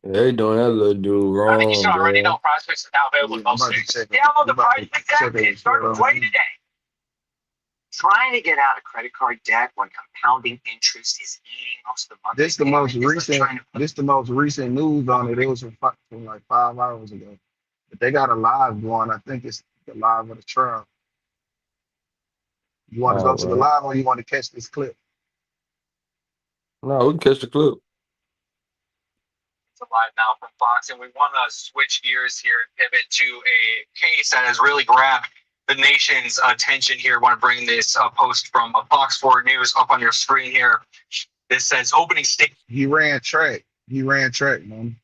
Speaker 8: Yeah, they doing that little dude
Speaker 17: I think you should
Speaker 8: wrong,
Speaker 17: already
Speaker 8: bro.
Speaker 17: know Prospects are now available in
Speaker 1: Yeah, I'm
Speaker 17: most
Speaker 1: about to
Speaker 17: states.
Speaker 1: check it.
Speaker 17: Download
Speaker 1: I'm
Speaker 17: the
Speaker 1: about to
Speaker 17: Prospects
Speaker 1: check
Speaker 17: app and
Speaker 1: it.
Speaker 17: start playing today. Trying to get out of credit card debt when compounding interest is eating most of the monthly
Speaker 1: This the most
Speaker 17: payment is like
Speaker 1: recent.
Speaker 17: trying to
Speaker 1: This the most recent news on it. It was from like 5 hours ago. But they got a live going. I think it's the live of the trial. You want to
Speaker 15: All
Speaker 1: go to the
Speaker 15: right.
Speaker 1: live or you want to catch this clip?
Speaker 8: No, we can catch the clip.
Speaker 17: live now from Fox, and we want to switch gears here and pivot to a case that has really grabbed the nation's attention here. I want to bring this post from Fox 4 News up on your screen here. This says opening statement.
Speaker 1: He ran track. He ran track, man.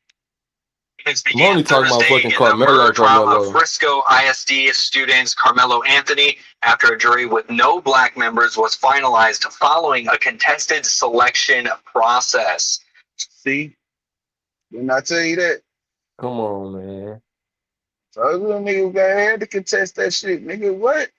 Speaker 17: statements
Speaker 8: I'm only
Speaker 17: began
Speaker 8: talking about
Speaker 17: Thursday
Speaker 8: fucking
Speaker 17: in the murder
Speaker 8: Carmelo,
Speaker 17: trial of
Speaker 8: Carmelo.
Speaker 17: Frisco ISD students Carmelo Anthony after a jury with no black members was finalized following a contested selection process.
Speaker 1: See, didn't I tell you that?
Speaker 8: Come on, man.
Speaker 1: So those little niggas got had to contest that shit, nigga. What?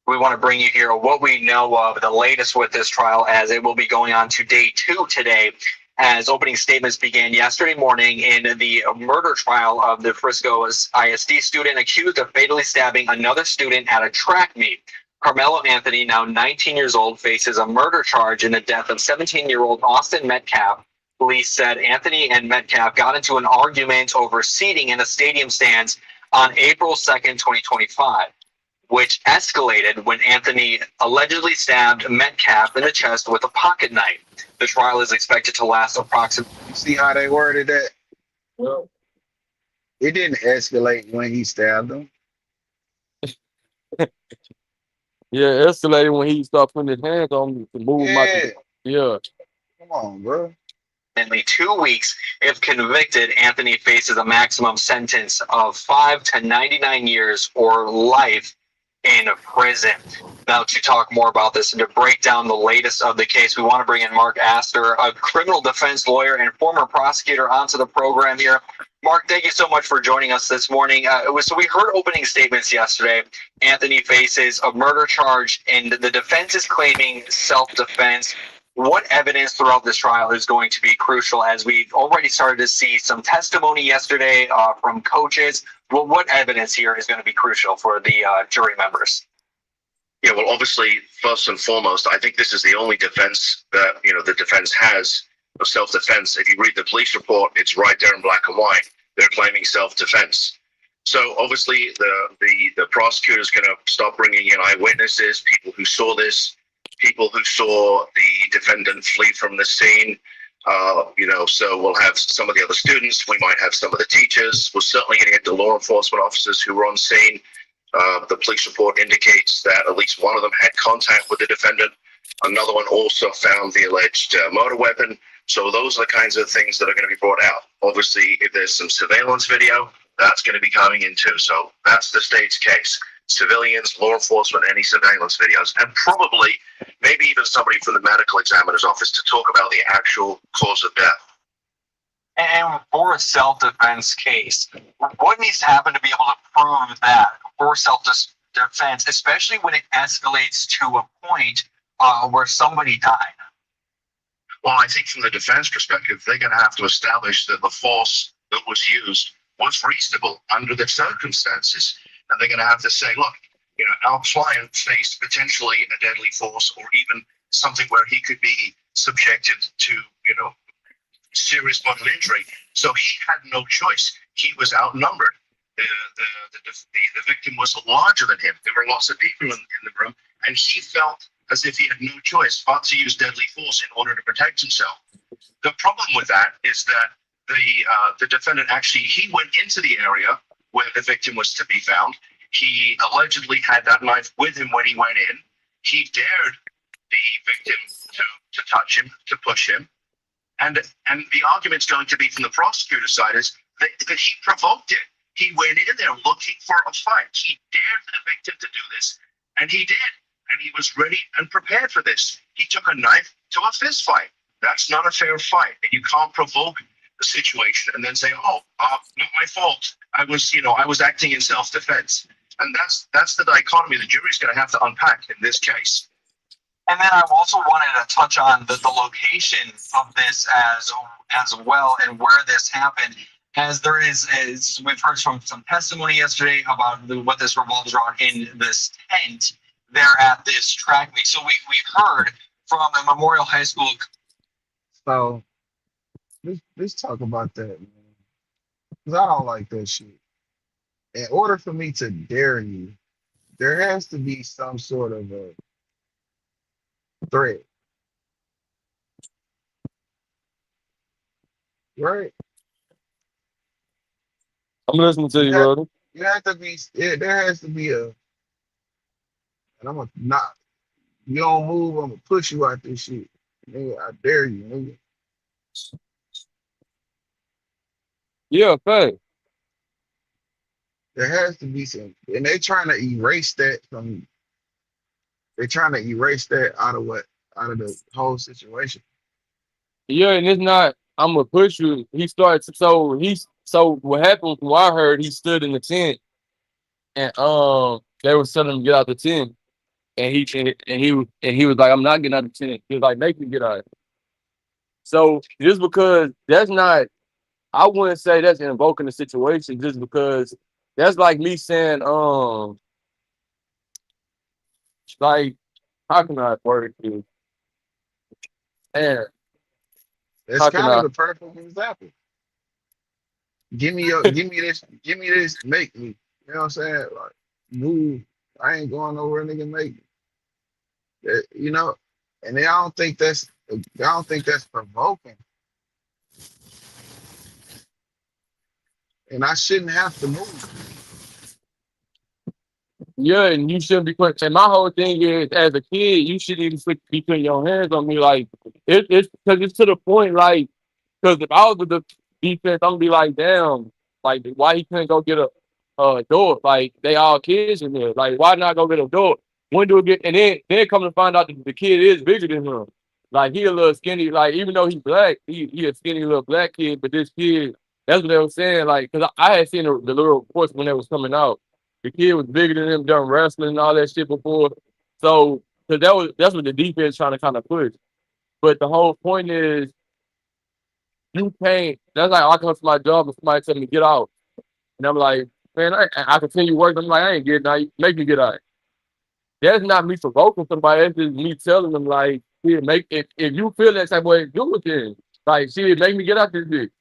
Speaker 17: We want to bring you here what we know of the latest with this trial, as it will be going on to day 2 today, as opening statements began yesterday morning in the murder trial of the Frisco ISD student accused of fatally stabbing another student at a track meet. Carmelo Anthony, now 19 years old, faces a murder charge in the death of 17-year-old Austin Metcalf. Police said Anthony and Metcalf got into an argument over seating in the stadium stands on April 2nd, 2025. Which escalated when Anthony allegedly stabbed Metcalf in the chest with a pocket knife. The trial is expected to last approximately.
Speaker 1: You see how they worded that?
Speaker 8: Well,
Speaker 1: It didn't escalate when he stabbed him.
Speaker 8: yeah, escalated when he started putting his hands on me to move my.
Speaker 1: Yeah,
Speaker 8: Yeah.
Speaker 1: come on, bro.
Speaker 17: 2 weeks. If convicted, Anthony faces a maximum sentence of 5 to 99 years or life in prison. Now, to talk more about this and to break down the latest of the case, we want to bring in Mark Astor, a criminal defense lawyer and former prosecutor, onto the program here. Mark, thank you so much for joining us this morning. So we heard opening statements yesterday. Anthony faces a murder charge, and the defense is claiming self-defense. What evidence throughout this trial is going to be crucial, as we've already started to see some testimony yesterday from coaches? Well, what evidence here is going to be crucial for the jury members?
Speaker 6: Yeah, well, obviously, first and foremost, I think this is the only defense that, the defense has of self-defense. If you read the police report, it's right there in black and white. They're claiming self-defense. So obviously, the prosecutor is going to start bringing in eyewitnesses, people who saw this, people who saw the defendant flee from the scene. So we'll have some of the other students. We might have some of the teachers. We're certainly going to get the law enforcement officers who were on scene. The police report indicates that at least one of them had contact with the defendant. Another one also found the alleged motor weapon. So those are the kinds of things that are going to be brought out. Obviously, if there's some surveillance video, that's going to be coming in too. So that's the state's case. Civilians, law enforcement, any surveillance videos, and probably maybe even somebody from the medical examiner's office to talk about the actual cause of death.
Speaker 17: And for a self-defense case, what needs to happen to be able to prove that for self-defense, especially when it escalates to a point where somebody died?
Speaker 6: Well, I think from the defense perspective, they're going to have to establish that the force that was used was reasonable under the circumstances. And they're going to have to say, look, our client faced potentially a deadly force or even something where he could be subjected to, serious bodily injury. So he had no choice. He was outnumbered. The victim was larger than him. There were lots of people in the room, and he felt as if he had no choice but to use deadly force in order to protect himself. The problem with that is that the defendant actually, he went into the area where the victim was to be found. He allegedly had that knife with him when he went in. He dared the victim to touch him, to push him. And the argument's going to be from the prosecutor's side is that he provoked it. He went in there looking for a fight. He dared the victim to do this, and he did. And he was ready and prepared for this. He took a knife to a fist fight. That's not a fair fight. And you can't provoke the situation and then say, not my fault. I was acting in self-defense. And that's the dichotomy the jury's going to have to unpack in this case.
Speaker 17: And then I also wanted to touch on the location of this as well, and where this happened, as there is, as we've heard from some testimony yesterday about what this revolves around in this tent there at this track meet. So we heard from a Memorial High School.
Speaker 1: So let's talk about that, man. Because I don't like that shit. In order for me to dare you, there has to be some sort of a threat, right?
Speaker 8: I'm listening to you,
Speaker 1: You have,
Speaker 8: brother.
Speaker 1: you have to be. There has to be a. And I'm gonna not. You don't move. I'm gonna push you out this shit. Nigga, I dare you, nigga.
Speaker 8: Yeah, fact.
Speaker 1: There has to be some, and they're trying to erase that from. They're trying to erase that out of the whole situation.
Speaker 8: Yeah, and it's not. I'm gonna push you. He starts. So what happened? From what I heard, he stood in the tent, and they were telling him to get out the tent, and he was like, "I'm not getting out the tent." He was like, "Make me get out." So just because that's not, I wouldn't say that's invoking the situation. Just because that's like me saying, like how can I word it? To you? Man,
Speaker 1: That's
Speaker 8: how can
Speaker 1: kind of
Speaker 8: I?
Speaker 1: the perfect example. Give me this, make me. You know what I'm saying? Like, move. I ain't going nowhere, nigga. Make me. You know, and I don't think that's provoking, and I shouldn't have to move.
Speaker 8: Yeah, and you shouldn't be putting. And my whole thing is, as a kid, you shouldn't even be putting your hands on me. Like it's because it's to the point. Like because if I was with the defense, I'm gonna be like, damn, like why he couldn't go get a door? Like they all kids in there. Like why not go get a door? When do it get? And then come to find out that the kid is bigger than him. Like he a little skinny. Like even though he's black, he a skinny little black kid. But this kid, that's what they were saying. Like because I had seen the little reports when they was coming out. The kid was bigger than him, done wrestling and all that shit before. So, cause that's what the defense trying to kind of push. But the whole point is you can't. That's like I come to my job and somebody tell me get out, and I'm like, man, I continue working. I'm like, I ain't getting out. Make me get out. That's not me provoking somebody. That's just me telling them like, here, make if you feel that type of way, do it then. Like, shit, make me get out this bitch.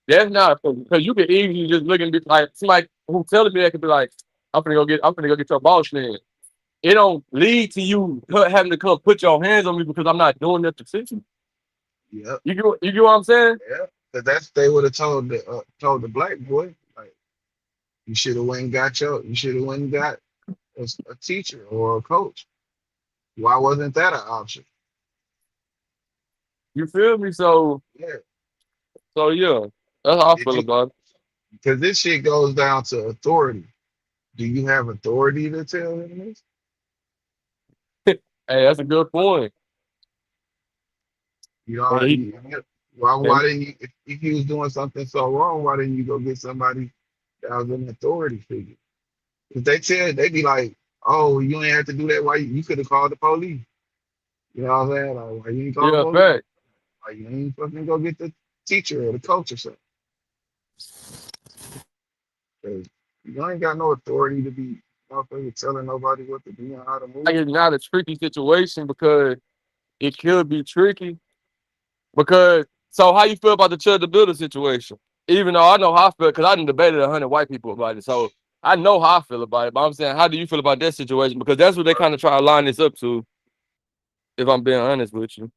Speaker 8: That's not because you can easily just look and be like somebody who telling me that could be like, I'm finna go get your boss man. It don't lead to you having to come put your hands on me because I'm not doing that to you.
Speaker 1: Yep.
Speaker 8: You get what I'm saying?
Speaker 1: Yeah. Cause that's they would have told the black boy like you should have went and got a teacher or a coach. Why wasn't that an option?
Speaker 8: You feel me? So
Speaker 1: Yeah.
Speaker 8: so yeah, that's how I
Speaker 1: Did
Speaker 8: feel
Speaker 1: you?
Speaker 8: about
Speaker 1: Because this shit goes down to authority. Do you have authority to tell him this?
Speaker 8: it. Hey, that's a good point.
Speaker 1: You know,
Speaker 8: And he
Speaker 1: why
Speaker 8: and
Speaker 1: didn't you, if he was doing something so wrong, why didn't you go get somebody that was an authority figure? If they be like, oh, you ain't have to do that. Why you could have called the police? You know what I'm saying? Like, why you ain't call the
Speaker 8: yeah,
Speaker 1: police?
Speaker 8: fact.
Speaker 1: Why you ain't fucking go get the teacher or the coach or something? 'Cause you ain't got no authority to be motherfucker telling nobody what to do and how to
Speaker 8: Like
Speaker 1: move.
Speaker 8: it's not a tricky situation because it could be tricky. Because so how you feel about the Chud the Builder situation? Even though I know how I feel, because I done debated 100 white people about it. So I know how I feel about it. But I'm saying, how do you feel about that situation? Because that's what they kind of try to line this up to, if I'm being honest with you.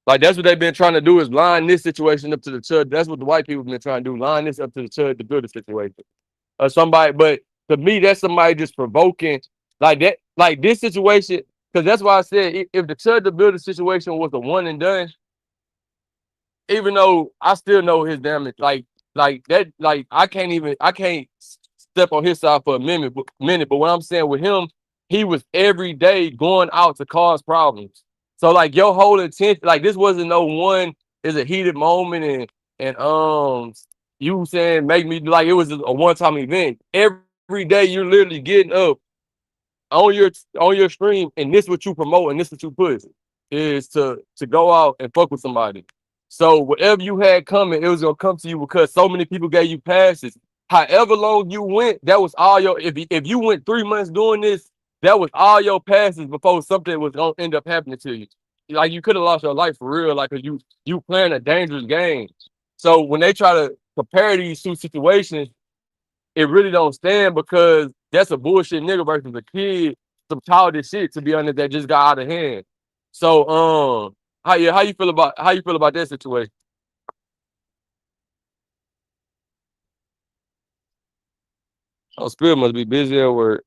Speaker 8: Like that's what they've been trying to do is line this situation up to the Chud. That's what the white people have been trying to do, line this up to the Chud the Builder situation. Or somebody, but to me, that's somebody just provoking like that, like this situation. Because that's why I said if the Chud the Builder situation was a one and done, even though I still know his damage, like that, like I can't step on his side for a minute. But what I'm saying with him, he was every day going out to cause problems. So like your whole intent, like this wasn't no one is a heated moment and you saying make me like it was a one time event. Every day you're literally getting up on your stream, and this what you promote and this what you push is to go out and fuck with somebody. So whatever you had coming, it was gonna come to you because so many people gave you passes. However long you went, that was all your. If you went 3 months doing this, that was all your passes before something was gonna end up happening to you. Like you could have lost your life for real, like 'cause you playing a dangerous game. So when they try to compare these two situations, it really don't stand because that's a bullshit nigga versus a kid, some childish shit to be honest that just got out of hand. So how you feel about that situation? Oh, Spirit must be busy at work.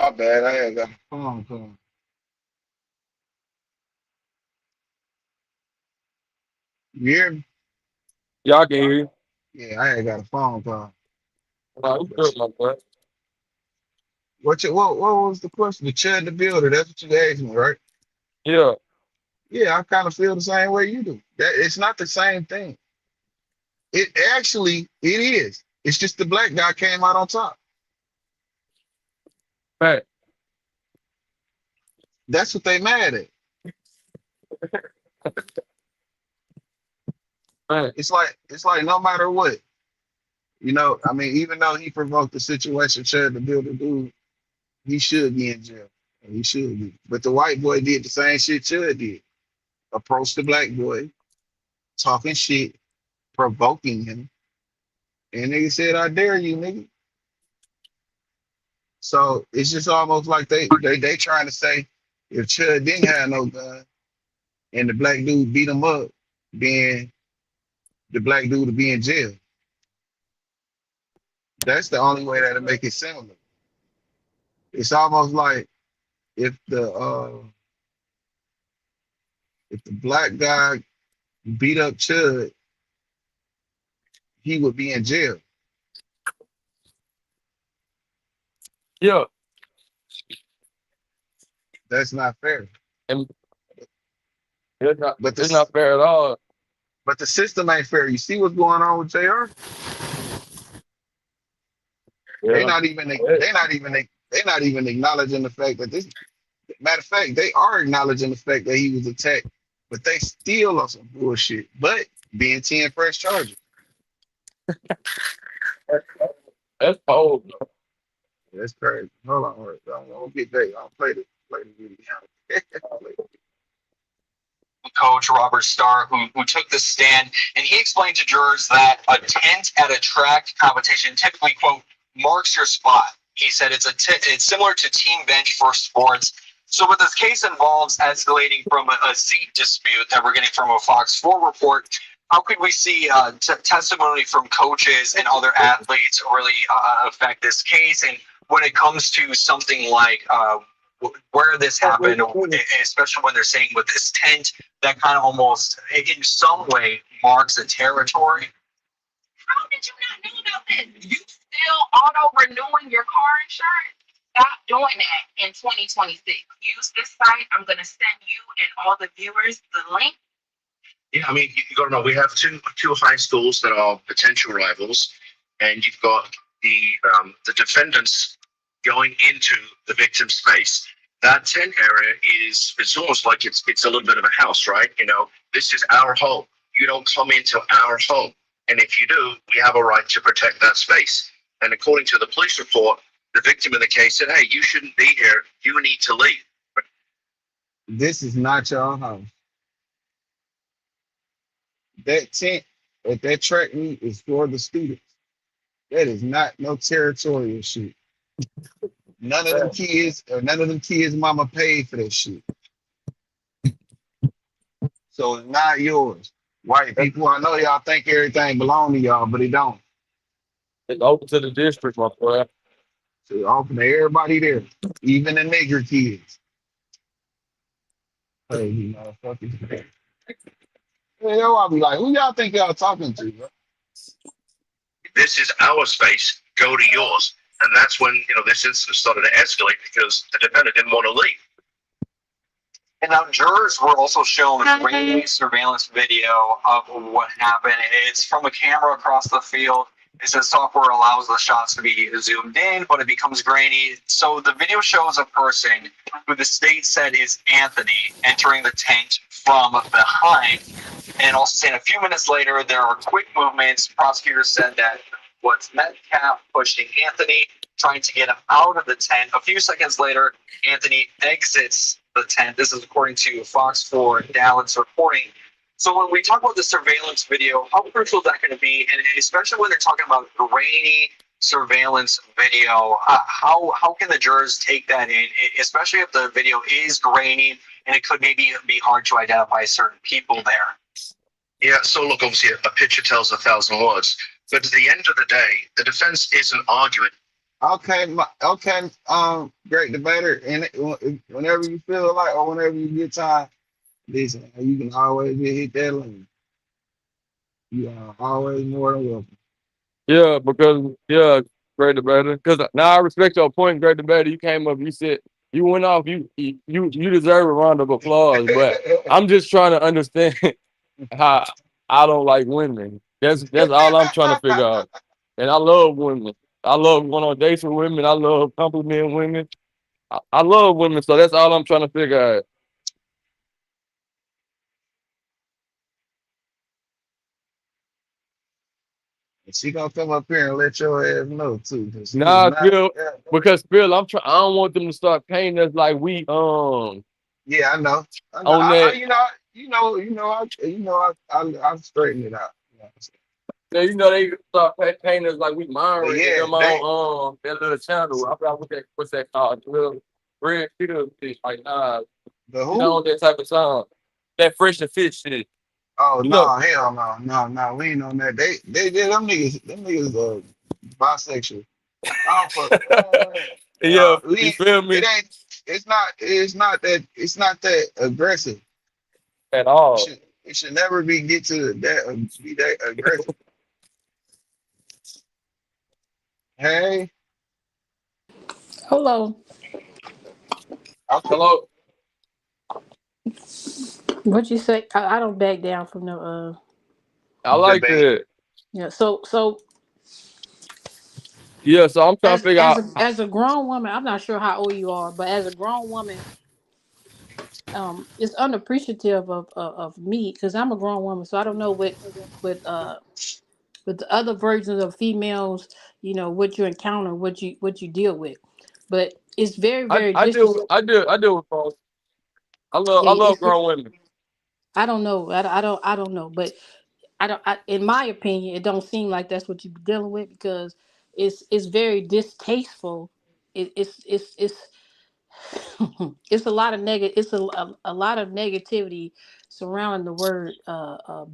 Speaker 1: My bad. I had got a phone call. You hear me?
Speaker 8: Y'all can hear you.
Speaker 1: Yeah, I had got a phone call.
Speaker 8: Nah, you
Speaker 1: But
Speaker 8: good, my boy.
Speaker 1: what was the question? The chair in the builder. That's what you asked me, right?
Speaker 8: Yeah,
Speaker 1: Yeah, I kind of feel the same way you do. That it's not the same thing. It actually it is. It's just the black guy came out on top.
Speaker 8: fact,
Speaker 1: That's what they mad at.
Speaker 8: fact.
Speaker 1: It's like no matter what, I mean, even though he provoked the situation, shared the builder dude, he should be in jail. He should be. But the white boy did the same shit Chud did. Approached the black boy, talking shit, provoking him, and nigga said, "I dare you, nigga." So it's just almost like they trying to say if Chud didn't have no gun and the black dude beat him up, then the black dude would be in jail. That's the only way that'll make it sound. It's almost like if the uh if the black guy beat up Chud, he would be in jail.
Speaker 8: Yeah,
Speaker 1: That's not fair.
Speaker 8: and it's not
Speaker 1: But
Speaker 8: it's
Speaker 1: the
Speaker 8: not fair at all.
Speaker 1: but the system ain't fair. You see what's going on with JR? They
Speaker 8: Yeah,
Speaker 1: not even they not even acknowledging the fact that this. Matter of fact, they are acknowledging the fact that he was attacked, but they still on some bullshit. But being 10 fresh charges.
Speaker 8: that's cold.
Speaker 1: That's crazy. Hold on, hold on. Don't get that. I'll play the video.
Speaker 17: Coach Robert Starr, who took the stand, and he explained to jurors that a tent at a track competition typically, quote, marks your spot. He said it's similar to team bench for sports. So what this case involves escalating from a seat dispute that we're getting from a Fox 4 report, how could we see testimony from coaches and other athletes really affect this case? And when it comes to something like where this happened, especially when they're saying with this tent, that kind of almost, in some way, marks a territory.
Speaker 18: How did you not know about this? You still auto renewing your car insurance? Stop doing that in 2026. Use this site. I'm going to send you and all the viewers the link.
Speaker 6: Yeah, I mean, you got to know we have two high schools that are potential rivals, and you've got the defendants going into the victim's space. That tent area it's almost like it's a little bit of a house, right? This is our home. You don't come into our home, and if you do, we have a right to protect that space. And according to the police report, the victim in the case said, "Hey, you shouldn't be here. You need to leave."
Speaker 1: This is not your house. That tent at that track meet is for the students. That is not no territorial shit. None of them kids mama paid for that shit. So it's not yours. White people, I know y'all think everything belong to y'all, but it don't.
Speaker 8: It's open to the district, my boy.
Speaker 1: So it's open to everybody there, even the nigger kids. Hey, you motherfuckers. Hey, yo, I'll be like, who y'all think y'all talking to, bro?
Speaker 6: This is our space. Go to yours. And that's when this incident started to escalate because the defendant didn't want to leave.
Speaker 17: And now jurors were also shown grainy surveillance video of what happened. It's from a camera across the field. It says software allows the shots to be zoomed in, but it becomes grainy. So the video shows a person who the state said is Anthony entering the tent from behind. And also saying a few minutes later, there are quick movements. Prosecutors said that was Metcalf pushing Anthony, trying to get him out of the tent. A few seconds later, Anthony exits the tent. This is according to Fox 4 Dallas reporting. So when we talk about the surveillance video, how crucial is that going to be? And especially when they're talking about grainy surveillance video, how can the jurors take that in, especially if the video is grainy and it could maybe be hard to identify certain people there?
Speaker 6: Yeah, so look, obviously a picture tells 1,000 words. But at the end of the day, the defense isn't arguing
Speaker 1: Okay, okay, great debater. And whenever you feel like, or whenever you get time, listen, you can always hit that link. You are always more than welcome.
Speaker 8: Yeah, because great debater. Because now I respect your point, great debater. You came up, you said you went off. You deserve a round of applause. But I'm just trying to understand how I don't like women. That's all I'm trying to figure out. And I love women. I love going on dates with women. I love complimenting women. I love women, so that's all I'm trying to figure out.
Speaker 1: And she gonna come up here and let your ass know too, because she is
Speaker 8: Nah,
Speaker 1: not.
Speaker 8: Phil,
Speaker 1: Yeah,
Speaker 8: because Phil, I don't want them to start painting us like we
Speaker 1: yeah, I know. I know.
Speaker 8: on that.
Speaker 1: I straighten it out. You know what I'm saying?
Speaker 8: They start painting us like we mind
Speaker 1: But
Speaker 8: reading
Speaker 1: yeah,
Speaker 8: them
Speaker 1: they.
Speaker 8: on that little channel. I forgot what's that called? The little red pill shit. Like nah,
Speaker 1: The
Speaker 8: you know
Speaker 1: who?
Speaker 8: that type of song. That fresh and fit shit.
Speaker 1: Oh
Speaker 8: You know,
Speaker 1: no, hell no, no, no. We ain't on that. They them niggas bisexual. I don't fuck.
Speaker 8: yeah, you
Speaker 1: We
Speaker 8: feel
Speaker 1: it
Speaker 8: me
Speaker 1: ain't. It's not that aggressive.
Speaker 8: at
Speaker 1: It
Speaker 8: all.
Speaker 1: should it should never get to that be that aggressive. Hey,
Speaker 16: Hello.
Speaker 1: okay.
Speaker 8: Hello,
Speaker 16: What you say? I don't back down from the
Speaker 8: I like
Speaker 1: Debate.
Speaker 8: that.
Speaker 16: yeah. So
Speaker 8: Yeah, so I'm trying to figure out.
Speaker 16: as a grown woman, I'm not sure how old you are, but as a grown woman, it's unappreciative of me because I'm a grown woman, so I don't know with with the other versions of females, what you encounter, what you deal with, but it's very
Speaker 8: I
Speaker 16: very
Speaker 8: I
Speaker 16: disres.
Speaker 8: do I do with folks.
Speaker 16: Yeah,
Speaker 8: I love grown women.
Speaker 16: I don't know. I don't know, but in my opinion, it don't seem like that's what you be dealing with because it's very distasteful. It's it's a lot of a lot of negativity surrounding the word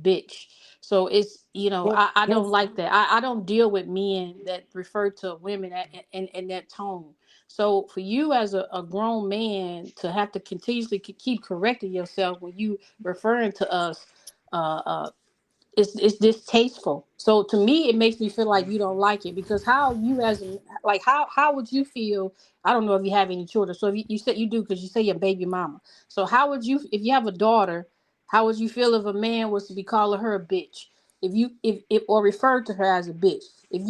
Speaker 16: bitch. So it's
Speaker 8: Who,
Speaker 16: I
Speaker 8: who,
Speaker 16: don't like that. I don't deal with men that refer to women in that tone. So for you as a grown man to have to continuously keep correcting yourself when you referring to us uh, it's distasteful. So to me, it makes me feel like you don't like it because how you as like how would you feel? I don't know if you have any children. So if you said you do because you say your baby mama. So how would you if you have a daughter? How would you feel if a man was to be calling her a bitch? If or referred to her as a bitch? If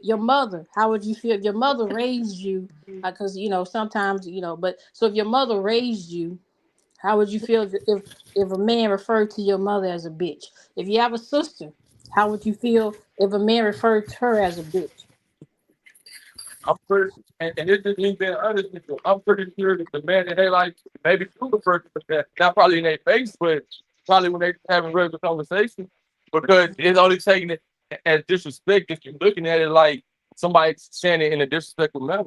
Speaker 16: your mother, how would you feel if your mother raised you? Because sometimes but so if your mother raised you, how would you feel if a man referred to your mother as a bitch? If you have a sister, how would you feel if a man referred to her as a bitch?
Speaker 8: I'm pretty, and this is me being honest with you. I'm pretty sure that the man that they like, maybe through the person, not probably in their face, but probably when they having regular conversation, because it's only taking it as disrespect if you're looking at it like somebody saying it in a disrespectful manner.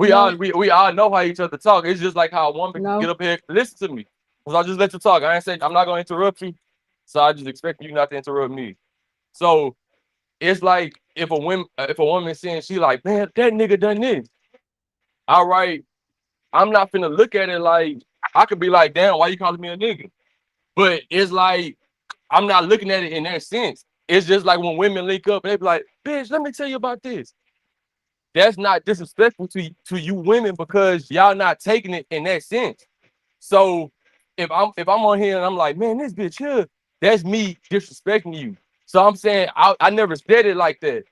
Speaker 16: No,
Speaker 8: We all know how each other talk. It's just like how a woman can get
Speaker 16: no,
Speaker 8: up here and listen to me. Cause I just let you talk. I ain't saying I'm not gonna interrupt you, so I just expect you not to interrupt me. So it's like if a woman saying she like, man, that nigga done this. All right, I'm not finna look at it like I could be like, damn, why you calling me a nigga? But it's like I'm not looking at it in that sense. It's just like when women link up and they be like, bitch, let me tell you about this. That's not disrespectful to you women because y'all not taking it in that sense. So if I'm on here and I'm like, man, this bitch here, that's me disrespecting you. So I'm saying I never said it like that.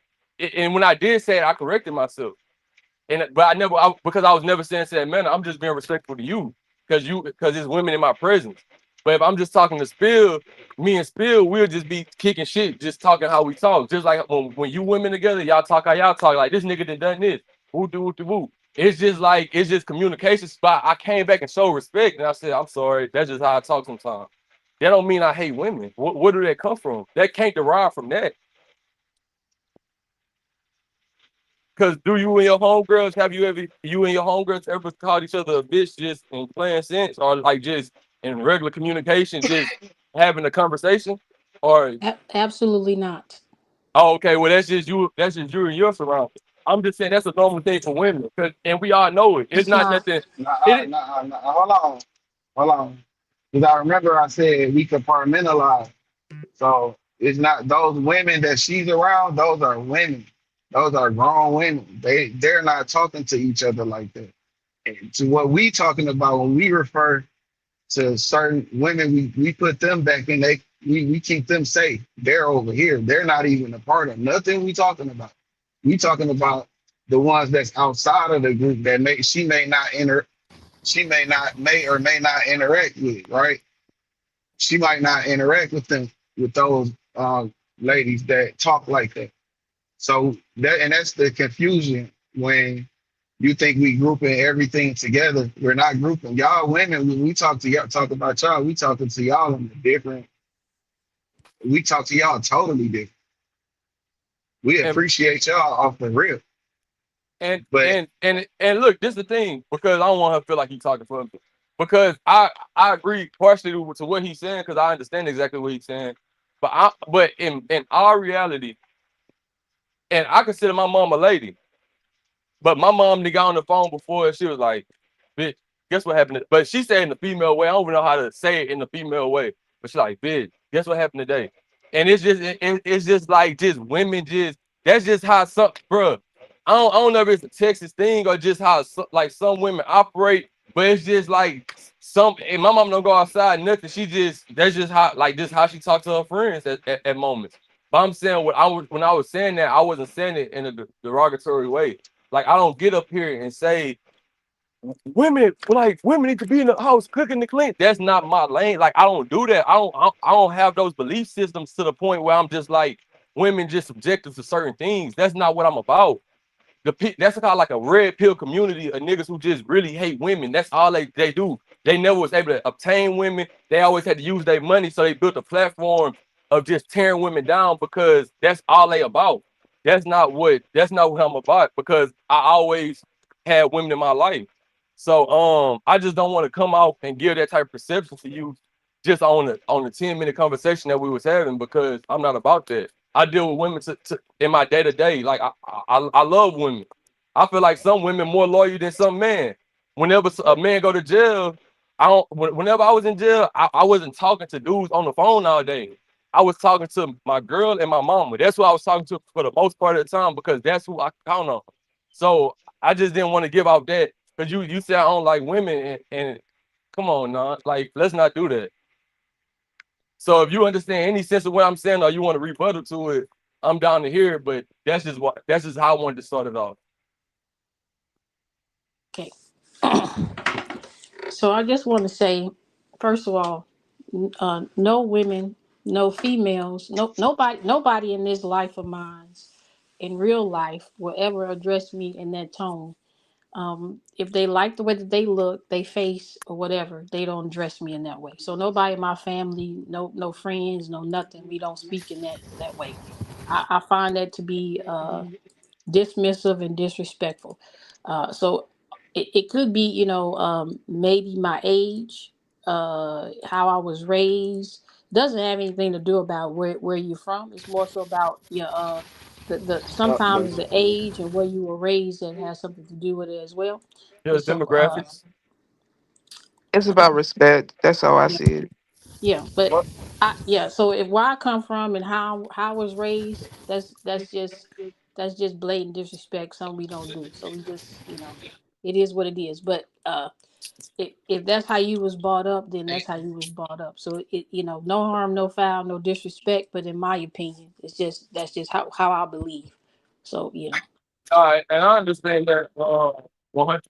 Speaker 8: And when I did say it, I corrected myself. But because I was never saying to that manner, I'm just being respectful to you because it's women in my presence. But if I'm just talking to Spill, me and Spill, we'll just be kicking shit, just talking how we talk. Just like when you women together, y'all talk how y'all talk. Like this nigga done this. Woo do woo do woo. It's just like it's just communication spot. I came back and showed respect, and I said, I'm sorry. That's just how I talk sometimes. That don't mean I hate women. Where do that come from? That can't derive from that. Cause do you and your homegirls you and your homegirls ever called each other a bitch just in plain sense or like just in regular communication, just having a conversation? Or
Speaker 16: absolutely not.
Speaker 8: oh okay, well that's just you and your surroundings. I'm just saying that's a normal thing for women, and we all know it. It's
Speaker 16: It's
Speaker 8: not
Speaker 16: not.
Speaker 8: nothing.
Speaker 1: Nah,
Speaker 8: It
Speaker 1: nah, nah. Hold on. Because I remember I said we compartmentalize. So it's not those women that she's around. Those are women. Those are grown women. They're not talking to each other like that. And to what we talking about when we refer to certain women, we put them back in. We keep them safe. They're over here. They're not even a part of nothing we talking about. We talking about the ones that's outside of the group that she may or may not interact with, right? She might not interact with them with those ladies that talk like that. So that's the confusion when you think we grouping everything together. We're not grouping. Y'all women, when we talk to y'all, talk about y'all, we talking to y'all in a different, we talk to y'all totally different. We
Speaker 8: and
Speaker 1: appreciate y'all off the rip.
Speaker 8: and
Speaker 1: But
Speaker 8: and and and look, this is the thing, because I don't want her to feel like he's talking for me. Because I agree partially to what he's saying, because I understand exactly what he's saying. But in our reality, and I consider my mom a lady. But my mom got on the phone before and she was like, bitch, guess what happened? But she said in the female way. I don't even know how to say it in the female way. But she's like, bitch, guess what happened today? And it's just like just women that's just how some bruh. I don't know if it's a Texas thing or just how like some women operate, but it's just like some and my mom don't go outside, nothing. That's just how like this how she talks to her friends at moments. But I'm saying when I was saying that, I wasn't saying it in a derogatory way. Like I don't get up here and say women need to be in the house cooking the clean. That's not my lane. Like I don't do that. I don't have those belief systems to the point where I'm just like women just subjective to certain things. That's not what I'm about. That's kind of like a red pill community of niggas who just really hate women. That's all they do. They never was able to obtain women. They always had to use their money, so they built a platform of just tearing women down because that's all they about. That's not what I'm about because I always had women in my life. So I just don't want to come out and give that type of perception to you just on the 10-minute conversation that we was having because I'm not about that. I deal with women in my day to day. Like I love women. I feel like some women more loyal than some men. Whenever a man go to jail, I don't. Whenever I was in jail, I wasn't talking to dudes on the phone all day. I was talking to my girl and my mama. That's who I was talking to for the most part of the time because that's who I count on. So I just didn't want to give out that because you said I don't like women and come on, nah, like let's not do that. So if you understand any sense of what I'm saying or you want to rebuttal to it, I'm down to hear it. But that's just how I wanted to start it off.
Speaker 16: Okay. So I just want to say, first of all, no women, no females, nobody in this life of mine, in real life, will ever address me in that tone. If they like the way that they look, they face or whatever, they don't address me in that way. So nobody in my family, no friends, no nothing. We don't speak in that way. I find that to be dismissive and disrespectful. So it could be, maybe my age, how I was raised. Doesn't have anything to do about where you're from. It's more so about your the sometimes the age and where you were raised that has something to do with it as well.
Speaker 8: Yeah,
Speaker 16: And so
Speaker 8: demographics.
Speaker 14: It's about respect. That's how I
Speaker 16: yeah,
Speaker 14: see it.
Speaker 16: yeah, but
Speaker 8: What?
Speaker 16: yeah. So if where I come from and how I was raised, that's just blatant disrespect. Something we don't do. So we just it is what it is. But if that's how you was brought up, then that's how you was brought up. So no harm, no foul, no disrespect. But in my opinion, that's just how I believe. So
Speaker 8: All right, and I understand that 100%,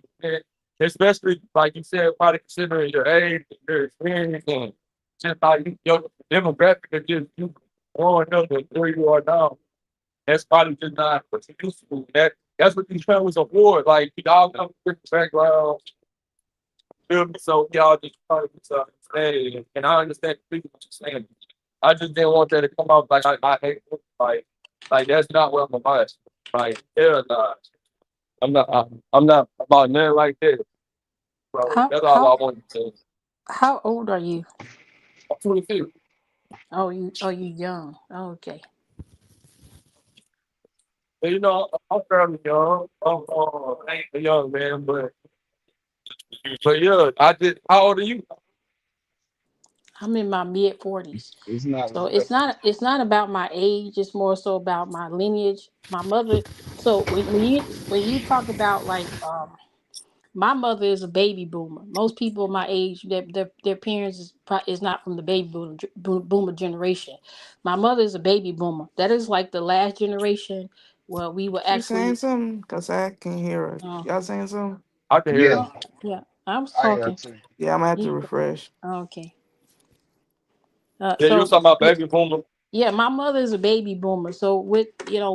Speaker 8: especially like you said, probably considering your age, your experience, and just like your demographic of just you growing up and where you are now. That's probably just not what's useful. That's what these families afford. Like we all come from different backgrounds, feel me? So y'all just trying to understand. And I understand completely what you're saying. I just didn't want that to come out like I hate it. Like that's not what I'm about. Like hell nah. I'm not about nothing like that. So
Speaker 16: how
Speaker 8: that's all
Speaker 16: how
Speaker 8: I wanted to say.
Speaker 16: how old are you?
Speaker 8: I'm 22.
Speaker 16: Oh, you young. Oh, okay.
Speaker 8: And, you know, I'm fairly young. I ain't a young man, but yeah, I did. How old are you?
Speaker 16: I'm in my mid 40s.
Speaker 1: It's not
Speaker 16: So
Speaker 1: real.
Speaker 16: it's not about my age, it's more so about my lineage. My mother, so when you talk about like my mother is a baby boomer. Most people my age, their parents is not from the baby boomer generation. My mother is a baby boomer. That is like the last generation where we were
Speaker 14: She saying
Speaker 16: actually.
Speaker 14: something? Cause I can hear her.
Speaker 16: Uh,
Speaker 14: Y'all saying something?
Speaker 8: I can hear
Speaker 1: Yeah,
Speaker 8: you.
Speaker 16: oh yeah, I was
Speaker 1: I am
Speaker 16: talking.
Speaker 1: too.
Speaker 14: Yeah, I'm gonna have to
Speaker 16: Yeah,
Speaker 14: refresh.
Speaker 16: okay.
Speaker 8: Yeah, you was
Speaker 16: So
Speaker 8: talking about
Speaker 16: yeah,
Speaker 8: baby boomer.
Speaker 16: yeah, my mother is a baby boomer. So with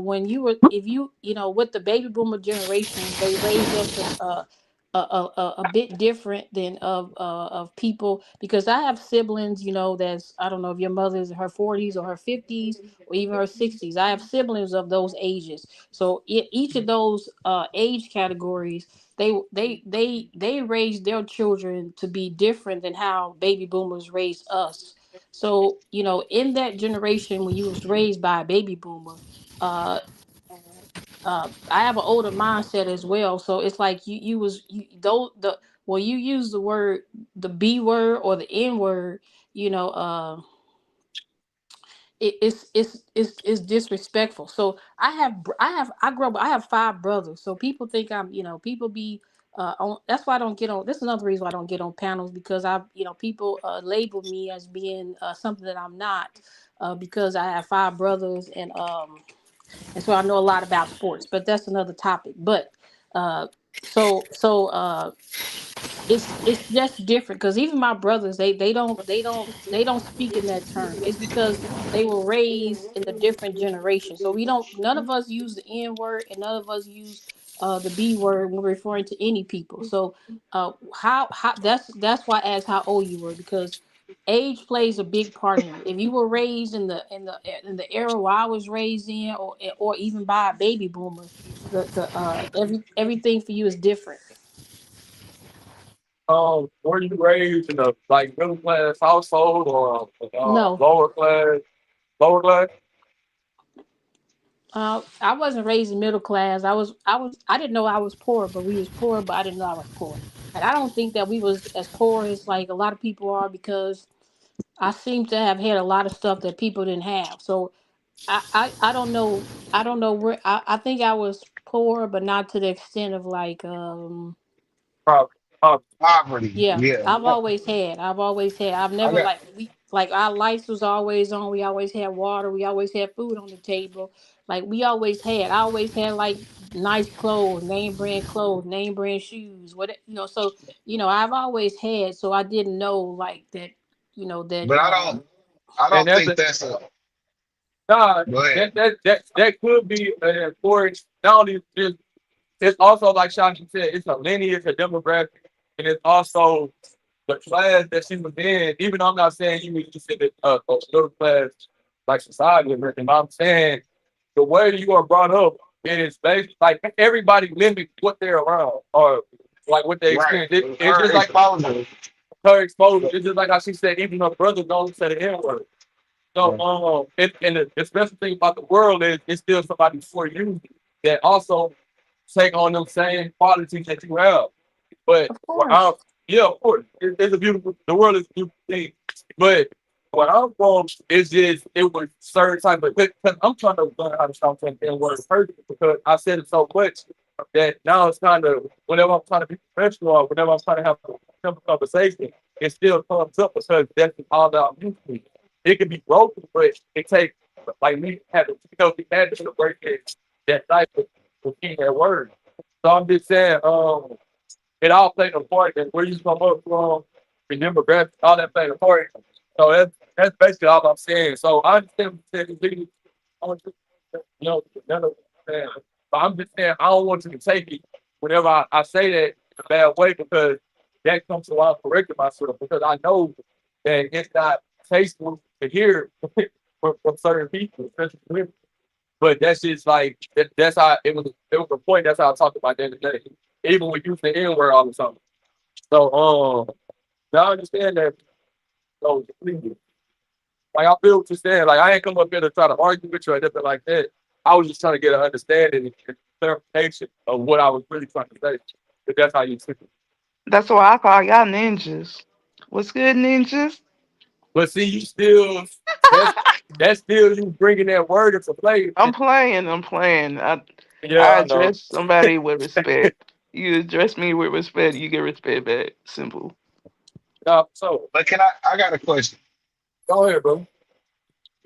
Speaker 16: when you were if you know with the baby boomer generation, they raised us a bit different than of people because I have siblings. That's I don't know if your mother is in her 40s or her 50s or even her 60s. I have siblings of those ages. So each of those age categories, they raise their children to be different than how baby boomers raised us. So, in that generation when you was raised by a baby boomer, uh I have an older mindset as well. So it's like you was you though the when you use the word the B word or the N word, you know, it's disrespectful. So I grew up I have five brothers. So people think I'm people be that's why I don't get on. This is another reason why I don't get on panels because people label me as being something that I'm not because I have five brothers and so I know a lot about sports. But that's another topic. But uh, so it's just different because even my brothers they don't speak in that term. It's because they were raised in a different generation. So we don't none of us use the N word and none of us use the B word when we're referring to any people. So how that's why I asked how old you were because age plays a big part in it. If you were raised in the era where I was raised in or even by a baby boomer, everything for you is different.
Speaker 8: Were you raised in a like middle class household or
Speaker 16: No.
Speaker 8: lower class? Lower class?
Speaker 16: I wasn't raised in middle class. I didn't know I was poor, but we was poor, but I didn't know I was poor. And I don't think that we was as poor as like a lot of people are because I seem to have had a lot of stuff that people didn't have. So I don't know where I think I was poor, but not to the extent of like
Speaker 8: Probably. Probably.
Speaker 1: Poverty.
Speaker 16: yeah,
Speaker 1: Yeah.
Speaker 16: I've always had. I've
Speaker 1: I
Speaker 16: never
Speaker 1: got.
Speaker 16: like we like our lights was always on. We always had water. We always had food on the table. Like we always had. I always had like nice clothes, name brand shoes. So I've always had. So I didn't know like that. That.
Speaker 1: But I don't. I
Speaker 8: And
Speaker 1: don't
Speaker 8: that's
Speaker 1: think
Speaker 8: a,
Speaker 1: that's a.
Speaker 8: nah,
Speaker 1: Go ahead.
Speaker 8: that could be important. Not only just it's also like Shaka said, it's a lineage, a demographic, and it's also the class that she was in. Even though I'm not saying you was just in a middle class like society or anything, but I'm saying the way you are brought up, it is based like everybody limits what they're around or like what they
Speaker 1: Right.
Speaker 8: experience. It's
Speaker 1: Her
Speaker 8: just like
Speaker 1: exposure.
Speaker 8: her exposure. It's just like how she said, even her brother don't say the N word. So,
Speaker 1: Yeah.
Speaker 8: and the special thing about the world is it's still somebody for you that also take on them same qualities that you have. But
Speaker 16: Of
Speaker 8: where I'm,
Speaker 16: course.
Speaker 8: yeah, of course, it's a beautiful. The world is a beautiful thing. But where I'm from, it's just it was certain type of. Because I'm trying to learn how to stop saying N word perfect because I said it so much that now it's kind of whenever I'm trying to be professional or whenever I'm trying to have a simple conversation, it still comes up because that's all about music. It can be broken, but it takes like me having healthy habits to break that cycle to keep that word. So I'm just saying, it all played a part and where you come up from, the demographics, all that played a part. So that's basically all I'm saying. So I understand what you're saying completely. I want you none of that. But I'm just saying I don't want you to take it whenever I say that in a bad way because that comes to why I'm correcting myself because I know that it's not tasteful to hear from certain people, especially women. But that's just like that's how it was a point. That's how I talked about that today. Even with using the N word all the time. So now I understand that so completely. Like I feel what you're saying. Like I ain't come up here to try to argue with you or anything like that. I was just trying to get an understanding and clarification of what I was really trying to say. If that's how you took it.
Speaker 14: That's why I call y'all ninjas. What's good, ninjas?
Speaker 8: But see, you still that's that's still you bringing that word into play.
Speaker 14: I'm playing. I'm playing.
Speaker 8: Yeah,
Speaker 14: I
Speaker 8: I know.
Speaker 14: address somebody with respect. You address me with respect, you get respect back. Simple.
Speaker 8: So
Speaker 1: But I got a question,
Speaker 8: go ahead, bro.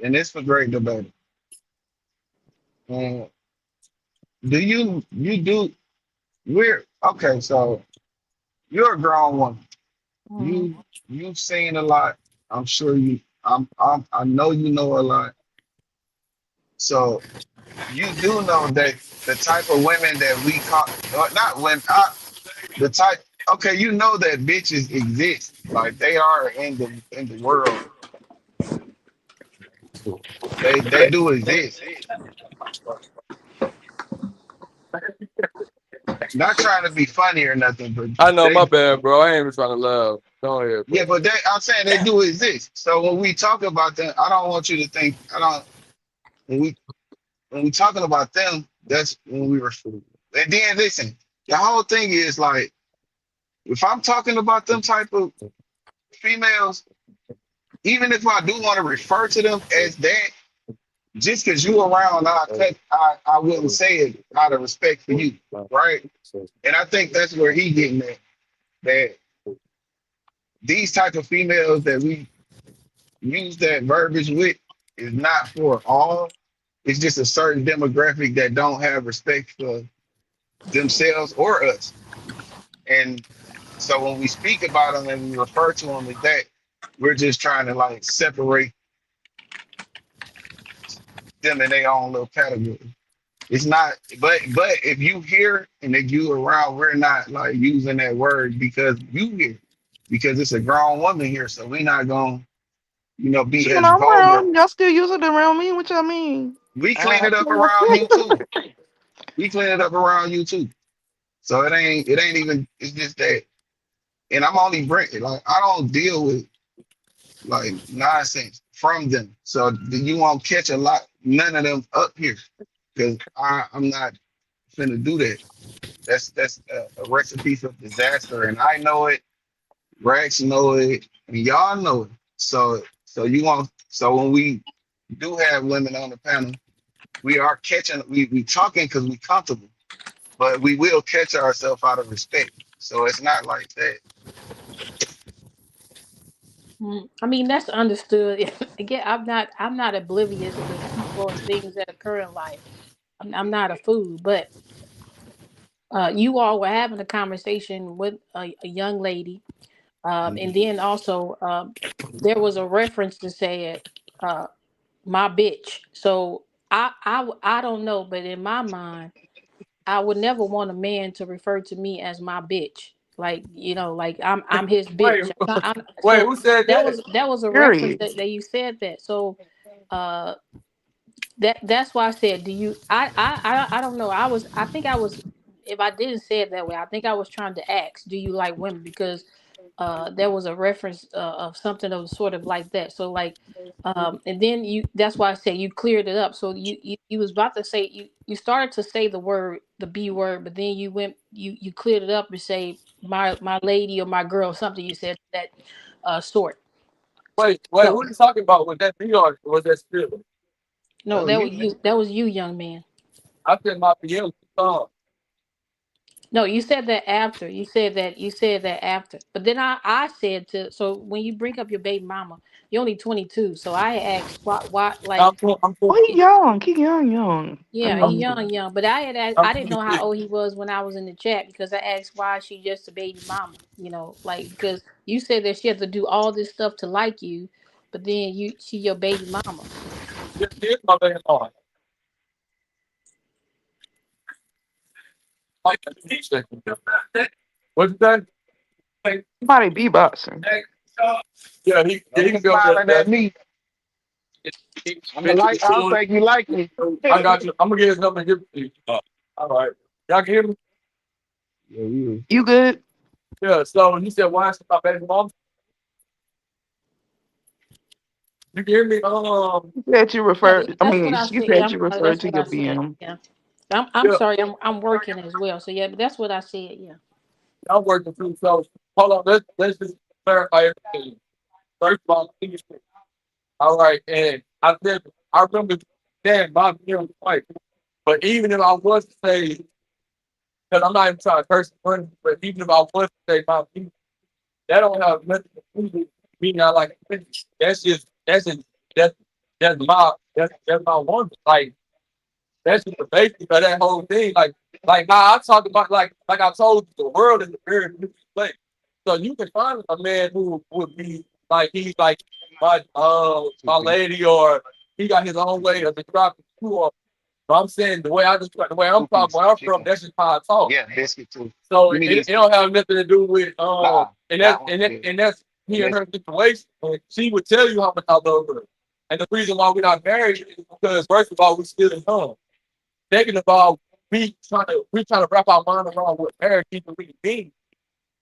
Speaker 1: and this for great debate. Um, do you do we're okay, so you're a grown woman.
Speaker 16: Mm-hmm.
Speaker 1: You've seen a lot. I'm sure I know you know a lot. So you do know that the type of women that we call, or not women, the type. Okay, you know that bitches exist, like they are in the world. They do exist. Not trying to be funny or nothing, but
Speaker 8: I know, my
Speaker 1: they,
Speaker 8: bad, bro. I ain't even trying to laugh. Go ahead,
Speaker 1: yeah,
Speaker 8: bro.
Speaker 1: but I'm saying they do exist. So when we talk about them, I don't want you to think I don't. When we talking about them, that's when we refer. And then listen, the whole thing is like if I'm talking about them type of females, even if I do want to refer to them as that, just because you around, I wouldn't say it out of respect for you, right? And I think that's where he getting at. That these type of females that we use that verbiage with is not for all. It's just a certain demographic that don't have respect for themselves or us. And so when we speak about them and we refer to them as that, we're just trying to like separate them in their own little category. It's not, but if you hear and if you around, we're not like using that word because you hear, because it's a grown woman here, so we're not gonna, be
Speaker 14: Shit,
Speaker 1: as
Speaker 14: I'm
Speaker 1: vulgar.
Speaker 14: around. Y'all still use it around me? What y'all mean?
Speaker 1: We clean
Speaker 14: I
Speaker 1: it up around you too. We clean it up around you too. So it ain't even. It's just that, and I'm only bringing like I don't deal with like nonsense from them. So you won't catch a lot, none of them up here, because I'm not finna do that. That's a recipe for disaster, and I know it. Rex know it, and y'all know it. So you want so when we do have women on the panel, we are catching we talking because we comfortable, but we will catch ourselves out of respect. So it's not like that.
Speaker 16: I mean, that's understood. Again, I'm not oblivious to people and things that occur in life. I'm not a fool, but you all were having a conversation with a young lady, and then also there was a reference to say it, my bitch. So I don't know, but in my mind, I would never want a man to refer to me as my bitch. Like like I'm his
Speaker 8: Wait,
Speaker 16: bitch.
Speaker 8: wait,
Speaker 16: So
Speaker 8: who said that?
Speaker 16: that was a reference
Speaker 14: Period.
Speaker 16: that you said that. So uh that's why I said, do you? I don't know. I think I was. If I didn't say it that way, I think I was trying to ask, do you like women? Because there was a reference of something of sort of like that. So like, and then that's why I said you cleared it up. So you was about to say you started to say the B word, but then you cleared it up and say my lady or my girl, something you said that sort.
Speaker 8: Wait,
Speaker 16: So
Speaker 8: who you talking about? Was that me or was that Spirit?
Speaker 16: no,
Speaker 1: Oh,
Speaker 16: that was
Speaker 1: you
Speaker 16: you. That was you, young man.
Speaker 8: I said my PM song.
Speaker 16: No, you said that after. You said that after. But then I said to, so when you bring up your baby mama, you're only 22. So I asked why like
Speaker 8: I'm
Speaker 14: Oh, he young. He young, young. I
Speaker 16: yeah, he
Speaker 14: mean,
Speaker 16: young, but I had asked,
Speaker 8: I'm
Speaker 16: I didn't know how
Speaker 8: 26.
Speaker 16: old he was when I was in the chat because I asked why is she just a baby mama, like because you said that she had to do all this stuff to like you, but then she your baby mama.
Speaker 8: Here's my baby on. Like, what's that?
Speaker 14: somebody beatboxing.
Speaker 8: Yeah,
Speaker 1: don't
Speaker 8: he
Speaker 1: be
Speaker 8: can be over
Speaker 1: smiling
Speaker 8: there.
Speaker 1: at me.
Speaker 8: He
Speaker 1: I'm a
Speaker 8: mentioned
Speaker 1: like.
Speaker 8: the
Speaker 1: I don't
Speaker 8: tune.
Speaker 1: think you like me.
Speaker 8: I got you. I'm gonna get his number and give it to you. All right. Y'all can hear me?
Speaker 1: Yeah, you.
Speaker 14: You good?
Speaker 8: Yeah, so he said, why is my baby mom? You hear me?
Speaker 14: You said you
Speaker 16: Yeah,
Speaker 14: refer. I
Speaker 16: that's
Speaker 14: mean,
Speaker 16: what I
Speaker 14: you
Speaker 16: said. Yeah,
Speaker 14: said you referred
Speaker 16: that's
Speaker 14: to
Speaker 16: what I
Speaker 14: your
Speaker 16: said.
Speaker 14: BM.
Speaker 16: Yeah. I'm
Speaker 8: Yeah,
Speaker 16: sorry. I'm working as well. So yeah, but that's what I said. Yeah.
Speaker 8: I'm working through. So hold on. Let's just clarify everything. First of all, please. All right, and I said I remember saying my BM twice. But even if I was to say, because I'm not even trying to curse the person, but even if I was to say my BM, that don't have nothing to do with me not like finish. That's that's my woman. Like that's just the basics of that whole thing. Like now I talk about like I told you, the world is a very different place. So you can find a man who would be like he's like my lady or he got his own way of describing you or but I'm saying the way I describe the way I'm
Speaker 1: Two
Speaker 8: talking,
Speaker 1: pieces
Speaker 8: where
Speaker 1: of
Speaker 8: I'm from,
Speaker 1: chicken.
Speaker 8: that's just how I talk.
Speaker 1: Yeah, biscuit too.
Speaker 8: So
Speaker 1: Give
Speaker 8: it,
Speaker 1: me
Speaker 8: it
Speaker 1: these two.
Speaker 8: don't have nothing to do with
Speaker 1: Nah, that one. Yeah.
Speaker 8: and that's me and
Speaker 1: Biscuit.
Speaker 8: her situation. And she would tell you how much I love her. And the reason why we're not married is because first of all, we still in home. Second of all, we trying to wrap our mind around what marriage even really means.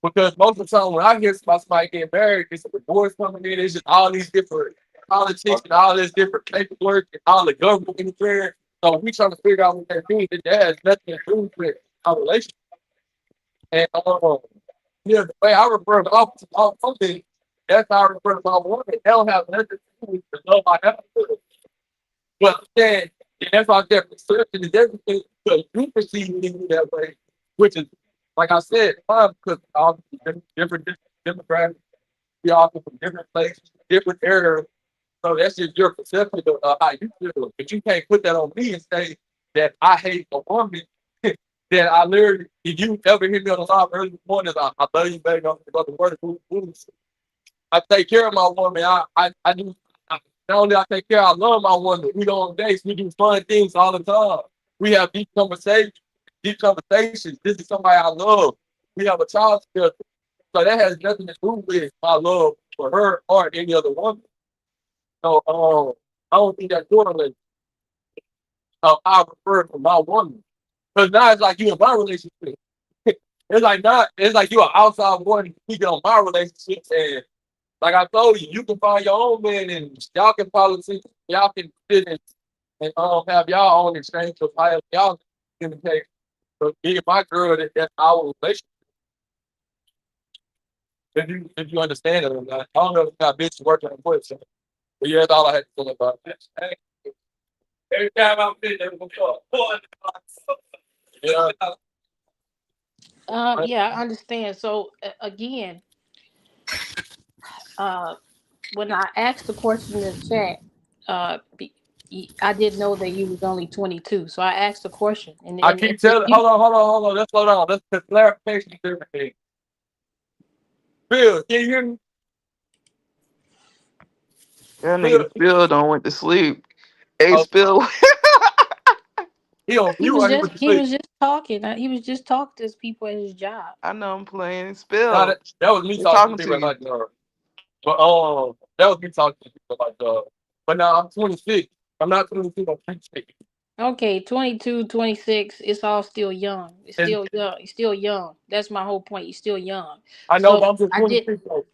Speaker 8: Because most of the time when I hear about somebody getting married, it's a divorce coming in, it's just all these different politics and all this different paperwork and all the government interference. So we trying to figure out what that means. And that has nothing to do with our relationship. And yeah, the way I refer to all something, that's how I refer to my woman. They don't have nothing to do with the love I have for her. But I'm saying, and that's why I said perception is everything because you perceive me that way, which is like I said, fine because all different demographics, we all come from different places, different areas. So that's just your perception of how you feel. But you can't put that on me and say that I hate a woman. That I literally, if you ever hear me on the live early mornings, I love you, baby. I'm about to work. I take care of my woman. I do. Not only I take care, I love my woman. We go on dates. We do fun things all the time. We have deep conversations. Deep conversations. This is somebody I love. We have a child together. So that has nothing to do with my love for her or any other woman. So I don't think that correlates. I prefer to my woman. Because now it's like you in my relationship. It's like not. It's like you an outside one speaking on my relationships, and like I told you, you can find your own man, and y'all can policy, y'all can sit and have y'all own exchange of how y'all communicate. But me and my girl, that's our relationship. If you understand it or not, I don't know if got bitch working on voice. But yeah, that's all I had to say about that. Hey, every time I'm in there, we'll talk. Yeah,
Speaker 16: Yeah, I understand. So again, uh, when I asked the question in the chat, I didn't know that you was only 22. So I asked the question,
Speaker 8: I
Speaker 16: and
Speaker 8: keep
Speaker 16: if
Speaker 8: telling.
Speaker 16: you
Speaker 8: Hold on. Let's slow down. Let's put clarification to everything. Bill, can you hear me?
Speaker 14: That
Speaker 8: Bill,
Speaker 14: nigga Spill don't went to sleep. Hey,
Speaker 8: oh,
Speaker 14: Spill.
Speaker 8: he on
Speaker 16: he
Speaker 8: mute
Speaker 16: was
Speaker 8: or he
Speaker 16: just
Speaker 8: went to
Speaker 16: he
Speaker 8: sleep.
Speaker 16: was just talking. He was just talking to his people at his job.
Speaker 14: I know I'm playing.
Speaker 8: Nah,
Speaker 14: Spill.
Speaker 8: that was me
Speaker 14: They
Speaker 8: talking to
Speaker 14: talking to
Speaker 8: people
Speaker 14: you.
Speaker 8: like but that was me talking to people like but now I'm 26. I'm not 22. I'm 26.
Speaker 16: Okay, 22, 26. It's all still young. It's
Speaker 8: And
Speaker 16: still young. You're still young. That's my whole point. You're still young.
Speaker 8: I know,
Speaker 16: So
Speaker 8: but I'm just
Speaker 16: I did.
Speaker 8: 26. So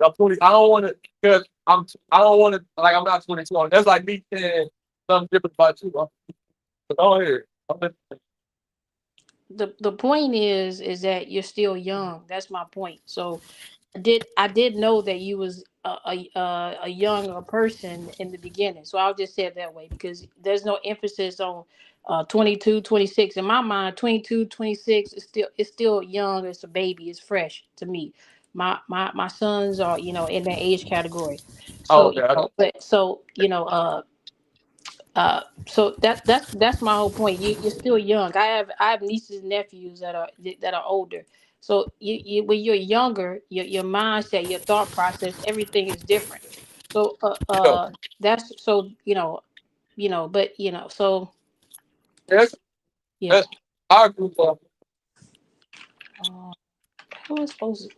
Speaker 8: I'm 20. I don't want to because I don't want to like I'm not 22. That's like me saying something different about you. So go ahead. I'm listening.
Speaker 16: The point is that you're still young. That's my point. So I did know that you was a younger person in the beginning. So I'll just say it that way because there's no emphasis on 22, 26. In my mind, 22, 26 is still young. It's a baby. It's fresh to me. My sons are in that age category.
Speaker 8: Oh,
Speaker 16: So
Speaker 8: okay. I know.
Speaker 16: but so so that's my whole point. You're still young. I have nieces and nephews that are older. So when you're younger, your mindset, your thought process, everything is different. So
Speaker 8: Yeah.
Speaker 16: that's so but so
Speaker 8: Yes.
Speaker 16: yeah.
Speaker 8: Yes. I agree with that.
Speaker 16: Uh,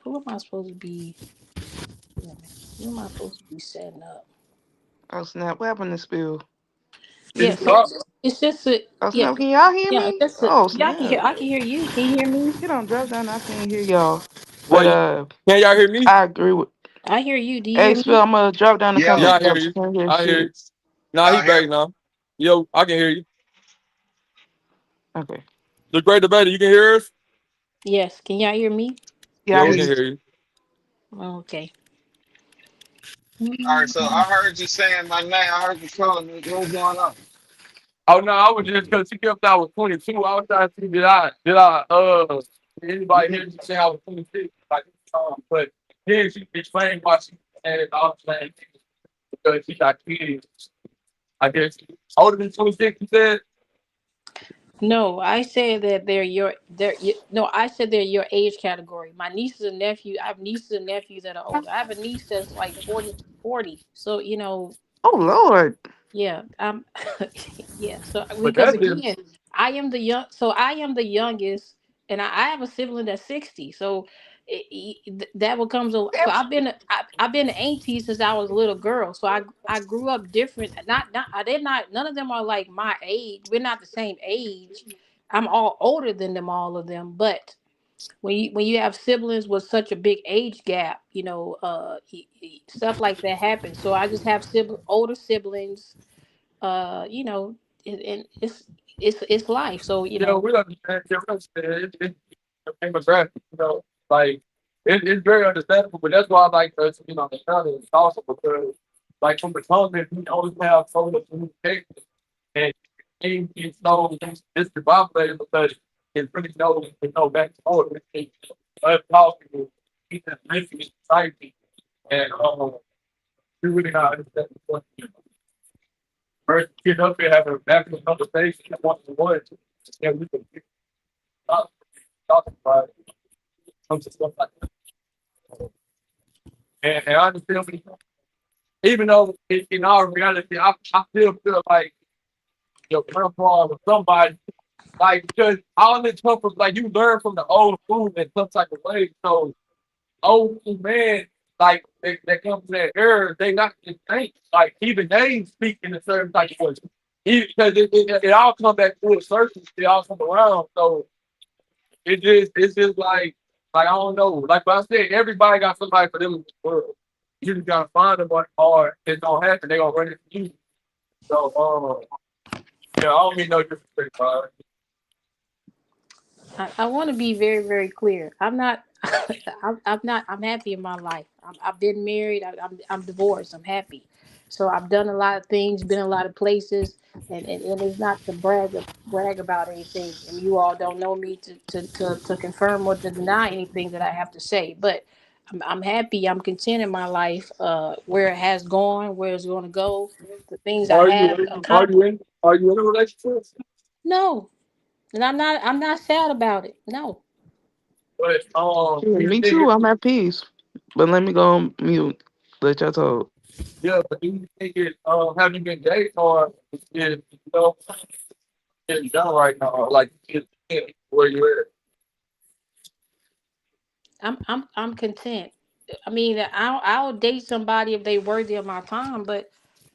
Speaker 16: who am I supposed to be? Wait a minute. Who am I supposed to be setting up?
Speaker 14: Oh, snap. What happened to Spill?
Speaker 8: Did
Speaker 16: Yeah.
Speaker 8: you
Speaker 16: So
Speaker 8: drop?
Speaker 16: it's just
Speaker 14: Oh,
Speaker 16: yeah.
Speaker 14: snap. Can y'all hear
Speaker 16: Yeah.
Speaker 14: me? Oh,
Speaker 16: Yeah. I can hear.
Speaker 14: snap.
Speaker 16: I can hear you. Can you hear me?
Speaker 14: Get on drop down. I can't hear y'all. But
Speaker 8: Wait. Can y'all hear me?
Speaker 14: I agree with.
Speaker 16: I hear you. Do you
Speaker 14: Hey,
Speaker 16: hear
Speaker 14: Spill,
Speaker 16: me?
Speaker 14: I'm gonna drop down the
Speaker 1: Yeah,
Speaker 8: Yeah,
Speaker 14: comment
Speaker 8: I hear
Speaker 14: box.
Speaker 8: you.
Speaker 14: I can't hear
Speaker 8: I hear you.
Speaker 14: shit.
Speaker 8: Nah, he
Speaker 1: y'all hear
Speaker 8: back
Speaker 1: me?
Speaker 8: now. Yo, I can hear you.
Speaker 14: Okay.
Speaker 8: The great debater, you can hear us?
Speaker 16: Yes. Can y'all hear me?
Speaker 14: Yeah,
Speaker 8: Yeah,
Speaker 14: I
Speaker 8: we
Speaker 14: hear
Speaker 8: can
Speaker 14: you.
Speaker 8: hear you.
Speaker 16: Okay.
Speaker 1: All right, so I heard you saying my name. I heard you calling me. What's going on?
Speaker 8: Oh no, I was just because she kept I was 22. I was trying to see did anybody hear you say I was 26? Like, but then she explained why she said I was saying because she got kids. I guess older than 26, you said?
Speaker 16: No, I said that no, I said they're your age category. My nieces and nephews, I have nieces and nephews that are older. I have a niece that's like 40. So,
Speaker 14: Oh Lord.
Speaker 16: yeah, yeah. So
Speaker 8: But
Speaker 16: because
Speaker 8: that's just
Speaker 16: again, I am the youngest, and I have a sibling that's 60. So that becomes a. So I've been an auntie since I was a little girl. So I grew up different. They're not, none of them are like my age. We're not the same age. I'm all older than them, all of them. But when you have siblings with such a big age gap, stuff like that happens. So I just have older siblings, you know, and it's life. So
Speaker 8: we understand. Yeah, we understand. It's demographic, like it's very understandable. But that's why I like us, the channel is awesome because, like, from the comment, we always have so much communication and it's so discombobulated because it's really no back and forth. It's us talking, it's just listening, exciting, and we really not understand what first get up here having a back conversation one to one, and we can talk, talk about it, comes to stuff like that. And I understand, even though in our reality, I still feel like your grandpa or somebody, like, because all this stuff was like you learn from the old food in some type of way. So, old man, like, they come from that era, they not just think, like, even they speak in a certain type of way. Because it all come back full circle, it all come around. So, it's just like I don't know. Like I said, everybody got somebody for them in the world. You just gotta find them one or it's gonna happen. They gonna run into you. So yeah, I don't mean no disrespect, bro.
Speaker 16: I want to be very, very clear. I'm not. I'm not. I'm happy in my life. I've been married. I'm divorced. I'm happy. So I've done a lot of things, been a lot of places, and it's not to brag about anything. And you all don't know me to confirm or to deny anything that I have to say. But I'm happy. I'm content in my life. Where it has gone, where it's going to go, the things I
Speaker 8: Are you
Speaker 16: have
Speaker 8: are you
Speaker 16: accomplished.
Speaker 8: in are you in a relationship?
Speaker 16: No, and I'm not sad about it. No.
Speaker 8: But
Speaker 14: Yeah,
Speaker 8: do you
Speaker 14: me
Speaker 8: think
Speaker 14: too. I'm at peace. But let me go on mute. Let y'all talk.
Speaker 8: but do you think it have you been dating or is it's done right now? Like it's where you at?
Speaker 16: I'm content. I mean, I'll date somebody if they worthy of my time, but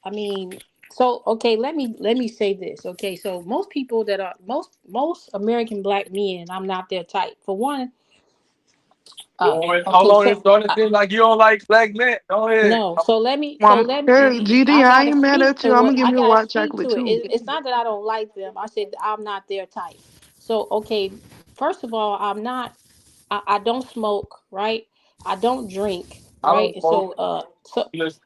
Speaker 16: I mean, so okay, let me say this. Okay, so most people that are most American black men, I'm not their type. For one,
Speaker 8: Hold
Speaker 16: okay,
Speaker 8: on,
Speaker 16: so
Speaker 8: it's starting to seem like you don't like black men. Go ahead.
Speaker 16: no, so let me
Speaker 14: Well, hey, GD,
Speaker 16: I
Speaker 14: I
Speaker 16: gotta
Speaker 14: ain't mad
Speaker 16: speak
Speaker 14: at you.
Speaker 16: to
Speaker 14: I'm gonna
Speaker 16: what
Speaker 14: give
Speaker 16: I
Speaker 14: you a
Speaker 16: gotta
Speaker 14: white
Speaker 16: speak
Speaker 14: chocolate
Speaker 16: to it.
Speaker 14: too.
Speaker 16: It's not that I don't like them. I said I'm not their type. So okay, first of all, I don't smoke, right? I don't drink,
Speaker 8: I
Speaker 16: right?
Speaker 8: don't
Speaker 16: And
Speaker 8: smoke.
Speaker 16: so
Speaker 8: Listen,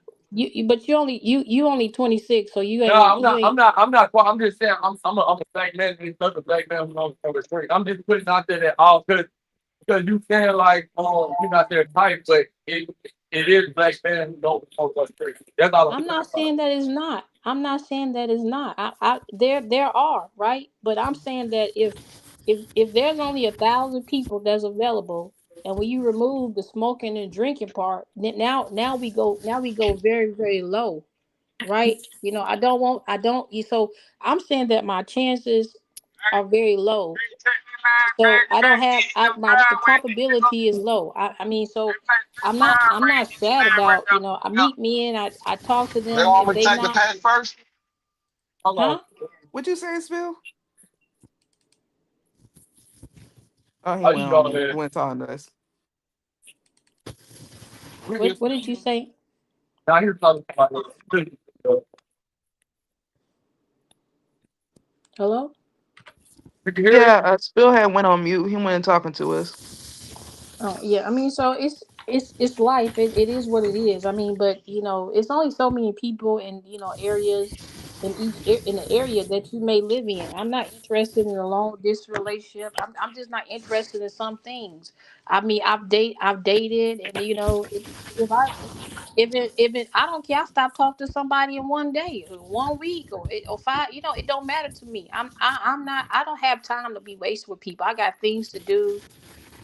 Speaker 16: but you only 26, so you
Speaker 8: no,
Speaker 16: ain't
Speaker 8: I'm
Speaker 16: you
Speaker 8: not. I'm
Speaker 16: ain't
Speaker 8: not. I'm not. I'm just saying. I'm a black man. And another black man who knows over drink. I'm just putting out there that all because you saying like, oh, you're not their type, but it is black men who don't smoke or drink. That's all I'm
Speaker 16: I'm
Speaker 8: saying
Speaker 16: not
Speaker 8: about
Speaker 16: saying that it's not. I'm not saying that it's not. There are, right? But I'm saying that if there's only 1,000 people that's available, and when you remove the smoking and drinking part, then now we go very, very low, right? I don't so I'm saying that my chances are very low. So I don't have the probability is low. I mean, so I'm not sad about, I meet men, I talk to
Speaker 1: They
Speaker 16: them
Speaker 1: want
Speaker 16: if
Speaker 1: me to
Speaker 16: they
Speaker 1: take the
Speaker 16: not.
Speaker 1: pass first?
Speaker 8: Hold on.
Speaker 16: Huh?
Speaker 14: What you say, Spill? Oh, he
Speaker 8: How
Speaker 14: went
Speaker 8: you
Speaker 14: on
Speaker 8: go
Speaker 14: mute.
Speaker 8: there?
Speaker 14: Went on us.
Speaker 16: What did you say?
Speaker 8: Now he's talking about the
Speaker 16: Hello?
Speaker 8: you can hear me?
Speaker 14: Yeah, Spill had went on mute. He wasn't talking to us.
Speaker 16: Oh yeah, I mean, so it's life. It is what it is. I mean, but it's only so many people in areas in in the area that you may live in. I'm not interested in a long distance relationship. I'm just not interested in some things. I mean, I've dated, and if I if it I don't care. I stop talking to somebody in one day, or 1 week, or five. It don't matter to me. I'm not. I don't have time to be wasted with people. I got things to do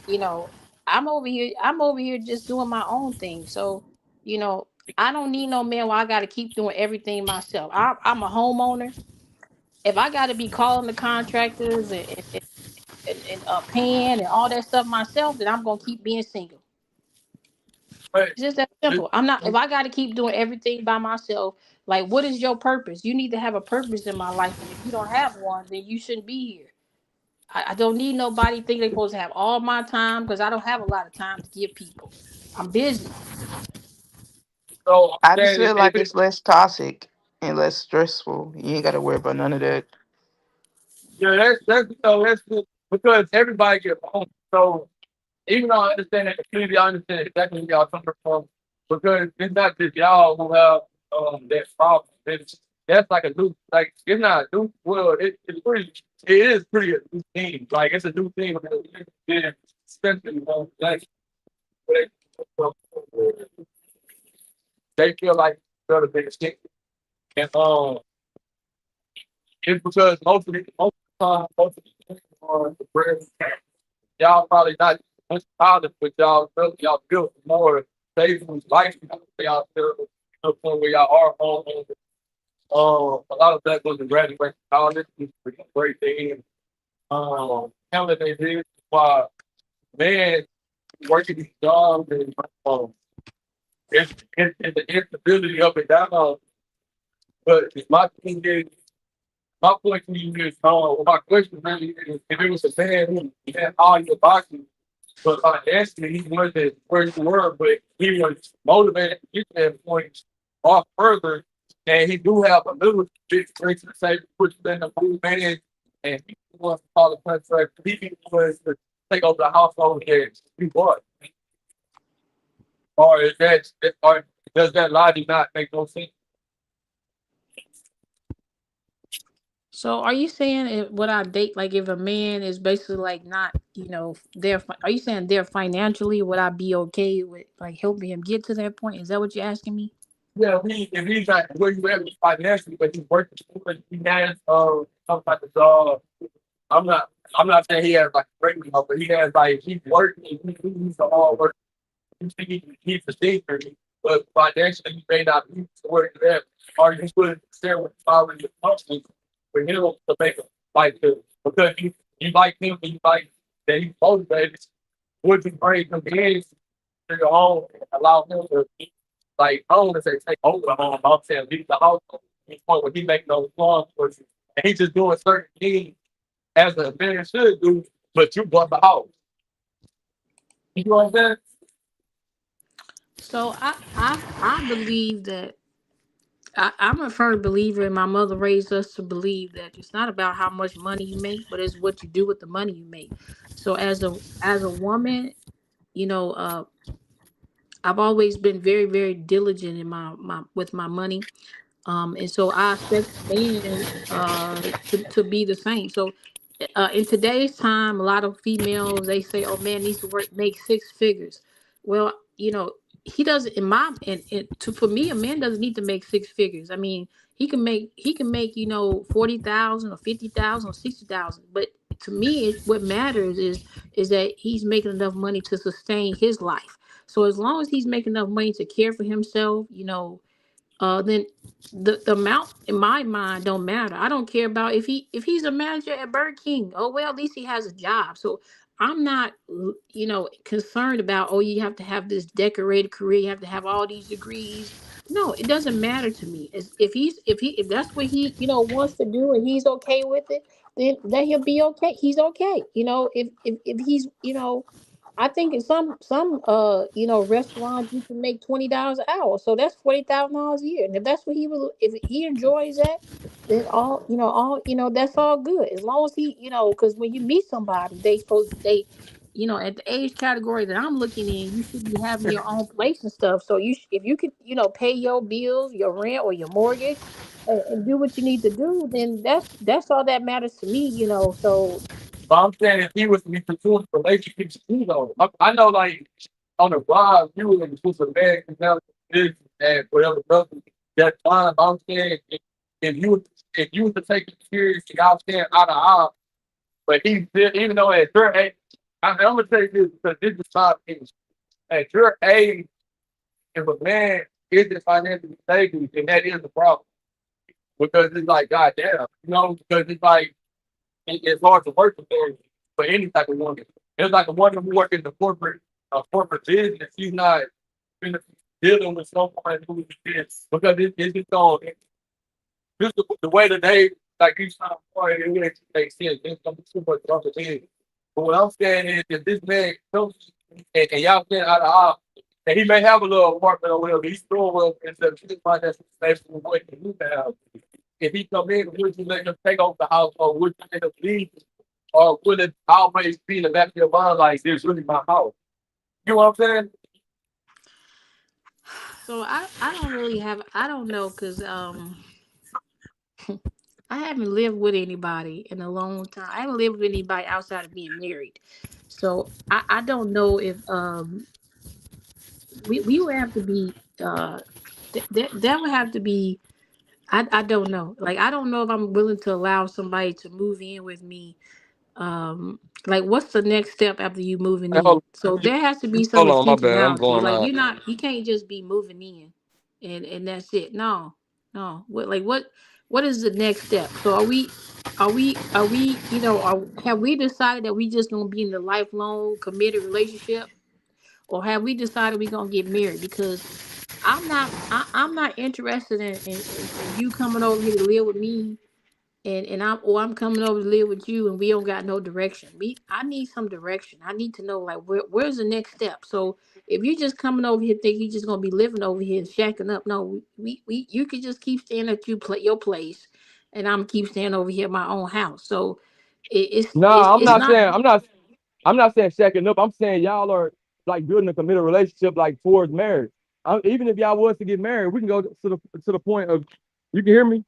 Speaker 16: you know I'm over here just doing my own thing. So you know I don't need no man where I got to keep doing everything myself. I'm a homeowner. If I got to be calling the contractors and paying and all that stuff myself, then I'm gonna keep being single.
Speaker 8: Hey,
Speaker 16: It's just that simple. I'm not. If I got to keep doing everything by myself, like, what is your purpose? You need to have a purpose in my life, and if you don't have one, then you shouldn't be here. I don't need nobody think they're supposed to have all my time, because I don't have a lot of time to give people. I'm busy.
Speaker 8: so I'm
Speaker 14: I just
Speaker 8: saying
Speaker 14: feel
Speaker 8: if
Speaker 14: like
Speaker 8: it
Speaker 14: it's less toxic and less stressful. You ain't got to worry about none of that.
Speaker 8: yeah, that's good because everybody gets home. So even though I understand that community, I understand exactly where y'all coming from because it's not just y'all who have that problem. That's like a new like it's not a new well, it is pretty a new thing. Like it's a new thing because it's been especially like they they feel like they're the biggest thing. And it's because most of the time most of the things are the bread. Y'all probably not much college, but y'all built more stable life. Y'all feel to the point where y'all are home. A lot of that was to graduate from college, which is a great thing. Counting they did why man working these jobs and it's the instability up and down. But my thing is, my point to you is, my question really is, if it was a man who had all your boxes. But financially, he wasn't where you were, but he was motivated to get that point off further. And he do have a little bit strength to say, put you in the movement, and he wants to call the contract. He was to take over the household that you bought. Or is that, or does that logic not make no sense?
Speaker 16: So are you saying what I date, like, if a man is basically like not, there? Are you saying there financially? Would I be okay with like helping him get to that point? Is that what you're asking me?
Speaker 8: Yeah, if he's not where you at financially, but he's working, he has some type of job. I'm not. I'm not saying he has like a great job, but he has like he's working. He's a hard worker. He's a thinker, but financially he may not be to where he's at. Or you would share with already functions for him to make a like to because you like him and you like that he's motivated. Would you bring him in to your home and allow him to like I don't want to say take over the home. I'm saying leave the house to the point where he making those songs for you, and he's just doing certain things as a man should do, but you bought the house. You know what I'm saying?
Speaker 16: So I believe that I'm a firm believer, and my mother raised us to believe that it's not about how much money you make, but it's what you do with the money you make. So as a woman, you know, uh, I've always been very, very diligent in my with my money. And so I expect a man to be the same. So in today's time, a lot of females, they say, "Oh, man needs to make six figures." Well, he doesn't. For me, a man doesn't need to make six figures. I mean, he can make 40,000 or 50,000 or 60,000. But to me, what matters is that he's making enough money to sustain his life. So as long as he's making enough money to care for himself, then the amount in my mind don't matter. I don't care about if he's a manager at Burger King. Oh well, at least he has a job. So I'm not concerned about, oh, you have to have this decorated career, you have to have all these degrees. No, it doesn't matter to me. If that's what he wants to do and he's okay with it, then he'll be okay. He's okay. If he's I think in some restaurants you can make $20 an hour, so that's $40,000 a year. And if that's what he will, if he enjoys that, then all that's all good as long as because when you meet somebody, at the age category that I'm looking in, you should be having your own place and stuff. So if you could pay your bills, your rent or your mortgage, and do what you need to do, then that's all that matters to me. So
Speaker 8: But I'm saying if he was to be pursuing relationships too, though, I know like on the vibe, you were with a man now this and whatever else that time. I'm saying if you if you was to take it seriously, y'all stand eye to eye. But he still, even though at your age, I'm gonna say this because this is my opinion. At your age, if a man isn't financially stable, then that is a problem. Because it's like, goddamn, because it's like it's hard to work for any type of woman. It's like a woman who works in the corporate business. She's not dealing with someone who is because it's just on just the way that they like each time it really makes sense. There's gonna be too much other things. But what I'm saying is if this man comes and y'all get out of off, and he may have a little apartment or whatever, he's doing well instead of his financial stable what he used to have. If he come in, would you let him take over the house or would you let him leave? Or would it always be in the back of your mind like this really my house? You know what I'm saying?
Speaker 16: so I don't really have I don't know because I haven't lived with anybody in a long time. I haven't lived with anybody outside of being married. So I don't know if we would have to be that would have to be I don't know. Like I don't know if I'm willing to allow somebody to move in with me. Like what's the next step after you moving
Speaker 8: Hey,
Speaker 16: in? So there has to be some
Speaker 8: hold on, my bad. I'm
Speaker 16: intentionality.
Speaker 8: going
Speaker 16: Like
Speaker 8: out.
Speaker 16: you can't just be moving in and that's it. No. No. What is the next step? So are we have we decided that we just gonna be in the lifelong committed relationship, or have we decided we gonna get married? Because I'm not interested in you coming over here to live with me, and I'm coming over to live with you and we don't got no direction. I need some direction. I need to know like where's the next step. So if you just coming over here think you just gonna be living over here and shacking up, no, we you can just keep staying at your place, and I'm keep staying over here at my own house. So it, it's it's
Speaker 15: Nah, I'm
Speaker 16: it's
Speaker 15: not
Speaker 16: not.
Speaker 15: saying I'm not saying shacking up. I'm saying y'all are like building a committed relationship like towards marriage. Even if y'all was to get married, we can go to the point of you can hear me.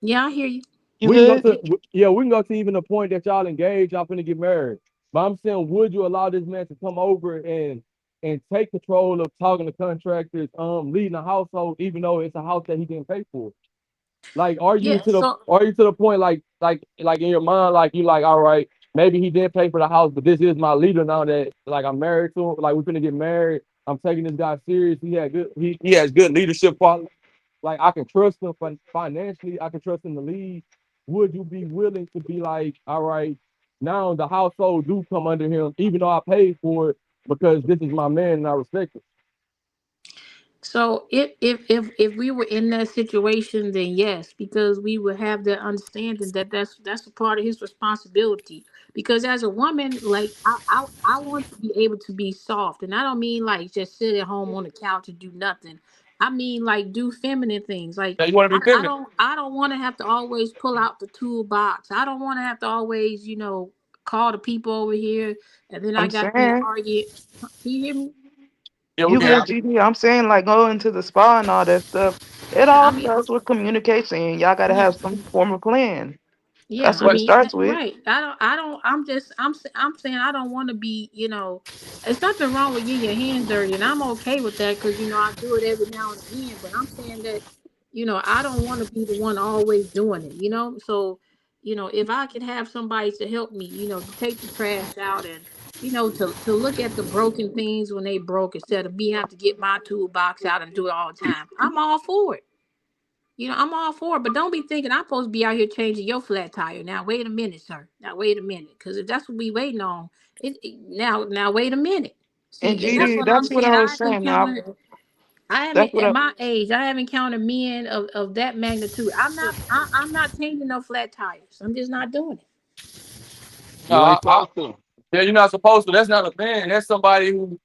Speaker 16: Yeah, I hear you.
Speaker 14: You
Speaker 15: We can go
Speaker 14: good?
Speaker 15: to yeah, we can go to even the point that y'all engaged, y'all finna get married. But I'm saying, would you allow this man to come over and take control of talking to contractors, leading a household, even though it's a house that he didn't pay for? Like,
Speaker 16: Yeah. So
Speaker 15: are you to the point like in your mind, like you like, all right, maybe he didn't pay for the house, but this is my leader now that like I'm married to him, like we're finna get married. I'm taking this guy serious. He has good leadership qualities. Like I can trust him financially, I can trust him to lead. Would you be willing to be like, all right, now the household do come under him, even though I paid for it because this is my man and I respect it.
Speaker 16: So if we were in that situation, then yes, because we would have that understanding that that's a part of his responsibility. Because as a woman, like I want to be able to be soft, and I don't mean like just sit at home on the couch and do nothing. I mean like do feminine things. Like
Speaker 8: Now you want to be feminine?
Speaker 16: I don't want to have to always pull out the toolbox. I don't want to have to always call the people over here, and then I
Speaker 14: I'm
Speaker 16: got to be
Speaker 14: saying
Speaker 16: arguing. Can you hear me?
Speaker 8: Yeah, we
Speaker 14: you
Speaker 8: can
Speaker 14: good,
Speaker 8: have
Speaker 14: GD. I'm saying like going to the spa and all that stuff. It
Speaker 16: Yeah, I
Speaker 14: all
Speaker 16: mean,
Speaker 14: starts with communication. Y'all gotta
Speaker 16: yeah.
Speaker 14: have some form of plan.
Speaker 16: Yeah,
Speaker 14: That's
Speaker 16: I
Speaker 14: what it
Speaker 16: mean,
Speaker 14: starts with.
Speaker 16: right. I'm just, I'm saying I don't want to be, it's nothing wrong with getting your hands dirty, and I'm okay with that because I do it every now and again. But I'm saying that, I don't want to be the one always doing it. So, if I could have somebody to help me, to take the trash out and, to look at the broken things when they broke instead of me have to get my toolbox out and do it all the time, I'm all for it. I'm all for it, but don't be thinking I'm supposed to be out here changing your flat tire. Now, wait a minute, sir. Now, wait a minute, because if that's what we waiting on, now, wait a minute.
Speaker 14: And
Speaker 16: See, and that's
Speaker 14: GD,
Speaker 16: what I'm
Speaker 14: that's what
Speaker 16: saying.
Speaker 14: I was saying. Now,
Speaker 16: I haven't
Speaker 14: that's what
Speaker 16: at
Speaker 14: I.
Speaker 16: my age, I haven't encountered men of that magnitude. I'm not changing no flat tires. I'm just not doing it.
Speaker 1: You
Speaker 8: uh,
Speaker 1: ain't
Speaker 8: I
Speaker 1: supposed to.
Speaker 8: Yeah, you're not supposed to. That's not a man. That's somebody who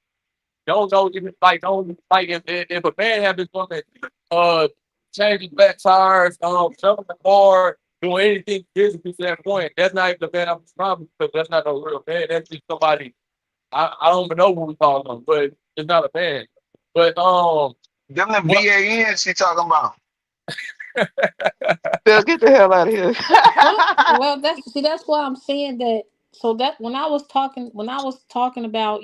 Speaker 8: don't know if like don't like if a man have his woman uh changing back tires, jumping the car, doing anything physically to that point, that's not even the man I'm describing because that's not no real man. That's just somebody I don't even know what we call them, but it's not a man. But
Speaker 1: Them the
Speaker 8: what
Speaker 1: VANs she talking about.
Speaker 14: Bill, get the hell out of here.
Speaker 16: Well, that's why I'm saying that. So that when I was talking about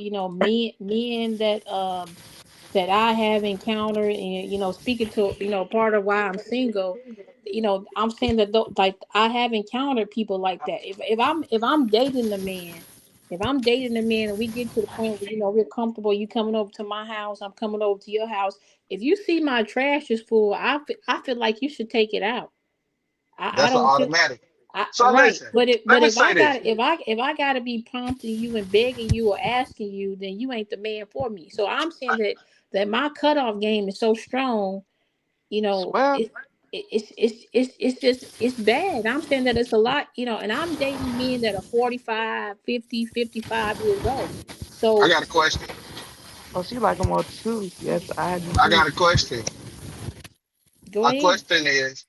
Speaker 16: men that I have encountered, and speaking to part of why I'm single, I'm saying that like I have encountered people like that. If I'm dating a man. If I'm dating a man and we get to the point where we're comfortable, you coming over to my house, I'm coming over to your house. If you see my trash is full, I feel like you should take it out. I
Speaker 1: That's an
Speaker 16: don't feel
Speaker 1: automatic. So
Speaker 16: right.
Speaker 1: listen,
Speaker 16: But if
Speaker 1: let
Speaker 16: but
Speaker 1: me
Speaker 16: if
Speaker 1: say
Speaker 16: I
Speaker 1: this.
Speaker 16: got if I gotta be prompting you and begging you or asking you, then you ain't the man for me. So I'm saying that my cutoff game is so strong, you know,
Speaker 14: Well,
Speaker 16: it's just it's bad. I'm saying that it's a lot, and I'm dating men that are 45, 50, 55 years old.
Speaker 1: I
Speaker 16: So
Speaker 1: got a question.
Speaker 14: oh, she like them all too. Yes, I do
Speaker 1: I
Speaker 14: too.
Speaker 1: got a question.
Speaker 16: go
Speaker 1: My
Speaker 16: ahead.
Speaker 1: question is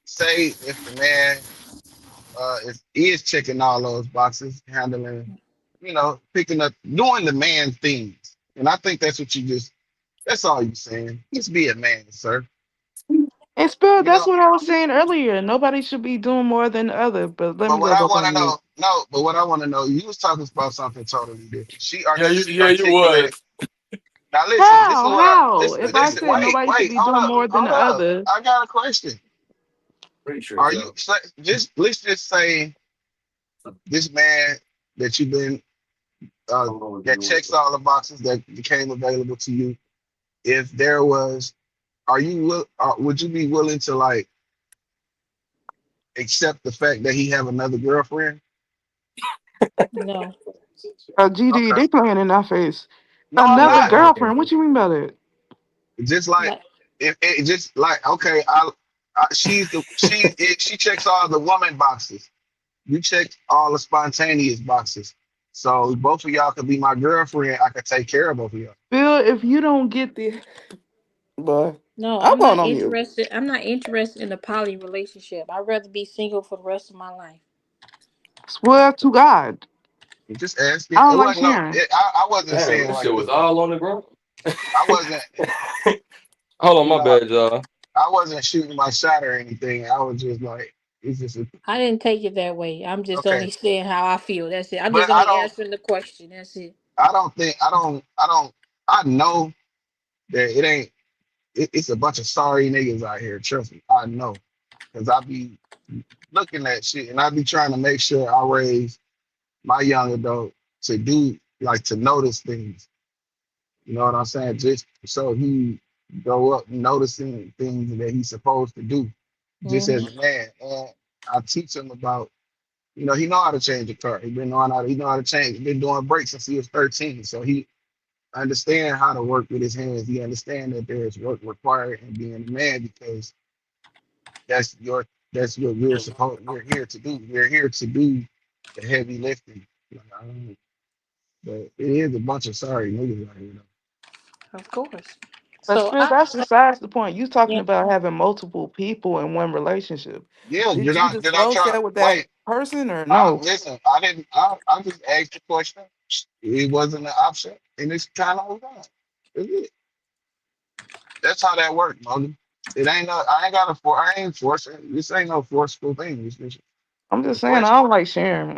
Speaker 1: say if the man is checking all those boxes, handling, picking up, doing the man things. And I think that's what you just that's all you saying. Just be a man, sir.
Speaker 14: And Spill,
Speaker 1: You
Speaker 14: that's
Speaker 1: know,
Speaker 14: what I was saying earlier. Nobody should be doing more than the other. But let
Speaker 1: but
Speaker 14: me
Speaker 1: what
Speaker 14: go
Speaker 1: I
Speaker 14: back
Speaker 1: want
Speaker 14: on
Speaker 1: to
Speaker 14: you.
Speaker 1: know, no, but what I want to know, you was talking about something totally different. She
Speaker 8: yeah, you
Speaker 1: articulated.
Speaker 8: was.
Speaker 1: Now listen, this is
Speaker 14: How?
Speaker 1: what I
Speaker 14: How?
Speaker 1: listen,
Speaker 14: If I
Speaker 1: listen,
Speaker 14: said
Speaker 1: wait,
Speaker 14: nobody should
Speaker 1: wait,
Speaker 14: be doing more than
Speaker 1: hold
Speaker 14: the
Speaker 1: up.
Speaker 14: other,
Speaker 1: I got a question.
Speaker 8: Pretty sure
Speaker 1: Are you
Speaker 8: so.
Speaker 1: just let's just say this man that you've been that checks all the boxes that became available to you. If there was, would you be willing to like accept the fact that he have another girlfriend?
Speaker 16: No.
Speaker 14: GD,
Speaker 1: Okay.
Speaker 14: they playing in our face.
Speaker 1: No, I'm
Speaker 14: Another
Speaker 1: not.
Speaker 14: girlfriend? What you mean by that?
Speaker 1: Just like
Speaker 16: Like
Speaker 1: if it just like okay, she checks all the woman boxes. You check all the spontaneous boxes. So both of y'all could be my girlfriend. I could take care of both of y'all.
Speaker 14: Bill, if you don't get the boy,
Speaker 16: no,
Speaker 14: I'm
Speaker 16: I'm
Speaker 14: going
Speaker 16: not
Speaker 14: on you.
Speaker 16: interested. I'm not interested in a poly relationship. I'd rather be single for the rest of my life.
Speaker 14: Swear to God.
Speaker 1: I'm just asking.
Speaker 14: I
Speaker 1: It
Speaker 14: don't like
Speaker 1: wasn't no.
Speaker 14: sharing.
Speaker 1: I wasn't
Speaker 8: Damn,
Speaker 1: saying
Speaker 8: that shit
Speaker 1: like
Speaker 8: was all on the ground.
Speaker 1: I wasn't.
Speaker 8: Hold on,
Speaker 1: You
Speaker 8: my
Speaker 1: know,
Speaker 8: bad, y'all.
Speaker 1: I wasn't shooting my shot or anything. I was just like, it's just
Speaker 16: I didn't take it that way. I'm just
Speaker 1: okay.
Speaker 16: only saying how I feel. That's it. I'm
Speaker 1: But
Speaker 16: just only answering the question. That's it.
Speaker 1: I don't think, I know that it ain't, it's a bunch of sorry niggas out here. Trust me, I know. Because I be looking at shit and I be trying to make sure I raise my young adult to do, like, to notice things. You know what I'm saying? Just so he grow up noticing things that he's supposed to do, just
Speaker 16: Hmm.
Speaker 1: as a man. And I teach him about, he know how to change a car. He know how to change. He been doing brakes since he was 13. So he understand how to work with his hands. He understand that there's work required in being a man because that's your that's what we're here to do. We're here to do the heavy lifting. Like, but it is a bunch of sorry niggas out here though.
Speaker 16: Of course.
Speaker 14: But
Speaker 16: So
Speaker 14: Spill, that's besides the point. You talking
Speaker 16: yeah,
Speaker 14: about having multiple people in one relationship.
Speaker 1: Yeah,
Speaker 14: Did you
Speaker 1: did I
Speaker 14: disclose
Speaker 1: try
Speaker 14: that with that
Speaker 1: wait,
Speaker 14: person or no?
Speaker 1: listen, I didn't I just asked the question. It wasn't an option and it's kind of moved on. It's it. That's how that works, Mother. It ain't no I ain't got to for I ain't forcing this ain't no forceful thing. It's just
Speaker 14: I'm
Speaker 1: a
Speaker 14: just saying I
Speaker 1: question.
Speaker 14: don't like sharing.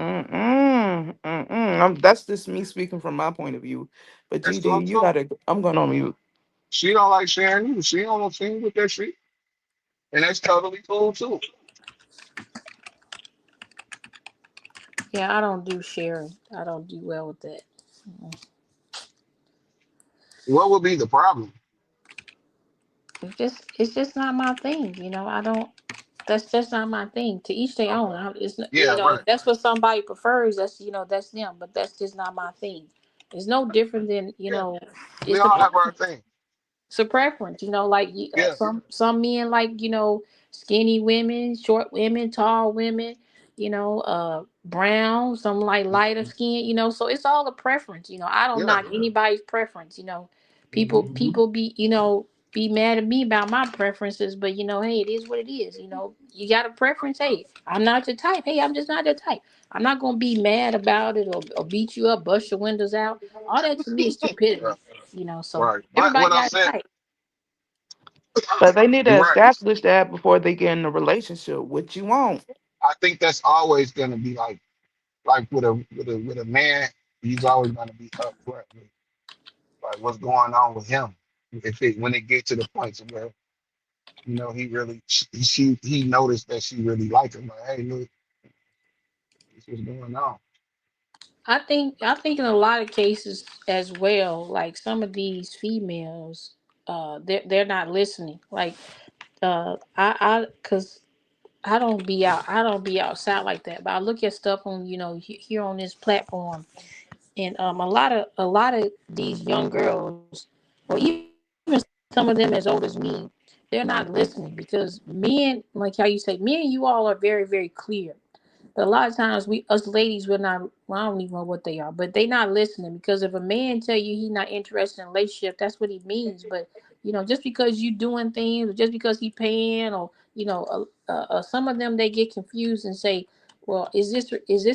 Speaker 14: That's just me speaking from my point of view. But
Speaker 1: That's cool
Speaker 14: GD, you
Speaker 1: too.
Speaker 14: gotta. I'm going on mute.
Speaker 1: She don't like sharing either. She don't want to with that shit. And that's totally cool too.
Speaker 16: yeah, I don't do sharing. I don't do well with that.
Speaker 1: What would be the problem?
Speaker 16: It's just not my thing. I don't. That's just not my thing. To each their own.
Speaker 1: Okay.
Speaker 16: It's not,
Speaker 1: Yeah,
Speaker 16: if
Speaker 1: right.
Speaker 16: that's what somebody prefers, that's them. But that's just not my thing. It's no different than
Speaker 1: Yeah. We
Speaker 16: it's a
Speaker 1: all have our
Speaker 16: preference.
Speaker 1: thing.
Speaker 16: It's a preference. Like
Speaker 1: Yeah.
Speaker 16: some men like skinny women, short women, tall women. brown, some like lighter skin, so it's all a preference. I don't
Speaker 1: Yeah.
Speaker 16: knock anybody's preference. People
Speaker 1: Hmm.
Speaker 16: people be mad at me about my preferences, but hey, it is what it is. You got a preference. Hey, I'm not your type. Hey, I'm just not your type. I'm not gonna be mad about it or beat you up, bust your windows out. All that to me is
Speaker 1: Right.
Speaker 16: stupidity. So
Speaker 1: Right.
Speaker 16: everybody
Speaker 1: What I'm
Speaker 16: got a
Speaker 1: saying,
Speaker 16: type.
Speaker 14: But they need
Speaker 1: you're
Speaker 14: to
Speaker 1: right.
Speaker 14: establish that before they get in a relationship. What you want?
Speaker 1: I think that's always gonna be like with a man, he's always gonna be upfront with like what's going on with him. If it when it get to the point to where he really he noticed that she really liked him. Like, hey, look, this was going on.
Speaker 16: I think in a lot of cases as well, like some of these females, they're not listening. Like cause I don't be outside like that, but I look at stuff on here on this platform, and a lot of these young girls, or even some of them as old as me, they're not listening because men, like how you say, me and you all are very very clear. But a lot of times we us ladies we're not, well, I don't even know what they are, but they not listening because if a man tell you he not interested in a relationship, that's what he means. But just because you doing things, or just because he paying, or some of them they get confused and say, well, is this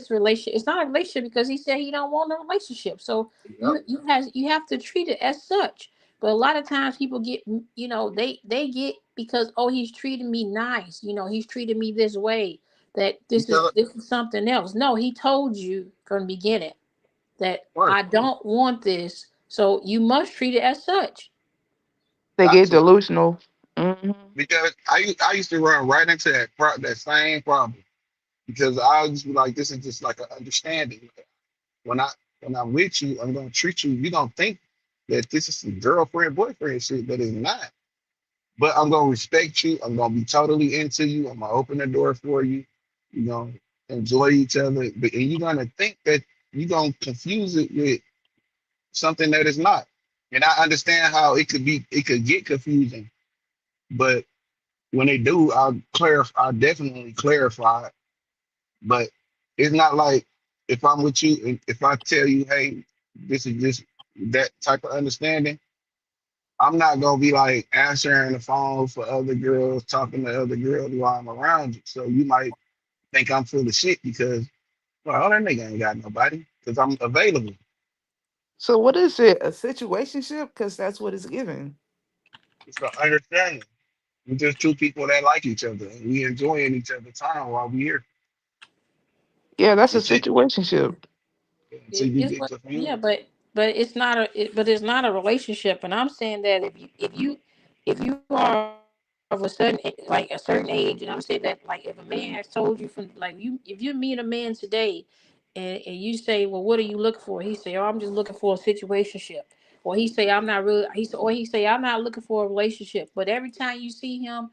Speaker 16: relationship? It's not a relationship because he said he don't want a relationship. So
Speaker 1: Yep.
Speaker 16: you have to treat it as such. But a lot of times people get, they get because, oh, he's treating me nice, he's treating me this way, that this is
Speaker 1: Because
Speaker 16: this is something else. No, he told you from the beginning that
Speaker 1: right,
Speaker 16: I don't want this, so you must treat it as such.
Speaker 14: They
Speaker 1: got
Speaker 14: get
Speaker 1: to.
Speaker 14: delusional. Hmm.
Speaker 1: Because I used to run right into that same problem because I used to be like, this is just like an understanding. When I when I'm with you, I'm gonna treat you. You don't think that this is some girlfriend boyfriend shit, but it's not. But I'm gonna respect you. I'm gonna be totally into you. I'm gonna open the door for you. You know, enjoy each other. But and you're gonna think that you're gonna confuse it with something that is not. And I understand how it could get confusing. But when they do, I'll clarify. I'll definitely clarify it. But it's not like if I'm with you and if I tell you, hey, this is just that type of understanding. I'm not gonna be like answering the phone for other girls, talking to other girls while I'm around you. So you might think I'm full of shit because, well, that nigga ain't got nobody because I'm available.
Speaker 14: So what is it? A situationship? Because that's what it's given.
Speaker 1: It's an understanding. We're just two people that like each other and we enjoying each other's time while we here.
Speaker 14: Yeah, that's a
Speaker 1: Until,
Speaker 14: situationship.
Speaker 1: until you
Speaker 16: It's
Speaker 1: get
Speaker 16: what,
Speaker 1: confused.
Speaker 16: yeah, but it's not a relationship, and I'm saying that if you are of a certain like a certain age, and I'm saying that like if a man has told you from like if you meet a man today, and you say, well, what are you looking for? He say, oh, I'm just looking for a situationship, or he say, I'm not really, he say, I'm not looking for a relationship, but every time you see him.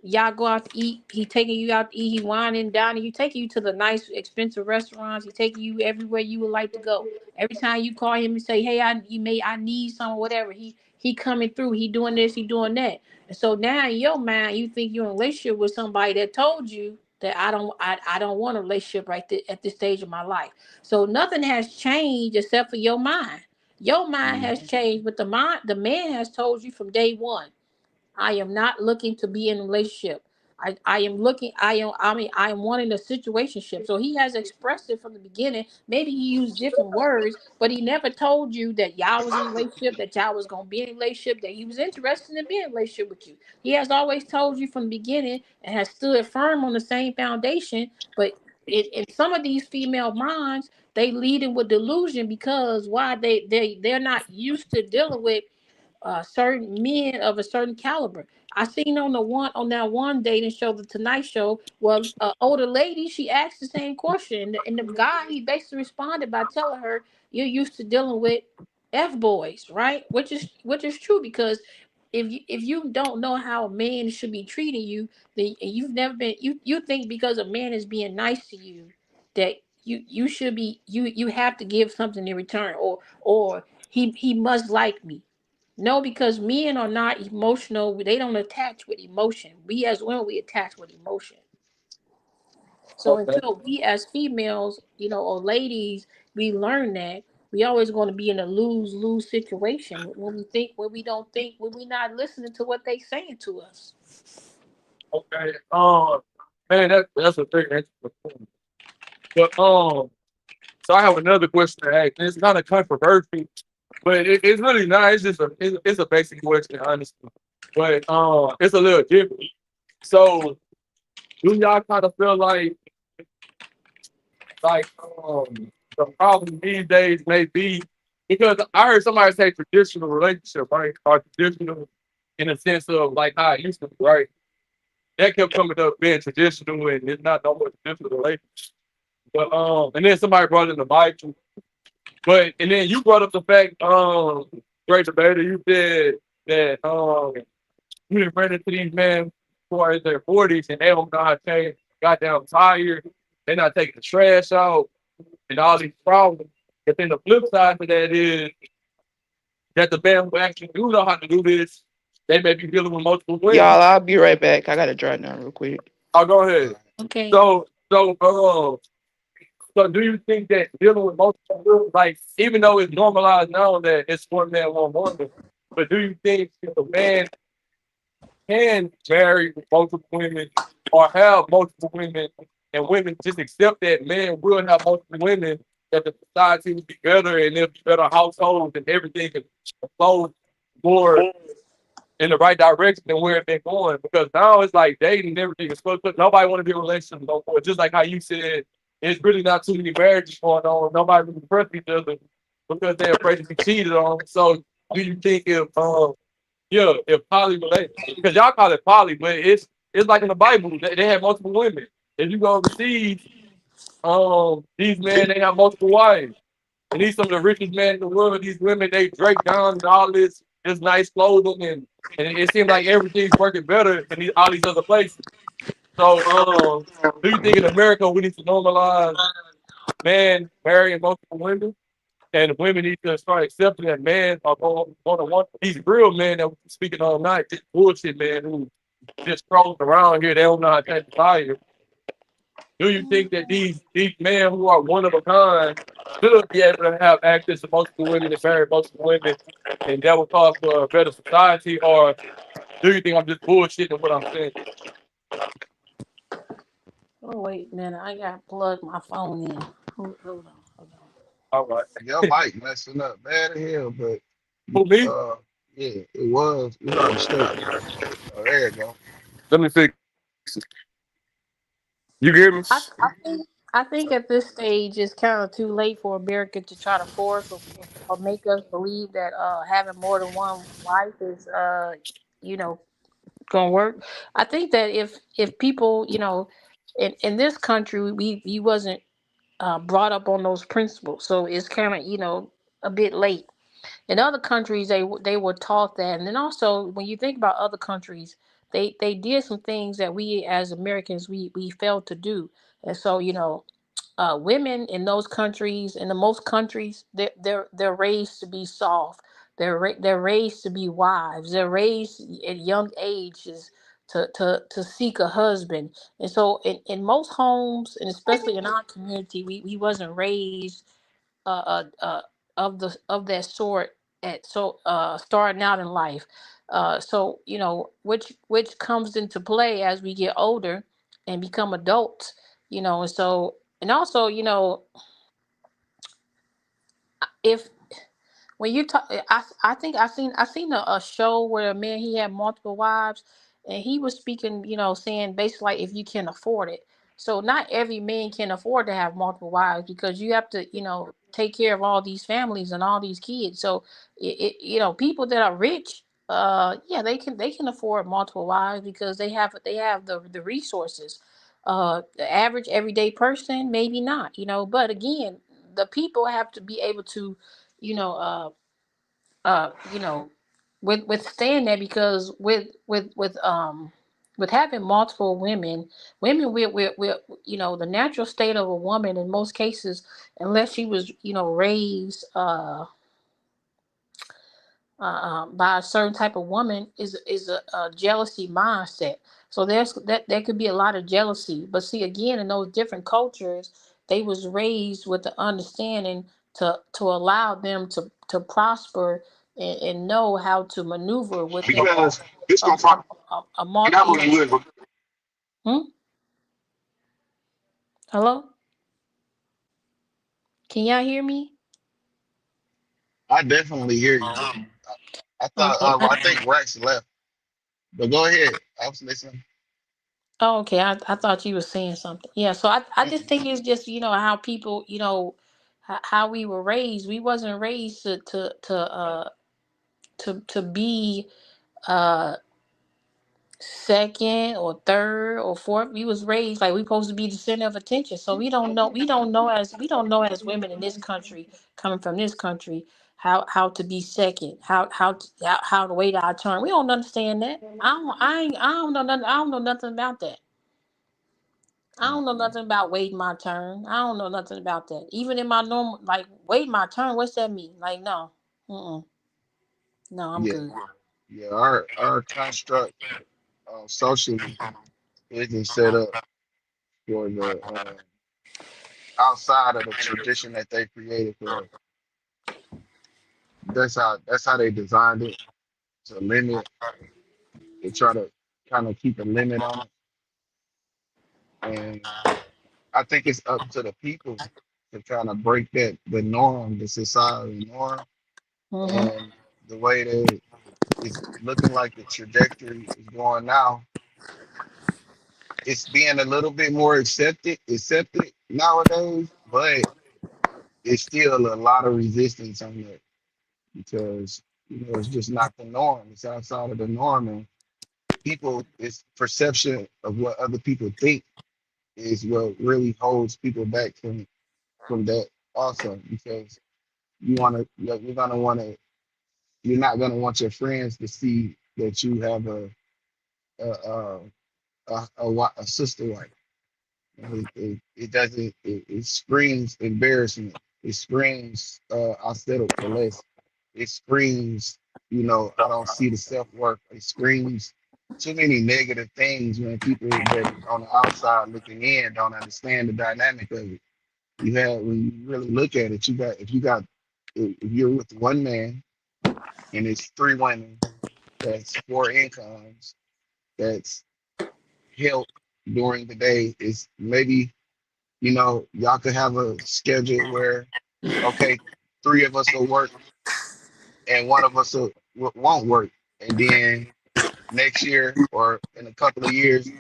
Speaker 16: Y'all go out to eat. He taking you out to eat. He whining, dining. You taking you to the nice, expensive restaurants. He taking you everywhere you would like to go. Every time you call him and say, "Hey, I need some whatever," he coming through. He doing this. He doing that. And so now in your mind, you think you're in a relationship with somebody that told you that I don't want a relationship at this stage of my life. So nothing has changed except for your mind. Your mind has
Speaker 1: Mhm.
Speaker 16: changed, but the man has told you from day one. I am not looking to be in a relationship. I am looking, I am wanting a situationship. So he has expressed it from the beginning. Maybe he used different words, but he never told you that y'all was in a relationship, that y'all was gonna be in a relationship, that he was interested in being in a relationship with you. He has always told you from the beginning and has stood firm on the same foundation. But in some of these female minds, they lead in with delusion because why they're not used to dealing with certain men of a certain caliber. I seen on that one dating show, the Tonight Show. Well, older lady, she asked the same question, and the guy he basically responded by telling her, "You're used to dealing with f boys, right?" Which is true because if you don't know how a man should be treating you, then and you've never been you think because a man is being nice to you that you should be you have to give something in return, or he must like me. No, because men are not emotional. They don't attach with emotion. We as women, we attach with emotion. So until we as females, or ladies, we learn that we always going to be in a lose lose situation when we don't think when we not listening to what they saying to us.
Speaker 19: Okay. Man, that's a very interesting point. But so I have another question to ask. It's kind of controversial, but it's really not. It's just it's a basic question, honestly. But it's a little different. So do y'all kind of feel like the problem these days may be because I heard somebody say traditional relationship, right? Or traditional in a sense of like how it used to be, right? That kept coming up being traditional and it's not no more traditional relationship. But and then somebody brought in the Bible. But and then you brought up the fact, great debater, you said that you didn't run into these men who are in their 40s and they don't know how to change goddamn tire. They're not taking the trash out and all these problems. But then the flip side to that is that the men who actually do know how to do this, they may be dealing with multiple women.
Speaker 14: Y'all, I'll be right back. I gotta drive now real quick.
Speaker 19: I'll go ahead.
Speaker 16: Okay.
Speaker 19: So do you think that dealing with multiple women, like even though it's normalized now that it's one man, one woman, but do you think if a man can marry multiple women or have multiple women and women just accept that men will have multiple women, that the society will be better and there'll be better households and everything can flow more in the right direction than where it's been going? Because now it's like dating and everything is supposed to nobody want to be in a relationship no more. Just like how you said, it's really not too many marriages going on. Nobody really trust each other because they're afraid to be cheated on. So do you think if poly related, because y'all call it poly, but it's like in the Bible, they have multiple women. If you go overseas, these men they have multiple wives. And these some of the richest men in the world. These women they break down and all this nice clothing and it seems like everything's working better in all these other places. So do you think in America we need to normalize men marrying multiple women? And women need to start accepting that men are going to want these real men that we're speaking all night, this bullshit man who just crawling around here, they don't know how to take the fire. Do you think that these men who are one of a kind should be able to have access to multiple women and marry multiple women, and that will cause for a better society? Or do you think I'm just bullshitting what I'm saying?
Speaker 16: Oh wait a minute, I got to plug my phone in. Hold on, hold on.
Speaker 19: All right.
Speaker 1: Your mic messing up bad as hell, but
Speaker 19: Who me?
Speaker 1: yeah, it was. It's already straight now. Oh, there you go.
Speaker 19: Let me fix it. You get me?
Speaker 16: I think at this stage it's kind of too late for America to try to force or make us believe that having more than one wife is you know gonna work. I think that if people in this country we wasn't brought up on those principles, so it's kind of a bit late. In other countries they were taught that, and then also when you think about other countries, they did some things that we as Americans we failed to do. And so women in those countries, in the most countries, they're raised to be soft. They're raised to be wives. They're raised at young ages to seek a husband. And so in most homes, and especially in our community, we wasn't raised of that sort at so starting out in life. So which comes into play as we get older and become adults. And so and also if when you talk, I think I seen a show where a man he had multiple wives, and he was speaking, saying basically like if you can afford it. So not every man can afford to have multiple wives because you have to, take care of all these families and all these kids. So people that are rich, yeah, they can afford multiple wives because they have the resources. The average everyday person maybe not, but again, the people have to be able to you know, uh, you know, withstand that because with having multiple women with the natural state of a woman in most cases, unless she was raised by a certain type of woman, is a jealousy mindset. So there could be a lot of jealousy. But see, again, in those different cultures, they was raised with the understanding to allow them to prosper and know how to maneuver within
Speaker 6: Because this
Speaker 16: a
Speaker 6: gonna fuck. And I
Speaker 16: multi.
Speaker 6: believe it.
Speaker 16: Hmm? Hello? Can y'all hear me?
Speaker 1: I definitely hear you.
Speaker 16: Okay.
Speaker 1: I think Rex left, but go ahead. I was listening.
Speaker 16: Oh, okay. I thought you were saying something. Yeah. So I just
Speaker 1: Mm-mm.
Speaker 16: think it's just how people how we were raised. We wasn't raised to be uh second or third or fourth. We was raised like we supposed to be the center of attention. So we don't know as women in this country, coming from this country, how to be second, how to wait our turn. We don't understand that. I don't know nothing. I don't know nothing about that. I don't know nothing about waiting my turn. I don't know nothing about that. Even in my normal, like, wait my turn, what's that mean? Like, no. Mm-mm. No, I'm
Speaker 1: Yeah,
Speaker 16: good.
Speaker 1: yeah. Our construct socially isn't set up for the outside of the tradition that they created for us. That's how they designed it to limit, to try to kind of keep a limit on it. And I think it's up to the people to kind of break the norm, the society norm,
Speaker 16: Mm-hmm.
Speaker 1: and the way that it's looking like the trajectory is going now. It's being a little bit more accepted nowadays, but it's still a lot of resistance on that because it's just not the norm. It's outside of the norm, and people, it's perception of what other people think is what really holds people back from that also, because you're gonna want to you're not gonna want your friends to see that you have a a a sister wife. It doesn't, it screams embarrassment. It screams I settled for less. It screams, I don't see the self-worth. It screams too many negative things when people that on the outside looking in don't understand the dynamic of it. When you really look at it, if you're with one man and it's three women, that's four incomes, that's help during the day. Is maybe, y'all could have a schedule where, okay, three of us will work and one of us won't work. And then next year or in a couple of years,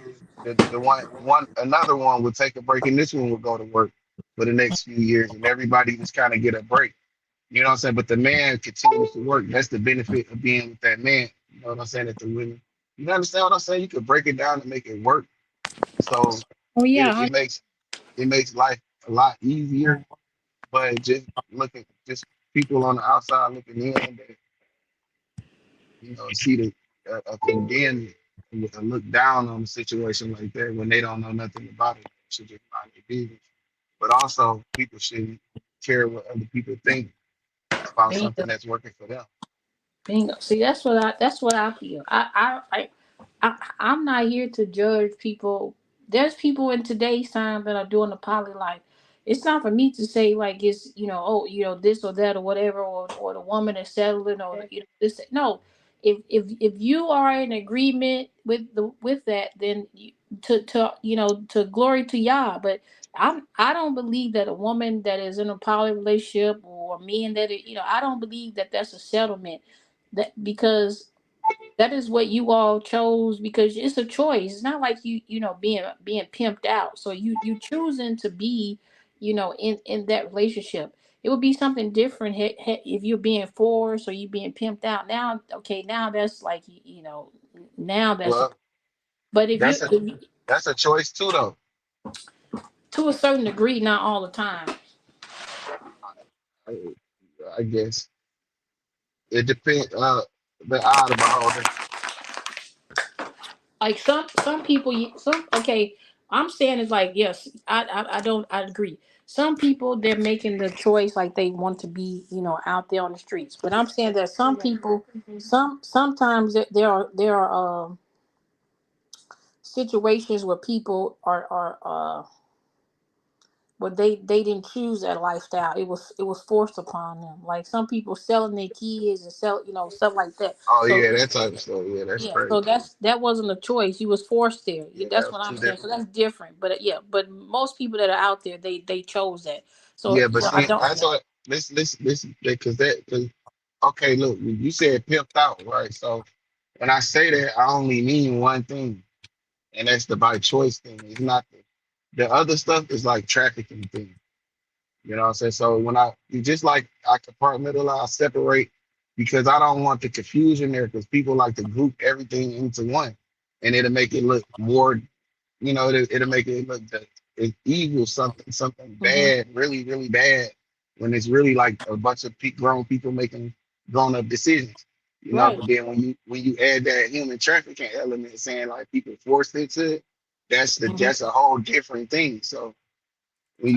Speaker 1: the another one will take a break and this one will go to work for the next few years and everybody just kind of get a break. You know what I'm saying? But the man continues to work. That's the benefit of being with that man. You know what I'm saying? That the women. You understand what I'm saying? You could break it down and make it work. So
Speaker 16: Oh
Speaker 1: it,
Speaker 16: yeah.
Speaker 1: it makes it makes life a lot easier. But just people on the outside looking in that see the condemn it and look down on a situation like that when they don't know nothing about it. They should just mind their business. But also, people shouldn't care what other people think about something
Speaker 16: Bingo.
Speaker 1: that's working for them.
Speaker 16: Bingo. See, that's what I feel. I'm not here to judge people. There's people in today's time that are doing the poly life. It's not for me to say like it's oh this or that or whatever or the woman is settling or this. No, if you are in agreement with that, then to glory to Yah. But I don't believe that a woman that is in a poly relationship or men that I don't believe that that's a settlement. That because that is what you all chose because it's a choice. It's not like being pimped out. So you choosing to be, in that relationship. It would be something different if you're being forced or you being pimped out. Now, okay, now that's like now that's.
Speaker 1: Well,
Speaker 16: But
Speaker 1: that's that's a choice too, though.
Speaker 16: to a certain degree, not all the time.
Speaker 1: I, I guess it depends. The eye of the beholder.
Speaker 16: Like some people some okay, I'm saying it's like yes, I agree. Some people they're making the choice like they want to be out there on the streets, but I'm saying that some people sometimes there are situations where people are but they didn't choose that lifestyle. It was forced upon them. Like some people selling their kids and sell, stuff like that.
Speaker 1: Oh
Speaker 16: So
Speaker 1: yeah, that type of stuff. Yeah, that's
Speaker 16: yeah, so
Speaker 1: crazy.
Speaker 16: that wasn't a choice. You was forced there.
Speaker 1: Yeah, that
Speaker 16: That's
Speaker 1: was
Speaker 16: what I'm
Speaker 1: two
Speaker 16: saying. So
Speaker 1: different.
Speaker 16: that's different. But yeah, but most people that are out there, they chose that. So
Speaker 1: Yeah, but
Speaker 16: I
Speaker 1: see,
Speaker 16: don't.
Speaker 1: that's what this because because okay, look, you said pimped out, right? So when I say that, I only mean one thing, and that's the by choice thing. It's not the other stuff is like trafficking thing. You know what I'm saying? So when you just like I compartmentalize, separate, because I don't want the confusion there because people like to group everything into one, and it'll make it look more, it'll make it look it's evil, something
Speaker 16: Hmm.
Speaker 1: bad, really, really bad, when it's really like a bunch of grown people making grown up decisions.
Speaker 16: Right.
Speaker 1: But then when you add that human trafficking element, saying like people forced into it,
Speaker 16: Hmm.
Speaker 1: that's a whole different thing. So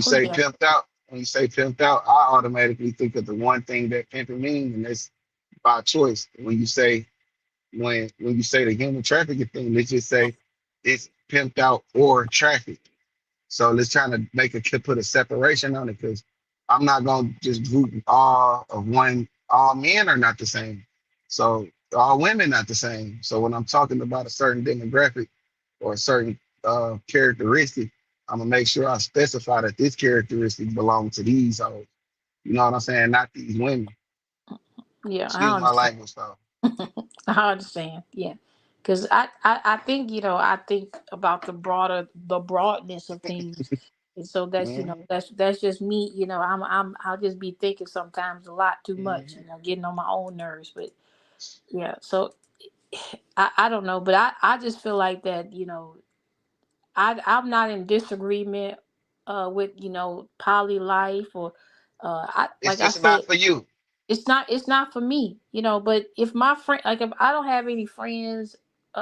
Speaker 16: Oh yeah.
Speaker 1: when you say pimped out, I automatically think of the one thing that pimping means, and that's by choice. When you say the human trafficking thing, let's just say it's pimped out or trafficked. So let's try to put a separation on it because I'm not gonna just group all of one. All men are not the same, so all women not the same. So when I'm talking about a certain demographic or a certain characteristic, I'm gonna make sure I specify that this characteristic belongs to these. So you know what I'm saying? Not these women.
Speaker 16: Yeah, I
Speaker 1: Excuse my
Speaker 16: understand.
Speaker 1: language, though.
Speaker 16: I understand. Yeah, because I think I think about the broadness of things, and so that's
Speaker 1: Hmm.
Speaker 16: that's just me. I'll just be thinking sometimes a lot too much.
Speaker 1: Hmm.
Speaker 16: Getting on my own nerves. But yeah, so I don't know, but I just feel like that. I'm not in disagreement with poly life or I
Speaker 1: It's
Speaker 16: like I
Speaker 1: just not
Speaker 16: said
Speaker 1: for you,
Speaker 16: it's not for me, but if my friend, like if I don't have any friends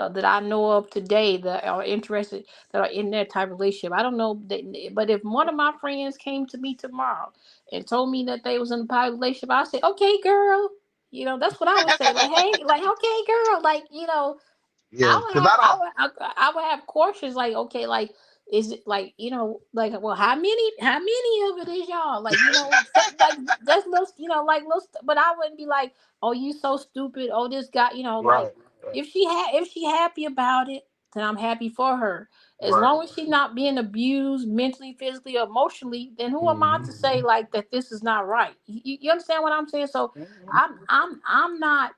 Speaker 16: that I know of today that are interested, that are in that type of relationship, I don't know that, but if one of my friends came to me tomorrow and told me that they was in a poly relationship, I say, okay, girl, that's what I would say, like, hey, like, okay, girl, like,
Speaker 1: yeah. Because I don't.
Speaker 16: I would have questions like, okay, like, is it like, like, well, how many of it is y'all, like, something like that's little, like little, but I wouldn't be like, oh, you so stupid, oh, this guy, like,
Speaker 1: Right, right,
Speaker 16: if she happy about it, then I'm happy for her. As
Speaker 1: right.
Speaker 16: long as she's not being abused mentally, physically, or emotionally, then who am I
Speaker 1: Hmm.
Speaker 16: to say like that this is not right? You understand what I'm saying? So I'm not.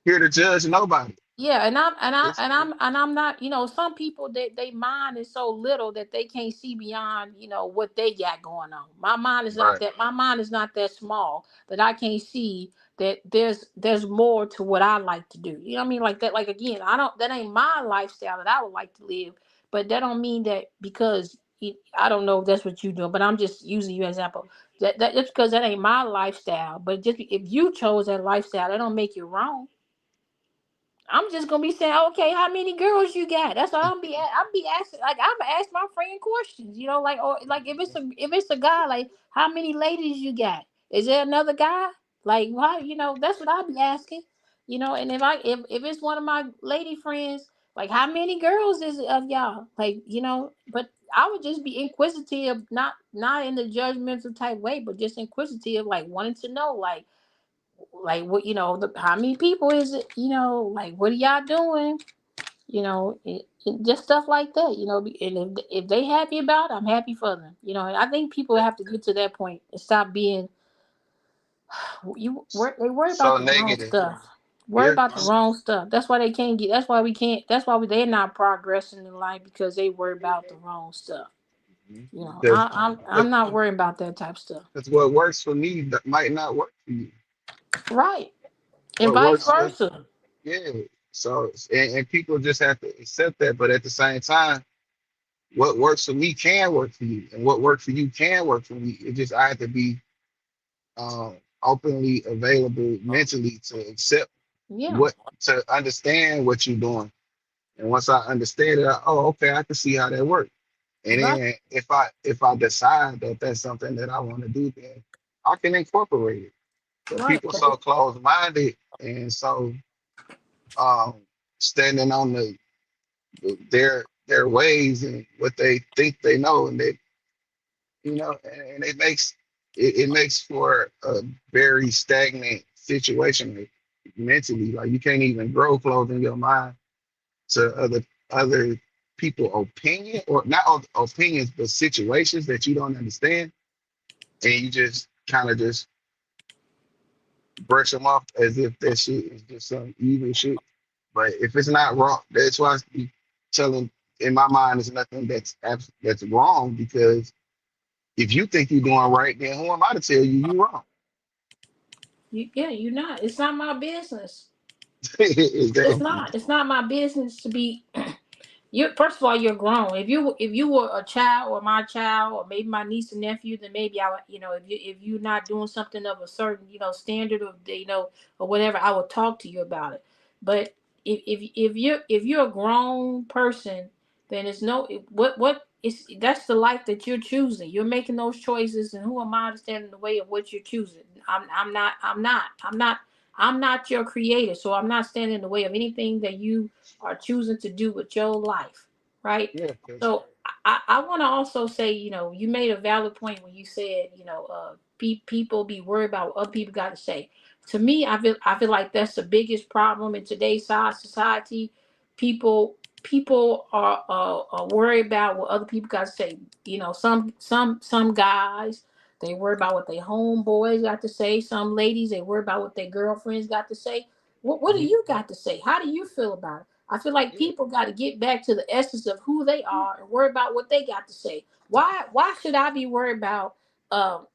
Speaker 1: Here to judge nobody.
Speaker 16: Yeah,
Speaker 1: It's
Speaker 16: and I'm not, some people, they mind is so little that they can't see beyond, what they got going on.
Speaker 1: right.
Speaker 16: My mind is not that small that I can't see that there's more to what I like to do. You know what I mean? Like that, like, again, I don't that ain't my lifestyle that I would like to live, but that don't mean that because I don't know if that's what you do, but I'm just using you as an example. That just because that ain't my lifestyle, but just if you chose that lifestyle, that don't make you wrong. I'm just gonna be saying, okay, how many girls you got? That's all I'm be asking. Like, I'm gonna ask my friend questions, like, or like if it's a guy, like, how many ladies you got? Is there another guy? Like, why? That's what I'll be asking. And if it's one of my lady friends, like, how many girls is it of y'all? Like, but I would just be inquisitive, not in the judgmental type way, but just inquisitive, like wanting to know, like what, how many people is it, like, what are y'all doing, just stuff like that, and if they happy about it, I'm happy for them, and I think people have to get to that point and stop being they worry about
Speaker 1: So
Speaker 16: the wrong
Speaker 1: negative.
Speaker 16: stuff,
Speaker 1: Yeah.
Speaker 16: that's why they can't get, that's why we can't, they're not progressing in life, because they worry about the wrong stuff.
Speaker 1: Because
Speaker 16: I'm not worrying about that type of stuff.
Speaker 1: what works for me that might not work for you.
Speaker 16: Right. And
Speaker 1: What
Speaker 16: vice
Speaker 1: works for
Speaker 16: versa.
Speaker 1: Yeah. So and people just have to accept that. But at the same time, what works for me can work for you, and what works for you can work for me. It just I have to be openly available mentally to accept
Speaker 16: Yeah.
Speaker 1: what to understand what you're doing. And once I understand it, okay, I can see how that works. And
Speaker 16: Right.
Speaker 1: then if I decide that that's something that I want to do, then I can incorporate it. But
Speaker 16: Right.
Speaker 1: people so close minded and so um standing on their ways and what they think they know, and they and it makes for a very stagnant situation mentally. Like you can't even grow clothes in your mind to other people opinion, or not opinions but situations that you don't understand, and you just kind of just brush them off as if that shit is just some evil shit. But if it's not wrong, that's why I be telling, in my mind, there's nothing that's wrong, because if you think you're doing right, then who am I to tell you you're wrong?
Speaker 16: Yeah, you're not. It's not my business. It's
Speaker 1: Exactly.
Speaker 16: not. It's not my business to be. You first of all, you're grown. If you were a child or my child or maybe my niece and nephew, then maybe I would, if you're not doing something of a certain standard of or whatever, I would talk to you about it. But if you're a grown person, then it's no what it's that's the life that you're choosing. You're making those choices, and who am I to stand in the way of what you're choosing? I'm not your creator, so I'm not standing in the way of anything that you are choosing to do with your life, right?
Speaker 1: Yeah, 'cause
Speaker 16: So I want to also say, you made a valid point when you said, people be worried about what other people got to say. To me, I feel like that's the biggest problem in today's society. People are worried about what other people got to say. Some guys, they worry about what their homeboys got to say. Some ladies, they worry about what their girlfriends got to say. What do
Speaker 1: mhm,
Speaker 16: you got to say? How do you feel about it? I feel like
Speaker 1: yeah,
Speaker 16: people got to get back to the essence of who they are and worry about what they got to say. Why should I be worried about um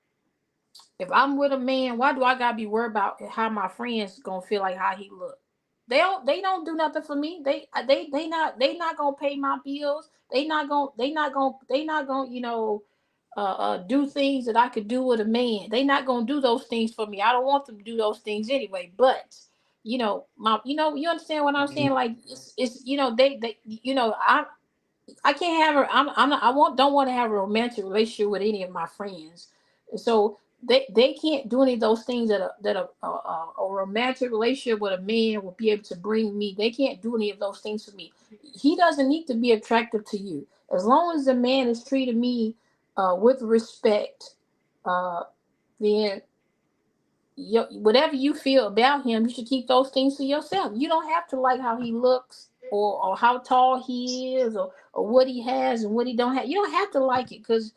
Speaker 16: if I'm with a man? Why do I gotta be worried about how my friends gonna feel like how he look? They don't do nothing for me. They not gonna pay my bills. They not gonna do things that I could do with a man. They not gonna do those things for me. I don't want them to do those things anyway. But you understand what I'm saying?
Speaker 1: mhm.
Speaker 16: Like it's they I can't have her. I'm not. Don't want to have a romantic relationship with any of my friends. So they can't do any of those things that a romantic relationship with a man will be able to bring me. They can't do any of those things for me. He doesn't need to be attractive to you. As long as the man is treating me with respect, uh, then whatever you feel about him, you should keep those things to yourself. You don't have to like how he looks or how tall he is or what he has and what he don't have. You don't have to like it because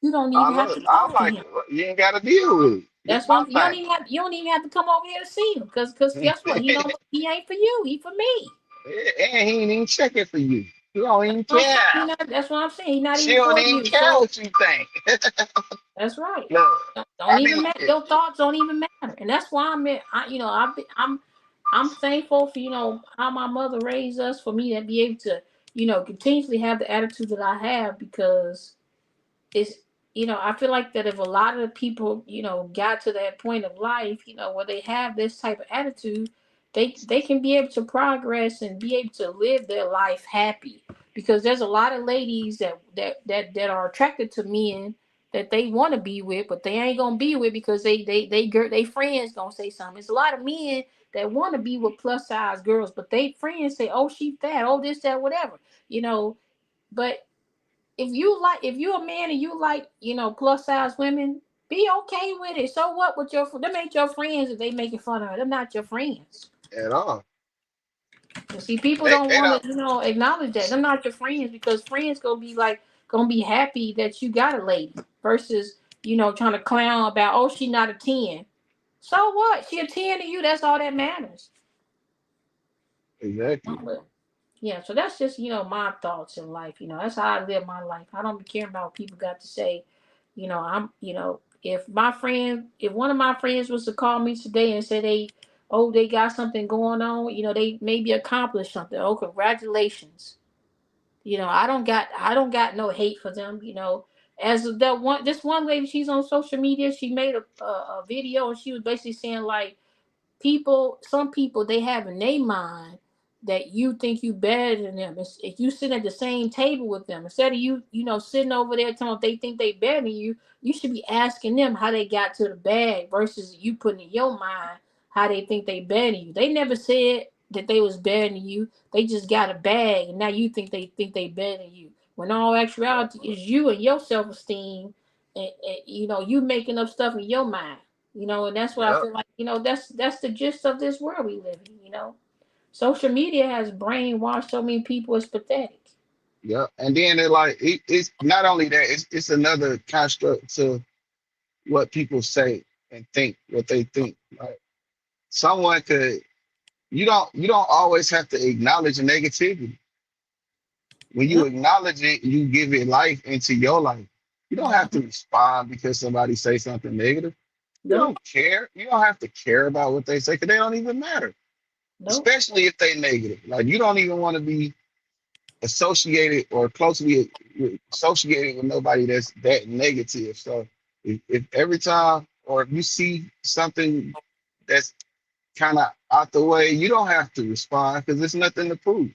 Speaker 16: you don't
Speaker 1: I
Speaker 16: even have
Speaker 1: look,
Speaker 16: to
Speaker 1: I
Speaker 16: talk to
Speaker 1: like
Speaker 16: him.
Speaker 1: it. You ain't got to deal with it. This
Speaker 16: That's
Speaker 1: my
Speaker 16: one.
Speaker 1: thing.
Speaker 16: You don't even have to come over here to see him because guess what? He ain't for you. He for me.
Speaker 1: And he ain't even checking for you. He don't even
Speaker 16: That's what I'm
Speaker 1: care.
Speaker 16: saying. That's what I'm saying. He's not
Speaker 1: She
Speaker 16: even
Speaker 1: don't
Speaker 16: for
Speaker 1: even
Speaker 16: you.
Speaker 1: care
Speaker 16: So
Speaker 1: what you think.
Speaker 16: that's right.
Speaker 1: Look,
Speaker 16: Don't
Speaker 1: I
Speaker 16: even
Speaker 1: be
Speaker 16: matter. Your thoughts don't even matter, and that's why I'm thankful for how my mother raised us for me to be able to continuously have the attitude that I have because it's I feel like that if a lot of the people got to that point of life where they have this type of attitude, they can be able to progress and be able to live their life happy because there's a lot of ladies that are attracted to men that they want to be with but they ain't gonna be with because they friends gonna say something. There's a lot of men that want to be with plus size girls but they friends say, oh, she fat, oh, this, that, whatever, you know but if you're a man and you like plus size women, be okay with it. So what with them ain't your friends if they making fun of her. Them not your friends.
Speaker 1: at all.
Speaker 16: You see, people don't
Speaker 1: They
Speaker 16: want
Speaker 1: don't.
Speaker 16: to acknowledge that. Them not your friends because friends gonna be happy that you got a lady versus trying to clown about, oh, she not a 10. So what? She a 10 to you, that's all that matters.
Speaker 1: Exactly.
Speaker 16: Yeah, so that's just my thoughts in life. That's how I live my life. I don't be caring about what people got to say. If one of my friends was to call me today and say they got something going on, they maybe accomplished something. Oh, congratulations. I don't got no hate for them. As of this one lady, she's on social media. She made a video and she was basically saying like some people they have in their mind that you think you better than them. If you sit at the same table with them, instead of sitting over there telling them they think they better than you should be asking them how they got to the bag versus you putting in your mind how they think they better than you. They never said that they was better than you. They just got a bag, and now you think they better than you. When all actuality is you and your self esteem, and you know you making up stuff in your mind. You know, and that's what I
Speaker 1: Yep,
Speaker 16: feel like. You know, that's the gist of this world we live in. You know, social media has brainwashed so many people. It's pathetic.
Speaker 1: yep. And then it's not only that, it's another construct to what people say and think, what they think. Like someone could you don't always have to acknowledge negativity. When you
Speaker 16: No,
Speaker 1: acknowledge it, you give it life into your life. You don't have to
Speaker 16: no,
Speaker 1: respond because somebody say something negative. You
Speaker 16: nope,
Speaker 1: don't care. You don't have to care about what they say because they don't even matter.
Speaker 16: nope.
Speaker 1: Especially if they negative. Like you don't even want to be associated or closely associated with nobody that's that negative. So if every time or if you see something that's kind of out the way, you don't have to respond because there's nothing to prove.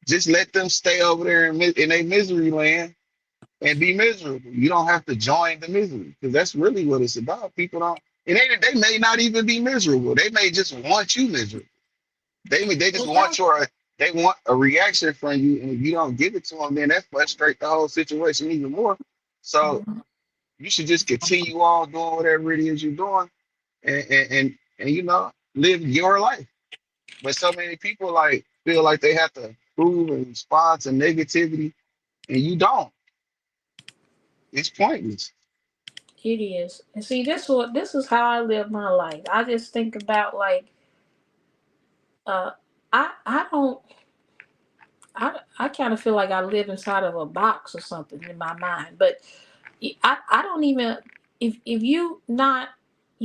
Speaker 1: Just let them stay over there in a misery land and be miserable. You don't have to join the misery because that's really what it's about. People don't, and they may not even be miserable. They may just want you miserable. They just want
Speaker 16: Exactly.
Speaker 1: your they want a reaction from you, and if you don't give it to them, then that frustrates the whole situation even more. So
Speaker 16: Mhm.
Speaker 1: you should just continue on doing whatever it is you're doing, and live your life. But so many people like feel like they have to prove and respond to negativity, and you don't. It's pointless.
Speaker 16: It is. And see, this is how I live my life. I just think about like uh I don't I kind of feel like I live inside of a box or something in my mind. But I don't even if you not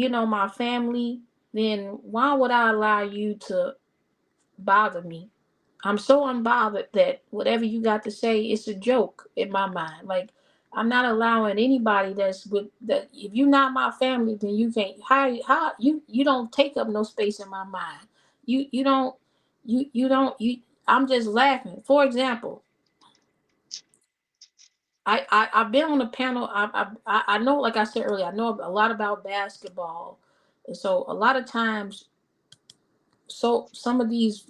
Speaker 16: my family, then why would I allow you to bother me? I'm so unbothered that whatever you got to say, it's a joke in my mind. Like I'm not allowing anybody that's with that. If you're not my family, then you can't. How you don't take up no space in my mind. You don't you don't you. I'm just laughing. For example, I've been on a panel. I know, like I said earlier, I know a lot about basketball, and so a lot of times so some of these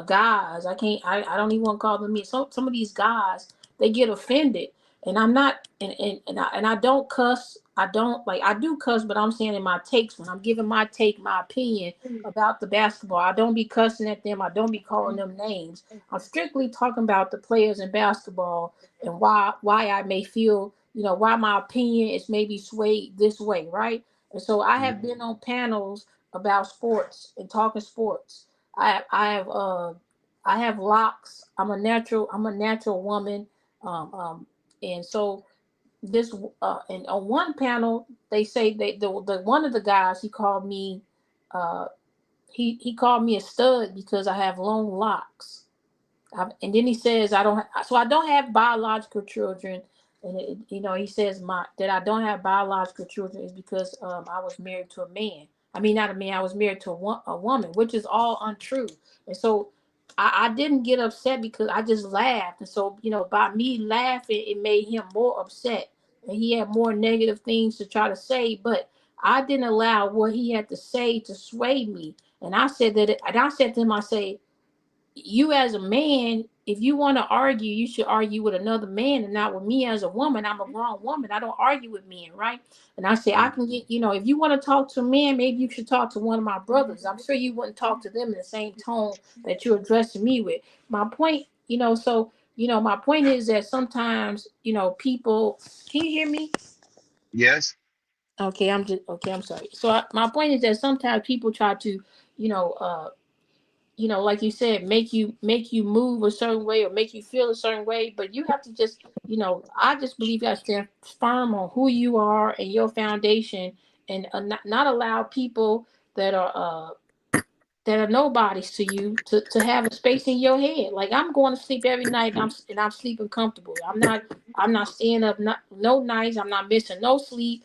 Speaker 16: guys, I don't even want to call them me. So some of these guys, they get offended, and I'm not, and I don't cuss. I don't like I do cuss, but I'm saying in my takes when I'm giving my take, my opinion about the basketball. I don't be cussing at them. I don't be calling them names. I'm strictly talking about the players in basketball and why I may feel why my opinion is maybe swayed this way, right? And so I have been on panels about sports and talking sports. I have locks. I'm a natural woman. Um, um, and so this and on one panel they say the one of the guys uh he called me a stud because I have long locks. And then he says I don't have biological children, and he says my that I don't have biological children is because I was married to a man. I mean, not a man. I was married to a woman, which is all untrue. And so I didn't get upset because I just laughed. And so by me laughing, it made him more upset, and he had more negative things to try to say. But I didn't allow what he had to say to sway me. And I said to him, I say, you as a man, if you want to argue, you should argue with another man and not with me as a woman. I'm a grown woman. I don't argue with men, right? And I say I can get, if you want to talk to a man, maybe you should talk to one of my brothers. I'm sure you wouldn't talk to them in the same tone that you're addressing me with. My point, my point is that sometimes, people, can you hear me?
Speaker 1: Yes.
Speaker 16: Okay, I'm sorry. So my point is that sometimes people try to, you know, uh, like you said, make you move a certain way or make you feel a certain way. But you have to just, I just believe you have to stand firm on who you are and your foundation, and not allow people that are nobodies to you to have a space in your head. Like I'm going to sleep every night, and I'm sleeping comfortably. I'm not staying up no nights. I'm not missing no sleep.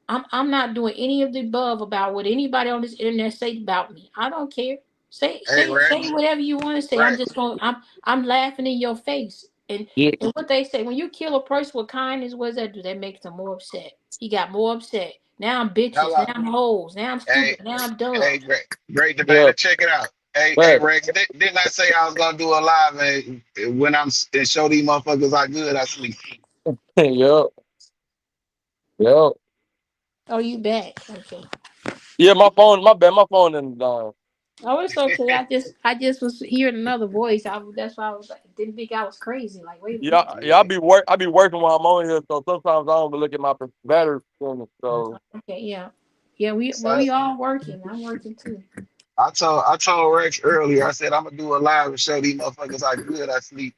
Speaker 16: I'm not doing any of the above about what anybody on this internet say about me. I don't care. Say
Speaker 1: Hey,
Speaker 16: say
Speaker 1: right,
Speaker 16: say whatever you want to say. I'm
Speaker 1: right.
Speaker 16: just going. I'm laughing in your face. And
Speaker 14: Yeah.
Speaker 16: and what they say, when you kill a person with kindness, what does that do? That makes them more upset. He got more upset. Now I'm bitches.
Speaker 1: Hello.
Speaker 16: Now I'm hoes. Now I'm
Speaker 1: Hey,
Speaker 16: stupid. Now I'm dumb.
Speaker 1: hey, great
Speaker 14: Yeah.
Speaker 1: debater. Check it out. Hey,
Speaker 19: But
Speaker 1: Rex, didn't I say I was gonna do a live, man? When and show these motherfuckers how good I sleep.
Speaker 19: yep, yep.
Speaker 16: Oh, you back? Okay.
Speaker 19: Yeah, my phone, my bad, my phone and
Speaker 16: Oh, it's okay. I just was hearing another voice. That's why I was like, didn't think I was crazy. Like, wait a
Speaker 19: yeah,
Speaker 16: minute.
Speaker 19: yeah.
Speaker 1: Yeah.
Speaker 19: I be working while I'm on here, so sometimes I don't be looking at my battery percentage. So
Speaker 16: Okay, yeah, yeah.
Speaker 1: So
Speaker 16: We all working. I'm working too.
Speaker 1: I told Rex earlier. I said I'm gonna do a live and show these motherfuckers how good I sleep,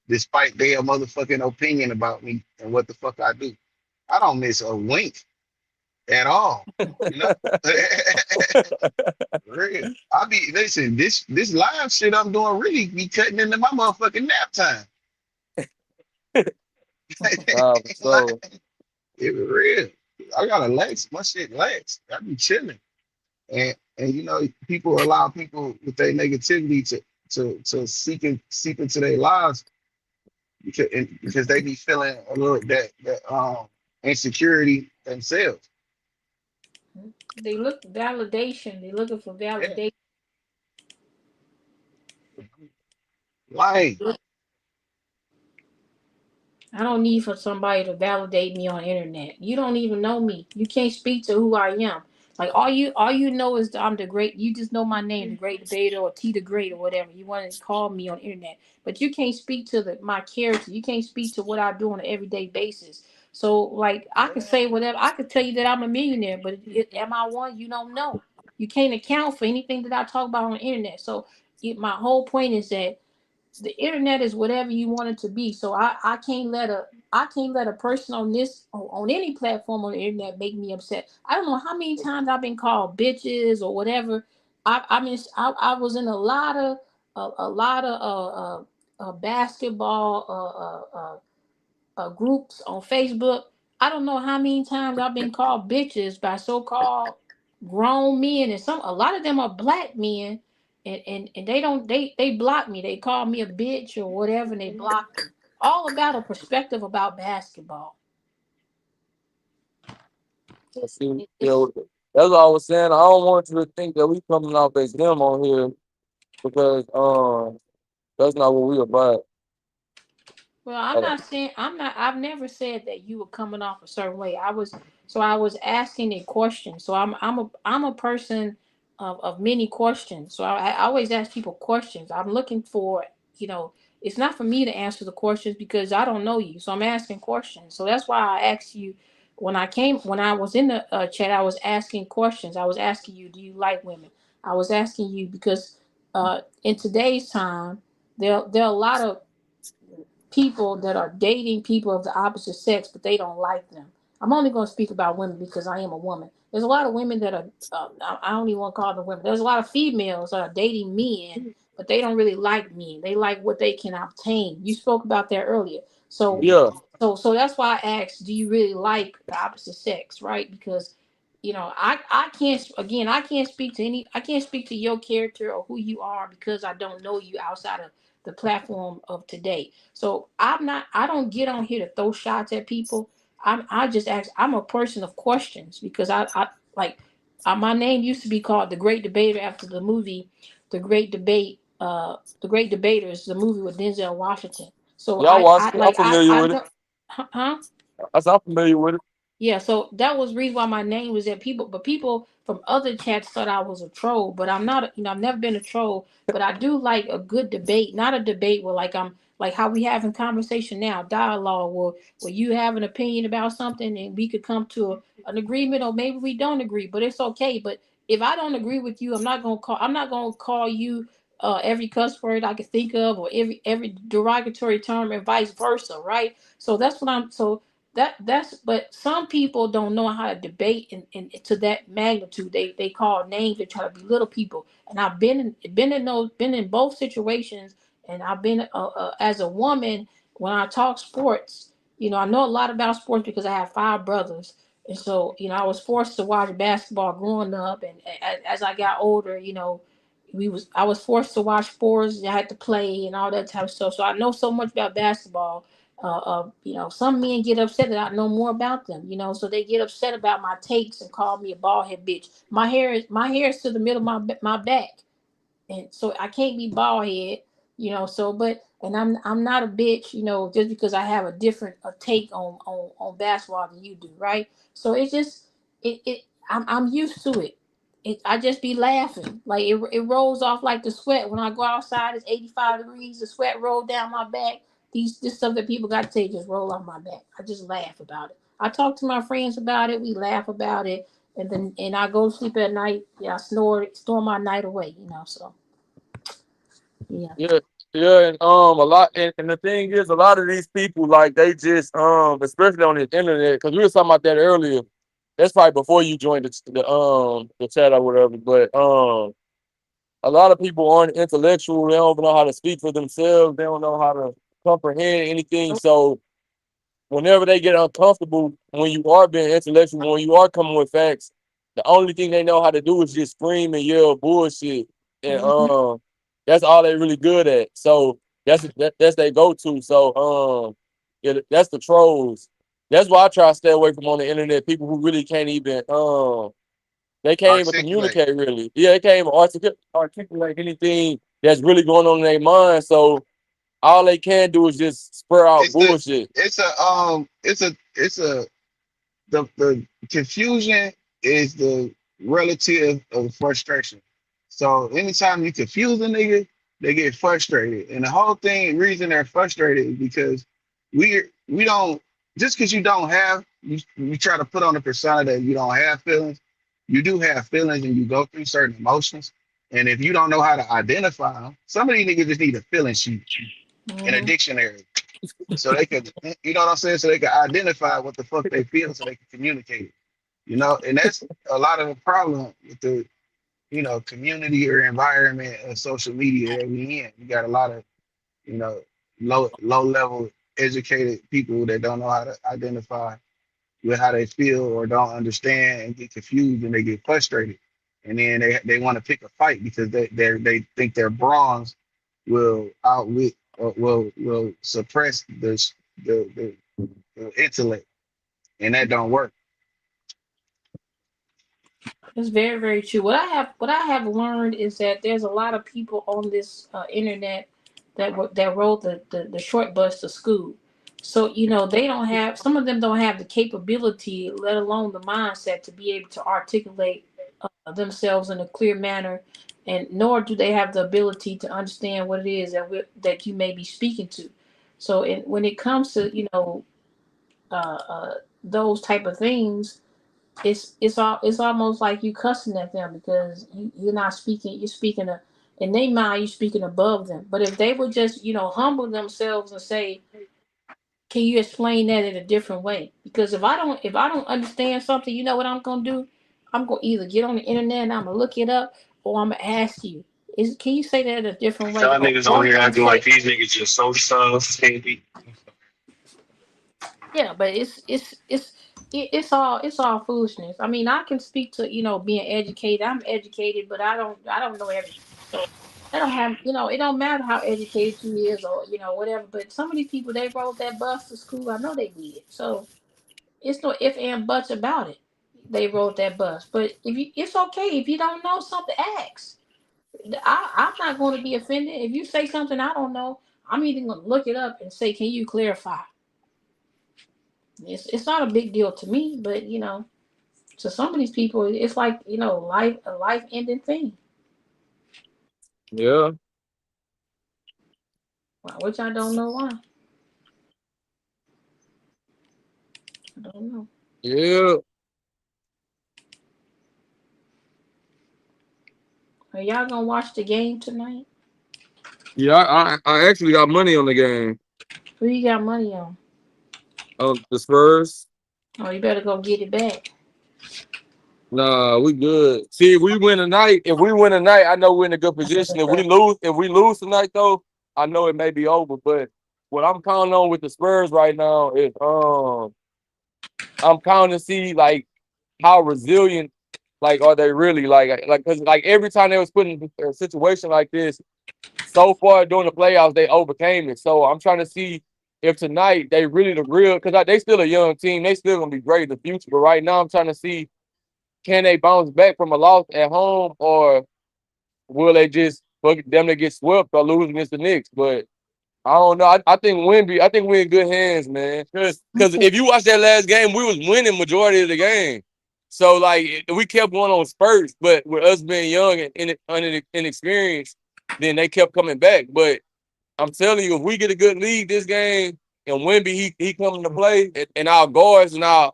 Speaker 1: despite their motherfucking opinion about me and what the fuck I do. I don't miss a wink at all. You know. Real. I be listen. This live shit I'm doing really be cutting into my motherfucking nap time.
Speaker 19: so
Speaker 1: It was real. I got a legs. My shit legs. I be chilling. And you know, people allow people with their negativity to seep into their lives because they be feeling a little that insecurity themselves.
Speaker 16: They look validation. They looking for
Speaker 1: Yeah.
Speaker 16: validation.
Speaker 1: Like,
Speaker 16: I don't need for somebody to validate me on the internet. You don't even know me. You can't speak to who I am. Like all you know is that I'm the great. You just know my name, the Great Debater or T the Great or whatever you want to call me on the internet. But you can't speak to my character. You can't speak to what I do on an everyday basis. So like I could say whatever. I could tell you that I'm a millionaire, but am I one? You don't know. You can't account for anything that I talk about on the internet. So my whole point is that the internet is whatever you want it to be. So I can't let a person on on any platform on the internet make me upset. I don't know how many times I've been called bitches or whatever. I was in a lot of basketball groups on Facebook. I don't know how many times I've been called bitches by so-called grown men, and a lot of them are black men, and they block me. They call me a bitch or whatever, and they block me. All about a perspective about basketball.
Speaker 19: see, yeah,
Speaker 16: It's
Speaker 19: that's what I was saying. I don't want you to think that we coming off as them on here because that's not what we about.
Speaker 16: Well, I'm not saying I'm not. I've never said that you were coming off a certain way. I was asking a question. So I'm a person of many questions. So I always ask people questions. I'm looking for you know. It's not for me to answer the questions because I don't know you. So I'm asking questions. So that's why I asked you when I was in the chat. I was asking questions. I was asking you, do you like women? I was asking you because in today's time there are a lot of people that are dating people of the opposite sex, but they don't like them. I'm only going to speak about women because I am a woman. There's a lot of women that are, I don't even want to call them women. There's a lot of females that are dating men, but they don't really like men. They like what they can obtain. You spoke about that earlier. So,
Speaker 19: Yeah,
Speaker 16: so that's why I asked, do you really like the opposite sex, right? Because, I can't, again, I can't speak to your character or who you are because I don't know you outside of the platform of today. So I don't get on here to throw shots at people. I just ask. I'm a person of questions because I like. My name used to be called the Great Debater after the movie, The Great Debate. The Great Debaters, the movie with Denzel Washington. So
Speaker 19: yeah, I watched it. I'm familiar
Speaker 16: I
Speaker 19: with it.
Speaker 16: don't, huh?
Speaker 19: I'm familiar with it.
Speaker 16: Yeah, so that was the reason why my name was there. People from other chats thought I was a troll, but I'm not. I've never been a troll, but I do like a good debate, not a debate where like I'm like how we having conversation now, dialogue, where you have an opinion about something and we could come to an agreement, or maybe we don't agree, but it's okay. But if I don't agree with you, I'm not gonna call you every cuss word I could think of, or every derogatory term, and vice versa, right? So that's what I'm so that's but some people don't know how to debate to that magnitude. They call names, they try to belittle people, and I've been in both situations. And I've been as a woman, when I talk sports, I know a lot about sports because I have five brothers. And so I was forced to watch basketball growing up, and as I got older, I was forced to watch sports. I had to play and all that type of stuff, so I know so much about basketball. Some men get upset that I know more about them, so they get upset about my takes and call me a bald head bitch. My hair is to the middle of my back, and so I can't be bald head, So, but and I'm not a bitch, just because I have a different take on basketball than you do, right? So it's just it I'm used to it. I just be laughing like it rolls off like the sweat when I go outside. It's 85 degrees. The sweat roll down my back. This stuff that people got to say just roll off my back. I just laugh about it. I talk to my friends about it. We laugh about it, and I go to sleep at night. Yeah, I snore my night away. So yeah.
Speaker 19: Yeah, yeah, and a lot, and the thing is, a lot of these people, like, they just especially on the internet, because we were talking about that earlier. That's probably before you joined the chat or whatever. But a lot of people aren't intellectual. They don't know how to speak for themselves. They don't know how to comprehend anything. So whenever they get uncomfortable, when you are being intellectual, when you are coming with facts, the only thing they know how to do is just scream and yell bullshit, and that's all they really good at. So that's their go to. So yeah, that's the trolls. That's why I try to stay away from on the internet. People who really can't even they can't even
Speaker 1: Articulate.
Speaker 19: communicate really. Yeah, they can't even articulate anything that's really going on in their mind. So all they can do is just spur out
Speaker 1: It's the
Speaker 19: bullshit.
Speaker 1: it's a the confusion is the relative of frustration. So anytime you confuse a nigga, they get frustrated. And the whole reason they're frustrated is because we don't just because you don't have you try to put on a persona that you don't have feelings. You do have feelings and you go through certain emotions. And if you don't know how to identify them, some of these niggas just need a feeling sheet in a
Speaker 16: Mhm.
Speaker 1: dictionary so they could, you know what I'm saying? So they can identify what the fuck they feel so they can communicate it. And that's a lot of the problem with the, community or environment of social media that we in. You got a lot of, you know, low level educated people that don't know how to identify with how they feel or don't understand and get confused and they get frustrated. And then they want to pick a fight because they think their bronze will outwit or will suppress the intellect, and that don't work.
Speaker 16: It's very, very true. What I have learned is that there's a lot of people on this internet that rode the short bus to school. So they don't have some of them don't have the capability, let alone the mindset, to be able to articulate themselves in a clear manner, and nor do they have the ability to understand what it is that you may be speaking to. So when it comes to those type of things, it's almost like you cussing at them because you're not speaking. You're speaking in their mind. You're speaking above them. But if they would just humble themselves and say, "Can you explain that in a different way?" Because if I don't understand something, you know what I'm gonna do? I'm gonna either get on the internet and I'm gonna look it up, or I'm gonna ask you. Can you say that in a different way?
Speaker 17: Y'all niggas
Speaker 16: Or
Speaker 17: on
Speaker 16: I'm
Speaker 17: here
Speaker 16: gonna
Speaker 17: acting
Speaker 16: say,
Speaker 17: like these niggas just so tough, candy.
Speaker 16: yeah, but it's all foolishness. I mean, I can speak to being educated. I'm educated, but I don't know everything. So I don't have it don't matter how educated you is or whatever. But some of these people, they rode that bus to school. I know they did. So it's no if and buts about it. They rode that bus. But it's okay if you don't know something. Ask. I'm not going to be offended if you say something I don't know. I'm either going to look it up and say, "Can you clarify?" It's not a big deal to me, but to some of these people, it's like a life ending thing,
Speaker 19: Yeah,
Speaker 16: which I don't know why. I don't know.
Speaker 19: yeah,
Speaker 16: Are y'all gonna watch the game tonight?
Speaker 19: yeah. I actually got money on the game.
Speaker 16: Who you got money on?
Speaker 19: The Spurs.
Speaker 16: Oh, you better go get it back.
Speaker 19: Nah, we good. See, if we win tonight, I know we're in a good position. If we lose tonight though, I know it may be over. But what I'm counting on with the Spurs right now is I'm counting to see like how resilient like are they really like because like every time they was put in a situation like this so far during the playoffs they overcame it. So I'm trying to see if tonight they really the real because they still a young team. They still gonna be great in the future. But right now I'm trying to see can they bounce back from a loss at home or will they just fucking damn near get swept or lose against the Knicks. But I don't know. I think Wemby. I think we're in good hands, man. Because if you watch that last game, we was winning majority of the game. So like we kept going on spurts, but with us being young and inexperienced, then they kept coming back. But I'm telling you, if we get a good lead this game and Wemby he coming to play and our guards and our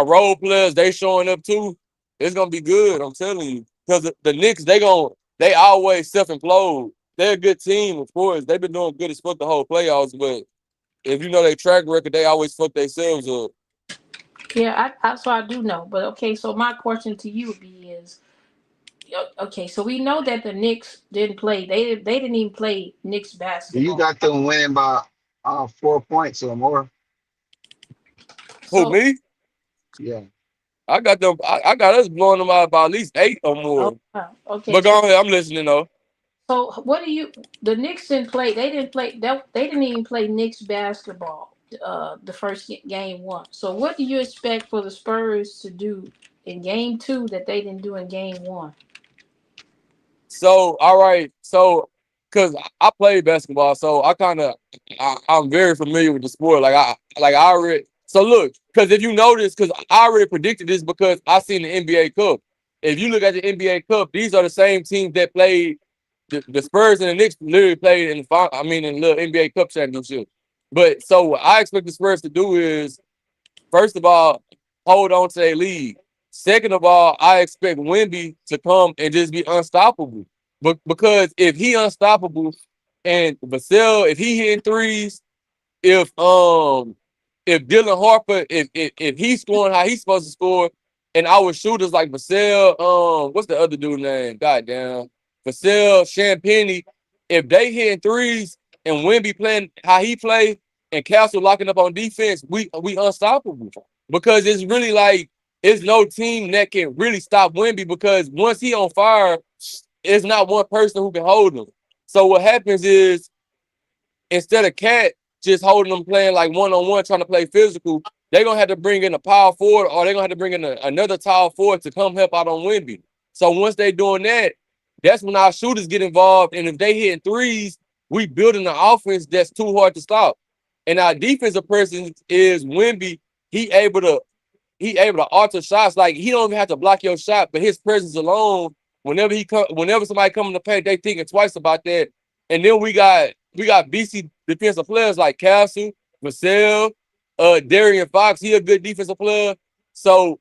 Speaker 19: role players they showing up too, it's gonna be good. I'm telling you, because the Knicks they always self implode. They're a good team, of course. They've been doing good as fuck the whole playoffs, but if you know their track record, they always fuck themselves up.
Speaker 16: Yeah, so I do know. But okay, so my question to you would be is, okay, so we know that the Knicks didn't play. They didn't even play Knicks
Speaker 1: You
Speaker 16: basketball.
Speaker 1: got them winning by 4 points or more.
Speaker 19: Who
Speaker 16: So
Speaker 19: me?
Speaker 1: Yeah.
Speaker 19: I got them. I got us blowing them out by at least 8 or
Speaker 16: oh,
Speaker 19: more.
Speaker 16: wow. Okay,
Speaker 19: But
Speaker 16: so
Speaker 19: go ahead, I'm listening though.
Speaker 16: what do you? The Knicks didn't play. They didn't play. They didn't even play Knicks basketball. The first game one. So what do you expect for the Spurs to do in game two that they didn't do in game one?
Speaker 19: So, all right. So, cause I played basketball, so I'm very familiar with the sport. I already. So look, cause if you notice, cause I already predicted this because I seen the NBA Cup. If you look at the NBA Cup, these are the same teams that played the Spurs and the Knicks literally played in the final. I mean, in the NBA Cup championship. But so what I expect the Spurs to do is first of all, hold on to their lead. Second of all, I expect Wemby to come and just be unstoppable. But because if he unstoppable and Vassell, if he hitting threes, if um if Dylan Harper, if he's scoring how he's supposed to score, and our shooters like Vassell, what's the other dude name? Goddamn. Vassell, Champagny, if they hitting threes and Wemby playing how he play and Castle locking up on defense, we unstoppable. Because it's really like it's no team that can really stop Wemby because once he on fire, it's not one person who can hold him. So what happens is instead of Cat just holding them playing like one-on-one, trying to play physical, they're going to have to bring in a power forward or they're going to have to bring in another tall forward to come help out on Wemby. So once they doing that, that's when our shooters get involved. And if they hitting threes, we building an offense that's too hard to stop. And our defensive person is Wemby. He able to he able to alter shots. Like he don't even have to block your shot, but his presence alone, whenever somebody come in the paint, they thinking twice about that. And then we got BC defensive players like Castle, Vassell, Darian Fox. He a good defensive player. So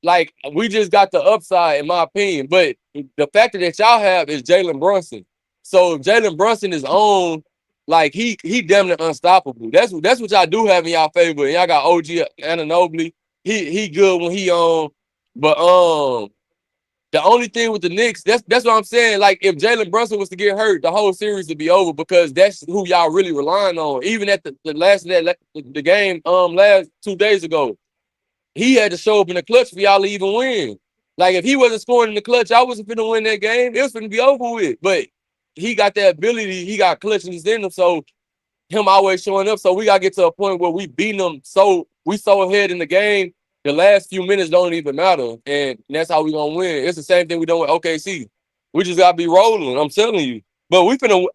Speaker 19: like we just got the upside, in my opinion. But the factor that y'all have is Jalen Brunson. So if Jalen Brunson is on, like he damn near unstoppable. That's what y'all do have in y'all favor. And y'all got OG Anunoby. He good when he on. But the only thing with the Knicks, that's what I'm saying. Like if Jalen Brunson was to get hurt, the whole series would be over because that's who y'all really relying on. Even at the last of that the game last 2 days ago, he had to show up in the clutch for y'all to even win. Like if he wasn't scoring in the clutch, I wasn't finna win that game. It was finna be over with. But he got that ability. He got clutches in him. So him always showing up. So we gotta get to a point where we beating them. So we so ahead in the game. The last few minutes don't even matter, and that's how we gonna win. It's the same thing we done with OKC. We just gotta be rolling. I'm telling you. But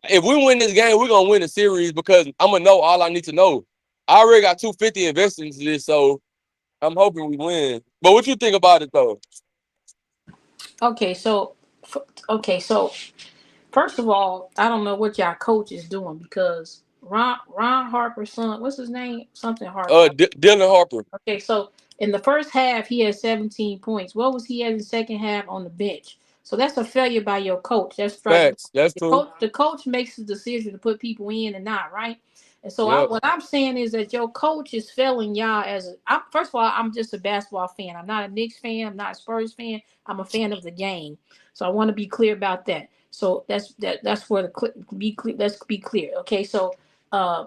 Speaker 19: if we win this game, we're gonna win the series because I'm gonna know all I need to know. I already got 250 invested into this, so I'm hoping we win. But what you think about it though?
Speaker 16: Okay, so okay, so first of all, I don't know what y'all coach is doing because Ron Harper's son, what's his name? Something Harper.
Speaker 19: Dylan Harper.
Speaker 16: Okay, so in the first half, he had 17 points. What was he at in the second half on the bench? So that's a failure by your coach. That's striking.
Speaker 19: Facts. That's true.
Speaker 16: The coach makes the decision to put people in and not, right? And so
Speaker 19: Yep.
Speaker 16: what I'm saying is that your coach is failing y'all first of all, I'm just a basketball fan. I'm not a Knicks fan. I'm not a Spurs fan. I'm a fan of the game. So I want to be clear about that. So that's where be clear. Let's be clear. Okay, so uh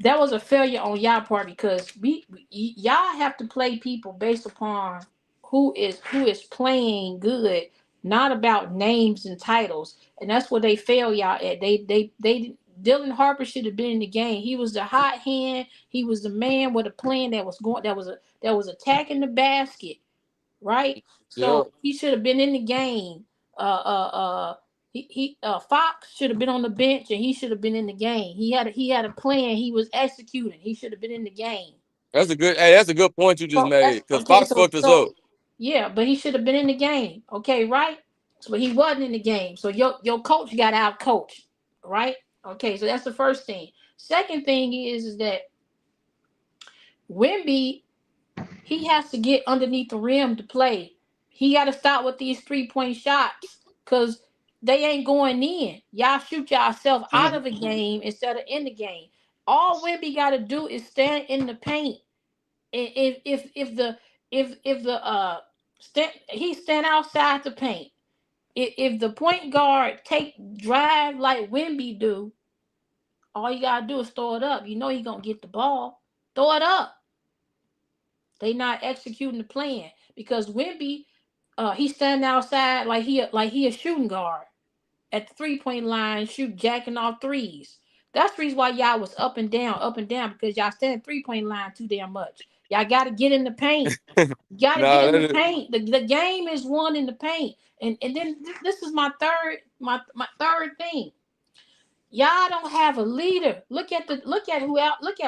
Speaker 16: that was a failure on y'all part because y'all have to play people based upon who is playing good, not about names and titles. And that's where they fail y'all at. They Dylan Harper should have been in the game. He was the hot hand. He was the man with a plan that was going that was attacking the basket, right?
Speaker 19: Yep.
Speaker 16: So he should have been in the game. Fox should have been on the bench and he should have been in the game. He had a plan. He was executing. He should have been in the game.
Speaker 8: That's a good point you just
Speaker 16: So that's
Speaker 8: made because
Speaker 16: okay.
Speaker 8: Fox
Speaker 16: So
Speaker 8: fucked us
Speaker 16: so
Speaker 8: up.
Speaker 16: yeah, but he should have been in the game. Okay, right? So he wasn't in the game. So your coach got out coached, right? Okay, so that's the first thing. Second thing is that Wimby, he has to get underneath the rim to play. He got to stop with these 3-point shots because they ain't going in. Y'all shoot yourself out of the game instead of in the game. All Wimby got to do is stand in the paint. And if the he stand outside the paint. If the point guard take drive like Wimby do, all you gotta do is throw it up. You know he gonna get the ball. Throw it up. They not executing the plan because Wimby, he's standing outside like he a shooting guard at the 3-point line, jacking off threes. That's the reason why y'all was up and down because y'all stand at 3-point line too damn much. Y'all got to get in the paint. You got to get
Speaker 8: Nah,
Speaker 16: in
Speaker 8: that
Speaker 16: the
Speaker 8: is,
Speaker 16: paint. The game is won in the paint. And then this is my third thing. Y'all don't have a leader. Look at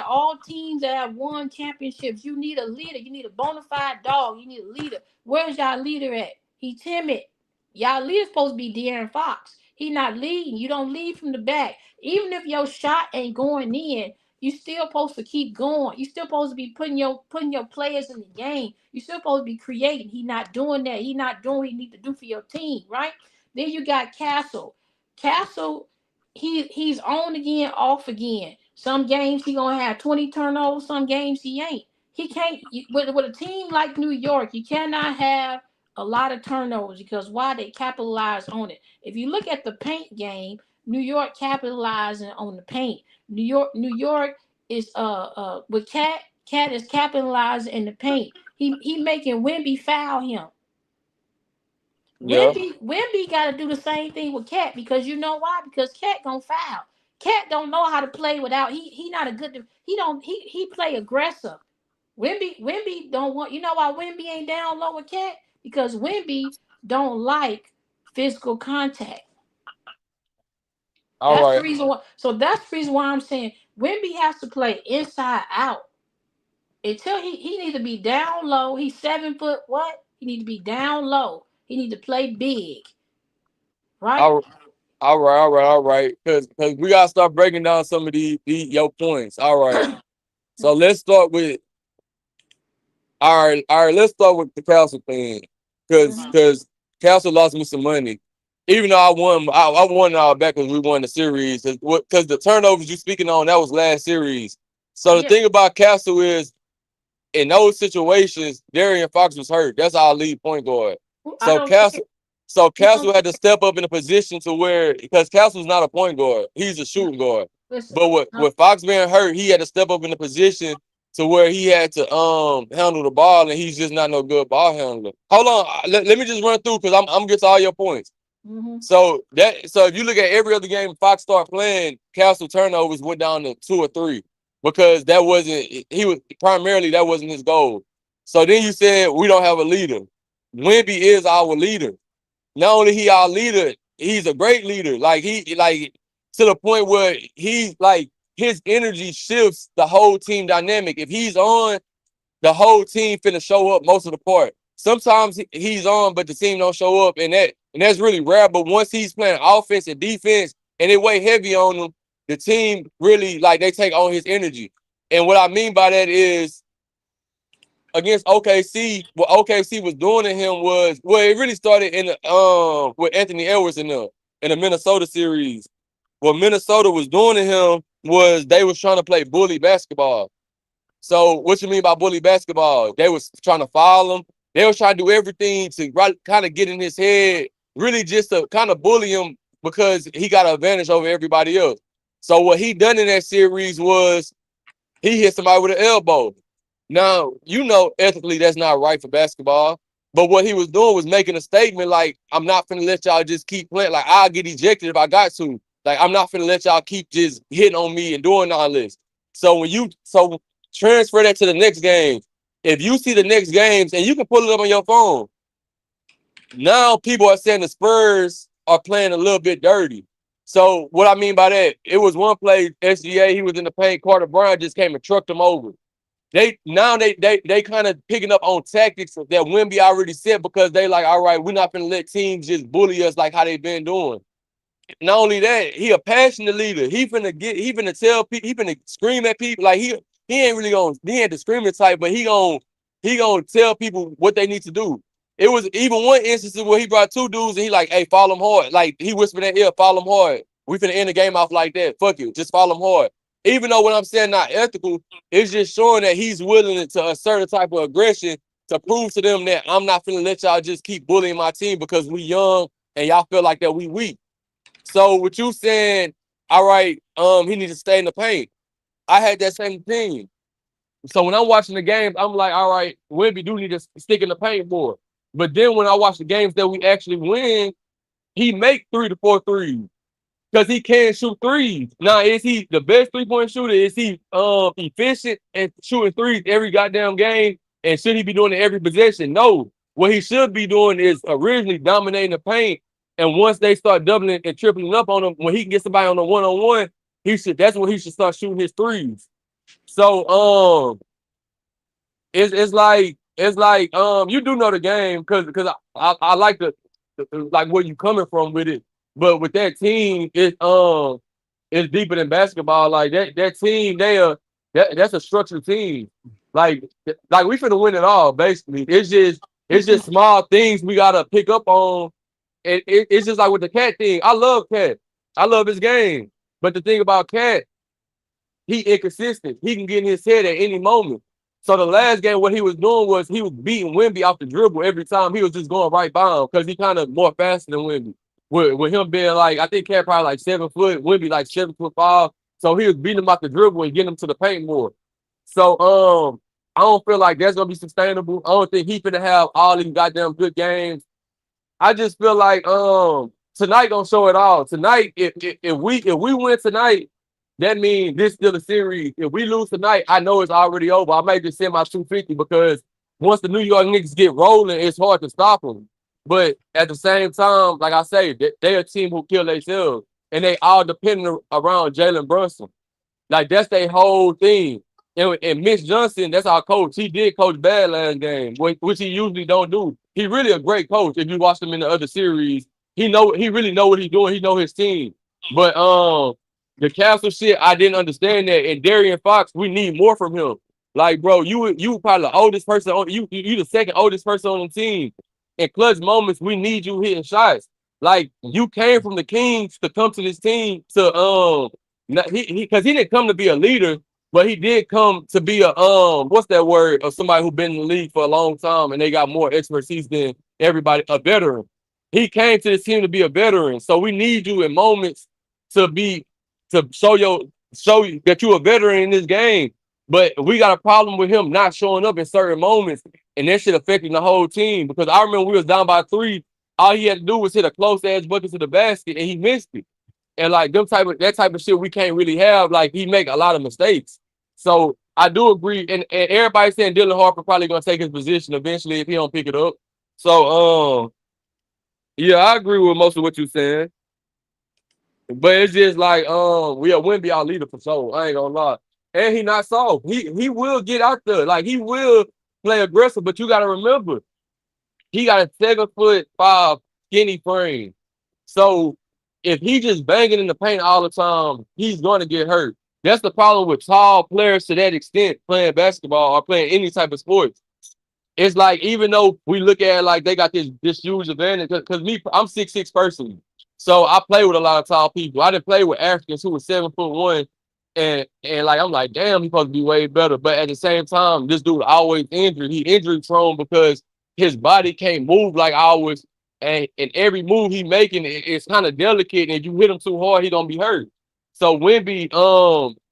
Speaker 16: all teams that have won championships. You need a leader. You need a bona fide dog. You need a leader. Where's y'all leader at? He timid. Y'all leader supposed to be De'Aaron Fox. He not leading. You don't lead from the back. Even if your shot ain't going in, you still supposed to keep going. You still supposed to be putting your players in the game. You still supposed to be creating. He not doing that. He not doing what he need to do for your team, right? Then you got Castle. Castle, he's on again, off again. Some games he gonna have 20 turnovers. Some games he ain't. He can't with a team like New York. You cannot have a lot of turnovers because why they capitalize on it. If you look at the paint game, New York capitalizing on the paint. New York is with Cat is capitalizing in the paint. He making Wimby foul him.
Speaker 8: yeah.
Speaker 16: Wimby got to do the same thing with Cat because you know why? Because Cat gonna foul. Cat don't know how to play without. He not a good. He don't. He play aggressive. Wimby don't want. You know why Wimby ain't down low with Cat? Because Wimby don't like physical contact.
Speaker 8: All
Speaker 16: That's the
Speaker 8: right.
Speaker 16: reason why. So that's the reason why I'm saying Wimby has to play inside out. Until he need to be down low. He's 7 foot. What? He need to be down low. He need to play big. Right?
Speaker 8: All, all right. Because we gotta start breaking down some of these your points. All right. So let's start with all right. Let's start with the Castle thing, because Castle lost me some money. Even though I won all back because we won the series. Because the turnovers you speaking on, that was last series. So the
Speaker 16: Yeah.
Speaker 8: thing about Castle is, in those situations, Darian Fox was hurt. That's our lead point guard.
Speaker 16: I
Speaker 8: So
Speaker 16: don't care.
Speaker 8: Castle had to step up in a position to where, because Castle's not a point guard, he's a shooting guard.
Speaker 16: Listen.
Speaker 8: But with Fox being hurt, he had to step up in a position to where he had to handle the ball, and he's just not no good ball handler. Hold on, let me just run through because I'm getting to all your points. So if you look at every other game Fox started playing, Castle turnovers went down to 2 or 3 because that wasn't his goal. So then you said we don't have a leader. Wemby is our leader. Not only he our leader, he's a great leader. Like to the point where he's like his energy shifts the whole team dynamic. If he's on, the whole team finna show up most of the part. Sometimes he's on, but the team don't show up, and that's really rare. But once he's playing offense and defense, and it weigh heavy on him, the team really they take on his energy. And what I mean by that is against OKC, what OKC was doing to him was it really started in the with Anthony Edwards in the Minnesota series. What Minnesota was doing to him was they was trying to play bully basketball. So what you mean by bully basketball? They was trying to foul him. They was trying to do everything to kind of get in his head, really just to kind of bully him because he got an advantage over everybody else. So what he done in that series was he hit somebody with an elbow. Now, ethically that's not right for basketball. But what he was doing was making a statement like, I'm not finna let y'all just keep playing. Like, I'll get ejected if I got to. Like, I'm not finna let y'all keep just hitting on me and doing all this. So transfer that to the next game. If you see the next games, and you can pull it up on your phone, now people are saying the Spurs are playing a little bit dirty. So what I mean by that, it was one play, SGA, he was in the paint, Carter Bryant just came and trucked him over. They kind of picking up on tactics that Wemby already said because they like, all right, we're not gonna let teams just bully us like how they've been doing. Not only that, he a passionate leader. He finna tell people, he finna scream at people. Like he ain't really gonna, he ain't the screaming type, but he gonna tell people what they need to do. It was even one instance where he brought two dudes and he like, hey, follow him hard. Like he whispered in their ear, follow him hard. We finna end the game off like that. Fuck you, just follow him hard. Even though what I'm saying not ethical, it's just showing that he's willing to assert a type of aggression to prove to them that I'm not finna let y'all just keep bullying my team because we young and y'all feel like that we weak. So with you saying, all right, he needs to stay in the paint. I had that same thing. So when I'm watching the games, I'm like, all right, Wemby do need to stick in the paint more. But then when I watch the games that we actually win, he make 3 to 4 threes because he can shoot threes. Now, is he the best 3-point shooter? Is he efficient and shooting threes every goddamn game? And should he be doing it every possession? No. What he should be doing is originally dominating the paint. And once they start doubling and tripling up on him, when he can get somebody on a one-on-one, that's when he should start shooting his threes. So it's like you do know the game because I like the like where you coming from with it, but with that team it's deeper than basketball. Like that team that's a structured team. Like we finna win it all basically. It's just small things we gotta pick up on. And it's just like with the Cat thing. I love Cat. I love his game. But the thing about Cat, he inconsistent. He can get in his head at any moment. So the last game, what he was doing was he was beating Wemby off the dribble every time. He was just going right by him because he kind of more faster than Wemby. With him being like, I think Cat probably like 7 foot, Wemby like 7'5". So he was beating him off the dribble and getting him to the paint more. So I don't feel like that's gonna be sustainable. I don't think he finna have all these goddamn good games. I just feel like tonight gonna show it all. Tonight, if we win tonight, that means this still a series. If we lose tonight, I know it's already over. I might just send my 250 because once the New York Knicks get rolling, it's hard to stop them. But at the same time, like I say, they're a team who kill themselves, and they all depending around Jalen Brunson. Like that's their whole thing. And Mitch Johnson, that's our coach. He did coach bad last game, which he usually don't do. He really a great coach. If you watch him in the other series, he really know what he's doing. He know his team. But the Castle shit, I didn't understand that. And Darian Fox, we need more from him. Like, bro, you probably the oldest person on you the second oldest person on the team. In clutch moments, we need you hitting shots. Like you came from the Kings to come to this team to because he didn't come to be a leader, but he did come to be a what's that word, of somebody who been in the league for a long time and they got more expertise than everybody, a veteran. He came to this team to be a veteran. So we need you in moments to show you that you're a veteran in this game. But we got a problem with him not showing up in certain moments, and that shit affecting the whole team. Because I remember we was down by 3, all he had to do was hit a close edge bucket to the basket, and he missed it. And like that type of shit we can't really have. Like he make a lot of mistakes. So I do agree. And everybody saying Dylan Harper probably gonna take his position eventually if he don't pick it up. So yeah, I agree with most of what you're saying. But it's just like we wouldn't be our leader for sure. I ain't gonna lie. And he not soft. He will get out there. Like he will play aggressive, but you gotta remember, he got a 7'5" skinny frame. So if he just banging in the paint all the time, he's going to get hurt. That's the problem with tall players to that extent playing basketball or playing any type of sports. It's like even though we look at it like they got this huge advantage, because I'm 6'6" personally, so I play with a lot of tall people. I didn't play with Africans who were 7'1", and like I'm like, damn, he's supposed to be way better. But at the same time, this dude always injured. He injury prone because his body can't move like ours, and every move he making it's kind of delicate. And if you hit him too hard, he gonna be hurt. So Wemby,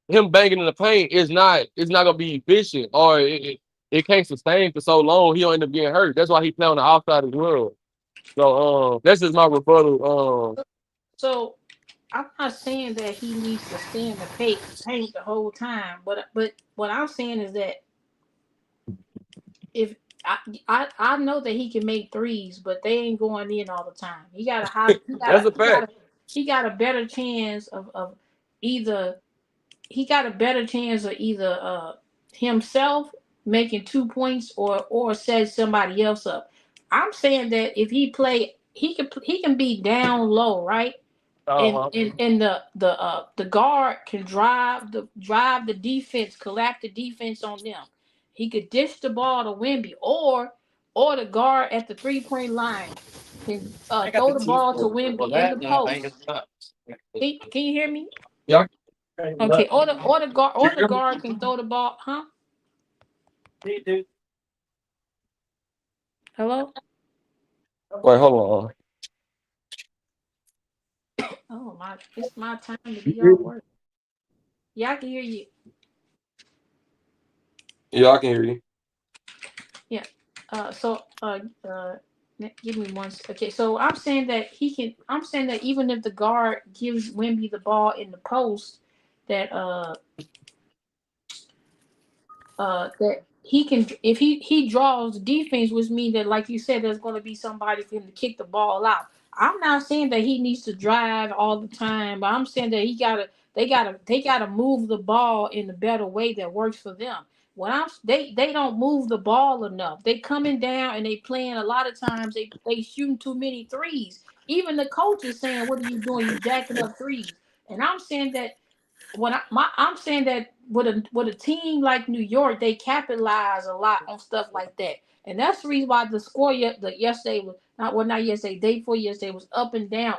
Speaker 8: him banging in the paint is not gonna be efficient, or it can't sustain for so long. He'll end up getting hurt. That's why he play on the outside as well. So that's just my rebuttal.
Speaker 16: So I'm not saying that he needs to stay in the paint the whole time, but what I'm saying is that if I know that he can make threes, but they ain't going in all the time. He got a high.
Speaker 19: That's a fact.
Speaker 16: He got a better chance of either he got a better chance of either himself making 2 points or set somebody else up. I'm saying that if he play, he can be down low, right? And the guard can drive the defense, collapse the defense on them. He could dish the ball to Wimby, or the guard at the 3 point line can
Speaker 19: I got the
Speaker 16: throw the
Speaker 19: team
Speaker 16: ball to
Speaker 19: for
Speaker 16: Wimby in the
Speaker 19: that. Now I
Speaker 16: post.
Speaker 19: ain't got
Speaker 16: Can you hear me?
Speaker 19: yeah.
Speaker 16: Okay, or the guard can throw the ball, huh? Hello?
Speaker 19: Wait, hold on.
Speaker 16: Oh my, it's my time to be off work. Yeah, I can hear you.
Speaker 19: Yeah, I can hear you.
Speaker 16: Yeah. So give me one. Okay, so I'm saying that he can. I'm saying that even if the guard gives Wimby the ball in the post, that that he can, if he draws defense, which means that, like you said, there's going to be somebody for him to kick the ball out. I'm not saying that he needs to drive all the time, but I'm saying that they gotta move the ball in a better way that works for them. When they don't move the ball enough. They coming down and they playing a lot of times they shooting too many threes. Even the coach is saying, "What are you doing? You jacking up threes." And I'm saying that I'm saying that with a team like New York, they capitalize a lot on stuff like that, and that's the reason why the score yesterday was not yesterday, day before yesterday was up and down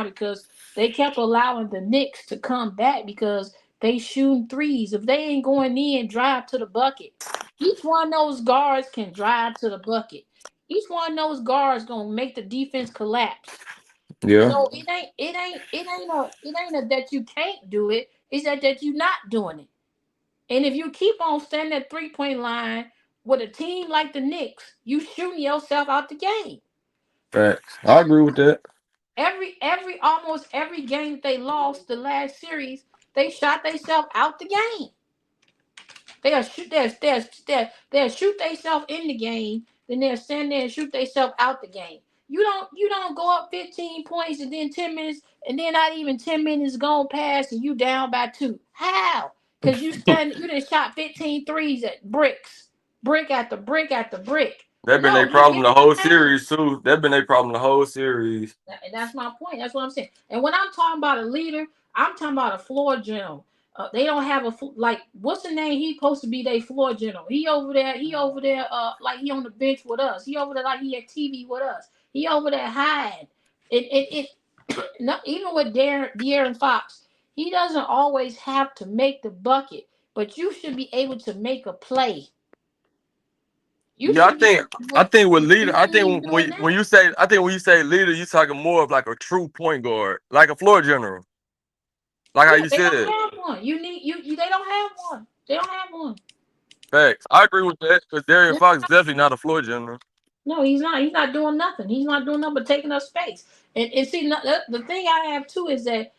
Speaker 16: because they kept allowing the Knicks to come back because they shooting threes. If they ain't going in, drive to the bucket. Each one of those guards can drive to the bucket. Each one of those guards gonna make the defense collapse.
Speaker 19: Yeah.
Speaker 16: So it ain't a that you can't do it. It's that you not doing it. And if you keep on standing at 3 point line with a team like the Knicks, you shooting yourself out the game.
Speaker 19: Facts. I agree with that.
Speaker 16: Every almost every game they lost the last series, they shot themselves out the game. They'll shoot themselves in the game, then they'll stand there and shoot themselves out the game. You don't go up 15 points and then 10 minutes and then not even 10 minutes gone past and you down by two. How? Because you done shot 15 threes at bricks. Brick after brick after brick.
Speaker 19: That been
Speaker 16: No,
Speaker 19: a
Speaker 16: you
Speaker 19: problem
Speaker 16: give
Speaker 19: the
Speaker 16: it
Speaker 19: whole
Speaker 16: time.
Speaker 19: series too. That been a problem the whole series.
Speaker 16: And that's my point. That's what I'm saying. And when I'm talking about a leader, I'm talking about a floor general. They don't have like what's the name? He supposed to be their floor general. He over there. He over there. Like he on the bench with us. He over there like he at TV with us. He over there hiding. It not even with De'Aaron Fox. He doesn't always have to make the bucket, but you should be able to make a play. You
Speaker 19: Yeah,
Speaker 16: should be
Speaker 19: I
Speaker 16: able
Speaker 19: think with
Speaker 16: to,
Speaker 19: leader,
Speaker 16: he
Speaker 19: I
Speaker 16: ain't
Speaker 19: think
Speaker 16: doing that.
Speaker 19: when you say leader, you talking more of like a true point guard, like a floor general, like how
Speaker 16: Yeah,
Speaker 19: you
Speaker 16: they don't
Speaker 19: said.
Speaker 16: have one. They don't have one. They don't have one.
Speaker 19: Facts. I agree with that because Darian Fox is definitely not a floor general.
Speaker 16: No, he's not. He's not doing nothing. He's not doing nothing but taking up space. And see, the thing I have too is that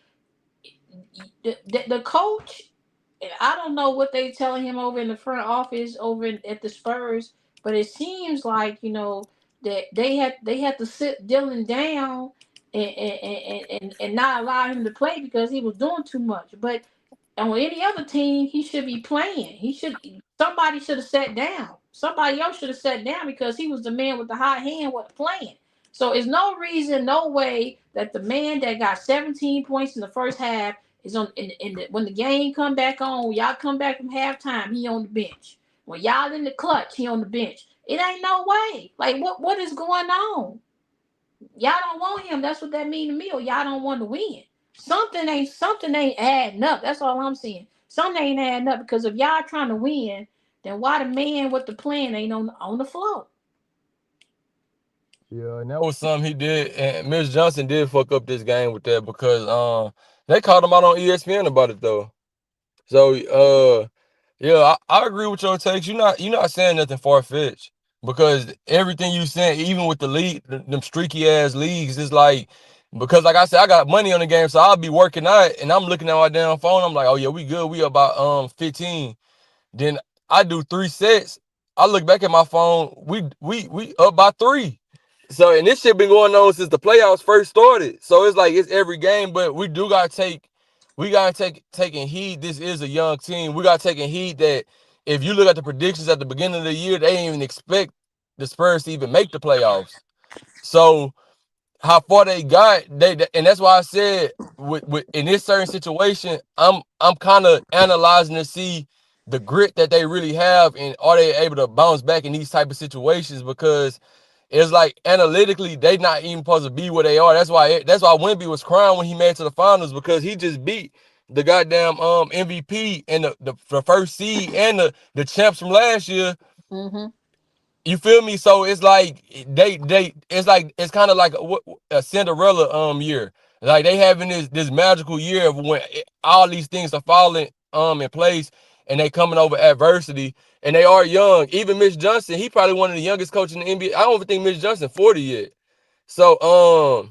Speaker 16: the coach, I don't know what they telling him over in the front office at the Spurs, but it seems like that they had to sit Dylan down and not allow him to play because he was doing too much. But on any other team, he should be playing. Somebody should have sat down. Somebody else should have sat down because he was the man with the hot hand with playing. So it's no reason, no way that the man that got 17 points in the first half is on. When the game come back on, when y'all come back from halftime, he on the bench. When y'all in the clutch, he on the bench. It ain't no way. Like what is going on? Y'all don't want him. That's what that mean to me. Or y'all don't want to win. Something ain't adding up. That's all I'm saying. Something ain't adding up because if y'all trying to win, then why the man with the plan ain't on the floor?
Speaker 19: Yeah, and that was something he did, and Mitch Johnson did fuck up this game with that because they called him out on ESPN about it though. So yeah, I agree with your takes. You're not saying nothing far fetched because everything you saying, even with the league, them streaky ass leagues, is like because like I said, I got money on the game, so I'll be working out and I'm looking at my damn phone. I'm like, oh yeah, we good. We about 15. Then I do 3 sets
Speaker 8: I look back at my phone, we up by 3. So and this shit been going on since the playoffs first started. So it's like it's every game, but we gotta take taking heed. This is a young team. We gotta take heed that if you look at the predictions at the beginning of the year, they didn't even expect the Spurs to even make the playoffs. So how far they got, and that's why I said with in this certain situation, I'm kind of analyzing to see the grit that they really have and are they able to bounce back in these type of situations because it's like analytically they not even supposed to be where they are. That's why Wemby was crying when he made it to the finals because he just beat the goddamn MVP and the first seed and the champs from last year.
Speaker 16: Mm-hmm.
Speaker 8: You feel me? So it's like it's kind of like a Cinderella year. Like they having this magical year of when all these things are falling in place and they coming over adversity and they are young. Even Mitch Johnson, he probably one of the youngest coaches in the NBA. I don't even think Mitch Johnson 40 yet. So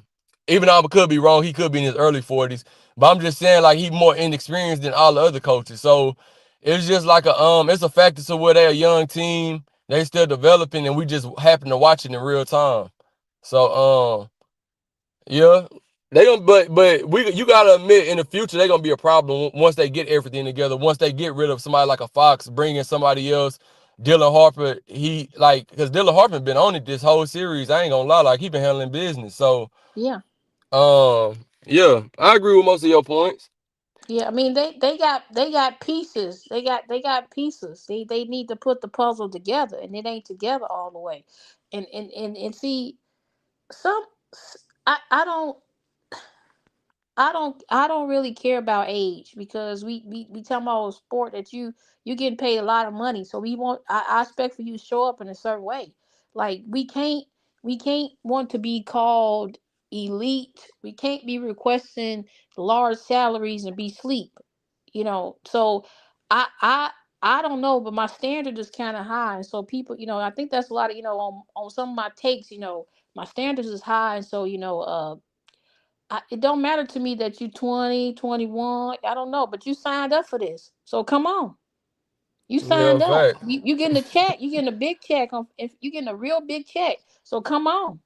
Speaker 8: even though I could be wrong, he could be in his early 40s. But I'm just saying like he more inexperienced than all the other coaches. So it's just like it's a factor to where they're a young team. They still developing, and we just happen to watch it in real time. So, yeah, they gonna, but you gotta admit in the future they gonna be a problem once they get everything together. Once they get rid of somebody like a Fox, bring in somebody else. Dylan Harper, he like because Dylan Harper been on it this whole series. I ain't gonna lie, like he been handling business. So,
Speaker 16: Yeah.
Speaker 8: yeah, I agree with most of your points.
Speaker 16: Yeah, I mean they got pieces. They got pieces. They need to put the puzzle together, and it ain't together all the way. And see, some I don't I don't really care about age because we talking about a sport that you getting paid a lot of money, so we want I expect for you to show up in a certain way. Like we can't want to be called elite. We can't be requesting large salaries and be sleep. So I I I don't know, but my standard is kind of high, and so people, I think that's a lot of on some of my takes. My standards is high, and so it don't matter to me that you 20, 21. I don't know, but you signed up for this. So come on. You
Speaker 8: Yeah,
Speaker 16: signed up.
Speaker 8: fact.
Speaker 16: You getting a check. You getting a big check. If you getting a real big check. So come on.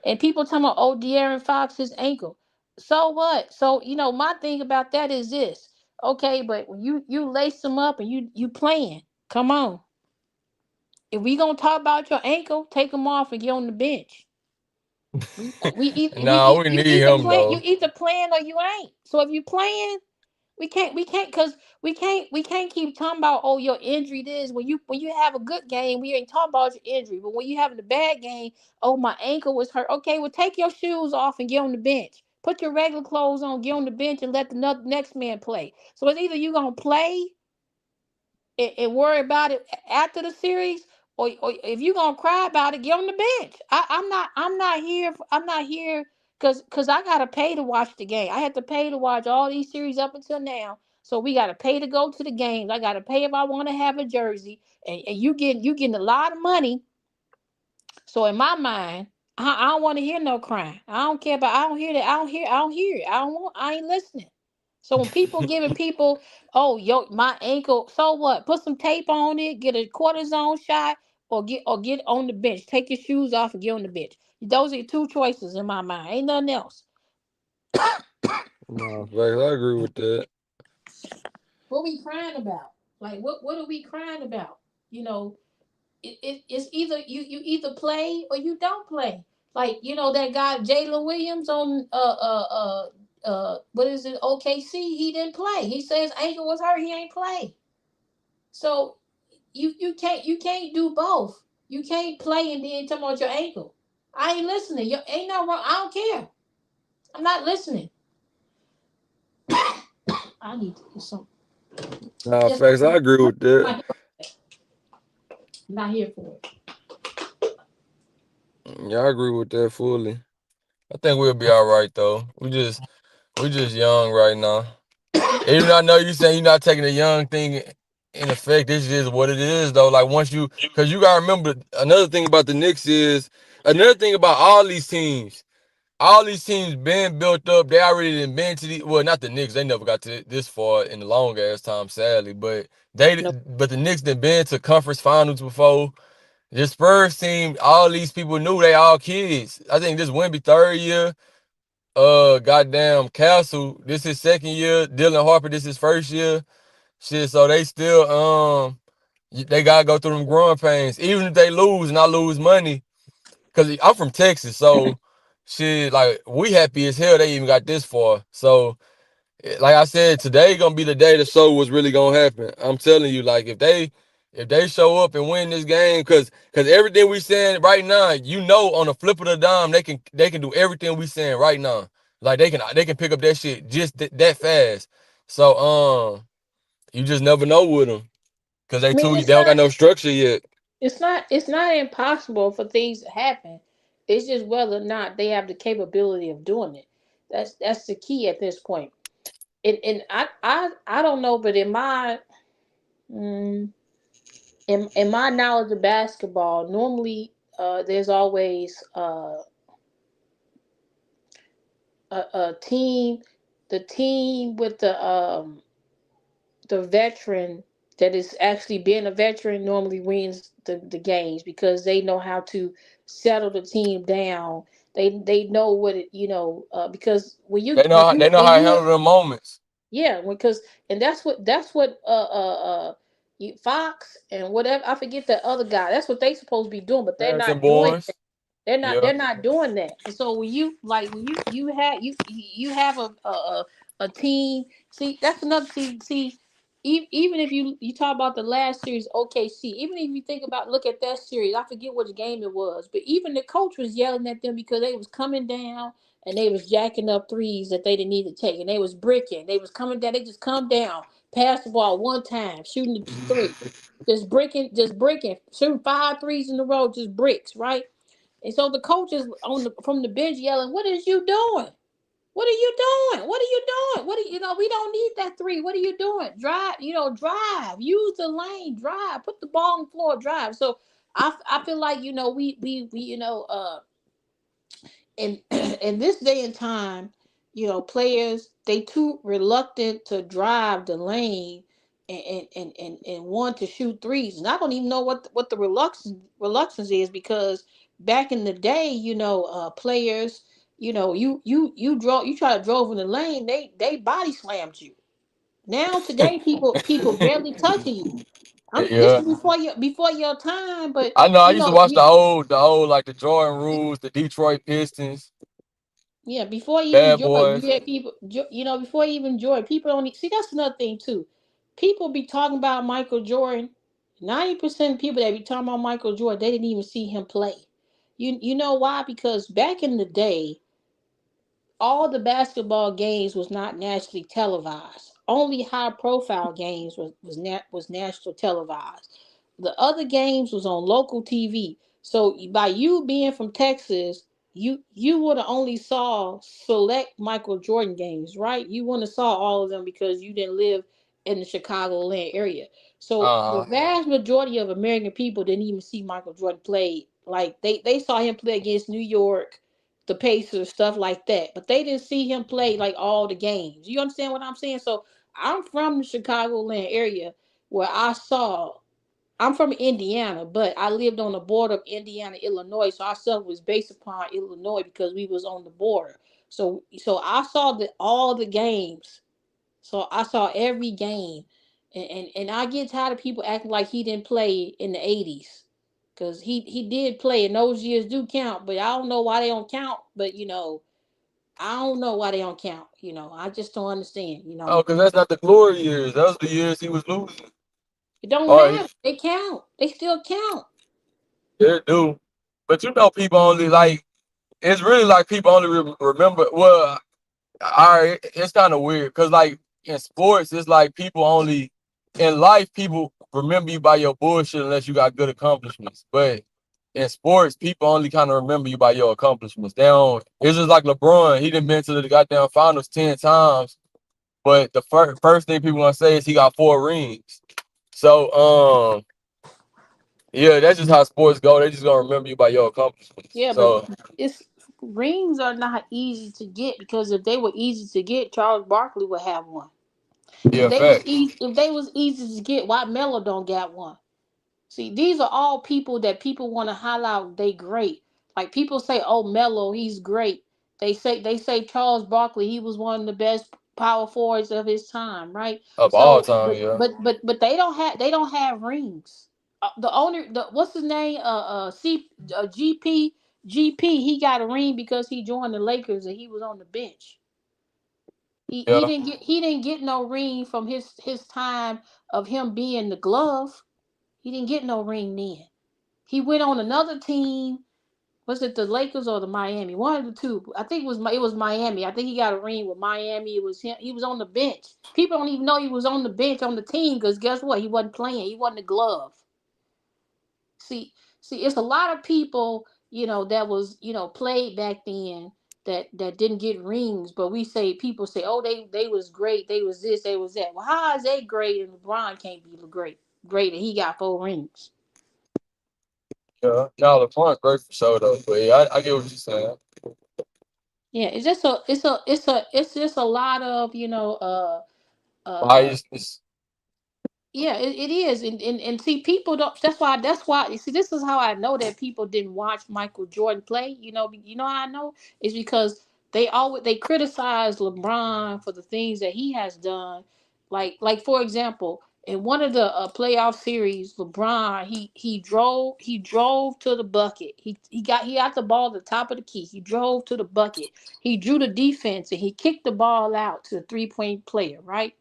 Speaker 16: And people talking about, oh, De'Aaron Fox's ankle. So what? So, my thing about that is this. Okay, but when you lace them up and you playing, come on. If we gonna talk about your ankle, take them off and get on the bench.
Speaker 8: Nah, we
Speaker 16: You
Speaker 8: need
Speaker 16: either
Speaker 8: him
Speaker 16: play you
Speaker 8: though.
Speaker 16: either playing or you ain't. So if you playing, we can't because we can't keep talking about, oh, your injury this. When you have a good game, we ain't talking about your injury. But when you having a bad game, oh, my ankle was hurt. Okay, well, take your shoes off and get on the bench. Put your regular clothes on, get on the bench, and let the next man play. So it's either you gonna play and worry about it after the series, or if you're gonna cry about it, get on the bench. I'm not here because I gotta pay to watch the game. I had to pay to watch all these series up until now. So we gotta pay to go to the games. I gotta pay if I want to have a jersey, and you getting a lot of money. So in my mind, I don't want to hear no crying. I don't care about. I don't hear that. I don't hear it. I ain't listening. So when people giving people, oh, my ankle, so what? Put some tape on it, get a cortisone shot, or get on the bench. Take your shoes off and get on the bench. Those are your two choices in my mind. Ain't nothing else.
Speaker 8: Nah, facts. I agree with that.
Speaker 16: What we crying about? Like what are we crying about? You know, it's either you either play or you don't play. Like that guy Jalen Williams on what is it, OKC? He didn't play. He says ankle was hurt. He ain't play. So you can't do both. You can't play and then talk about your ankle. I ain't listening. Ain't no wrong. I don't care. I'm not listening. I need to do something.
Speaker 8: Nah,
Speaker 16: Just
Speaker 8: facts. I agree with that.
Speaker 16: not here for it.
Speaker 8: Yeah, I agree with that fully. I think we'll be all right though. We just young right now. Even though I know you saying you're not taking the young thing in effect, this is what it is though. Like because you gotta remember another thing about the Knicks is another thing about all these teams. all these teams been built up. They already done been to the well, not the Knicks. They never got to this far in the long ass time, sadly. But
Speaker 16: No,
Speaker 8: the Knicks done been to conference finals before. This Spurs team, all these people knew they all kids. I think this Wemby third year. Goddamn Castle, this his second year. Dylan Harper, this his first year. Shit, so they still they gotta go through them growing pains. Even if they lose and I lose money, cause I'm from Texas, so shit, like we happy as hell they even got this far. So like I said, today gonna be the day to show what's really gonna happen. I'm telling you, like if they show up and win this game, cause everything we saying right now, you know, on the flip of the dime, they can do everything we saying right now. Like they can pick up that shit just that fast. So you just never know with them, cause
Speaker 16: I mean
Speaker 8: they don't got no structure yet.
Speaker 16: it's not impossible for things to happen. It's just whether or not they have the capability of doing it. That's the key at this point. And I don't know, but mm, in my knowledge of basketball, normally there's always a team, the team with the veteran that is actually being a veteran normally wins the games because they know how to settle the team down. They know what it because
Speaker 8: They know
Speaker 16: when
Speaker 8: how to
Speaker 16: you
Speaker 8: handle the moments.
Speaker 16: yeah, because and that's what Fox and whatever I forget the other guy. That's what they supposed to be doing, but they're
Speaker 8: Harrison
Speaker 16: not doing
Speaker 8: Barnes.
Speaker 16: that. They're not
Speaker 8: Yeah.
Speaker 16: they're not doing that. And so when you have a team. See, that's another thing. See, even if you talk about the last series, OKC. Even if you think about look at that series, I forget which game it was, but even the coach was yelling at them because they was coming down and they was jacking up threes that they didn't need to take, and they was bricking. They was coming down. They just come down, pass the ball one time, shooting the three, just breaking, shooting 5 threes in a row, just bricks, right? And so the coach is from the bench yelling, "What is you doing? What are you doing? What are you doing? What are we don't need that three. What are you doing? Drive, drive. Use the lane, drive. Put the ball on the floor, drive." So I feel like we in in this day and time, players they too reluctant to drive the lane and want to shoot threes. And I don't even know what the reluctance is because back in the day, players, you try to drove in the lane, they body slammed you. Now today, people barely touching you. This
Speaker 8: Yeah.
Speaker 16: is before your time, but
Speaker 8: I know. I
Speaker 16: you
Speaker 8: used to
Speaker 16: know,
Speaker 8: watch the old like the Jordan rules, the Detroit Pistons,
Speaker 16: yeah, before even
Speaker 8: Bad
Speaker 16: Jordan,
Speaker 8: Boys.
Speaker 16: you had people, before even Jordan, people don't see. That's another thing too. People be talking about Michael Jordan. 90% of people that be talking about Michael Jordan, they didn't even see him play. You know why? Because back in the day, all the basketball games was not nationally televised. Only high profile games was national televised. The other games was on local TV. So by you being from Texas, you would have only saw select Michael Jordan games, right? You wouldn't have saw all of them because you didn't live in the Chicagoland area. So the
Speaker 8: Uh huh.
Speaker 16: vast majority of American people didn't even see Michael Jordan play. Like they saw him play against New York, the Pacers, stuff like that. But they didn't see him play like all the games. You understand what I'm saying? So I'm from the Chicagoland area where I'm from Indiana, but I lived on the border of Indiana, Illinois. So our stuff was based upon Illinois because we was on the border. So I saw all the games. So I saw every game. And I get tired of people acting like he didn't play in the 80s. Because he did play and those years do count, but I don't know why they don't count. But I don't know why they don't count. I just don't understand.
Speaker 8: Oh, because that's not the glory years. Those the years he was losing.
Speaker 16: It don't
Speaker 8: Or
Speaker 16: matter. They count. They still count.
Speaker 8: they do. But you know, people only like it's really like people only remember. Well, all right, it's kind of weird because like in sports, it's like people only in life people remember you by your bullshit unless you got good accomplishments. But in sports, people only kind of remember you by your accomplishments. They don't. It's just like LeBron. He done been to the goddamn finals 10 times, but the first thing people want to say is he got 4 rings. So yeah, that's just how sports go. They just gonna remember you by your accomplishments.
Speaker 16: Yeah, but
Speaker 8: So
Speaker 16: it's rings are not easy to get because if they were easy to get, Charles Barkley would have one.
Speaker 8: Yeah, facts.
Speaker 16: If they was easy to get, why Melo don't got one? See, these are all people that people want to highlight. They great. Like people say, "Oh, Melo, he's great." They say Charles Barkley, he was one of the best power forwards of his time, right?
Speaker 8: Of all
Speaker 16: So,
Speaker 8: time,
Speaker 16: but
Speaker 8: yeah.
Speaker 16: but but but they don't have rings. The owner, what's his name? GP. He got a ring because he joined the Lakers and he was on the bench. He
Speaker 8: Yeah.
Speaker 16: didn't get no ring from his time of him being the glove. He didn't get no ring then. He went on another team. Was it the Lakers or the Miami? One of the two. I think it was Miami. I think he got a ring with Miami. It was him. He was on the bench. People don't even know he was on the bench on the team because guess what? He wasn't playing. He wasn't a glove. See, it's a lot of people, that was, played back then that didn't get rings, but people say, oh, they was great, they was this, they was that. Well, how is they great and LeBron can't be great and he got 4 rings?
Speaker 8: Yeah. Now the point great for sure though. But yeah, I get what you're saying.
Speaker 16: Yeah, it's just a lot of
Speaker 8: Biasness.
Speaker 16: yeah, it is, and see, people don't. That's why. See, this is how I know that people didn't watch Michael Jordan play. How I know is because they criticize LeBron for the things that he has done. Like for example, in one of the playoff series, LeBron he drove to the bucket. He got the ball at the top of the key. He drove to the bucket. He drew the defense and he kicked the ball out to the 3-point player. Right,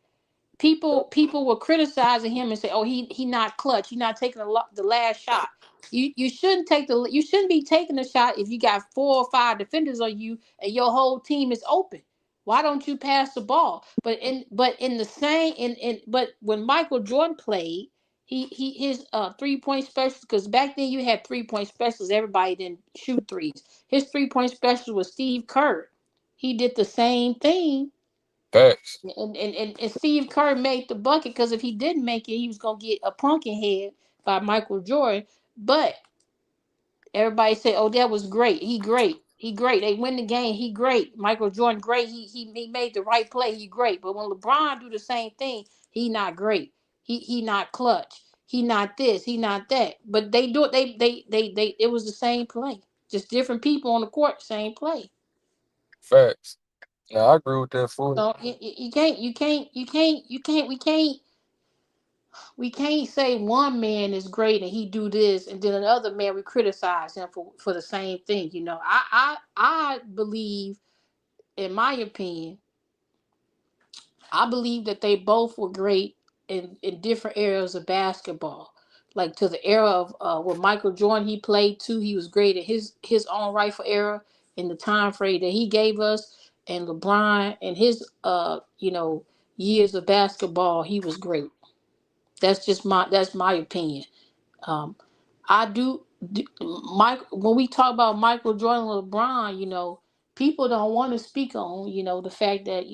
Speaker 16: people were criticizing him and say, "Oh, he not clutch. He not taking the last shot." You shouldn't be taking a shot if you got 4 or 5 defenders on you and your whole team is open. Why don't you pass the ball? But in the same but when Michael Jordan played, his 3-point special, because back then you had 3-point specials. Everybody didn't shoot threes. His 3-point special was Steve Kerr. He did the same thing,
Speaker 8: Facts.
Speaker 16: and Steve Kerr made the bucket because if he didn't make it, he was gonna get a pumpkin head by Michael Jordan. But everybody said, "Oh, that was great. He great. He great. They win the game. He great. Michael Jordan great. He made the right play. He great." But when LeBron do the same thing, he not great. He not clutch. He not this. He not that. But they do it. They. It was the same play. Just different people on the court. Same play.
Speaker 8: Facts. Now I agree with that fully.
Speaker 16: So we can't say one man is great and he do this and then another man we criticize him for the same thing. I believe, in my opinion, I believe that they both were great in different eras of basketball. Like to the era of when Michael Jordan he played too, he was great at his own rightful era in the time frame that he gave us, and LeBron and his years of basketball, he was great. That's my opinion. Um, I do Mike when we talk about Michael Jordan and LeBron, people don't want to speak on, the fact that,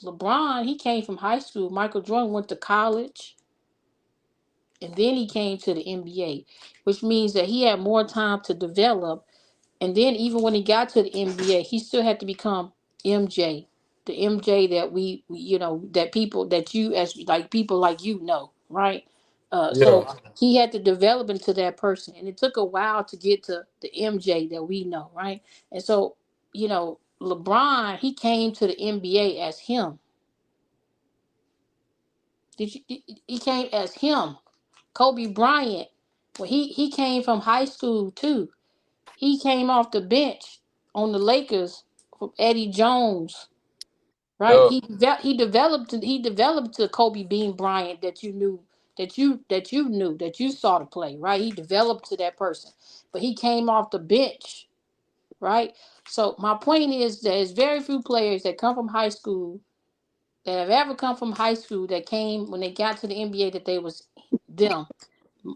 Speaker 16: LeBron, he came from high school. Michael Jordan went to college and then he came to the NBA, which means that he had more time to develop. And then even when he got to the NBA, he still had to become MJ, the MJ that that people that you as like people like right? So
Speaker 8: Yeah.
Speaker 16: he had to develop into that person, and it took a while to get to the MJ that we know, right? And so LeBron, he came to the NBA as him. He came as him. Kobe Bryant, well, he came from high school too. He came off the bench on the Lakers from Eddie Jones, right?
Speaker 8: Yeah.
Speaker 16: He developed to Kobe Bean Bryant that you knew, that you saw to play, right? He developed to that person, but he came off the bench, right? So my point is that there's very few players that come from high school that have ever come from high school that came when they got to the NBA that they was them.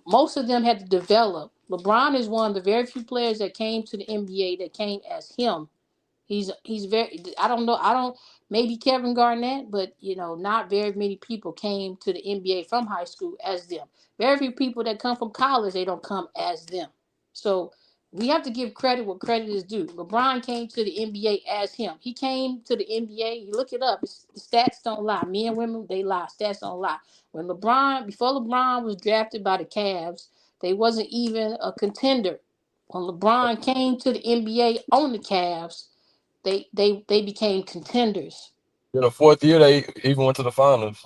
Speaker 16: Most of them had to develop. LeBron is one of the very few players that came to the NBA that came as him. He's very. I don't know. I don't. Maybe Kevin Garnett, but not very many people came to the NBA from high school as them. Very few people that come from college, they don't come as them. So we have to give credit what credit is due. LeBron came to the NBA as him. He came to the NBA. You look it up. The stats don't lie. Men and women, they lie. Stats don't lie. Before LeBron was drafted by the Cavs, they wasn't even a contender. When LeBron came to the NBA on the Cavs, they became contenders.
Speaker 8: In the fourth year, they even went to the finals.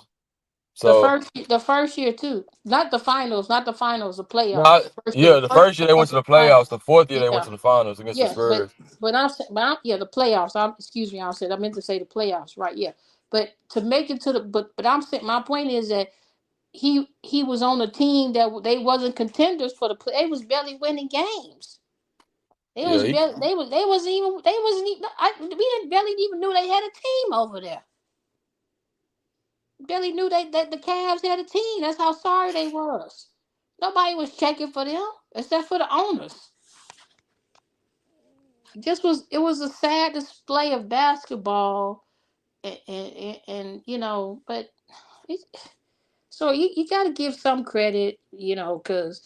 Speaker 8: So
Speaker 16: The first year too. Not the finals, not the finals, the
Speaker 8: no,
Speaker 16: playoffs. The first year.
Speaker 8: yeah,
Speaker 16: The
Speaker 8: the
Speaker 16: first
Speaker 8: first
Speaker 16: year
Speaker 8: year they went
Speaker 16: was
Speaker 8: to
Speaker 16: the
Speaker 8: the
Speaker 16: finals.
Speaker 8: playoffs. The fourth year they went
Speaker 16: Yeah.
Speaker 8: to the finals against the
Speaker 16: Yes,
Speaker 8: Spurs.
Speaker 16: yeah, the playoffs. Excuse me, I meant to say the playoffs, right? Yeah, but to make it to the but I'm saying my point is that he was on a team that they wasn't contenders for the play. They was barely winning games.
Speaker 8: Yeah, he,
Speaker 16: They wasn't even we didn't barely even knew they had a team over there. Barely knew that the Cavs had a team. That's how sorry they was. Nobody was checking for them except for the owners. It was a sad display of basketball and but it, so you got to give some credit, because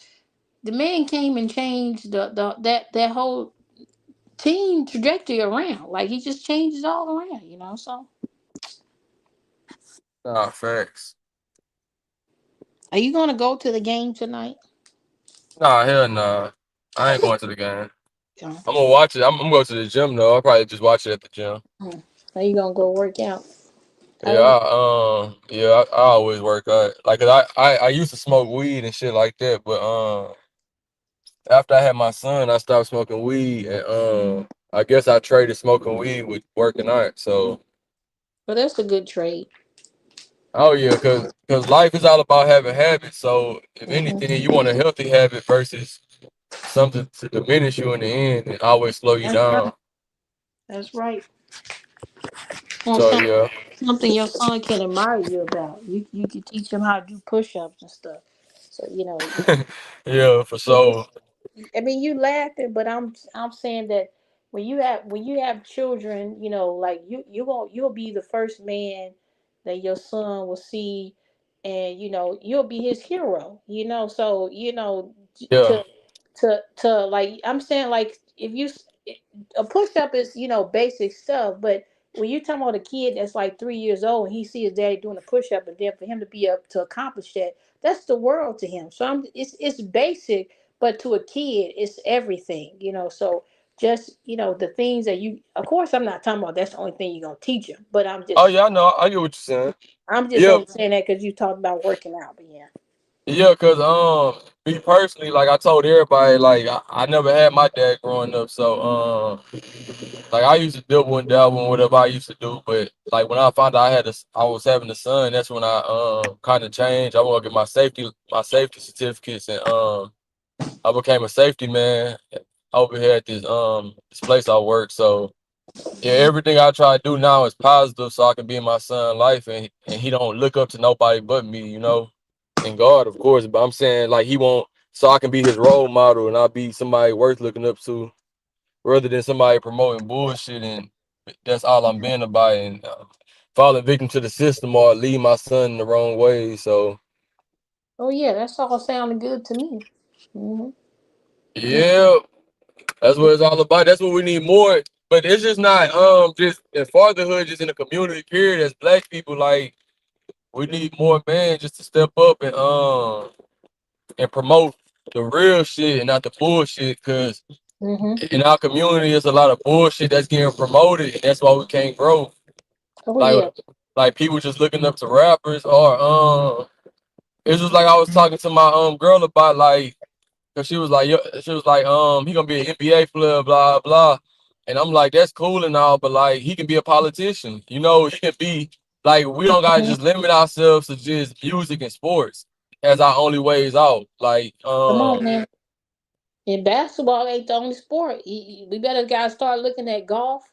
Speaker 16: the man came and changed that whole team trajectory around. Like he just changed it all around. So
Speaker 8: nah, facts.
Speaker 16: are you gonna go to the game tonight?
Speaker 8: Nah, hell nah. I ain't going to the game.
Speaker 16: Yeah.
Speaker 8: I'm gonna watch it. I'm gonna go to the gym though. I'll probably just watch it at the gym.
Speaker 16: Are you gonna go work out? I
Speaker 8: Yeah,
Speaker 16: think
Speaker 8: I always work out. Like, 'cause I used to smoke weed and shit like that, but after I had my son, I stopped smoking weed, and I guess I traded smoking weed with working out. So,
Speaker 16: but that's a good trade.
Speaker 8: oh yeah, cause life is all about having habits. So, if
Speaker 16: Hmm.
Speaker 8: anything, you want a healthy habit versus something to diminish you in the end and always slow you
Speaker 16: That's right.
Speaker 8: down.
Speaker 16: That's right. Well,
Speaker 8: So yeah,
Speaker 16: something your son can admire you about. You can teach him how to do push-ups and stuff. So
Speaker 8: yeah, for sure.
Speaker 16: I mean, you laughing, but I'm saying that when you have children, like you'll be the first man that your son will see, and you'll be his hero. So
Speaker 8: Yeah.
Speaker 16: to like I'm saying, like if you a push up is basic stuff, but when you're talking about a kid that's like 3 years old and he sees his daddy doing a push up, and then for him to be up to accomplish that, that's the world to him. So it's basic, but to a kid, it's everything. So just the things that of course, I'm not talking about that's the only thing you're gonna teach them, but
Speaker 8: Oh yeah, I know. I get what you're saying.
Speaker 16: I'm just
Speaker 8: Yeah,
Speaker 16: only saying that because you talked about working out. But yeah.
Speaker 8: yeah, cause me personally, like I told everybody, like I never had my dad growing up, so like I used to double and dabble and whatever I used to do, but like when I found out I was having a son, that's when I kind of changed. I want to get my safety certificates, and I became a safety man over here at this place I work. So yeah, everything I try to do now is positive, so I can be in my son's life, and he don't look up to nobody but me. And God, of course. But I'm saying like he won't, so I can be his role model, and I'll be somebody worth looking up to, rather than somebody promoting bullshit, and that's all I'm being about, and falling victim to the system or lead my son in the wrong way. So
Speaker 16: Oh yeah, that's all sounding good to me. Hmm.
Speaker 8: yeah, that's what it's all about. That's what we need more. But it's just not just in fatherhood, just in the community period. As black people, like we need more men just to step up and promote the real shit and not the bullshit. Cause
Speaker 16: Hmm.
Speaker 8: in our community, there's a lot of bullshit that's getting promoted, and that's why we can't grow.
Speaker 16: Oh
Speaker 8: Like
Speaker 16: yeah.
Speaker 8: like people just looking up to rappers, or it's just like I was talking to my girl about, like, cause she was like, he gonna be an NBA player, blah blah. And I'm like, that's cool and all, but like he can be a politician. He can be like, we don't gotta
Speaker 16: Mhm.
Speaker 8: just limit ourselves to just music and sports as our only ways out. Like
Speaker 16: Come on, man. And basketball ain't the only sport. We better guys start looking at golf,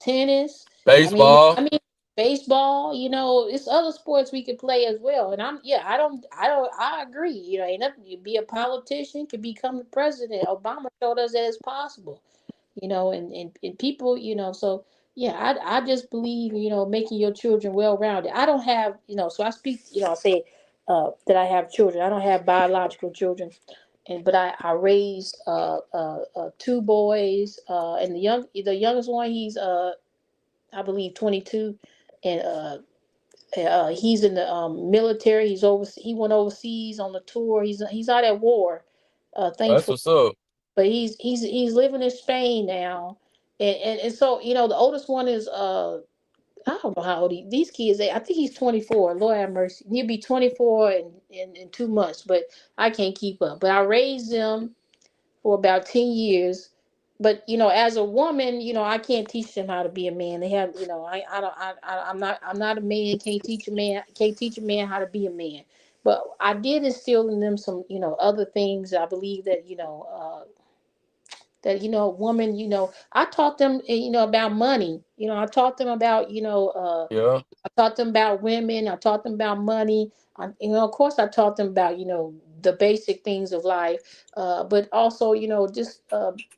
Speaker 16: tennis. I mean,
Speaker 8: baseball.
Speaker 16: baseball. It's other sports we could play as well. And I agree. Ain't nothing. You be a politician, could become the president. Obama showed us that it's possible. And people. So yeah, I just believe making your children well rounded. I don't have. So I speak. I say that I have children. I don't have biological children, and but I raised two boys, and the youngest one, he's I believe 22, and he's in the military. He went overseas on the tour. He's out at war,
Speaker 8: That's
Speaker 16: thankfully,
Speaker 8: what's up.
Speaker 16: but he's living in Spain now, and so the oldest one is I don't know how old these kids. I think he's 24. Lord have mercy. He'll be 24 in 2 months, but I can't keep up. But I raised them for about 10 years. But as a woman, I can't teach them how to be a man. They have, I don't, I'm not a man. Can't teach a man how to be a man. But I did instill in them some, other things. I believe that, woman, I taught them, about money. I taught them about,
Speaker 8: Yeah.
Speaker 16: I taught them about women. I taught them about money. Of course, I taught them about, the basic things of life. But also, just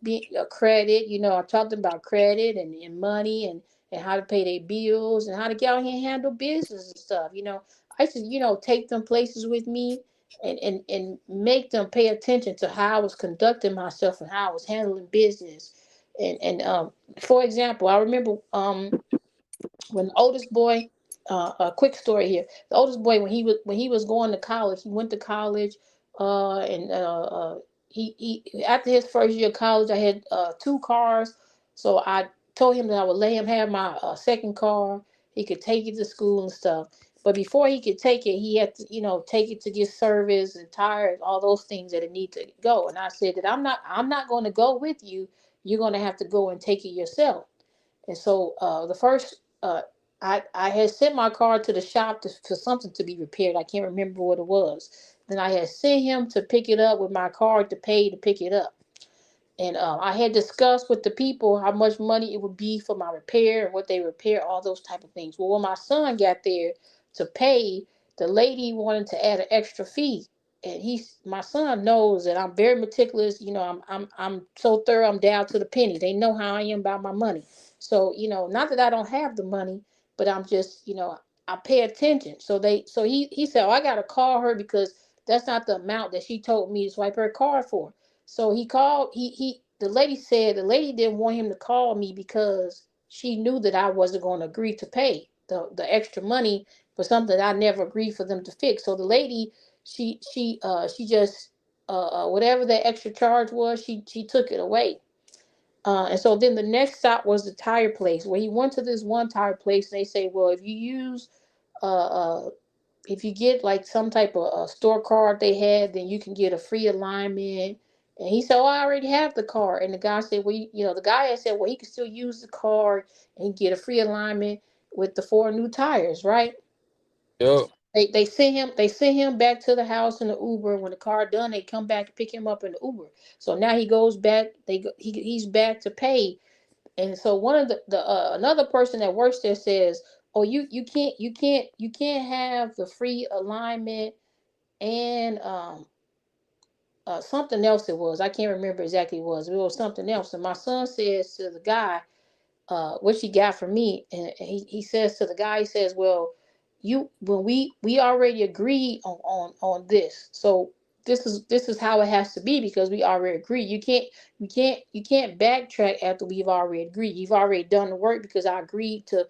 Speaker 16: be credit. I taught them about credit and money and how to pay their bills and how to get out here and handle business and stuff. I used to, take them places with me and make them pay attention to how I was conducting myself and how I was handling business. And for example, I remember when the oldest boy, a quick story here. The oldest boy, when he was going to college, he went to college, and he after his first year of college, I had two cars, so I told him that I would let him have my second car. He could take it to school and stuff. But before he could take it, he had to, take it to get service and tires, all those things that it need to go. And I said that I'm not going to go with you. You're going to have to go and take it yourself. And so the first, I had sent my car to the shop for something to be repaired. I can't remember what it was. Then I had sent him to pick it up with my card to pay to pick it up. And I had discussed with the people how much money it would be for my repair and what they repair, all those type of things. Well, when my son got there to pay, the lady wanted to add an extra fee. And my son knows that I'm very meticulous. I'm so thorough. I'm down to the penny. They know how I am about my money. So not that I don't have the money, but I'm just I pay attention. So he said, "Oh, I gotta call her because that's not the amount that she told me to swipe her card for." So he called. The lady said the lady didn't want him to call me because she knew that I wasn't going to agree to pay the extra money for something that I never agreed for them to fix. So the lady, she just whatever the extra charge was, she took it away. And so then the next stop was the tire place, where he went to this one tire place, and they say, well, uh, uh, if you get like some type of store card they had, then you can get a free alignment. And he said, "Oh, I already have the card." And the guy said, "Well, the guy had said, well, he could still use the card and get a free alignment with the 4 new tires, right?"
Speaker 8: Yep.
Speaker 16: They sent him back to the house in the Uber. When the car done, they come back to pick him up in the Uber. So now he goes back. He's back to pay. And so one of the another person that works there says, "Oh, you can't have the free alignment and something else it was. I can't remember exactly what it was. It was something else." And my son says to the guy, what she got from me, and he says to the guy, he says, "Well, when we already agreed on this, so this is how it has to be because we already agreed. You can't backtrack after we've already agreed. You've already done the work because I agreed to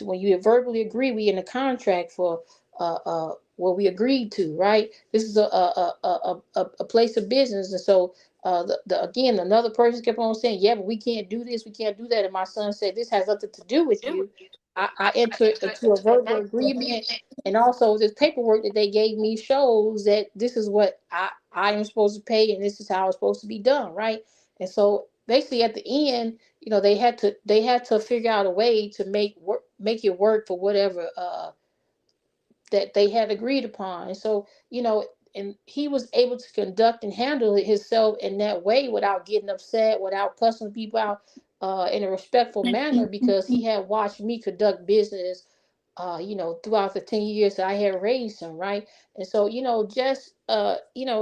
Speaker 16: when you verbally agree. We in a contract for what we agreed to, right? This is a place of business." And so again, another person kept on saying, "Yeah, but we can't do this, we can't do that." And my son said, "This has nothing to do with you. I entered into a verbal agreement, and also this paperwork that they gave me shows that this is what I am supposed to pay, and this is how it's supposed to be done, right?" And so basically, at the end, they had to figure out a way to make it work for whatever that they had agreed upon. And so, and he was able to conduct and handle it himself in that way without getting upset, without cussing people out in a respectful manner, because he had watched me conduct business, throughout the 10 years that I had raised him, right? And so,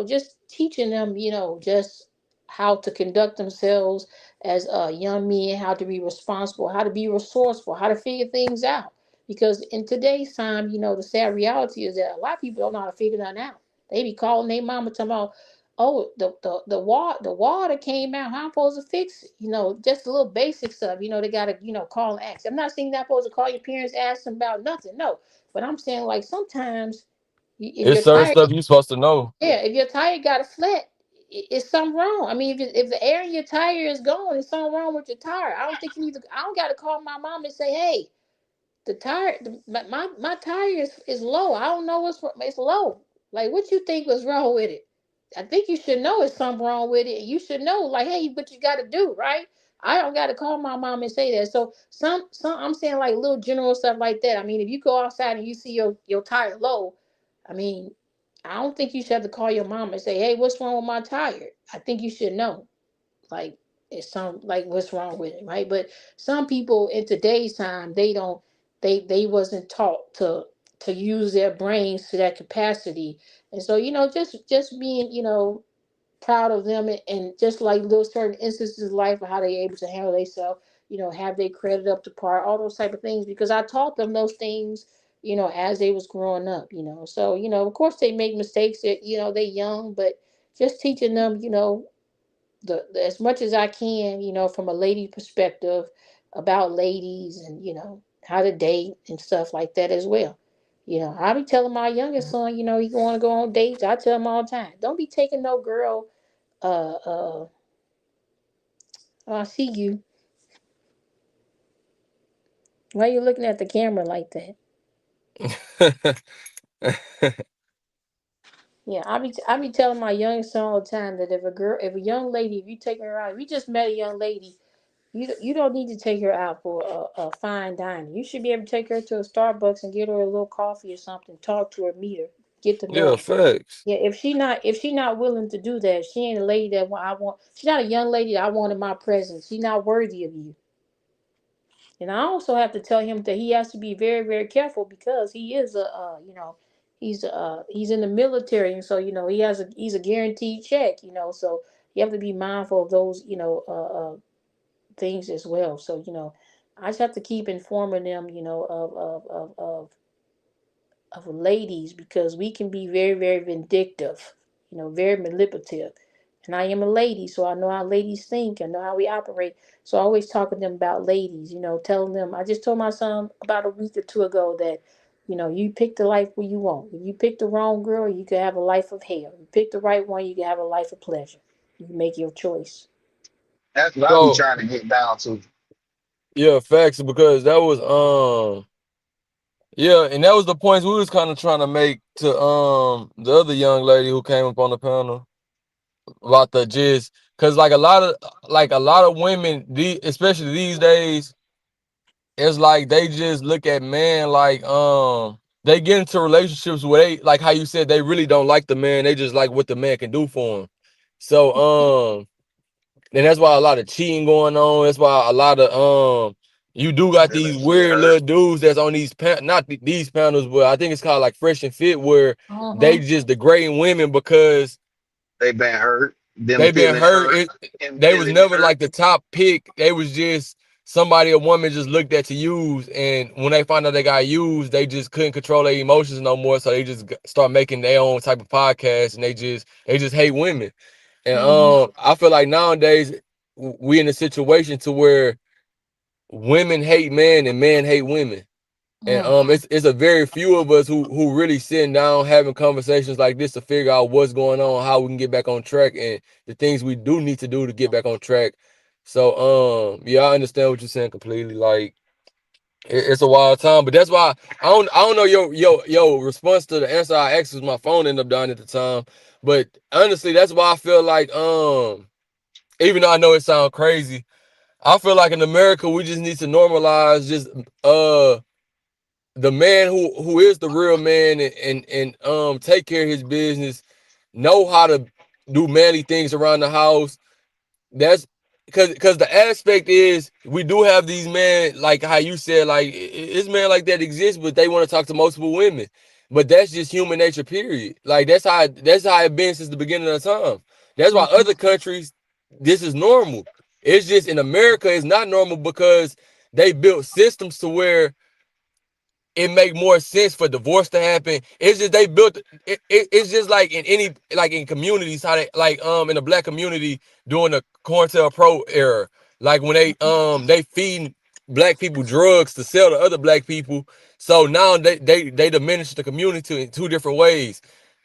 Speaker 16: just teaching them, just how to conduct themselves as young men, how to be responsible, how to be resourceful, how to figure things out. Because in today's time, the sad reality is that a lot of people don't know how to figure that out. They be calling their mama talking about, oh, the water came out. How I'm supposed to fix it? Just a little basic stuff. They gotta, call and ask. I'm not saying you're not supposed to call your parents, ask them about nothing. No, but I'm saying like sometimes if
Speaker 8: It's
Speaker 16: you're
Speaker 8: certain
Speaker 16: tired,
Speaker 8: stuff you supposed to know.
Speaker 16: yeah, if your tire got a flat, it's something wrong. I mean, if the air in your tire is gone, it's something wrong with your tire. I don't think you need to. I don't got to call my mom and say, hey, the tire, my tire is low. I don't know what's wrong. It's low. Like, what you think was wrong with it? I think you should know it's something wrong with it. You should know, like, hey, what you got to do, right? I don't got to call my mom and say that. So I'm saying like little general stuff like that. I mean, if you go outside and you see your tire low, I mean, I don't think you should have to call your mom and say, hey, what's wrong with my tire? I think you should know, like, it's some like what's wrong with it, right? But some people in today's time, they don't, they wasn't taught to use their brains to that capacity. And so, just being, proud of them, and just like little certain instances of life of how they able to handle themselves, have their credit up to par, all those type of things, because I taught them those things, as they was growing up. So, of course they make mistakes, that they young, but just teaching them, as much as I can, from a lady perspective, about ladies, and how to date and stuff like that as well. I be telling my youngest son, he want to go on dates. I tell him all the time, don't be taking no girl. Uh, uh, I see you. Why you looking at the camera like that? Yeah, I be telling my youngest son all the time that if a young lady, if you take her out, if you just met a young lady, you don't need to take her out for a fine dining. You should be able to take her to a Starbucks and get her a little coffee or something. Talk to her, meet her, get to know
Speaker 8: Yeah,
Speaker 16: her.
Speaker 8: facts.
Speaker 16: Yeah, if she not willing to do that, she ain't a lady that I want. She's not a young lady that I want in my presence. She's not worthy of you. And I also have to tell him that he has to be very, very careful, because he is he's in the military, and so he's a guaranteed check. So you have to be mindful of those things as well. So I just have to keep informing them, of ladies, because we can be very, very vindictive, very manipulative. And I am a lady, so I know how ladies think. I know how we operate. So I always talk to them about ladies, telling them. I just told my son about a week or two ago that, you pick the life where you want. If you pick the wrong girl, you can have a life of hell. If you pick the right one, you can have a life of pleasure. You make your choice.
Speaker 1: That's what I be
Speaker 8: So
Speaker 1: trying to get down to.
Speaker 8: yeah, facts, because that was yeah, and that was the points we was kind of trying to make to the other young lady who came up on the panel about the just because like a lot of women, especially these days, it's like they just look at man like they get into relationships where they, like how you said, they really don't like the man, they just like what the man can do for them. So and that's why a lot of cheating going on. That's why a lot of you do got these
Speaker 1: Feelings get
Speaker 8: weird
Speaker 1: hurt.
Speaker 8: little dudes that's on these not these panels, but I think it's called like Fresh and Fit, where they
Speaker 16: Uh-huh.
Speaker 8: just degrading women because
Speaker 1: They been hurt. Them
Speaker 8: they been
Speaker 1: feeling
Speaker 8: hurt.
Speaker 1: hurt. Him
Speaker 8: They was
Speaker 1: feeling
Speaker 8: never
Speaker 1: hurt.
Speaker 8: like the top pick. They was just somebody a woman just looked at to use, and when they find out they got used, they just couldn't control their emotions no more. So they just start making their own type of podcast, and they just hate women. And
Speaker 16: Mm-hmm.
Speaker 8: I feel like nowadays we in a situation to where women hate men and men hate women. And
Speaker 16: Mm.
Speaker 8: it's a very few of us who really sitting down having conversations like this to figure out what's going on, how we can get back on track, and the things we do need to do to get back on track. So yeah, I understand what you're saying completely. Like it's a wild time, but that's why I don't know your response to the answer I asked, was my phone ended up dying at the time. But honestly, that's why I feel like even though I know it sounds crazy, I feel like in America we just need to normalize just the man who is the real man, and take care of his business, know how to do manly things around the house. That's because the aspect is we do have these men, like how you said, like it's men like that exist, but they want to talk to multiple women. But that's just human nature, period. Like that's how it been since the beginning of time. That's why
Speaker 16: Mm-hmm.
Speaker 8: other countries, this is normal. It's just in America it's not normal because they built systems to where it make more sense for divorce to happen. It's just they built it's just like in any like in communities how they like in the black community during the COINTELPRO era, like when they feeding black people drugs to sell to other black people. So now they diminish the community in two different ways.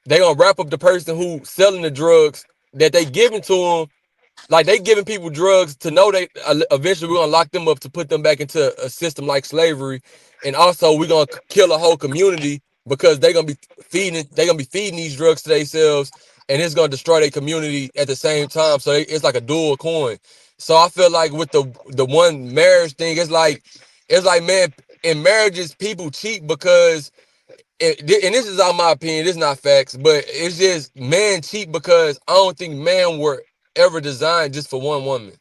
Speaker 8: They gonna wrap up the person who selling the drugs that they giving to them, like they giving people drugs to know they eventually we're gonna lock them up to put them back into a system like slavery, and also we're gonna kill a whole community because they're gonna be feeding these drugs to themselves, and it's gonna destroy their community at the same time. So it's like a dual coin. So I feel like with the one marriage thing, it's like man, in marriages people cheat because and this is all my opinion, this is not facts, but it's just man cheat because I don't think man were ever designed just for one woman.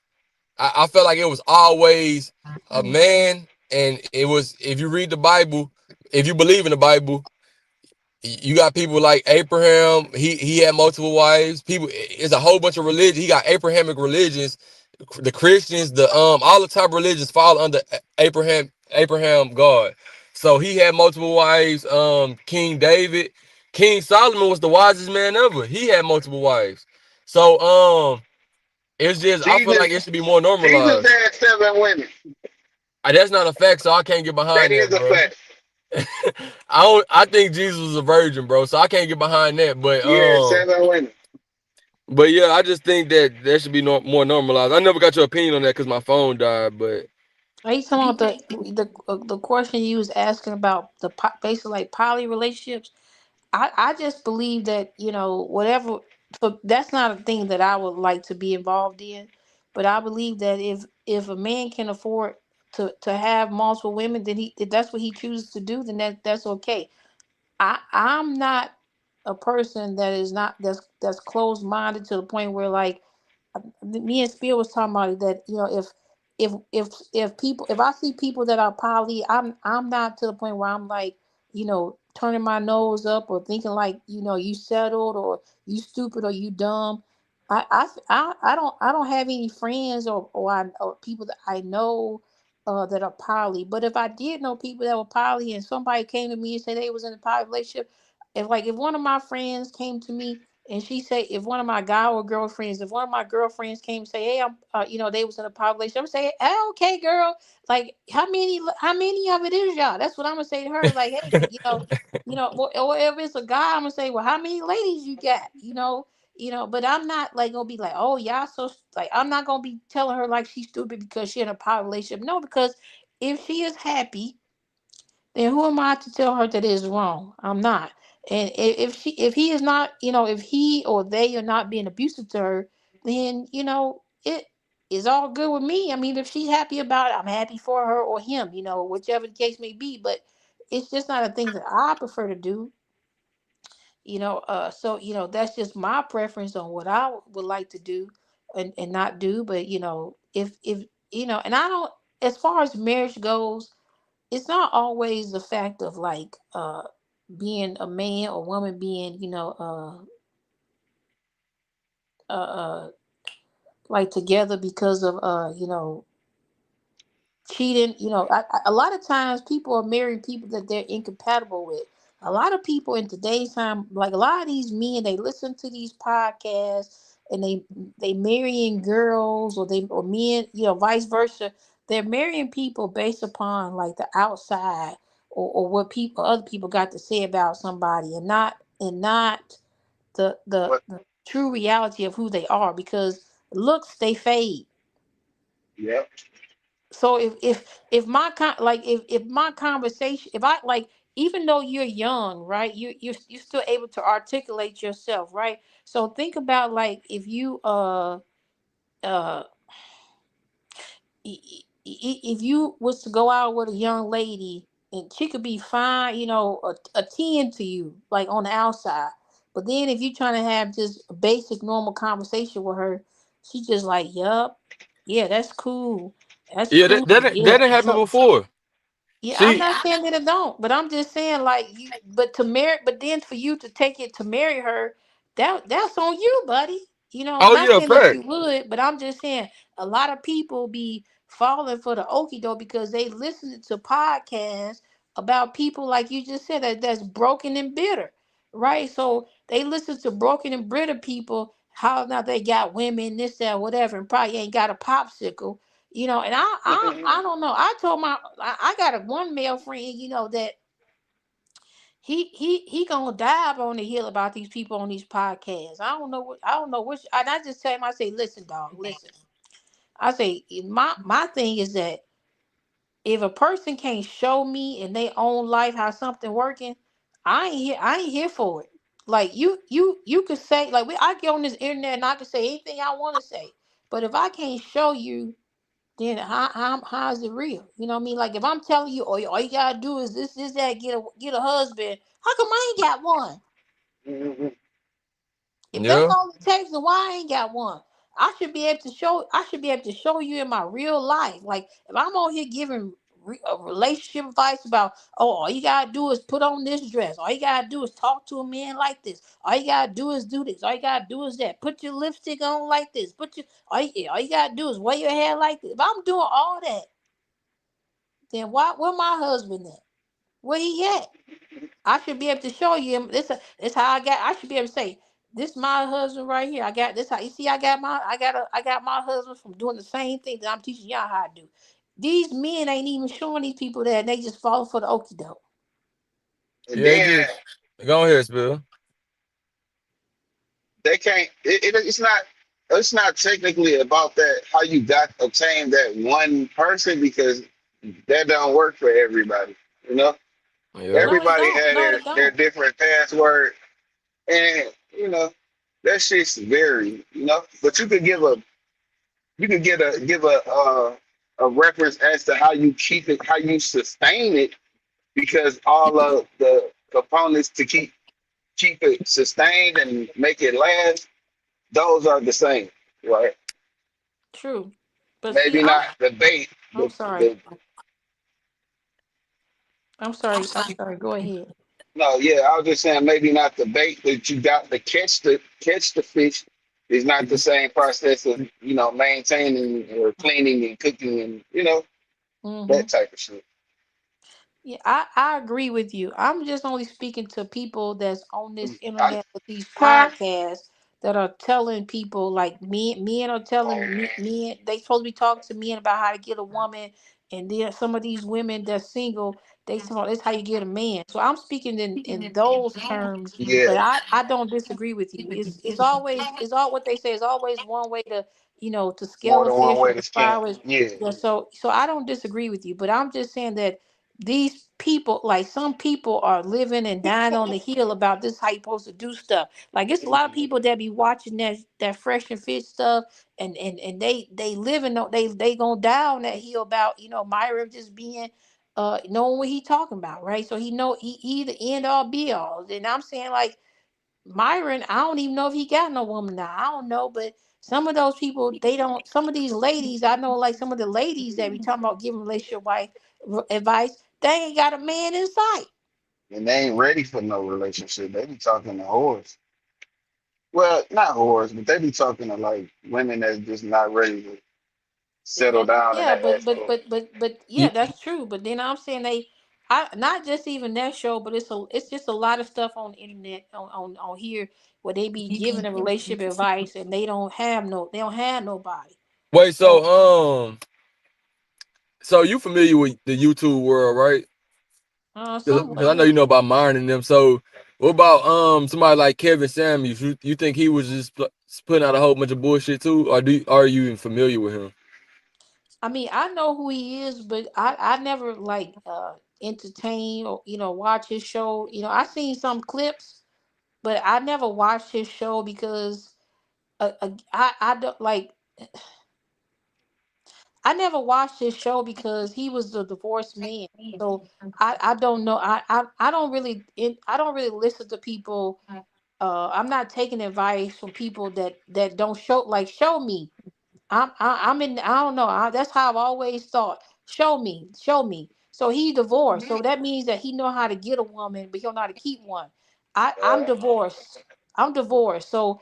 Speaker 8: I felt like it was always a man, and it was, if you read the Bible, if you believe in the Bible, you got people like Abraham. He had multiple wives. People, it's a whole bunch of religion. He got Abrahamic religions. The Christians, the all the top religions fall under Abraham God. So he had multiple wives. King David, King Solomon was the wisest man ever. He had multiple wives. So it's just I feel like
Speaker 1: Jesus,
Speaker 8: it should be more
Speaker 1: Jesus
Speaker 8: normalized.
Speaker 1: had 7 women.
Speaker 8: That's not a fact, so I can't get
Speaker 1: That
Speaker 8: behind
Speaker 1: is
Speaker 8: that,
Speaker 1: a
Speaker 8: bro.
Speaker 1: fact.
Speaker 8: I think Jesus was a virgin, bro. So I can't get behind that.
Speaker 1: He had 7 women.
Speaker 8: But yeah, I just think that should be more normalized. I never got your opinion on that because my phone died. But
Speaker 16: Are you talking about the question you was asking about basically like poly relationships? I just believe that whatever. So that's not a thing that I would like to be involved in, but I believe that if a man can afford to have multiple women, then if that's what he chooses to do, then that's okay. I'm not a person that is not that's closed minded to the point where like me and Spear was talking about it, that if people, if I see people that are poly, I'm not to the point where I'm like turning my nose up or thinking like you settled or you stupid or you dumb. I don't have any friends or people that I know that are poly. But if I did know people that were poly and somebody came to me and said they was in a poly relationship, if one of my friends came to me and she say, if one of my guy or girlfriends, if one of my girlfriends came and say, hey, I'm they was in a population, I'm saying, hey, okay, girl, like how many of it is y'all? That's what I'm gonna say to her. Like, hey, or if it's a guy, I'm gonna say, well, how many ladies you got? But I'm not like gonna be like, oh, y'all so like I'm not gonna be telling her like she's stupid because she in a population. No, because if she is happy, then who am I to tell her that it is wrong? I'm not. And if he is not, if he or they are not being abusive to her, then it is all good with me. I mean, if she's happy about it, I'm happy for her or him. Whichever the case may be. But it's just not a thing that I prefer to do. So that's just my preference on what I would like to do and not do. But if and I don't, as far as marriage goes, it's not always the fact of like being a man or woman being uh like together because of cheating. A lot of times people are marrying people that they're incompatible with. A lot of people in today's time, like a lot of these men, they listen to these podcasts and they marrying girls, or men, vice versa. They're marrying people based upon like the outside, or what other people got to say about somebody, and not
Speaker 1: But
Speaker 16: the true reality of who they are, because looks they fade.
Speaker 1: yeah,
Speaker 16: So if my if my conversation, if I like, even though you're young, right, you're still able to articulate yourself, right? So think about like if you uh if you was to go out with a young lady and she could be fine, a 10 to you, like on the outside, but then if you trying to have just a basic normal conversation with her, she just like, yup, yeah, that's cool, that's
Speaker 8: yeah, that
Speaker 16: cool,
Speaker 8: that, that
Speaker 16: yeah.
Speaker 8: didn't happen before.
Speaker 16: Yeah, I'm
Speaker 8: See,
Speaker 16: not saying that it don't, but I'm just saying like but to marry, but then for you to take it to marry her, that's on you, buddy.
Speaker 8: oh
Speaker 16: Not
Speaker 8: yeah,
Speaker 16: saying that you
Speaker 8: fact.
Speaker 16: would, but I'm just saying a lot of people be falling for the okie doke because they listen to podcasts about people like you just said that's broken and bitter, right? So they listen to broken and bitter people. How now they got women, this, that, whatever, and probably ain't got a popsicle, And I don't know. I told I got a one male friend, that he gonna dive on the hill about these people on these podcasts. I don't know which. And I just tell him, I say, listen, dog, listen. I say my thing is that if a person can't show me in their own life how something working, I ain't here for it. Like you could say like I get on this internet and I can say anything I want to say, but if I can't show you, then how is it real? You know what I mean? Like if I'm telling you, all you gotta do is this, that, get a husband. How come I ain't got one? If that's
Speaker 8: Yeah.
Speaker 16: all it takes, then why I ain't got one? I should be able to show. I should be able to show you in my real life. Like if I'm on here giving relationship advice about, all you gotta do is put on this dress. All you gotta do is talk to a man like this. All you gotta do is do this. All you gotta do is that. Put your lipstick on like this. All you gotta do is wear your hair like this. If I'm doing all that, then where my husband at? Where he at? I should be able to show you him. This how I got. I should be able to say, this my husband right here. I got this. How you see? I got my husband from doing the same thing that I'm teaching y'all how to do. These men ain't even showing these people that, and they just falling for the okie doke.
Speaker 1: And
Speaker 8: Yeah,
Speaker 1: then
Speaker 8: just go ahead, Spill.
Speaker 1: they can't. It's not technically about that how you got obtained that one person because that don't work for everybody. You know,
Speaker 8: Yeah.
Speaker 16: No, it
Speaker 1: everybody
Speaker 16: don't.
Speaker 1: had
Speaker 16: No,
Speaker 1: their
Speaker 16: it
Speaker 1: their
Speaker 16: don't.
Speaker 1: different password, and that shit's vary. But you could give a reference as to how you keep it, how you sustain it, because all of the components to keep it sustained and make it last, those are the same, right?
Speaker 16: True, but see,
Speaker 1: Maybe not the bait,
Speaker 16: I'm
Speaker 1: the
Speaker 16: sorry.
Speaker 1: the
Speaker 16: I'm sorry. I'm sorry. Go ahead.
Speaker 1: no, yeah, I was just saying maybe not the bait that you got to catch the fish is not the same process of maintaining or cleaning and cooking and
Speaker 16: Mm-hmm.
Speaker 1: that type of shit.
Speaker 16: Yeah, I agree with you. I'm just only speaking to people that's on this
Speaker 1: I,
Speaker 16: internet with these podcasts that are telling people like men are telling men they supposed to be talking to men about how to get a woman, and then some of these women that's single, they say that's how you get a man. So I'm speaking in those terms,
Speaker 1: yeah,
Speaker 16: but I don't disagree with you. It's all what they say is always one way to to scale
Speaker 1: more
Speaker 16: a
Speaker 1: than one
Speaker 16: fish
Speaker 1: way
Speaker 16: or
Speaker 1: to
Speaker 16: to
Speaker 1: skin.
Speaker 16: fry it.
Speaker 1: Yeah,
Speaker 16: Yeah, so I don't disagree with you, but I'm just saying that these people, like some people are living and dying on the hill about this how you supposed to do stuff. Like it's a lot of people that be watching that fresh and fit stuff, and they living they gonna die on that hill about Myra just being knowing what he talking about, right? So he the end all be all. And I'm saying like Myron, I don't even know if he got no woman now. I don't know, but some of those people, they don't. Some of these ladies, I know, like some of the ladies that be talking about giving relationship wife advice, they ain't got a man in sight.
Speaker 1: and they ain't ready for no relationship. They be talking to whores. Well, not whores, but they be talking to like women that's just not ready to settle down in
Speaker 16: Yeah,
Speaker 1: that
Speaker 16: but
Speaker 1: aspect.
Speaker 16: yeah, that's true. But then I'm saying I not just even that show, but it's just a lot of stuff on the internet on here where they be giving a relationship advice and they don't have nobody.
Speaker 8: Wait,
Speaker 16: So
Speaker 8: so you familiar with the YouTube world, right? Because
Speaker 16: somewhat,
Speaker 8: I know
Speaker 16: yeah.
Speaker 8: you know about Myron and them. So what about somebody like Kevin Samuels? You think he was just putting out a whole bunch of bullshit too, or are you even familiar with him?
Speaker 16: I mean, I know who he is, but I never like entertain or watch his show. I seen some clips, but I never watched his show because I don't like. I never watched his show because he was the divorced man. So I don't know. I don't really I don't really listen to people. I'm not taking advice from people that don't show me. I'm in. I don't know. That's how I've always thought. Show me, show me. So he divorced. So that means that he know how to get a woman, but he don't know how to keep one. I'm divorced. I'm divorced. So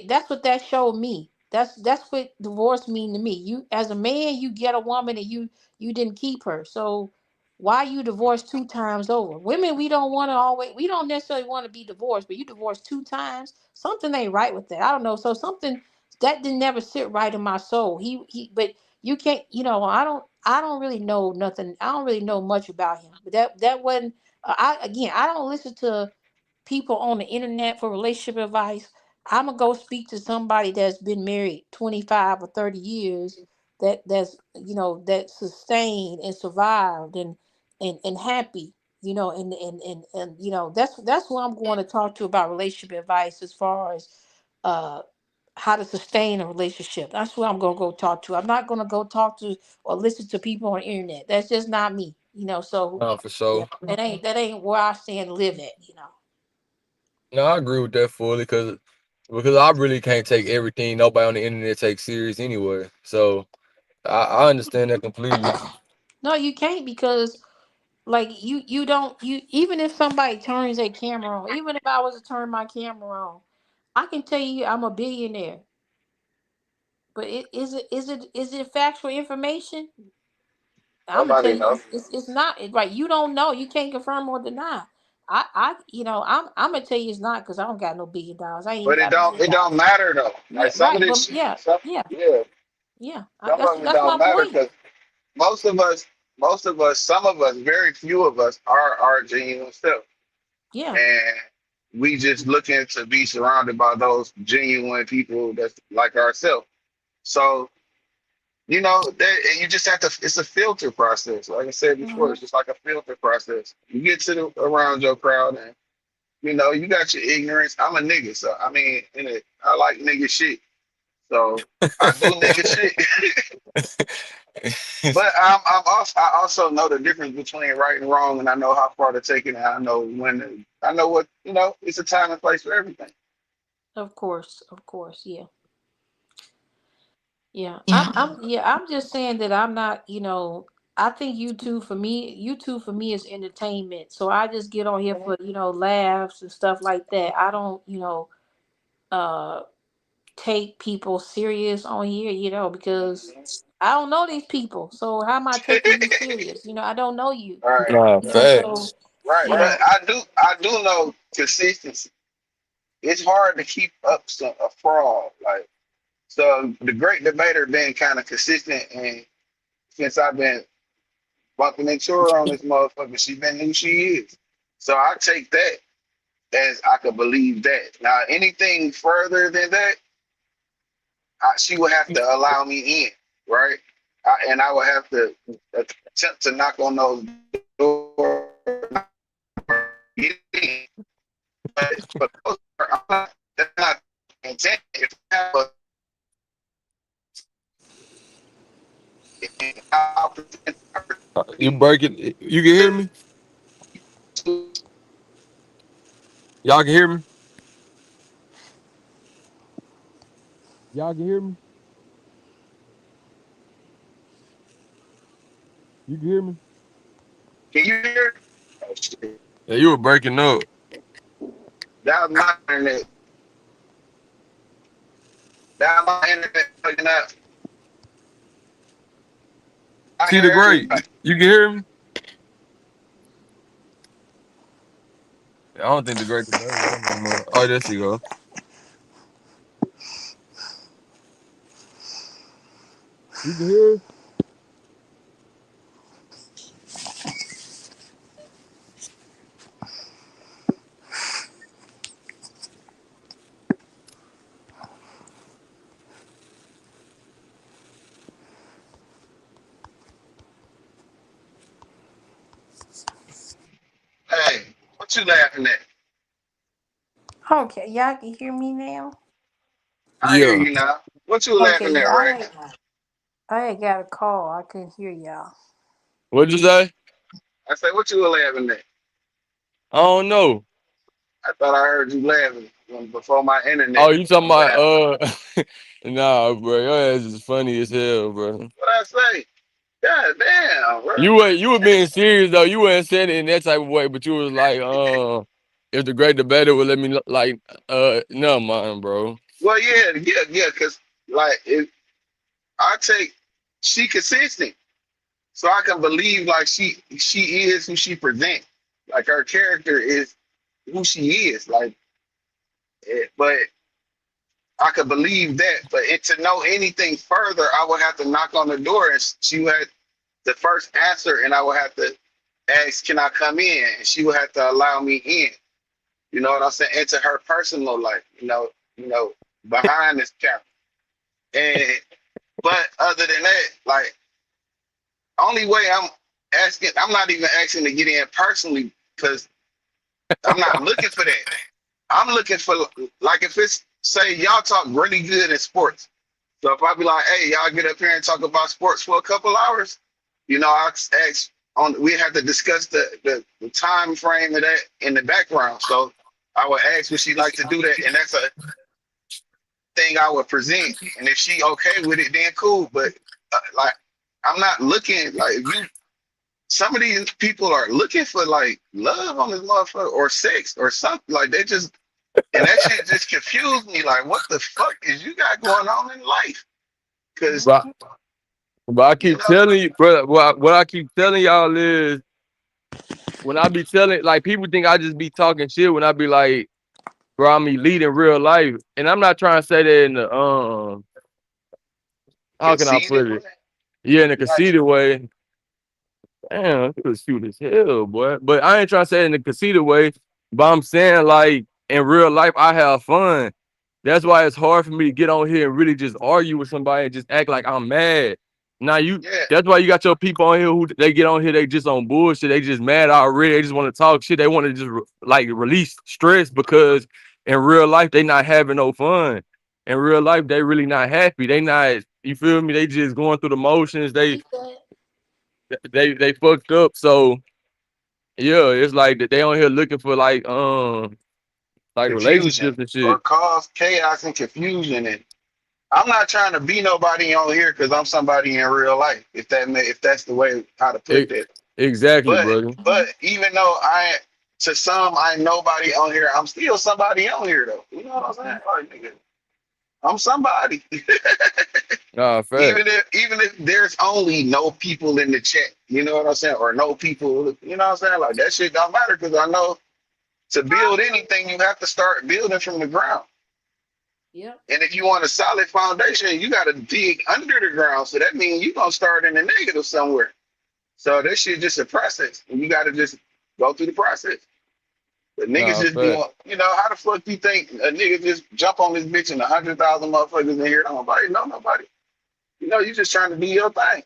Speaker 16: that's what that showed me. That's what divorce mean to me. You as a man, you get a woman and you didn't keep her. So Why you divorced 2 times over? Women, we don't want to always. We don't necessarily want to be divorced, but you divorced 2 times. Something ain't right with that. I don't know. So something that didn't never sit right in my soul. But you can't. I don't. I don't really know nothing. I don't really know much about him. But that wasn't. I don't listen to people on the internet for relationship advice. I'm gonna go speak to somebody that's been married 25 or 30 years, that sustained and survived and happy, and that's who I'm going to talk to about relationship advice as far as uh how to sustain a relationship. That's who I'm gonna go talk to. I'm not gonna go talk to or listen to people on the internet. That's just not me. So
Speaker 8: No, for
Speaker 16: yeah,
Speaker 8: sure.
Speaker 16: that ain't where I stand and live at.
Speaker 8: No, I agree with that fully because I really can't take everything nobody on the internet takes serious anyway. So I understand that completely.
Speaker 16: No, you can't, because like you don't you even if somebody turns their camera on, even if I was to turn my camera on, I can tell you I'm a billionaire. But is it factual information? I'm gonna tell
Speaker 1: Nobody
Speaker 16: you
Speaker 1: knows.
Speaker 16: it's not right. You don't know. You can't confirm or deny. I'm gonna tell you it's not, because I don't got no $1 billion. I ain't even
Speaker 1: But
Speaker 16: got a million
Speaker 1: it don't
Speaker 16: dollars.
Speaker 1: matter though.
Speaker 16: Yeah,
Speaker 1: Like some of
Speaker 16: right.
Speaker 1: this
Speaker 16: But
Speaker 1: shit,
Speaker 16: yeah,
Speaker 1: some,
Speaker 16: yeah,
Speaker 1: yeah,
Speaker 16: yeah.
Speaker 1: some
Speaker 16: That's
Speaker 1: of it
Speaker 16: that's
Speaker 1: don't
Speaker 16: my
Speaker 1: matter
Speaker 16: point.
Speaker 1: because most of us, some of us, very few of us are our genuine self,
Speaker 16: Yeah.
Speaker 1: and we just looking to be surrounded by those genuine people that's like ourselves. So that and you just have to. It's a filter process. Like I said before,
Speaker 16: Hmm.
Speaker 1: it's just like a filter process. You get to around your crowd, and you got your ignorance. I'm a nigga, so I mean, I like nigga shit. So I do nigga shit. But I also know the difference between right and wrong, and I know how far to take it, and I know I know what It's a time and place for everything.
Speaker 16: Of course. Of course. Yeah. Yeah, I'm just saying that I'm not, I think YouTube for me is entertainment. So I just get on here for, laughs and stuff like that. I don't, uh take people serious on here, because I don't know these people. So how am I taking you serious? I don't know you.
Speaker 1: All right,
Speaker 8: Nah,
Speaker 16: So,
Speaker 8: facts.
Speaker 1: right. But I do know consistency. It's hard to keep up a fraud. Like so, the great debater been kind of consistent, and since I've been bumping into her on this motherfucker, she been who she is. So I take that as I could believe that. Now, anything further than that, she would have to allow me in, right? And I would have to attempt to knock on those doors, get in. But for the most part, that's not intent. If I have I'll
Speaker 8: You break it. You can hear me? Y'all can hear me? Y'all can hear me? You can hear me?
Speaker 1: can you hear? Oh, shit.
Speaker 8: Yeah, you were breaking up.
Speaker 1: That was my internet. That was my internet fucking up. I
Speaker 8: See
Speaker 1: hear
Speaker 8: the great.
Speaker 1: everybody.
Speaker 8: You can hear me? I don't think the great debate is on no more. Oh, there she go. You can hear us?
Speaker 1: Hey, what you laughing at?
Speaker 16: okay, y'all can hear me now.
Speaker 1: I hear
Speaker 8: Yeah.
Speaker 1: you now. What you
Speaker 16: Okay,
Speaker 1: laughing at,
Speaker 16: yeah,
Speaker 1: Ray?
Speaker 16: I had got a call. I couldn't hear y'all.
Speaker 8: What'd you say?
Speaker 1: I said, what you laughing at?
Speaker 8: I don't know.
Speaker 1: I thought I heard you laughing before my
Speaker 8: Oh,
Speaker 1: internet
Speaker 8: you talking
Speaker 1: went
Speaker 8: about
Speaker 1: out.
Speaker 8: nah, bro. Your ass is funny as hell, bro.
Speaker 1: What I say? God damn, bro.
Speaker 8: You were being serious though. You weren't saying it in that type of way, but you was like, if the great debater would let me like, never mind, bro.
Speaker 1: Well, yeah, because like I take she consistent. so I can believe like she is who she presents. Like her character is who she is. Like, but I could believe that. But to know anything further, I would have to knock on the door, and she would have the first answer, and I would have to ask, "Can I come in?" And she would have to allow me in. You know what I'm saying? Into her personal life. Behind this camera. And but other than that, like only way I'm not even asking to get in personally because I'm not looking for that. I'm looking for like if it's say y'all talk really good in sports. So if I be like, hey, y'all get up here and talk about sports for a couple hours, I ask we have to discuss the time frame of that in the background. So I would ask would she like to do that, and that's a thing I would present. And if she okay with it, then cool. But like I'm not looking like if you some of these people are looking for like love on this motherfucker or sex or something. Like they just and that shit just confused me. Like, what the fuck is you got going on in life? Cause
Speaker 8: But I
Speaker 1: you
Speaker 8: keep
Speaker 1: know,
Speaker 8: telling you, bro. What I keep telling y'all is when I be telling, like people think I just be talking shit when I be like, bro, I'm elite in real life, and I'm not trying to say that in the how can I
Speaker 1: conceited.
Speaker 8: put it? Yeah, in a
Speaker 1: Like,
Speaker 8: conceited way. Damn, it was cute as hell, boy. But I ain't trying to say it in a conceited way. But I'm saying like in real life, I have fun. That's why it's hard for me to get on here and really just argue with somebody and just act like I'm mad. Now
Speaker 1: yeah,
Speaker 8: that's why you got your people on here who they get on here, they just on bullshit. They just mad already. They just want to talk shit. They want to just like release stress because in real life they not having no fun. In real life they really not happy. They not. You feel me? They just going through the motions. They fucked up. So yeah, it's like that they on here looking for like
Speaker 1: confusion
Speaker 8: relationships and
Speaker 1: or
Speaker 8: shit.
Speaker 1: cause chaos and confusion. And I'm not trying to be nobody on here because I'm somebody in real life. If that's the way how to put
Speaker 8: It,
Speaker 1: that.
Speaker 8: exactly,
Speaker 1: But
Speaker 8: brother.
Speaker 1: but even though to some I nobody on here, I'm still somebody on here though. You know what I'm saying? Like nigga, I'm somebody.
Speaker 8: Nah, fact.
Speaker 1: even if there's only no people in the chat, you know what I'm saying, or no people, you know what I'm saying, like that shit don't matter because I know to build anything you have to start building from the ground.
Speaker 16: Yep.
Speaker 1: And if you want a solid foundation, you got to dig under the ground. So that means you're gonna start in the negative somewhere. So this shit just a process, and you got to just go through the process. But niggas
Speaker 8: Nah,
Speaker 1: just be
Speaker 8: fact.
Speaker 1: on, how the fuck do you think a nigga just jump on this bitch and 100,000 motherfuckers in here? Nobody know nobody. You just trying to do your thing,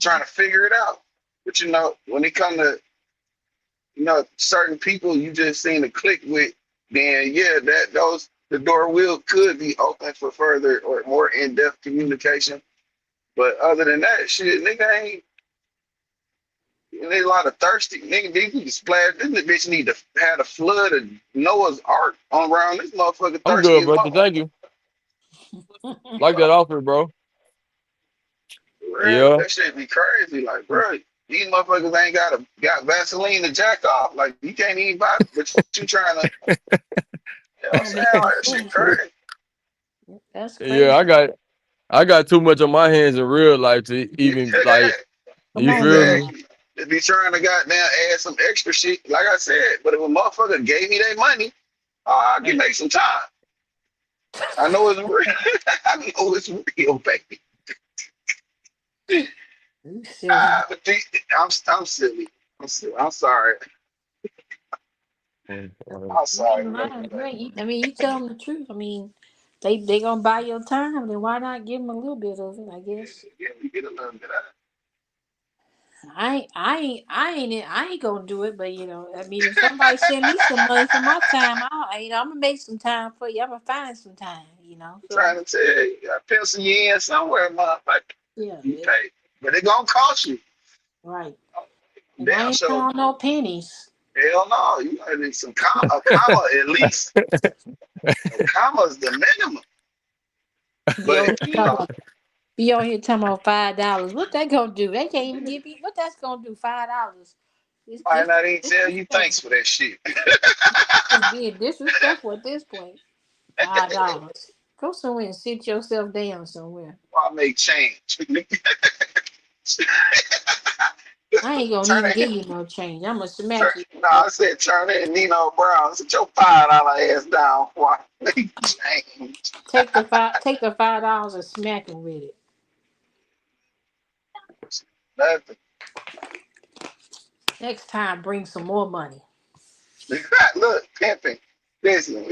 Speaker 1: trying to figure it out. But when it come to certain people you just seen a click with, then yeah, the door could be open for further or more in-depth communication. But other than that, shit, nigga ain't. There's a lot of thirsty nigga. These need to splash. This bitch need to have a flood of Noah's Ark on around this motherfucker
Speaker 8: I'm
Speaker 1: thirsty
Speaker 8: good,
Speaker 1: as
Speaker 8: brother.
Speaker 1: fuck.
Speaker 8: Thank you. Like that offer, bro.
Speaker 1: Real,
Speaker 8: Yeah.
Speaker 1: that shit be crazy. Like, bro, these motherfuckers ain't got Vaseline to jack off. Like, you can't even buy it, but you trying to, you know what I'm
Speaker 16: Don't
Speaker 1: saying?
Speaker 16: make no
Speaker 1: Like, that shit
Speaker 16: sense.
Speaker 1: crazy.
Speaker 16: That's
Speaker 8: Yeah,
Speaker 16: crazy.
Speaker 8: I got too much on my hands in real life to even like
Speaker 16: Come
Speaker 8: you
Speaker 16: on
Speaker 8: feel
Speaker 16: now.
Speaker 8: me?
Speaker 1: Exactly. They be trying to goddamn add some extra shit, like I said. But if a motherfucker gave me their money, I can make some time. I know it's real. I know it's real, baby.
Speaker 16: You silly.
Speaker 1: But I'm silly. I'm silly. I'm sorry. I'm
Speaker 16: You
Speaker 1: sorry,
Speaker 16: ain't
Speaker 1: man.
Speaker 16: lying. I mean, you tell them the truth. I mean, they gonna buy your time. Then why not give them a little bit of it? I guess.
Speaker 1: Get a little bit out.
Speaker 16: I ain't gonna do it. But I mean, if somebody send me some money for my time, I'm gonna make some time for you. I'm gonna find some time.
Speaker 1: I'm
Speaker 16: So
Speaker 1: trying to tell you, I pencil you in somewhere, motherfucker.
Speaker 16: yeah,
Speaker 1: You pay, but it gonna cost you.
Speaker 16: right. And I
Speaker 1: Damn
Speaker 16: ain't
Speaker 1: sure.
Speaker 16: counting no pennies.
Speaker 1: Hell no, you gotta need a comma at least. A comma is the minimum.
Speaker 16: Be
Speaker 1: But
Speaker 16: on here talking about, be on here talking about $5. What that gonna do? They can't even give me what that's gonna do. $5. This
Speaker 1: might
Speaker 16: this
Speaker 1: not even tell you thanks
Speaker 16: disrespectful.
Speaker 1: for that shit.
Speaker 16: It's being disrespectful at this point. $5. Go somewhere and sit yourself down somewhere.
Speaker 1: I make change.
Speaker 16: I ain't gonna
Speaker 1: Turn
Speaker 16: even give
Speaker 1: it.
Speaker 16: you no change. I'm gonna smack you.
Speaker 1: No, I said turn it and Nino Brown. Sit your $5 ass down before I make change.
Speaker 16: Take the $5 and smack him with it.
Speaker 1: Nothing.
Speaker 16: Next time, bring some more money.
Speaker 1: Look, pimping. Listen,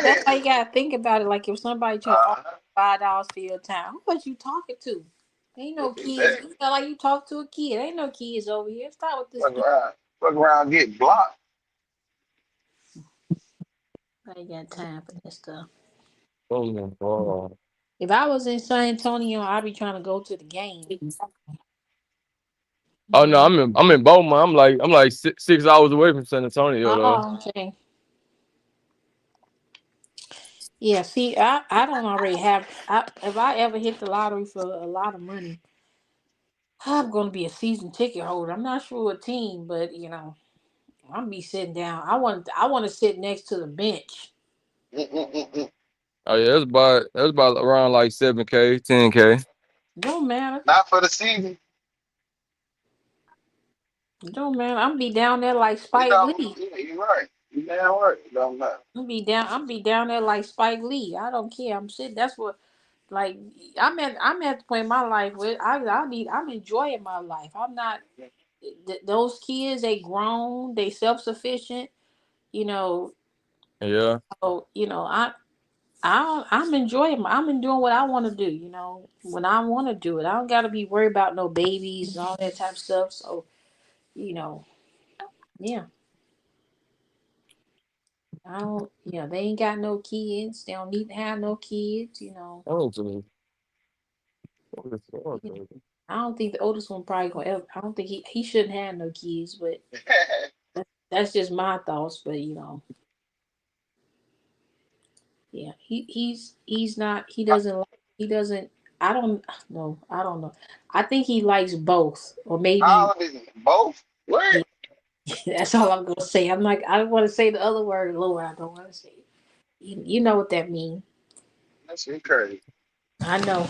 Speaker 16: That's how you gotta think about it. Like if somebody try to offer
Speaker 1: uh,
Speaker 16: $5 for your time, who was you talking to? Ain't no kids. You feel like you talk to a kid. Ain't no kids over here. Stop with this.
Speaker 1: fuck around, get blocked.
Speaker 16: I ain't got time for this stuff.
Speaker 19: Oh my God.
Speaker 16: If I was in San Antonio, I'd be trying to go to the game.
Speaker 19: Oh no,
Speaker 16: Yeah.
Speaker 19: I'm in Beaumont. I'm like 6 hours away from San Antonio though.
Speaker 16: Oh, okay. Yeah. See, I don't already have. If I ever hit the lottery for a lot of money, I'm going to be a season ticket holder. I'm not sure what team, but I'm be sitting down. I want to sit next to the bench.
Speaker 19: Oh yeah, that's about around like 7K, 10K.
Speaker 16: Don't matter.
Speaker 1: Not for the season.
Speaker 16: Don't matter. I'm be down there like
Speaker 1: It
Speaker 16: Spike
Speaker 1: don't.
Speaker 16: Lee.
Speaker 1: Yeah, you're right. You damn right. It don't matter.
Speaker 16: I'm be down there like Spike Lee. I don't care. I'm sitting. That's what. Like I'm at the point in my life where I'm enjoying my life. I'm not. Those kids, they grown. They self sufficient. You know.
Speaker 19: Yeah.
Speaker 16: So I'm enjoying. I'm doing what I want to do. When I want to do it. I don't got to be worried about no babies and all that type of stuff. So you know, yeah. I don't. Yeah, they ain't got no kids. They don't need to have no kids.
Speaker 19: Oh, to
Speaker 16: Yeah. I don't think the oldest one probably gonna ever. I don't think he shouldn't have no kids. But that's just my thoughts. But yeah, he's not. He doesn't. He doesn't. I don't know. I don't know. I think he likes both, or maybe.
Speaker 1: How old is it? Both? What?
Speaker 16: Yeah, that's all I'm gonna say. I'm like. I don't want to say the other word, Lord. I don't want to say it. You know what that means.
Speaker 1: That shit crazy.
Speaker 16: I know.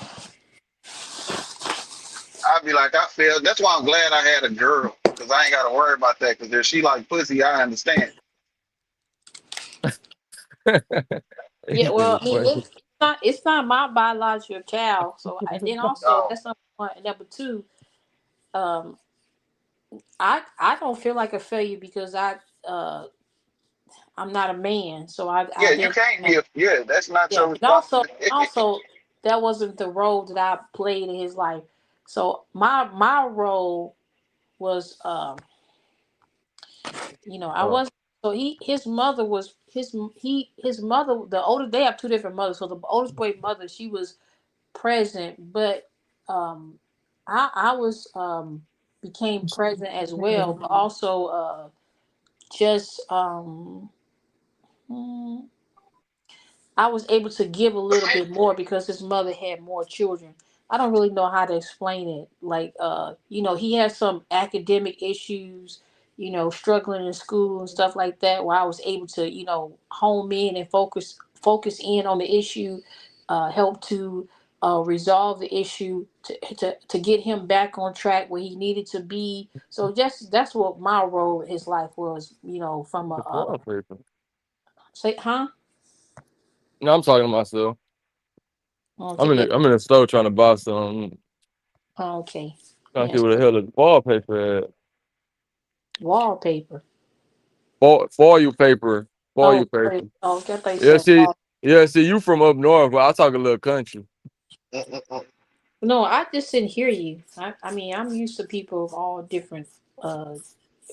Speaker 1: I'd be like, I feel. That's why I'm glad I had a girl. Because I ain't got to worry about that. Because if she like pussy, I understand.
Speaker 16: Yeah, well, I mean,
Speaker 19: funny.
Speaker 16: it's not my biological child. So, and then also
Speaker 1: Oh,
Speaker 16: that's number one. And number two, um, I don't feel like a failure because uh I'm not a man, so I
Speaker 1: yeah, you
Speaker 16: didn't.
Speaker 1: can't be a. Yeah, that's not
Speaker 16: Yeah,
Speaker 1: your
Speaker 16: and also
Speaker 1: responsibility.
Speaker 16: also that wasn't the role that I played in his life. So my role was I
Speaker 19: Oh,
Speaker 16: wasn't. So his mother was his mother. The older they have two different mothers. So the oldest boy mother, she was present, but um, I was became present as well, but also just mm, I was able to give a little bit more because his mother had more children. I don't really know how to explain it. Like, he had some academic issues, struggling in school and stuff like that, where I was able to, home in and focus in on the issue, help to resolve the issue to get him back on track where he needed to be. So just that's what my role in his life was, from a
Speaker 19: the wallpaper.
Speaker 16: say, huh?
Speaker 19: No, I'm talking to myself. I'm
Speaker 16: Okay,
Speaker 19: in
Speaker 16: yeah,
Speaker 19: the, I'm in the store trying to buy some.
Speaker 16: okay,
Speaker 19: Trying to see
Speaker 16: yes.
Speaker 19: what the hell is wallpaper at.
Speaker 16: Wallpaper.
Speaker 19: Foil paper. Foil
Speaker 16: Oh,
Speaker 19: paper.
Speaker 16: okay. I thought you
Speaker 19: Yeah,
Speaker 16: said
Speaker 19: see,
Speaker 16: wall.
Speaker 19: yeah, see, you from up north, but I talk a little country.
Speaker 16: No, I just didn't hear you. I mean, I'm used to people of all different, uh,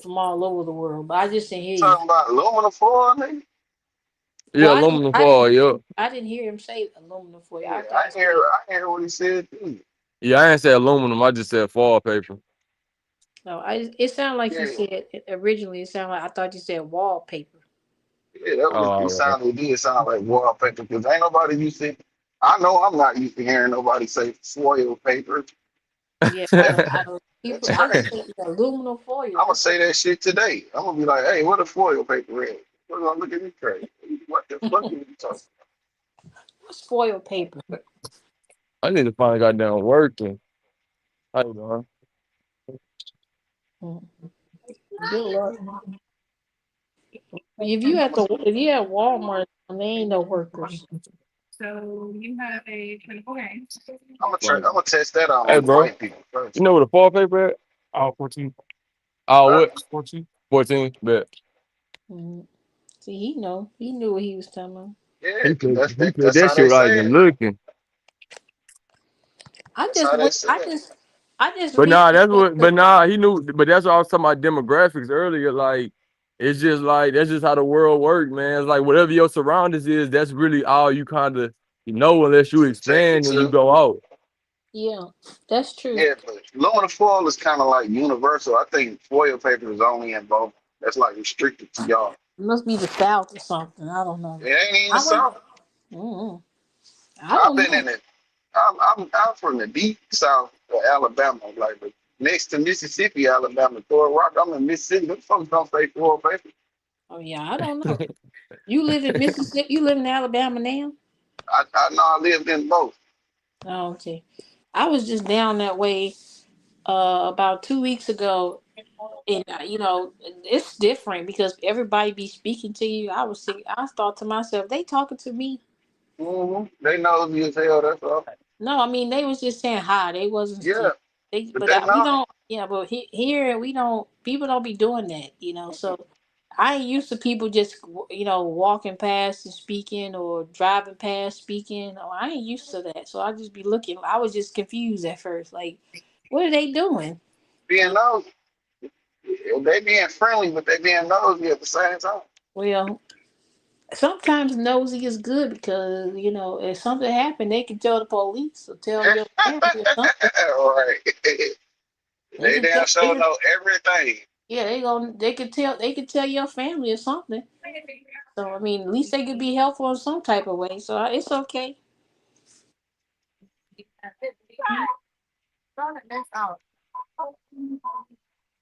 Speaker 16: from all over the world, but I just didn't hear you.
Speaker 1: Talking about aluminum foil, nigga.
Speaker 19: Yeah,
Speaker 16: Well,
Speaker 19: aluminum
Speaker 16: I didn't
Speaker 19: foil. Yeah,
Speaker 16: I didn't hear him say aluminum foil.
Speaker 1: Yeah,
Speaker 16: I thought he said.
Speaker 1: I hear what he said too.
Speaker 19: yeah. I ain't say aluminum. I just said foil paper.
Speaker 16: No, it sounded like you
Speaker 1: Yeah,
Speaker 16: said originally. It sounded like I thought you said wallpaper.
Speaker 1: yeah, that
Speaker 19: Oh,
Speaker 1: was
Speaker 19: all
Speaker 1: it.
Speaker 19: right.
Speaker 1: Sounded, it did sound like wallpaper because ain't nobody used to. I know I'm not used to hearing nobody say foil paper.
Speaker 16: Yeah, I
Speaker 1: That
Speaker 16: don't. I don't.
Speaker 1: that's
Speaker 16: People, I just
Speaker 1: crazy.
Speaker 16: think aluminum foil.
Speaker 1: I'm gonna
Speaker 16: That's
Speaker 1: say that shit today. I'm gonna be like, hey, what a foil paper is? They're gonna look at me crazy. What the fuck are you talking?
Speaker 16: what's foil paper.
Speaker 19: I need to find goddamn working. How you doing?
Speaker 16: Mm. Good luck. If you at Walmart, there ain't no workers.
Speaker 19: Right.
Speaker 1: I'm gonna test that out
Speaker 19: Hey,
Speaker 1: on the
Speaker 19: bro.
Speaker 1: white people
Speaker 19: You
Speaker 1: first.
Speaker 19: know what a fall paper at? Oh, 14. Oh,
Speaker 1: Huh?
Speaker 19: what? 14? 14, bet.
Speaker 16: Mm. See, he knew what he was talking about.
Speaker 1: Yeah, 'cause
Speaker 19: He said
Speaker 1: that's
Speaker 19: that
Speaker 1: how
Speaker 19: shit
Speaker 1: they
Speaker 19: without
Speaker 1: say
Speaker 19: even
Speaker 1: it.
Speaker 19: looking.
Speaker 16: I
Speaker 1: That's
Speaker 16: just
Speaker 1: how they
Speaker 16: went.
Speaker 1: say it.
Speaker 16: I just
Speaker 19: But nah,
Speaker 16: recently
Speaker 19: that's
Speaker 16: went
Speaker 19: what.
Speaker 16: to.
Speaker 19: But nah, he knew. But that's what I was talking about demographics earlier. Like, it's just like that's just how the world works, man. It's like whatever your surroundings is, that's really all you kind of unless you
Speaker 1: Take it
Speaker 19: expand and you
Speaker 1: to
Speaker 19: go out.
Speaker 16: Yeah, that's true.
Speaker 1: yeah, but aluminum foil is kind of like universal. I think foil paper is only in both. That's like restricted to y'all.
Speaker 16: It must be the South or something. I don't know.
Speaker 1: It ain't even the
Speaker 16: I went.
Speaker 1: south.
Speaker 16: Mm, I
Speaker 1: I've
Speaker 16: don't
Speaker 1: been
Speaker 16: know.
Speaker 1: in it. I'm from the deep south of Alabama, like but next to Mississippi, Alabama, Thor Rock. I'm in Mississippi. Them folks don't say foil paper.
Speaker 16: Oh yeah, I don't know. You live in Mississippi. You live in Alabama now.
Speaker 1: I know I lived in both.
Speaker 16: Oh, okay. I was just down that way about 2 weeks ago, and it's different because everybody be speaking to you. I thought to myself, they talking to me.
Speaker 1: They know me as hell. That's all.
Speaker 16: No, I mean they was just saying hi. They wasn't.
Speaker 1: Yeah, but
Speaker 16: But
Speaker 1: they
Speaker 16: we
Speaker 1: know.
Speaker 16: don't. Yeah, but here we don't. People don't be doing that. So I ain't used to people just walking past and speaking or driving past speaking. Oh, I ain't used to that. So I just be looking. I was just confused at first. Like, what are they doing?
Speaker 1: Being nosy. They being friendly, but they being nosy at the same time.
Speaker 16: Well, sometimes nosy is good because if something happened, they can tell the police or tell your family or something.
Speaker 1: Right.
Speaker 16: They
Speaker 1: They
Speaker 16: can tell.
Speaker 1: damn sure know everything.
Speaker 16: Yeah, they could tell your family or something. So I mean, at least they could be helpful in some type of way. So it's okay.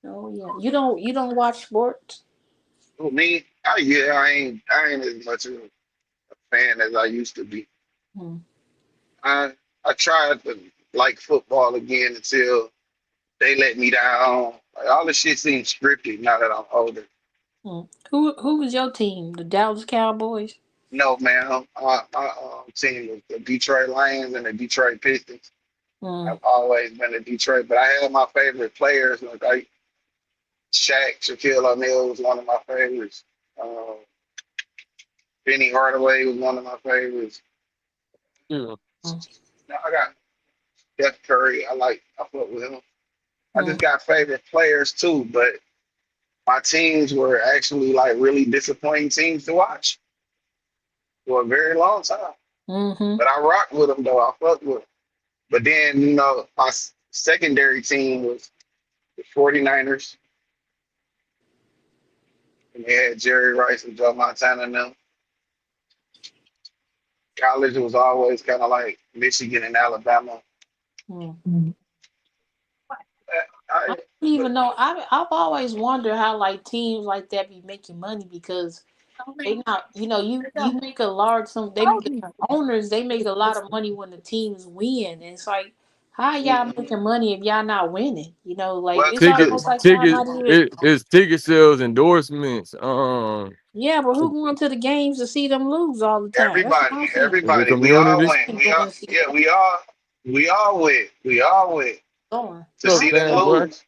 Speaker 16: Oh yeah, you don't watch sports.
Speaker 1: For me, I ain't as much of a fan as I used to be.
Speaker 16: Hmm.
Speaker 1: I I tried to like football again until they let me down. Like, all the shit seems scripted now that I'm older.
Speaker 16: Hmm. Who was your team? The Dallas Cowboys.
Speaker 1: No, man, my team was the Detroit Lions and the Detroit Pistons.
Speaker 16: Hmm.
Speaker 1: I've always been a Detroit, but I had my favorite players. Like Shaquille O'Neal was one of my favorites. Um, Benny Hardaway was one of my favorites.
Speaker 19: Yeah.
Speaker 16: Hmm.
Speaker 1: Now I got Steph Curry. I fuck with him. I
Speaker 16: Hmm.
Speaker 1: just got favorite players too, but my teams were actually like really disappointing teams to watch for a very long time.
Speaker 16: Hmm.
Speaker 1: But I rocked with them though. I fucked with them. But then, my secondary team was the 49ers, and they had Jerry Rice and Joe Montana and them. College was always kind of like Michigan and Alabama.
Speaker 16: Hmm. I
Speaker 1: I,
Speaker 16: don't
Speaker 1: but
Speaker 16: even know. I've always wondered how like teams like that be making money because they not you make a large some they the owners they make a lot of money when the teams win. And it's like how y'all
Speaker 1: mhm.
Speaker 16: making money if y'all not winning? Like
Speaker 1: Well,
Speaker 16: it's
Speaker 19: Ticket,
Speaker 16: almost like y'all
Speaker 19: ticket.
Speaker 16: not even.
Speaker 19: It's ticket sales, endorsements.
Speaker 16: Yeah, but who going to the games to see them lose all the time? That's what I'm saying.
Speaker 19: The
Speaker 1: We all
Speaker 19: community.
Speaker 1: went.
Speaker 16: I ain't going to see
Speaker 1: Yeah,
Speaker 16: that
Speaker 1: we all went
Speaker 16: going.
Speaker 1: to
Speaker 19: Look,
Speaker 1: see them
Speaker 19: fan boy.
Speaker 1: lose.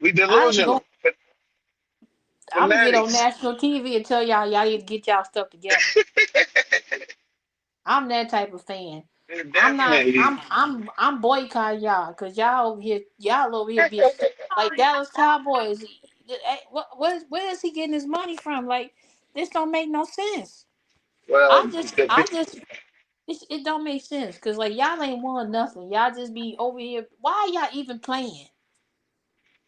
Speaker 1: We
Speaker 16: I ain't
Speaker 1: delusional
Speaker 16: going. I'm gonna get on
Speaker 1: fanatics.
Speaker 16: national TV and tell y'all need to get y'all stuff together. I'm that type of fan. I'm not.
Speaker 1: Definitely.
Speaker 16: I'm boycotting y'all because y'all over here being stupid. Like Dallas Cowboys. Where is he getting his money from? Like this don't make no sense.
Speaker 1: Well,
Speaker 16: It don't make sense because like y'all ain't won nothing. Y'all just be over here. Why y'all even playing?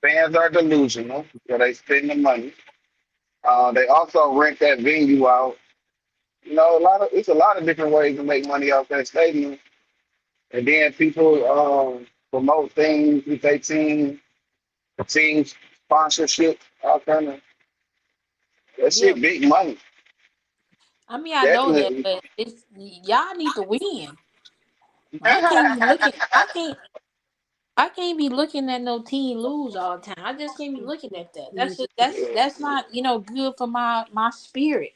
Speaker 1: fans are delusional, so they spend the money. They also rent that venue out. It's a lot of different ways to make money off that stadium. And then people promote things with their team sponsorship, all kind of that
Speaker 16: Yeah,
Speaker 1: shit. Big money,
Speaker 16: I mean I know that,
Speaker 1: definitely.
Speaker 16: but y'all need to win. I can't be looking. I can't be looking at no team lose all the time. I just can't be looking at that. That's not good for my spirit.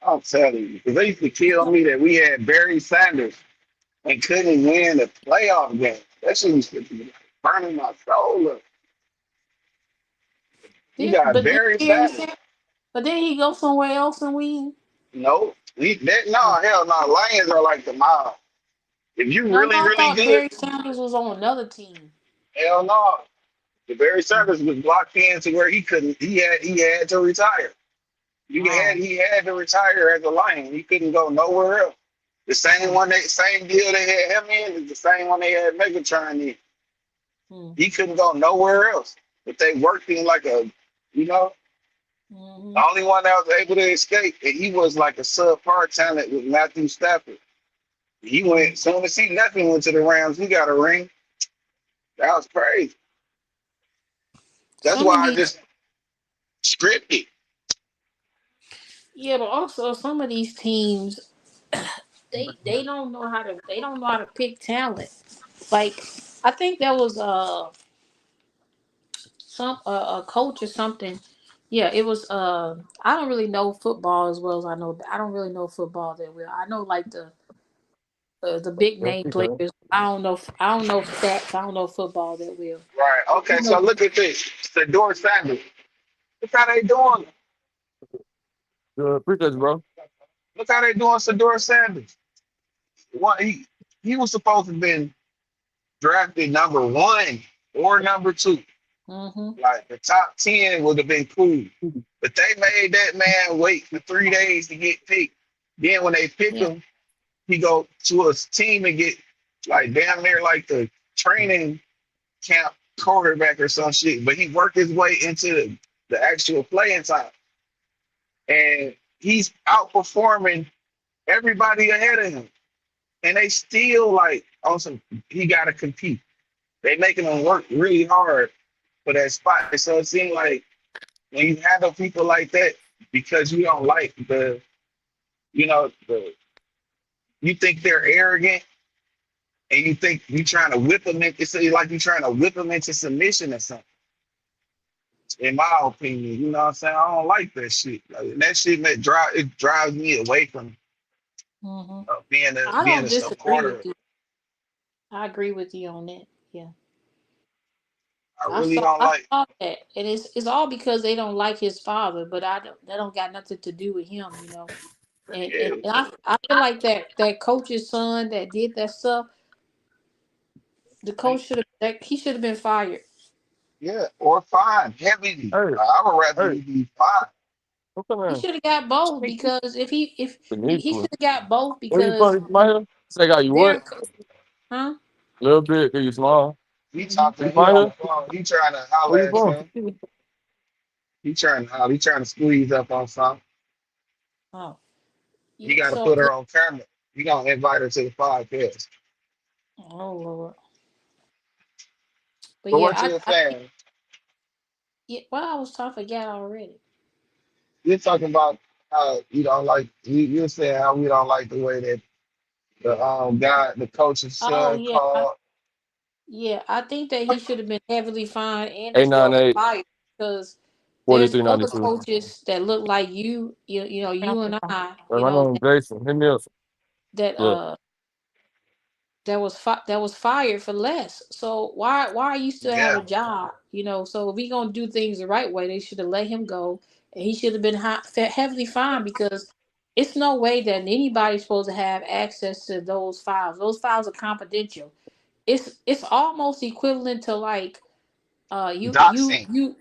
Speaker 1: I'm telling you, because they used to kill me that we had Barry Sanders and couldn't win a playoff game. That shit used to be like burning my soul up. You
Speaker 16: Then,
Speaker 1: got
Speaker 16: but then
Speaker 1: Barry
Speaker 16: Barry
Speaker 1: Sanders.
Speaker 16: said, but then he go somewhere else and win.
Speaker 1: No, hell no. Lions are like the mob. If you
Speaker 16: No,
Speaker 1: really,
Speaker 16: I
Speaker 1: really
Speaker 16: thought
Speaker 1: good,
Speaker 16: Barry Sanders was on another team.
Speaker 1: hell no. The Barry Sanders was blocked in to where he couldn't. He had to retire.
Speaker 16: Oh,
Speaker 1: He had to retire as a Lion. He couldn't go nowhere else. The same deal they had him in is the same one they had Megatron in. He couldn't go nowhere else. But they worked him like you know, the only one that was able to escape, and he was like a subpar talent with Matthew Stafford. He went, soon as he left and went to the Rams, he got a ring. That was crazy. That's
Speaker 16: some
Speaker 1: why
Speaker 16: of
Speaker 1: I
Speaker 16: these,
Speaker 1: just scripted.
Speaker 16: yeah, but also some of these teams, they don't know how to pick talent. Like I think there was some a coach or something. Yeah, it was. I don't really know football as well as I know. I don't really know football that well. I know like the big name players. I don't know stats. I don't know football that well.
Speaker 1: Right. Okay,
Speaker 16: You
Speaker 1: so
Speaker 16: know.
Speaker 1: look at this. Sador Sanders. Look how they doing.
Speaker 19: Appreciate you, bro.
Speaker 1: Look how they doing Sador Sanders. What he was supposed to have been drafted number one or number two.
Speaker 16: Mm-hmm.
Speaker 1: Like the top 10 would have been cool. But they made that man wait for 3 days to get picked. Then when they pick
Speaker 16: Yeah.
Speaker 1: him, he go to a team and get like damn near like the training camp quarterback or some shit. But he worked his way into the actual playing time. And he's outperforming everybody ahead of him. And they still like on some he gotta compete. They making him work really hard for that spot. So it seems like when you handle people like that because you don't like you think they're arrogant and you think you trying to whip them into like you trying to whip them into submission or something. In my opinion, you know what I'm saying? I don't like that shit. Like, that shit drives me away from
Speaker 16: Mm-hmm.
Speaker 1: being a
Speaker 16: I
Speaker 1: being
Speaker 16: don't
Speaker 1: a
Speaker 16: disagree with
Speaker 1: supporter.
Speaker 16: you. I agree with you on that. Yeah.
Speaker 1: I really don't
Speaker 16: I
Speaker 1: like.
Speaker 16: saw that, and it's all because they don't like his father, but I don't. That don't got nothing to do with him, you know.
Speaker 1: Yeah,
Speaker 16: And I feel like that coach's son that did that stuff, the coach he should have been fired.
Speaker 1: yeah, or fine, heavily.
Speaker 19: Hey,
Speaker 1: I would rather
Speaker 19: hey,
Speaker 1: you be fine.
Speaker 19: what's up,
Speaker 16: He
Speaker 19: man?
Speaker 16: should have got both because if he
Speaker 19: Beneath
Speaker 16: should
Speaker 19: me.
Speaker 16: have got both
Speaker 19: Where you
Speaker 16: because
Speaker 19: from? My here? Say, got you
Speaker 16: they're
Speaker 19: what?
Speaker 16: huh?
Speaker 19: A little bit, cause you small.
Speaker 1: He
Speaker 19: You
Speaker 1: talking, he
Speaker 19: find
Speaker 1: on the
Speaker 19: her?
Speaker 1: phone, he trying to
Speaker 19: Where
Speaker 1: holler
Speaker 19: you
Speaker 1: at
Speaker 19: from?
Speaker 1: something. He trying to squeeze up on something.
Speaker 16: Oh
Speaker 1: He
Speaker 16: yeah.
Speaker 1: got to
Speaker 16: So
Speaker 1: put her on camera. He gonna invite her to the podcast.
Speaker 16: oh Lord. But
Speaker 1: But
Speaker 16: yeah,
Speaker 1: what you were
Speaker 16: I think
Speaker 1: saying,
Speaker 16: yeah. Well, I was talking forgot already.
Speaker 1: you're talking about how you don't like. You're saying how we don't like the way that the coach's
Speaker 16: Oh
Speaker 1: son
Speaker 16: yeah,
Speaker 1: called.
Speaker 16: yeah. I think that he should have been heavily fined and as well
Speaker 19: 898
Speaker 16: fired because there's other
Speaker 19: 4392.
Speaker 16: coaches that look like you and I,
Speaker 19: My name is Jason. Hit me up.
Speaker 16: that
Speaker 19: Look,
Speaker 16: that was fired for less. So why you still have
Speaker 1: Yeah,
Speaker 16: a job? So if we gonna do things the right way, they should have let him go, and he should have been heavily fined because it's no way that anybody's supposed to have access to those files. Those files are confidential. It's almost equivalent to like
Speaker 1: doxing.
Speaker 16: you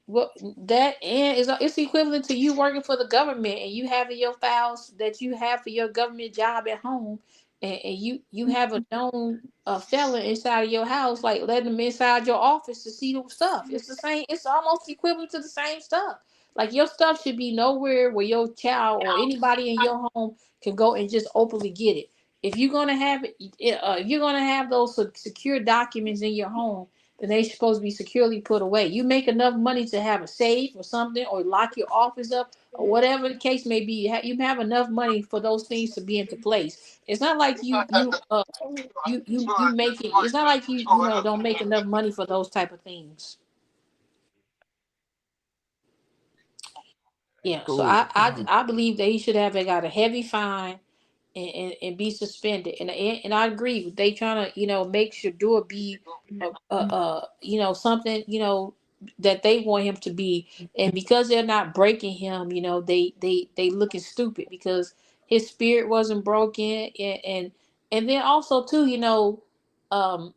Speaker 16: well, that and is it's equivalent to you working for the government and you having your files that you have for your government job at home, and you have a known felon inside of your house, like letting them inside your office to see the stuff. It's the same. It's almost equivalent to the same stuff. Like your stuff should be nowhere where your child or anybody in your home can go and just openly get it. If you're gonna have it, if you're gonna have those secure documents in your home, then they supposed to be securely put away. You make enough money to have a safe or something, or lock your office up, or whatever the case may be. You have enough money for those things to be into place. It's not like you make it. It's not like you don't make enough money for those type of things. Yeah, so
Speaker 1: Cool.
Speaker 16: I believe that he should have got a heavy fine and be suspended. And I agree. They trying to make Shador be something that they want him to be, and because they're not breaking him, they looking stupid because his spirit wasn't broken, and then also too, um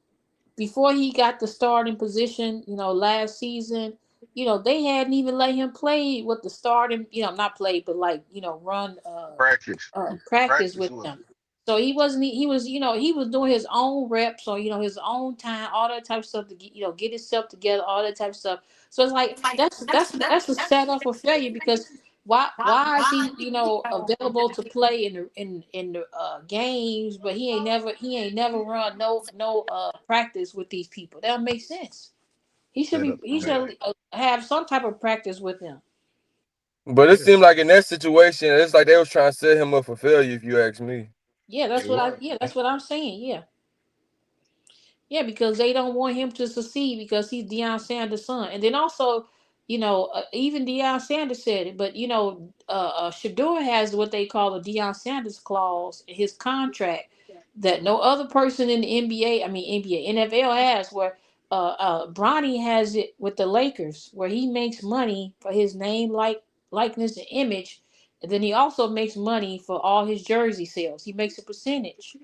Speaker 16: before he got the starting position, last season, they hadn't even let him play with the starting, not play, but like, run
Speaker 1: Practice.
Speaker 16: practice
Speaker 1: Practice
Speaker 16: with
Speaker 1: with
Speaker 16: them. So he wasn't he was, he was doing his own reps or, his own time, all that type of stuff to get, get himself together, all that type of stuff. So it's like that's a setup for failure because why is he, available to play in the games, but he ain't never run no practice with these people. That don't make sense.
Speaker 1: set up
Speaker 16: He
Speaker 1: for failure.
Speaker 16: should have some type of practice with them.
Speaker 8: But it seemed
Speaker 1: Yes,
Speaker 8: like in that situation, it's like they was trying to set him up for failure. If you ask me.
Speaker 16: Yeah,
Speaker 1: it was.
Speaker 16: that's what I'm saying. Yeah. Because they don't want him to succeed because he's Deion Sanders' son. And then also, even Deion Sanders said it, but Shador has what they call a Deion Sanders clause in his contract that no other person in the NBA, I mean NBA, NFL has, where Bronny has it with the Lakers, where he makes money for his name, likeness, and image, and then he also makes money for all his jersey sales. He makes a percentage.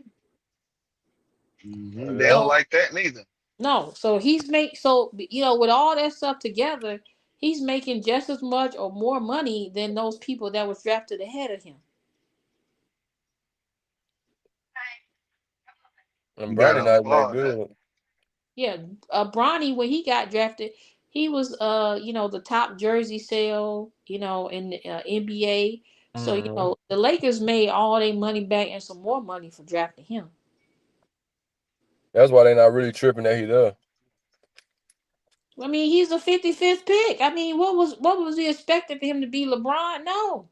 Speaker 1: They
Speaker 8: Yeah.
Speaker 1: don't
Speaker 16: So
Speaker 1: like that neither.
Speaker 16: no, so with all that stuff together, he's making just as much or more money than those people that was drafted ahead of him.
Speaker 8: And
Speaker 1: You
Speaker 8: Brady
Speaker 1: gotta
Speaker 8: not that
Speaker 1: applaud that.
Speaker 8: good.
Speaker 16: Yeah, Bronny when he got drafted, he was the top jersey sale in the NBA. So
Speaker 8: Hmm.
Speaker 16: the Lakers made all their money back and some more money for drafting him.
Speaker 8: That's why they not really tripping that he there.
Speaker 16: I mean, he's a 55th pick. I mean, what was he expecting for him to be LeBron? No.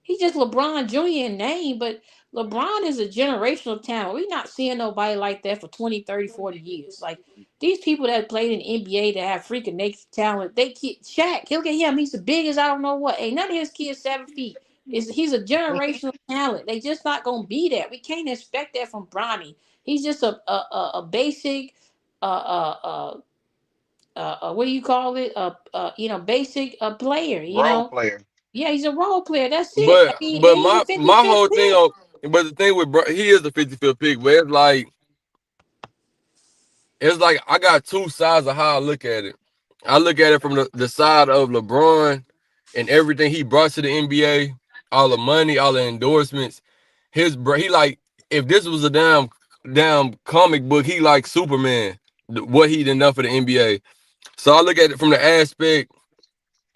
Speaker 16: He's just LeBron Jr. in name, but LeBron is a generational talent. We're not seeing nobody like that for 20, 30, 40 years. Like these people that played in the NBA that have freaking naked talent, Shaq, look at him. He's the biggest, I don't know what. Ain't none of his kids 7 feet. He's a generational talent. They just not gonna be that. We can't expect that from Bronny. He's just a basic what do you call it? Basic player,
Speaker 1: Role player.
Speaker 16: Yeah, he's a role player. That's it. I
Speaker 8: But
Speaker 16: mean,
Speaker 8: but
Speaker 16: and he's a
Speaker 8: my
Speaker 16: 55th
Speaker 8: whole thing
Speaker 16: pick.
Speaker 8: on but the thing with he is the 55th pick, but it's like I got two sides of how I look at it. I look at it from the side of LeBron and everything he brought to the NBA, all the money, all the endorsements. He like if this was a damn comic book, he like Superman. What he done done for the NBA. So I look at it from the aspect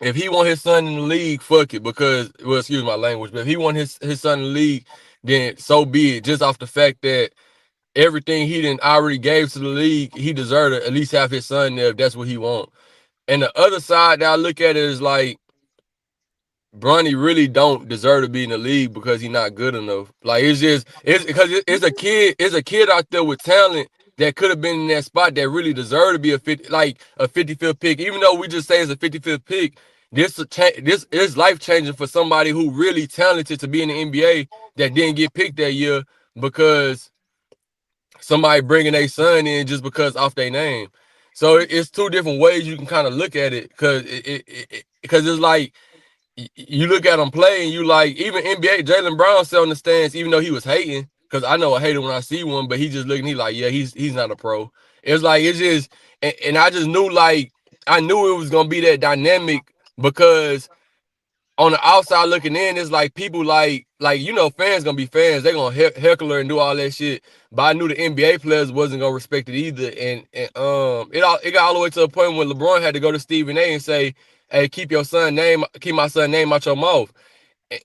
Speaker 8: if he want his son in the league, fuck it. Because excuse my language, but if he want his son in the league, then so be it. Just off the fact that everything he didn't already gave to the league, he deserved to at least have his son there if that's what he want. And the other side that I look at it is like Bronny really don't deserve to be in the league because he's not good enough. Like it's because it's a kid out there with talent that could have been in that spot that really deserved to be a 55th pick. Even though we just say it's a 55th pick, this is life changing for somebody who really talented to be in the NBA that didn't get picked that year because somebody bringing their son in just because off their name. So it's two different ways you can kind of look at it because it's like you look at him play and you like even NBA Jalen Brown sat on the stands even though he was hating because I know a hater when I see one, but he just looking he like yeah he's not a pro. It's like it's just and I just knew like I knew it was gonna be that dynamic because on the outside looking in, it's like people fans gonna be fans. They gonna heckle her and do all that shit. But I knew the NBA players wasn't gonna respect it either. And it got all the way to a point when LeBron had to go to Stephen A. and say, "Hey, keep my son name out your mouth."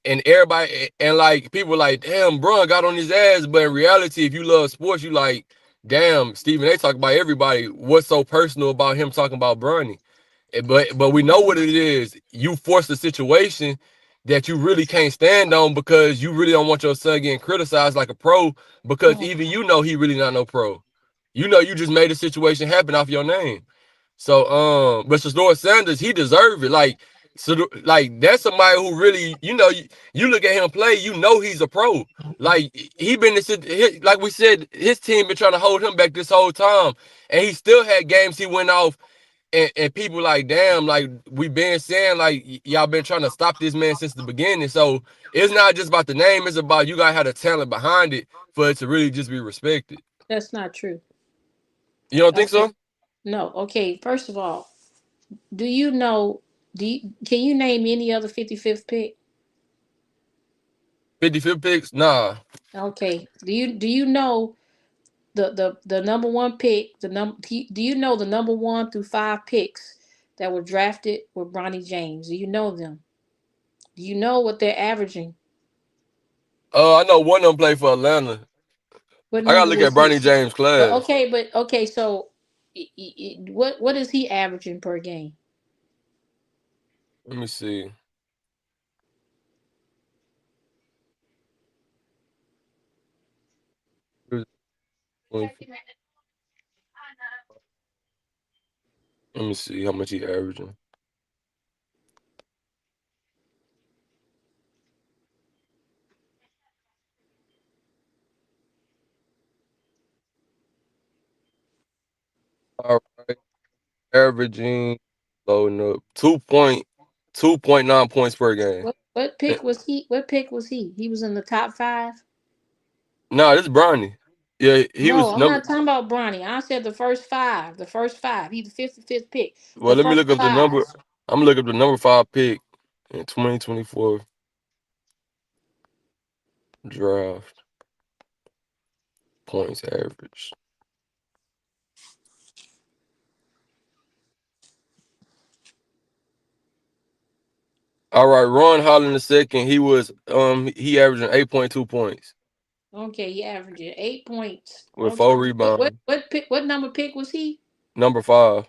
Speaker 8: And everybody and like people were like, "Damn, Bron got on his ass." But in reality, if you love sports, you like damn, Stephen A. talk about everybody. What's so personal about him talking about Bronny? But we know what it is. You force a situation that you really can't stand on because you really don't want your son getting criticized like a pro because even you know he really not no pro. You know you just made a situation happen off your name. So but Shador Sanders, he deserved it. Like so like that's somebody who really, you look at him play, you know he's a pro. Like he been like we said, his team been trying to hold him back this whole time. And he still had games he went off and people like, damn, like we been saying, like y'all been trying to stop this man since the beginning. So it's not just about the name; it's about you gotta have the talent behind it for it to really just be respected.
Speaker 16: That's not true.
Speaker 8: You don't think
Speaker 16: Okay.
Speaker 8: so?
Speaker 16: No. Okay. First of all, do you know? Can you name any other 55th pick?
Speaker 8: 55 picks? Nah.
Speaker 16: Okay. Do you know the number one pick? Do you know the number 1 through 5 picks that were drafted with Bronny James? Do you know them? Do you know what they're averaging?
Speaker 8: I know one of them played for Atlanta.
Speaker 16: What
Speaker 8: I gotta
Speaker 16: number
Speaker 8: look at
Speaker 16: was he?
Speaker 8: Bronny James' class.
Speaker 16: But okay. So, what is he averaging per game?
Speaker 8: Let me see. Let me see how much he averaging. All right, averaging loading up 2.9 points per game.
Speaker 16: What pick was he? What pick was he? He was in the top 5.
Speaker 8: Nah, this is Bronny. Yeah, he
Speaker 16: No,
Speaker 8: was
Speaker 16: I'm
Speaker 8: number.
Speaker 16: not talking about Bronny. I said the first 5. The first 5. He's the 55th pick. The
Speaker 8: Well, let me
Speaker 16: first
Speaker 8: look up the
Speaker 16: 5.
Speaker 8: number. I'm gonna look up the number 5 pick in 2024 draft points average. All right, Ron Holland the second. He averaging 8.2 points
Speaker 16: Okay, he averaging 8 points.
Speaker 8: with
Speaker 16: Okay.
Speaker 8: 4
Speaker 16: What
Speaker 8: rebounds.
Speaker 16: what pick? What number pick was he?
Speaker 8: Number 5.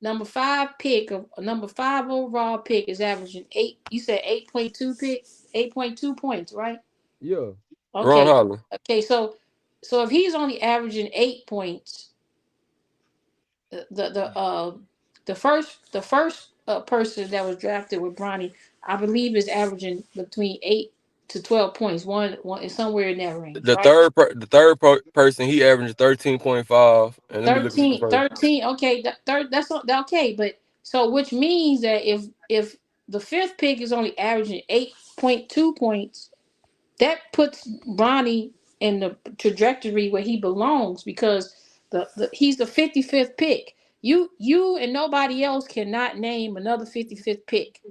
Speaker 16: Number 5 pick of number 5 overall pick is averaging 8. You said 8.2 pick, 8.2 points, right?
Speaker 15: Yeah.
Speaker 8: Ron
Speaker 16: Okay.
Speaker 8: Holland.
Speaker 16: Okay. So if he's only averaging 8 points, the first person that was drafted with Bronny, I believe, is averaging between 8 to 12 points. One is somewhere in that range,
Speaker 8: The
Speaker 16: right?
Speaker 8: person he averaging 13.5. And let me look at the
Speaker 16: 13,
Speaker 8: first.
Speaker 16: 13. Okay, okay. But so which means that if the fifth pick is only averaging 8.2 points, that puts Bronny in the trajectory where he belongs because he's the 55th pick. You and nobody else cannot name another 55th pick.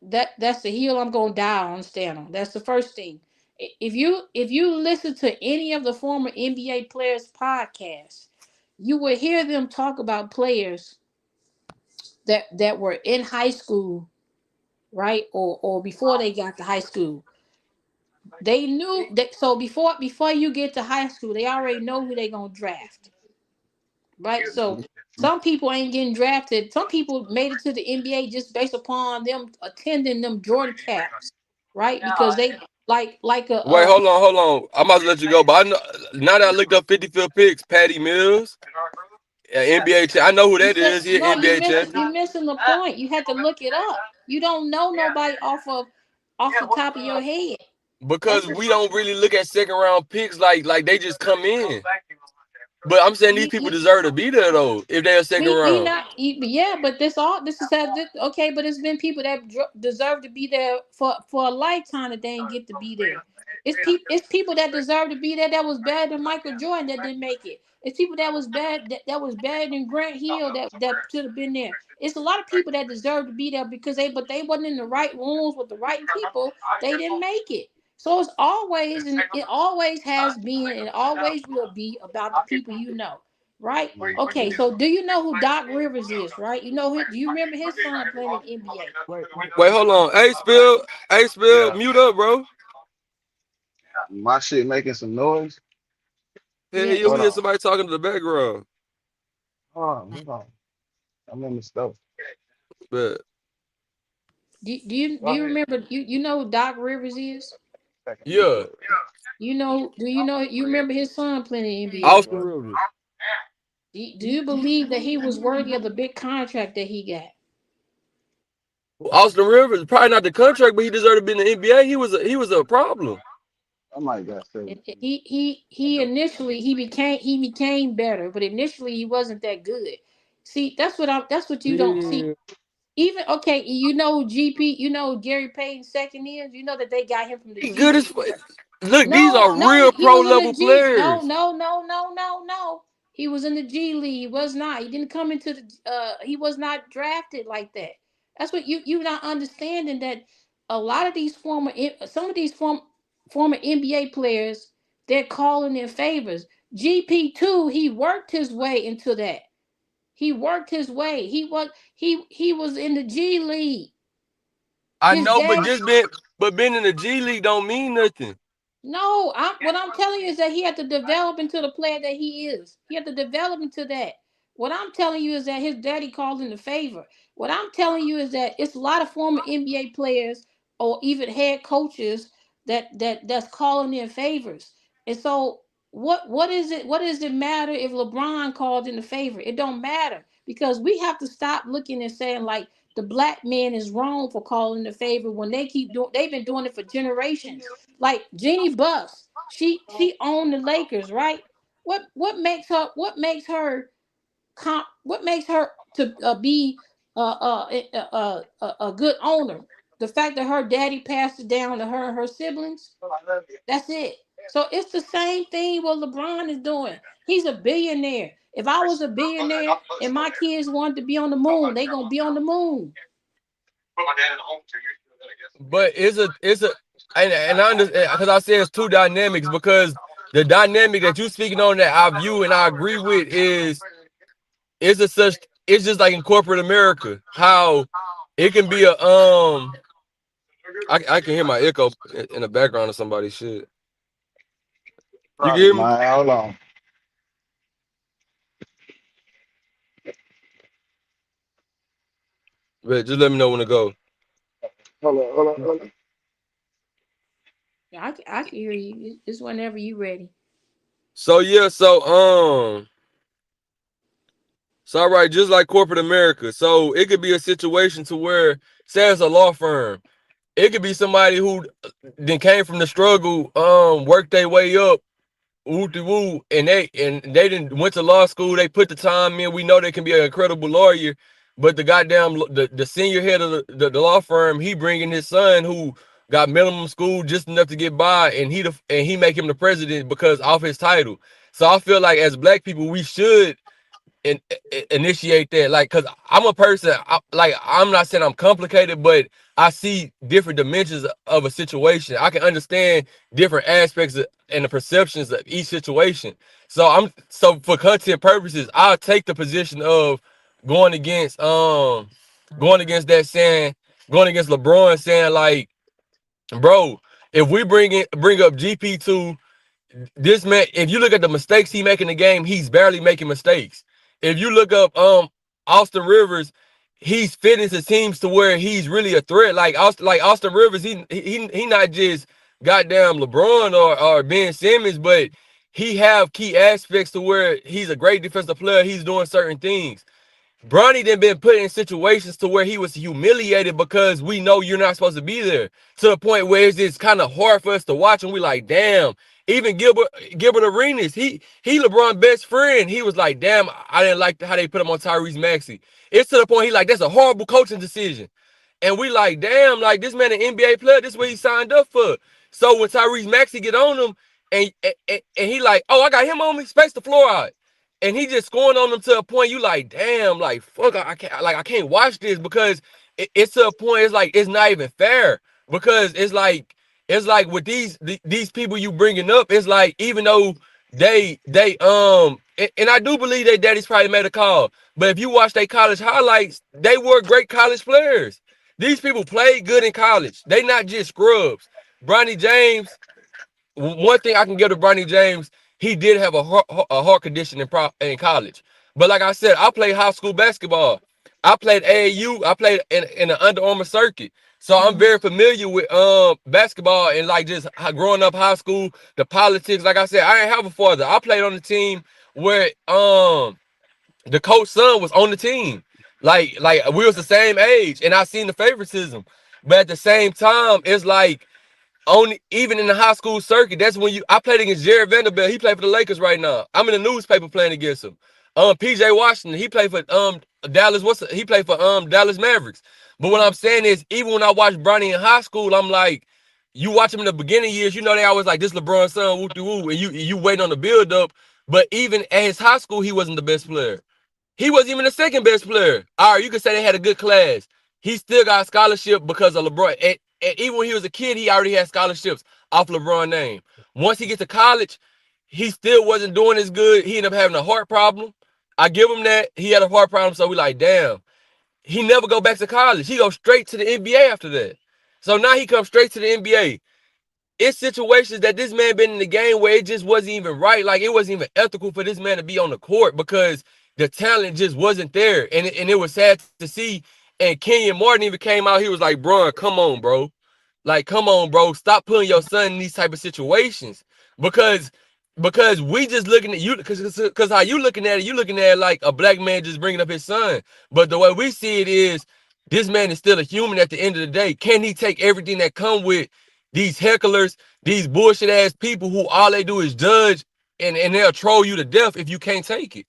Speaker 16: That's the hill I'm gonna die on, stand on. That's the first thing. If you listen to any of the former NBA players' podcasts, you will hear them talk about players that were in high school, right, or before they got to high school. They knew that. So before you get to high school, they already know who they gonna draft, right? So some people ain't getting drafted. Some people made it to the NBA just based upon them attending them Jordan caps, right? Because they like a
Speaker 8: Wait, hold on. I'm about to let you go, but I know now that I looked up 55 picks, Patty Mills, NBA. I know who
Speaker 16: you
Speaker 8: that
Speaker 16: said
Speaker 8: is. He an
Speaker 16: no.
Speaker 8: NBA
Speaker 16: You're
Speaker 8: champion.
Speaker 16: missing the point. You had to look it up. You don't know nobody off the top of your head. That's
Speaker 8: Because
Speaker 16: the
Speaker 8: we don't really look at second round picks like they just come in. But I'm saying these people deserve to be there though if they're second
Speaker 16: we
Speaker 8: round.
Speaker 16: not yeah, but this is okay. But it's been people that deserve to be there for a lifetime that they ain't get to be there. It's people that deserve to be there that was better than Michael Jordan that didn't make it. It's people that was bad that was better than Grant Hill that should have been there. It's a lot of people that deserve to be there because they wasn't in the right rooms with the right people. They didn't make it. So it's always and it always has been and always will be about the people you know. Right? Okay, so do you know who Doc Rivers is, right? Do you remember his son playing in the NBA?
Speaker 15: Wait,
Speaker 8: Wait, hold on. Hey, Spill,
Speaker 1: Yeah,
Speaker 8: mute up, bro.
Speaker 1: my shit making some noise.
Speaker 8: Hey,
Speaker 16: Yeah.
Speaker 8: yeah, we
Speaker 1: Hold
Speaker 8: hear
Speaker 1: on.
Speaker 8: somebody talking in the background.
Speaker 1: Hold on. I'm in the stove.
Speaker 8: But
Speaker 16: Do you remember you know who Doc Rivers is?
Speaker 1: Second be
Speaker 8: yeah,
Speaker 1: good.
Speaker 16: You remember his son playing in the NBA,
Speaker 8: Austin
Speaker 16: bro?
Speaker 8: Rivers.
Speaker 16: Do you believe that he was worthy of the big contract that he got?
Speaker 8: Austin Rivers, probably not the contract, but he deserved to be in the NBA. He was a problem.
Speaker 1: I might got saved.
Speaker 16: He initially he became better, but initially he wasn't that good. See, that's what you don't see.
Speaker 8: Yeah.
Speaker 16: Even okay, you know who GP, you know who Gary Payton's second is. You know that they got him from the
Speaker 8: He
Speaker 16: G
Speaker 8: good as
Speaker 16: League.
Speaker 8: look. These
Speaker 16: No,
Speaker 8: are
Speaker 16: no,
Speaker 8: real
Speaker 16: he
Speaker 8: pro
Speaker 16: was in the
Speaker 8: level
Speaker 16: G. No,
Speaker 8: players.
Speaker 16: no, no, no, no, no. He was in the G League. He was not. He didn't come into the. He was not drafted like that. That's what you not understanding that a lot of these some of these former NBA players, they're calling in favors. GP2, he worked his way into that. He worked his way. He was in the G League.
Speaker 8: I
Speaker 16: His
Speaker 8: know, but
Speaker 16: dad.
Speaker 8: being in the G League don't mean nothing.
Speaker 16: No, what I'm telling you is that he had to develop into the player that he is. He had to develop into that. What I'm telling you is that his daddy called in the favor. What I'm telling you is that it's a lot of former NBA players or even head coaches that's calling in favors. And so what is it? What does it matter if LeBron called in the favor? It don't matter because we have to stop looking and saying like the black man is wrong for calling the favor when they've been doing it for generations. Like Jeannie Buss, she owned the Lakers, right? What makes her to be a good owner? The fact that her daddy passed it down to her and her siblings. That's it. So it's the same thing what LeBron is doing. He's a billionaire. If I was a billionaire and my kids wanted to be on the moon, they gonna be on the moon.
Speaker 8: But it's a and I understand because I say it's two dynamics because the dynamic that you speaking on that I view and I agree with is a such it's just like in corporate America how it can be a I can hear my echo in the background of somebody's shit. You can
Speaker 1: Probably
Speaker 8: hear me?
Speaker 1: mine. Hold on.
Speaker 8: But just let me know when to go.
Speaker 1: Hold on.
Speaker 16: Yeah, I can hear you. It's whenever you ready.
Speaker 8: So yeah, so all right, just like corporate America. So it could be a situation to where, say it's a law firm, it could be somebody who then came from the struggle, worked their way up, woo de woo, and they didn't went to law school. They put the time in. We know they can be an incredible lawyer, but the goddamn the senior head of the law firm, he bringing his son who got minimum school just enough to get by, and he make him the president because off his title. So I feel like as black people, we should in, initiate that, like, because I'm a person, like, I'm not saying I'm complicated, but I see different dimensions of a situation. I can understand different aspects and the perceptions of each situation. So for content purposes, I'll take the position of going against going against that saying, going against LeBron saying like, bro, if we bring up GP2, this man, if you look at the mistakes he make in the game, he's barely making mistakes. If you look up Austin Rivers, he's fitting his teams to where he's really a threat. Like Austin Rivers, he not just goddamn LeBron or Ben Simmons, but he have key aspects to where he's a great defensive player. He's doing certain things. Bronny then been put in situations to where he was humiliated because we know you're not supposed to be there. To the point where it's just kind of hard for us to watch, and we like, damn. Even Gilbert Arenas, he LeBron's best friend. He was like, damn, I didn't like how they put him on Tyrese Maxey. It's to the point he like, that's a horrible coaching decision. And we like, damn, like this man an NBA player, this is what he signed up for. So when Tyrese Maxey get on him and he like, oh, I got him on me, space the floor out. And he just scoring on them to a point you like, damn, like fuck, I can't watch this because it's to a point it's like it's not even fair because it's like with these people you bringing up, it's like even though and I do believe that daddy's probably made a call, but if you watch their college highlights, they were great college players. These people played good in college. They not just scrubs. Bronny James, one thing I can give to Bronny James, he did have a heart condition in college. But like I said, I played high school basketball. I played AAU. I played in the Under Armour circuit. So I'm very familiar with basketball and like just growing up high school, the politics. Like I said, I didn't have a father. I played on the team where the coach's son was on the team. Like we was the same age, and I seen the favoritism. But at the same time, it's like only even in the high school circuit, that's when I played against Jared Vanderbilt. He played for the Lakers right now. I'm in the newspaper playing against him. PJ Washington, he played for Dallas. He played for Dallas Mavericks. But what I'm saying is, even when I watched Bronny in high school, I'm like, you watch him in the beginning years, you know they always like this LeBron's son, woo woo, and you waiting on the build up. But even at his high school, he wasn't the best player. He wasn't even the second best player. All right, you could say they had a good class. He still got a scholarship because of LeBron. And even when he was a kid, he already had scholarships off LeBron's name. Once he gets to college, he still wasn't doing as good. He ended up having a heart problem. I give him that. He had a heart problem, so we like, damn. He never go back to college. He goes straight to the NBA after that. So now he comes straight to the NBA. It's situations that this man been in the game where it just wasn't even right. Like it wasn't even ethical for this man to be on the court because the talent just wasn't there. And it was sad to see. And Kenyon Martin even came out. He was like, bro, come on, bro. Like, come on, bro. Stop putting your son in these type of situations. Because we just looking at you, because how you looking at it, you looking at it like a black man just bringing up his son. But the way we see it is, this man is still a human at the end of the day. Can he take everything that come with these hecklers, these bullshit ass people who all they do is judge and they'll troll you to death if you can't take it.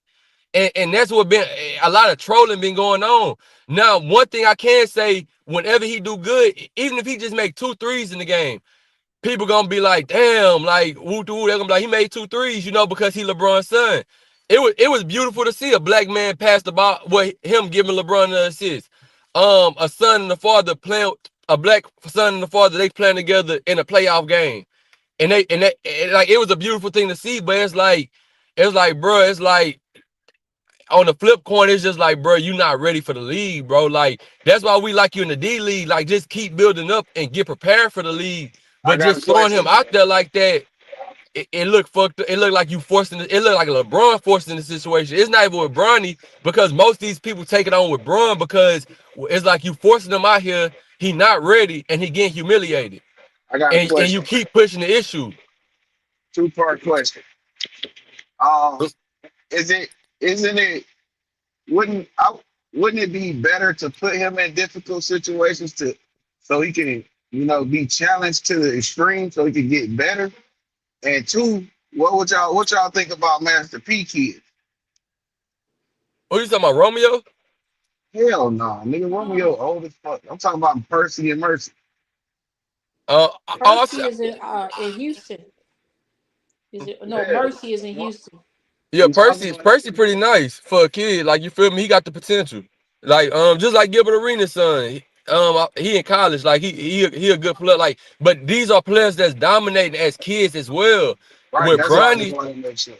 Speaker 8: And that's what been a lot of trolling been going on. Now, one thing I can say, whenever he do good, even if he just make 2 threes in the game, people gonna be like, damn, like woo doo, they're gonna be like, he made 2 threes, because he LeBron's son. It was beautiful to see a black man pass the ball, him giving LeBron the assist. A son and a father playing, a black son and a father, they playing together in a playoff game. Like it was a beautiful thing to see, but it's like, bro, it's like on the flip coin, it's just like, bro, you not ready for the league, bro. Like, that's why we like you in the D League. Like, just keep building up and get prepared for the league.
Speaker 1: I
Speaker 8: But
Speaker 1: got a
Speaker 8: just throwing him
Speaker 1: question.
Speaker 8: out there like that, it looked fucked up. It looked like you forcing it. It looked like LeBron forcing the situation. It's not even with Bronny, because most of these people take it on with Bron because it's like you forcing him out here. He not ready and he getting humiliated.
Speaker 1: I got a
Speaker 8: And you
Speaker 1: question.
Speaker 8: keep pushing the issue.
Speaker 1: 2-part question. Um, is it isn't it wouldn't I, wouldn't it be better to put him in difficult situations so he can be challenged to the extreme so he can get better? And two, what y'all think about Master P Kid?
Speaker 8: What you talking about, Romeo?
Speaker 1: Hell no, nigga, Romeo old as fuck. I'm talking about Percy and Mercy.
Speaker 16: Percy is in Houston. Is it no
Speaker 1: Yeah,
Speaker 16: Mercy is in Houston.
Speaker 8: Yeah,
Speaker 1: I'm talking about.
Speaker 8: Percy pretty nice for a kid. Like, you feel me? He got the potential. Like, just like Gilbert Arenas' son. He in college. Like, he a good player. Like, but these are players that's dominating as kids as well.
Speaker 1: Right,
Speaker 8: With
Speaker 1: that's what I just
Speaker 8: Bronny,
Speaker 1: wanted to make sure.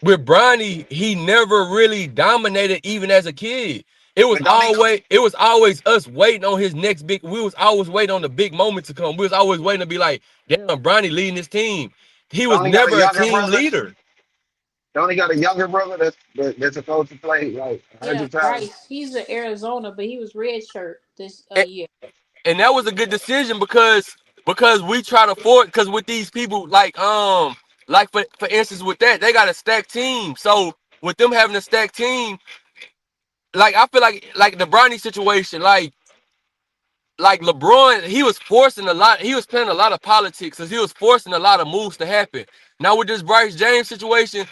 Speaker 8: he never really dominated even as a kid. It was
Speaker 1: But
Speaker 8: always us waiting on his next big. We was always waiting on the big moment to come. We was always waiting to be like, damn, Bronny leading this team. He was
Speaker 1: don't he got a
Speaker 8: never a
Speaker 1: younger
Speaker 8: team
Speaker 1: brother?
Speaker 8: leader.
Speaker 1: Don't he got a younger brother that's supposed to play like
Speaker 16: Yeah,
Speaker 1: 100 times?
Speaker 16: Bryce. He's in Arizona, but he was red shirt this year.
Speaker 8: And that was a good decision because we try to afford, because with these people like for instance with that, they got a stacked team. So with them having a stacked team, like I feel like the Bronny situation, like LeBron, he was forcing a lot. He was playing a lot of politics because he was forcing a lot of moves to happen. Now with this Bryce James situation,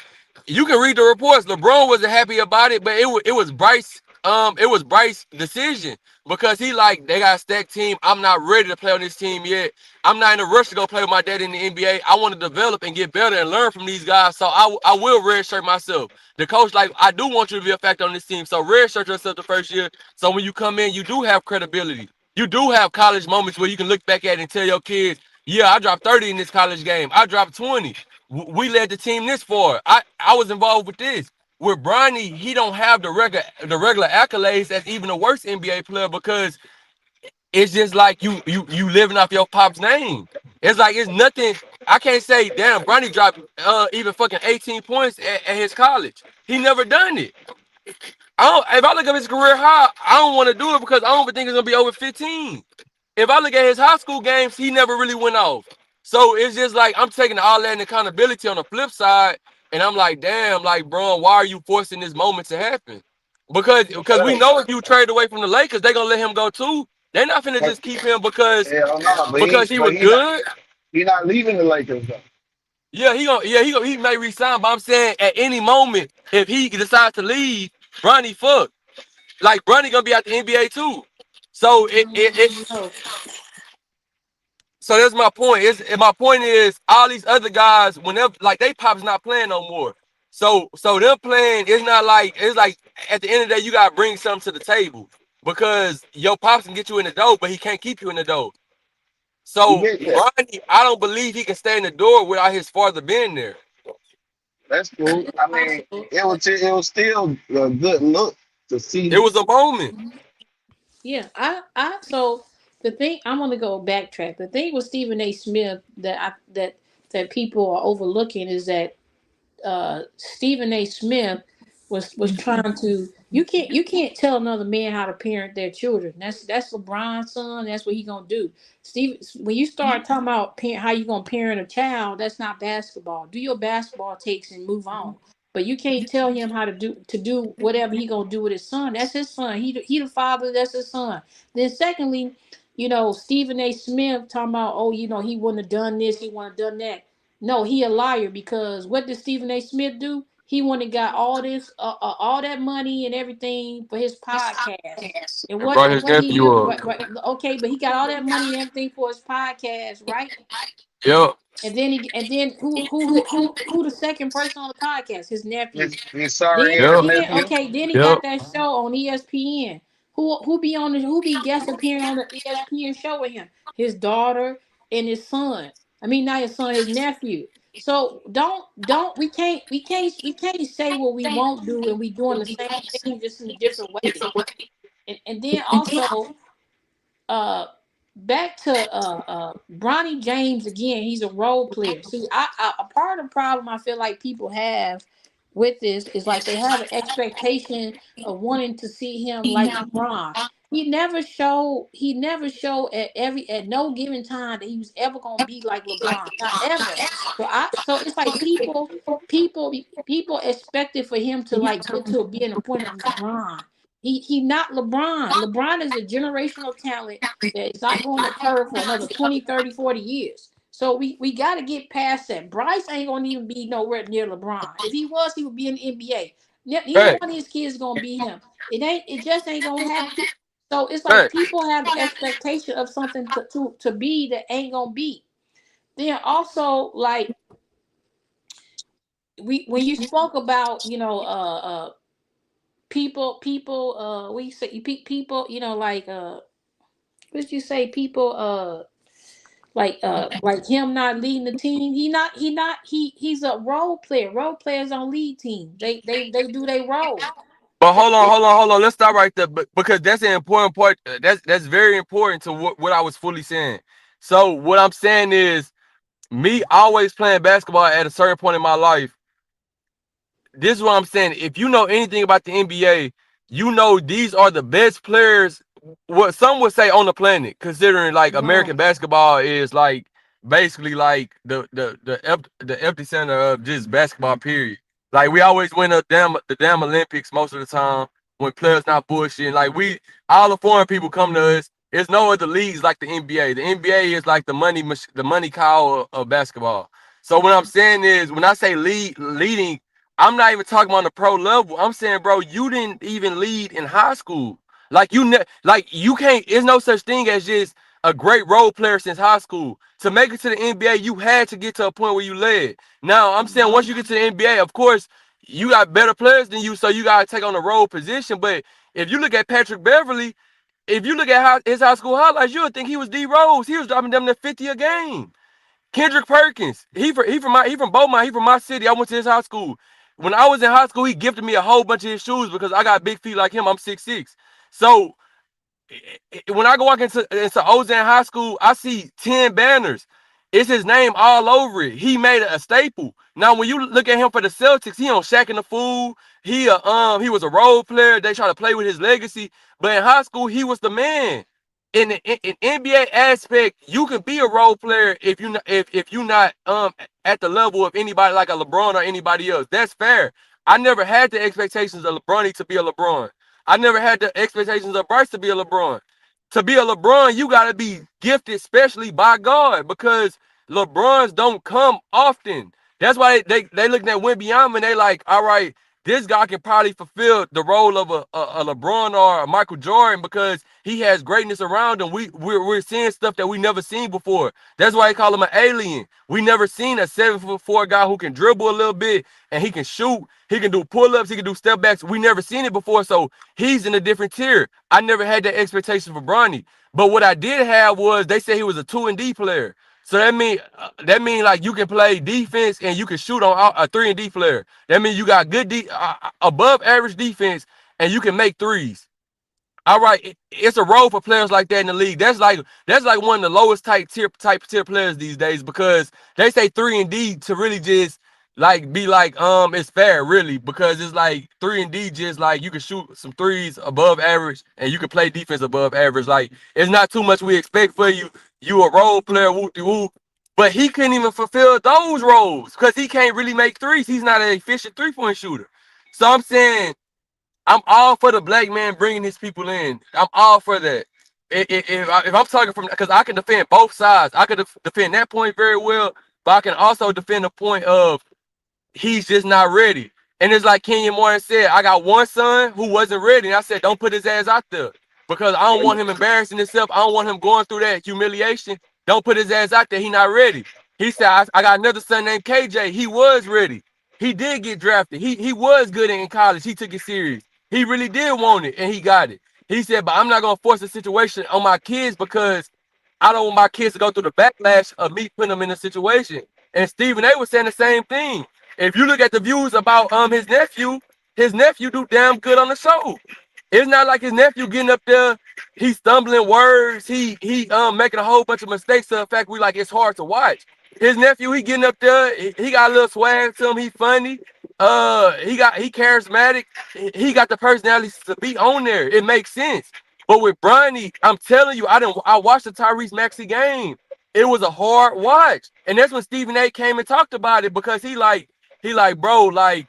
Speaker 8: you can read the reports. LeBron wasn't happy about it, but it was Bryce. It was Bryce's decision because he like, they got a stacked team. I'm not ready to play on this team yet. I'm not in a rush to go play with my dad in the NBA. I want to develop and get better and learn from these guys. So I will redshirt myself. The coach like, I do want you to be a factor on this team. So redshirt yourself the first year. So when you come in, you do have credibility. You do have college moments where you can look back at it and tell your kids, yeah, I dropped 30 in this college game. I dropped 20. We led the team this far. I was involved with this. With Bronny, he don't have the regular accolades as even a worse NBA player because it's just like you living off your pop's name. It's like it's nothing. I can't say, damn, Bronny dropped even fucking 18 points at his college. He never done it. I don't. If I look at his career high, I don't want to do it because I don't even think it's gonna be over 15. If I look at his high school games, he never really went off. So it's just like I'm taking all that in accountability on the flip side, and I'm like, damn, like, bro, why are you forcing this moment to happen? Because we know if you trade away from the Lakers, they're gonna let him go too. They're not finna
Speaker 1: But
Speaker 8: just keep him because
Speaker 1: hell no,
Speaker 8: because he
Speaker 1: but
Speaker 8: was good.
Speaker 1: he not leaving the Lakers though.
Speaker 8: Yeah, he may resign, but I'm saying at any moment, if he decides to leave, Bronny fuck. Like Bronny gonna be at the NBA too. So so that's my point. And my point is all these other guys, whenever like they pop's not playing no more. So them playing, it's like at the end of the day, you gotta bring something to the table. Because your pops can get you in the door, but he can't keep you in the door.
Speaker 1: We
Speaker 8: So
Speaker 1: get that.
Speaker 8: Bronny, I don't believe he can stay in the door without his father being there.
Speaker 1: That's cool. I mean, it was still a good look to
Speaker 8: It
Speaker 1: see.
Speaker 8: was a moment.
Speaker 16: Yeah, so the thing I'm gonna go backtrack. The thing with Stephen A. Smith that people are overlooking is that Stephen A. Smith was trying to. You can't tell another man how to parent their children. That's LeBron's son. That's what he gonna do. Steve, when you start talking about how you gonna parent a child, that's not basketball. Do your basketball takes and move on. But you can't tell him how to do whatever he gonna do with his son. That's his son. He the father. That's his son. Then secondly, Stephen A. Smith talking about, oh, he wouldn't have done this. He wouldn't have done that. No, he a liar because what did Stephen A. Smith do? He went and got all that money and everything for his podcast. And
Speaker 8: And
Speaker 16: what
Speaker 8: brought
Speaker 16: and
Speaker 8: his
Speaker 16: what he
Speaker 8: nephew
Speaker 16: do?
Speaker 8: up.
Speaker 16: Right, okay, but he got all that money and everything for his podcast, right?
Speaker 8: Yep.
Speaker 16: And then who the second person on the podcast? His nephew.
Speaker 1: His sorry
Speaker 16: Then
Speaker 1: ass
Speaker 8: Yep.
Speaker 16: then
Speaker 1: nephew.
Speaker 16: okay, then he
Speaker 8: Yep.
Speaker 16: got that show on ESPN. Who be guest appearing on the ESPN show with him? His daughter and his son. I mean, not his son, his nephew. So don't we can't say what we won't do and we doing the same thing just in a different way. And then also uh back to Bronny James again. He's a role player. See, a part of the problem I feel like people have with this is like they have an expectation of wanting to see him like LeBron. He never showed at no given time that he was ever gonna be like LeBron. Not ever. So it's like people expected for him to like get to being a point of LeBron. He not LeBron. LeBron is a generational talent that is not going to occur for another 20, 30, 40 years. So we got to get past that. Bryce ain't going to even be nowhere near LeBron. If he was, he would be in the NBA. Neither
Speaker 8: Fact.
Speaker 16: one of his kids is going to be him. It just ain't going to happen. So it's like
Speaker 8: Fact.
Speaker 16: people have the expectation of something to be that ain't going to be. Then also like when you spoke about, people we say people, like what did you say, people like him not leading the team. He's a role player. Role players don't lead teams. They do their role.
Speaker 8: But hold on. Let's stop right there. But because that's an important part. That's very important to what I was fully saying. So what I'm saying is me always playing basketball at a certain point in my life. This is what I'm saying. If you know anything about the NBA, you know these are the best players. What some would say on the planet, considering like
Speaker 16: Right.
Speaker 8: American basketball is like basically like the epicenter of just basketball. Period. Like we always win the damn Olympics most of the time when players not bullshitting. Like all the foreign people come to us. There's no other leagues like the NBA. The NBA is like the money cow of basketball. So what I'm saying is when I say leading. I'm not even talking about on the pro level. I'm saying, bro, you didn't even lead in high school. Like like you can't. There's no such thing as just a great role player since high school. To make it to the NBA, you had to get to a point where you led. Now, I'm saying once you get to the NBA, of course, you got better players than you, so you gotta take on the role position. But if you look at Patrick Beverly, if you look at his high school highlights, you would think he was D Rose. He was dropping them to 50 a game. Kendrick Perkins, he from Beaumont, he from my city. I went to his high school. When I was in high school, he gifted me a whole bunch of his shoes because I got big feet like him. I'm 6'6". So when I go walk into Ozan High School, I see 10 banners. It's his name all over it. He made it a staple. Now, when you look at him for the Celtics, he on Shaq and the Fool. He was a role player. They try to play with his legacy, but in high school, he was the man. In the NBA aspect, you can be a role player if you not at the level of anybody like a LeBron or anybody else. That's fair. I never had the expectations of LeBron to be a LeBron. I never had the expectations of Bryce to be a LeBron. To be a LeBron, you gotta be gifted, especially by God, because LeBrons don't come often. That's why they looking at Wembanyama and they like, all right, this guy can probably fulfill the role of a LeBron or a Michael Jordan because he has greatness around him. We're seeing stuff that we never seen before. That's why they call him an alien. We never seen a 7'4" guy who can dribble a little bit and he can shoot. He can do pull-ups. He can do step backs. We never seen it before, so he's in a different tier. I never had that expectation for Bronny. But what I did have was they said he was a 2-and-D player. So that mean like you can play defense and you can shoot on a 3-and-D player. That means you got good above average defense and you can make threes. All right, it's a role for players like that in the league. That's like one of the lowest type tier players these days because they say 3-and-D to really just like be like it's fair really because it's like 3-and-D just like you can shoot some threes above average and you can play defense above average. Like it's not too much we expect for you. You a role player, woo. But he couldn't even fulfill those roles because he can't really make threes. He's not an efficient 3-point shooter. So I'm saying I'm all for the black man bringing his people in. I'm all for that. If I'm talking from, because I can defend both sides. I can defend that point very well, but I can also defend the point of he's just not ready. And it's like Kenyon Martin said, I got one son who wasn't ready. And I said, don't put his ass out there because I don't want him embarrassing himself. I don't want him going through that humiliation. Don't put his ass out there. He not ready. He said, I got another son named KJ. He was ready. He did get drafted. He was good in college. He took it serious. He really did want it, and he got it. He said, but I'm not going to force a situation on my kids because I don't want my kids to go through the backlash of me putting them in a situation. And Stephen A was saying the same thing. If you look at the views about his nephew do damn good on the show. It's not like his nephew getting up there, he's stumbling words, he making a whole bunch of mistakes to the fact we like it's hard to watch. His nephew, he getting up there, he got a little swag to him, he funny, he charismatic, he got the personality to be on there. It makes sense. But with Bronny, I'm telling you, I watched the Tyrese Maxey game. It was a hard watch. And that's when Stephen A came and talked about it because he like, bro, like,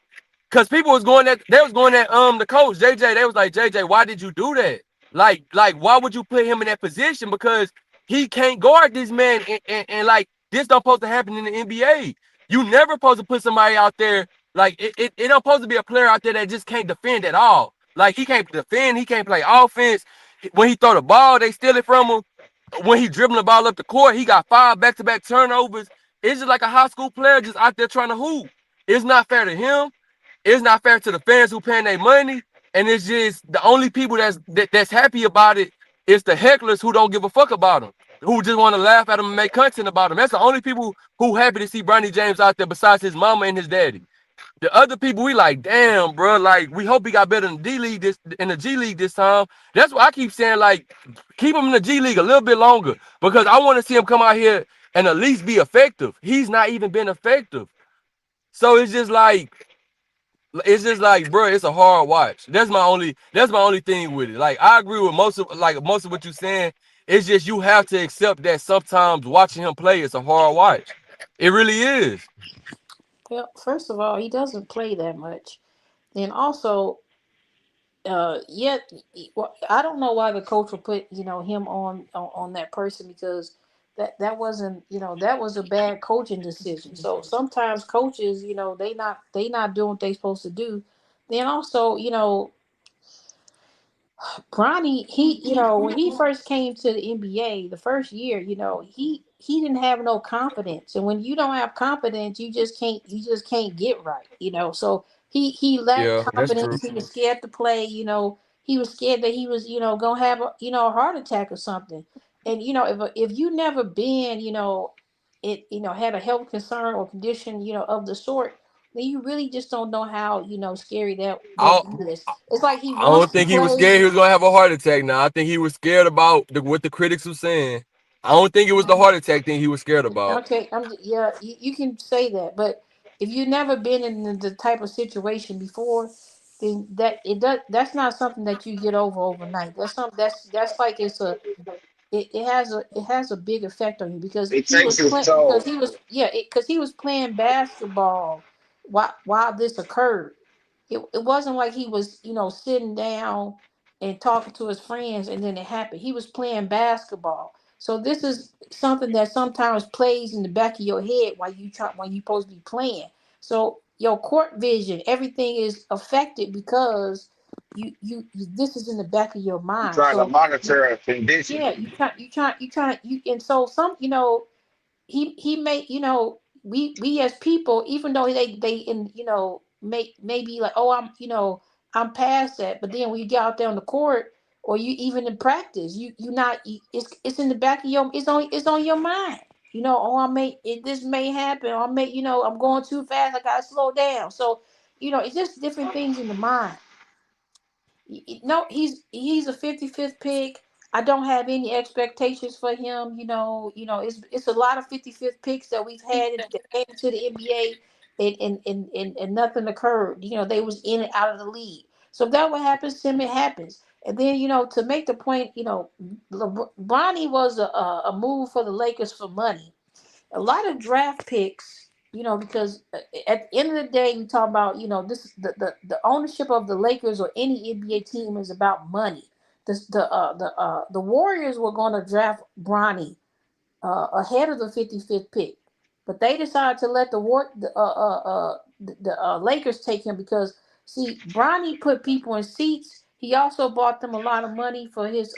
Speaker 8: because people was going at the coach, JJ. They was like, JJ, why did you do that? Like, why would you put him in that position? Because he can't guard this man. And like, this don't supposed to happen in the NBA. You never supposed to put somebody out there, like, it don't supposed to be a player out there that just can't defend at all. Like, he can't defend, he can't play offense. When he throw the ball, they steal it from him. When he dribbling the ball up the court, he got 5 back-to-back turnovers. It's just like a high school player just out there trying to hoop. It's not fair to him. It's not fair to the fans who paying their money, and it's just the only people that's happy about it is the hecklers who don't give a fuck about them, who just want to laugh at him and make content about him. That's the only people who happy to see Bronny James out there besides his mama and his daddy. The other people, we like, damn, bro, like we hope he got better in the G League this time. That's why I keep saying, like, keep him in the G League a little bit longer because I want to see him come out here and at least be effective. He's not even been effective, so it's just like, bro, it's a hard watch. That's my only thing with it. Like, I agree with most of what you're saying. It's just you have to accept that sometimes watching him play is a hard watch. It really is.
Speaker 16: Well, first of all, he doesn't play that much, and also, yet, well, I don't know why the coach would put him on that person because that wasn't that was a bad coaching decision. So sometimes coaches they not doing what they supposed to do. Then also Bronny, when he first came to the NBA, the first year, he didn't have no confidence, and when you don't have confidence, you just can't get right, So he lacked
Speaker 8: Yeah, that's
Speaker 16: confidence.
Speaker 8: true.
Speaker 16: He was scared to play. He was scared that he was gonna have a heart attack or something. And if you never been had a health concern or condition of the sort, then you really just don't know how scary that
Speaker 8: I,
Speaker 16: is. It's like he
Speaker 8: I
Speaker 16: wants
Speaker 8: don't
Speaker 16: to
Speaker 8: think he was
Speaker 16: play.
Speaker 8: scared he was gonna have a heart attack. Now I think he was scared about what the critics were saying. I don't think it was the heart attack thing he was scared about.
Speaker 16: Okay, yeah, you can say that, but if you've never been in the type of situation before, then that's not something that you get over overnight. That's something that's like it has a big effect on you because
Speaker 1: It
Speaker 16: he
Speaker 1: takes
Speaker 16: was
Speaker 1: its
Speaker 16: playing because
Speaker 1: toll.
Speaker 16: he was yeah because he was playing basketball while this occurred. It wasn't like he was sitting down and talking to his friends and then it happened. He was playing basketball. So this is something that sometimes plays in the back of your head while you supposed to be playing. So your court vision, everything is affected because this is in the back of your
Speaker 1: You're
Speaker 16: mind.
Speaker 1: trying to
Speaker 16: So
Speaker 1: monitor a condition.
Speaker 16: yeah, you and so some he made we as people, even though they in maybe like, oh, I'm past that, but then when you get out there on the court or you even in practice, you not it's in the back of your it's on your mind. Oh, this may happen, or I may I'm going too fast, I gotta slow down. So it's just different things in the mind. No, he's a 55th pick. I don't have any expectations for him. It's a lot of 55th picks that we've had that came to the NBA and nothing occurred. They was in and out of the league. So if that what happens to him, it happens. And then to make the point, Bronny was a move for the Lakers for money. A lot of draft picks, because at the end of the day, you talk about, this the ownership of the Lakers or any NBA team is about money. The Warriors were going to draft Bronny ahead of the 55th pick, but they decided to let the Lakers take him because see, Bronny put people in seats. He also bought them a lot of money for his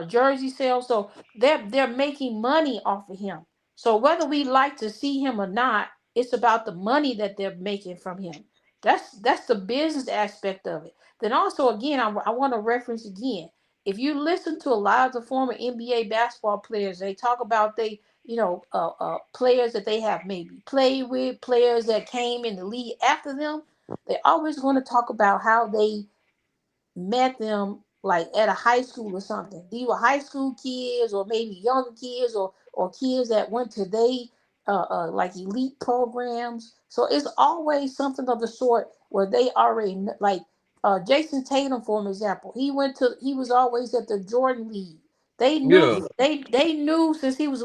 Speaker 16: jersey sales. So they're making money off of him. So whether we like to see him or not, it's about the money that they're making from him. That's the business aspect of it. Then also again, I want to reference again. If you listen to a lot of the former NBA basketball players, they talk about players that they have maybe played with, players that came in the league after them. They're always going to talk about how they met them like at a high school or something. These were high school kids or maybe younger kids or kids that went to like elite programs. So it's always something of the sort where they already like Jason Tatum, for an example. He was always at the Jordan League. They
Speaker 8: Yeah.
Speaker 16: knew they knew since he was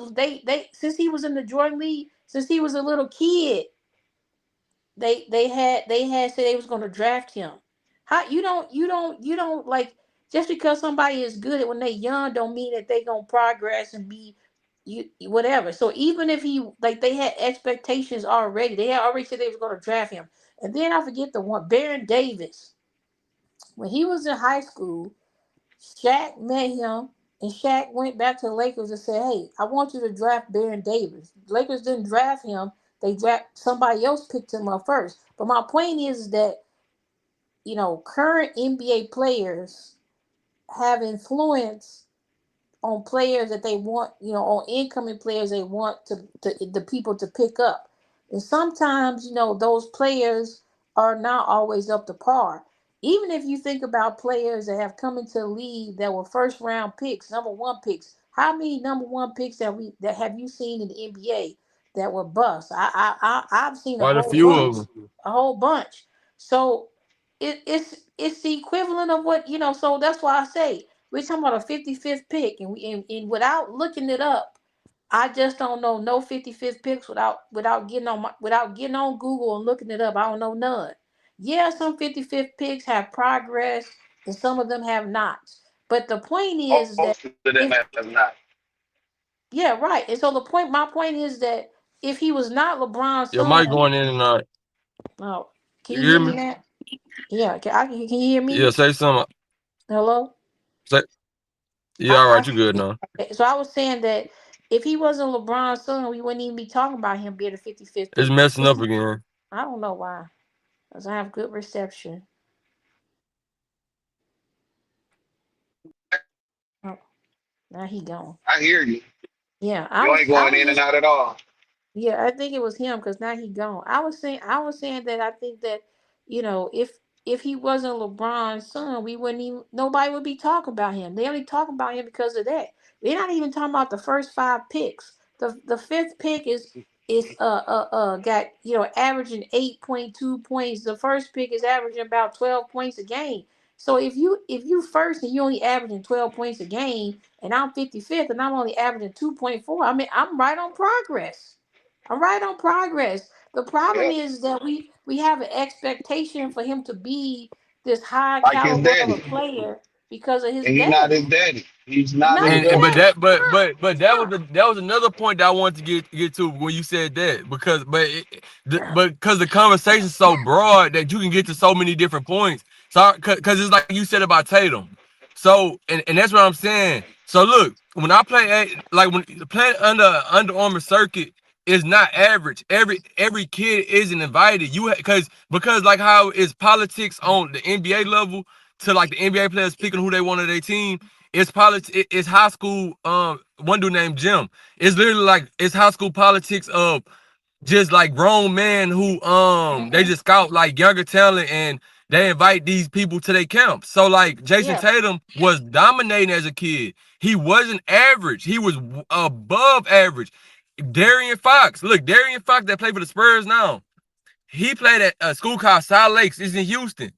Speaker 16: since he was in the Jordan League, since he was a little kid, they had said they was going to draft him. How you don't like, just because somebody is good at when they young don't mean that they gonna progress and be you whatever. So even if he like they had expectations already, they had already said they was going to draft him. And then I forget the one, Baron Davis, when he was in high school. Shaq met him, and Shaq went back to the Lakers and said, "Hey, I want you to draft Baron Davis." The Lakers didn't draft him; they draft somebody else picked him up first. But my point is that current NBA players have influence on players that they want, on incoming players they want to the people to pick up. And sometimes, those players are not always up to par. Even if you think about players that have come into the league that were first round picks, number one picks, how many number one picks that have you seen in the NBA that were bust? I've seen a
Speaker 8: Quite a
Speaker 16: whole
Speaker 8: few
Speaker 16: bunch,
Speaker 8: of them.
Speaker 16: a whole bunch. So it's the equivalent of what So that's why I say we're talking about a 55th pick, and without looking it up, I just don't know no 55th picks without getting on Google and looking it up. I don't know none. Yeah, some 55th picks have progress, and some of them have not. But the point is that
Speaker 1: Most of them
Speaker 16: if
Speaker 1: have not.
Speaker 16: yeah, right. And so my point is that if he was not LeBron's
Speaker 8: Your mic
Speaker 16: son,
Speaker 8: going in and out.
Speaker 16: oh, can
Speaker 8: You
Speaker 16: you
Speaker 8: hear
Speaker 16: hear me
Speaker 8: me?
Speaker 16: now? Yeah, can you hear
Speaker 8: Yeah,
Speaker 16: me?
Speaker 8: say something.
Speaker 16: Hello.
Speaker 8: Say, yeah, all
Speaker 16: I,
Speaker 8: right, you good now.
Speaker 16: so I was saying that if he wasn't LeBron's son, we wouldn't even be talking about him being the 55th
Speaker 8: It's
Speaker 16: pick.
Speaker 8: messing up again.
Speaker 16: I don't know why. Because I have good reception. Oh, now he gone.
Speaker 1: I hear you.
Speaker 16: Yeah,
Speaker 1: You ain't
Speaker 16: I
Speaker 1: going
Speaker 16: was
Speaker 1: in and
Speaker 16: just
Speaker 1: out at all.
Speaker 16: yeah, I think it was him because now he gone. I was saying that I think that if he wasn't LeBron's son, we wouldn't even nobody would be talking about him. They only talking about him because of that. We're not even talking about the first 5 picks. The fifth pick is got averaging 8.2 points. The first pick is averaging about 12 points a game. So if you first and you only averaging 12 points a game, and I'm 55th and I'm only averaging 2.4, I mean I'm right on progress. I'm right on progress. The problem
Speaker 1: Yep.
Speaker 16: is that we have an expectation for him to be this high
Speaker 1: Like his
Speaker 16: caliber of a
Speaker 1: daddy.
Speaker 16: player because of his
Speaker 1: And he's not his
Speaker 16: daddy.
Speaker 1: daddy. He's
Speaker 16: He's
Speaker 1: not
Speaker 16: not
Speaker 1: his
Speaker 16: his
Speaker 8: And but
Speaker 1: daddy.
Speaker 16: daddy.
Speaker 8: that
Speaker 16: He's
Speaker 8: but
Speaker 16: not.
Speaker 8: but but
Speaker 16: He's
Speaker 8: that was
Speaker 16: not.
Speaker 8: that was another point that I wanted to get to when you said that because because the conversation's so broad that you can get to so many different points. So because it's like you said about Tatum. So and that's what I'm saying. So look, when I play like when playing Under Armour circuit is not average. Every kid isn't invited. Because like how is politics on the NBA level to like the NBA players picking who they want on their team. It's politics. It's high school. One dude named Jim. It's literally like it's high school politics of just like grown men who they
Speaker 16: Mhm.
Speaker 8: just scout like younger talent and they invite these people to their camp. So like Jason
Speaker 16: Yeah.
Speaker 8: Tatum was dominating as a kid. He wasn't average. He was above average. Darian Fox, look, Darian Fox that played for the Spurs now. He played at a school called South Lakes. It's in Houston.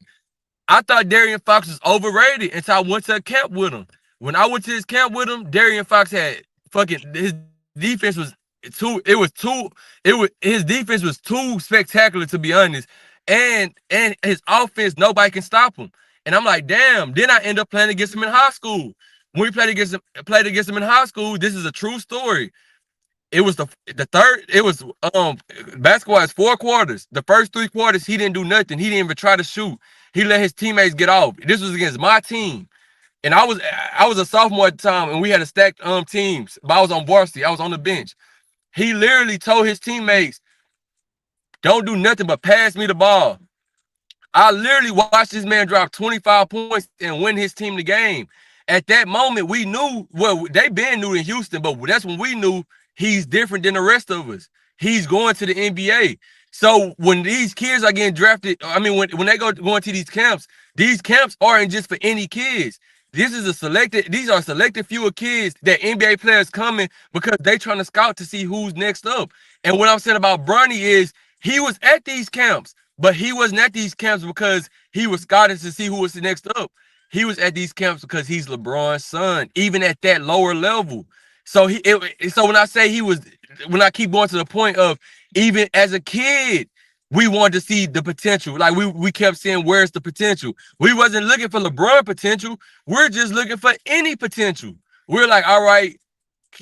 Speaker 8: I thought Darian Fox was overrated until I went to a camp with him. When I went to his camp with him, Darian Fox had fucking his defense was his defense was too spectacular to be honest. And his offense, nobody can stop him. And I'm like, damn. Then I end up playing against him in high school. When we played against him in high school, this is a true story. It was the third. It was basketball is 4 quarters. The first 3 quarters, he didn't do nothing. He didn't even try to shoot. He let his teammates get off. This was against my team, and I was a sophomore at the time, and we had a stacked teams. But I was on varsity. I was on the bench. He literally told his teammates, "Don't do nothing but pass me the ball." I literally watched this man drop 25 points and win his team the game. At that moment, we knew, well, they been new in Houston, but that's when we knew he's different than the rest of us. He's going to the NBA. So when these kids are getting drafted, I mean, when they going to these camps aren't just for any kids. These are selected few of kids that NBA players coming because they trying to scout to see who's next up. And what I'm saying about Bronny is he was at these camps. But he wasn't at these camps because he was scouting to see who was the next up. He was at these camps because he's LeBron's son, even at that lower level. So so when I say when I keep going to the point of even as a kid, we wanted to see the potential. Like we kept saying, where's the potential? We wasn't looking for LeBron potential. We're just looking for any potential. We're like, all right,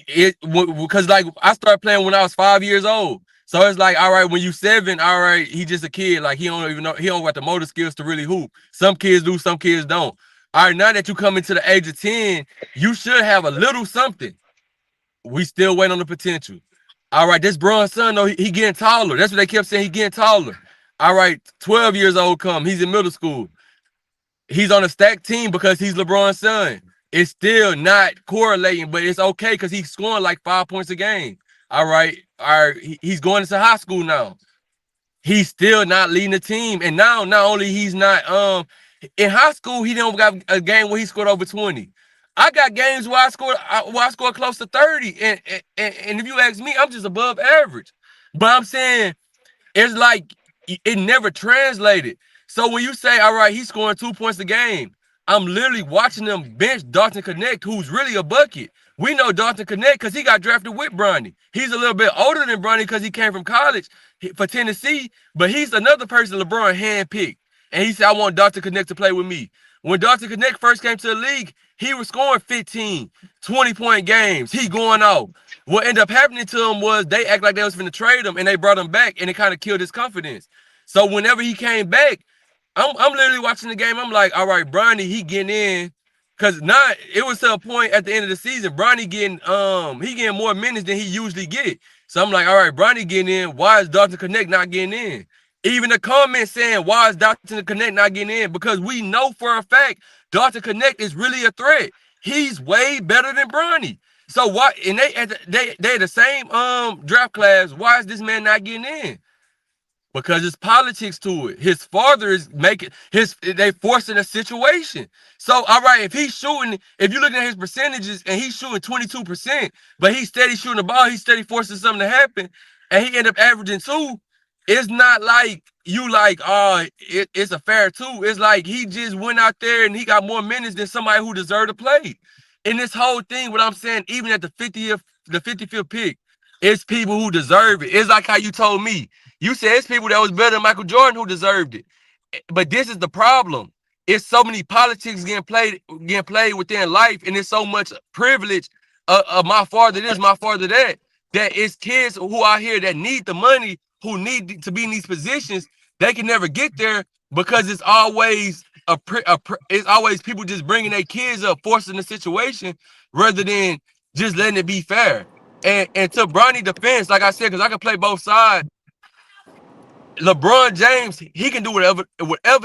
Speaker 8: because like I started playing when I was 5 years old. So it's like, all right, when you 7, all right, he just a kid. Like he don't even know, he don't got the motor skills to really hoop. Some kids do, some kids don't. All right, now that you come into the age of 10, you should have a little something. We still wait on the potential. All right, this Bron's son, though, he getting taller. That's what they kept saying, he getting taller. All right, 12 years old come, he's in middle school. He's on a stacked team because he's LeBron's son. It's still not correlating, but it's okay because he's scoring like 5 points a game. All right. He's going into high school now. He's still not leading the team. And now, not only he's not in high school, he didn't got a game where he scored over 20. I got games where I scored close to 30. And if you ask me, I'm just above average. But I'm saying it's like it never translated. So when you say, all right, he's scoring 2 points a game, I'm literally watching them bench Dalton Connect, who's really a bucket. We know Dalton Connect because he got drafted with Bronny. He's a little bit older than Bronny because he came from college for Tennessee, but he's another person LeBron handpicked. And he said, I want Dalton Connect to play with me. When Dalton Connect first came to the league, he was scoring 15, 20-point games. He going off. What ended up happening to him was they act like they was finna trade him and they brought him back and it kind of killed his confidence. So whenever he came back, I'm literally watching the game. I'm like, all right, Bronny, he getting in. Cause now it was to a point at the end of the season, Bronny getting more minutes than he usually get. So I'm like, all right, Bronny getting in. Why is Dalton Connect not getting in? Even the comments saying, why is Dalton Connect not getting in? Because we know for a fact Dalton Connect is really a threat. He's way better than Bronny. So why? And they the same draft class. Why is this man not getting in? because it's politics to it. His father is making they forcing a situation. So all right, if he's shooting, if you're looking at his percentages and he's shooting 22%, but he's steady shooting the ball, he's steady forcing something to happen, and he end up averaging 2. It's not like you like, it's a fair 2. It's like he just went out there and he got more minutes than somebody who deserved to play. In this whole thing, what I'm saying, even at the 55th pick, it's people who deserve it. It's like how you told me. You said it's people that was better than Michael Jordan who deserved it. But this is the problem. It's so many politics getting played within life, and it's so much privilege of my father this, my father that, that it's kids who out here that need the money, who need to be in these positions. They can never get there because it's always it's always people just bringing their kids up, forcing the situation rather than just letting it be fair. And to Bronny defense, like I said, because I can play both sides. LeBron James, he can do whatever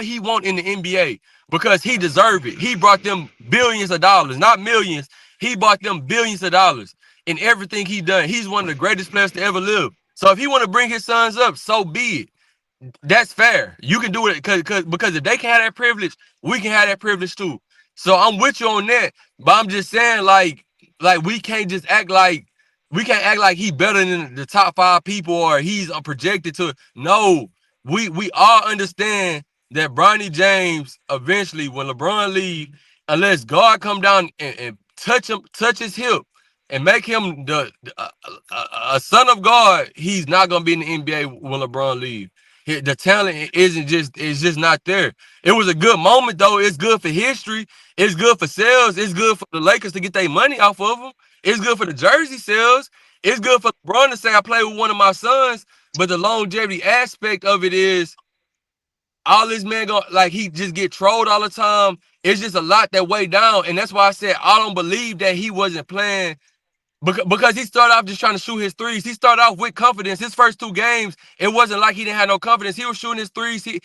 Speaker 8: he want in the NBA because he deserved it. He brought them billions of dollars, not millions. He brought them billions of dollars in everything he done. He's one of the greatest players to ever live. So if he want to bring his sons up, so be it. That's fair. You can do it because if they can have that privilege, we can have that privilege too. So I'm with you on that. But I'm just saying, like we can't just act like he better than the top 5 people or he's projected to. No, we all understand that Bronny James eventually, when LeBron leave, unless God come down and touch his hip and make him a son of God, he's not gonna be in the NBA when LeBron leave. The talent is just not there. It was a good moment though. It's good for history. It's good for sales. It's good for the Lakers to get their money off of them. It's good for the jersey sales. It's good for LeBron to say I play with one of my sons. But the longevity aspect of it is all this man go like he just get trolled all the time. It's just a lot that weigh down, and that's why I said I don't believe that he wasn't playing because he started off just trying to shoot his threes. He started off with confidence. His first 2 games, it wasn't like he didn't have no confidence. He was shooting his threes. He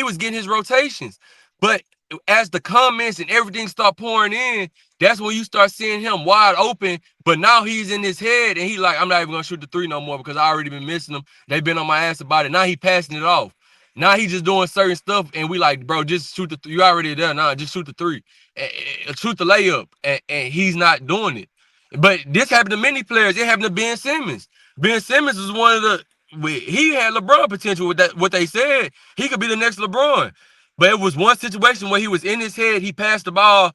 Speaker 8: was getting his rotations. But as the comments and everything start pouring in, that's when you start seeing him wide open. But now he's in his head and he like, I'm not even gonna shoot the 3 no more because I already been missing them. They've been on my ass about it. Now he passing it off. Now he's just doing certain stuff, and we like, bro, just shoot the 3. You already there. Nah, just shoot the 3. Shoot the layup. And he's not doing it. But this happened to many players. It happened to Ben Simmons. Ben Simmons was one of he had LeBron potential with that. What they said, he could be the next LeBron. But it was one situation where he was in his head. He passed the ball.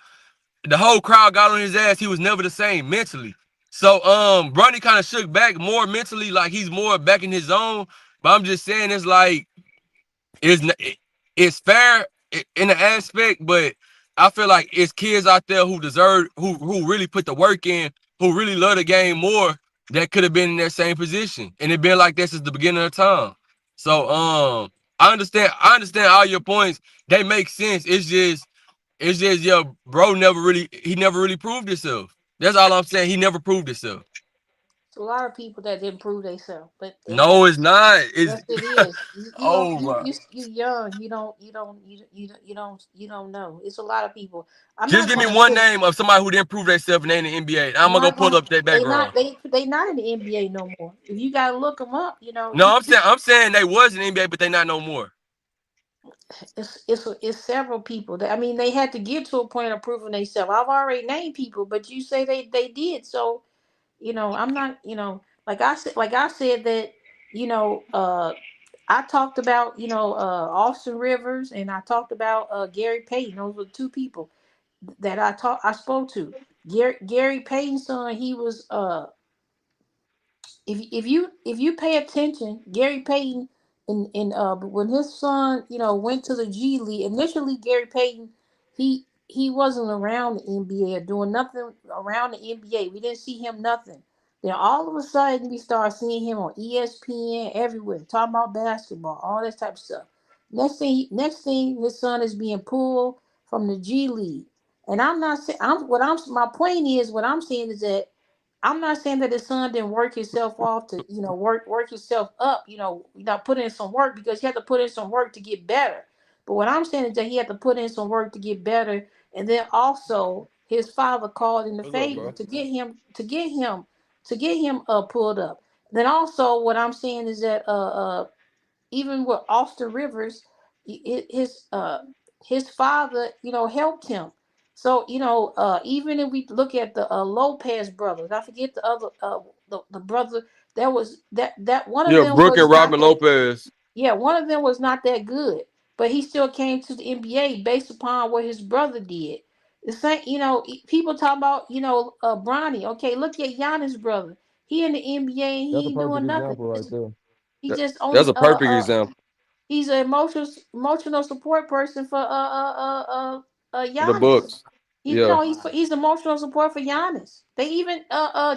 Speaker 8: The whole crowd got on his ass. He was never the same mentally. So Bronny kind of shook back more mentally, like he's more back in his zone. But I'm just saying, it's like it's fair in the aspect, but I feel like it's kids out there who deserve, who really put the work in, who really love the game more, that could have been in that same position, and it been like this since the beginning of time. So I understand all your points. They make sense. It's just yo, bro, he never really proved himself. That's all I'm saying. He never proved himself.
Speaker 16: It's a lot of people that didn't prove themselves, but they
Speaker 8: No,
Speaker 16: haven't.
Speaker 8: it's not. It's
Speaker 16: Yes, it is. You don't.
Speaker 8: oh my.
Speaker 16: You young. You don't know. It's a lot of people. I'm
Speaker 8: Just
Speaker 16: not
Speaker 8: give me
Speaker 16: gonna
Speaker 8: one
Speaker 16: say.
Speaker 8: name of somebody who didn't prove themselves and they in the NBA. I'm
Speaker 16: I'm
Speaker 8: gonna go
Speaker 16: not
Speaker 8: pull
Speaker 16: gonna.
Speaker 8: up their
Speaker 16: They not.
Speaker 8: background.
Speaker 16: They not in the NBA no more. If you gotta look them up,
Speaker 8: No, I'm saying they was in the NBA, but they not no more.
Speaker 16: it's several people. I mean, they had to get to a point of proving themselves. I've already named people, but you say they did. So I'm not. Like I said that. You know, I talked about Austin Rivers, and I talked about Gary Payton. Those were 2 people that I spoke to. Gary Payton's son, he was if you pay attention, Gary Payton when his son went to the G League initially, Gary Payton he wasn't around the NBA or doing nothing around the NBA. We didn't see him nothing. Then all of a sudden we start seeing him on ESPN everywhere talking about basketball, all that type of stuff. Next thing, his son is being pulled from the G League, and I'm not saying my point is what I'm saying is that I'm not saying that his son didn't work himself off to, work himself up, put in some work because he had to put in some work to get better. But what I'm saying is that he had to put in some work to get better, and then also his father called in the
Speaker 8: What's up,
Speaker 16: favor
Speaker 8: bro?
Speaker 16: to get him pulled up. Then also what I'm saying is that even with Austin Rivers, his father, helped him. So even if we look at the Lopez brothers, I forget the other the brother that was that one of
Speaker 8: Yeah,
Speaker 16: them
Speaker 8: Brooke
Speaker 16: was
Speaker 8: and
Speaker 16: not
Speaker 8: Robin
Speaker 16: that.
Speaker 8: Lopez.
Speaker 16: Yeah, one of them was not that good, but he still came to the NBA based upon what his brother did. The same, people talk about, Bronny. Okay, look at Giannis' brother. He in the NBA and he
Speaker 19: That's a
Speaker 16: ain't
Speaker 19: perfect
Speaker 16: doing nothing.
Speaker 19: example right there.
Speaker 16: He just
Speaker 8: That's
Speaker 16: only
Speaker 8: a perfect example.
Speaker 16: he's an emotional support person for
Speaker 8: The
Speaker 16: Giannis.
Speaker 8: Bucks.
Speaker 16: He's
Speaker 8: Yeah.
Speaker 16: he's emotional support for Giannis. They even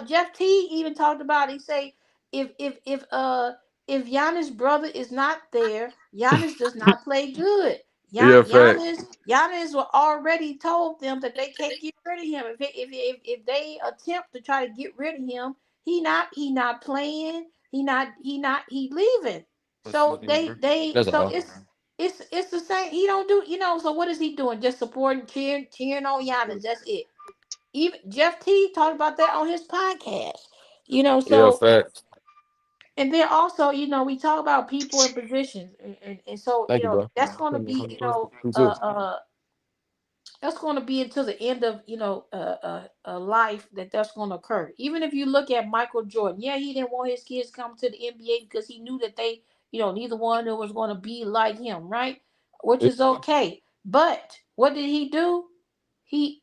Speaker 16: Jeff T even talked about it. He say if Giannis' brother is not there, Giannis does not play good.
Speaker 8: Yeah, fact.
Speaker 16: Giannis were already told them that they can't get rid of him. If they attempt to try to get rid of him, he not playing. He leaving. So
Speaker 8: That's
Speaker 16: so
Speaker 8: all.
Speaker 16: it's the same. He don't do So what is he doing? Just supporting, cheering on Giannis. That's it. Even Jeff T talked about that on his podcast.
Speaker 8: Yeah,
Speaker 16: So
Speaker 8: fact.
Speaker 16: and then also, we talk about people in positions, and so
Speaker 8: Thank you, bro.
Speaker 16: that's going to be
Speaker 8: You too.
Speaker 16: that's going to be until the end of life that's going to occur. Even if you look at Michael Jordan, yeah, he didn't want his kids to come to the NBA because he knew that they, neither one of them was going to be like him, right? Which is okay. But what did he do? He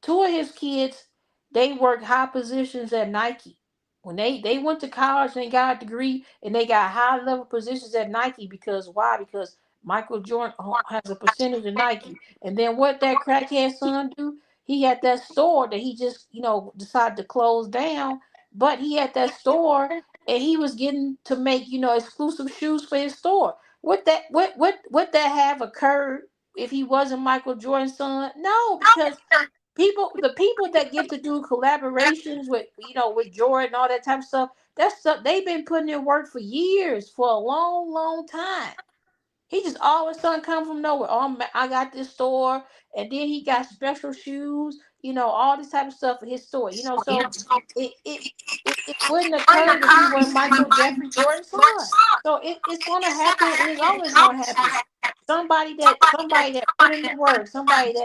Speaker 16: Two of his kids, they worked high positions at Nike. When they went to college and got a degree and they got high level positions at Nike because why? Because Michael Jordan has a percentage of Nike. And then what that crackhead son do? He had that store that he just, decided to close down. But he had that store and he was getting to make, exclusive shoes for his store. Would that have occurred if he wasn't Michael Jordan's son? No, because the people that get to do collaborations with with Jordan and all that type of stuff, that's stuff they've been putting in work for years, for a long time. He just all of a sudden come from nowhere. Oh, I got this store, and then he got special shoes, all this type of stuff for his store. So it it it wouldn't occur if he weren't Michael Jeffrey Jordan's son. So it's gonna happen, and it's always gonna happen. Somebody that put in the work, somebody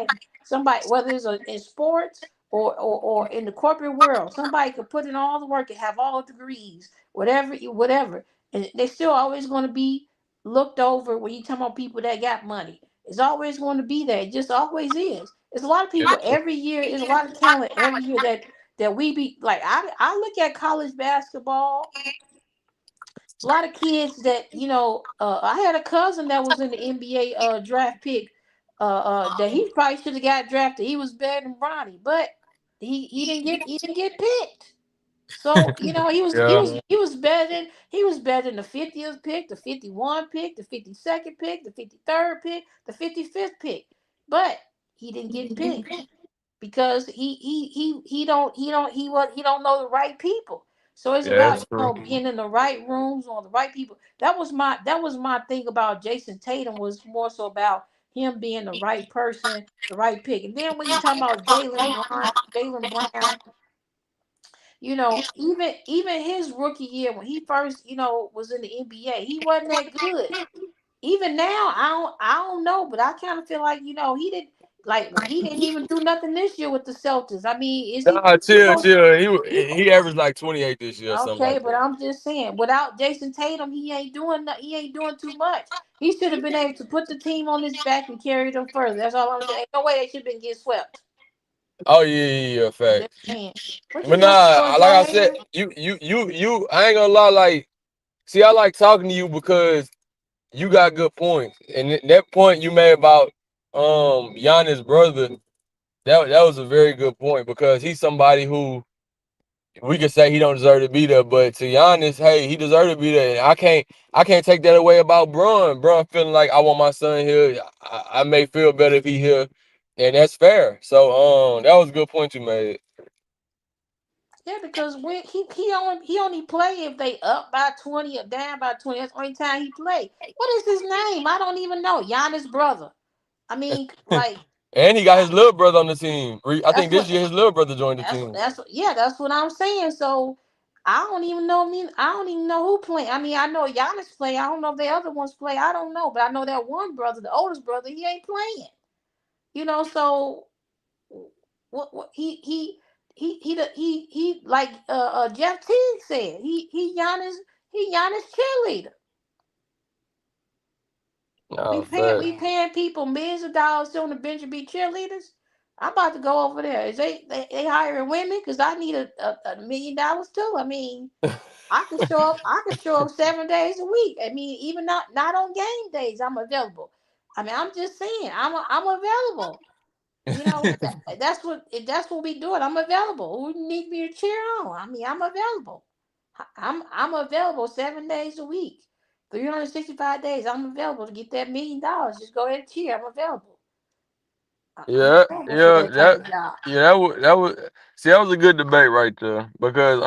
Speaker 16: whether it's in sports or in the corporate world, somebody could put in all the work and have all the degrees, whatever, and they still always going to be looked over when you talk about people that got money. It's always going to be there. It just always is. It's a lot of people every year. It's a lot of talent every year that we be like. I look at college basketball. A lot of kids that I had a cousin that was in the NBA draft pick. That he probably should have got drafted. He was better than Bronny, but he didn't get picked. So
Speaker 8: Yeah.
Speaker 16: he was better than the 50th pick, the 51 pick, the 52nd pick, the 53rd pick, the 55th pick, but he didn't get picked because he don't know the right people. So it's
Speaker 8: Yeah,
Speaker 16: about
Speaker 8: that's true.
Speaker 16: being in the right rooms on the right people. That was my thing about Jason Tatum, was more so about him being the right person, the right pick. And then when you talk about Jalen Brown, even his rookie year when he first, was in the NBA, he wasn't that good. Even now, I don't know, but I kind of feel like, he didn't even do nothing this year with the Celtics. I mean, is he
Speaker 8: Nah,
Speaker 16: he
Speaker 8: chill,
Speaker 16: supposed
Speaker 8: chill.
Speaker 16: he
Speaker 8: He averaged like 28 this year, or something
Speaker 16: okay,
Speaker 8: like
Speaker 16: but
Speaker 8: that.
Speaker 16: I'm just saying, without Jason Tatum, he ain't doing too much. He should have been able to put the team on his back and carry them further. That's all I'm saying. Ain't no way they should have been getting swept.
Speaker 8: Oh yeah,
Speaker 16: I'm just
Speaker 8: fact.
Speaker 16: saying. What you
Speaker 8: But
Speaker 16: doing,
Speaker 8: nah, like I
Speaker 16: Georgia
Speaker 8: said,
Speaker 16: hater?
Speaker 8: you. I ain't gonna lie. Like, see, I like talking to you because you got good points, and that point you made about Giannis' brother, that was a very good point because he's somebody who we could say he don't deserve to be there, but to Giannis, hey, he deserved to be there. And I can't take that away about Bron. Bron feeling like I want my son here. I may feel better if he here, and that's fair. So that was a good point you made.
Speaker 16: Yeah, because when he only play if they up by 20 or down by 20. That's the only time he play. What is his name? I don't even know. Giannis' brother. I mean, like
Speaker 8: And he got his little brother on the team. I
Speaker 16: that's
Speaker 8: think this
Speaker 16: what
Speaker 8: year his little brother joined the
Speaker 16: that's
Speaker 8: team.
Speaker 16: that's what, yeah, that's what I'm saying. So I don't even know. I don't even know who playing. I mean, I know Giannis play. I don't know if the other ones play. I don't know, but I know that one brother, the oldest brother, he ain't playing. So what he like Jeff Teague said. He Giannis cheerleader.
Speaker 8: Nah, fact.
Speaker 16: We paying people millions of dollars on the bench to be cheerleaders. I'm about to go over there. Is they hiring women? Because I need a $1 million too. I mean, I can show up. I can show up 7 days a week. I mean, even not on game days, I'm available. I mean, I'm just saying, I'm available. That's what we doing. I'm available. Who need me to cheer on? I mean, I'm available. I'm available 7 days a week, 365 days. I'm available to get that $1 million. Just go ahead and cheer. I'm available. I'm
Speaker 8: Yeah,
Speaker 16: available for
Speaker 8: yeah,
Speaker 16: that type of
Speaker 8: that
Speaker 16: job.
Speaker 8: yeah, that was see that was a good debate right there because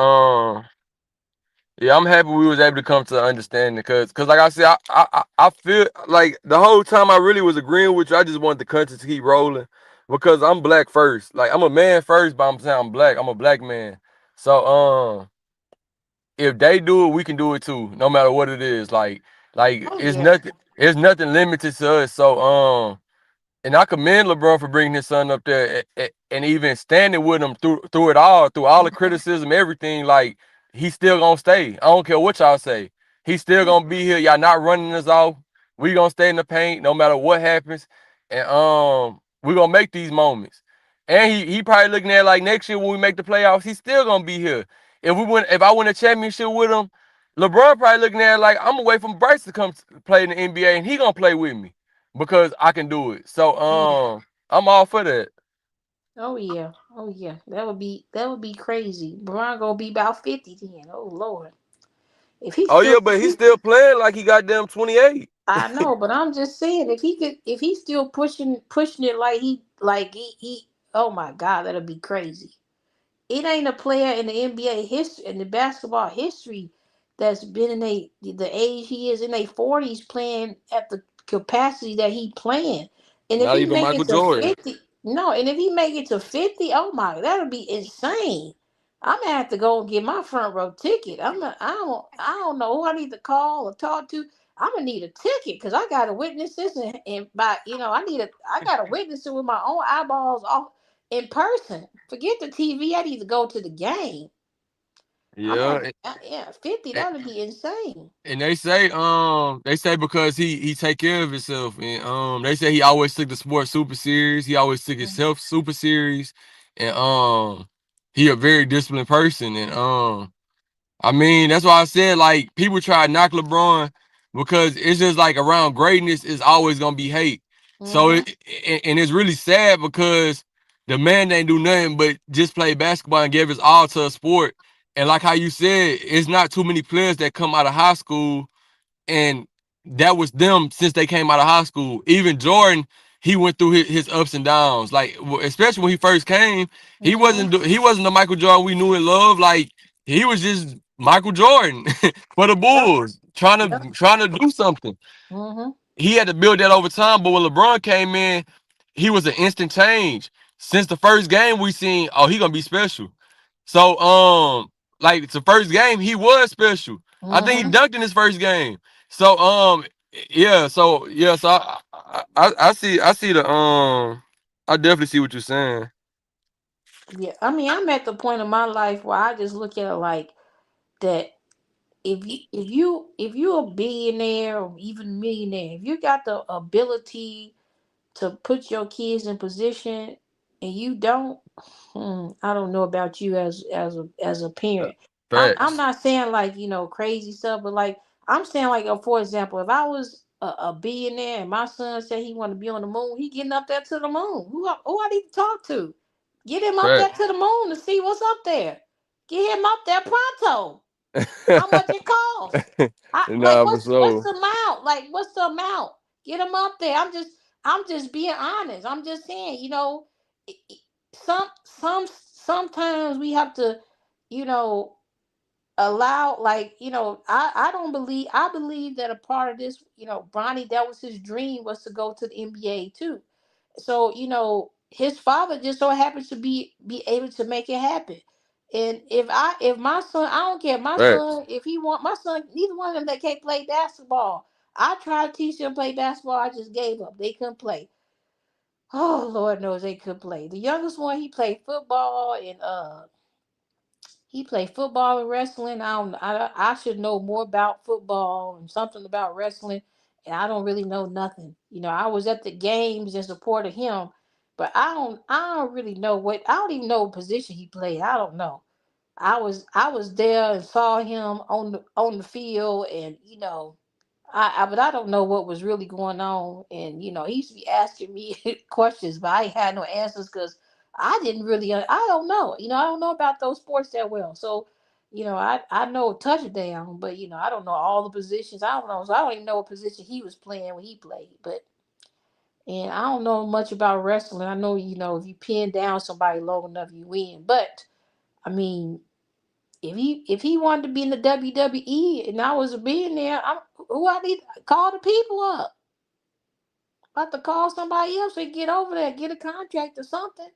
Speaker 8: yeah, I'm happy we was able to come to an understanding because like I said, I feel like the whole time I really was agreeing with you. I just wanted the country to keep rolling because I'm black first. Like I'm a man first, but I'm saying I'm black. I'm a black man. So if they do it, we can do it too, no matter what it is. Like
Speaker 16: Oh yeah.
Speaker 8: it's nothing limited to us. So and I commend LeBron for bringing his son up there and even standing with him through it all, through all the criticism, everything. Like he's still gonna stay. I don't care what y'all say. He's still gonna be here. Y'all not running us off. We gonna stay in the paint no matter what happens, and we gonna make these moments. And he probably looking at like next year when we make the playoffs, he's still gonna be here. If I win a championship with him, LeBron probably looking at it like I'm gonna wait for Bryce to come play in the NBA, and he gonna play with me because I can do it. So I'm all for that.
Speaker 16: Oh yeah. Oh yeah. That would be crazy. Bron gonna be about 50 then. Oh Lord. If he
Speaker 8: Oh
Speaker 16: still
Speaker 8: yeah, but he's still playing like he got them 28.
Speaker 16: I know, but I'm just saying if he's still pushing it like he oh my God, that'll be crazy. It ain't a player in the NBA history in the basketball history that's been in the age he is in their 40s playing at the capacity that he playing. And if
Speaker 8: Not
Speaker 16: he
Speaker 8: even
Speaker 16: make
Speaker 8: Michael
Speaker 16: it to
Speaker 8: Jordan.
Speaker 16: 50, no, and if he make it to 50, oh my, that'll be insane. I'm gonna have to go and get my front row ticket. I don't know who I need to call or talk to. I'm gonna need a ticket because I gotta witness this and by I gotta witness it with my own eyeballs off in person. Forget the TV. I need to go to the game.
Speaker 8: Yeah,
Speaker 16: Yeah, 50.
Speaker 8: and,
Speaker 16: That would be insane.
Speaker 8: and they say because he take care of himself, and they say he always took the sport super serious. He always took himself super serious, and he a very disciplined person, and I mean, that's why I said like people try to knock LeBron because it's just like around greatness is always gonna be hate. So
Speaker 16: Mm-hmm.
Speaker 8: and it's really sad because the man ain't do nothing but just play basketball and give his all to a sport. And like how you said, it's not too many players that come out of high school and that was them since they came out of high school. Even Jordan, he went through his ups and downs. Like especially when he first came,
Speaker 16: Mm-hmm.
Speaker 8: he wasn't the Michael Jordan we knew and loved. Like he was just Michael Jordan for the
Speaker 16: Yep.
Speaker 8: Bulls,
Speaker 16: Yep.
Speaker 8: trying to do something.
Speaker 16: Mm-hmm.
Speaker 8: He had to build that over time. But when LeBron came in, he was an instant change. Since the first game, we seen, oh, he gonna be special. So like the first game, he was special. I think he
Speaker 16: Mm-hmm.
Speaker 8: dunked in his first game. So so I see the I definitely see what you're saying.
Speaker 16: Yeah. I mean, I'm at the point of my life where I just look at it like that. If you a billionaire or even millionaire, if you got the ability to put your kids in position and you don't, I don't know about you as a parent. I'm
Speaker 8: Facts.
Speaker 16: not saying like crazy stuff, but like I'm saying like for example, if I was a billionaire and my son said he want to be on the moon, he getting up there to the moon. Who I need to talk to? Get him up there
Speaker 8: Facts.
Speaker 16: to the moon to see what's up there. Get him up there pronto. How much it costs? Like
Speaker 8: Nah, for
Speaker 16: what's
Speaker 8: sure.
Speaker 16: the amount? Like what's the amount? Get them up there. I'm just being honest. I'm just saying, sometimes we have to, you know, allow like, I don't believe I believe that a part of this, Bronny, that was his dream was to go to the NBA too. So, his father just so happens to be able to make it happen. And if my son, I don't care, my
Speaker 8: Right.
Speaker 16: son, if he want my son, neither one of them they can't play basketball. I tried to teach them to play basketball. I just gave up. They couldn't play. Oh Lord knows they could play. The youngest one, he played football and wrestling. I should know more about football and something about wrestling, and I don't really know nothing. I was at the games in support of him, but I don't really know I don't even know what position he played. I don't know. I was there and saw him on the field, and but I don't know what was really going on. And he used to be asking me questions, but I ain't had no answers because I didn't really. I don't know. I don't know about those sports that well. So, I know a touchdown, but I don't know all the positions. I don't know. So I don't even know what position he was playing when he played. And I don't know much about wrestling. I know if you pin down somebody long enough, you win. But I mean, if he wanted to be in the WWE and I was being there, I need to call the people up. About to call somebody else and get over there, get a contract or something.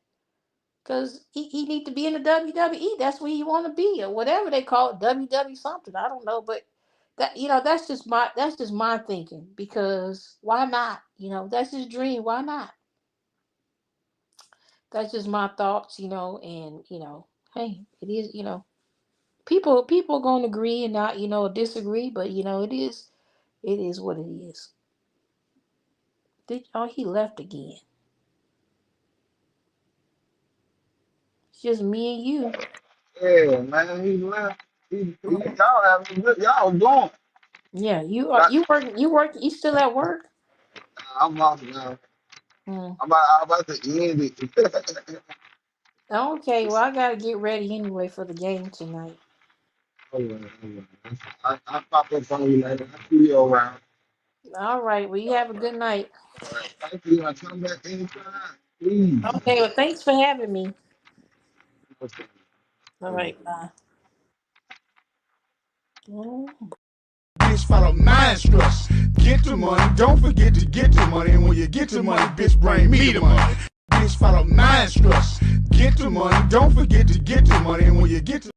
Speaker 16: Cause he need to be in the WWE. That's where he want to be, or whatever they call it, WWE something. I don't know, but that's just my thinking. Because why not? That's his dream. Why not? That's just my thoughts. And hey, it is. People gonna agree and not disagree, but it is what it is. He left again. It's just me and you.
Speaker 1: Yeah, man, he left. Y'all having good. Y'all doing.
Speaker 16: Yeah,
Speaker 1: But
Speaker 16: you working, you still at work?
Speaker 1: I'm off now.
Speaker 16: Mm.
Speaker 1: I'm about to end it.
Speaker 16: Okay, well I gotta get ready anyway for the game tonight.
Speaker 1: Hold on, hold on. I'll pop up on you later. I'll see you around.
Speaker 16: All right, well you have a good night.
Speaker 1: All right. Thank you. I come back anytime. Please.
Speaker 16: Okay, well thanks for having me.
Speaker 1: Okay.
Speaker 16: All
Speaker 1: All right.
Speaker 16: right, bye. Oh.
Speaker 4: Bitch, follow my instructions. Get the money, don't forget to get the money. And when you get the money, bitch, bring me the money. Bitch, follow my instructions. Get the money, don't forget to get the money. And when you get the